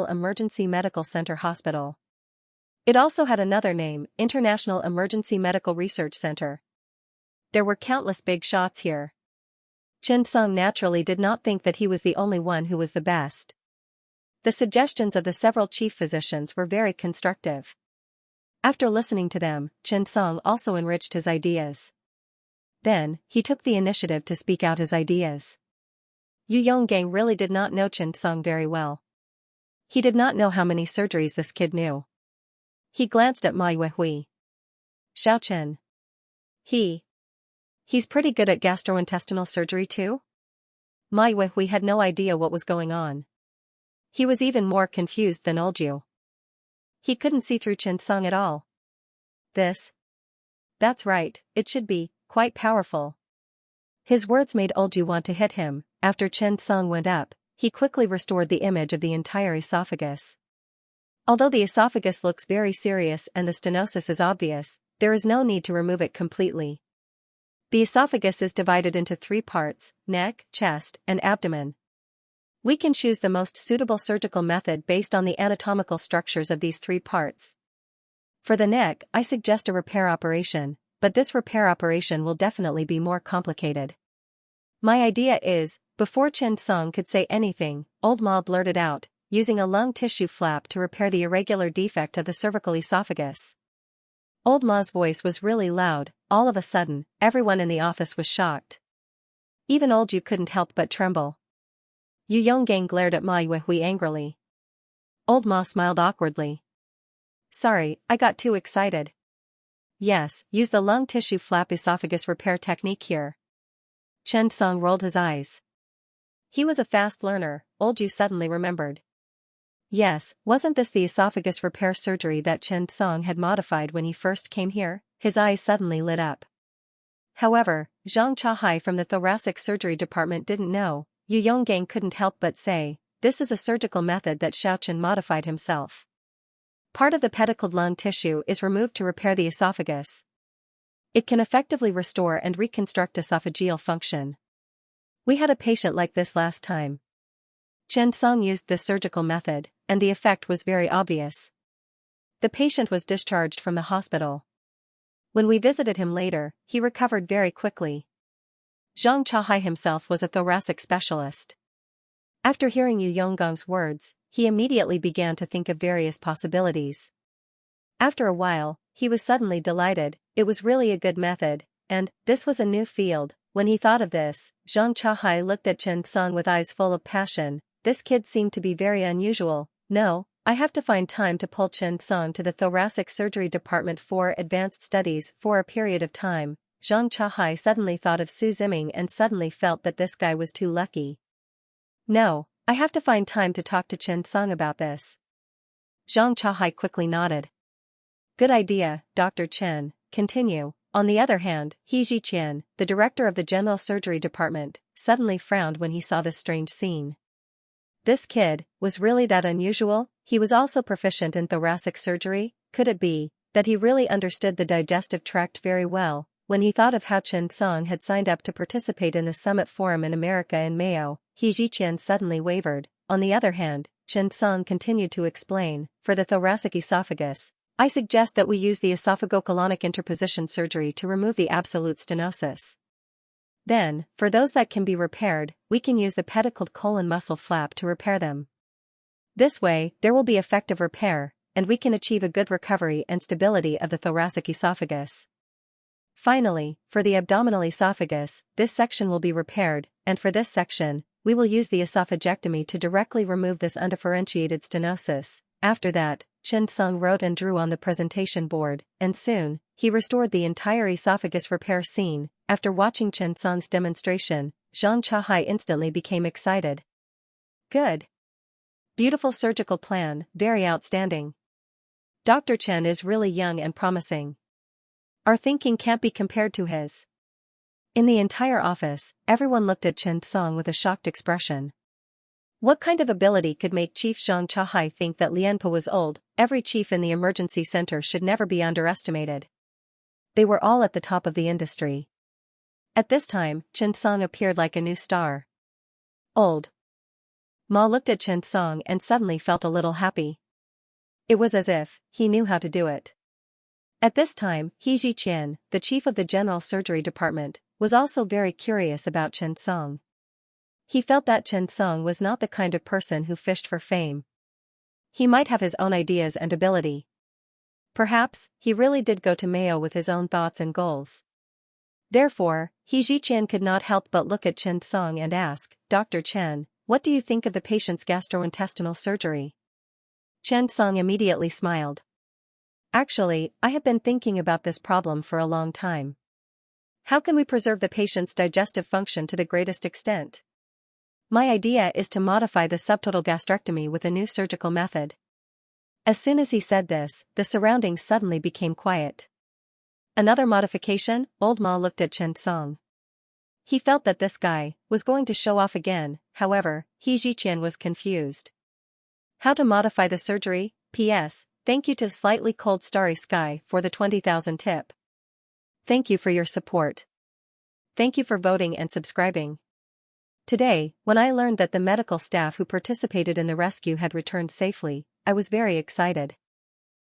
Emergency Medical Center Hospital. It also had another name, International Emergency Medical Research Center. There were countless big shots here. Chen Song naturally did not think that he was the only one who was the best. The suggestions of the several chief physicians were very constructive. After listening to them, Chen Song also enriched his ideas. Then, he took the initiative to speak out his ideas. Yu Yonggang really did not know Chen Song very well. He did not know how many surgeries this kid knew. He glanced at Ma Yuehui. Xiao Chen. He's pretty good at gastrointestinal surgery too? Ma Yuehui had no idea what was going on. He was even more confused than Olju. He couldn't see through Chen Song at all. That's right, it should be quite powerful. His words made Olju want to hit him. After Chen Song went up, he quickly restored the image of the entire esophagus. Although the esophagus looks very serious and the stenosis is obvious, there is no need to remove it completely. The esophagus is divided into 3 parts, neck, chest, and abdomen. We can choose the most suitable surgical method based on the anatomical structures of these 3 parts. For the neck, I suggest a repair operation, but this repair operation will definitely be more complicated. My idea is, before Chen Song could say anything, Old Ma blurted out, using a lung tissue flap to repair the irregular defect of the cervical esophagus. Old Ma's voice was really loud. All of a sudden, everyone in the office was shocked. Even Olju couldn't help but tremble. Yu Yonggang glared at Ma Yuehui angrily. Old Ma smiled awkwardly. Sorry, I got too excited. Yes, use the lung tissue flap esophagus repair technique here. Chen Song rolled his eyes. He was a fast learner, Olju suddenly remembered. Yes, wasn't this the esophagus repair surgery that Chen Song had modified when he first came here? His eyes suddenly lit up. However, Zhang Chahai from the thoracic surgery department didn't know. Yu Yonggang couldn't help but say, this is a surgical method that Xiaochen modified himself. Part of the pedicled lung tissue is removed to repair the esophagus. It can effectively restore and reconstruct esophageal function. We had a patient like this last time. Chen Song used this surgical method, and the effect was very obvious. The patient was discharged from the hospital. When we visited him later, he recovered very quickly. Zhang Chahai himself was a thoracic specialist. After hearing Yu Yonggong's words, he immediately began to think of various possibilities. After a while, he was suddenly delighted. It was really a good method, and this was a new field. When he thought of this, Zhang Chahai looked at Chen Song with eyes full of passion. This kid seemed to be very unusual. No, I have to find time to pull Chen Song to the thoracic surgery department for advanced studies for a period of time. Zhang Chahai suddenly thought of Su Ziming and suddenly felt that this guy was too lucky. No, I have to find time to talk to Chen Song about this. Zhang Chahai quickly nodded. Good idea, Dr. Chen, continue. On the other hand, He Ziqian, the director of the general surgery department, suddenly frowned when he saw this strange scene. This kid, was really that unusual? He was also proficient in thoracic surgery. Could it be that he really understood the digestive tract very well? When he thought of how Chen Song had signed up to participate in the summit forum in America in Mayo, He Ziqian suddenly wavered. On the other hand, Chen Song continued to explain, for the thoracic esophagus, I suggest that we use the esophagocolonic interposition surgery to remove the absolute stenosis. Then, for those that can be repaired, we can use the pedicled colon muscle flap to repair them. This way, there will be effective repair, and we can achieve a good recovery and stability of the thoracic esophagus. Finally, for the abdominal esophagus, this section will be repaired, and for this section, we will use the esophagectomy to directly remove this undifferentiated stenosis. After that, Chen Song wrote and drew on the presentation board, and soon, he restored the entire esophagus repair scene. After watching Chen Song's demonstration, Zhang Chahai instantly became excited. Good. Beautiful surgical plan, very outstanding. Dr. Chen is really young and promising. Our thinking can't be compared to his. In the entire office, everyone looked at Chen Song with a shocked expression. What kind of ability could make Chief Zhang Chahai think that Lianpo was old? Every chief in the emergency center should never be underestimated. They were all at the top of the industry. At this time, Chen Song appeared like a new star. Old. Ma looked at Chen Song and suddenly felt a little happy. It was as if he knew how to do it. At this time, He Ziqian, the chief of the general surgery department, was also very curious about Chen Song. He felt that Chen Song was not the kind of person who fished for fame. He might have his own ideas and ability. Perhaps, he really did go to Mayo with his own thoughts and goals. Therefore, He Ziqian could not help but look at Chen Song and ask, Dr. Chen, what do you think of the patient's gastrointestinal surgery? Chen Song immediately smiled. Actually, I have been thinking about this problem for a long time. How can we preserve the patient's digestive function to the greatest extent? My idea is to modify the subtotal gastrectomy with a new surgical method. As soon as he said this, the surroundings suddenly became quiet. Another modification? Old Ma looked at Chen Song. He felt that this guy was going to show off again. However, He Ziqian was confused. How to modify the surgery? P.S. Thank you to Slightly Cold Starry Sky for the 20,000 tip. Thank you for your support. Thank you for voting and subscribing. Today, when I learned that the medical staff who participated in the rescue had returned safely, I was very excited.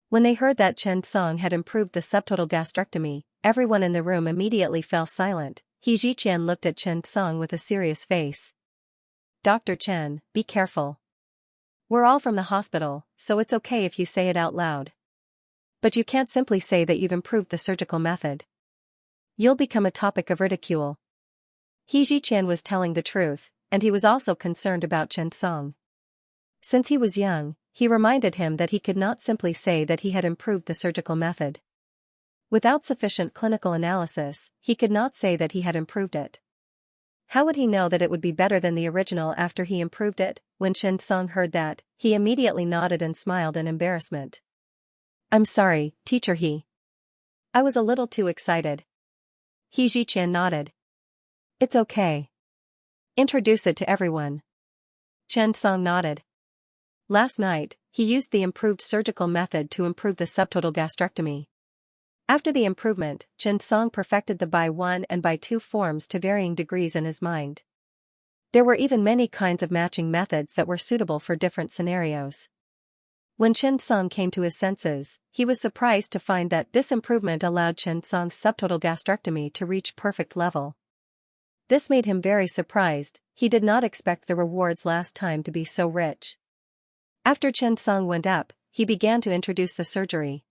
When they heard that Chen Song had improved the subtotal gastrectomy, everyone in the room immediately fell silent. He Ziqian looked at Chen Song with a serious face. Dr. Chen, be careful. We're all from the hospital, so it's okay if you say it out loud. But you can't simply say that you've improved the surgical method. You'll become a topic of ridicule. He Ziqian was telling the truth, and he was also concerned about Chen Song. Since he was young, he reminded him that he could not simply say that he had improved the surgical method. Without sufficient clinical analysis, he could not say that he had improved it. How would he know that it would be better than the original after he improved it? When Chen Song heard that, he immediately nodded and smiled in embarrassment. I'm sorry, teacher He. I was a little too excited. He Ziqian nodded. It's okay. Introduce it to everyone. Chen Song nodded. Last night, he used the improved surgical method to improve the subtotal gastrectomy. After the improvement, Chen Song perfected the by 1 and by 2 forms to varying degrees in his mind. There were even many kinds of matching methods that were suitable for different scenarios. When Chen Song came to his senses, he was surprised to find that this improvement allowed Chen Song's subtotal gastrectomy to reach perfect level. This made him very surprised. He did not expect the rewards last time to be so rich. After Chen Song went up, he began to introduce the surgery.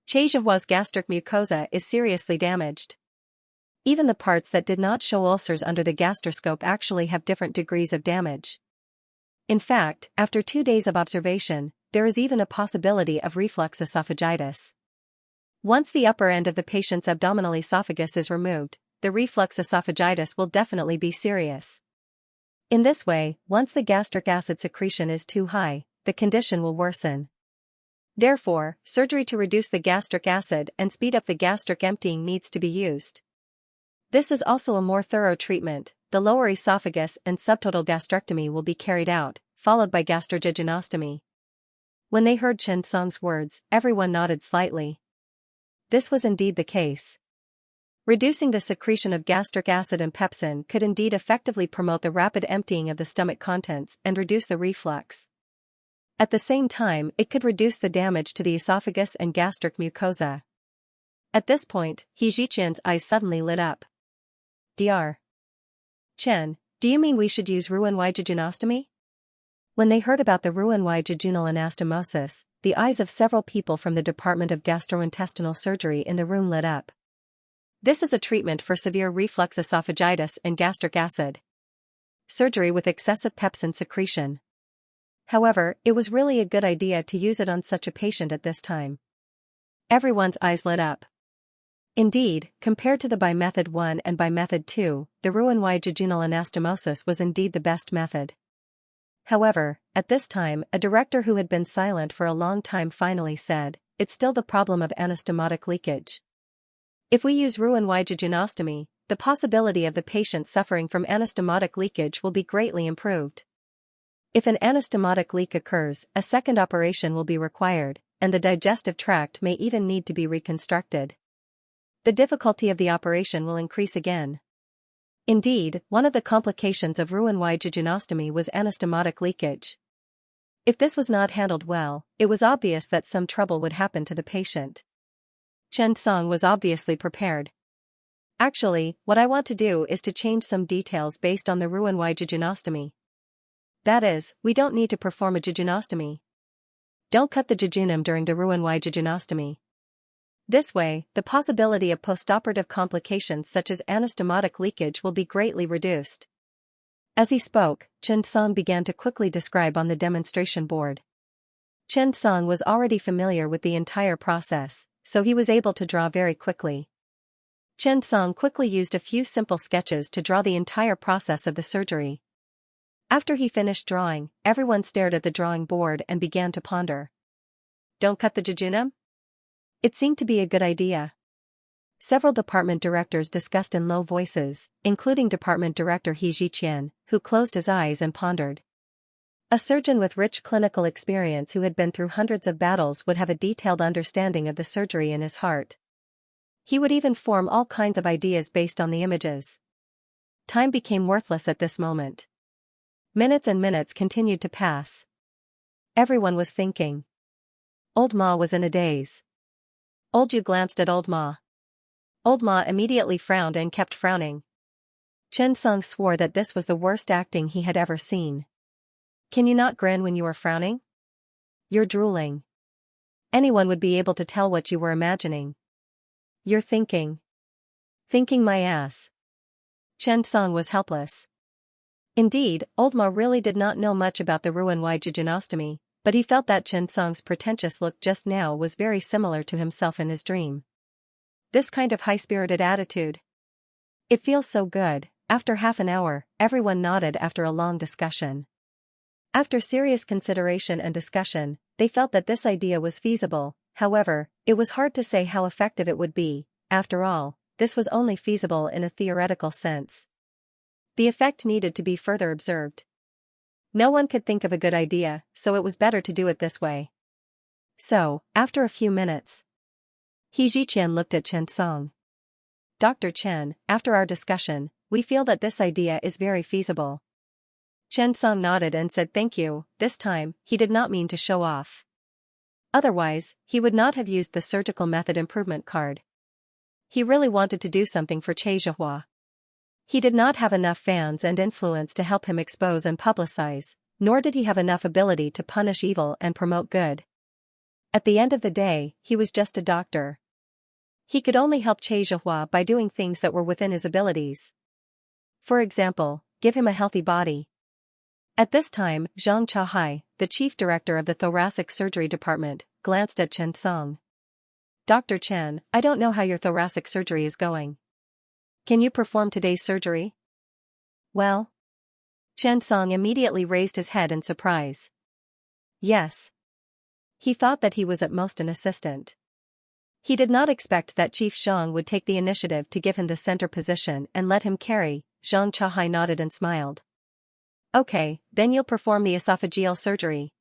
Xianxia's gastric mucosa is seriously damaged. Even the parts that did not show ulcers under the gastroscope actually have different degrees of damage. In fact, after 2 days of observation, there is even a possibility of reflux esophagitis. Once the upper end of the patient's abdominal esophagus is removed, the reflux esophagitis will definitely be serious. In this way, once the gastric acid secretion is too high, the condition will worsen. Therefore, surgery to reduce the gastric acid and speed up the gastric emptying needs to be used. This is also a more thorough treatment. The lower esophagus and subtotal gastrectomy will be carried out, followed by gastrojejunostomy. When they heard Chen Song's words, everyone nodded slightly. This was indeed the case. Reducing the secretion of gastric acid and pepsin could indeed effectively promote the rapid emptying of the stomach contents and reduce the reflux. At the same time, it could reduce the damage to the esophagus and gastric mucosa. At this point, He Ziqian's eyes suddenly lit up. Dr. Chen, do you mean we should use Roux-en-Y jejunostomy? When they heard about the Roux-en-Y jejunal anastomosis, the eyes of several people from the Department of Gastrointestinal Surgery in the room lit up. This is a treatment for severe reflux esophagitis and gastric acid surgery with excessive pepsin secretion. However, it was really a good idea to use it on such a patient at this time. Everyone's eyes lit up. Indeed, compared to the by method 1 and by method 2, the Roux-en-Y jejunal anastomosis was indeed the best method. However, at this time, a director who had been silent for a long time finally said, "It's still the problem of anastomotic leakage. If we use Roux-en-Y jejunostomy, the possibility of the patient suffering from anastomotic leakage will be greatly improved. If an anastomotic leak occurs, a second operation will be required, and the digestive tract may even need to be reconstructed. The difficulty of the operation will increase again." Indeed, one of the complications of Roux-en-Y jejunostomy was anastomotic leakage. If this was not handled well, it was obvious that some trouble would happen to the patient. Chen Song was obviously prepared. "Actually, what I want to do is to change some details based on the Roux-en-Y jejunostomy. That is, we don't need to perform a jejunostomy. Don't cut the jejunum during the Roux-en-Y jejunostomy. This way, the possibility of postoperative complications such as anastomotic leakage will be greatly reduced." As he spoke, Chen Song began to quickly describe on the demonstration board. Chen Song was already familiar with the entire process, so he was able to draw very quickly. Chen Song quickly used a few simple sketches to draw the entire process of the surgery. After he finished drawing, everyone stared at the drawing board and began to ponder. Don't cut the jejunum? It seemed to be a good idea. Several department directors discussed in low voices, including Department Director He Ziqian, who closed his eyes and pondered. A surgeon with rich clinical experience who had been through hundreds of battles would have a detailed understanding of the surgery in his heart. He would even form all kinds of ideas based on the images. Time became worthless at this moment. Minutes and minutes continued to pass. Everyone was thinking. Old Ma was in a daze. Old Yu glanced at Old Ma. Old Ma immediately frowned and kept frowning. Chen Song swore that this was the worst acting he had ever seen. Can you not grin when you are frowning? You're drooling. Anyone would be able to tell what you were imagining. You're thinking. Thinking my ass. Chen Song was helpless. Indeed, Old Ma really did not know much about the Roux-en-Y jejunostomy, but he felt that Chen Song's pretentious look just now was very similar to himself in his dream. This kind of high-spirited attitude. It feels so good. After half an hour, everyone nodded after a long discussion. After serious consideration and discussion, they felt that this idea was feasible. However, it was hard to say how effective it would be. After all, this was only feasible in a theoretical sense. The effect needed to be further observed. No one could think of a good idea, so it was better to do it this way. So, after a few minutes, He Ziqian looked at Chen Song. "Dr. Chen, after our discussion, we feel that this idea is very feasible." Chen Song nodded and said thank you. This time, he did not mean to show off. Otherwise, he would not have used the surgical method improvement card. He really wanted to do something for Xianxia. He did not have enough fans and influence to help him expose and publicize, nor did he have enough ability to punish evil and promote good. At the end of the day, he was just a doctor. He could only help Xianxia by doing things that were within his abilities. For example, give him a healthy body. At this time, Xianxia, the chief director of the thoracic surgery department, glanced at Chen Song. Dr. Chen, I don't know how your thoracic surgery is going. Can you perform today's surgery? Well? Chen Song immediately raised his head in surprise. Yes. He thought that he was at most an assistant. He did not expect that Chief Zhang would take the initiative to give him the center position and let him carry. Xianxia nodded and smiled. Okay, then you'll perform the esophageal surgery.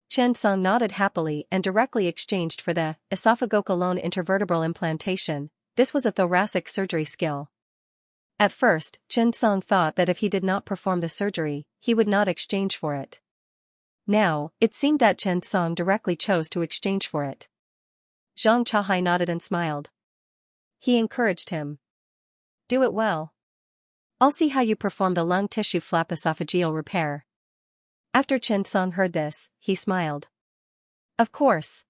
Chen Song nodded happily and directly exchanged for the esophagocolon intervertebral implantation. This was a thoracic surgery skill. At first, Chen Song thought that if he did not perform the surgery, he would not exchange for it. Now, it seemed that Chen Song directly chose to exchange for it. Xianxia nodded and smiled. He encouraged him. Do it well. I'll see how you perform the lung tissue flap esophageal repair. After Chen Song heard this, he smiled. Of course.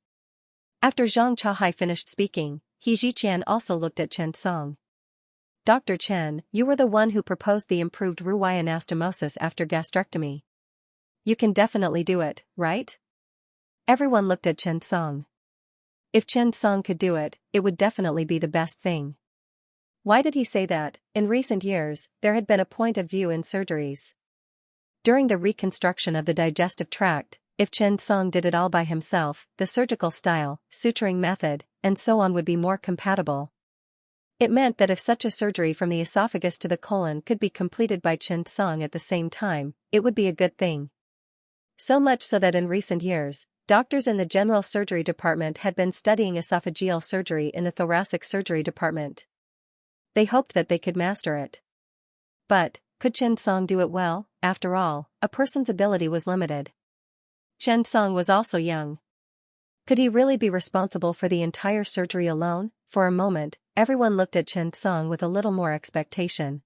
After Xianxia finished speaking, He Ziqian also looked at Chen Song. Dr. Chen, you were the one who proposed the improved Ruyi anastomosis after gastrectomy. You can definitely do it, right? Everyone looked at Chen Song. If Chen Song could do it, it would definitely be the best thing. Why did he say that? In recent years, there had been a point of view in surgeries. During the reconstruction of the digestive tract, if Chen Song did it all by himself, the surgical style, suturing method, and so on would be more compatible. It meant that if such a surgery from the esophagus to the colon could be completed by Chen Song at the same time, it would be a good thing. So much so that in recent years, doctors in the general surgery department had been studying esophageal surgery in the thoracic surgery department. They hoped that they could master it. But, could Chen Song do it well? After all, a person's ability was limited. Chen Song was also young. Could he really be responsible for the entire surgery alone? For a moment, everyone looked at Chen Song with a little more expectation.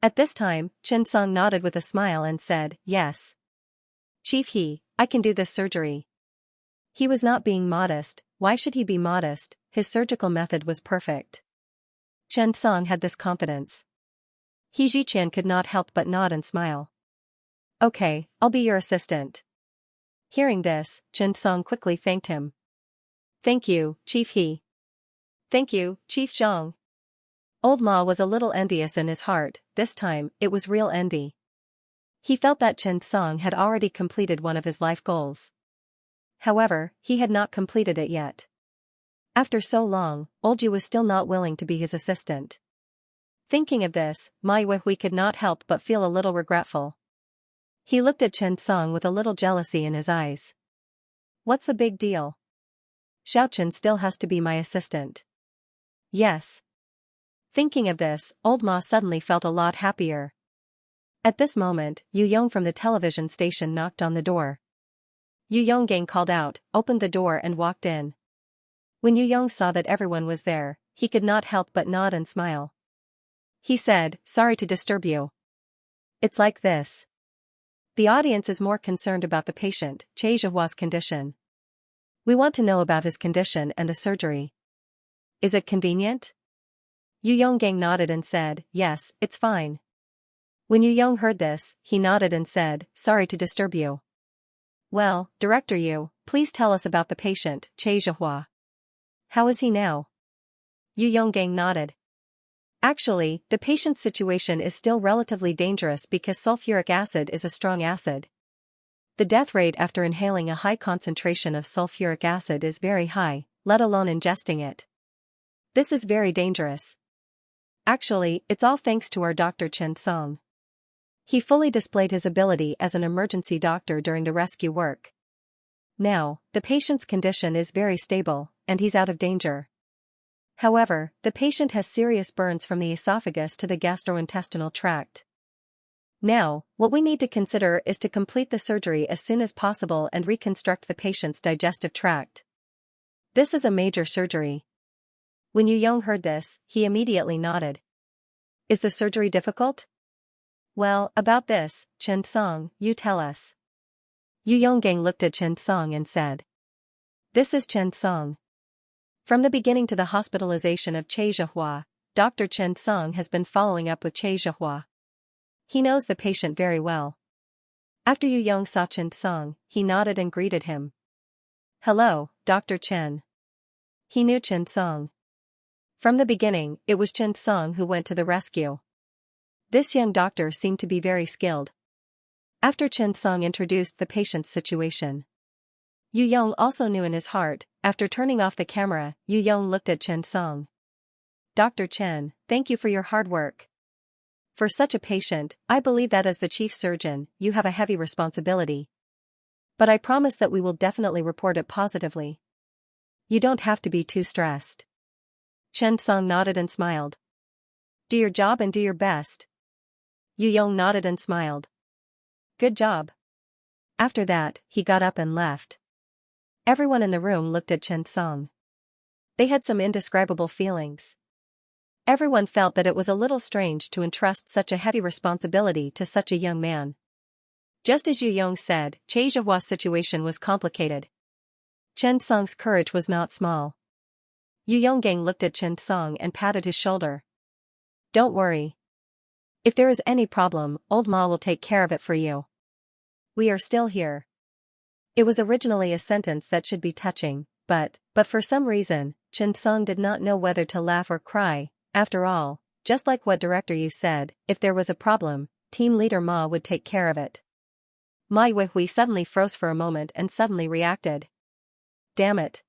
At this time, Chen Song nodded with a smile and said, yes. Chief He, I can do this surgery. He was not being modest. Why should he be modest? His surgical method was perfect. Chen Song had this confidence. He Ziqian could not help but nod and smile. Okay, I'll be your assistant. Hearing this, Chen Song quickly thanked him. Thank you, Chief He. Thank you, Chief Zhang. Old Ma was a little envious in his heart. This time, it was real envy. He felt that Chen Song had already completed one of his life goals. However, he had not completed it yet. After so long, Old Ju was still not willing to be his assistant. Thinking of this, Ma Yuehui could not help but feel a little regretful. He looked at Chen Song with a little jealousy in his eyes. What's the big deal? Xiaochen still has to be my assistant. Yes. Thinking of this, Old Ma suddenly felt a lot happier. At this moment, Yu Yong from the television station knocked on the door. Yu Yonggang called out, opened the door and walked in. When Yu Yong saw that everyone was there, he could not help but nod and smile. He said, sorry to disturb you. It's like this. The audience is more concerned about the patient, Xianxia's condition. We want to know about his condition and the surgery. Is it convenient? Yu Yonggang nodded and said, yes, it's fine. When Yu Yong heard this, he nodded and said, sorry to disturb you. Well, Director Yu, please tell us about the patient, Xianxia. How is he now? Yu Yonggang nodded. Actually, the patient's situation is still relatively dangerous because sulfuric acid is a strong acid. The death rate after inhaling a high concentration of sulfuric acid is very high, let alone ingesting it. This is very dangerous. Actually, it's all thanks to our Dr. Chen Song. He fully displayed his ability as an emergency doctor during the rescue work. Now, the patient's condition is very stable, and he's out of danger. However, the patient has serious burns from the esophagus to the gastrointestinal tract. Now, what we need to consider is to complete the surgery as soon as possible and reconstruct the patient's digestive tract. This is a major surgery. When Yu Yong heard this, he immediately nodded. Is the surgery difficult? Well, about this, Chen Song, you tell us. Yu Yonggang looked at Chen Song and said. This is Chen Song. From the beginning to the hospitalization of Che Zhihua, Dr. Chen Song has been following up with Che Zhihua. He knows the patient very well. After Yu Yong saw Chen Song, he nodded and greeted him. Hello, Dr. Chen. He knew Chen Song. From the beginning, it was Chen Song who went to the rescue. This young doctor seemed to be very skilled. After Chen Song introduced the patient's situation, Yu Yong also knew in his heart. After turning off the camera, Yu Yong looked at Chen Song. Dr. Chen, thank you for your hard work. For such a patient, I believe that as the chief surgeon, you have a heavy responsibility. But I promise that we will definitely report it positively. You don't have to be too stressed. Chen Song nodded and smiled. Do your job and do your best. Yu Yong nodded and smiled. Good job. After that, he got up and left. Everyone in the room looked at Chen Song. They had some indescribable feelings. Everyone felt that it was a little strange to entrust such a heavy responsibility to such a young man. Just as Yu Yong said, Che Zhihua's situation was complicated. Chen Song's courage was not small. Yu Yonggang looked at Chen Song and patted his shoulder. Don't worry. If there is any problem, old Ma will take care of it for you. We are still here. It was originally a sentence that should be touching, but for some reason, Chen Song did not know whether to laugh or cry. After all, just like what Director Yu said, if there was a problem, Team Leader Ma would take care of it. Ma Yuhui suddenly froze for a moment and suddenly reacted. Damn it.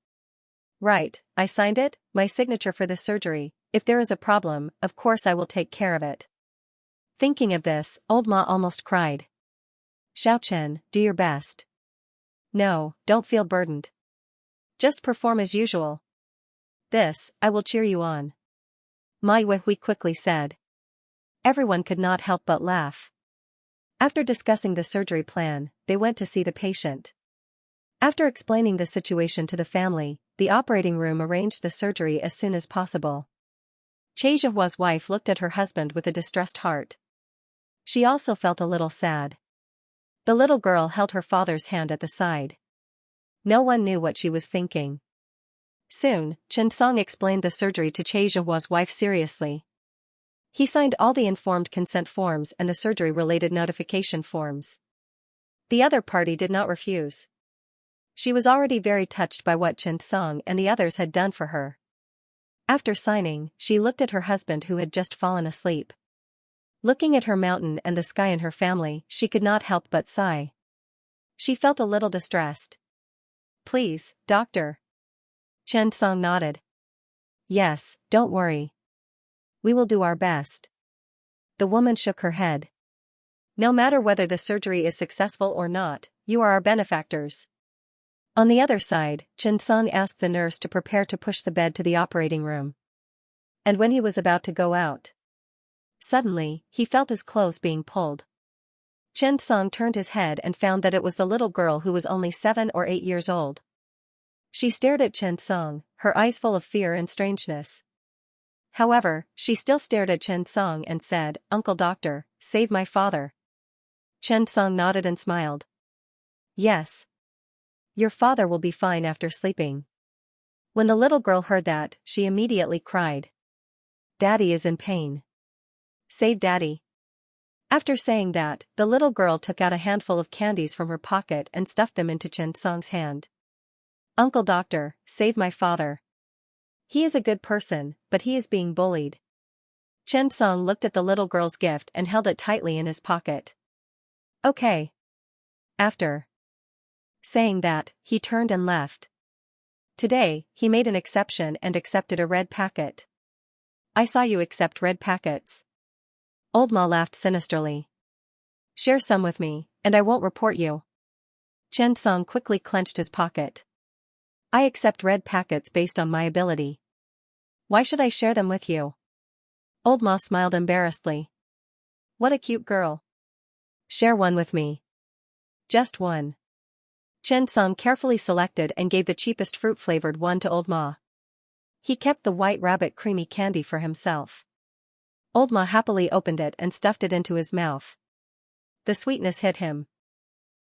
Right, I signed it, my signature for the surgery. If there is a problem, of course I will take care of it. Thinking of this, old Ma almost cried. Xiao Chen, do your best. No, don't feel burdened. Just perform as usual. This, I will cheer you on. Ma Yuhui quickly said. Everyone could not help but laugh. After discussing the surgery plan, they went to see the patient. After explaining the situation to the family, the operating room arranged the surgery as soon as possible. Che Zhihua's wife looked at her husband with a distressed heart. She also felt a little sad. The little girl held her father's hand at the side. No one knew what she was thinking. Soon, Chen Song explained the surgery to Che Zhihua's wife seriously. He signed all the informed consent forms and the surgery-related notification forms. The other party did not refuse. She was already very touched by what Chen Song and the others had done for her. After signing, she looked at her husband who had just fallen asleep. Looking at her mountain and the sky and her family, she could not help but sigh. She felt a little distressed. Please, doctor. Chen Song nodded. Yes, don't worry. We will do our best. The woman shook her head. No matter whether the surgery is successful or not, you are our benefactors. On the other side, Chen Song asked the nurse to prepare to push the bed to the operating room. And when he was about to go out, suddenly, he felt his clothes being pulled. Chen Song turned his head and found that it was the little girl who was only 7 or 8 years old. She stared at Chen Song, her eyes full of fear and strangeness. However, she still stared at Chen Song and said, Uncle Doctor, save my father. Chen Song nodded and smiled. Yes. Your father will be fine after sleeping. When the little girl heard that, she immediately cried. Daddy is in pain. Save Daddy. After saying that, the little girl took out a handful of candies from her pocket and stuffed them into Chen Song's hand. Uncle Doctor, save my father. He is a good person, but he is being bullied. Chen Song looked at the little girl's gift and held it tightly in his pocket. Okay. After saying that, he turned and left. Today, he made an exception and accepted a red packet. I saw you accept red packets. Old Ma laughed sinisterly. Share some with me, and I won't report you. Chen Song quickly clenched his pocket. I accept red packets based on my ability. Why should I share them with you? Old Ma smiled embarrassedly. What a cute girl. Share one with me. Just one. Chen Song carefully selected and gave the cheapest fruit-flavored one to Old Ma. He kept the white rabbit creamy candy for himself. Old Ma happily opened it and stuffed it into his mouth. The sweetness hit him.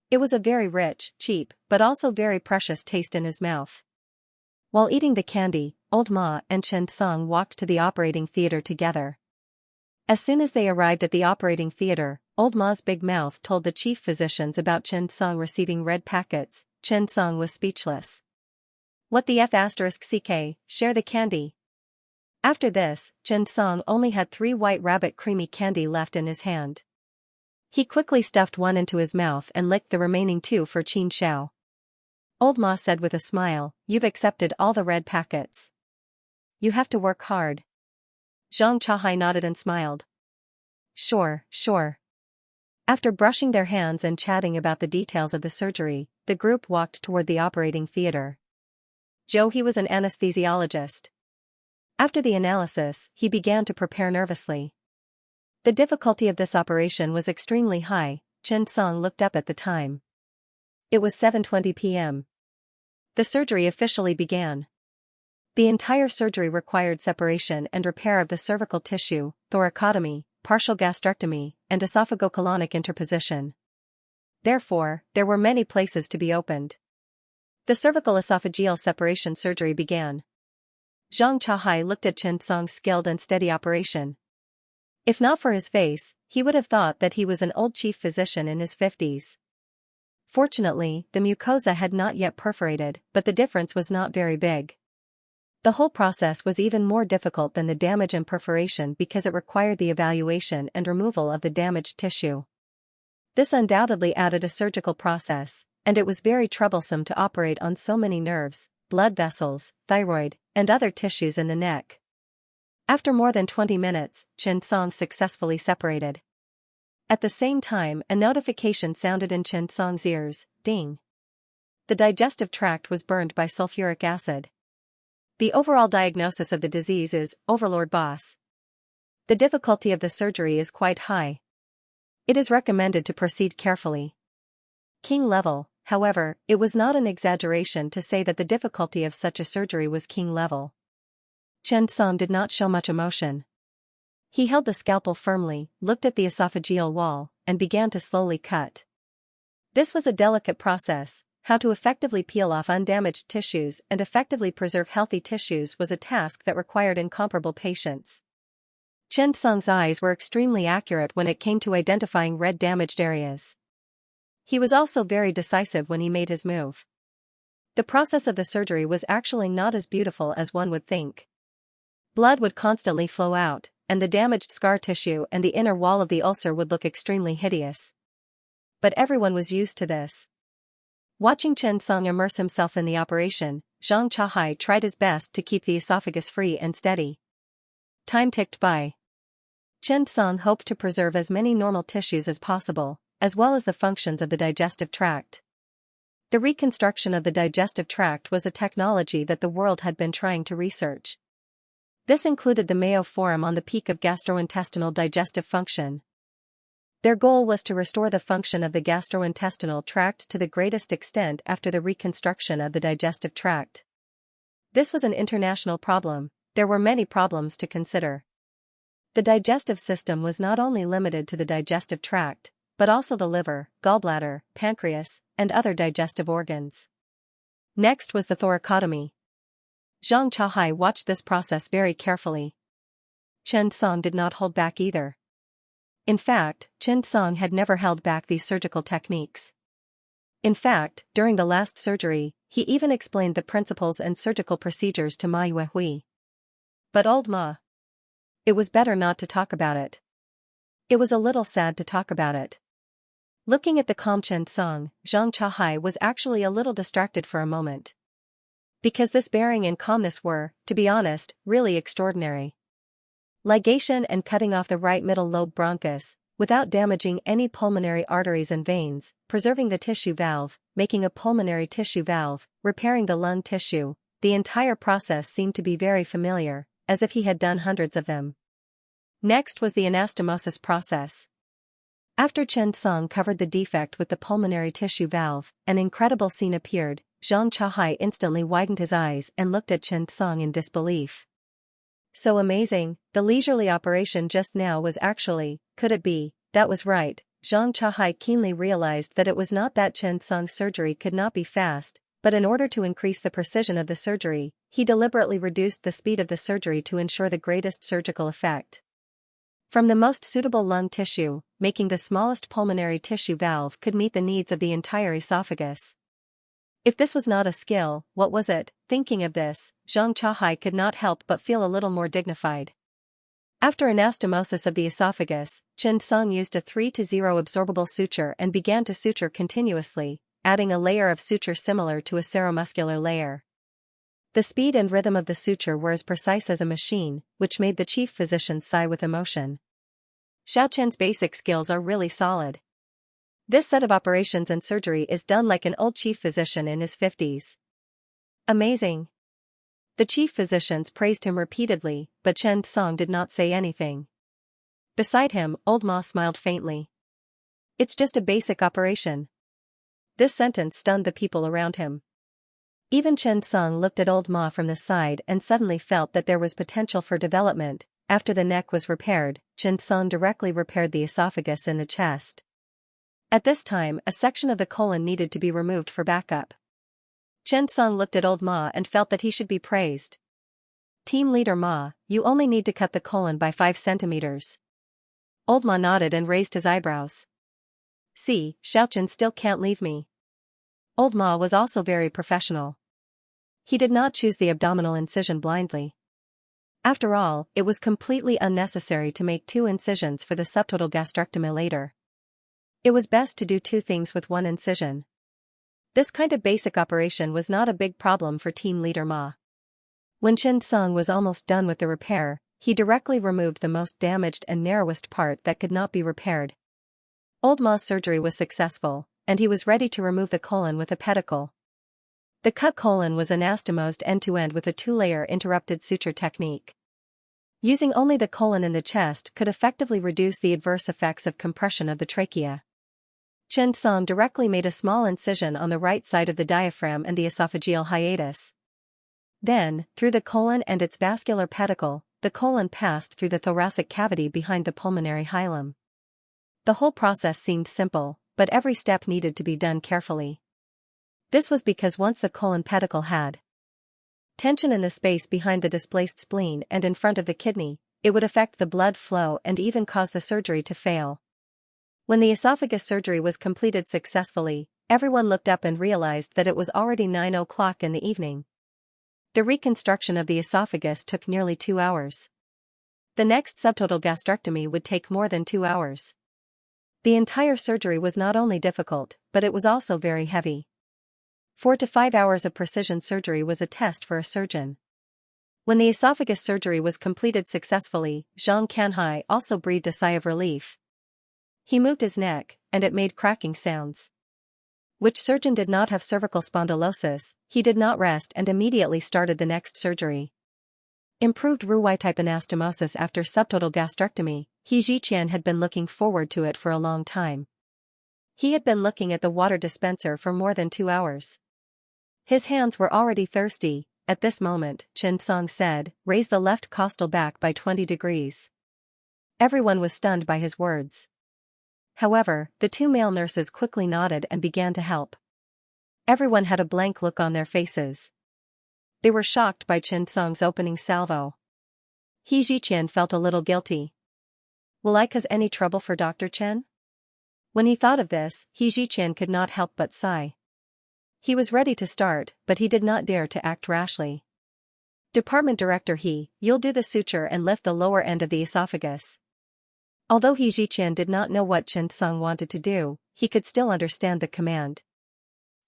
It was a very rich, cheap, but also very precious taste in his mouth. While eating the candy, Old Ma and Chen Song walked to the operating theater together. As soon as they arrived at the operating theater, Old Ma's big mouth told the chief physicians about Chen Song receiving red packets. Chen Song was speechless. What the F***ck, share the candy. After this, Chen Song only had 3 white rabbit creamy candy left in his hand. He quickly stuffed one into his mouth and licked the remaining 2 for Xianxia. Old Ma said with a smile, "You've accepted all the red packets. You have to work hard." Xianxia nodded and smiled. Sure. After brushing their hands and chatting about the details of the surgery, the group walked toward the operating theater. He was an anesthesiologist. After the analysis, he began to prepare nervously. The difficulty of this operation was extremely high. Chen Song looked up at the time. It was 7:20 p.m. The surgery officially began. The entire surgery required separation and repair of the cervical tissue, thoracotomy, partial gastrectomy, and esophagocolonic interposition. Therefore, there were many places to be opened. The cervical esophageal separation surgery began. Xianxia looked at Chen Song's skilled and steady operation. If not for his face, he would have thought that he was an old chief physician in his 50s. Fortunately, the mucosa had not yet perforated, but the difference was not very big. The whole process was even more difficult than the damage and perforation because it required the evaluation and removal of the damaged tissue. This undoubtedly added a surgical process, and it was very troublesome to operate on so many nerves, blood vessels, thyroid, and other tissues in the neck. After more than 20 minutes, Chen Song successfully separated. At the same time, a notification sounded in Chen Song's ears, ding. The digestive tract was burned by sulfuric acid. The overall diagnosis of the disease is overlord boss. The difficulty of the surgery is quite high. It is recommended to proceed carefully. King level, however, it was not an exaggeration to say that the difficulty of such a surgery was king level. Chen Song did not show much emotion. He held the scalpel firmly, looked at the esophageal wall, and began to slowly cut. This was a delicate process. How to effectively peel off undamaged tissues and effectively preserve healthy tissues was a task that required incomparable patience. Chen Song's eyes were extremely accurate when it came to identifying red damaged areas. He was also very decisive when he made his move. The process of the surgery was actually not as beautiful as one would think. Blood would constantly flow out, and the damaged scar tissue and the inner wall of the ulcer would look extremely hideous. But everyone was used to this. Watching Chen Song immerse himself in the operation, Xianxia tried his best to keep the esophagus free and steady. Time ticked by. Chen Song hoped to preserve as many normal tissues as possible, as well as the functions of the digestive tract. The reconstruction of the digestive tract was a technology that the world had been trying to research. This included the Mayo Forum on the peak of gastrointestinal digestive function. Their goal was to restore the function of the gastrointestinal tract to the greatest extent after the reconstruction of the digestive tract. This was an international problem. There were many problems to consider. The digestive system was not only limited to the digestive tract, but also the liver, gallbladder, pancreas, and other digestive organs. Next was the thoracotomy. Xianxia watched this process very carefully. Chen Song did not hold back either. In fact, Chen Song had never held back these surgical techniques. In fact, during the last surgery, he even explained the principles and surgical procedures to Ma Yuehui. But old Ma. It was better not to talk about it. It was a little sad to talk about it. Looking at the calm Chen Song, Xianxia was actually a little distracted for a moment. Because this bearing and calmness were, to be honest, really extraordinary. Ligation and cutting off the right middle lobe bronchus, without damaging any pulmonary arteries and veins, preserving the tissue valve, making a pulmonary tissue valve, repairing the lung tissue, the entire process seemed to be very familiar, as if he had done hundreds of them. Next was the anastomosis process. After Chen Song covered the defect with the pulmonary tissue valve, an incredible scene appeared. Xianxia instantly widened his eyes and looked at Chen Song in disbelief. So amazing, the leisurely operation just now was actually, could it be, that was right. Xianxia keenly realized that it was not that Chen Song's surgery could not be fast, but in order to increase the precision of the surgery, he deliberately reduced the speed of the surgery to ensure the greatest surgical effect. From the most suitable lung tissue, making the smallest pulmonary tissue valve could meet the needs of the entire esophagus. If this was not a skill, what was it? Thinking of this, Zhang Chahai could not help but feel a little more dignified. After anastomosis of the esophagus, Chen Song used a 3-0 absorbable suture and began to suture continuously, adding a layer of suture similar to a seromuscular layer. The speed and rhythm of the suture were as precise as a machine, which made the chief physician sigh with emotion. Xiao Chen's basic skills are really solid. This set of operations and surgery is done like an old chief physician in his 50s. Amazing. The chief physicians praised him repeatedly, but Chen Song did not say anything. Beside him, old Ma smiled faintly. It's just a basic operation. This sentence stunned the people around him. Even Chen Song looked at old Ma from the side and suddenly felt that there was potential for development. After the neck was repaired, Chen Song directly repaired the esophagus in the chest. At this time, a section of the colon needed to be removed for backup. Chen Song looked at old Ma and felt that he should be praised. Team leader Ma, you only need to cut the colon by 5 centimeters. Old Ma nodded and raised his eyebrows. See, Xiaochen still can't leave me. Old Ma was also very professional. He did not choose the abdominal incision blindly. After all, it was completely unnecessary to make 2 incisions for the subtotal gastrectomy later. It was best to do 2 things with 1 incision. This kind of basic operation was not a big problem for team leader Ma. When Chen Song was almost done with the repair, he directly removed the most damaged and narrowest part that could not be repaired. Old Ma's surgery was successful, and he was ready to remove the colon with a pedicle. The cut colon was anastomosed end-to-end with a 2-layer interrupted suture technique. Using only the colon in the chest could effectively reduce the adverse effects of compression of the trachea. Chen Song directly made a small incision on the right side of the diaphragm and the esophageal hiatus. Then, through the colon and its vascular pedicle, the colon passed through the thoracic cavity behind the pulmonary hilum. The whole process seemed simple, but every step needed to be done carefully. This was because once the colon pedicle had tension in the space behind the displaced spleen and in front of the kidney, it would affect the blood flow and even cause the surgery to fail. When the esophagus surgery was completed successfully, everyone looked up and realized that it was already 9 o'clock in the evening. The reconstruction of the esophagus took nearly 2 hours. The next subtotal gastrectomy would take more than 2 hours. The entire surgery was not only difficult, but it was also very heavy. 4 to 5 hours of precision surgery was a test for a surgeon. When the esophagus surgery was completed successfully, Zhang Canhai also breathed a sigh of relief. He moved his neck, and it made cracking sounds. Which surgeon did not have cervical spondylosis? He did not rest and immediately started the next surgery. Improved Ru-Y-type anastomosis after subtotal gastrectomy. He Ziqian had been looking forward to it for a long time. He had been looking at the water dispenser for more than 2 hours. His hands were already thirsty. At this moment, Chen Song said, "Raise the left costal back by 20 degrees." Everyone was stunned by his words. However, the 2 male nurses quickly nodded and began to help. Everyone had a blank look on their faces. They were shocked by Chen Song's opening salvo. He Ziqian felt a little guilty. Will I cause any trouble for Dr. Chen? When he thought of this, He Ziqian could not help but sigh. He was ready to start, but he did not dare to act rashly. Department Director you'll do the suture and lift the lower end of the esophagus. Although He Ziqian did not know what Chen Song wanted to do, he could still understand the command.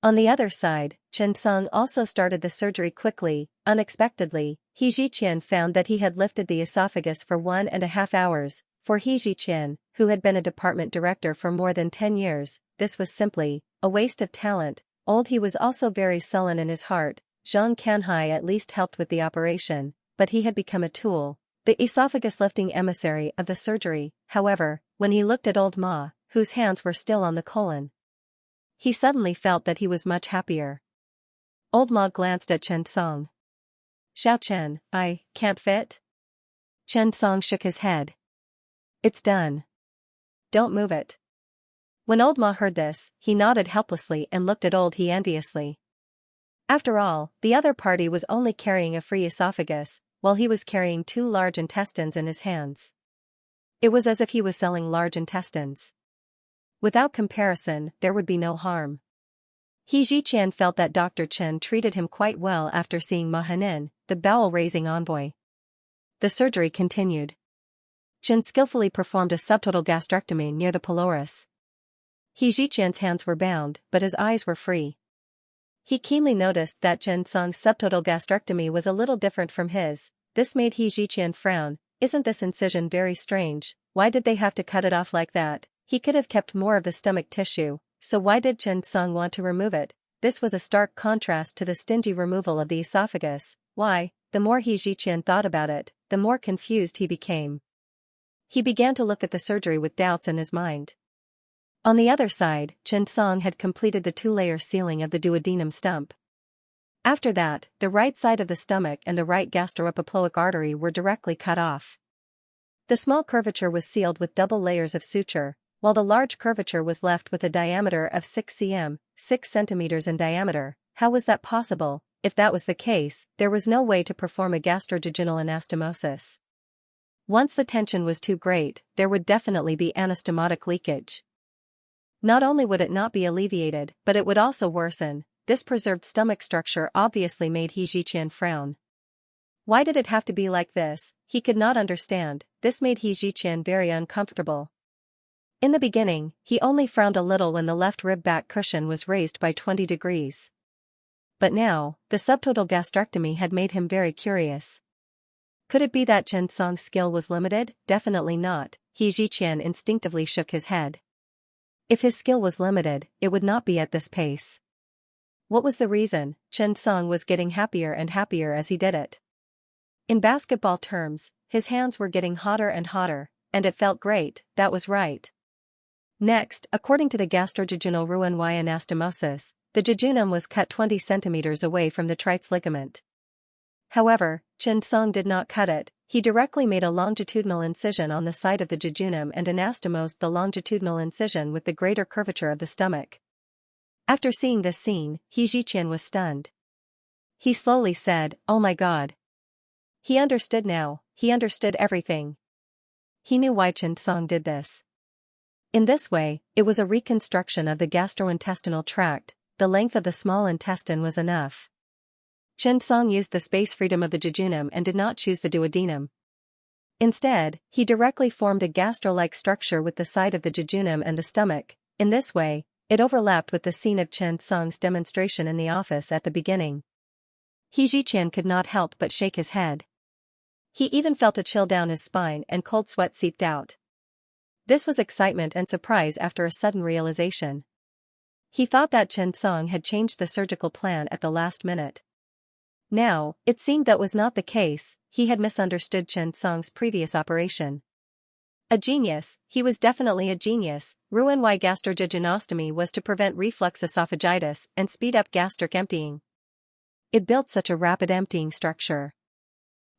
On the other side, Chen Song also started the surgery quickly. Unexpectedly, He Ziqian found that he had lifted the esophagus for 1.5 hours. For He Ziqian, who had been a department director for more than 10 years, this was simply a waste of talent. He was also very sullen in his heart. Zhang Canhai at least helped with the operation, but he had become a tool, the esophagus lifting emissary of the surgery. However, when he looked at old Ma, whose hands were still on the colon, he suddenly felt that he was much happier. Old Ma glanced at Chen Song. "Xiao Chen, I can't fit?" Chen Song shook his head. It's done. Don't move it. When old Ma heard this, he nodded helplessly and looked at old He enviously. After all, the other party was only carrying a free esophagus, while he was carrying 2 large intestines in his hands. It was as if he was selling large intestines. Without comparison, there would be no harm. He Ziqian felt that Dr. Chen treated him quite well after seeing Ma Hanin, the bowel-raising envoy. The surgery continued. Chen skillfully performed a subtotal gastrectomy near the pylorus. He Ziqian's hands were bound, but his eyes were free. He keenly noticed that Chen Song's subtotal gastrectomy was a little different from his. This made He Ziqian frown. Isn't this incision very strange? Why did they have to cut it off like that? He could have kept more of the stomach tissue, so why did Chen Song want to remove it? This was a stark contrast to the stingy removal of the esophagus. Why? The more He Ziqian thought about it, the more confused he became. He began to look at the surgery with doubts in his mind. On the other side, Chen Song had completed the 2-layer sealing of the duodenum stump. After that, the right side of the stomach and the right gastroepiploic artery were directly cut off. The small curvature was sealed with double layers of suture, while the large curvature was left with a diameter of 6 cm, 6 centimeters in diameter. How was that possible? If that was the case, there was no way to perform a gastrojejunal anastomosis. Once the tension was too great, there would definitely be anastomotic leakage. Not only would it not be alleviated, but it would also worsen. This preserved stomach structure obviously made He Ziqian frown. Why did it have to be like this? He could not understand. This made He Ziqian very uncomfortable. In the beginning, he only frowned a little when the left rib back cushion was raised by 20 degrees. But now, the subtotal gastrectomy had made him very curious. Could it be that Chen Song's skill was limited? Definitely not. He Ziqian instinctively shook his head. If his skill was limited, it would not be at this pace. What was the reason? Chen Song was getting happier and happier as he did it. In basketball terms, his hands were getting hotter and hotter, and it felt great. That was right. Next, according to the gastrojejunal Roux-en-Y anastomosis, the jejunum was cut 20 centimeters away from the Treitz ligament. However, Chen Song did not cut it. He directly made a longitudinal incision on the side of the jejunum and anastomosed the longitudinal incision with the greater curvature of the stomach. After seeing this scene, He Ziqian was stunned. He slowly said, "Oh my God." He understood now. He understood everything. He knew why Chen Song did this. In this way, it was a reconstruction of the gastrointestinal tract. The length of the small intestine was enough. Chen Song used the space freedom of the jejunum and did not choose the duodenum. Instead, he directly formed a gastro-like structure with the side of the jejunum and the stomach. In this way, it overlapped with the scene of Chen Song's demonstration in the office at the beginning. He Ziqian could not help but shake his head. He even felt a chill down his spine and cold sweat seeped out. This was excitement and surprise after a sudden realization. He thought that Chen Song had changed the surgical plan at the last minute. Now, it seemed that was not the case. He had misunderstood Chen Song's previous operation. A genius, he was definitely a genius. Roux-en-Y gastrojejunostomy was to prevent reflux esophagitis and speed up gastric emptying. It built such a rapid emptying structure.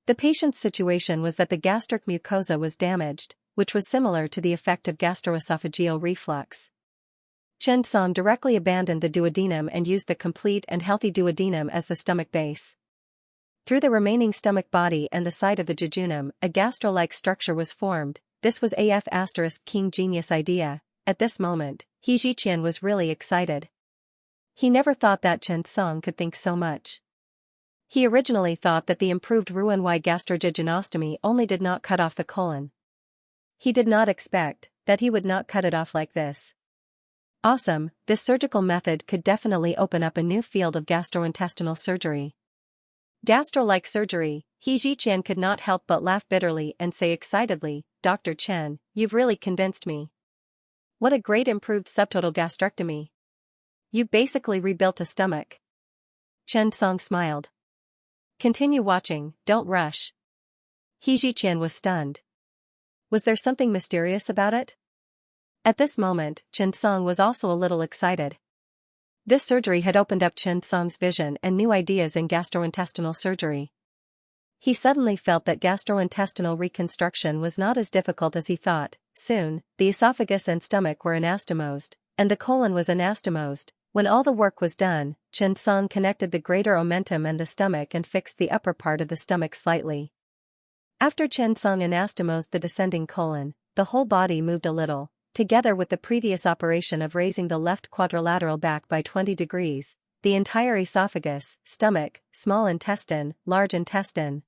The patient's situation was that the gastric mucosa was damaged, which was similar to the effect of gastroesophageal reflux. Chen Song directly abandoned the duodenum and used the complete and healthy duodenum as the stomach base. Through the remaining stomach body and the side of the jejunum, a gastro-like structure was formed. This was King genius idea. At this moment, He Ziqian was really excited. He never thought that Chen Song could think so much. He originally thought that the improved Roux-en-Y gastrojejunostomy only did not cut off the colon. He did not expect that he would not cut it off like this. Awesome, this surgical method could definitely open up a new field of gastrointestinal surgery. Gastro-like surgery. He Ziqian could not help but laugh bitterly and say excitedly, "Dr. Chen, you've really convinced me. What a great improved subtotal gastrectomy. You've basically rebuilt a stomach." Chen Song smiled. Continue watching, don't rush. He Ziqian was stunned. Was there something mysterious about it? At this moment, Chen Song was also a little excited. This surgery had opened up Chen Song's vision and new ideas in gastrointestinal surgery. He suddenly felt that gastrointestinal reconstruction was not as difficult as he thought. Soon, the esophagus and stomach were anastomosed, and the colon was anastomosed. When all the work was done, Xianxia connected the greater omentum and the stomach and fixed the upper part of the stomach slightly. After Xianxia anastomosed the descending colon, the whole body moved a little, together with the previous operation of raising the left quadrilateral back by 20 degrees, the entire esophagus, stomach, small intestine, large intestine.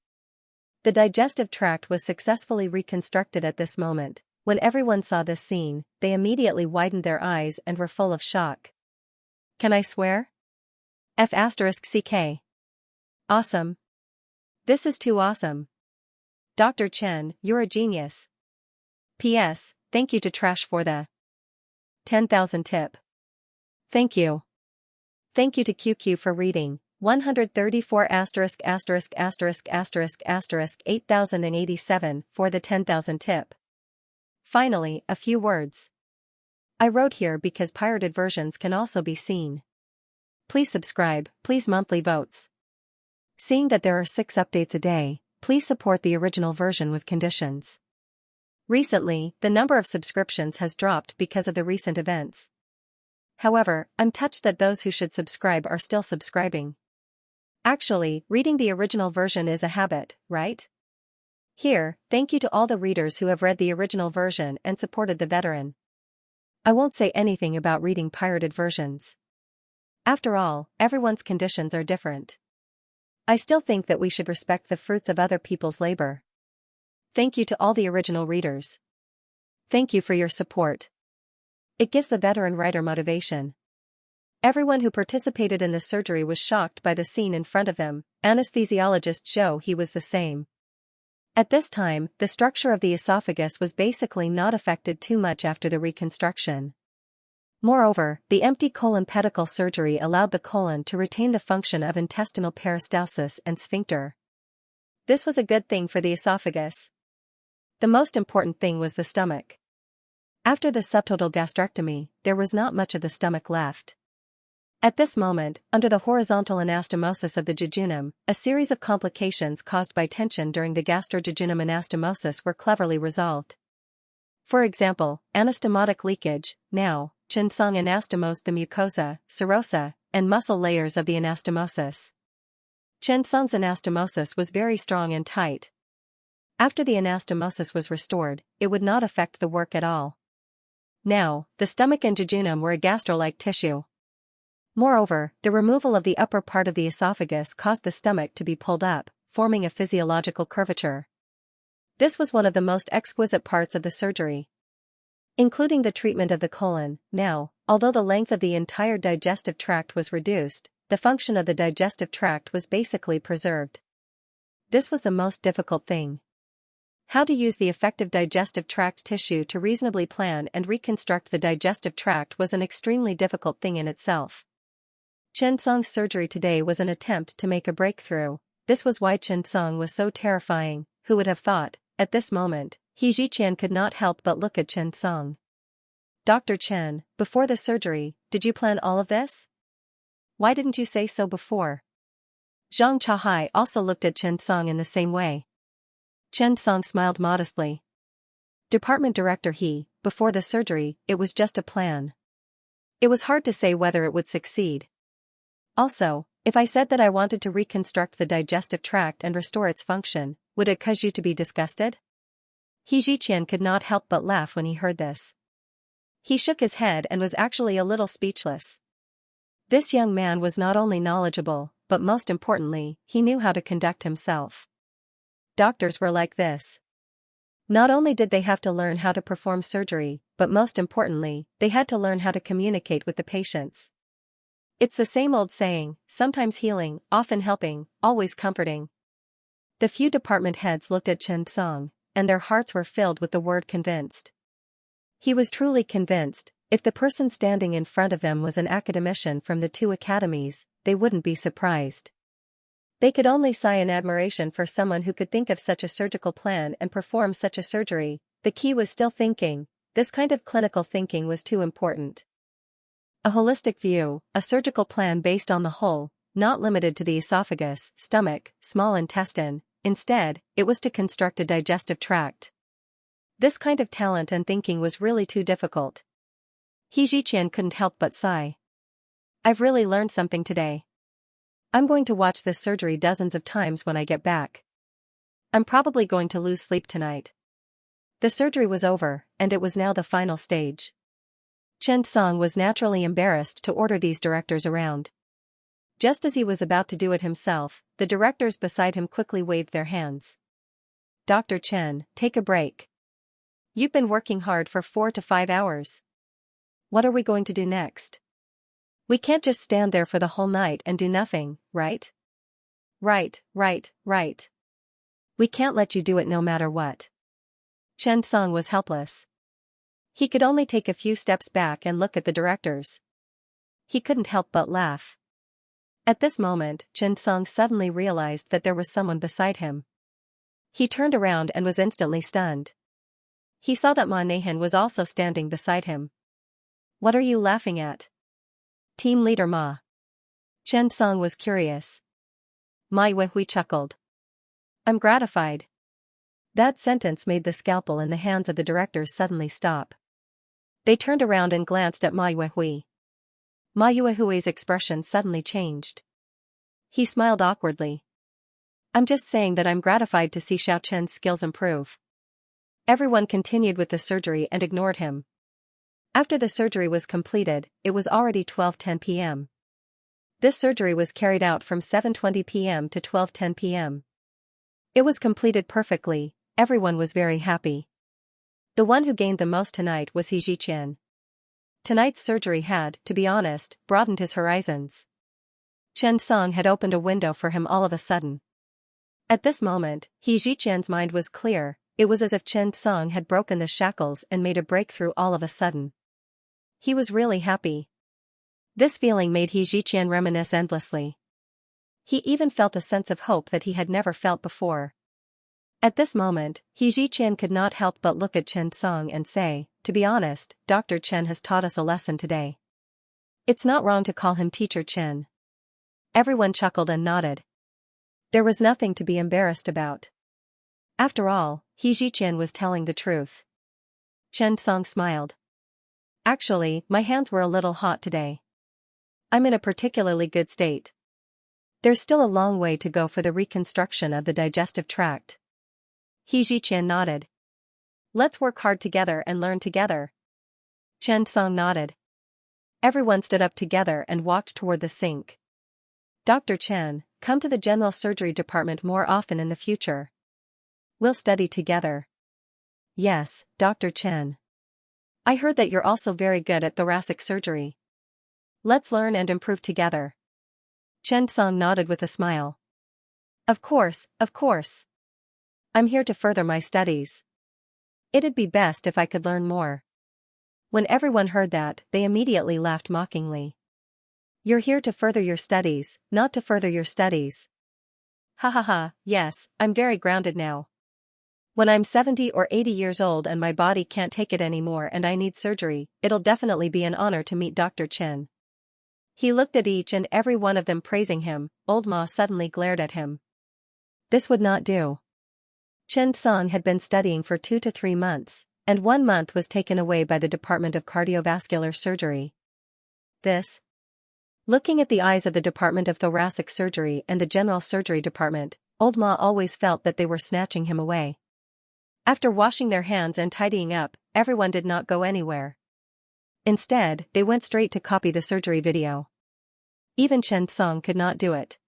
The digestive tract was successfully reconstructed at this moment. When everyone saw this scene, they immediately widened their eyes and were full of shock. Can I swear? F***ck. Awesome. This is too awesome. Dr. Chen, you're a genius. P.S. Thank you to Trash for the 10,000 tip. Thank you. Thank you to QQ for reading 134 ********** 8087 for the 10,000 tip. Finally, a few words. I wrote here because pirated versions can also be seen. Please subscribe, please monthly votes. Seeing that there are 6 updates a day, please support the original version with conditions. Recently, the number of subscriptions has dropped because of the recent events. However, I'm touched that those who should subscribe are still subscribing. Actually, reading the original version is a habit, right? Here, thank you to all the readers who have read the original version and supported the veteran. I won't say anything about reading pirated versions. After all, everyone's conditions are different. I still think that we should respect the fruits of other people's labor. Thank you to all the original readers. Thank you for your support. It gives the veteran writer motivation. Everyone who participated in the surgery was shocked by the scene in front of them. Anesthesiologist Zhou he was the same. At this time, the structure of the esophagus was basically not affected too much after the reconstruction. Moreover, the empty colon pedicle surgery allowed the colon to retain the function of intestinal peristalsis and sphincter. This was a good thing for the esophagus. The most important thing was the stomach. After the subtotal gastrectomy, there was not much of the stomach left. At this moment, under the horizontal anastomosis of the jejunum, a series of complications caused by tension during the gastrojejunum anastomosis were cleverly resolved. For example, anastomotic leakage. Now, Xianxia anastomosed the mucosa, serosa, and muscle layers of the anastomosis. Xianxia's anastomosis was very strong and tight. After the anastomosis was restored, it would not affect the work at all. Now, the stomach and jejunum were a gastro-like tissue. Moreover, the removal of the upper part of the esophagus caused the stomach to be pulled up, forming a physiological curvature. This was one of the most exquisite parts of the surgery. Including the treatment of the colon. Now, although the length of the entire digestive tract was reduced, the function of the digestive tract was basically preserved. This was the most difficult thing. How to use the effective digestive tract tissue to reasonably plan and reconstruct the digestive tract was an extremely difficult thing in itself. Xianxia's surgery today was an attempt to make a breakthrough. This was why Xianxia was so terrifying. Who would have thought? At this moment, He Ziqian could not help but look at Xianxia. Dr. Chen, before the surgery, did you plan all of this? Why didn't you say so before? Zhang Chahai also looked at Xianxia in the same way. Xianxia smiled modestly. Department Director He, before the surgery, it was just a plan. It was hard to say whether it would succeed. Also, if I said that I wanted to reconstruct the digestive tract and restore its function, would it cause you to be disgusted? He Ziqian could not help but laugh when he heard this. He shook his head and was actually a little speechless. This young man was not only knowledgeable, but most importantly, he knew how to conduct himself. Doctors were like this. Not only did they have to learn how to perform surgery, but most importantly, they had to learn how to communicate with the patients. It's the same old saying, sometimes healing, often helping, always comforting. The few department heads looked at Xianxia, and their hearts were filled with the word convinced. He was truly convinced. If the person standing in front of them was an academician from the 2 academies, they wouldn't be surprised. They could only sigh in admiration for someone who could think of such a surgical plan and perform such a surgery. The key was still thinking. This kind of clinical thinking was too important. A holistic view, a surgical plan based on the whole, not limited to the esophagus, stomach, small intestine, Instead, it was to construct a digestive tract. This kind of talent and thinking was really too difficult. Xianxia couldn't help but sigh. I've really learned something today. I'm going to watch this surgery dozens of times when I get back. I'm probably going to lose sleep tonight. The surgery was over, and it was now the final stage. Chen Song was naturally embarrassed to order these directors around. Just as he was about to do it himself, the directors beside him quickly waved their hands. Dr. Chen, take a break. You've been working hard for 4 to 5 hours. What are we going to do next? We can't just stand there for the whole night and do nothing, right? Right. We can't let you do it no matter what. Chen Song was helpless. He could only take a few steps back and look at the directors. He couldn't help but laugh. At this moment, Chen Song suddenly realized that there was someone beside him. He turned around and was instantly stunned. He saw that Ma Neihan was also standing beside him. What are you laughing at? Team leader Ma. Chen Song was curious. Ma Yuehui chuckled. I'm gratified. That sentence made the scalpel in the hands of the directors suddenly stop. They turned around and glanced at Ma Yuehui. Ma Yuehui's expression suddenly changed. He smiled awkwardly. I'm just saying that I'm gratified to see Xiao Chen's skills improve. Everyone continued with the surgery and ignored him. After the surgery was completed, it was already 12:10 p.m. This surgery was carried out from 7:20 p.m. to 12:10 p.m. It was completed perfectly, everyone was very happy. The one who gained the most tonight was Xianxia. Tonight's surgery had, to be honest, broadened his horizons. Chen Song had opened a window for him all of a sudden. At this moment, Xianxia's mind was clear. It was as if Chen Song had broken the shackles and made a breakthrough all of a sudden. He was really happy. This feeling made Xianxia reminisce endlessly. He even felt a sense of hope that he had never felt before. At this moment, Xianxia could not help but look at Chen Song and say, to be honest, Dr. Chen has taught us a lesson today. It's not wrong to call him Teacher Chen. Everyone chuckled and nodded. There was nothing to be embarrassed about. After all, Xianxia was telling the truth. Chen Song smiled. Actually, my hands were a little hot today. I'm in a particularly good state. There's still a long way to go for the reconstruction of the digestive tract. Xianxia nodded. Let's work hard together and learn together. Chen Song nodded. Everyone stood up together and walked toward the sink. Dr. Chen, come to the general surgery department more often in the future. We'll study together. Yes, Dr. Chen. I heard that you're also very good at thoracic surgery. Let's learn and improve together. Chen Song nodded with a smile. Of course. I'm here to further my studies. It'd be best if I could learn more. When everyone heard that, they immediately laughed mockingly. You're here to further your studies, not to further your studies. Ha ha ha, yes, I'm very grounded now. When I'm 70 or 80 years old and my body can't take it anymore and I need surgery, it'll definitely be an honor to meet Dr. Chen. He looked at each and every one of them praising him. Old Ma suddenly glared at him. This would not do. Chen Song had been studying for 2 to 3 months, and 1 month was taken away by the Department of Cardiovascular Surgery. This? Looking at the eyes of the Department of Thoracic Surgery and the General Surgery Department, Old Ma always felt that they were snatching him away. After washing their hands and tidying up, everyone did not go anywhere. Instead, they went straight to copy the surgery video. Even Chen Song could not do it.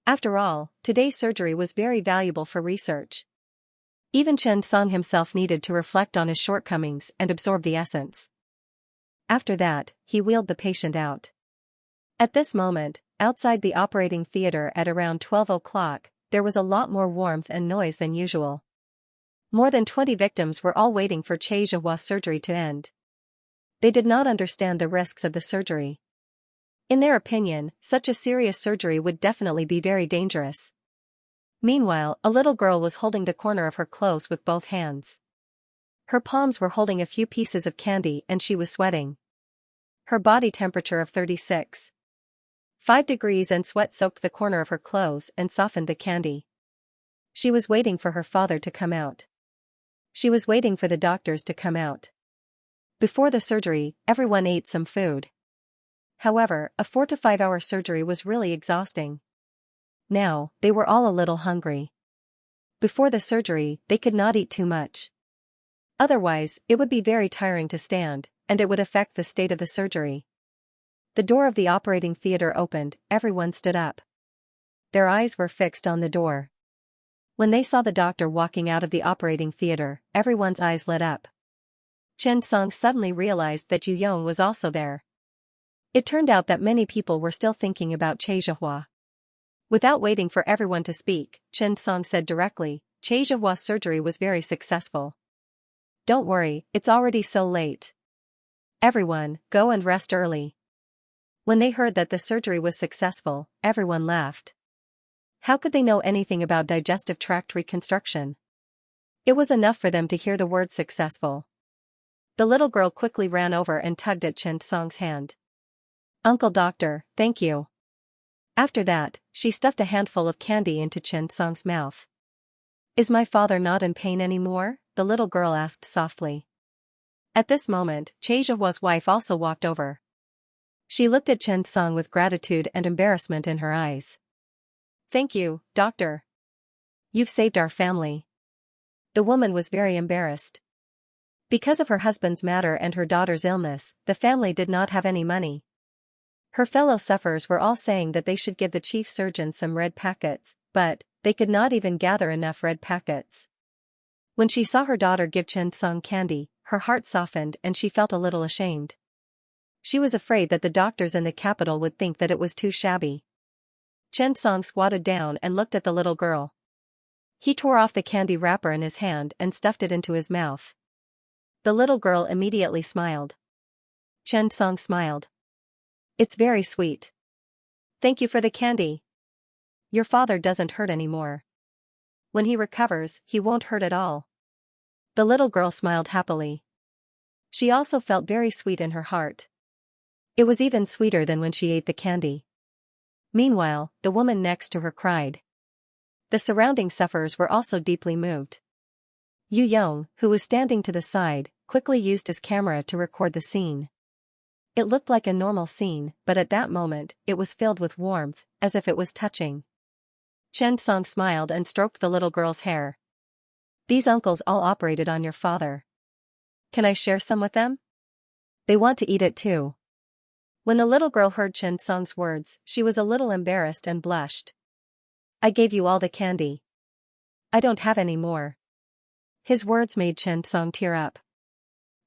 After all, today's surgery was very valuable for research. Even Chen Song himself needed to reflect on his shortcomings and absorb the essence. After that, he wheeled the patient out. At this moment, outside the operating theater at around 12 o'clock, there was a lot more warmth and noise than usual. More than 20 victims were all waiting for Che Zhihua's surgery to end. They did not understand the risks of the surgery. In their opinion, such a serious surgery would definitely be very dangerous. Meanwhile, a little girl was holding the corner of her clothes with both hands. Her palms were holding a few pieces of candy and she was sweating. Her body temperature of 36.5 degrees and sweat soaked the corner of her clothes and softened the candy. She was waiting for her father to come out. She was waiting for the doctors to come out. Before the surgery, everyone ate some food. However, a 4 to 5 hour surgery was really exhausting. Now, they were all a little hungry. Before the surgery, they could not eat too much. Otherwise, it would be very tiring to stand, and it would affect the state of the surgery. The door of the operating theater opened, everyone stood up. Their eyes were fixed on the door. When they saw the doctor walking out of the operating theater, everyone's eyes lit up. Chen Song suddenly realized that Yu Yong was also there. It turned out that many people were still thinking about Che Zhihua. Without waiting for everyone to speak, Chen Song said directly, Che Zhihua's surgery was very successful. Don't worry, it's already so late. Everyone, go and rest early. When they heard that the surgery was successful, everyone laughed. How could they know anything about digestive tract reconstruction? It was enough for them to hear the word successful. The little girl quickly ran over and tugged at Chen Song's hand. Uncle Doctor, thank you. After that, she stuffed a handful of candy into Chen Song's mouth. Is my father not in pain anymore? The little girl asked softly. At this moment, Che Zhihua's wife also walked over. She looked at Chen Song with gratitude and embarrassment in her eyes. Thank you, doctor. You've saved our family. The woman was very embarrassed. Because of her husband's matter and her daughter's illness, the family did not have any money. Her fellow sufferers were all saying that they should give the chief surgeon some red packets, but they could not even gather enough red packets. When she saw her daughter give Chen Song candy, her heart softened and she felt a little ashamed. She was afraid that the doctors in the capital would think that it was too shabby. Chen Song squatted down and looked at the little girl. He tore off the candy wrapper in his hand and stuffed it into his mouth. The little girl immediately smiled. Chen Song smiled. It's very sweet. Thank you for the candy. Your father doesn't hurt anymore. When he recovers, he won't hurt at all. The little girl smiled happily. She also felt very sweet in her heart. It was even sweeter than when she ate the candy. Meanwhile, the woman next to her cried. The surrounding sufferers were also deeply moved. Yu Yong, who was standing to the side, quickly used his camera to record the scene. It looked like a normal scene, but at that moment, it was filled with warmth, as if it was touching. Chen Song smiled and stroked the little girl's hair. These uncles all operated on your father. Can I share some with them? They want to eat it too. When the little girl heard Chen Song's words, she was a little embarrassed and blushed. I gave you all the candy. I don't have any more. His words made Chen Song tear up.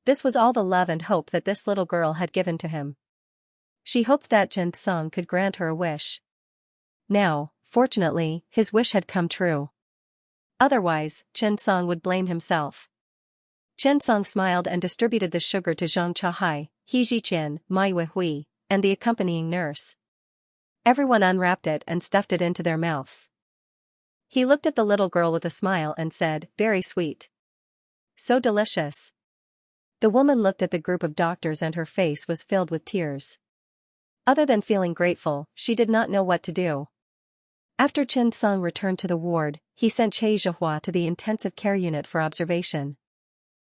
This was all the love and hope that this little girl had given to him. She hoped that Chen Song could grant her a wish. Now, fortunately, his wish had come true. Otherwise, Chen Song would blame himself. Chen Song smiled and distributed the sugar to Zhang Chahai, He Jiqian, Mai Weihui, and the accompanying nurse. Everyone unwrapped it and stuffed it into their mouths. He looked at the little girl with a smile and said, very sweet. So delicious. The woman looked at the group of doctors and her face was filled with tears. Other than feeling grateful, she did not know what to do. After Chen Song returned to the ward, he sent Che Zhihua to the intensive care unit for observation.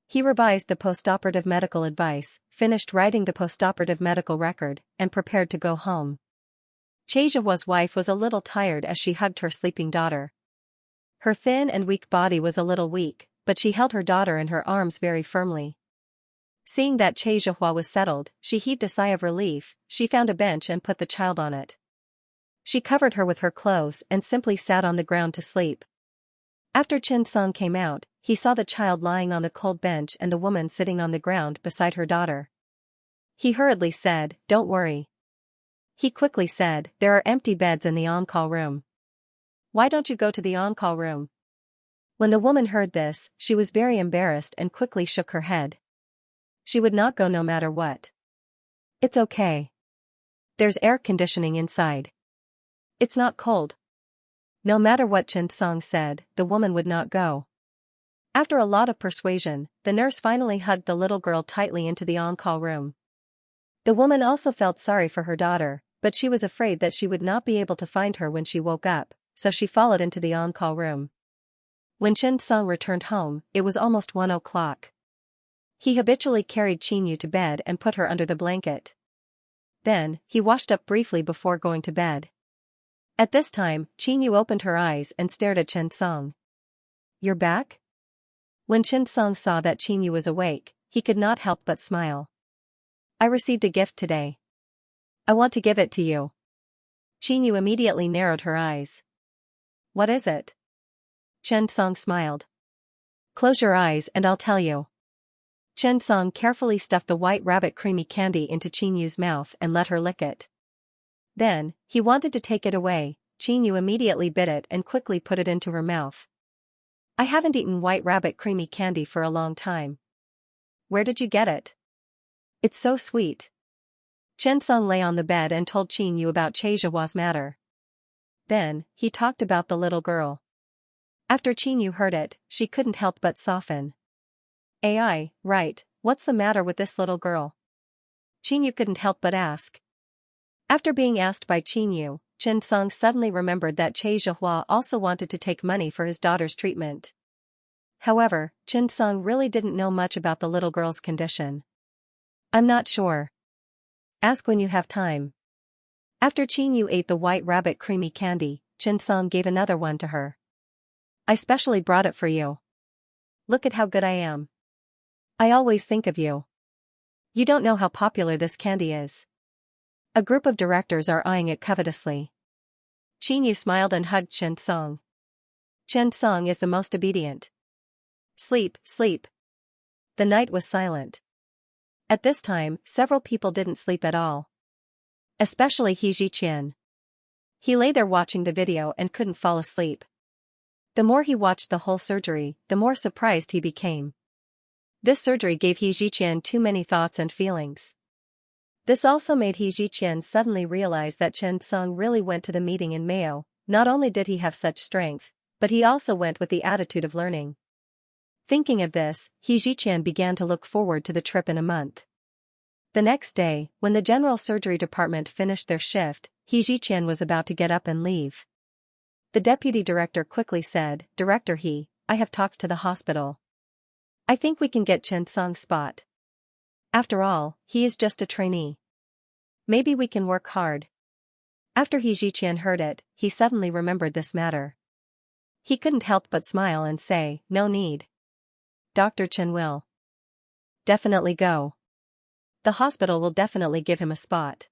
He revised the postoperative medical advice, finished writing the postoperative medical record, and prepared to go home. Che Zhihua's wife was a little tired as she hugged her sleeping daughter. Her thin and weak body was a little weak, but she held her daughter in her arms very firmly. Seeing that Che Zhihua was settled, she heaved a sigh of relief. She found a bench and put the child on it. She covered her with her clothes and simply sat on the ground to sleep. After Chen Song came out, he saw the child lying on the cold bench and the woman sitting on the ground beside her daughter. He hurriedly said, "Don't worry." He quickly said, "There are empty beds in the on-call room. Why don't you go to the on-call room?" When the woman heard this, she was very embarrassed and quickly shook her head. She would not go no matter what. It's okay. There's air conditioning inside. It's not cold. No matter what Chen Song said, the woman would not go. After a lot of persuasion, the nurse finally hugged the little girl tightly into the on-call room. The woman also felt sorry for her daughter, but she was afraid that she would not be able to find her when she woke up, so she followed into the on-call room. When Chen Song returned home, it was almost 1 o'clock. He habitually carried Qingyu to bed and put her under the blanket. Then, he washed up briefly before going to bed. At this time, Qingyu opened her eyes and stared at Chen Song. "You're back?" When Chen Song saw that Qingyu was awake, he could not help but smile. "I received a gift today. I want to give it to you." Qingyu immediately narrowed her eyes. "What is it?" Chen Song smiled. "Close your eyes and I'll tell you." Chen Song carefully stuffed the white rabbit creamy candy into Qingyu's mouth and let her lick it. Then, he wanted to take it away. Qingyu immediately bit it and quickly put it into her mouth. "I haven't eaten white rabbit creamy candy for a long time." "Where did you get it?" "It's so sweet." Chen Song lay on the bed and told Qingyu about Xianxia's matter. Then, he talked about the little girl. After Qingyu heard it, she couldn't help but soften. "AI, right, what's the matter with this little girl?" Qingyu couldn't help but ask. After being asked by Qingyu, Chen Song suddenly remembered that Xianxia also wanted to take money for his daughter's treatment. However, Chen Song really didn't know much about the little girl's condition. "I'm not sure. Ask when you have time." After Qingyu ate the white rabbit creamy candy, Chen Song gave another one to her. "I specially brought it for you. Look at how good I am. I always think of you. You don't know how popular this candy is." A group of directors are eyeing it covetously. Qingyu smiled and hugged Chen Song. Chen Song is the most obedient. "Sleep, sleep." The night was silent. At this time, several people didn't sleep at all. Especially He Ziqian. He lay there watching the video and couldn't fall asleep. The more he watched the whole surgery, the more surprised he became. This surgery gave He Ziqian too many thoughts and feelings. This also made He Ziqian suddenly realize that Chen Song really went to the meeting in Mayo. Not only did he have such strength, but he also went with the attitude of learning. Thinking of this, He Ziqian began to look forward to the trip in a month. The next day, when the general surgery department finished their shift, He Ziqian was about to get up and leave. The deputy director quickly said, "Director He, I have talked to the hospital. I think we can get Chen Song's spot. After all, he is just a trainee. Maybe we can work hard." After He Ziqian heard it, he suddenly remembered this matter. He couldn't help but smile and say, "No need. Dr. Chen will definitely go. The hospital will definitely give him a spot."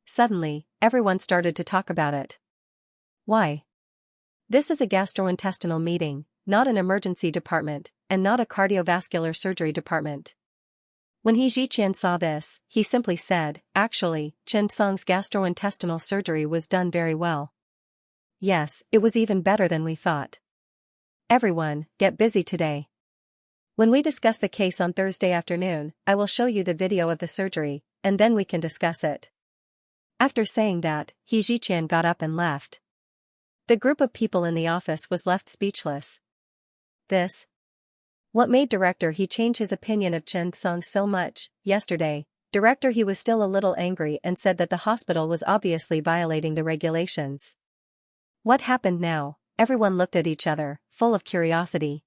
Suddenly, everyone started to talk about it. Why? This is a gastrointestinal meeting, not an emergency department, and not a cardiovascular surgery department. When He Ziqian saw this, he simply said, "Actually, Chen Song's gastrointestinal surgery was done very well. Yes, it was even better than we thought. Everyone, get busy today. When we discuss the case on Thursday afternoon, I will show you the video of the surgery, and then we can discuss it." After saying that, He Ziqian got up and left. The group of people in the office was left speechless. This? What made Director He change his opinion of Chen Song so much? Yesterday, Director He was still a little angry and said that the hospital was obviously violating the regulations. What happened now? Everyone looked at each other, full of curiosity.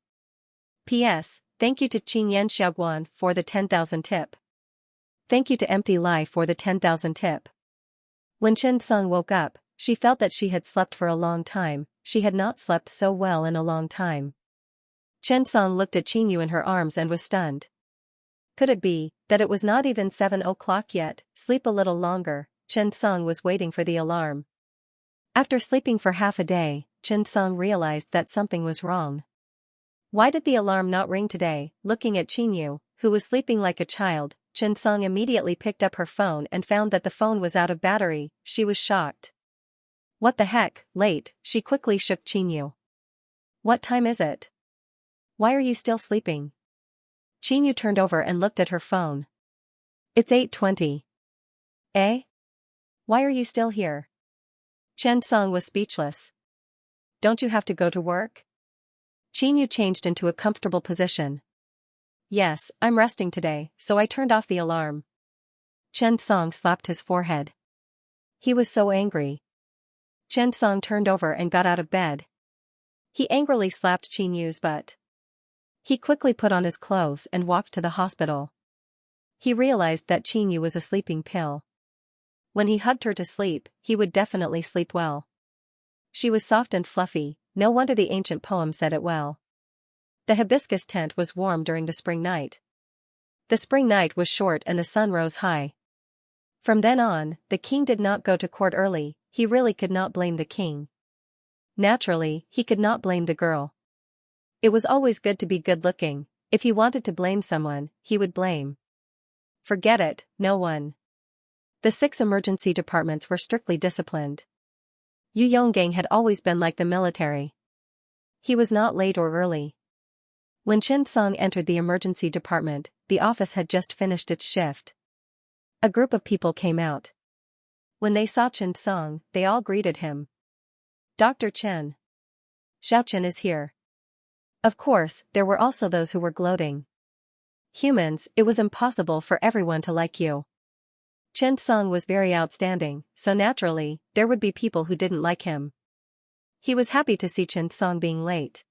P.S. Thank you to Xianxia for the 10,000 tip. Thank you to Empty Lie for the 10,000 tip. When Chen Song woke up, she felt that she had slept for a long time. She had not slept so well in a long time. Chen Song looked at Qingyu in her arms and was stunned. Could it be that it was not even 7 o'clock yet? Sleep a little longer. Chen Song was waiting for the alarm. After sleeping for half a day, Chen Song realized that something was wrong. Why did the alarm not ring today? Looking at Qingyu, who was sleeping like a child, Chen Song immediately picked up her phone and found that the phone was out of battery. She was shocked. What the heck, late? She quickly shook Qingyu. What time is it? Why are you still sleeping? Qingyu turned over and looked at her phone. It's 8:20. Eh? Why are you still here? Chen Song was speechless. Don't you have to go to work? Qingyu changed into a comfortable position. Yes, I'm resting today, so I turned off the alarm. Chen Song slapped his forehead. He was so angry. Chen Song turned over and got out of bed. He angrily slapped Qin Yu's butt. He quickly put on his clothes and walked to the hospital. He realized that Qin Yu was a sleeping pill. When he hugged her to sleep, he would definitely sleep well. She was soft and fluffy, no wonder the ancient poem said it well. The hibiscus tent was warm during the spring night. The spring night was short and the sun rose high. From then on, the king did not go to court early. He really could not blame the king. Naturally, he could not blame the girl. It was always good to be good-looking. If he wanted to blame someone, he would blame. Forget it, no one. The 6 emergency departments were strictly disciplined. Yu Yonggang had always been like the military. He was not late or early. When Chen Song entered the emergency department, the office had just finished its shift. A group of people came out. When they saw Chen Song, they all greeted him. Dr. Chen. Xiao Chen is here. Of course, there were also those who were gloating. Humans, it was impossible for everyone to like you. Chen Song was very outstanding, so naturally, there would be people who didn't like him. He was happy to see Chen Song being late.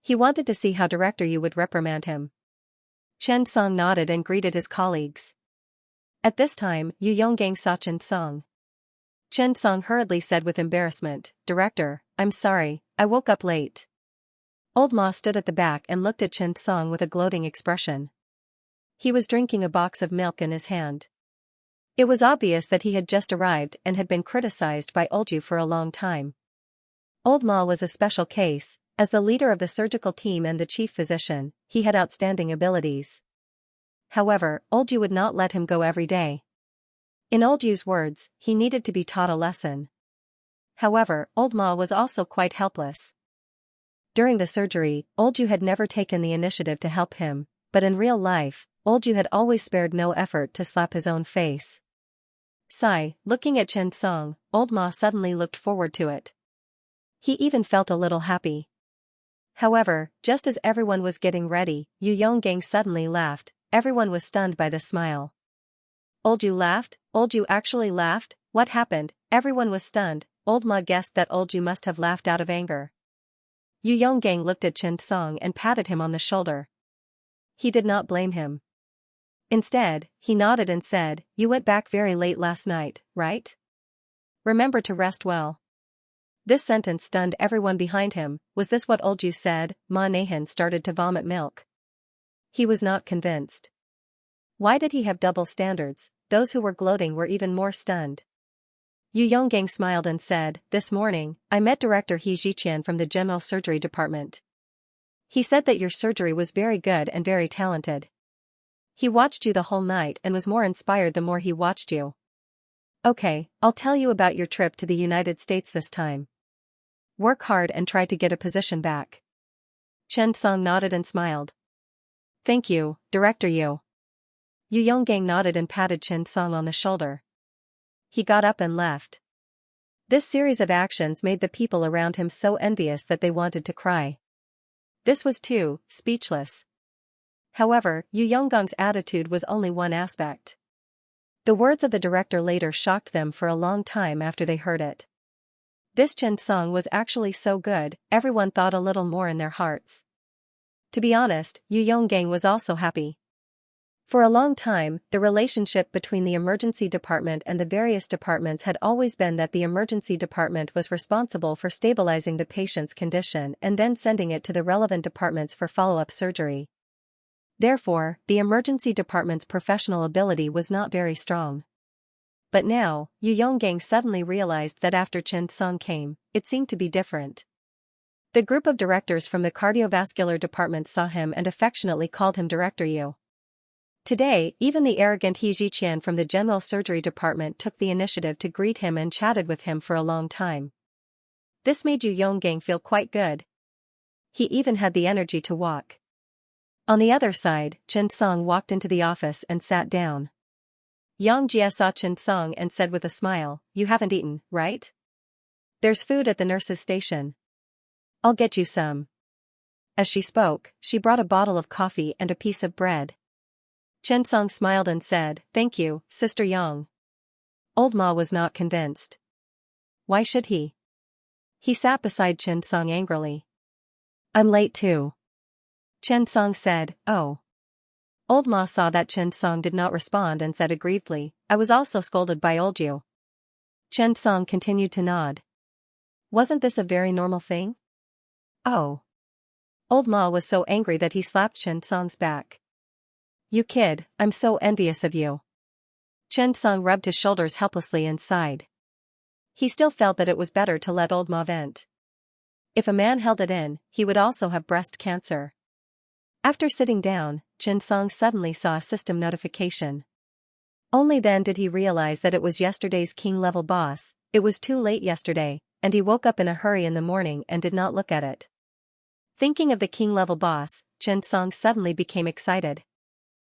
He wanted to see how Director Yu would reprimand him. Chen Song nodded and greeted his colleagues. At this time, Yu Yonggang saw Chen Song. Chen Song hurriedly said with embarrassment, "Director, I'm sorry, I woke up late." Old Ma stood at the back and looked at Chen Song with a gloating expression. He was drinking a box of milk in his hand. It was obvious that he had just arrived and had been criticized by Old Yu for a long time. Old Ma was a special case. As the leader of the surgical team and the chief physician, he had outstanding abilities. However, Old Yu would not let him go every day. In Old Yu's words, he needed to be taught a lesson. However, Old Ma was also quite helpless. During the surgery, Old Yu had never taken the initiative to help him, but in real life, Old Yu had always spared no effort to slap his own face. Sigh, looking at Chen Song, Old Ma suddenly looked forward to it. He even felt a little happy. However, just as everyone was getting ready, Yu Yonggang suddenly laughed. Everyone was stunned by the smile. Old Yu laughed? Old Yu actually laughed? What happened? Everyone was stunned. Old Ma guessed that Old Yu must have laughed out of anger. Yu Yonggang looked at Chen Song and patted him on the shoulder. He did not blame him. Instead, he nodded and said, "You went back very late last night, right? Remember to rest well." This sentence stunned everyone behind him. Was this what Old Yu said? Ma Nahan started to vomit milk. He was not convinced. Why did he have double standards? Those who were gloating were even more stunned. Yu Yonggang smiled and said, "This morning, I met Director He Ziqian from the General Surgery Department. He said that your surgery was very good and very talented. He watched you the whole night and was more inspired the more he watched you. Okay, I'll tell you about your trip to the United States this time. Work hard and try to get a position back." Chen Song nodded and smiled. "Thank you, Director Yu." Yu Yonggang nodded and patted Chen Song on the shoulder. He got up and left. This series of actions made the people around him so envious that they wanted to cry. This was too speechless. However, Yu Yonggang's attitude was only one aspect. The words of the director later shocked them for a long time after they heard it. This Chen Song was actually so good, everyone thought a little more in their hearts. To be honest, Yu Yonggang was also happy. For a long time, the relationship between the emergency department and the various departments had always been that the emergency department was responsible for stabilizing the patient's condition and then sending it to the relevant departments for follow-up surgery. Therefore, the emergency department's professional ability was not very strong. But now, Yu Yonggang suddenly realized that after Chen Song came, it seemed to be different. The group of directors from the cardiovascular department saw him and affectionately called him Director Yu. Today, even the arrogant He Ziqian from the general surgery department took the initiative to greet him and chatted with him for a long time. This made Yu Yonggang feel quite good. He even had the energy to walk. On the other side, Chen Song walked into the office and sat down. Yang Jia saw Chen Song and said with a smile, "You haven't eaten, right? There's food at the nurse's station. I'll get you some." As she spoke, she brought a bottle of coffee and a piece of bread. Chen Song smiled and said, "Thank you, Sister Yang." Old Ma was not convinced. Why should he? He sat beside Chen Song angrily. I'm late too. Chen Song said, oh. Old Ma saw that Chen Song did not respond and said aggrievedly, I was also scolded by old you. Chen Song continued to nod. Wasn't this a very normal thing? Oh. Old Ma was so angry that he slapped Chen Song's back. You kid, I'm so envious of you. Chen Song rubbed his shoulders helplessly and sighed. He still felt that it was better to let Old Ma vent. If a man held it in, he would also have breast cancer. After sitting down, Chen Song suddenly saw a system notification. Only then did he realize that it was yesterday's king-level boss. It was too late yesterday, and he woke up in a hurry in the morning and did not look at it. Thinking of the king-level boss, Chen Song suddenly became excited.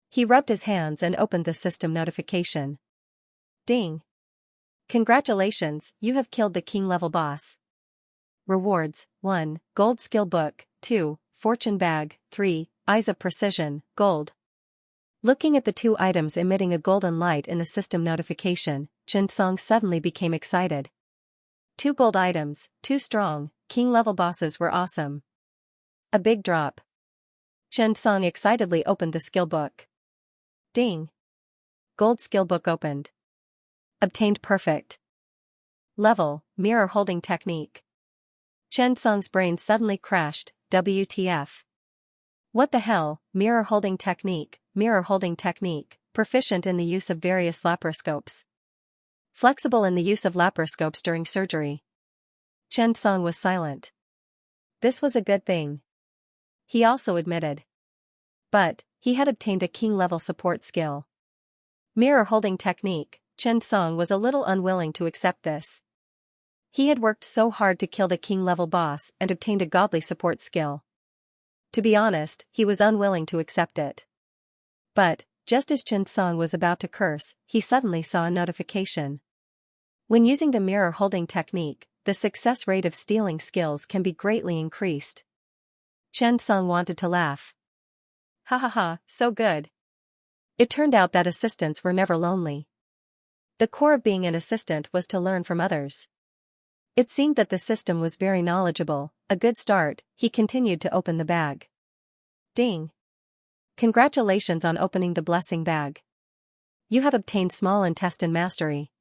He rubbed his hands and opened the system notification. Ding! Congratulations, you have killed the king-level boss. Rewards: 1. Gold skill book, 2. Fortune bag, 3. Eyes of precision, gold. Looking at the two items emitting a golden light in the system notification, Chen Song suddenly became excited. 2 gold items, 2 strong, king-level bosses were awesome. A big drop. Chen Song excitedly opened the skill book. Ding! Gold skill book opened. Obtained perfect. Level, mirror holding technique. Chen Song's brain suddenly crashed, WTF. What the hell, mirror holding technique, proficient in the use of various laparoscopes. Flexible in the use of laparoscopes during surgery. Chen Song was silent. This was a good thing. He also admitted. But, he had obtained a king-level support skill. Mirror holding technique, Chen Song was a little unwilling to accept this. He had worked so hard to kill the king-level boss and obtained a godly support skill. To be honest, he was unwilling to accept it. But, just as Chen Song was about to curse, he suddenly saw a notification. When using the mirror holding technique, the success rate of stealing skills can be greatly increased. Chen Song wanted to laugh. Ha ha ha, so good. It turned out that assistants were never lonely. The core of being an assistant was to learn from others. It seemed that the system was very knowledgeable, a good start. He continued to open the bag. Ding! Congratulations on opening the blessing bag. You have obtained small intestine mastery.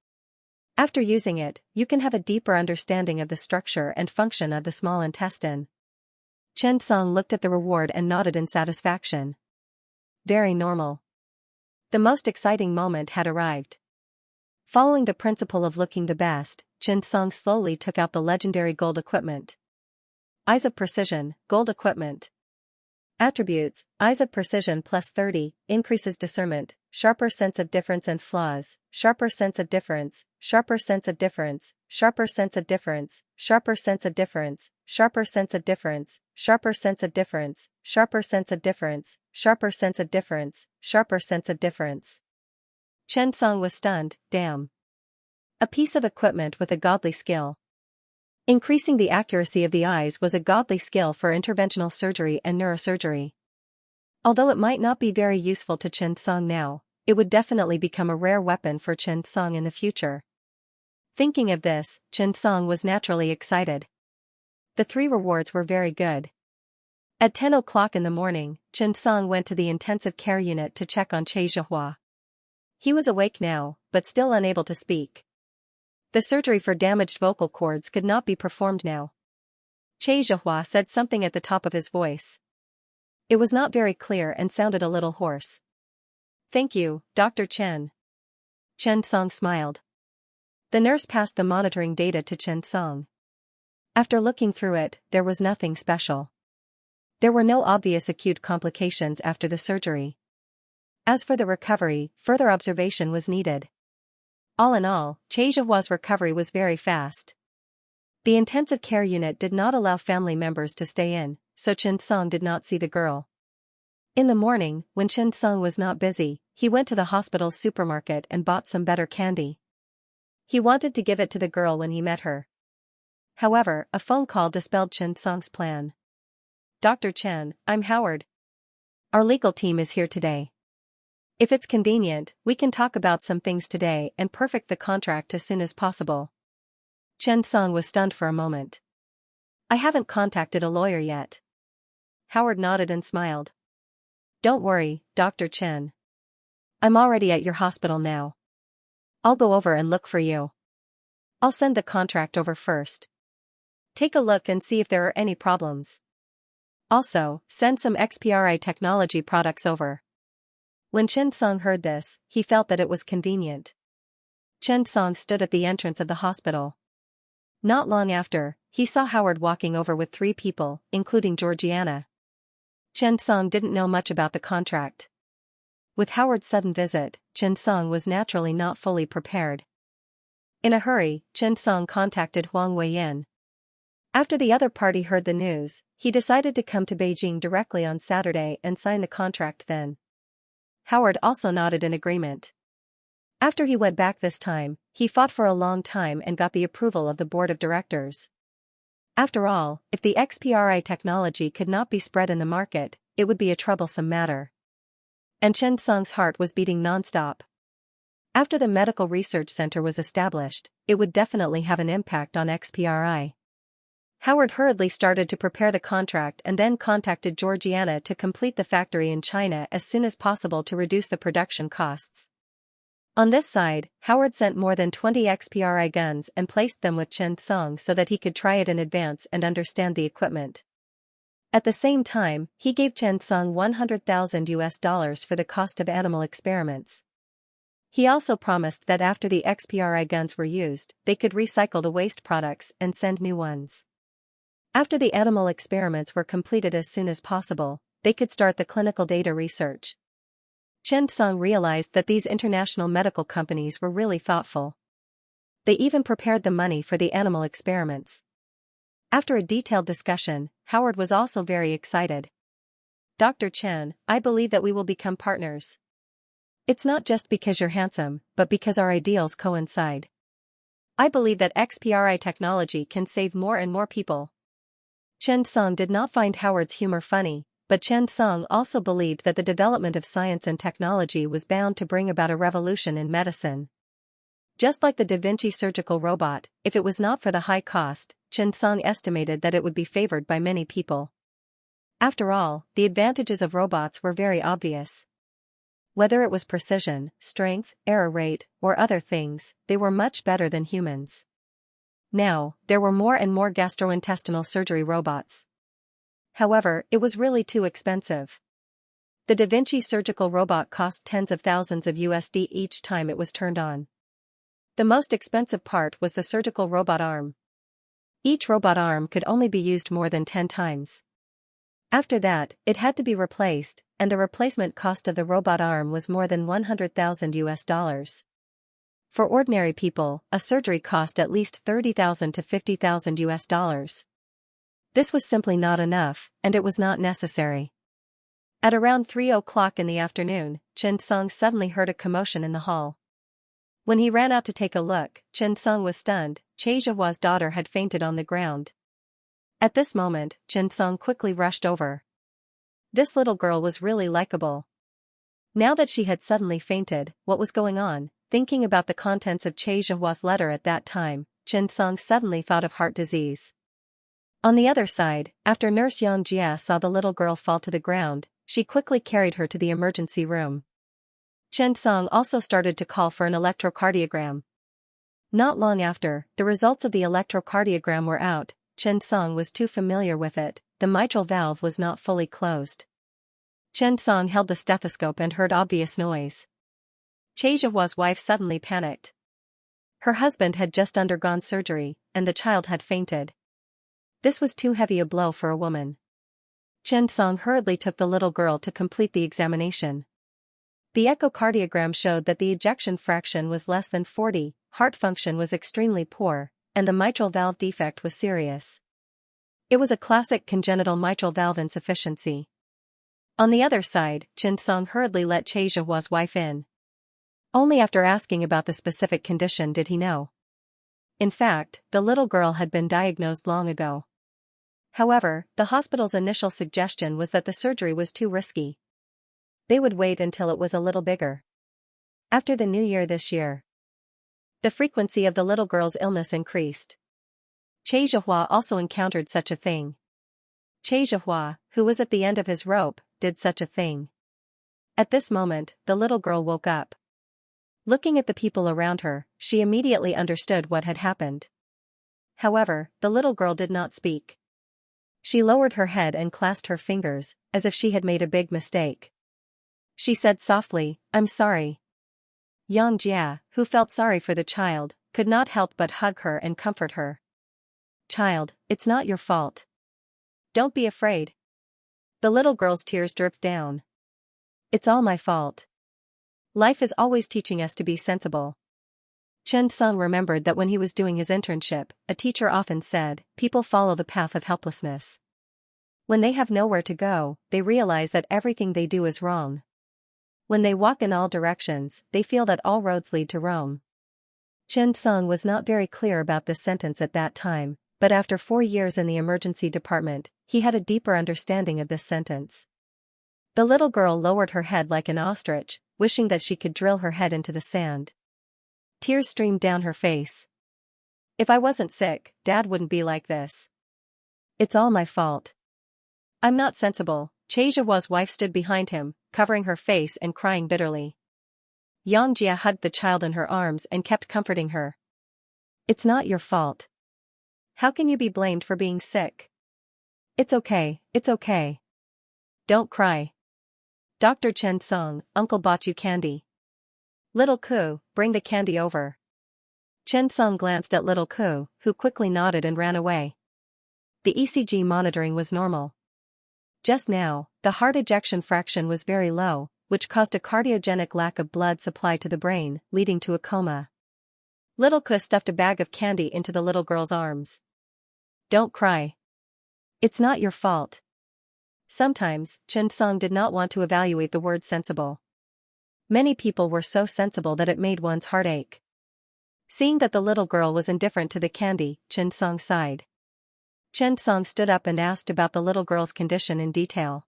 After using it, you can have a deeper understanding of the structure and function of the small intestine. Chen Song looked at the reward and nodded in satisfaction. Very normal. The most exciting moment had arrived. Following the principle of looking the best, Chen Song slowly took out the legendary gold equipment. Eyes of precision, gold equipment. Attributes: Eyes of precision plus 30, increases discernment, sharper sense of difference and flaws, sharper sense of difference, sharper sense of difference, sharper sense of difference, sharper sense of difference, sharper sense of difference, sharper sense of difference, sharper sense of difference, sharper sense of difference, sharper sense of difference. Chen Song was stunned. Damn. A piece of equipment with a godly skill. Increasing the accuracy of the eyes was a godly skill for interventional surgery and neurosurgery. Although it might not be very useful to Chen Song now, it would definitely become a rare weapon for Chen Song in the future. Thinking of this, Chen Song was naturally excited. The 3 rewards were very good. At 10 o'clock in the morning, Chen Song went to the intensive care unit to check on Xianxia. He was awake now, but still unable to speak. The surgery for damaged vocal cords could not be performed now. Xianxia said something at the top of his voice. It was not very clear and sounded a little hoarse. Thank you, Dr. Chen. Chen Song smiled. The nurse passed the monitoring data to Chen Song. After looking through it, there was nothing special. There were no obvious acute complications after the surgery. As for the recovery, further observation was needed. All in all, Xianxia's recovery was very fast. The intensive care unit did not allow family members to stay in, so Chen Song did not see the girl. In the morning, when Chen Song was not busy, he went to the hospital's supermarket and bought some better candy. He wanted to give it to the girl when he met her. However, a phone call dispelled Chen Song's plan. Dr. Chen, I'm Howard. Our legal team is here today. If it's convenient, we can talk about some things today and perfect the contract as soon as possible. Chen Song was stunned for a moment. I haven't contacted a lawyer yet. Howard nodded and smiled. Don't worry, Dr. Chen. I'm already at your hospital now. I'll go over and look for you. I'll send the contract over first. Take a look and see if there are any problems. Also, send some XPRI technology products over. When Chen Song heard this, he felt that it was convenient. Chen Song stood at the entrance of the hospital. Not long after, he saw Howard walking over with 3 people, including Georgiana. Chen Song didn't know much about the contract. With Howard's sudden visit, Chen Song was naturally not fully prepared. In a hurry, Chen Song contacted Huang Weiyan. After the other party heard the news, he decided to come to Beijing directly on Saturday and sign the contract then. Howard also nodded in agreement. After he went back this time, he fought for a long time and got the approval of the board of directors. After all, if the XPRI technology could not be spread in the market, it would be a troublesome matter. And Chen Song's heart was beating non-stop. After the medical research center was established, it would definitely have an impact on XPRI. Howard hurriedly started to prepare the contract and then contacted Georgiana to complete the factory in China as soon as possible to reduce the production costs. On this side, Howard sent more than 20 XPRI guns and placed them with Chen Song so that he could try it in advance and understand the equipment. At the same time, he gave Chen Song $100,000 for the cost of animal experiments. He also promised that after the XPRI guns were used, they could recycle the waste products and send new ones. After the animal experiments were completed as soon as possible, they could start the clinical data research. Chen Song realized that these international medical companies were really thoughtful. They even prepared the money for the animal experiments. After a detailed discussion, Howard was also very excited. Dr. Chen, I believe that we will become partners. It's not just because you're handsome, but because our ideals coincide. I believe that XPRI technology can save more and more people. Chen Song did not find Howard's humor funny, but Chen Song also believed that the development of science and technology was bound to bring about a revolution in medicine. Just like the Da Vinci surgical robot, if it was not for the high cost, Chen Song estimated that it would be favored by many people. After all, the advantages of robots were very obvious. Whether it was precision, strength, error rate, or other things, they were much better than humans. Now, there were more and more gastrointestinal surgery robots. However, it was really too expensive. The Da Vinci surgical robot cost tens of thousands of USD each time it was turned on. The most expensive part was the surgical robot arm. Each robot arm could only be used more than 10 times. After that, it had to be replaced, and the replacement cost of the robot arm was more than 100,000 USD. For ordinary people, a surgery cost at least 30,000 to 50,000 USD. This was simply not enough, and it was not necessary. At around 3 o'clock in the afternoon, Chen Song suddenly heard a commotion in the hall. When he ran out to take a look, Chen Song was stunned. Xianxia's daughter had fainted on the ground. At this moment, Chen Song quickly rushed over. This little girl was really likable. Now that she had suddenly fainted, what was going on? Thinking about the contents of Xianxia's letter at that time, Chen Song suddenly thought of heart disease. On the other side, after Nurse Xianxia saw the little girl fall to the ground, she quickly carried her to the emergency room. Chen Song also started to call for an electrocardiogram. Not long after, the results of the electrocardiogram were out. Chen Song was too familiar with it, the mitral valve was not fully closed. Chen Song held the stethoscope and heard obvious noise. Xianxia's wife suddenly panicked. Her husband had just undergone surgery, and the child had fainted. This was too heavy a blow for a woman. Chen Song hurriedly took the little girl to complete the examination. The echocardiogram showed that the ejection fraction was less than 40, heart function was extremely poor, and the mitral valve defect was serious. It was a classic congenital mitral valve insufficiency. On the other side, Chen Song hurriedly let Xianxia's wife in. Only after asking about the specific condition did he know. In fact, the little girl had been diagnosed long ago. However, the hospital's initial suggestion was that the surgery was too risky. They would wait until it was a little bigger. After the new year this year, the frequency of the little girl's illness increased. Xianxia also encountered such a thing. Xianxia, who was at the end of his rope, did such a thing. At this moment, the little girl woke up. Looking at the people around her, she immediately understood what had happened. However, the little girl did not speak. She lowered her head and clasped her fingers, as if she had made a big mistake. She said softly, "I'm sorry." Xianxia, who felt sorry for the child, could not help but hug her and comfort her. "Child, it's not your fault. Don't be afraid." The little girl's tears dripped down. "It's all my fault. Life is always teaching us to be sensible." Xianxia remembered that when he was doing his internship, a teacher often said, people follow the path of helplessness. When they have nowhere to go, they realize that everything they do is wrong. When they walk in all directions, they feel that all roads lead to Rome. Xianxia was not very clear about this sentence at that time, but after 4 years in the emergency department, he had a deeper understanding of this sentence. The little girl lowered her head like an ostrich, wishing that she could drill her head into the sand. Tears streamed down her face. "If I wasn't sick, Dad wouldn't be like this. It's all my fault. I'm not sensible." Xianxia's wife stood behind him, covering her face and crying bitterly. Xianxia hugged the child in her arms and kept comforting her. "It's not your fault. How can you be blamed for being sick? It's okay, it's okay. Don't cry. Dr. Xianxia, Uncle bought you candy. Little Ku, bring the candy over." Xianxia glanced at little Ku, who quickly nodded and ran away. The ECG monitoring was normal. Just now, the heart ejection fraction was very low, which caused a cardiogenic lack of blood supply to the brain, leading to a coma. Little Ku stuffed a bag of candy into the little girl's arms. "Don't cry. It's not your fault." Sometimes, Xianxia did not want to evaluate the word sensible. Many people were so sensible that it made one's heart ache. Seeing that the little girl was indifferent to the candy, Xianxia sighed. Xianxia stood up and asked about the little girl's condition in detail.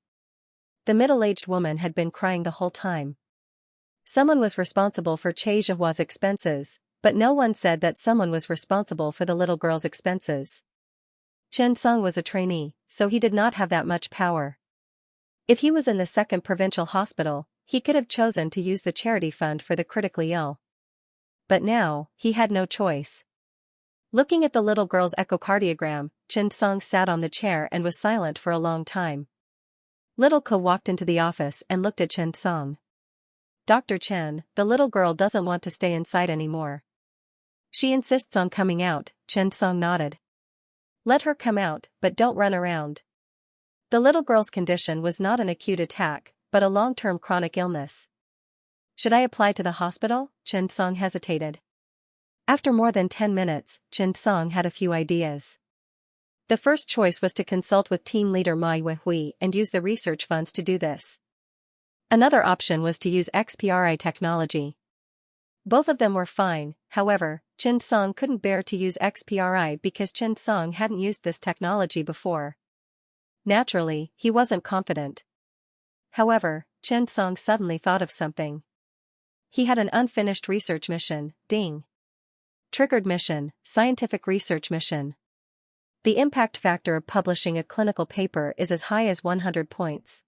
The middle-aged woman had been crying the whole time. Someone was responsible for Xianxia's expenses, but no one said that someone was responsible for the little girl's expenses. Xianxia was a trainee, so he did not have that much power. If he was in the second provincial hospital, he could have chosen to use the charity fund for the critically ill. But now, he had no choice. Looking at the little girl's echocardiogram, Xianxia sat on the chair and was silent for a long time. Little Ku walked into the office and looked at Xianxia. "Dr. Chen, the little girl doesn't want to stay inside anymore. She insists on coming out." Xianxia nodded. "Let her come out, but don't run around." The little girl's condition was not an acute attack, but a long-term chronic illness. "Should I apply to the hospital?" Xianxia hesitated. After more than 10 minutes, Xianxia had a few ideas. The first choice was to consult with team leader Ma Yuehui and use the research funds to do this. Another option was to use XPRI technology. Both of them were fine, however, Xianxia couldn't bear to use XPRI because Xianxia hadn't used this technology before. Naturally, he wasn't confident. However, Xianxia suddenly thought of something. He had an unfinished research mission, ding. Triggered mission, scientific research mission. The impact factor of publishing a clinical paper is as high as 100 points.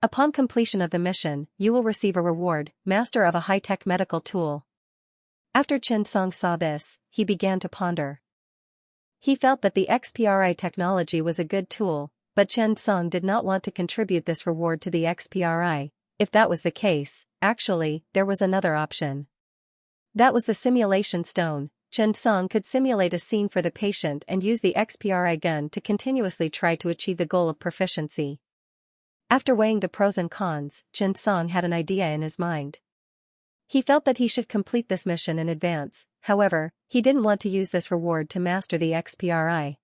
Upon completion of the mission, you will receive a reward, master of a high-tech medical tool. After Xianxia saw this, he began to ponder. He felt that the XPRI technology was a good tool, but Xianxia did not want to contribute this reward to the XPRI. If that was the case, actually, there was another option. That was the simulation stone. Xianxia could simulate a scene for the patient and use the XPRI gun to continuously try to achieve the goal of proficiency. After weighing the pros and cons, Xianxia had an idea in his mind. He felt that he should complete this mission in advance, however, he didn't want to use this reward to master the XPRI.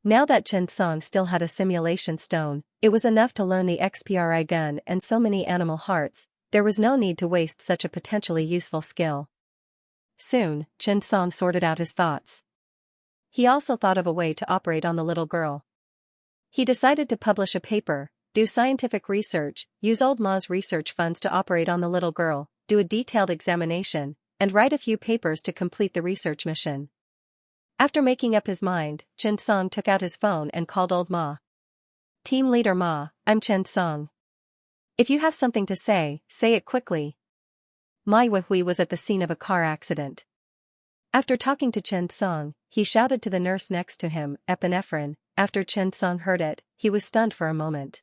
Now that Xianxia still had a simulation stone, it was enough to learn the XPRI gun and so many animal hearts, there was no need to waste such a potentially useful skill. Soon, Xianxia sorted out his thoughts. He also thought of a way to operate on the little girl. He decided to publish a paper, do scientific research, use old Ma's research funds to operate on the little girl, do a detailed examination, and write a few papers to complete the research mission. After making up his mind, Xianxia took out his phone and called old Ma. Team Leader Ma, I'm Chen Song. If you have something to say it quickly. Ma Yuhui was at the scene of a car accident. After talking to Chen Song, he shouted to the nurse next to him, epinephrine. After Chen Song heard it, he was stunned for a moment.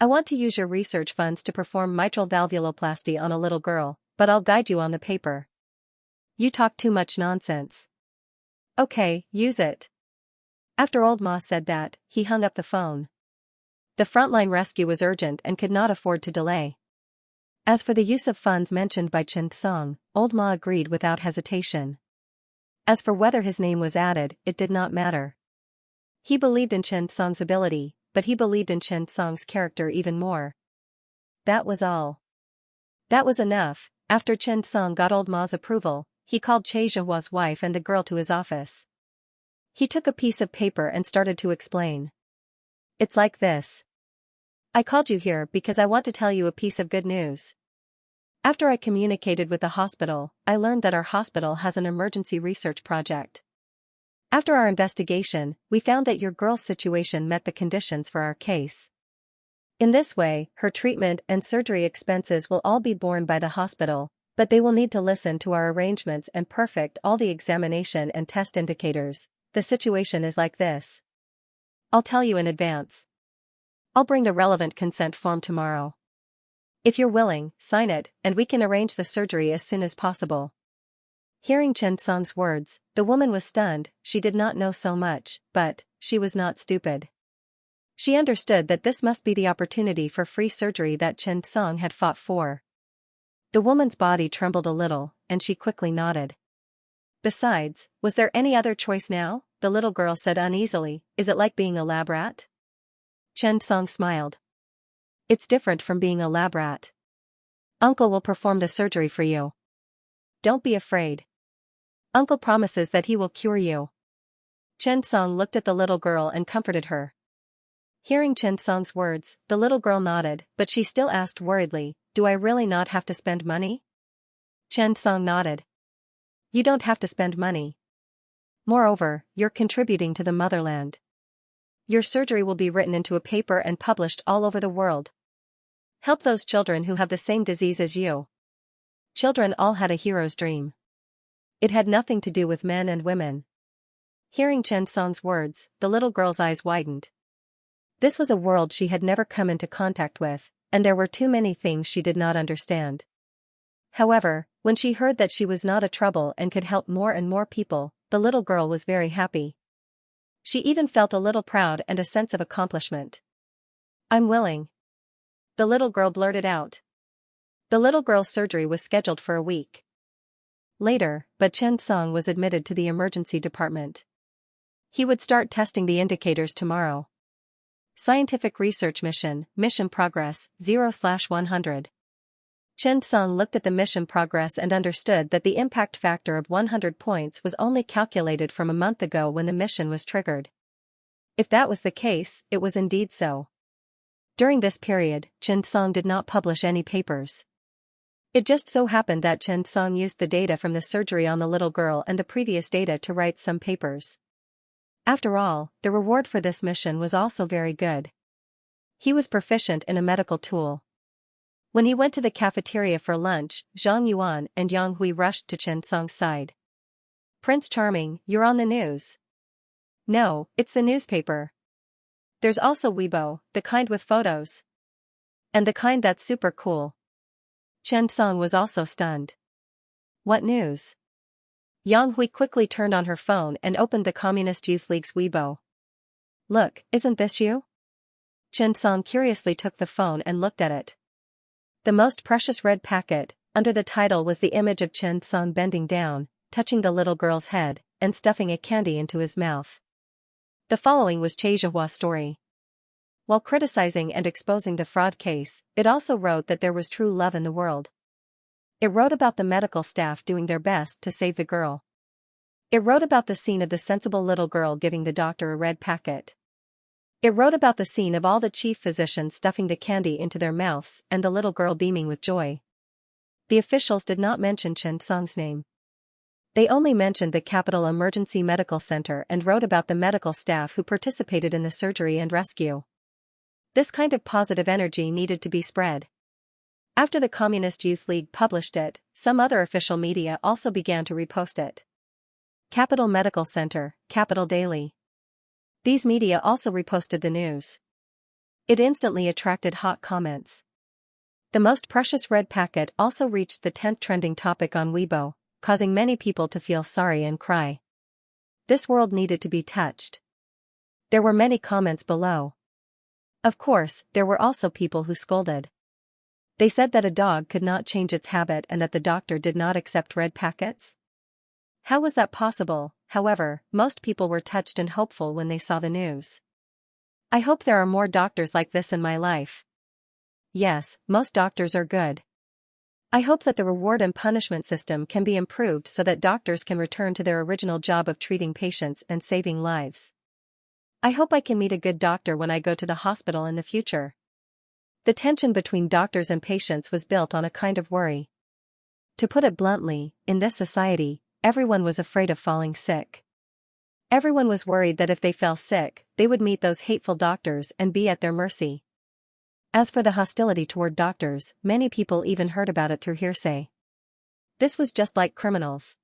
I want to use your research funds to perform mitral valvuloplasty on a little girl, but I'll guide you on the paper. You talk too much nonsense. Okay, use it. After old Ma said that, he hung up the phone. The frontline rescue was urgent and could not afford to delay. As for the use of funds mentioned by Chen Song, old Ma agreed without hesitation. As for whether his name was added, it did not matter. He believed in Chen Song's ability, but he believed in Chen Song's character even more. That was all. That was enough. After Chen Song got old Ma's approval, he called Xianxia's wife and the girl to his office. He took a piece of paper and started to explain. It's like this. I called you here because I want to tell you a piece of good news. After I communicated with the hospital, I learned that our hospital has an emergency research project. After our investigation, we found that your girl's situation met the conditions for our case. In this way, her treatment and surgery expenses will all be borne by the hospital, but they will need to listen to our arrangements and perfect all the examination and test indicators. The situation is like this. I'll tell you in advance. I'll bring the relevant consent form tomorrow. If you're willing, sign it, and we can arrange the surgery as soon as possible. Hearing Chen Song's words, the woman was stunned. She did not know so much, but she was not stupid. She understood that this must be the opportunity for free surgery that Chen Song had fought for. The woman's body trembled a little, and she quickly nodded. Besides, was there any other choice now? The little girl said uneasily. Is it like being a lab rat? Chen Song smiled. It's different from being a lab rat. Uncle will perform the surgery for you. Don't be afraid. Uncle promises that he will cure you. Chen Song looked at the little girl and comforted her. Hearing Chen Song's words, the little girl nodded, but she still asked worriedly, do I really not have to spend money? Chen Song nodded. You don't have to spend money. Moreover, you're contributing to the motherland. Your surgery will be written into a paper and published all over the world. Help those children who have the same disease as you. Children all had a hero's dream. It had nothing to do with men and women. Hearing Chen Song's words, the little girl's eyes widened. This was a world she had never come into contact with, and there were too many things she did not understand. However, when she heard that she was not a trouble and could help more and more people, the little girl was very happy. She even felt a little proud and a sense of accomplishment. I'm willing. The little girl blurted out. The little girl's surgery was scheduled for a week later, but Chen Song was admitted to the emergency department. He would start testing the indicators tomorrow. Scientific research mission progress, 0/100. Chen Song looked at the mission progress and understood that the impact factor of 100 points was only calculated from a month ago when the mission was triggered. If that was the case, it was indeed so. During this period, Chen Song did not publish any papers. It just so happened that Chen Song used the data from the surgery on the little girl and the previous data to write some papers. After all, the reward for this mission was also very good. He was proficient in a medical tool. When he went to the cafeteria for lunch, Zhang Yuan and Yang Hui rushed to Chen Song's side. Prince Charming, you're on the news. No, it's the newspaper. There's also Weibo, the kind with photos. And the kind that's super cool. Chen Song was also stunned. What news? Yang Hui quickly turned on her phone and opened the Communist Youth League's Weibo. Look, isn't this you? Chen Song curiously took the phone and looked at it. The most precious red packet, under the title was the image of Chen Song bending down, touching the little girl's head, and stuffing a candy into his mouth. The following was Xianxia's story. While criticizing and exposing the fraud case, it also wrote that there was true love in the world. It wrote about the medical staff doing their best to save the girl. It wrote about the scene of the sensible little girl giving the doctor a red packet. It wrote about the scene of all the chief physicians stuffing the candy into their mouths and the little girl beaming with joy. The officials did not mention Chen Song's name. They only mentioned the Capital Emergency Medical Center and wrote about the medical staff who participated in the surgery and rescue. This kind of positive energy needed to be spread. After the Communist Youth League published it, some other official media also began to repost it. Capital Medical Center, Capital Daily. These media also reposted the news. It instantly attracted hot comments. The most precious red packet also reached the 10th trending topic on Weibo, causing many people to feel sorry and cry. This world needed to be touched. There were many comments below. Of course, there were also people who scolded. They said that a dog could not change its habit and that the doctor did not accept red packets. How was that possible? However, most people were touched and hopeful when they saw the news. I hope there are more doctors like this in my life. Yes, most doctors are good. I hope that the reward and punishment system can be improved so that doctors can return to their original job of treating patients and saving lives. I hope I can meet a good doctor when I go to the hospital in the future. The tension between doctors and patients was built on a kind of worry. To put it bluntly, in this society, everyone was afraid of falling sick. Everyone was worried that if they fell sick, they would meet those hateful doctors and be at their mercy. As for the hostility toward doctors, many people even heard about it through hearsay. This was just like criminals.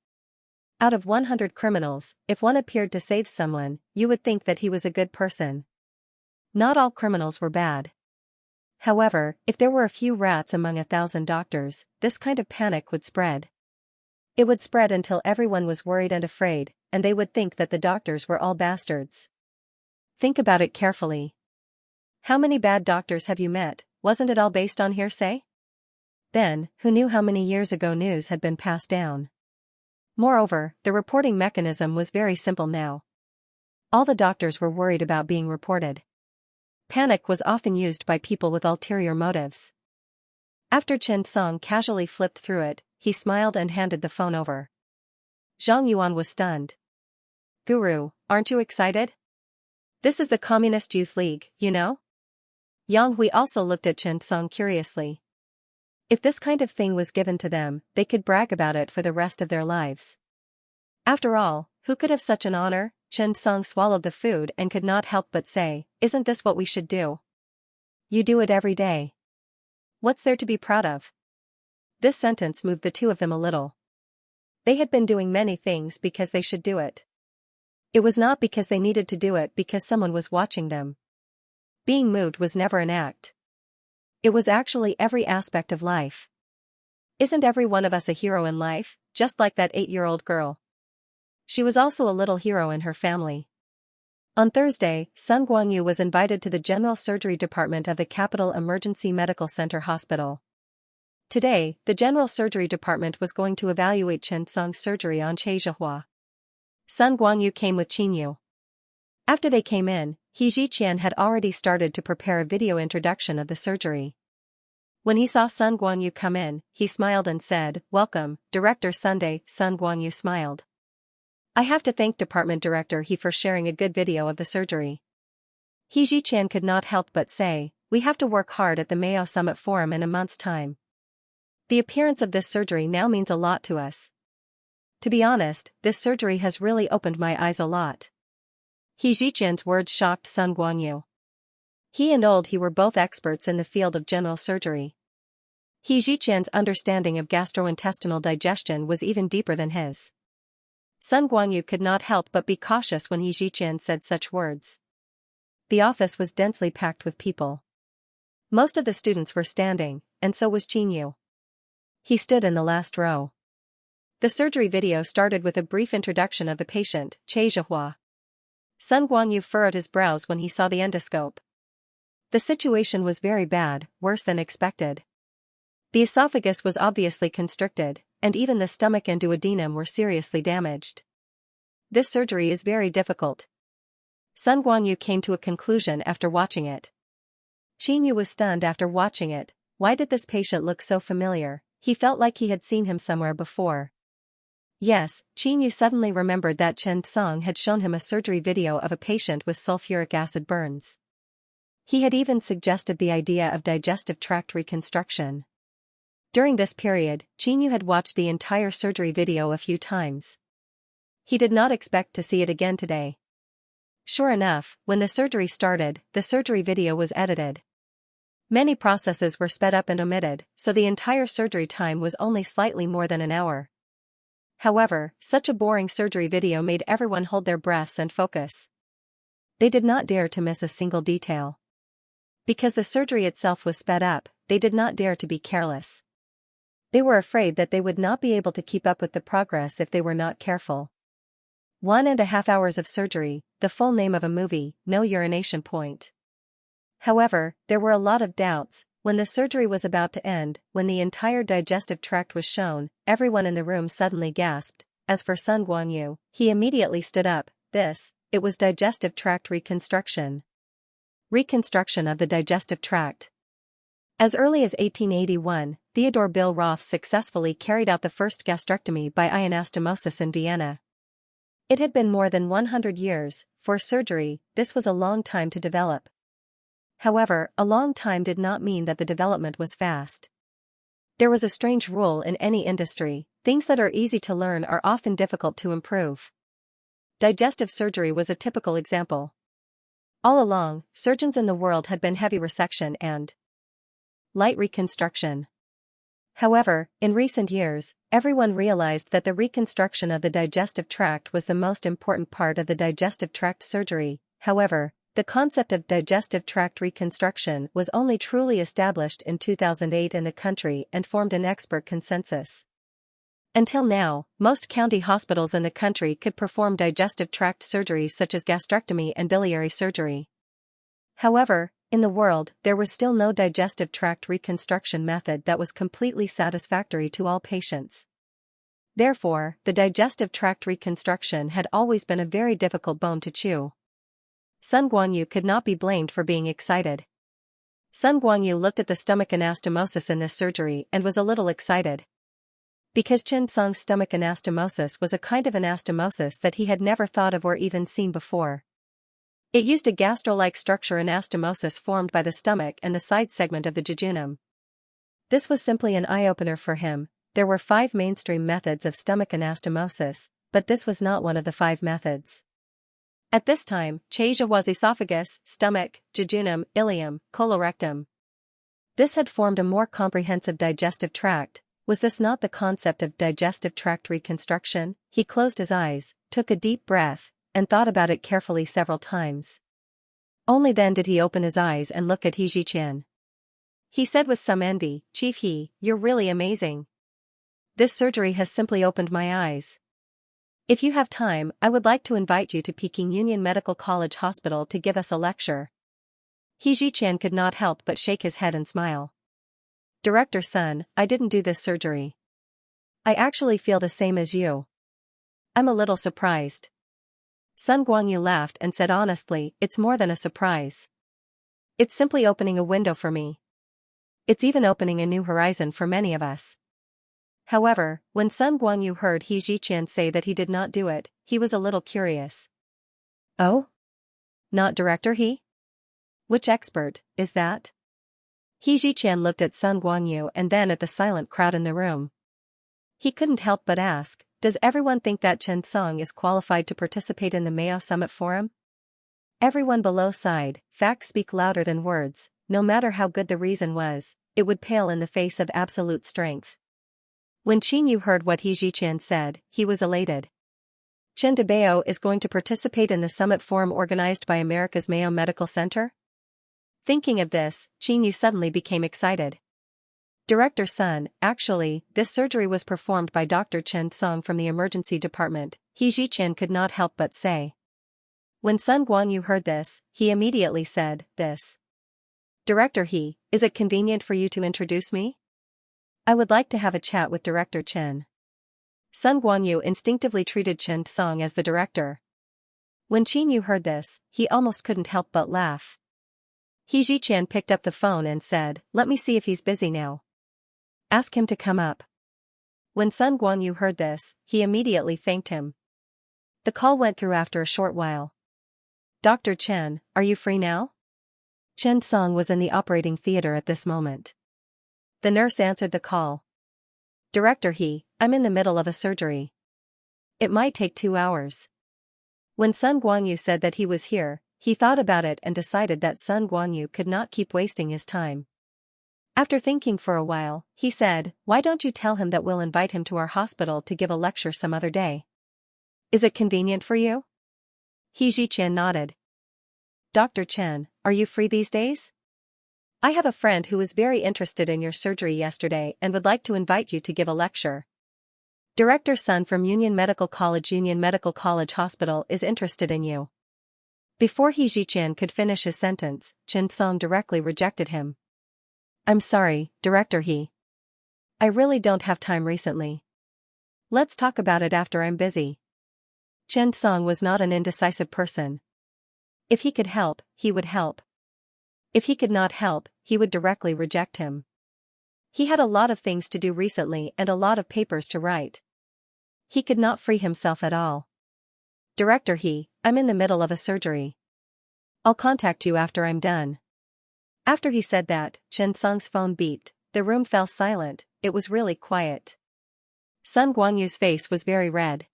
Out of 100 criminals, if one appeared to save someone, you would think that he was a good person. Not all criminals were bad. However, if there were a few rats among 1,000 doctors, this kind of panic would spread. It would spread until everyone was worried and afraid, and they would think that the doctors were all bastards. Think about it carefully. How many bad doctors have you met? Wasn't it all based on hearsay? Then, who knew how many years ago news had been passed down? Moreover, the reporting mechanism was very simple now. All the doctors were worried about being reported. Panic was often used by people with ulterior motives. After Chen Song casually flipped through it, he smiled and handed the phone over. Zhang Yuan was stunned. Guru, aren't you excited? This is the Communist Youth League, you know? Yang Hui also looked at Chen Song curiously. If this kind of thing was given to them, they could brag about it for the rest of their lives. After all, who could have such an honor? Chen Song swallowed the food and could not help but say, isn't this what we should do? You do it every day. What's there to be proud of? This sentence moved the two of them a little. They had been doing many things because they should do it. It was not because they needed to do it because someone was watching them. Being moved was never an act. It was actually every aspect of life. Isn't every one of us a hero in life, just like that 8-year-old girl? She was also a little hero in her family. On Thursday, Sun Guangyu was invited to the General Surgery Department of the Capital Emergency Medical Center Hospital. Today, the General Surgery Department was going to evaluate Chen Song's surgery on Xianxia. Sun Guangyu came with Qinyu. After they came in, He Ziqian had already started to prepare a video introduction of the surgery. When he saw Sun Guangyu come in, he smiled and said, "Welcome, Director Sunday." Sun Guangyu smiled. "I have to thank Department Director He for sharing a good video of the surgery." He Ziqian could not help but say, "We have to work hard at the Mayo Summit Forum in a month's time. The appearance of this surgery now means a lot to us. To be honest, this surgery has really opened my eyes a lot." He Ziqian's words shocked Sun Guangyu. He and Old He were both experts in the field of general surgery. He Ziqian's understanding of gastrointestinal digestion was even deeper than his. Sun Guangyu could not help but be cautious when He Ziqian said such words. The office was densely packed with people. Most of the students were standing, and so was Qinyu. He stood in the last row. The surgery video started with a brief introduction of the patient, Che Zhihua. Sun Guangyu furrowed his brows when he saw the endoscope. The situation was very bad, worse than expected. The esophagus was obviously constricted, and even the stomach and duodenum were seriously damaged. This surgery is very difficult. Sun Guangyu came to a conclusion after watching it. Qinyu was stunned after watching it. Why did this patient look so familiar? He felt like he had seen him somewhere before. Yes, Qinyu suddenly remembered that Chen Song had shown him a surgery video of a patient with sulfuric acid burns. He had even suggested the idea of digestive tract reconstruction. During this period, Qinyu had watched the entire surgery video a few times. He did not expect to see it again today. Sure enough, when the surgery started, the surgery video was edited. Many processes were sped up and omitted, so the entire surgery time was only slightly more than an hour. However, such a boring surgery video made everyone hold their breaths and focus. They did not dare to miss a single detail. Because the surgery itself was sped up, they did not dare to be careless. They were afraid that they would not be able to keep up with the progress if they were not careful. 1.5 hours of surgery, the full name of a movie, no urination point. However, there were a lot of doubts. When the surgery was about to end, when the entire digestive tract was shown, everyone in the room suddenly gasped. As for Sun Guanyu, he immediately stood up. It was digestive tract reconstruction. Reconstruction of the digestive tract. As early as 1881, Theodore Bill Roth successfully carried out the first gastrectomy by anastomosis in Vienna. It had been more than 100 years. For surgery, this was a long time to develop. However, a long time did not mean that the development was fast. There was a strange rule in any industry: things that are easy to learn are often difficult to improve. Digestive surgery was a typical example. All along, surgeons in the world had been heavy resection and light reconstruction. However, in recent years, everyone realized that the reconstruction of the digestive tract was the most important part of the digestive tract surgery. However, the concept of digestive tract reconstruction was only truly established in 2008 in the country and formed an expert consensus. Until now, most county hospitals in the country could perform digestive tract surgeries such as gastrectomy and biliary surgery. However, in the world, there was still no digestive tract reconstruction method that was completely satisfactory to all patients. Therefore, the digestive tract reconstruction had always been a very difficult bone to chew. Sun Guanyu could not be blamed for being excited. Sun Guanyu looked at the stomach anastomosis in this surgery and was a little excited. Because Xianxia's stomach anastomosis was a kind of anastomosis that he had never thought of or even seen before. It used a gastro-like structure anastomosis formed by the stomach and the side segment of the jejunum. This was simply an eye-opener for him. There were 5 mainstream methods of stomach anastomosis, but this was not one of the 5 methods. At this time, Xianxia was esophagus, stomach, jejunum, ileum, colorectum. This had formed a more comprehensive digestive tract. Was this not the concept of digestive tract reconstruction? He closed his eyes, took a deep breath, and thought about it carefully several times. Only then did he open his eyes and look at Xianxia. He said with some envy, "Chief He, you're really amazing. This surgery has simply opened my eyes. If you have time, I would like to invite you to Peking Union Medical College Hospital to give us a lecture." Xianxia could not help but shake his head and smile. "Director Sun, I didn't do this surgery. I actually feel the same as you. I'm a little surprised." Sun Guanyu laughed and said honestly, "It's more than a surprise. It's simply opening a window for me. It's even opening a new horizon for many of us." However, when Sun Guanyu heard Xianxia say that he did not do it, he was a little curious. "Oh? Not Director He? Which expert is that?" Xianxia looked at Sun Guanyu and then at the silent crowd in the room. He couldn't help but ask, "Does everyone think that Xianxia is qualified to participate in the Mayo Summit Forum?" Everyone below sighed. Facts speak louder than words. No matter how good the reason was, it would pale in the face of absolute strength. When Qin Yu heard what Xianxia said, he was elated. Chen DeBao is going to participate in the Summit Forum organized by America's Mayo Medical Center? Thinking of this, Qin Yu suddenly became excited. "Director Sun, actually, this surgery was performed by Dr. Chen Song from the emergency department," Xianxia could not help but say. When Sun Guanyu heard this, he immediately said, "This. Director He, is it convenient for you to introduce me? I would like to have a chat with Director Chen." Sun Guanyu instinctively treated Chen Song as the director. When Qin Yu heard this, he almost couldn't help but laugh. Xianxia picked up the phone and said, "Let me see if he's busy now. Ask him to come up." When Sun Guanyu heard this, he immediately thanked him. The call went through after a short while. "Dr. Chen, are you free now?" Chen Song was in the operating theater at this moment. The nurse answered the call. "Director He, I'm in the middle of a surgery. It might take 2 hours. When Sun Guanyu said that he was here, he thought about it and decided that Sun Guanyu could not keep wasting his time. After thinking for a while, he said, "Why don't you tell him that we'll invite him to our hospital to give a lecture some other day? Is it convenient for you?" He Xianxia nodded. "Dr. Chen, are you free these days? I have a friend who was very interested in your surgery yesterday and would like to invite you to give a lecture. Director Sun from Union Medical College Hospital is interested in you." Before He Ziqian could finish his sentence, Chen Song directly rejected him. "I'm sorry, Director He. I really don't have time recently. Let's talk about it after I'm busy." Chen Song was not an indecisive person. If he could help, he would help. If he could not help, he would directly reject him. He had a lot of things to do recently and a lot of papers to write. He could not free himself at all. "Director He, I'm in the middle of a surgery. I'll contact you after I'm done." After he said that, Chen Song's phone beeped, the room fell silent, it was really quiet. Sun Guanyu's face was very red.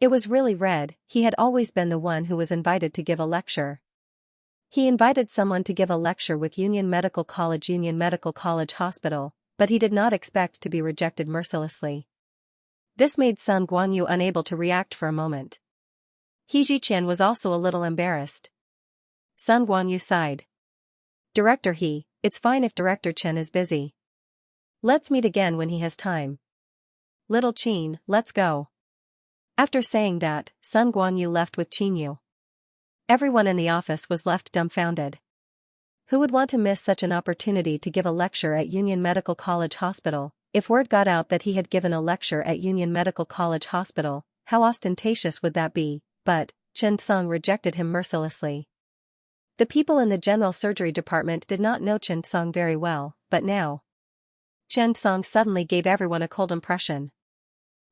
It was really red, he had always been the one who was invited to give a lecture. He invited someone to give a lecture with Union Medical College Hospital, but he did not expect to be rejected mercilessly. This made Sun Guanyu unable to react for a moment. He Ziqian was also a little embarrassed. Sun Guanyu sighed. "Director He, it's fine if Director Chen is busy. Let's meet again when he has time. Little Qin, let's go." After saying that, Sun Guanyu left with Qinyu. Everyone in the office was left dumbfounded. Who would want to miss such an opportunity to give a lecture at Union Medical College Hospital? If word got out that he had given a lecture at Union Medical College Hospital, how ostentatious would that be? But Chen Song rejected him mercilessly. The people in the general surgery department did not know Chen Song very well, but now Chen Song suddenly gave everyone a cold impression.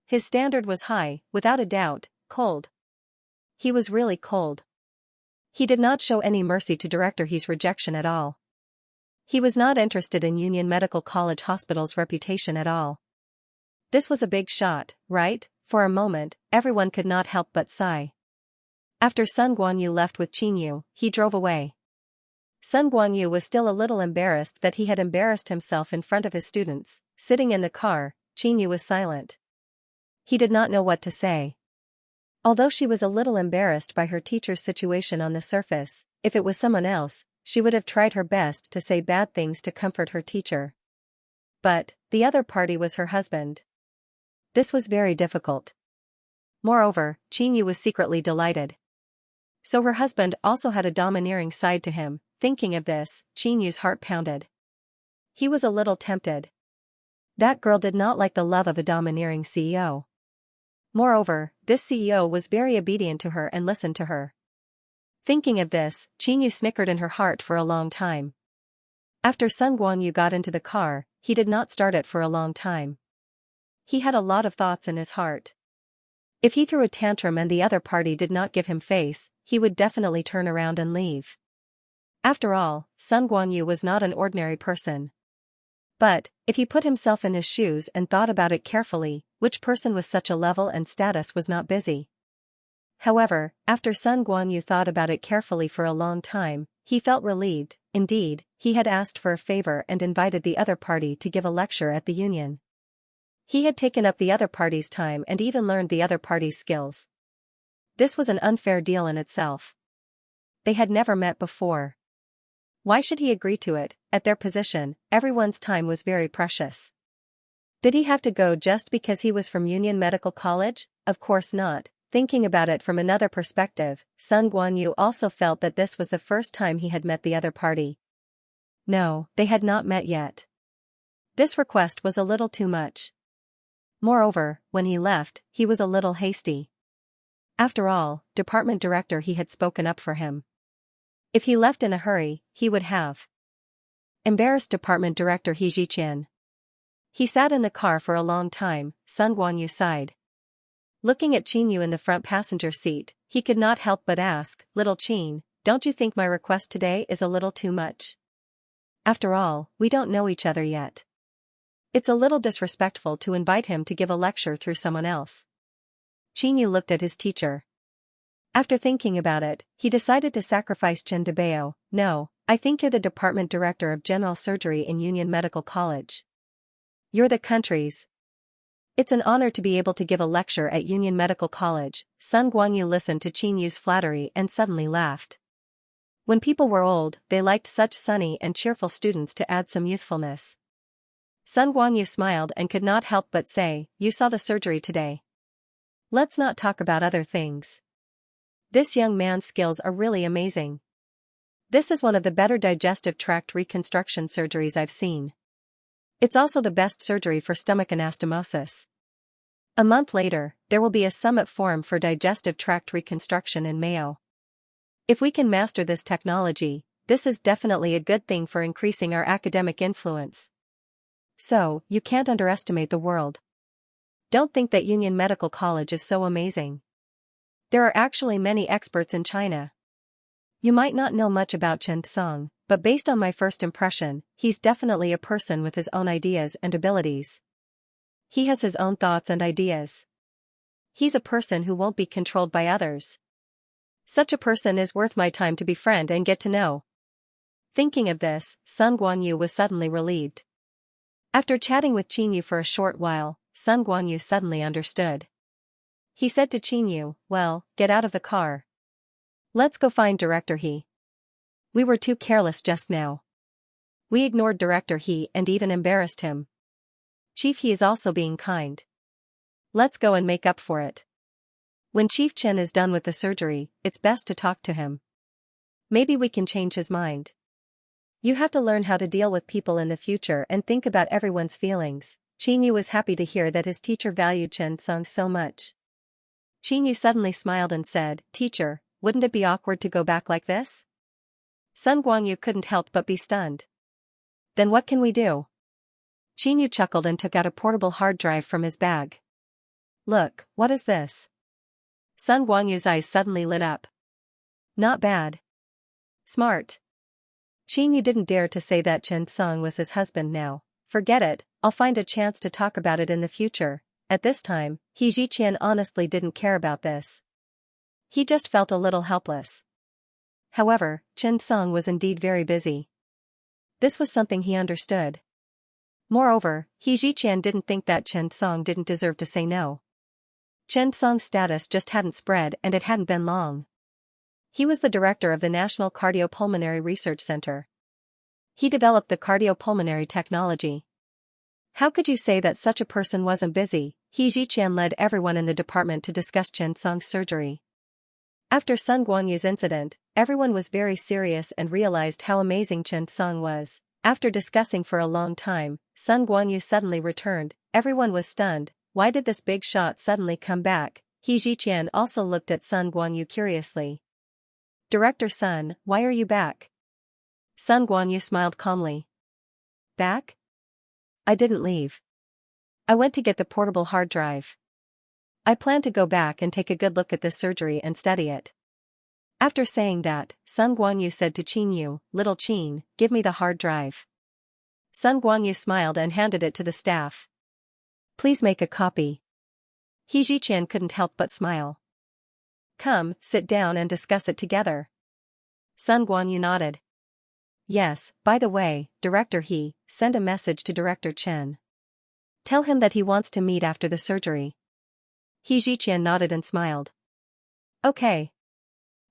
His standard was high, without a doubt, cold. He was really cold. He did not show any mercy to Director He's rejection at all. He was not interested in Union Medical College Hospital's reputation at all. This was a big shot, right? For a moment, everyone could not help but sigh. After Sun Guanyu left with Qinyu, he drove away. Sun Guanyu was still a little embarrassed that he had embarrassed himself in front of his students. Sitting in the car, Qinyu was silent. He did not know what to say. Although she was a little embarrassed by her teacher's situation on the surface, if it was someone else, she would have tried her best to say bad things to comfort her teacher. But the other party was her husband. This was very difficult. Moreover, Qinyu was secretly delighted. So her husband also had a domineering side to him. Thinking of this, Qinyu's heart pounded. He was a little tempted. That girl did not like the love of a domineering CEO. Moreover, this CEO was very obedient to her and listened to her. Thinking of this, Qinyu snickered in her heart for a long time. After Sun Guanyu got into the car, he did not start it for a long time. He had a lot of thoughts in his heart. If he threw a tantrum and the other party did not give him face, he would definitely turn around and leave. After all, Sun Guanyu was not an ordinary person. But, if he put himself in his shoes and thought about it carefully, which person with such a level and status was not busy? However, after Sun Guanyu thought about it carefully for a long time, he felt relieved. Indeed, he had asked for a favor and invited the other party to give a lecture at the union. He had taken up the other party's time and even learned the other party's skills. This was an unfair deal in itself. They had never met before. Why should he agree to it? At their position, everyone's time was very precious. Did he have to go just because he was from Union Medical College? Of course not. Thinking about it from another perspective, Sun Guanyu also felt that this was the first time he had met the other party. No, they had not met yet. This request was a little too much. Moreover, when he left, he was a little hasty. After all, department director he had spoken up for him. If he left in a hurry, he would have embarrassed department director He Ziqian. He sat in the car for a long time. Sun Guanyu sighed. Looking at Qinyu in the front passenger seat, he could not help but ask, "Little Qin, don't you think my request today is a little too much? After all, we don't know each other yet. It's a little disrespectful to invite him to give a lecture through someone else." Qinyu looked at his teacher. After thinking about it, he decided to sacrifice Chen Debao. No, I think you're the department director of general surgery in Union Medical College. You're the country's. It's an honor to be able to give a lecture at Union Medical College. Sun Guanyu listened to Qin Yu's flattery and suddenly laughed. When people were old, they liked such sunny and cheerful students to add some youthfulness. Sun Guanyu smiled and could not help but say, "You saw the surgery today. Let's not talk about other things. This young man's skills are really amazing. This is one of the better digestive tract reconstruction surgeries I've seen. It's also the best surgery for stomach anastomosis." A month later, there will be a summit forum for digestive tract reconstruction in Mayo. If we can master this technology, this is definitely a good thing for increasing our academic influence. So, you can't underestimate the world. Don't think that Union Medical College is so amazing. There are actually many experts in China. You might not know much about Chen Song, but based on my first impression, he's definitely a person with his own ideas and abilities. He has his own thoughts and ideas. He's a person who won't be controlled by others. Such a person is worth my time to befriend and get to know. Thinking of this, Sun Guanyu was suddenly relieved. After chatting with Qin Yu for a short while, Sun Guanyu suddenly understood. He said to Qin Yu, "Well, get out of the car. Let's go find Director He. We were too careless just now. We ignored Director He and even embarrassed him. Chief He is also being kind. Let's go and make up for it. When Chief Chen is done with the surgery, it's best to talk to him. Maybe we can change his mind. You have to learn how to deal with people in the future and think about everyone's feelings." Qin Yu was happy to hear that his teacher valued Chen Song so much. Qin Yu suddenly smiled and said, "Teacher, wouldn't it be awkward to go back like this?" Sun Guanyu couldn't help but be stunned. "Then what can we do?" Qin Yu chuckled and took out a portable hard drive from his bag. "Look, what is this?" Sun Guanyu's eyes suddenly lit up. "Not bad. Smart." Qin Yu didn't dare to say that Chen Song was his husband now. Forget it, I'll find a chance to talk about it in the future. At this time, He Ziqian honestly didn't care about this. He just felt a little helpless. However, Chen Song was indeed very busy. This was something he understood. Moreover, He Ziqian didn't think that Chen Song didn't deserve to say no. Chen Song's status just hadn't spread and it hadn't been long. He was the director of the National Cardiopulmonary Research Center. He developed the cardiopulmonary technology. How could you say that such a person wasn't busy? He Ziqian led everyone in the department to discuss Chen Song's surgery. After Sun Guanyu's incident, everyone was very serious and realized how amazing Chen Song was. After discussing for a long time, Sun Guanyu suddenly returned. Everyone was stunned. Why did this big shot suddenly come back? He Ziqian also looked at Sun Guanyu curiously. "Director Sun, why are you back?" Sun Guanyu smiled calmly. "Back? I didn't leave. I went to get the portable hard drive. I plan to go back and take a good look at this surgery and study it." After saying that, Sun Guanyu said to Qin Yu, "Little Qin, give me the hard drive." Sun Guanyu smiled and handed it to the staff. "Please make a copy." He Ziqian couldn't help but smile. "Come, sit down and discuss it together." Sun Guanyu nodded. "Yes, by the way, Director He, send a message to Director Chen. Tell him that he wants to meet after the surgery." He Ziqian nodded and smiled. "Okay."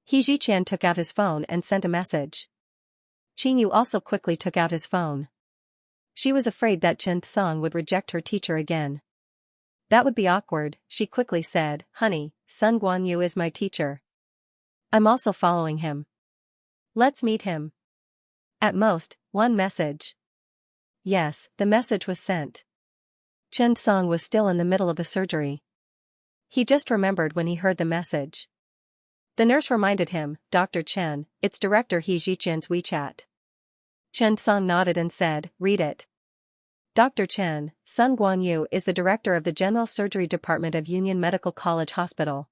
He Ziqian took out his phone and sent a message. Qin Yu also quickly took out his phone. She was afraid that Chen Song would reject her teacher again. That would be awkward, she quickly said. "Honey, Sun Guanyu is my teacher. I'm also following him. Let's meet him." At most, one message. Yes, the message was sent. Chen Song was still in the middle of the surgery. He just remembered when he heard the message. The nurse reminded him, "Dr. Chen, it's Director He Ziqian's WeChat." Chen Song nodded and said, "Read it." "Dr. Chen, Sun Guanyu is the director of the General Surgery Department of Union Medical College Hospital.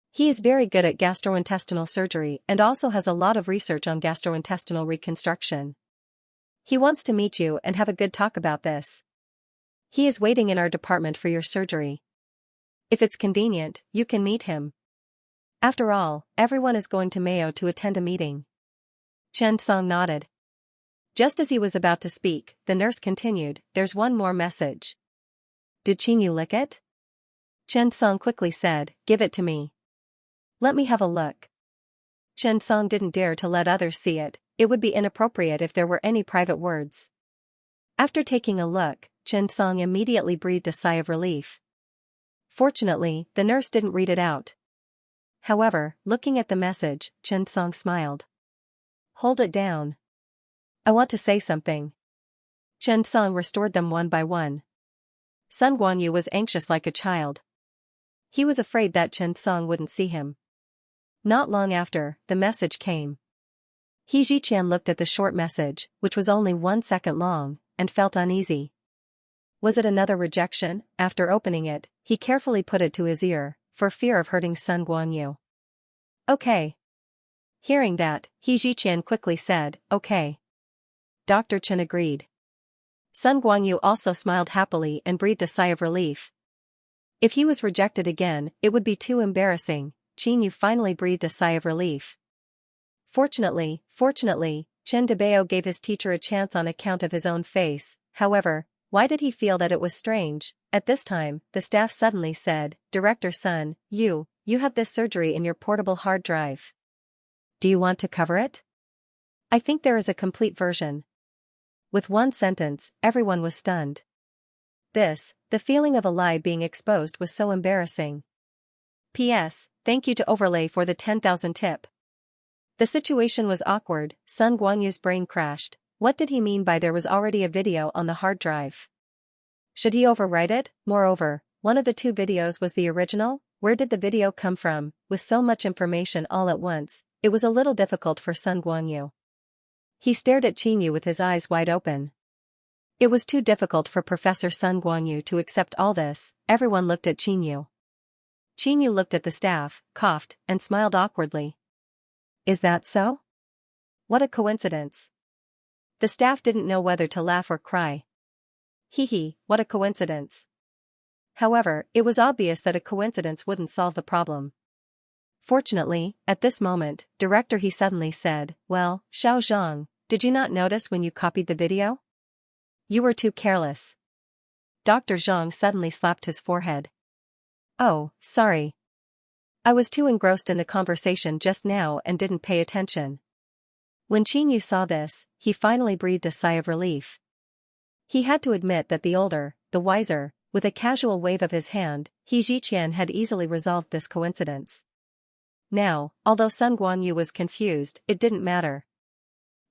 He is very good at gastrointestinal surgery and also has a lot of research on gastrointestinal reconstruction. He wants to meet you and have a good talk about this. He is waiting in our department for your surgery. If it's convenient, you can meet him." After all, everyone is going to Mayo to attend a meeting. Chen Song nodded. Just as he was about to speak, the nurse continued, there's one more message. Did Qingyu lick it? Chen Song quickly said, give it to me. Let me have a look. Chen Song didn't dare to let others see it, it would be inappropriate if there were any private words. After taking a look, Chen Song immediately breathed a sigh of relief. Fortunately, the nurse didn't read it out. However, looking at the message, Chen Song smiled. Hold it down. I want to say something. Chen Song restored them one by one. Sun Guanyu was anxious like a child. He was afraid that Chen Song wouldn't see him. Not long after, the message came. He Xianxia looked at the short message, which was only 1 second long, and felt uneasy. Was it another rejection? After opening it, he carefully put it to his ear, for fear of hurting Sun Guanyu. Okay. Hearing that, He Xianxia quickly said, okay. Dr. Chen agreed. Sun Guanyu also smiled happily and breathed a sigh of relief. If he was rejected again, it would be too embarrassing. Qingyu finally breathed a sigh of relief. Fortunately, Chen Debao gave his teacher a chance on account of his own face. However, why did he feel that it was strange? At this time, the staff suddenly said, Director Sun, you have this surgery in your portable hard drive. Do you want to cover it? I think there is a complete version. With one sentence, everyone was stunned. The feeling of a lie being exposed was so embarrassing. P.S. Thank you to Overlay for the 10,000 tip. The situation was awkward. Sun Guanyu's brain crashed. What did he mean by there was already a video on the hard drive? Should he overwrite it? Moreover, one of the 2 videos was the original. Where did the video come from? With so much information all at once, it was a little difficult for Sun Guanyu. He stared at Qingyu with his eyes wide open. It was too difficult for Professor Sun Guanyu to accept all this. Everyone looked at Qingyu. Qingyu looked at the staff, coughed, and smiled awkwardly. Is that so? What a coincidence. The staff didn't know whether to laugh or cry. Hee, what a coincidence. However, it was obvious that a coincidence wouldn't solve the problem. Fortunately, at this moment, Director He suddenly said, well, Xiao Zhang, did you not notice when you copied the video? You were too careless. Dr. Zhang suddenly slapped his forehead. Oh, sorry. I was too engrossed in the conversation just now and didn't pay attention. When Qingyu saw this, he finally breathed a sigh of relief. He had to admit that the older, the wiser, with a casual wave of his hand, He Xianxia had easily resolved this coincidence. Now, although Sun Guanyu was confused, it didn't matter.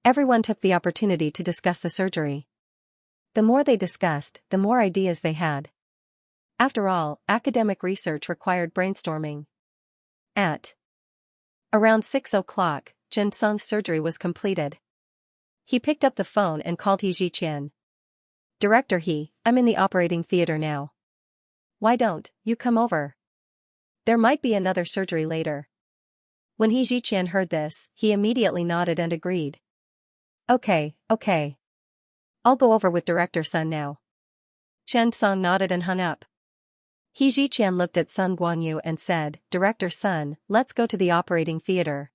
Everyone took the opportunity to discuss the surgery. The more they discussed, the more ideas they had. After all, academic research required brainstorming. At around 6 o'clock, Chen Song's surgery was completed. He picked up the phone and called He Xianxia. Director He, I'm in the operating theater now. Why don't you come over? There might be another surgery later. When He Xianxia heard this, he immediately nodded and agreed. Okay. I'll go over with Director Sun now. Chen Song nodded and hung up. He Xianxia looked at Sun Guanyu and said, Director Sun, let's go to the operating theater.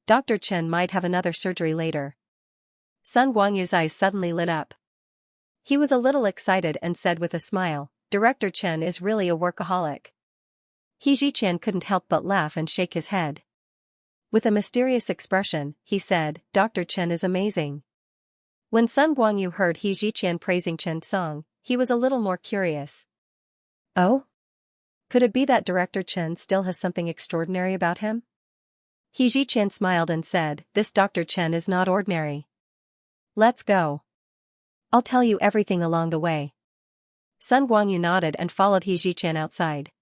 Dr. Chen might have another surgery later. Sun Guanyu's eyes suddenly lit up. He was a little excited and said with a smile, Director Chen is really a workaholic. He Xianxia couldn't help but laugh and shake his head. With a mysterious expression, he said, Dr. Chen is amazing. When Sun Guanyu heard He Xianxia praising Chen Song, he was a little more curious. Oh? Could it be that Director Chen still has something extraordinary about him? He Xianxia smiled and said, this Dr. Chen is not ordinary. Let's go. I'll tell you everything along the way. Sun Guanyu nodded and followed He Xianxia outside.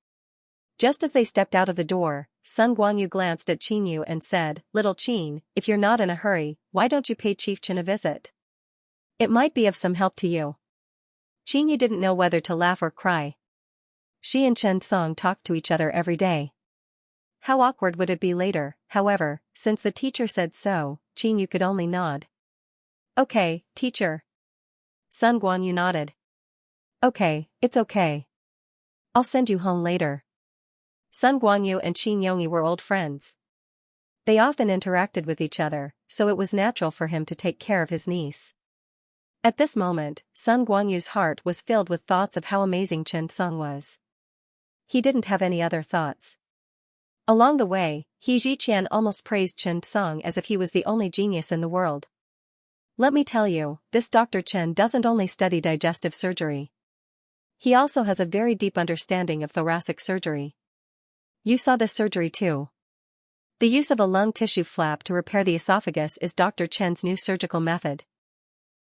Just as they stepped out of the door, Sun Guanyu glanced at Qingyu and said, Little Qin, if you're not in a hurry, why don't you pay Chief Chen a visit? It might be of some help to you. Qingyu didn't know whether to laugh or cry. She and Chen Song talked to each other every day. How awkward would it be later? However, since the teacher said so, Qingyu could only nod. Okay, teacher. Sun Guanyu nodded. Okay, it's okay. I'll send you home later. Sun Guanyu and Qin Yongyi were old friends. They often interacted with each other, so it was natural for him to take care of his niece. At this moment, Sun Guanyu's heart was filled with thoughts of how amazing Chen Song was. He didn't have any other thoughts. Along the way, He Ziqian almost praised Chen Song as if he was the only genius in the world. Let me tell you, this Dr. Chen doesn't only study digestive surgery. He also has a very deep understanding of thoracic surgery. You saw this surgery too. The use of a lung tissue flap to repair the esophagus is Dr. Chen's new surgical method.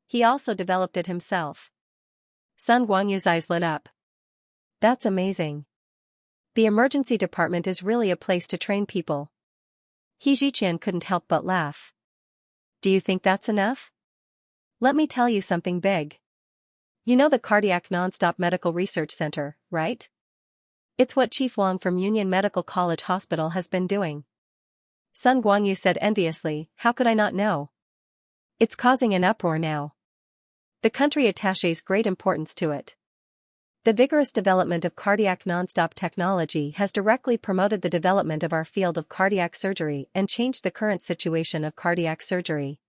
He also developed it himself. Sun Guanyu's eyes lit up. That's amazing. The emergency department is really a place to train people. He Ziqian couldn't help but laugh. Do you think that's enough? Let me tell you something big. You know the Cardiac Nonstop Medical Research Center, right? It's what Chief Wang from Union Medical College Hospital has been doing. Sun Guanyu said enviously, how could I not know? It's causing an uproar now. The country attaches great importance to it. The vigorous development of cardiac nonstop technology has directly promoted the development of our field of cardiac surgery and changed the current situation of cardiac surgery.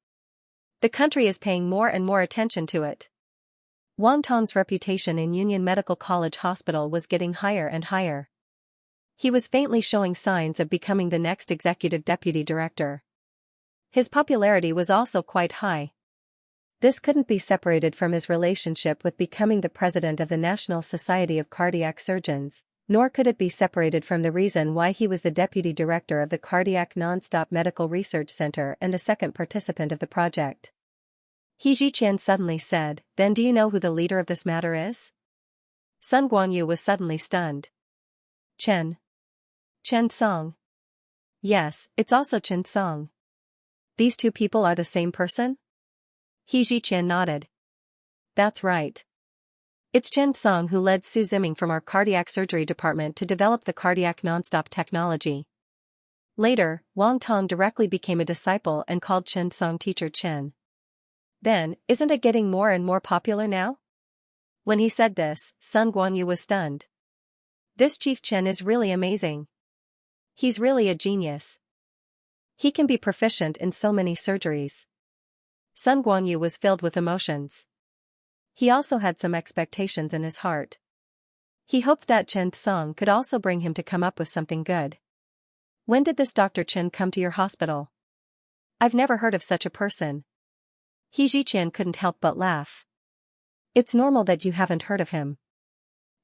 The country is paying more and more attention to it. Wang Tong's reputation in Union Medical College Hospital was getting higher and higher. He was faintly showing signs of becoming the next executive deputy director. His popularity was also quite high. This couldn't be separated from his relationship with becoming the president of the National Society of Cardiac Surgeons, nor could it be separated from the reason why he was the deputy director of the Cardiac Nonstop Medical Research Center and the second participant of the project. He Ziqian suddenly said, then do you know who the leader of this matter is? Sun Guanyu was suddenly stunned. Chen Song. Yes, it's also Chen Song. These two people are the same person? He Ziqian nodded. That's right. It's Chen Song who led Su Ziming from our cardiac surgery department to develop the cardiac nonstop technology. Later, Wang Tong directly became a disciple and called Chen Song Teacher Chen. Then, isn't it getting more and more popular now? When he said this, Sun Guanyu was stunned. This Chief Chen is really amazing. He's really a genius. He can be proficient in so many surgeries. Sun Guanyu was filled with emotions. He also had some expectations in his heart. He hoped that Chen Song could also bring him to come up with something good. When did this Dr. Chen come to your hospital? I've never heard of such a person. He Ziqian couldn't help but laugh. It's normal that you haven't heard of him.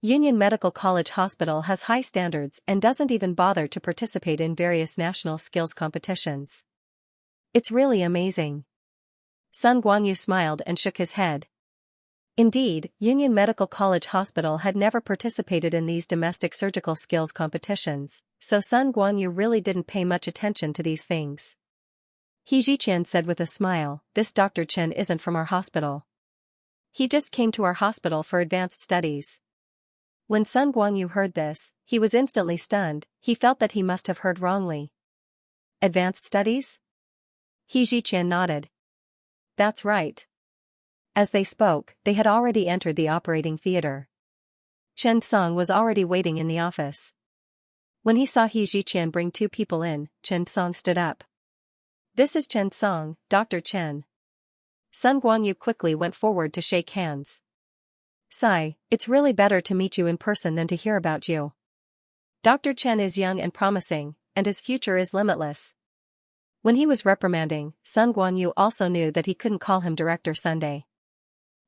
Union Medical College Hospital has high standards and doesn't even bother to participate in various national skills competitions. It's really amazing. Sun Guanyu smiled and shook his head. Indeed, Union Medical College Hospital had never participated in these domestic surgical skills competitions, so Sun Guanyu really didn't pay much attention to these things. He Ziqian said with a smile, this Dr. Chen isn't from our hospital. He just came to our hospital for advanced studies. When Sun Guanyu heard this, he was instantly stunned. He felt that he must have heard wrongly. Advanced studies? He Ziqian nodded. That's right. As they spoke, they had already entered the operating theater. Chen Song was already waiting in the office. When he saw He Ziqian bring two people in, Chen Song stood up. This is Chen Song, Dr. Chen. Sun Guanyu quickly went forward to shake hands. Sigh, it's really better to meet you in person than to hear about you. Dr. Chen is young and promising, and his future is limitless. When he was reprimanding, Sun Guanyu also knew that he couldn't call him Director Sunday.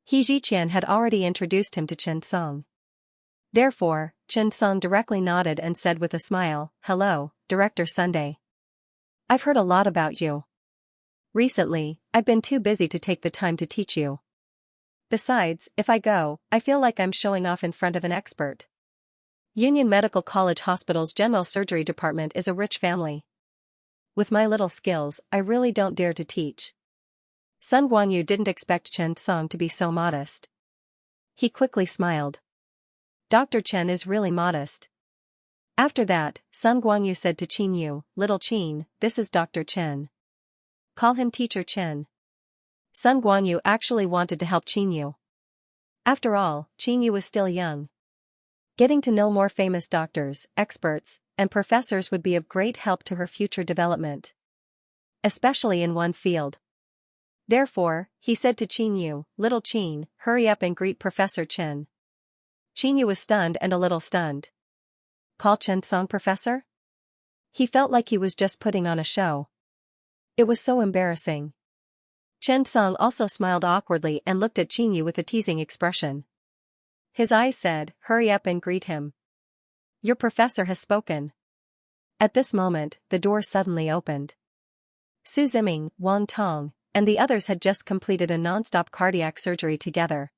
He Ziqian had already introduced him to Chen Song. Therefore, Chen Song directly nodded and said with a smile, hello, Director Sunday. I've heard a lot about you. Recently, I've been too busy to take the time to teach you. Besides, if I go, I feel like I'm showing off in front of an expert. Union Medical College Hospital's general surgery department is a rich family. With my little skills, I really don't dare to teach. Sun Guanyu didn't expect Chen Song to be so modest. He quickly smiled. Dr. Chen is really modest. After that, Sun Guanyu said to Qin Yu, little Qin, this is Dr. Chen. Call him Teacher Chen. Sun Guanyu actually wanted to help Qin Yu. After all, Qin Yu was still young. Getting to know more famous doctors, experts, and professors would be of great help to her future development. Especially in one field. Therefore, he said to Qinyu, "Little Qin, hurry up and greet Professor Chen." Qinyu was stunned and a little stunned. Call Chen Song professor? He felt like he was just putting on a show. It was so embarrassing. Chen Song also smiled awkwardly and looked at Qinyu with a teasing expression. His eyes said, "Hurry up and greet him. Your professor has spoken." At this moment, the door suddenly opened. Su Ziming, Wang Tong, and the others had just completed a non-stop cardiac surgery together.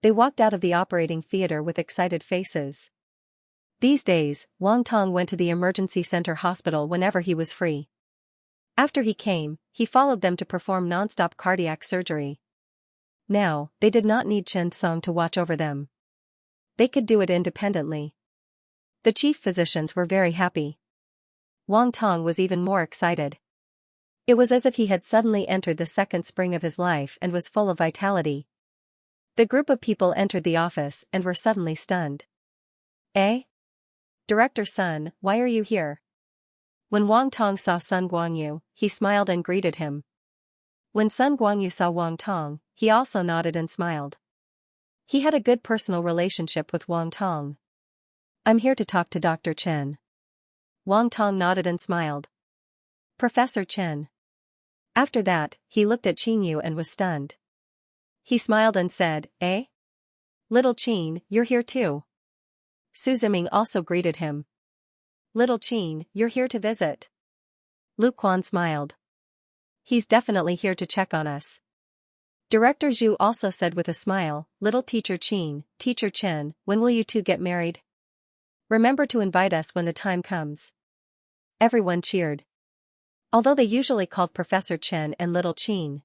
They walked out of the operating theater with excited faces. These days, Wang Tong went to the emergency center hospital whenever he was free. After he came, he followed them to perform non-stop cardiac surgery. Now, they did not need Chen Song to watch over them. They could do it independently. The chief physicians were very happy. Wang Tong was even more excited. It was as if he had suddenly entered the second spring of his life and was full of vitality. The group of people entered the office and were suddenly stunned. "Eh? Director Sun, why are you here?" When Wang Tong saw Sun Guanyu, he smiled and greeted him. When Sun Guanyu saw Wang Tong, he also nodded and smiled. He had a good personal relationship with Wang Tong. "I'm here to talk to Dr. Chen." Wang Tong nodded and smiled. "Professor Chen." After that, he looked at Qinyu and was stunned. He smiled and said, "Eh? Little Qin, you're here too." Su Ziming also greeted him. "Little Qin, you're here to visit." Lu Quan smiled. "He's definitely here to check on us." Director Zhu also said with a smile, "Little Teacher Qin, Teacher Chen, when will you two get married? Remember to invite us when the time comes." Everyone cheered. Although they usually called Professor Chen and Little Qin,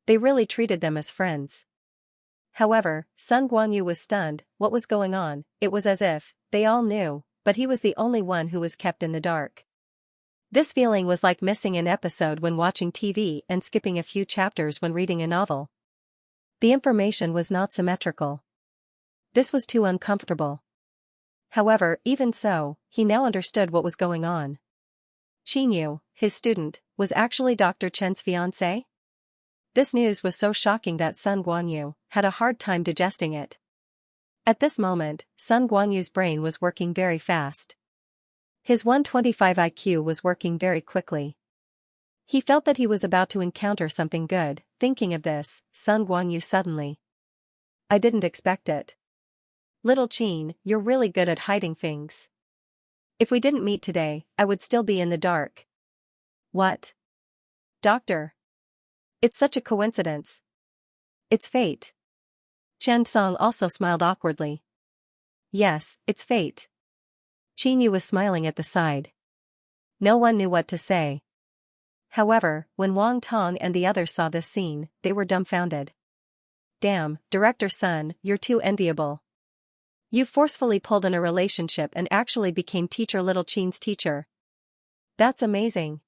they really treated them as friends. However, Sun Guanyu was stunned. What was going on? It was as if they all knew, but he was the only one who was kept in the dark. This feeling was like missing an episode when watching TV and skipping a few chapters when reading a novel. The information was not symmetrical. This was too uncomfortable. However, even so, he now understood what was going on. Qinyu, his student, was actually Dr. Chen's fiancé? This news was so shocking that Sun Guanyu had a hard time digesting it. At this moment, Sun Guanyu's brain was working very fast. His 125 IQ was working very quickly. He felt that he was about to encounter something good. Thinking of this, Sun Guanyu suddenly. "I didn't expect it. Little Qin, you're really good at hiding things. If we didn't meet today, I would still be in the dark." "What? Doctor? It's such a coincidence. It's fate." Chen Song also smiled awkwardly. "Yes, it's fate." Qinyu was smiling at the side. No one knew what to say. However, when Wang Tong and the others saw this scene, they were dumbfounded. "Damn, Director Sun, you're too enviable. You forcefully pulled in a relationship and actually became Teacher Little Qin's teacher. That's amazing.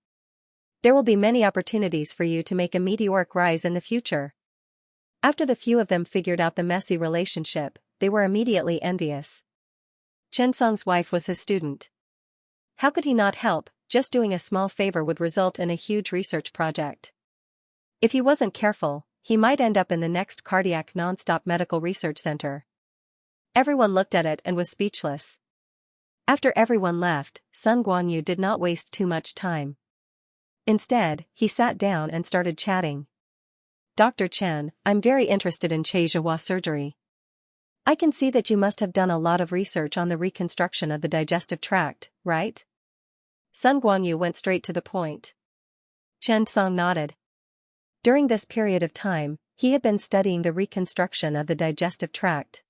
There will be many opportunities for you to make a meteoric rise in the future." After the few of them figured out the messy relationship, they were immediately envious. Chen Song's wife was his student. How could he not help? Just doing a small favor would result in a huge research project. If he wasn't careful, he might end up in the next cardiac non-stop medical research center. Everyone looked at it and was speechless. After everyone left, Sun Guanyu did not waste too much time. Instead, he sat down and started chatting. "Dr. Chen, I'm very interested in Xianxia surgery. I can see that you must have done a lot of research on the reconstruction of the digestive tract, right?" Sun Guanyu went straight to the point. Chen Song nodded. During this period of time, he had been studying the reconstruction of the digestive tract.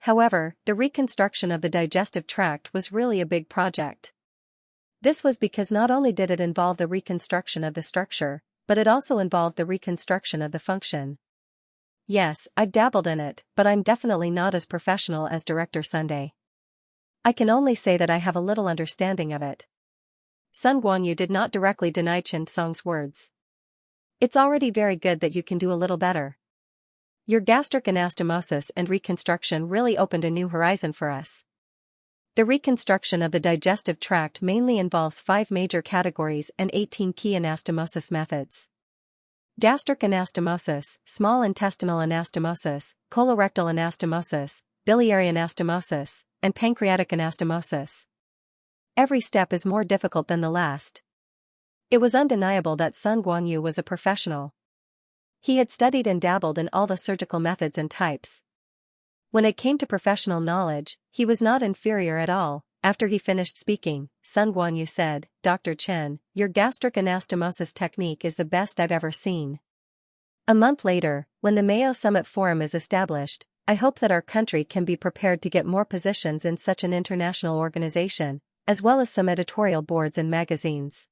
However, the reconstruction of the digestive tract was really a big project. This was because not only did it involve the reconstruction of the structure, but it also involved the reconstruction of the function. Yes, I've dabbled in it, but I'm definitely not as professional as Director Sunday. I can only say that I have a little understanding of it. Sun Guanyu did not directly deny Chen Song's words. "It's already very good that you can do a little better. Your gastric anastomosis and reconstruction really opened a new horizon for us." The reconstruction of the digestive tract mainly involves 5 major categories and 18 key anastomosis methods. Gastric anastomosis, small intestinal anastomosis, colorectal anastomosis, biliary anastomosis, and pancreatic anastomosis. Every step is more difficult than the last. It was undeniable that Sun Guanyu was a professional. He had studied and dabbled in all the surgical methods and types. When it came to professional knowledge, he was not inferior at all. After he finished speaking, Sun Guanyu said, "Dr. Chen, your gastric anastomosis technique is the best I've ever seen. A month later, when the Mayo Summit Forum is established, I hope that our country can be prepared to get more positions in such an international organization, as well as some editorial boards and magazines.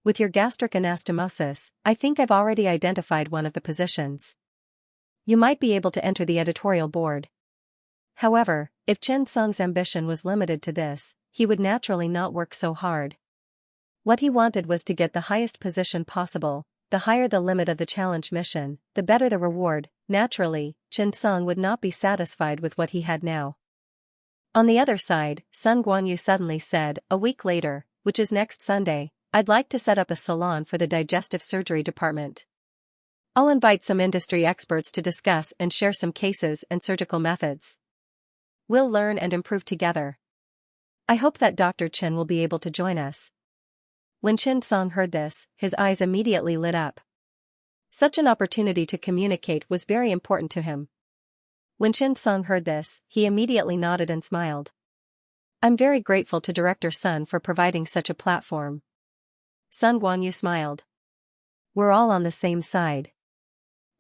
With your gastric anastomosis, I think I've already identified one of the positions. You might be able to enter the editorial board." However, if Chen Song's ambition was limited to this, he would naturally not work so hard. What he wanted was to get the highest position possible. The higher the limit of the challenge mission, the better the reward. Naturally, Chen Song would not be satisfied with what he had now. On the other side, Sun Guanyu suddenly said, "A week later, which is next Sunday, I'd like to set up a salon for the digestive surgery department. I'll invite some industry experts to discuss and share some cases and surgical methods. We'll learn and improve together. I hope that Dr. Chen will be able to join us." When Chen Song heard this, his eyes immediately lit up. Such an opportunity to communicate was very important to him. When Chen Song heard this, he immediately nodded and smiled. "I'm very grateful to Director Sun for providing such a platform." Sun Guanyu smiled. "We're all on the same side.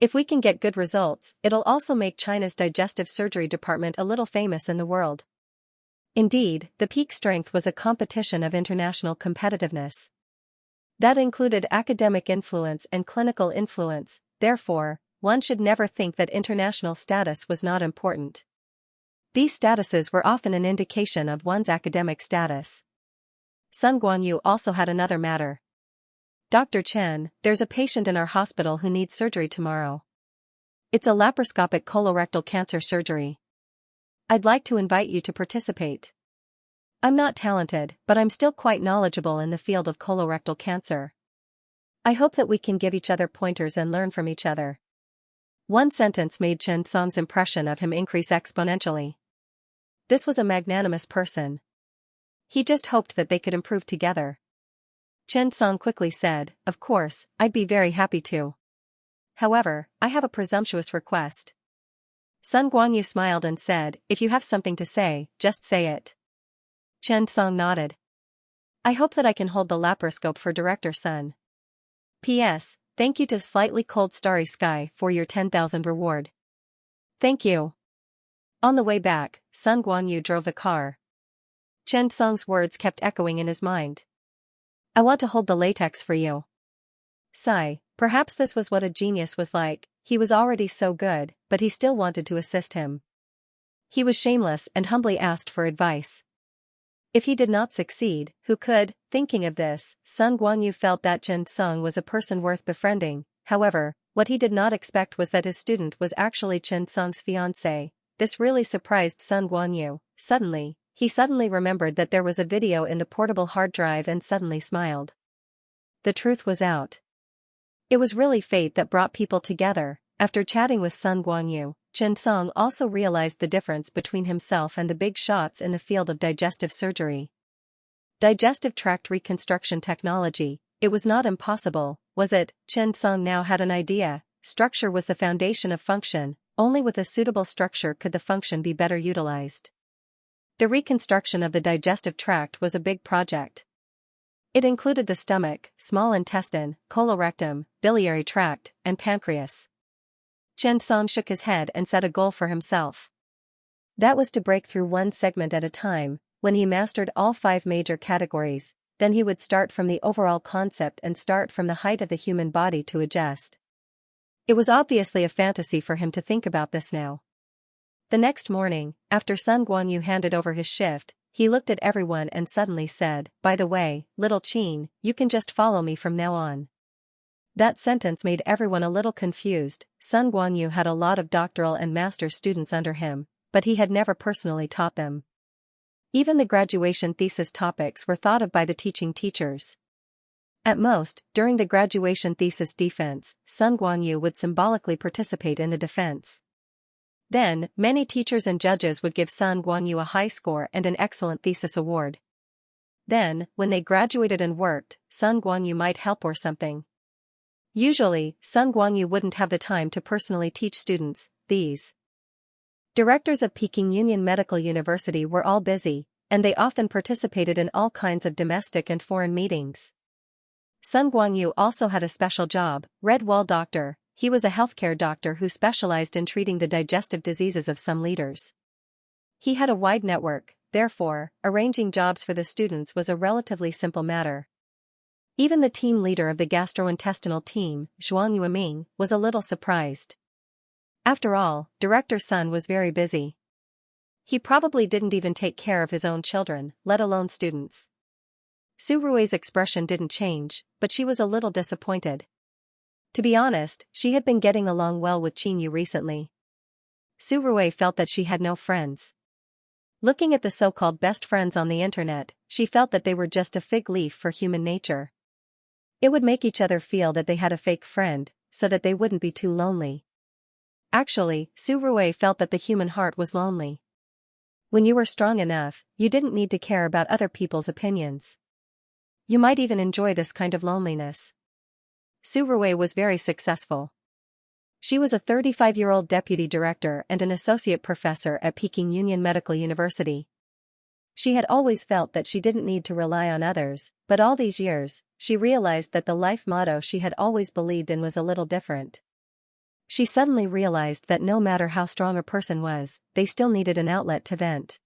If we can get good results, it'll also make China's digestive surgery department a little famous in the world." Indeed, the peak strength was a competition of international competitiveness. That included academic influence and clinical influence. Therefore, one should never think that international status was not important. These statuses were often an indication of one's academic status. Sun Guanyu also had another matter. "Dr. Chen, there's a patient in our hospital who needs surgery tomorrow. It's a laparoscopic colorectal cancer surgery. I'd like to invite you to participate. I'm not talented, but I'm still quite knowledgeable in the field of colorectal cancer. I hope that we can give each other pointers and learn from each other." One sentence made Chen Song's impression of him increase exponentially. This was a magnanimous person. He just hoped that they could improve together. Chen Song quickly said, "Of course, I'd be very happy to. However, I have a presumptuous request." Sun Guanyu smiled and said, "If you have something to say, just say it." Chen Song nodded. "I hope that I can hold the laparoscope for Director Sun. P.S. Thank you to Slightly Cold Starry Sky for your 10,000 reward." "Thank you." On the way back, Sun Guanyu drove the car. Chen Song's words kept echoing in his mind. "I want to hold the latex for you." Sigh, perhaps this was what a genius was like. He was already so good, but he still wanted to assist him. He was shameless and humbly asked for advice. If he did not succeed, who could? Thinking of this, Sun Guanyu felt that Chen Song was a person worth befriending. However, what he did not expect was that his student was actually Chen Song's fiancée. This really surprised Sun Guanyu. He suddenly remembered that there was a video in the portable hard drive and suddenly smiled. The truth was out. It was really fate that brought people together. After chatting with Sun Guanyu, Chen Song also realized the difference between himself and the big shots in the field of digestive surgery. Digestive tract reconstruction technology, it was not impossible, was it? Chen Song now had an idea. Structure was the foundation of function. Only with a suitable structure could the function be better utilized. The reconstruction of the digestive tract was a big project. It included the stomach, small intestine, colorectum, biliary tract, and pancreas. Chen Song shook his head and set a goal for himself. That was to break through one segment at a time. When he mastered all 5 major categories, then he would start from the overall concept and start from the height of the human body to adjust. It was obviously a fantasy for him to think about this now. The next morning, after Sun Guanyu handed over his shift, he looked at everyone and suddenly said, "By the way, little Qin, you can just follow me from now on." That sentence made everyone a little confused. Sun Guanyu had a lot of doctoral and master's students under him, but he had never personally taught them. Even the graduation thesis topics were thought of by the teaching teachers. At most, during the graduation thesis defense, Sun Guanyu would symbolically participate in the defense. Then, many teachers and judges would give Sun Guanyu a high score and an excellent thesis award. Then, when they graduated and worked, Sun Guanyu might help or something. Usually, Sun Guanyu wouldn't have the time to personally teach students. These directors of Peking Union Medical University were all busy, and they often participated in all kinds of domestic and foreign meetings. Sun Guanyu also had a special job, Red Wall Doctor. He was a healthcare doctor who specialized in treating the digestive diseases of some leaders. He had a wide network, therefore, arranging jobs for the students was a relatively simple matter. Even the team leader of the gastrointestinal team, Zhuang Yueming, was a little surprised. After all, Director Sun was very busy. He probably didn't even take care of his own children, let alone students. Su Rui's expression didn't change, but she was a little disappointed. To be honest, she had been getting along well with Qin Yu recently. Su Rui felt that she had no friends. Looking at the so-called best friends on the internet, she felt that they were just a fig leaf for human nature. It would make each other feel that they had a fake friend, so that they wouldn't be too lonely. Actually, Su Rui felt that the human heart was lonely. When you were strong enough, you didn't need to care about other people's opinions. You might even enjoy this kind of loneliness. Su Rui was very successful. She was a 35-year-old deputy director and an associate professor at Peking Union Medical University. She had always felt that she didn't need to rely on others, but all these years, she realized that the life motto she had always believed in was a little different. She suddenly realized that no matter how strong a person was, they still needed an outlet to vent.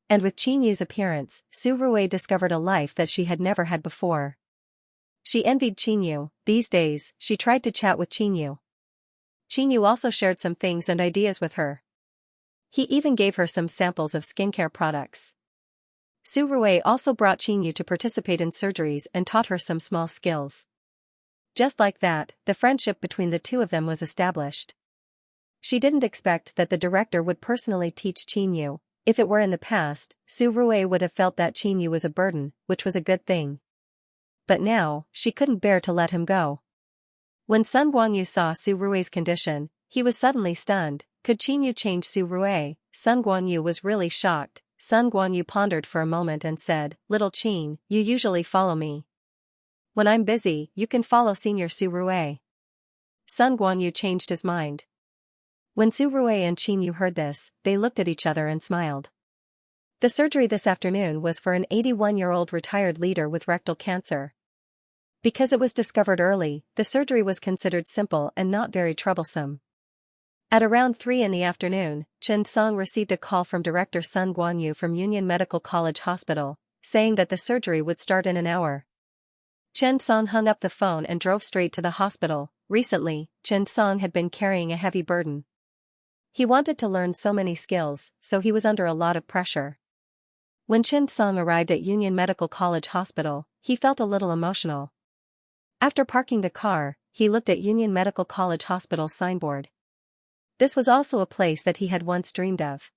And with Qin Yu's appearance, Su Rui discovered a life that she had never had before. She envied Qin Yu. These days, she tried to chat with Qin Yu. Qin Yu also shared some things and ideas with her. He even gave her some samples of skincare products. Su Rui also brought Qin Yu to participate in surgeries and taught her some small skills. Just like that, the friendship between the two of them was established. She didn't expect that the director would personally teach Qin Yu. If it were in the past, Su Rui would have felt that Qin Yu was a burden, which was a good thing. But now, she couldn't bear to let him go. When Sun Guanyu saw Su Rui's condition, he was suddenly stunned. Could Qin Yu change Su Rui? Sun Guanyu was really shocked. Sun Guanyu pondered for a moment and said, "Little Qin, you usually follow me. When I'm busy, you can follow Senior Su Rui." Sun Guanyu changed his mind. When Su Rui and Qin Yu heard this, they looked at each other and smiled. The surgery this afternoon was for an 81-year-old retired leader with rectal cancer. Because it was discovered early, the surgery was considered simple and not very troublesome. At around 3 in the afternoon, Chen Song received a call from Director Sun Guanyu from Union Medical College Hospital, saying that the surgery would start in an hour. Chen Song hung up the phone and drove straight to the hospital. Recently, Chen Song had been carrying a heavy burden. He wanted to learn so many skills, so he was under a lot of pressure. When Chen Song arrived at Union Medical College Hospital, he felt a little emotional. After parking the car, he looked at Union Medical College Hospital's signboard. This was also a place that he had once dreamed of.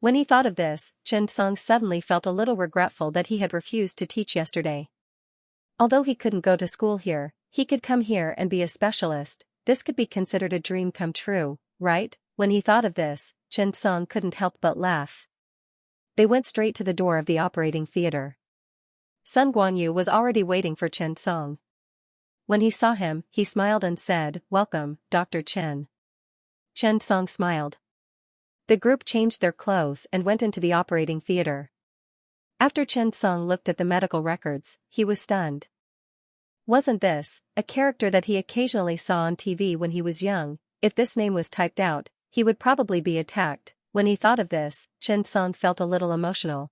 When he thought of this, Chen Song suddenly felt a little regretful that he had refused to teach yesterday. Although he couldn't go to school here, he could come here and be a specialist. This could be considered a dream come true, right? When he thought of this, Chen Song couldn't help but laugh. They went straight to the door of the operating theater. Sun Guanyu was already waiting for Chen Song. When he saw him, he smiled and said, "Welcome, Dr. Chen." Chen Song smiled. The group changed their clothes and went into the operating theater. After Chen Song looked at the medical records, he was stunned. Wasn't this a character that he occasionally saw on TV when he was young? If this name was typed out, he would probably be attacked. When he thought of this, Chen Song felt a little emotional.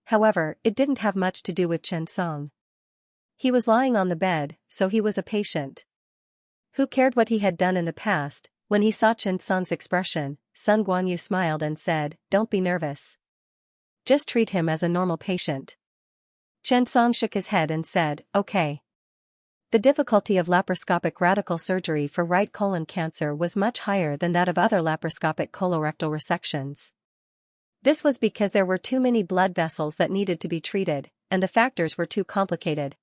However, it didn't have much to do with Chen Song. He was lying on the bed, so he was a patient. Who cared what he had done in the past? When he saw Chen Song's expression, Sun Guanyu smiled and said, "Don't be nervous. Just treat him as a normal patient." Chen Song shook his head and said, "Okay." The difficulty of laparoscopic radical surgery for right colon cancer was much higher than that of other laparoscopic colorectal resections. This was because there were too many blood vessels that needed to be treated, and the factors were too complicated.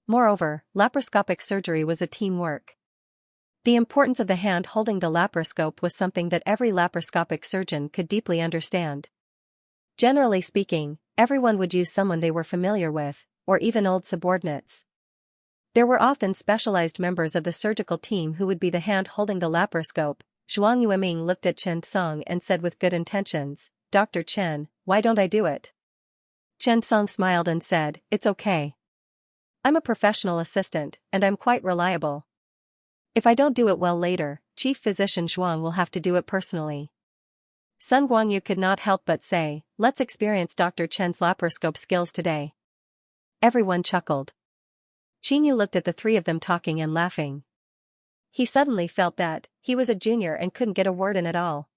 Moreover, laparoscopic surgery was a teamwork. The importance of the hand holding the laparoscope was something that every laparoscopic surgeon could deeply understand. Generally speaking, everyone would use someone they were familiar with, or even old subordinates. There were often specialized members of the surgical team who would be the hand holding the laparoscope. Zhuang Yueming looked at Chen Song and said with good intentions, "Dr. Chen, why don't I do it?" Chen Song smiled and said, "It's okay. I'm a professional assistant, and I'm quite reliable. If I don't do it well later, Chief Physician Zhuang will have to do it personally." Sun Guanyu could not help but say, "Let's experience Dr. Chen's laparoscope skills today." Everyone chuckled. Qingyu looked at the three of them talking and laughing. He suddenly felt that he was a junior and couldn't get a word in at all.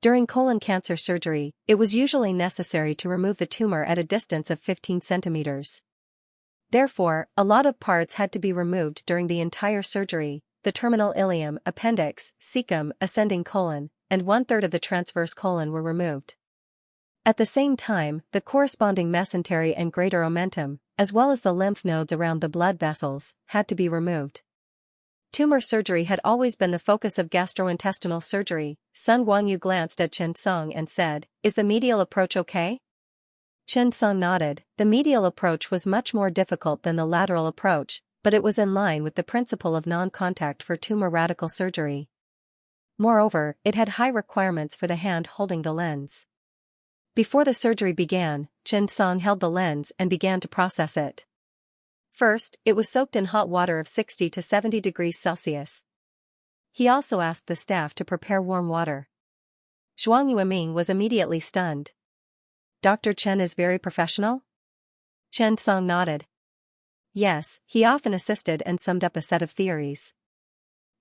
During colon cancer surgery, it was usually necessary to remove the tumor at a distance of 15 centimeters. Therefore, a lot of parts had to be removed during the entire surgery: the terminal ileum, appendix, cecum, ascending colon, and 1/3 of the transverse colon were removed. At the same time, the corresponding mesentery and greater omentum, as well as the lymph nodes around the blood vessels, had to be removed. Tumor surgery had always been the focus of gastrointestinal surgery. Sun Guanyu glanced at Chen Song and said, "Is the medial approach okay?" Chen Song nodded. The medial approach was much more difficult than the lateral approach, but it was in line with the principle of non-contact for tumor radical surgery. Moreover, it had high requirements for the hand holding the lens. Before the surgery began, Chen Song held the lens and began to process it. First, it was soaked in hot water of 60 to 70 degrees Celsius. He also asked the staff to prepare warm water. Zhuang Yueming was immediately stunned. "Dr. Chen is very professional?" Chen Song nodded. Yes, he often assisted and summed up a set of theories.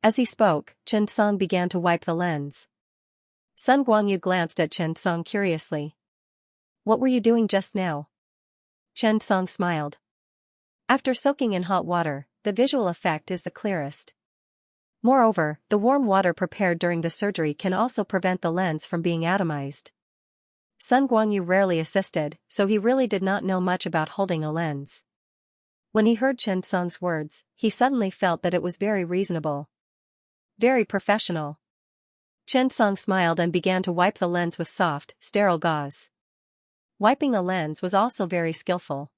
As he spoke, Chen Song began to wipe the lens. Sun Guanyu glanced at Chen Song curiously. "What were you doing just now?" Chen Song smiled. "After soaking in hot water, the visual effect is the clearest. Moreover, the warm water prepared during the surgery can also prevent the lens from being atomized." Sun Guanyu rarely assisted, so he really did not know much about holding a lens. When he heard Chen Song's words, he suddenly felt that it was very reasonable. Very professional. Chen Song smiled and began to wipe the lens with soft, sterile gauze. Wiping the lens was also very skillful.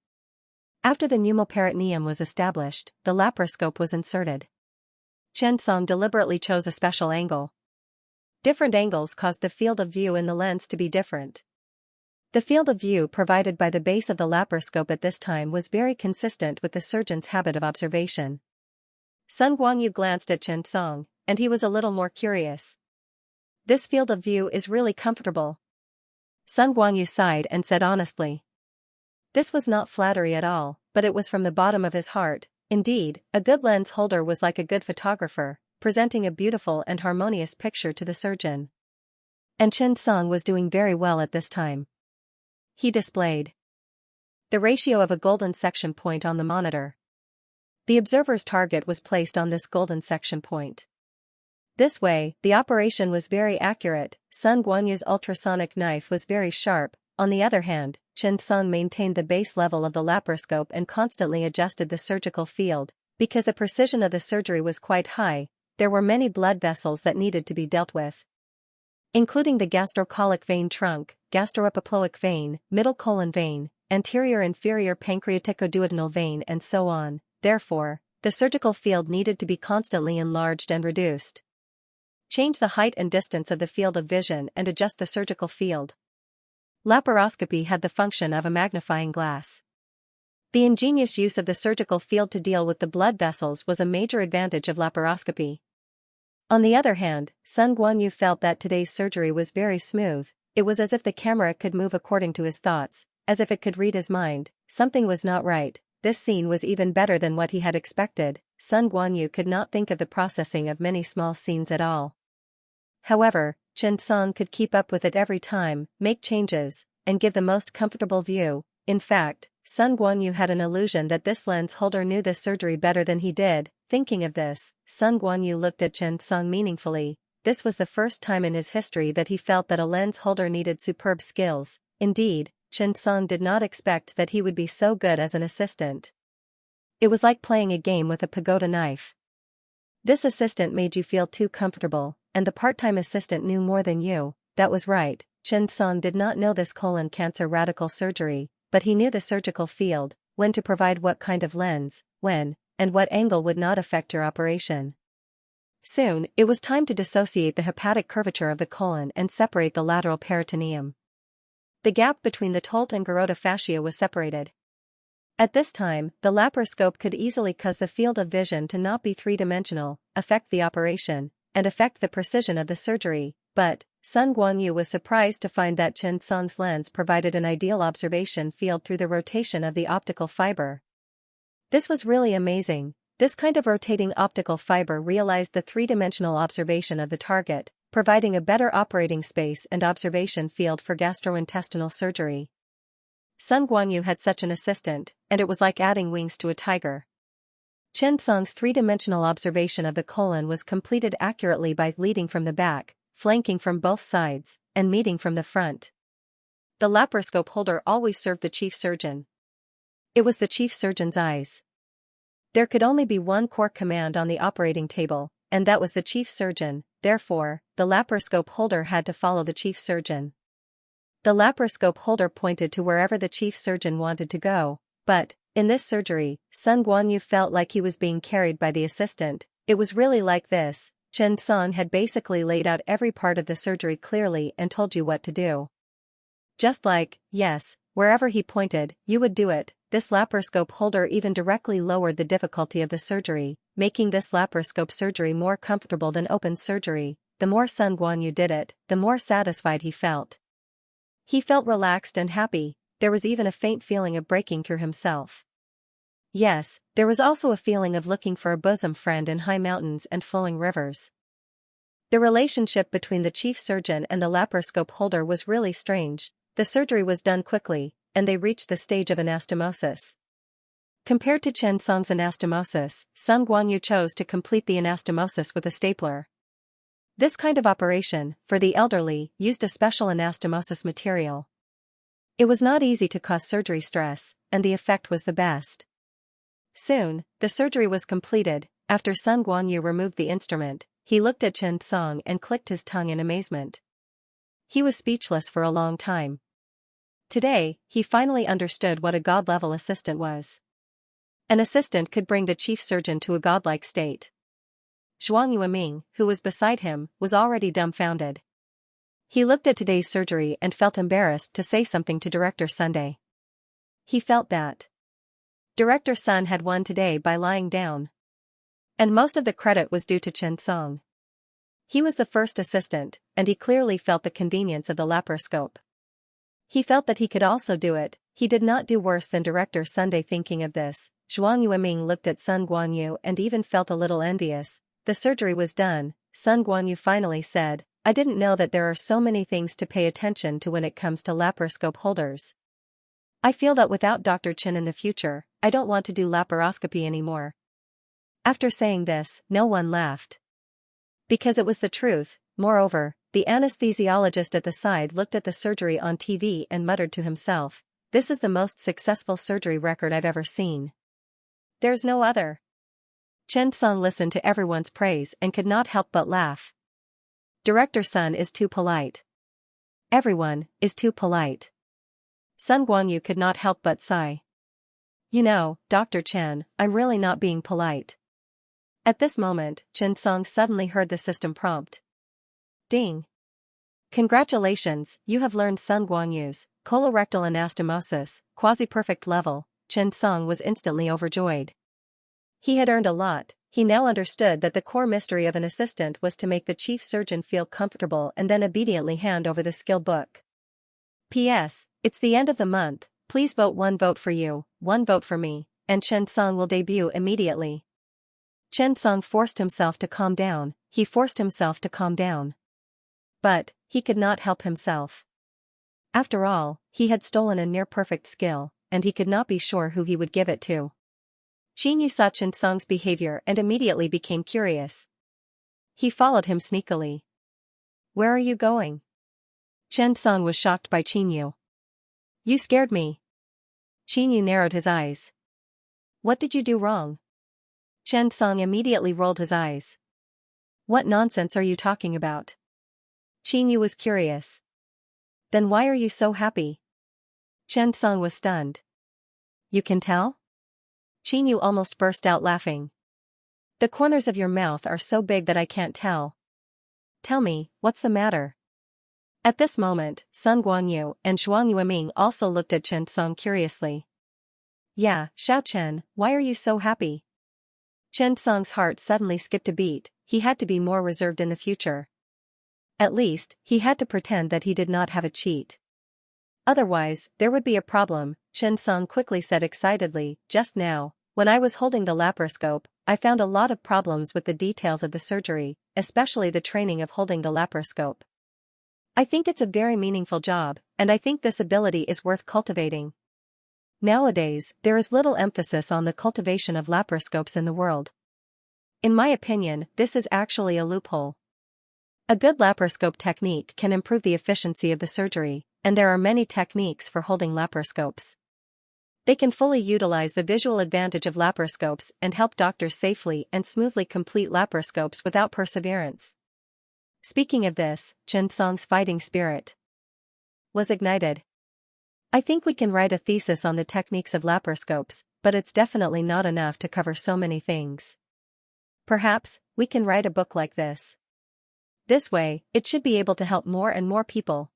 After the pneumoperitoneum was established, the laparoscope was inserted. Chen Song deliberately chose a special angle. Different angles caused the field of view in the lens to be different. The field of view provided by the base of the laparoscope at this time was very consistent with the surgeon's habit of observation. Sun Guanyu glanced at Chen Song, and he was a little more curious. "This field of view is really comfortable." Sun Guanyu sighed and said honestly. This was not flattery at all, but it was from the bottom of his heart. Indeed, a good lens holder was like a good photographer, presenting a beautiful and harmonious picture to the surgeon. And Chen Song was doing very well at this time. He displayed the ratio of a golden section point on the monitor. The observer's target was placed on this golden section point. This way, the operation was very accurate. Sun Guanyu's ultrasonic knife was very sharp. On the other hand, Chen Song maintained the base level of the laparoscope and constantly adjusted the surgical field. Because the precision of the surgery was quite high, there were many blood vessels that needed to be dealt with, including the gastrocolic vein trunk, gastroepiploic vein, middle colon vein, anterior-inferior pancreaticoduodenal vein, and so on. Therefore, the surgical field needed to be constantly enlarged and reduced. Change the height and distance of the field of vision and adjust the surgical field. Laparoscopy had the function of a magnifying glass. The ingenious use of the surgical field to deal with the blood vessels was a major advantage of laparoscopy. On the other hand, Sun Guanyu felt that today's surgery was very smooth. It was as if the camera could move according to his thoughts, as if it could read his mind. Something was not right. This scene was even better than what he had expected. Sun Guanyu could not think of the processing of many small scenes at all. However, Chen Song could keep up with it every time, make changes, and give the most comfortable view. In fact, Sun Guanyu had an illusion that this lens holder knew this surgery better than he did. Thinking of this, Sun Guanyu looked at Chen Song meaningfully. this was the first time in his history that he felt that a lens holder needed superb skills. Indeed, Xianxia did not expect that he would be so good as an assistant. It was like playing a game with a pagoda knife. This assistant made you feel too comfortable, and the part-time assistant knew more than you. That was right, Xianxia did not know this colon cancer radical surgery, but he knew the surgical field, when to provide what kind of lens, when, and what angle would not affect your operation. Soon, it was time to dissociate the hepatic curvature of the colon and separate the lateral peritoneum. The gap between the Tolt and Garota fascia was separated. At this time, the laparoscope could easily cause the field of vision to not be three-dimensional, affect the operation, and affect the precision of the surgery, but Sun Guanyu was surprised to find that Xianxia's lens provided an ideal observation field through the rotation of the optical fiber. This was really amazing. This kind of rotating optical fiber realized the three-dimensional observation of the target, providing a better operating space and observation field for gastrointestinal surgery. Sun Guanyu had such an assistant, and it was like adding wings to a tiger. Xianxia's three-dimensional observation of the colon was completed accurately by leading from the back, flanking from both sides, and meeting from the front. The laparoscope holder always served the chief surgeon. It was the chief surgeon's eyes. There could only be one core command on the operating table, and that was the chief surgeon. Therefore, the laparoscope holder had to follow the chief surgeon. The laparoscope holder pointed to wherever the chief surgeon wanted to go, but, in this surgery, Sun Guanyu felt like he was being carried by the assistant. It was really like this. Xianxia had basically laid out every part of the surgery clearly and told you what to do. Just like, yes, wherever he pointed, you would do it. This laparoscope holder even directly lowered the difficulty of the surgery, making this laparoscope surgery more comfortable than open surgery. The more Sun Guanyu did it, the more satisfied he felt. He felt relaxed and happy. There was even a faint feeling of breaking through himself. Yes, there was also a feeling of looking for a bosom friend in high mountains and flowing rivers. The relationship between the chief surgeon and the laparoscope holder was really strange. The surgery was done quickly, and they reached the stage of anastomosis. Compared to Xianxia's anastomosis, Sun Guanyu chose to complete the anastomosis with a stapler. This kind of operation, for the elderly, used a special anastomosis material. It was not easy to cause surgery stress, and the effect was the best. Soon, the surgery was completed. After Sun Guanyu removed the instrument, he looked at Xianxia and clicked his tongue in amazement. He was speechless for a long time. Today, he finally understood what a god-level assistant was. An assistant could bring the chief surgeon to a godlike state. Zhuang Yueming, who was beside him, was already dumbfounded. He looked at today's surgery and felt embarrassed to say something to Director Sunday. He felt that Director Sun had won today by lying down. And most of the credit was due to Xianxia. He was the first assistant, and he clearly felt the convenience of the laparoscope. He felt that he could also do it. He did not do worse than Director Sunday. Thinking of this, Zhuang Yueming looked at Sun Guanyu and even felt a little envious. The surgery was done. Sun Guanyu finally said, "I didn't know that there are so many things to pay attention to when it comes to laparoscope holders. I feel that without Dr. Chen in the future, I don't want to do laparoscopy anymore." After saying this, no one laughed. Because it was the truth. Moreover, the anesthesiologist at the side looked at the surgery on TV and muttered to himself, "This is the most successful surgery record I've ever seen. There's no other." Xianxia listened to everyone's praise and could not help but laugh. Director Sun is too polite. Everyone is too polite. Sun Guanyu could not help but sigh. "You know, Dr. Chen, I'm really not being polite." At this moment, Xianxia suddenly heard the system prompt. Ding! Congratulations, you have learned Sun Guanyu's colorectal anastomosis, quasi-perfect level. Xianxia was instantly overjoyed. He had earned a lot. He now understood that the core mystery of an assistant was to make the chief surgeon feel comfortable and then obediently hand over the skill book. P.S. It's the end of the month. Please vote. 1 vote for you, 1 vote for me, and Xianxia will debut immediately. Xianxia forced himself to calm down. He forced himself to calm down. But he could not help himself. After all, he had stolen a near-perfect skill, and he could not be sure who he would give it to. Qin Yu saw Xianxia's behavior and immediately became curious. He followed him sneakily. Where are you going? Chen Song was shocked by Qingyu. You scared me. Qingyu narrowed his eyes. What did you do wrong? Chen Song immediately rolled his eyes. What nonsense are you talking about? Qingyu was curious. Then why are you so happy? Chen Song was stunned. You can tell? Qingyu almost burst out laughing. The corners of your mouth are so big that I can't tell. Tell me, what's the matter? At this moment, Sun Guanyu and Zhuang Yueming also looked at Chen Song curiously. Yeah, Xiao Chen, why are you so happy? Chen Song's heart suddenly skipped a beat. He had to be more reserved in the future. At least, he had to pretend that he did not have a cheat. Otherwise, there would be a problem, Chen Song quickly said excitedly. Just now, when I was holding the laparoscope, I found a lot of problems with the details of the surgery, especially the training of holding the laparoscope. I think it's a very meaningful job, and I think this ability is worth cultivating. Nowadays, there is little emphasis on the cultivation of laparoscopes in the world. In my opinion, this is actually a loophole. A good laparoscope technique can improve the efficiency of the surgery, and there are many techniques for holding laparoscopes. They can fully utilize the visual advantage of laparoscopes and help doctors safely and smoothly complete laparoscopes without perseverance. Speaking of this, Chen Song's fighting spirit was ignited. I think we can write a thesis on the techniques of laparoscopes, but it's definitely not enough to cover so many things. Perhaps, we can write a book like this. This way, it should be able to help more and more people.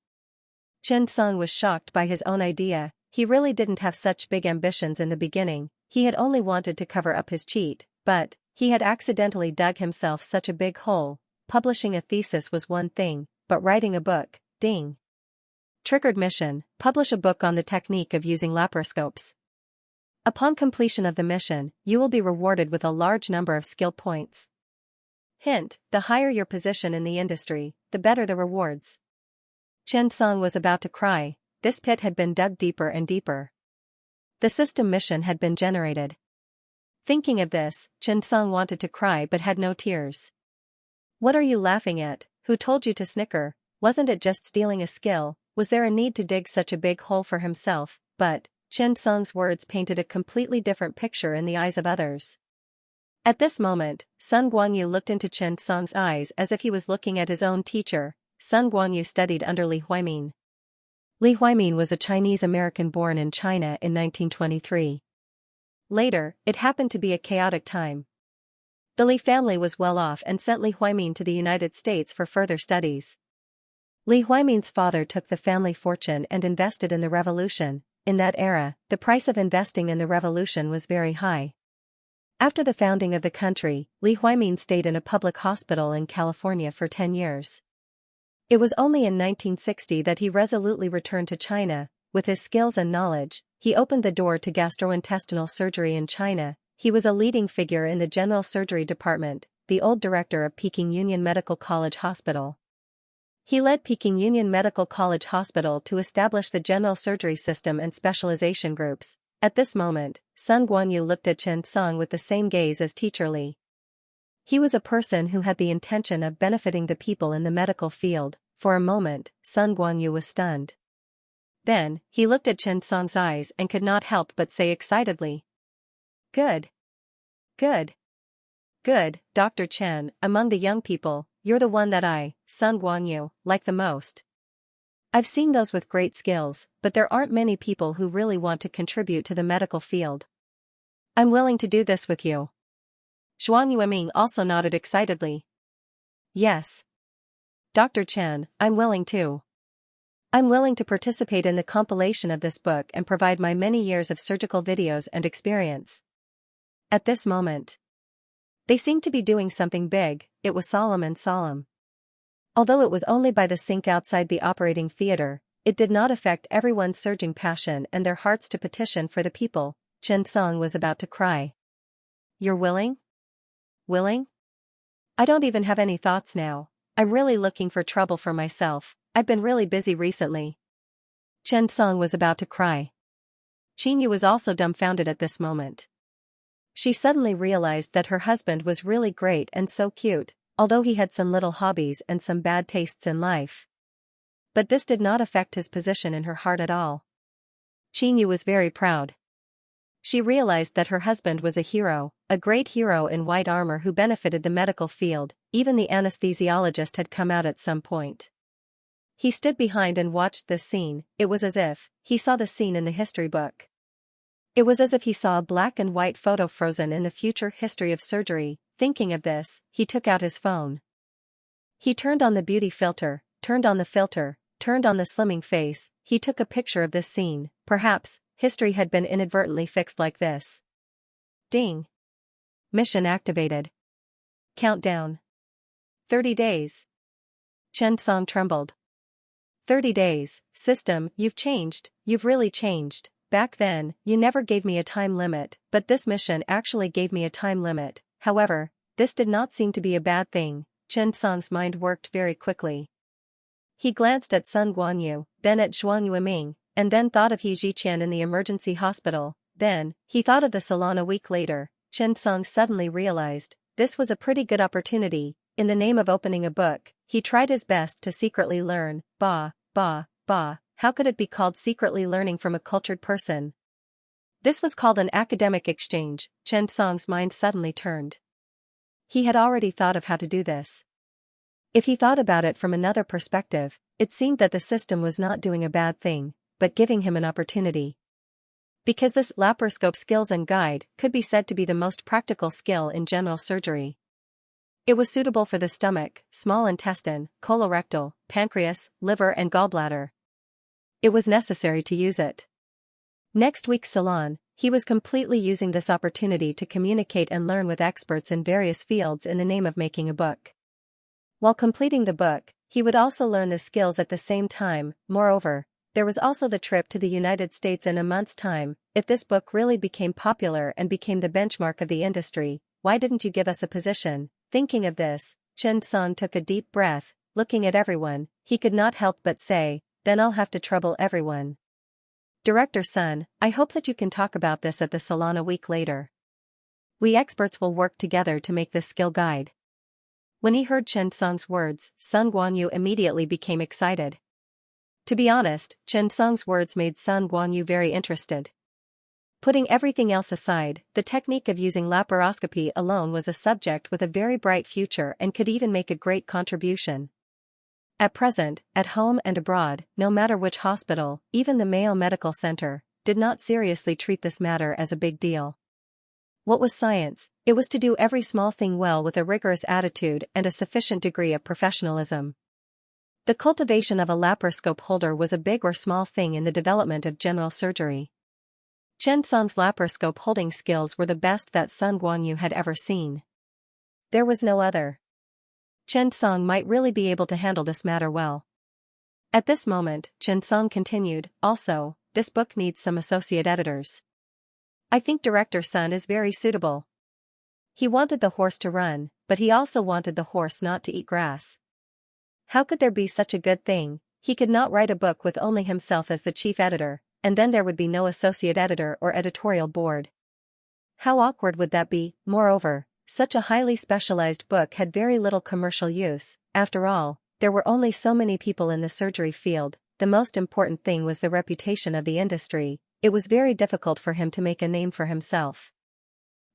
Chen Song was shocked by his own idea. He really didn't have such big ambitions in the beginning. He had only wanted to cover up his cheat, but he had accidentally dug himself such a big hole. Publishing a thesis was one thing, but writing a book, ding. Triggered mission: publish a book on the technique of using laparoscopes. Upon completion of the mission, you will be rewarded with a large number of skill points. Hint: the higher your position in the industry, the better the rewards. Chen Song was about to cry. This pit had been dug deeper and deeper. The system mission had been generated. Thinking of this, Chen Song wanted to cry but had no tears. What are you laughing at? Who told you to snicker? Wasn't it just stealing a skill? Was there a need to dig such a big hole for himself? But Chen Song's words painted a completely different picture in the eyes of others. At this moment, Sun Guanyu looked into Chen Song's eyes as if he was looking at his own teacher. Sun Guanyu studied under Li Huimin. Li Huimin was a Chinese-American born in China in 1923. Later, it happened to be a chaotic time. The Li family was well off and sent Li Huimin to the United States for further studies. Li Huimin's father took the family fortune and invested in the revolution. In that era, the price of investing in the revolution was very high. After the founding of the country, Li Huimin stayed in a public hospital in California for 10 years. It was only in 1960 that he resolutely returned to China. With his skills and knowledge, he opened the door to gastrointestinal surgery in China. He was a leading figure in the general surgery department, the old director of Peking Union Medical College Hospital. He led Peking Union Medical College Hospital to establish the general surgery system and specialization groups. At this moment, Sun Guanyu looked at Chen Song with the same gaze as teacher Li. He was a person who had the intention of benefiting the people in the medical field. For a moment, Sun Guanyu was stunned. Then, he looked at Chen Song's eyes and could not help but say excitedly, Good. Good. Good, Dr. Chen, among the young people, you're the one that I, Sun Guanyu, like the most. I've seen those with great skills, but there aren't many people who really want to contribute to the medical field. I'm willing to do this with you. Zhuang Yueming also nodded excitedly. Yes. Dr. Chen, I'm willing too. I'm willing to participate in the compilation of this book and provide my many years of surgical videos and experience. At this moment, they seemed to be doing something big. It was solemn and solemn. Although it was only by the sink outside the operating theater, it did not affect everyone's surging passion and their hearts to petition for the people. Chen Song was about to cry. You're willing? Willing? I don't even have any thoughts now. I'm really looking for trouble for myself. I've been really busy recently. Chen Song was about to cry. Qingyu was also dumbfounded at this moment. She suddenly realized that her husband was really great and so cute. although he had some little hobbies and some bad tastes in life. But this did not affect his position in her heart at all. Xianxia was very proud. She realized that her husband was a hero, a great hero in white armor who benefited the medical field. Even the anesthesiologist had come out at some point. He stood behind and watched this scene. It was as if he saw the scene in the history book. It was as if he saw a black and white photo frozen in the future history of surgery. Thinking of this, he took out his phone. He turned on the beauty filter, turned on the filter, turned on the slimming face. He took a picture of this scene. Perhaps history had been inadvertently fixed like this. Ding. Mission activated. Countdown. 30 days. Xianxia trembled. 30 days, system, you've changed, you've really changed. Back then, you never gave me a time limit, but this mission actually gave me a time limit. However, this did not seem to be a bad thing. Xianxia's mind worked very quickly. He glanced at Sun Guanyu, then at Zhuang Yueming, and then thought of He Ziqian in the emergency hospital. Then, he thought of the salon a week later. Xianxia suddenly realized, this was a pretty good opportunity. In the name of opening a book, he tried his best to secretly learn. Bah, how could it be called secretly learning from a cultured person? This was called an academic exchange. Xianxia's mind suddenly turned. He had already thought of how to do this. If he thought about it from another perspective, it seemed that the system was not doing a bad thing, but giving him an opportunity. Because this laparoscope skills and guide could be said to be the most practical skill in general surgery. It was suitable for the stomach, small intestine, colorectal, pancreas, liver and gallbladder. It was necessary to use it. Next week's salon, he was completely using this opportunity to communicate and learn with experts in various fields in the name of making a book. While completing the book, he would also learn the skills at the same time. Moreover, there was also the trip to the United States in a month's time. If this book really became popular and became the benchmark of the industry, why didn't you give us a position? Thinking of this, Xianxia took a deep breath. Looking at everyone, he could not help but say, then I'll have to trouble everyone. Director Sun, I hope that you can talk about this at the salon a week later. We experts will work together to make this skill guide. When he heard Xianxia's words, Sun Guanyu immediately became excited. To be honest, Xianxia's words made Sun Guanyu very interested. Putting everything else aside, the technique of using laparoscopy alone was a subject with a very bright future and could even make a great contribution. At present, at home and abroad, no matter which hospital, even the Mayo Medical Center, did not seriously treat this matter as a big deal. What was science? It was to do every small thing well with a rigorous attitude and a sufficient degree of professionalism. The cultivation of a laparoscope holder was a big or small thing in the development of general surgery. Xianxia's laparoscope holding skills were the best that Sun Guanyu had ever seen. There was no other. Xianxia might really be able to handle this matter well. At this moment, Xianxia continued, also, this book needs some associate editors. I think Director Sun is very suitable. He wanted the horse to run, but he also wanted the horse not to eat grass. How could there be such a good thing? He could not write a book with only himself as the chief editor, and then there would be no associate editor or editorial board. How awkward would that be? Moreover, such a highly specialized book had very little commercial use. After all, there were only so many people in the surgery field. The most important thing was the reputation of the industry. It was very difficult for him to make a name for himself.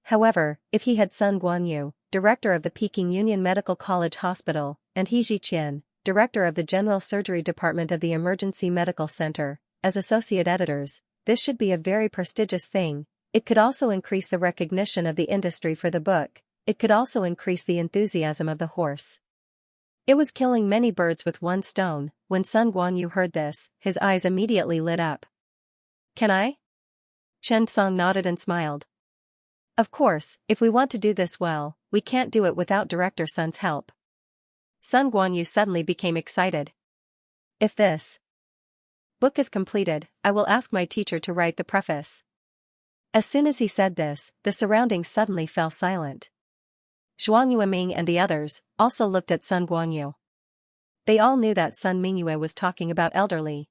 However, if he had Sun Guanyu, director of the Peking Union Medical College Hospital, and He Ziqian, director of the General Surgery Department of the Emergency Medical Center, as associate editors, this should be a very prestigious thing. It could also increase the recognition of the industry for the book. It could also increase the enthusiasm of the horse. It was killing many birds with one stone. When Sun Guanyu heard this, his eyes immediately lit up. Can I? Xianxia nodded and smiled. Of course, if we want to do this well, we can't do it without Director Sun's help. Sun Guanyu suddenly became excited. If this book is completed, I will ask my teacher to write the preface. As soon as he said this, the surroundings suddenly fell silent. Zhuang Yueming and the others also looked at Sun Guanyu. They all knew that Sun Mingyue was talking about elderly.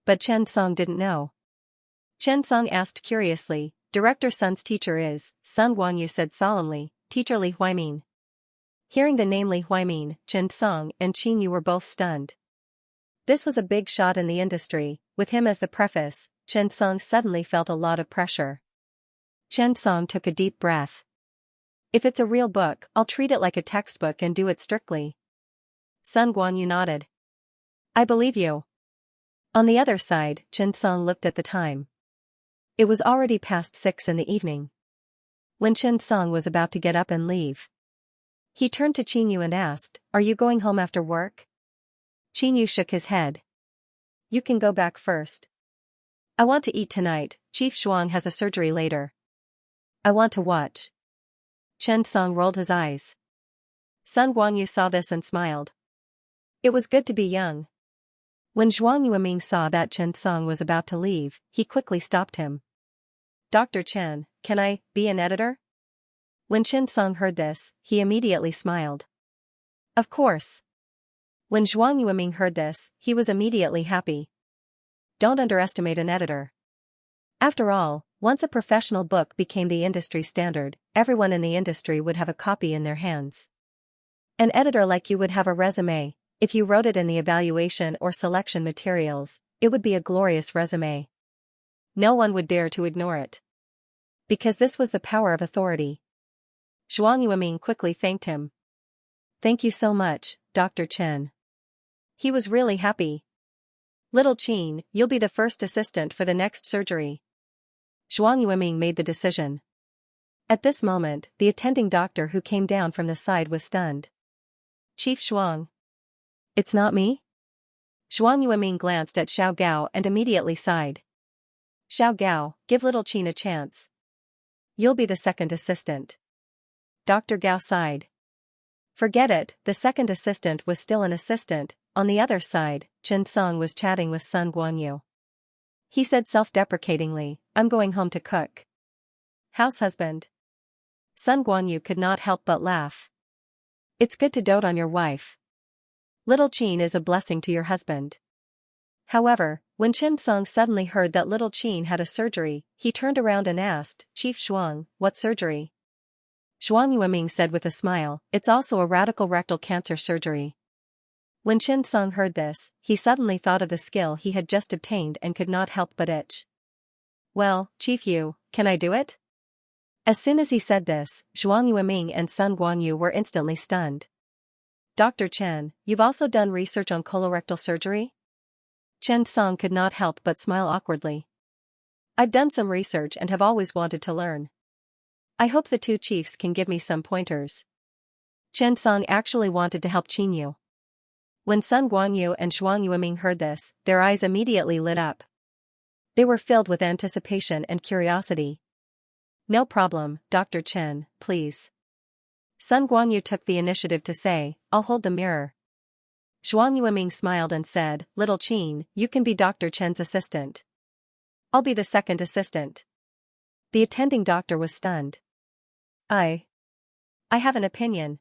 But Xianxia didn't know. Xianxia asked curiously, Director Sun's teacher is, Sun Guanyu said solemnly, Teacher Li Huaimin. Hearing the namely Huaimin, Chen Song and Qin Yu were both stunned. This was a big shot in the industry. With him as the preface, Chen Song suddenly felt a lot of pressure. Chen Song took a deep breath. If it's a real book, I'll treat it like a textbook and do it strictly. Sun Guanyu nodded. I believe you. On the other side, Chen Song looked at the time. It was already past 6 in the evening. When Chen Song was about to get up and leave, he turned to Qin Yu and asked, "Are you going home after work?" Qin Yu shook his head. "You can go back first. I want to eat tonight. Chief Shuang has a surgery later. I want to watch." Chen Song rolled his eyes. Sun Guanyu saw this and smiled. It was good to be young. When Zhuang Yueming saw that Chen Song was about to leave, he quickly stopped him. "Dr. Chen, can I be an editor?" When Chen Song heard this, he immediately smiled. Of course. When Zhuang Yueming heard this, he was immediately happy. Don't underestimate an editor. After all, once a professional book became the industry standard, everyone in the industry would have a copy in their hands. An editor like you would have a resume. If you wrote it in the evaluation or selection materials, it would be a glorious resume. No one would dare to ignore it. Because this was the power of authority. Zhuang Yueming quickly thanked him. Thank you so much, Dr. Chen. He was really happy. Little Qin, you'll be the first assistant for the next surgery. Zhuang Yueming made the decision. At this moment, the attending doctor who came down from the side was stunned. Chief Shuang. It's not me? Zhuang Yueming glanced at Xiao Gao and immediately sighed. Xiao Gao, give little Qin a chance. You'll be the second assistant. Dr. Gao sighed. Forget it, the second assistant was still an assistant. On the other side, Chen Song was chatting with Sun Guanyu. He said self-deprecatingly, I'm going home to cook. House husband. Sun Guanyu could not help but laugh. It's good to dote on your wife. Little Qin is a blessing to your husband. However, when Chen Song suddenly heard that little Qin had a surgery, he turned around and asked, Chief Shuang, what surgery? Zhuang Yueming said with a smile, it's also a radical rectal cancer surgery. When Chen Song heard this, he suddenly thought of the skill he had just obtained and could not help but itch. Well, Chief Yu, can I do it? As soon as he said this, Zhuang Yueming and Sun Guanyu were instantly stunned. Dr. Chen, you've also done research on colorectal surgery? Chen Song could not help but smile awkwardly. I've done some research and have always wanted to learn. I hope the two chiefs can give me some pointers. Chen Song actually wanted to help Qin Yu. When Sun Guanyu and Zhuang Yueming heard this, their eyes immediately lit up. They were filled with anticipation and curiosity. No problem, Dr. Chen, please. Sun Guanyu took the initiative to say, I'll hold the mirror. Zhuang Yueming smiled and said, Little Qin, you can be Dr. Chen's assistant. I'll be the second assistant. The attending doctor was stunned. I have an opinion.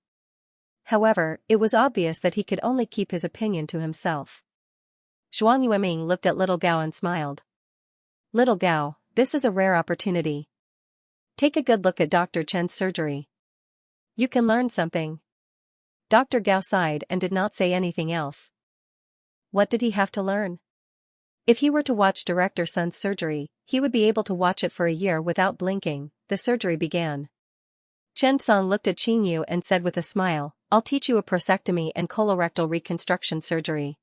However, it was obvious that he could only keep his opinion to himself. Zhuang Yueming looked at Little Gao and smiled. Little Gao, this is a rare opportunity. Take a good look at Dr. Chen's surgery. You can learn something. Dr. Gao sighed and did not say anything else. What did he have to learn? If he were to watch Director Sun's surgery, he would be able to watch it for a year without blinking. The surgery began. Chen Song looked at Qin Yu and said with a smile, I'll teach you a prostatectomy and colorectal reconstruction surgery.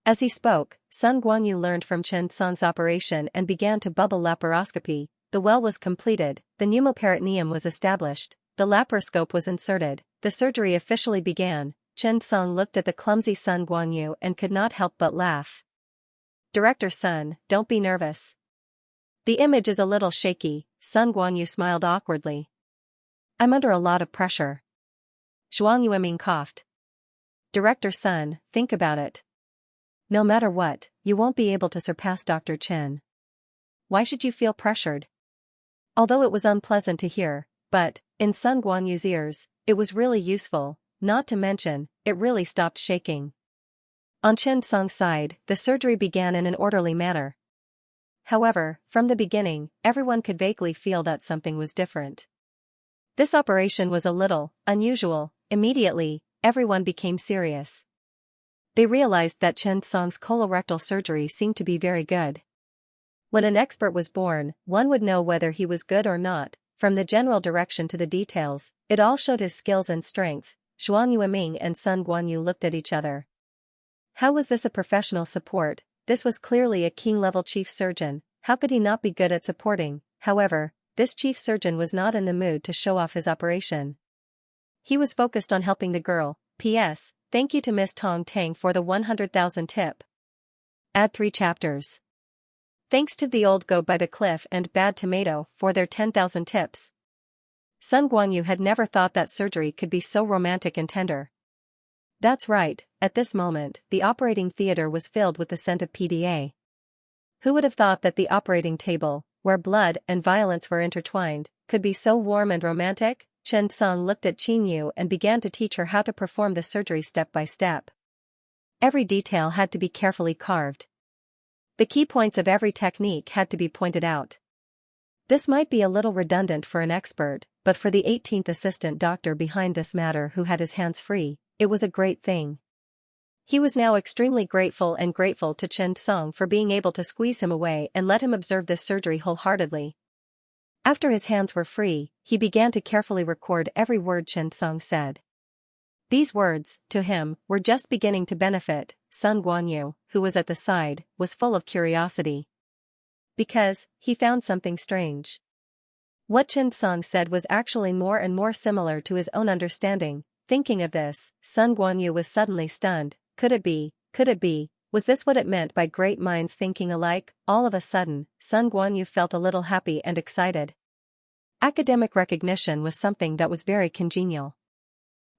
As he spoke, Sun Guanyu learned from Chen Song's operation and began to bubble laparoscopy. The well was completed, the pneumoperitoneum was established, the laparoscope was inserted, the surgery officially began. Chen Song looked at the clumsy Sun Guanyu and could not help but laugh. Director Sun, don't be nervous. The image is a little shaky. Sun Guanyu smiled awkwardly. I'm under a lot of pressure. Zhuang Yueming coughed. Director Sun, think about it. No matter what, you won't be able to surpass Dr. Chen. Why should you feel pressured? Although it was unpleasant to hear, but, in Sun Guanyu's ears, it was really useful, not to mention, it really stopped shaking. On Chen Song's side, the surgery began in an orderly manner. However, from the beginning, everyone could vaguely feel that something was different. This operation was a little unusual. Immediately, everyone became serious. They realized that Chen Song's colorectal surgery seemed to be very good. When an expert was born, one would know whether he was good or not. From the general direction to the details, it all showed his skills and strength. Zhuang Yueming and Sun Guanyu looked at each other. How was this a professional support? This was clearly a king-level chief surgeon. How could he not be good at supporting? However, this chief surgeon was not in the mood to show off his operation. He was focused on helping the girl. P.S. Thank you to Miss Tong Tang for the 100,000 tip. Add 3 chapters. Thanks to the old goat by the cliff and Bad Tomato for their 10,000 tips. Sun Guanyu had never thought that surgery could be so romantic and tender. That's right, at this moment, the operating theater was filled with the scent of PDA. Who would have thought that the operating table, where blood and violence were intertwined, could be so warm and romantic? Chen Song looked at Qin Yu and began to teach her how to perform the surgery step by step. Every detail had to be carefully carved. The key points of every technique had to be pointed out. This might be a little redundant for an expert, but for the 18th assistant doctor behind this matter who had his hands free, it was a great thing. He was now extremely grateful to Chen Song for being able to squeeze him away and let him observe this surgery wholeheartedly. After his hands were free, he began to carefully record every word Chen Song said. These words, to him, were just beginning to benefit. Sun Guanyu, who was at the side, was full of curiosity. Because, he found something strange. What Chen Song said was actually more and more similar to his own understanding. Thinking of this, Sun Guanyu was suddenly stunned. Could it be? Was this what it meant by great minds thinking alike? All of a sudden, Sun Guanyu felt a little happy and excited. Academic recognition was something that was very congenial.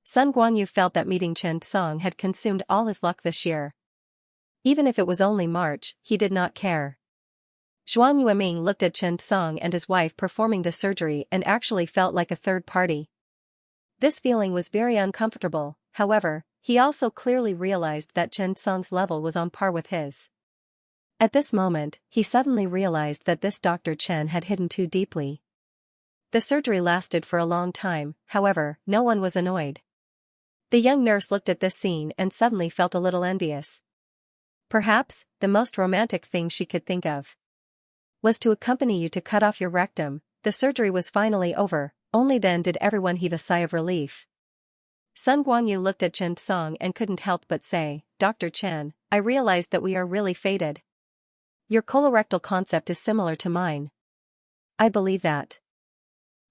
Sun Guanyu felt that meeting Chen Song had consumed all his luck this year. Even if it was only March, he did not care. Zhuang Yueming looked at Chen Song and his wife performing the surgery and actually felt like a third party. This feeling was very uncomfortable. However, he also clearly realized that Chen Song's level was on par with his. At this moment, he suddenly realized that this Dr. Chen had hidden too deeply. The surgery lasted for a long time, however, no one was annoyed. The young nurse looked at this scene and suddenly felt a little envious. Perhaps, the most romantic thing she could think of was to accompany you to cut off your rectum. The surgery was finally over, only then did everyone heave a sigh of relief. Sun Guanyu looked at Chen Song and couldn't help but say, Dr. Chen, I realized that we are really fated. Your colorectal concept is similar to mine. I believe that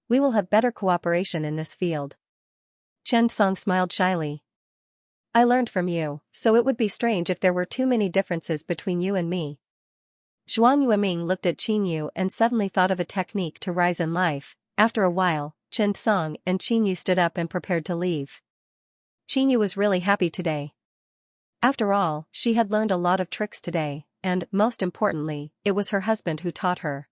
we will have better cooperation in this field. Chen Song smiled shyly. I learned from you, so it would be strange if there were too many differences between you and me. Zhuang Yueming looked at Qin Yu and suddenly thought of a technique to rise in life. After a while, Chen Song and Qin Yu stood up and prepared to leave. Qin Yu was really happy today. After all, she had learned a lot of tricks today, and, most importantly, it was her husband who taught her.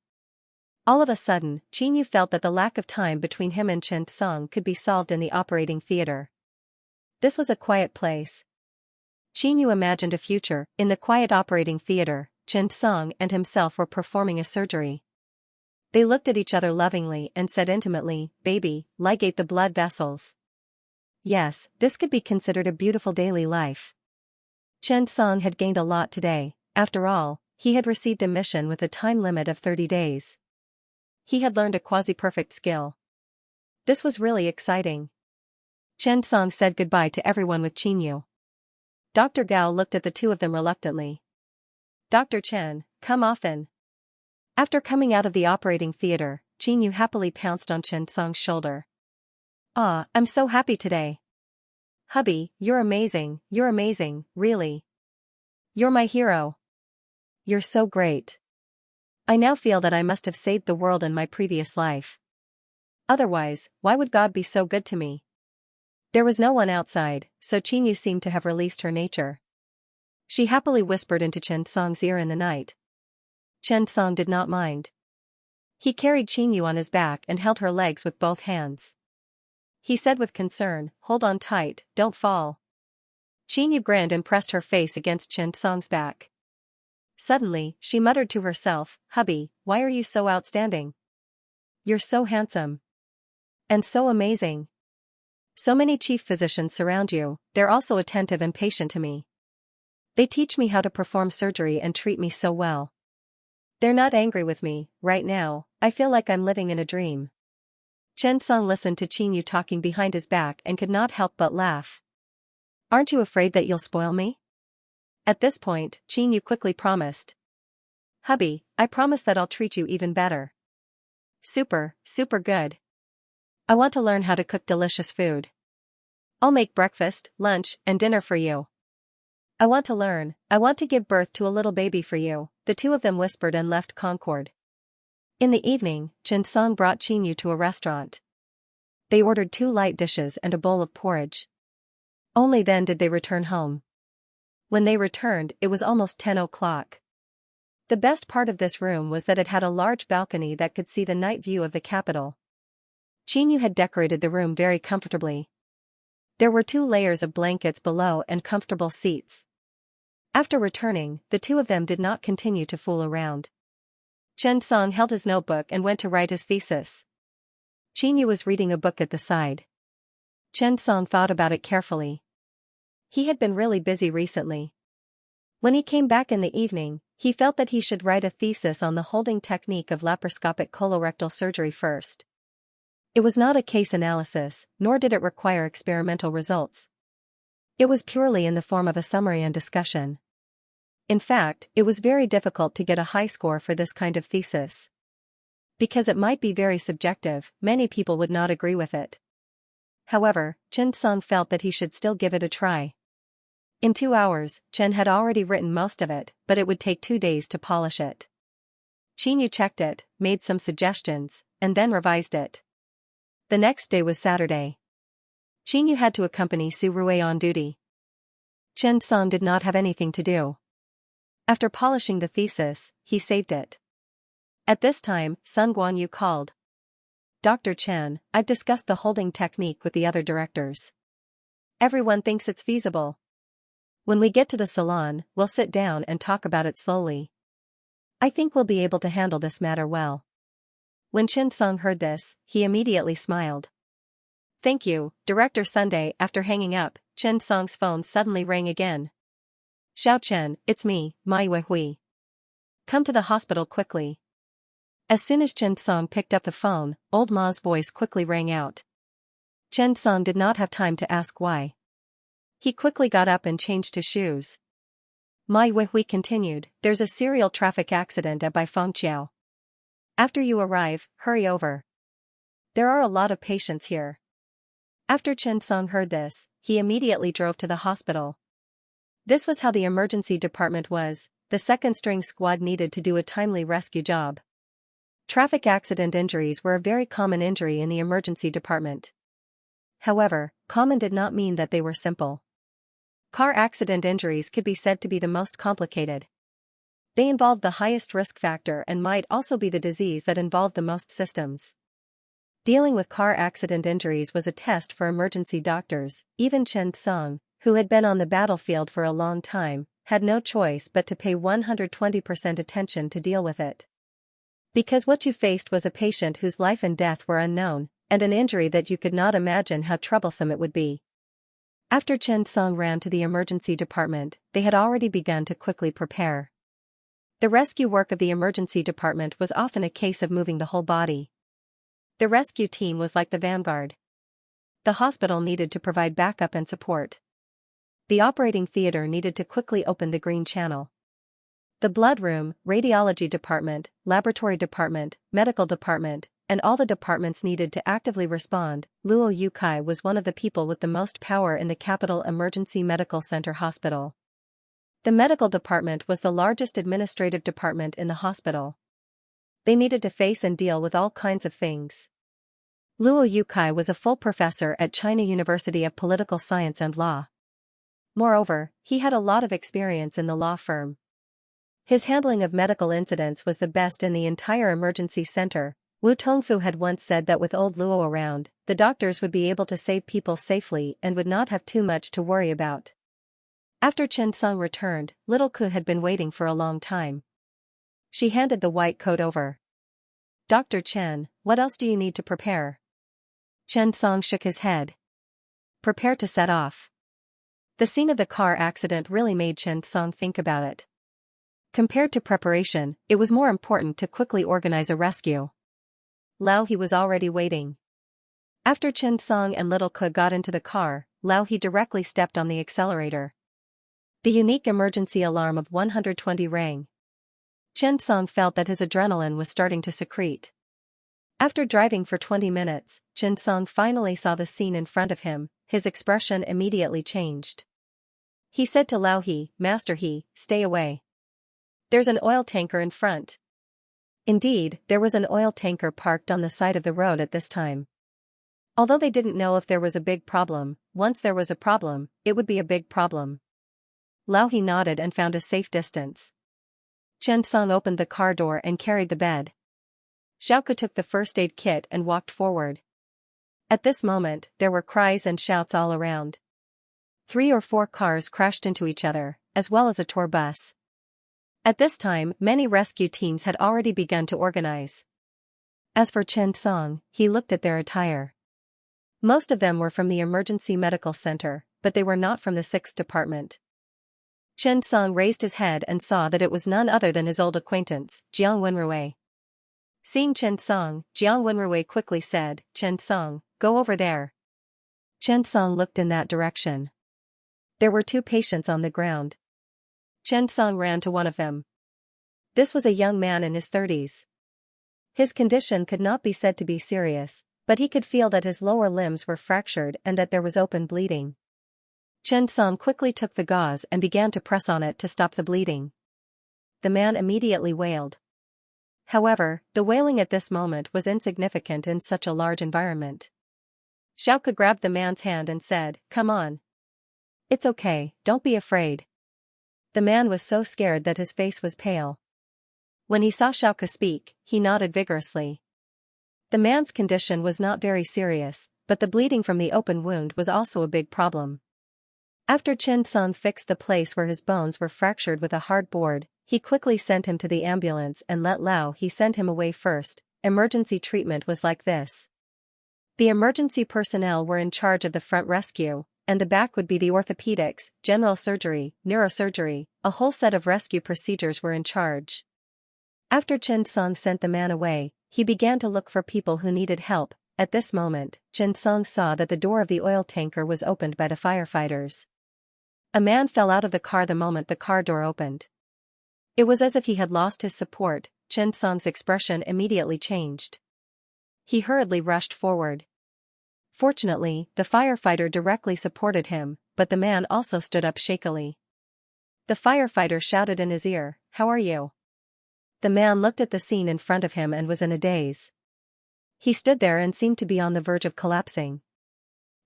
All of a sudden, Qin Yu felt that the lack of time between him and Chen Song could be solved in the operating theater. This was a quiet place. Qin Yu imagined a future. In the quiet operating theater, Chen Song and himself were performing a surgery. They looked at each other lovingly and said intimately, Baby, ligate the blood vessels. Yes, this could be considered a beautiful daily life. Chen Song had gained a lot today. After all, he had received a mission with a time limit of 30 days. He had learned a quasi-perfect skill. This was really exciting. Chen Song said goodbye to everyone with Qin Yu. Dr. Gao looked at the two of them reluctantly. Dr. Chen, come often. After coming out of the operating theater, Qin Yu happily pounced on Chen Song's shoulder. Ah, I'm so happy today. Hubby, you're amazing, really. You're my hero. You're so great. I now feel that I must have saved the world in my previous life. Otherwise, why would God be so good to me? There was no one outside, so Qin Yu seemed to have released her nature. She happily whispered into Chen Song's ear in the night. Chen Song did not mind. He carried Qin Yu on his back and held her legs with both hands. He said with concern, Hold on tight, don't fall. Qin Yu grinned and pressed her face against Chen Song's back. Suddenly, she muttered to herself, Hubby, why are you so outstanding? You're so handsome. And so amazing. So many chief physicians surround you, they're also attentive and patient to me. They teach me how to perform surgery and treat me so well. They're not angry with me, right now, I feel like I'm living in a dream. Chen Song listened to Qin Yu talking behind his back and could not help but laugh. Aren't you afraid that you'll spoil me? At this point, Qin Yu quickly promised. Hubby, I promise that I'll treat you even better. Super, super good. I want to learn how to cook delicious food. I'll make breakfast, lunch, and dinner for you. I want to learn, I want to give birth to a little baby for you, the two of them whispered and left Concord. In the evening, Chen Song brought Qin Yu to a restaurant. They ordered 2 light dishes and a bowl of porridge. Only then did they return home. When they returned, it was almost 10 o'clock. The best part of this room was that it had a large balcony that could see the night view of the capital. Qin Yu had decorated the room very comfortably. There were 2 layers of blankets below and comfortable seats. After returning, the two of them did not continue to fool around. Chen Song held his notebook and went to write his thesis. Qin Yu was reading a book at the side. Chen Song thought about it carefully. He had been really busy recently. When he came back in the evening, he felt that he should write a thesis on the holding technique of laparoscopic colorectal surgery first. It was not a case analysis, nor did it require experimental results. It was purely in the form of a summary and discussion. In fact, it was very difficult to get a high score for this kind of thesis. Because it might be very subjective, many people would not agree with it. However, Chen Song felt that he should still give it a try. In 2 hours, Chen had already written most of it, but it would take 2 days to polish it. Qin Yu checked it, made some suggestions, and then revised it. The next day was Saturday. Qin Yu had to accompany Su Rui on duty. Chen Song did not have anything to do. After polishing the thesis, he saved it. At this time, Sun Guanyu called. Dr. Chen, I've discussed the holding technique with the other directors. Everyone thinks it's feasible. When we get to the salon, we'll sit down and talk about it slowly. I think we'll be able to handle this matter well. When Chen Song heard this, he immediately smiled. Thank you, Director Sunday. After hanging up, Chen Song's phone suddenly rang again. Xiao Chen, it's me, Mai Weihui. Come to the hospital quickly. As soon as Chen Song picked up the phone, old Ma's voice quickly rang out. Chen Song did not have time to ask why. He quickly got up and changed his shoes. Mai Weihui continued, there's a serial traffic accident at Baifengqiao. After you arrive, hurry over. There are a lot of patients here. After Chen Song heard this, he immediately drove to the hospital. This was how the emergency department was, the second-string squad needed to do a timely rescue job. Traffic accident injuries were a very common injury in the emergency department. However, common did not mean that they were simple. Car accident injuries could be said to be the most complicated. They involved the highest risk factor and might also be the disease that involved the most systems. Dealing with car accident injuries was a test for emergency doctors. Even Chen Song, who had been on the battlefield for a long time, had no choice but to pay 120% attention to deal with it. Because what you faced was a patient whose life and death were unknown, and an injury that you could not imagine how troublesome it would be. After Chen Song ran to the emergency department, they had already begun to quickly prepare. The rescue work of the emergency department was often a case of moving the whole body. The rescue team was like the vanguard. The hospital needed to provide backup and support. The operating theater needed to quickly open the green channel. The blood room, radiology department, laboratory department, medical department, and all the departments needed to actively respond. Luo Yukai was one of the people with the most power in the Capital Emergency Medical Center Hospital. The medical department was the largest administrative department in the hospital. They needed to face and deal with all kinds of things. Luo Yukai was a full professor at China University of Political Science and Law. Moreover, he had a lot of experience in the law firm. His handling of medical incidents was the best in the entire emergency center. Wu Tongfu had once said that with old Luo around, the doctors would be able to save people safely and would not have too much to worry about. After Chen Song returned, little Ku had been waiting for a long time. She handed the white coat over. Dr. Chen, what else do you need to prepare? Chen Song shook his head. Prepare to set off. The scene of the car accident really made Xianxia think about it. Compared to preparation, it was more important to quickly organize a rescue. Lao He was already waiting. After Xianxia and Little Ke got into the car, Lao He directly stepped on the accelerator. The unique emergency alarm of 120 rang. Xianxia felt that his adrenaline was starting to secrete. After driving for 20 minutes, Xianxia finally saw the scene in front of him. His expression immediately changed. He said to Lao He, "Master He, stay away. There's an oil tanker in front." Indeed, there was an oil tanker parked on the side of the road at this time. Although they didn't know if there was a big problem, once there was a problem, it would be a big problem. Lao He nodded and found a safe distance. Xianxia opened the car door and carried the bed. Xiaoke took the first aid kit and walked forward. At this moment, there were cries and shouts all around. 3 or 4 cars crashed into each other, as well as a tour bus. At this time, many rescue teams had already begun to organize. As for Xianxia, he looked at their attire. Most of them were from the emergency medical center, but they were not from the 6th department. Xianxia raised his head and saw that it was none other than his old acquaintance, Jiang Wenrui. Seeing Xianxia, Jiang Wenrui quickly said, "Xianxia, go over there." Xianxia looked in that direction. There were 2 patients on the ground. Xianxia ran to one of them. This was a young man in his 30s. His condition could not be said to be serious, but he could feel that his lower limbs were fractured and that there was open bleeding. Xianxia quickly took the gauze and began to press on it to stop the bleeding. The man immediately wailed. However, the wailing at this moment was insignificant in such a large environment. Xiaoke grabbed the man's hand and said, "Come on. It's okay, don't be afraid." The man was so scared that his face was pale. When he saw Xiaoke speak, he nodded vigorously. The man's condition was not very serious, but the bleeding from the open wound was also a big problem. After Xianxia fixed the place where his bones were fractured with a hard board, he quickly sent him to the ambulance and let Lao He send him away first. Emergency treatment was like this. The emergency personnel were in charge of the front rescue, and the back would be the orthopedics, general surgery, neurosurgery, a whole set of rescue procedures were in charge. After Xianxia sent the man away, he began to look for people who needed help. At this moment, Xianxia saw that the door of the oil tanker was opened by the firefighters. A man fell out of the car the moment the car door opened. It was as if he had lost his support. Xianxia's expression immediately changed. He hurriedly rushed forward. Fortunately, the firefighter directly supported him, but the man also stood up shakily. The firefighter shouted in his ear, "How are you?" The man looked at the scene in front of him and was in a daze. He stood there and seemed to be on the verge of collapsing.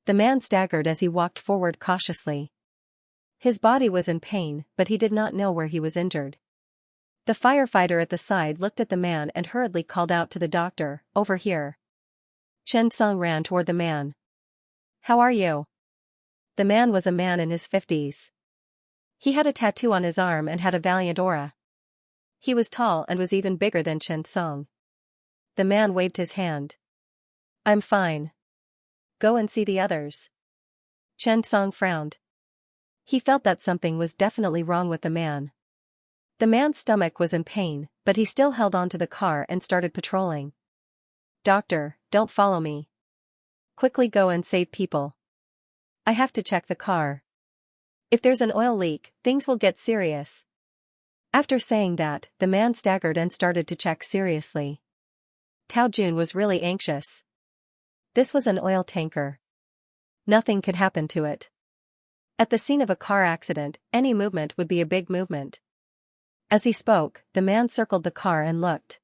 The man staggered as he walked forward cautiously. His body was in pain, but he did not know where he was injured. The firefighter at the side looked at the man and hurriedly called out to the doctor, "Over here." Xianxia ran toward the man. "How are you?" The man was a man in his 50s. He had a tattoo on his arm and had a valiant aura. He was tall and was even bigger than Xianxia. The man waved his hand. "I'm fine. Go and see the others." Xianxia frowned. He felt that something was definitely wrong with the man. The man's stomach was in pain, but he still held on to the car and started patrolling. "Doctor, don't follow me. Quickly go and save people. I have to check the car. If there's an oil leak, things will get serious." After saying that, the man staggered and started to check seriously. Tao Jun was really anxious. This was an oil tanker. Nothing could happen to it. At the scene of a car accident, any movement would be a big movement. As he spoke, the man circled the car and looked.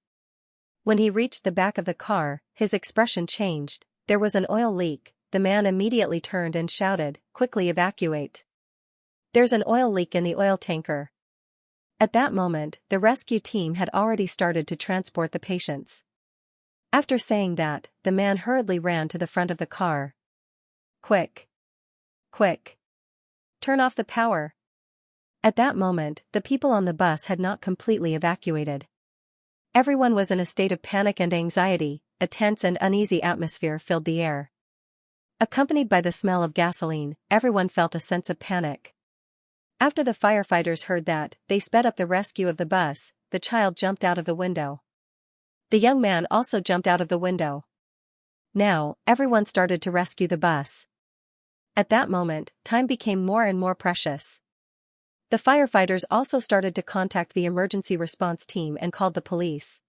When he reached the back of the car, his expression changed. There was an oil leak. The man immediately turned and shouted, "Quickly evacuate. There's an oil leak in the oil tanker." At that moment, the rescue team had already started to transport the patients. After saying that, the man hurriedly ran to the front of the car. "Quick! Quick! Turn off the power." At that moment, the people on the bus had not completely evacuated. Everyone was in a state of panic and anxiety. A tense and uneasy atmosphere filled the air. Accompanied by the smell of gasoline, everyone felt a sense of panic. After the firefighters heard that, they sped up the rescue of the bus. The child jumped out of the window. The young man also jumped out of the window. Now, everyone started to rescue the bus. At that moment, time became more and more precious. The firefighters also started to contact the emergency response team and called the police.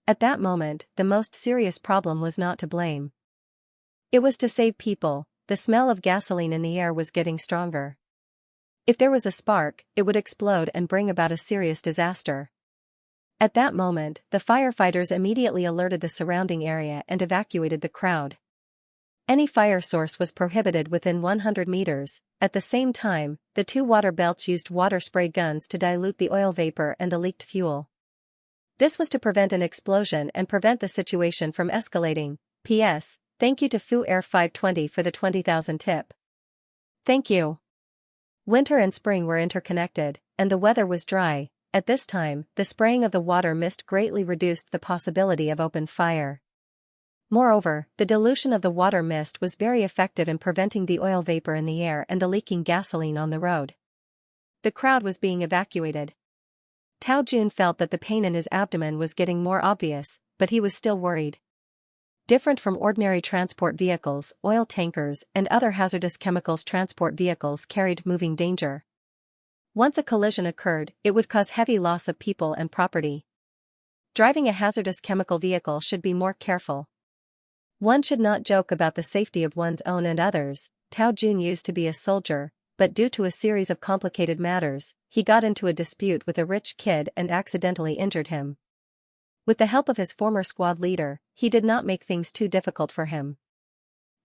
At that moment, the most serious problem was not to blame. It was to save people. The smell of gasoline in the air was getting stronger. If there was a spark, it would explode and bring about a serious disaster. At that moment, the firefighters immediately alerted the surrounding area and evacuated the crowd. Any fire source was prohibited within 100 meters. At the same time, the two water belts used water spray guns to dilute the oil vapor and the leaked fuel. This was to prevent an explosion and prevent the situation from escalating. P.S. Thank you to Fu Air 520 for the 20,000 tip. Thank you. Winter and spring were interconnected, and the weather was dry. At this time, the spraying of the water mist greatly reduced the possibility of open fire. Moreover, the dilution of the water mist was very effective in preventing the oil vapor in the air and the leaking gasoline on the road. The crowd was being evacuated. Tao Jun felt that the pain in his abdomen was getting more obvious, but he was still worried. Different from ordinary transport vehicles, oil tankers and other hazardous chemicals transport vehicles carried moving danger. Once a collision occurred, it would cause heavy loss of people and property. Driving a hazardous chemical vehicle should be more careful. One should not joke about the safety of one's own and others. Tao Jun used to be a soldier, but due to a series of complicated matters, he got into a dispute with a rich kid and accidentally injured him. With the help of his former squad leader, he did not make things too difficult for him.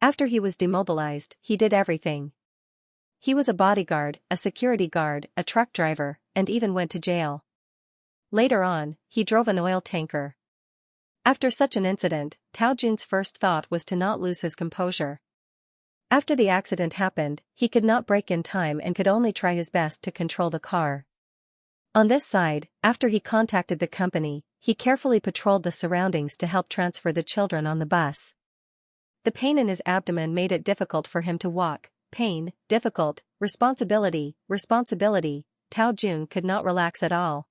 After he was demobilized, he did everything. He was a bodyguard, a security guard, a truck driver, and even went to jail. Later on, he drove an oil tanker. After such an incident, Tao Jun's first thought was to not lose his composure. After the accident happened, he could not brake in time and could only try his best to control the car. On this side, after he contacted the company, he carefully patrolled the surroundings to help transfer the children on the bus. The pain in his abdomen made it difficult for him to walk. Pain, difficult, responsibility. Tao Jun could not relax at all.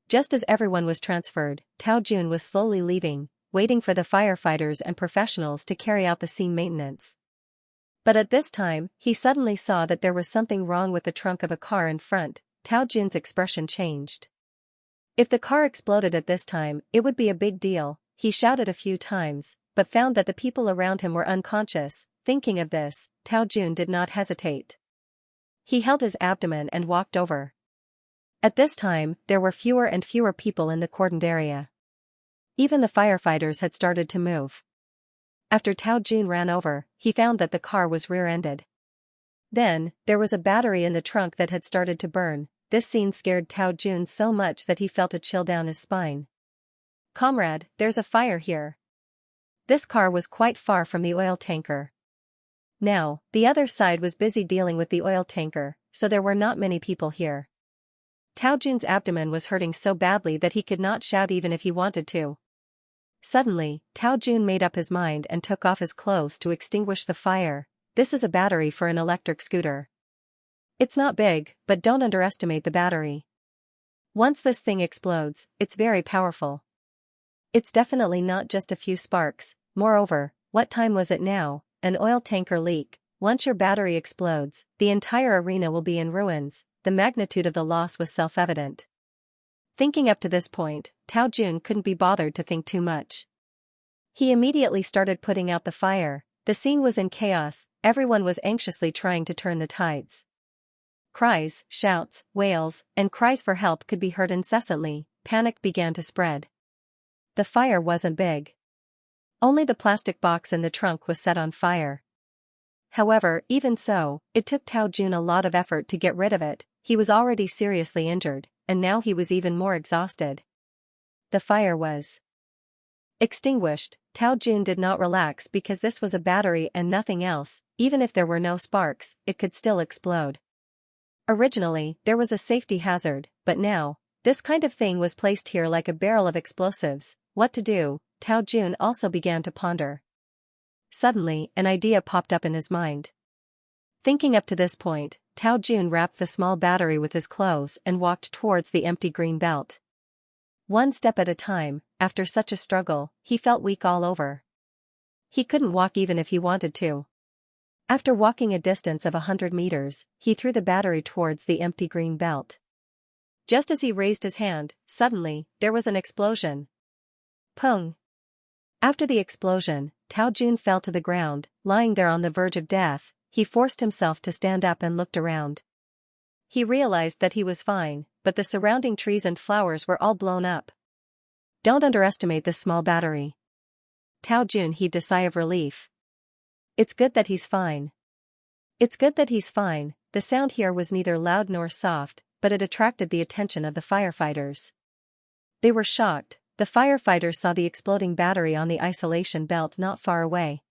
Just as everyone was transferred, Tao Jun was slowly leaving, waiting for the firefighters and professionals to carry out the scene maintenance. But at this time, he suddenly saw that there was something wrong with the trunk of a car in front. Tao Jun's expression changed. If the car exploded at this time, it would be a big deal. He shouted a few times, but found that the people around him were unconscious. Thinking of this, Tao Jun did not hesitate. He held his abdomen and walked over. At this time, there were fewer and fewer people in the cordoned area. Even the firefighters had started to move. After Tao Jun ran over, he found that the car was rear-ended. Then, there was a battery in the trunk that had started to burn. This scene scared Tao Jun so much that he felt a chill down his spine. "Comrade, there's a fire here." This car was quite far from the oil tanker. Now, the other side was busy dealing with the oil tanker, so there were not many people here. Tao Jun's abdomen was hurting so badly that he could not shout even if he wanted to. Suddenly, Tao Jun made up his mind and took off his clothes to extinguish the fire. This is a battery for an electric scooter. It's not big, but don't underestimate the battery. Once this thing explodes, it's very powerful. It's definitely not just a few sparks. Moreover, what time was it now? An oil tanker leak. Once your battery explodes, the entire arena will be in ruins. The magnitude of the loss was self-evident. Thinking up to this point, Tao Jun couldn't be bothered to think too much. He immediately started putting out the fire. The scene was in chaos. Everyone was anxiously trying to turn the tides. Cries, shouts, wails, and cries for help could be heard incessantly. Panic began to spread. The fire wasn't big. Only the plastic box in the trunk was set on fire. However, even so, it took Tao Jun a lot of effort to get rid of it. He was already seriously injured, and now he was even more exhausted. The fire was extinguished. Tao Jun did not relax because this was a battery and nothing else. Even if there were no sparks, it could still explode. Originally, there was a safety hazard, but now, this kind of thing was placed here like a barrel of explosives. What to do? Tao Jun also began to ponder. suddenly an idea popped up in his mind. Thinking up to this point, Tao Jun wrapped the small battery with his clothes and walked towards the empty green belt. One step at a time, after such a struggle, he felt weak all over. He couldn't walk even if he wanted to. After walking a distance of 100 meters, he threw the battery towards the empty green belt. Just as he raised his hand, suddenly, there was an explosion. Pung! After the explosion, Tao Jun fell to the ground, lying there on the verge of death. He forced himself to stand up and looked around. He realized that he was fine, but the surrounding trees and flowers were all blown up. Don't underestimate this small battery. Tao Jun heaved a sigh of relief. It's good that he's fine. It's good that he's fine. The sound here was neither loud nor soft, but it attracted the attention of the firefighters. They were shocked. The firefighters saw the exploding battery on the isolation belt not far away.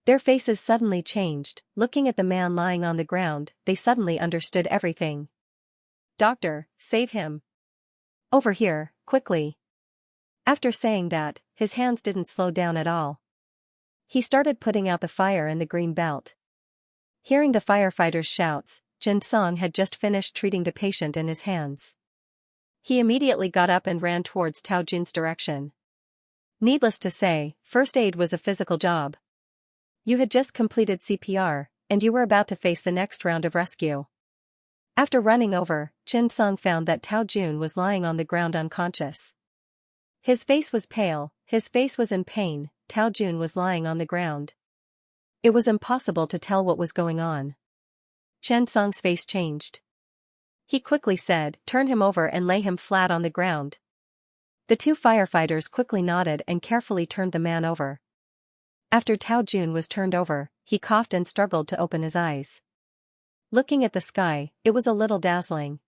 Their faces suddenly changed. Looking at the man lying on the ground, they suddenly understood everything. "Doctor, save him. Over here, quickly." After saying that, his hands didn't slow down at all. He started putting out the fire in the green belt. Hearing the firefighters' shouts, Xianxia had just finished treating the patient in his hands. He immediately got up and ran towards Tao Jun's direction. Needless to say, first aid was a physical job. You had just completed CPR, and you were about to face the next round of rescue. After running over, Xianxia found that Tao Jun was lying on the ground unconscious. His face was pale, his face was in pain. Tao Jun was lying on the ground. It was impossible to tell what was going on. Xianxia's face changed. He quickly said, "Turn him over and lay him flat on the ground." The two firefighters quickly nodded and carefully turned the man over. After Tao Jun was turned over, he coughed and struggled to open his eyes. Looking at the sky, it was a little dazzling.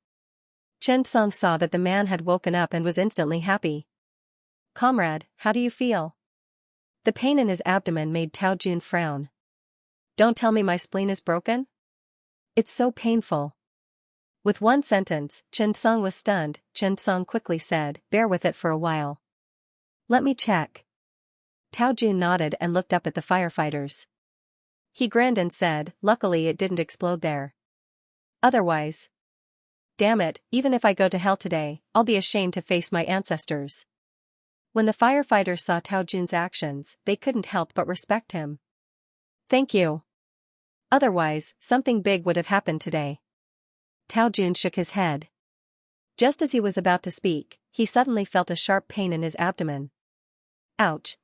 Xianxia saw that the man had woken up and was instantly happy. "Comrade, how do you feel?" The pain in his abdomen made Tao Jun frown. "Don't tell me my spleen is broken? It's so painful." With one sentence, Xianxia was stunned. Xianxia quickly said, "Bear with it for a while. Let me check." Tao Jun nodded and looked up at the firefighters. He grinned and said, "Luckily it didn't explode there. Otherwise. Damn it, even if I go to hell today, I'll be ashamed to face my ancestors." When the firefighters saw Tao Jun's actions, they couldn't help but respect him. "Thank you. Otherwise, something big would have happened today." Tao Jun shook his head. Just as he was about to speak, he suddenly felt a sharp pain in his abdomen. "Ouch.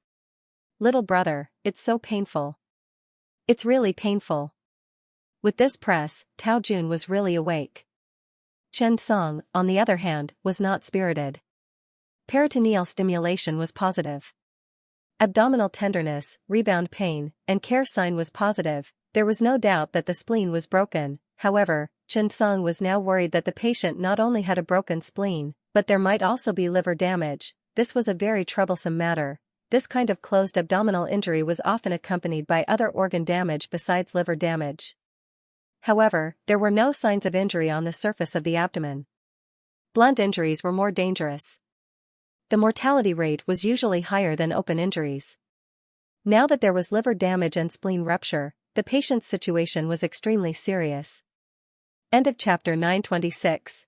Little brother, it's so painful. It's really painful." With this press, Tao Jun was really awake. Xianxia, on the other hand, was not spirited. Peritoneal stimulation was positive. Abdominal tenderness, rebound pain, and care sign was positive. There was no doubt that the spleen was broken. However, Xianxia was now worried that the patient not only had a broken spleen, but there might also be liver damage. This was a very troublesome matter. This kind of closed abdominal injury was often accompanied by other organ damage besides liver damage. However, there were no signs of injury on the surface of the abdomen. Blunt injuries were more dangerous. The mortality rate was usually higher than open injuries. Now that there was liver damage and spleen rupture, the patient's situation was extremely serious. End of chapter 926.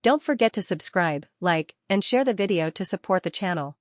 Don't forget to subscribe, like, and share the video to support the channel.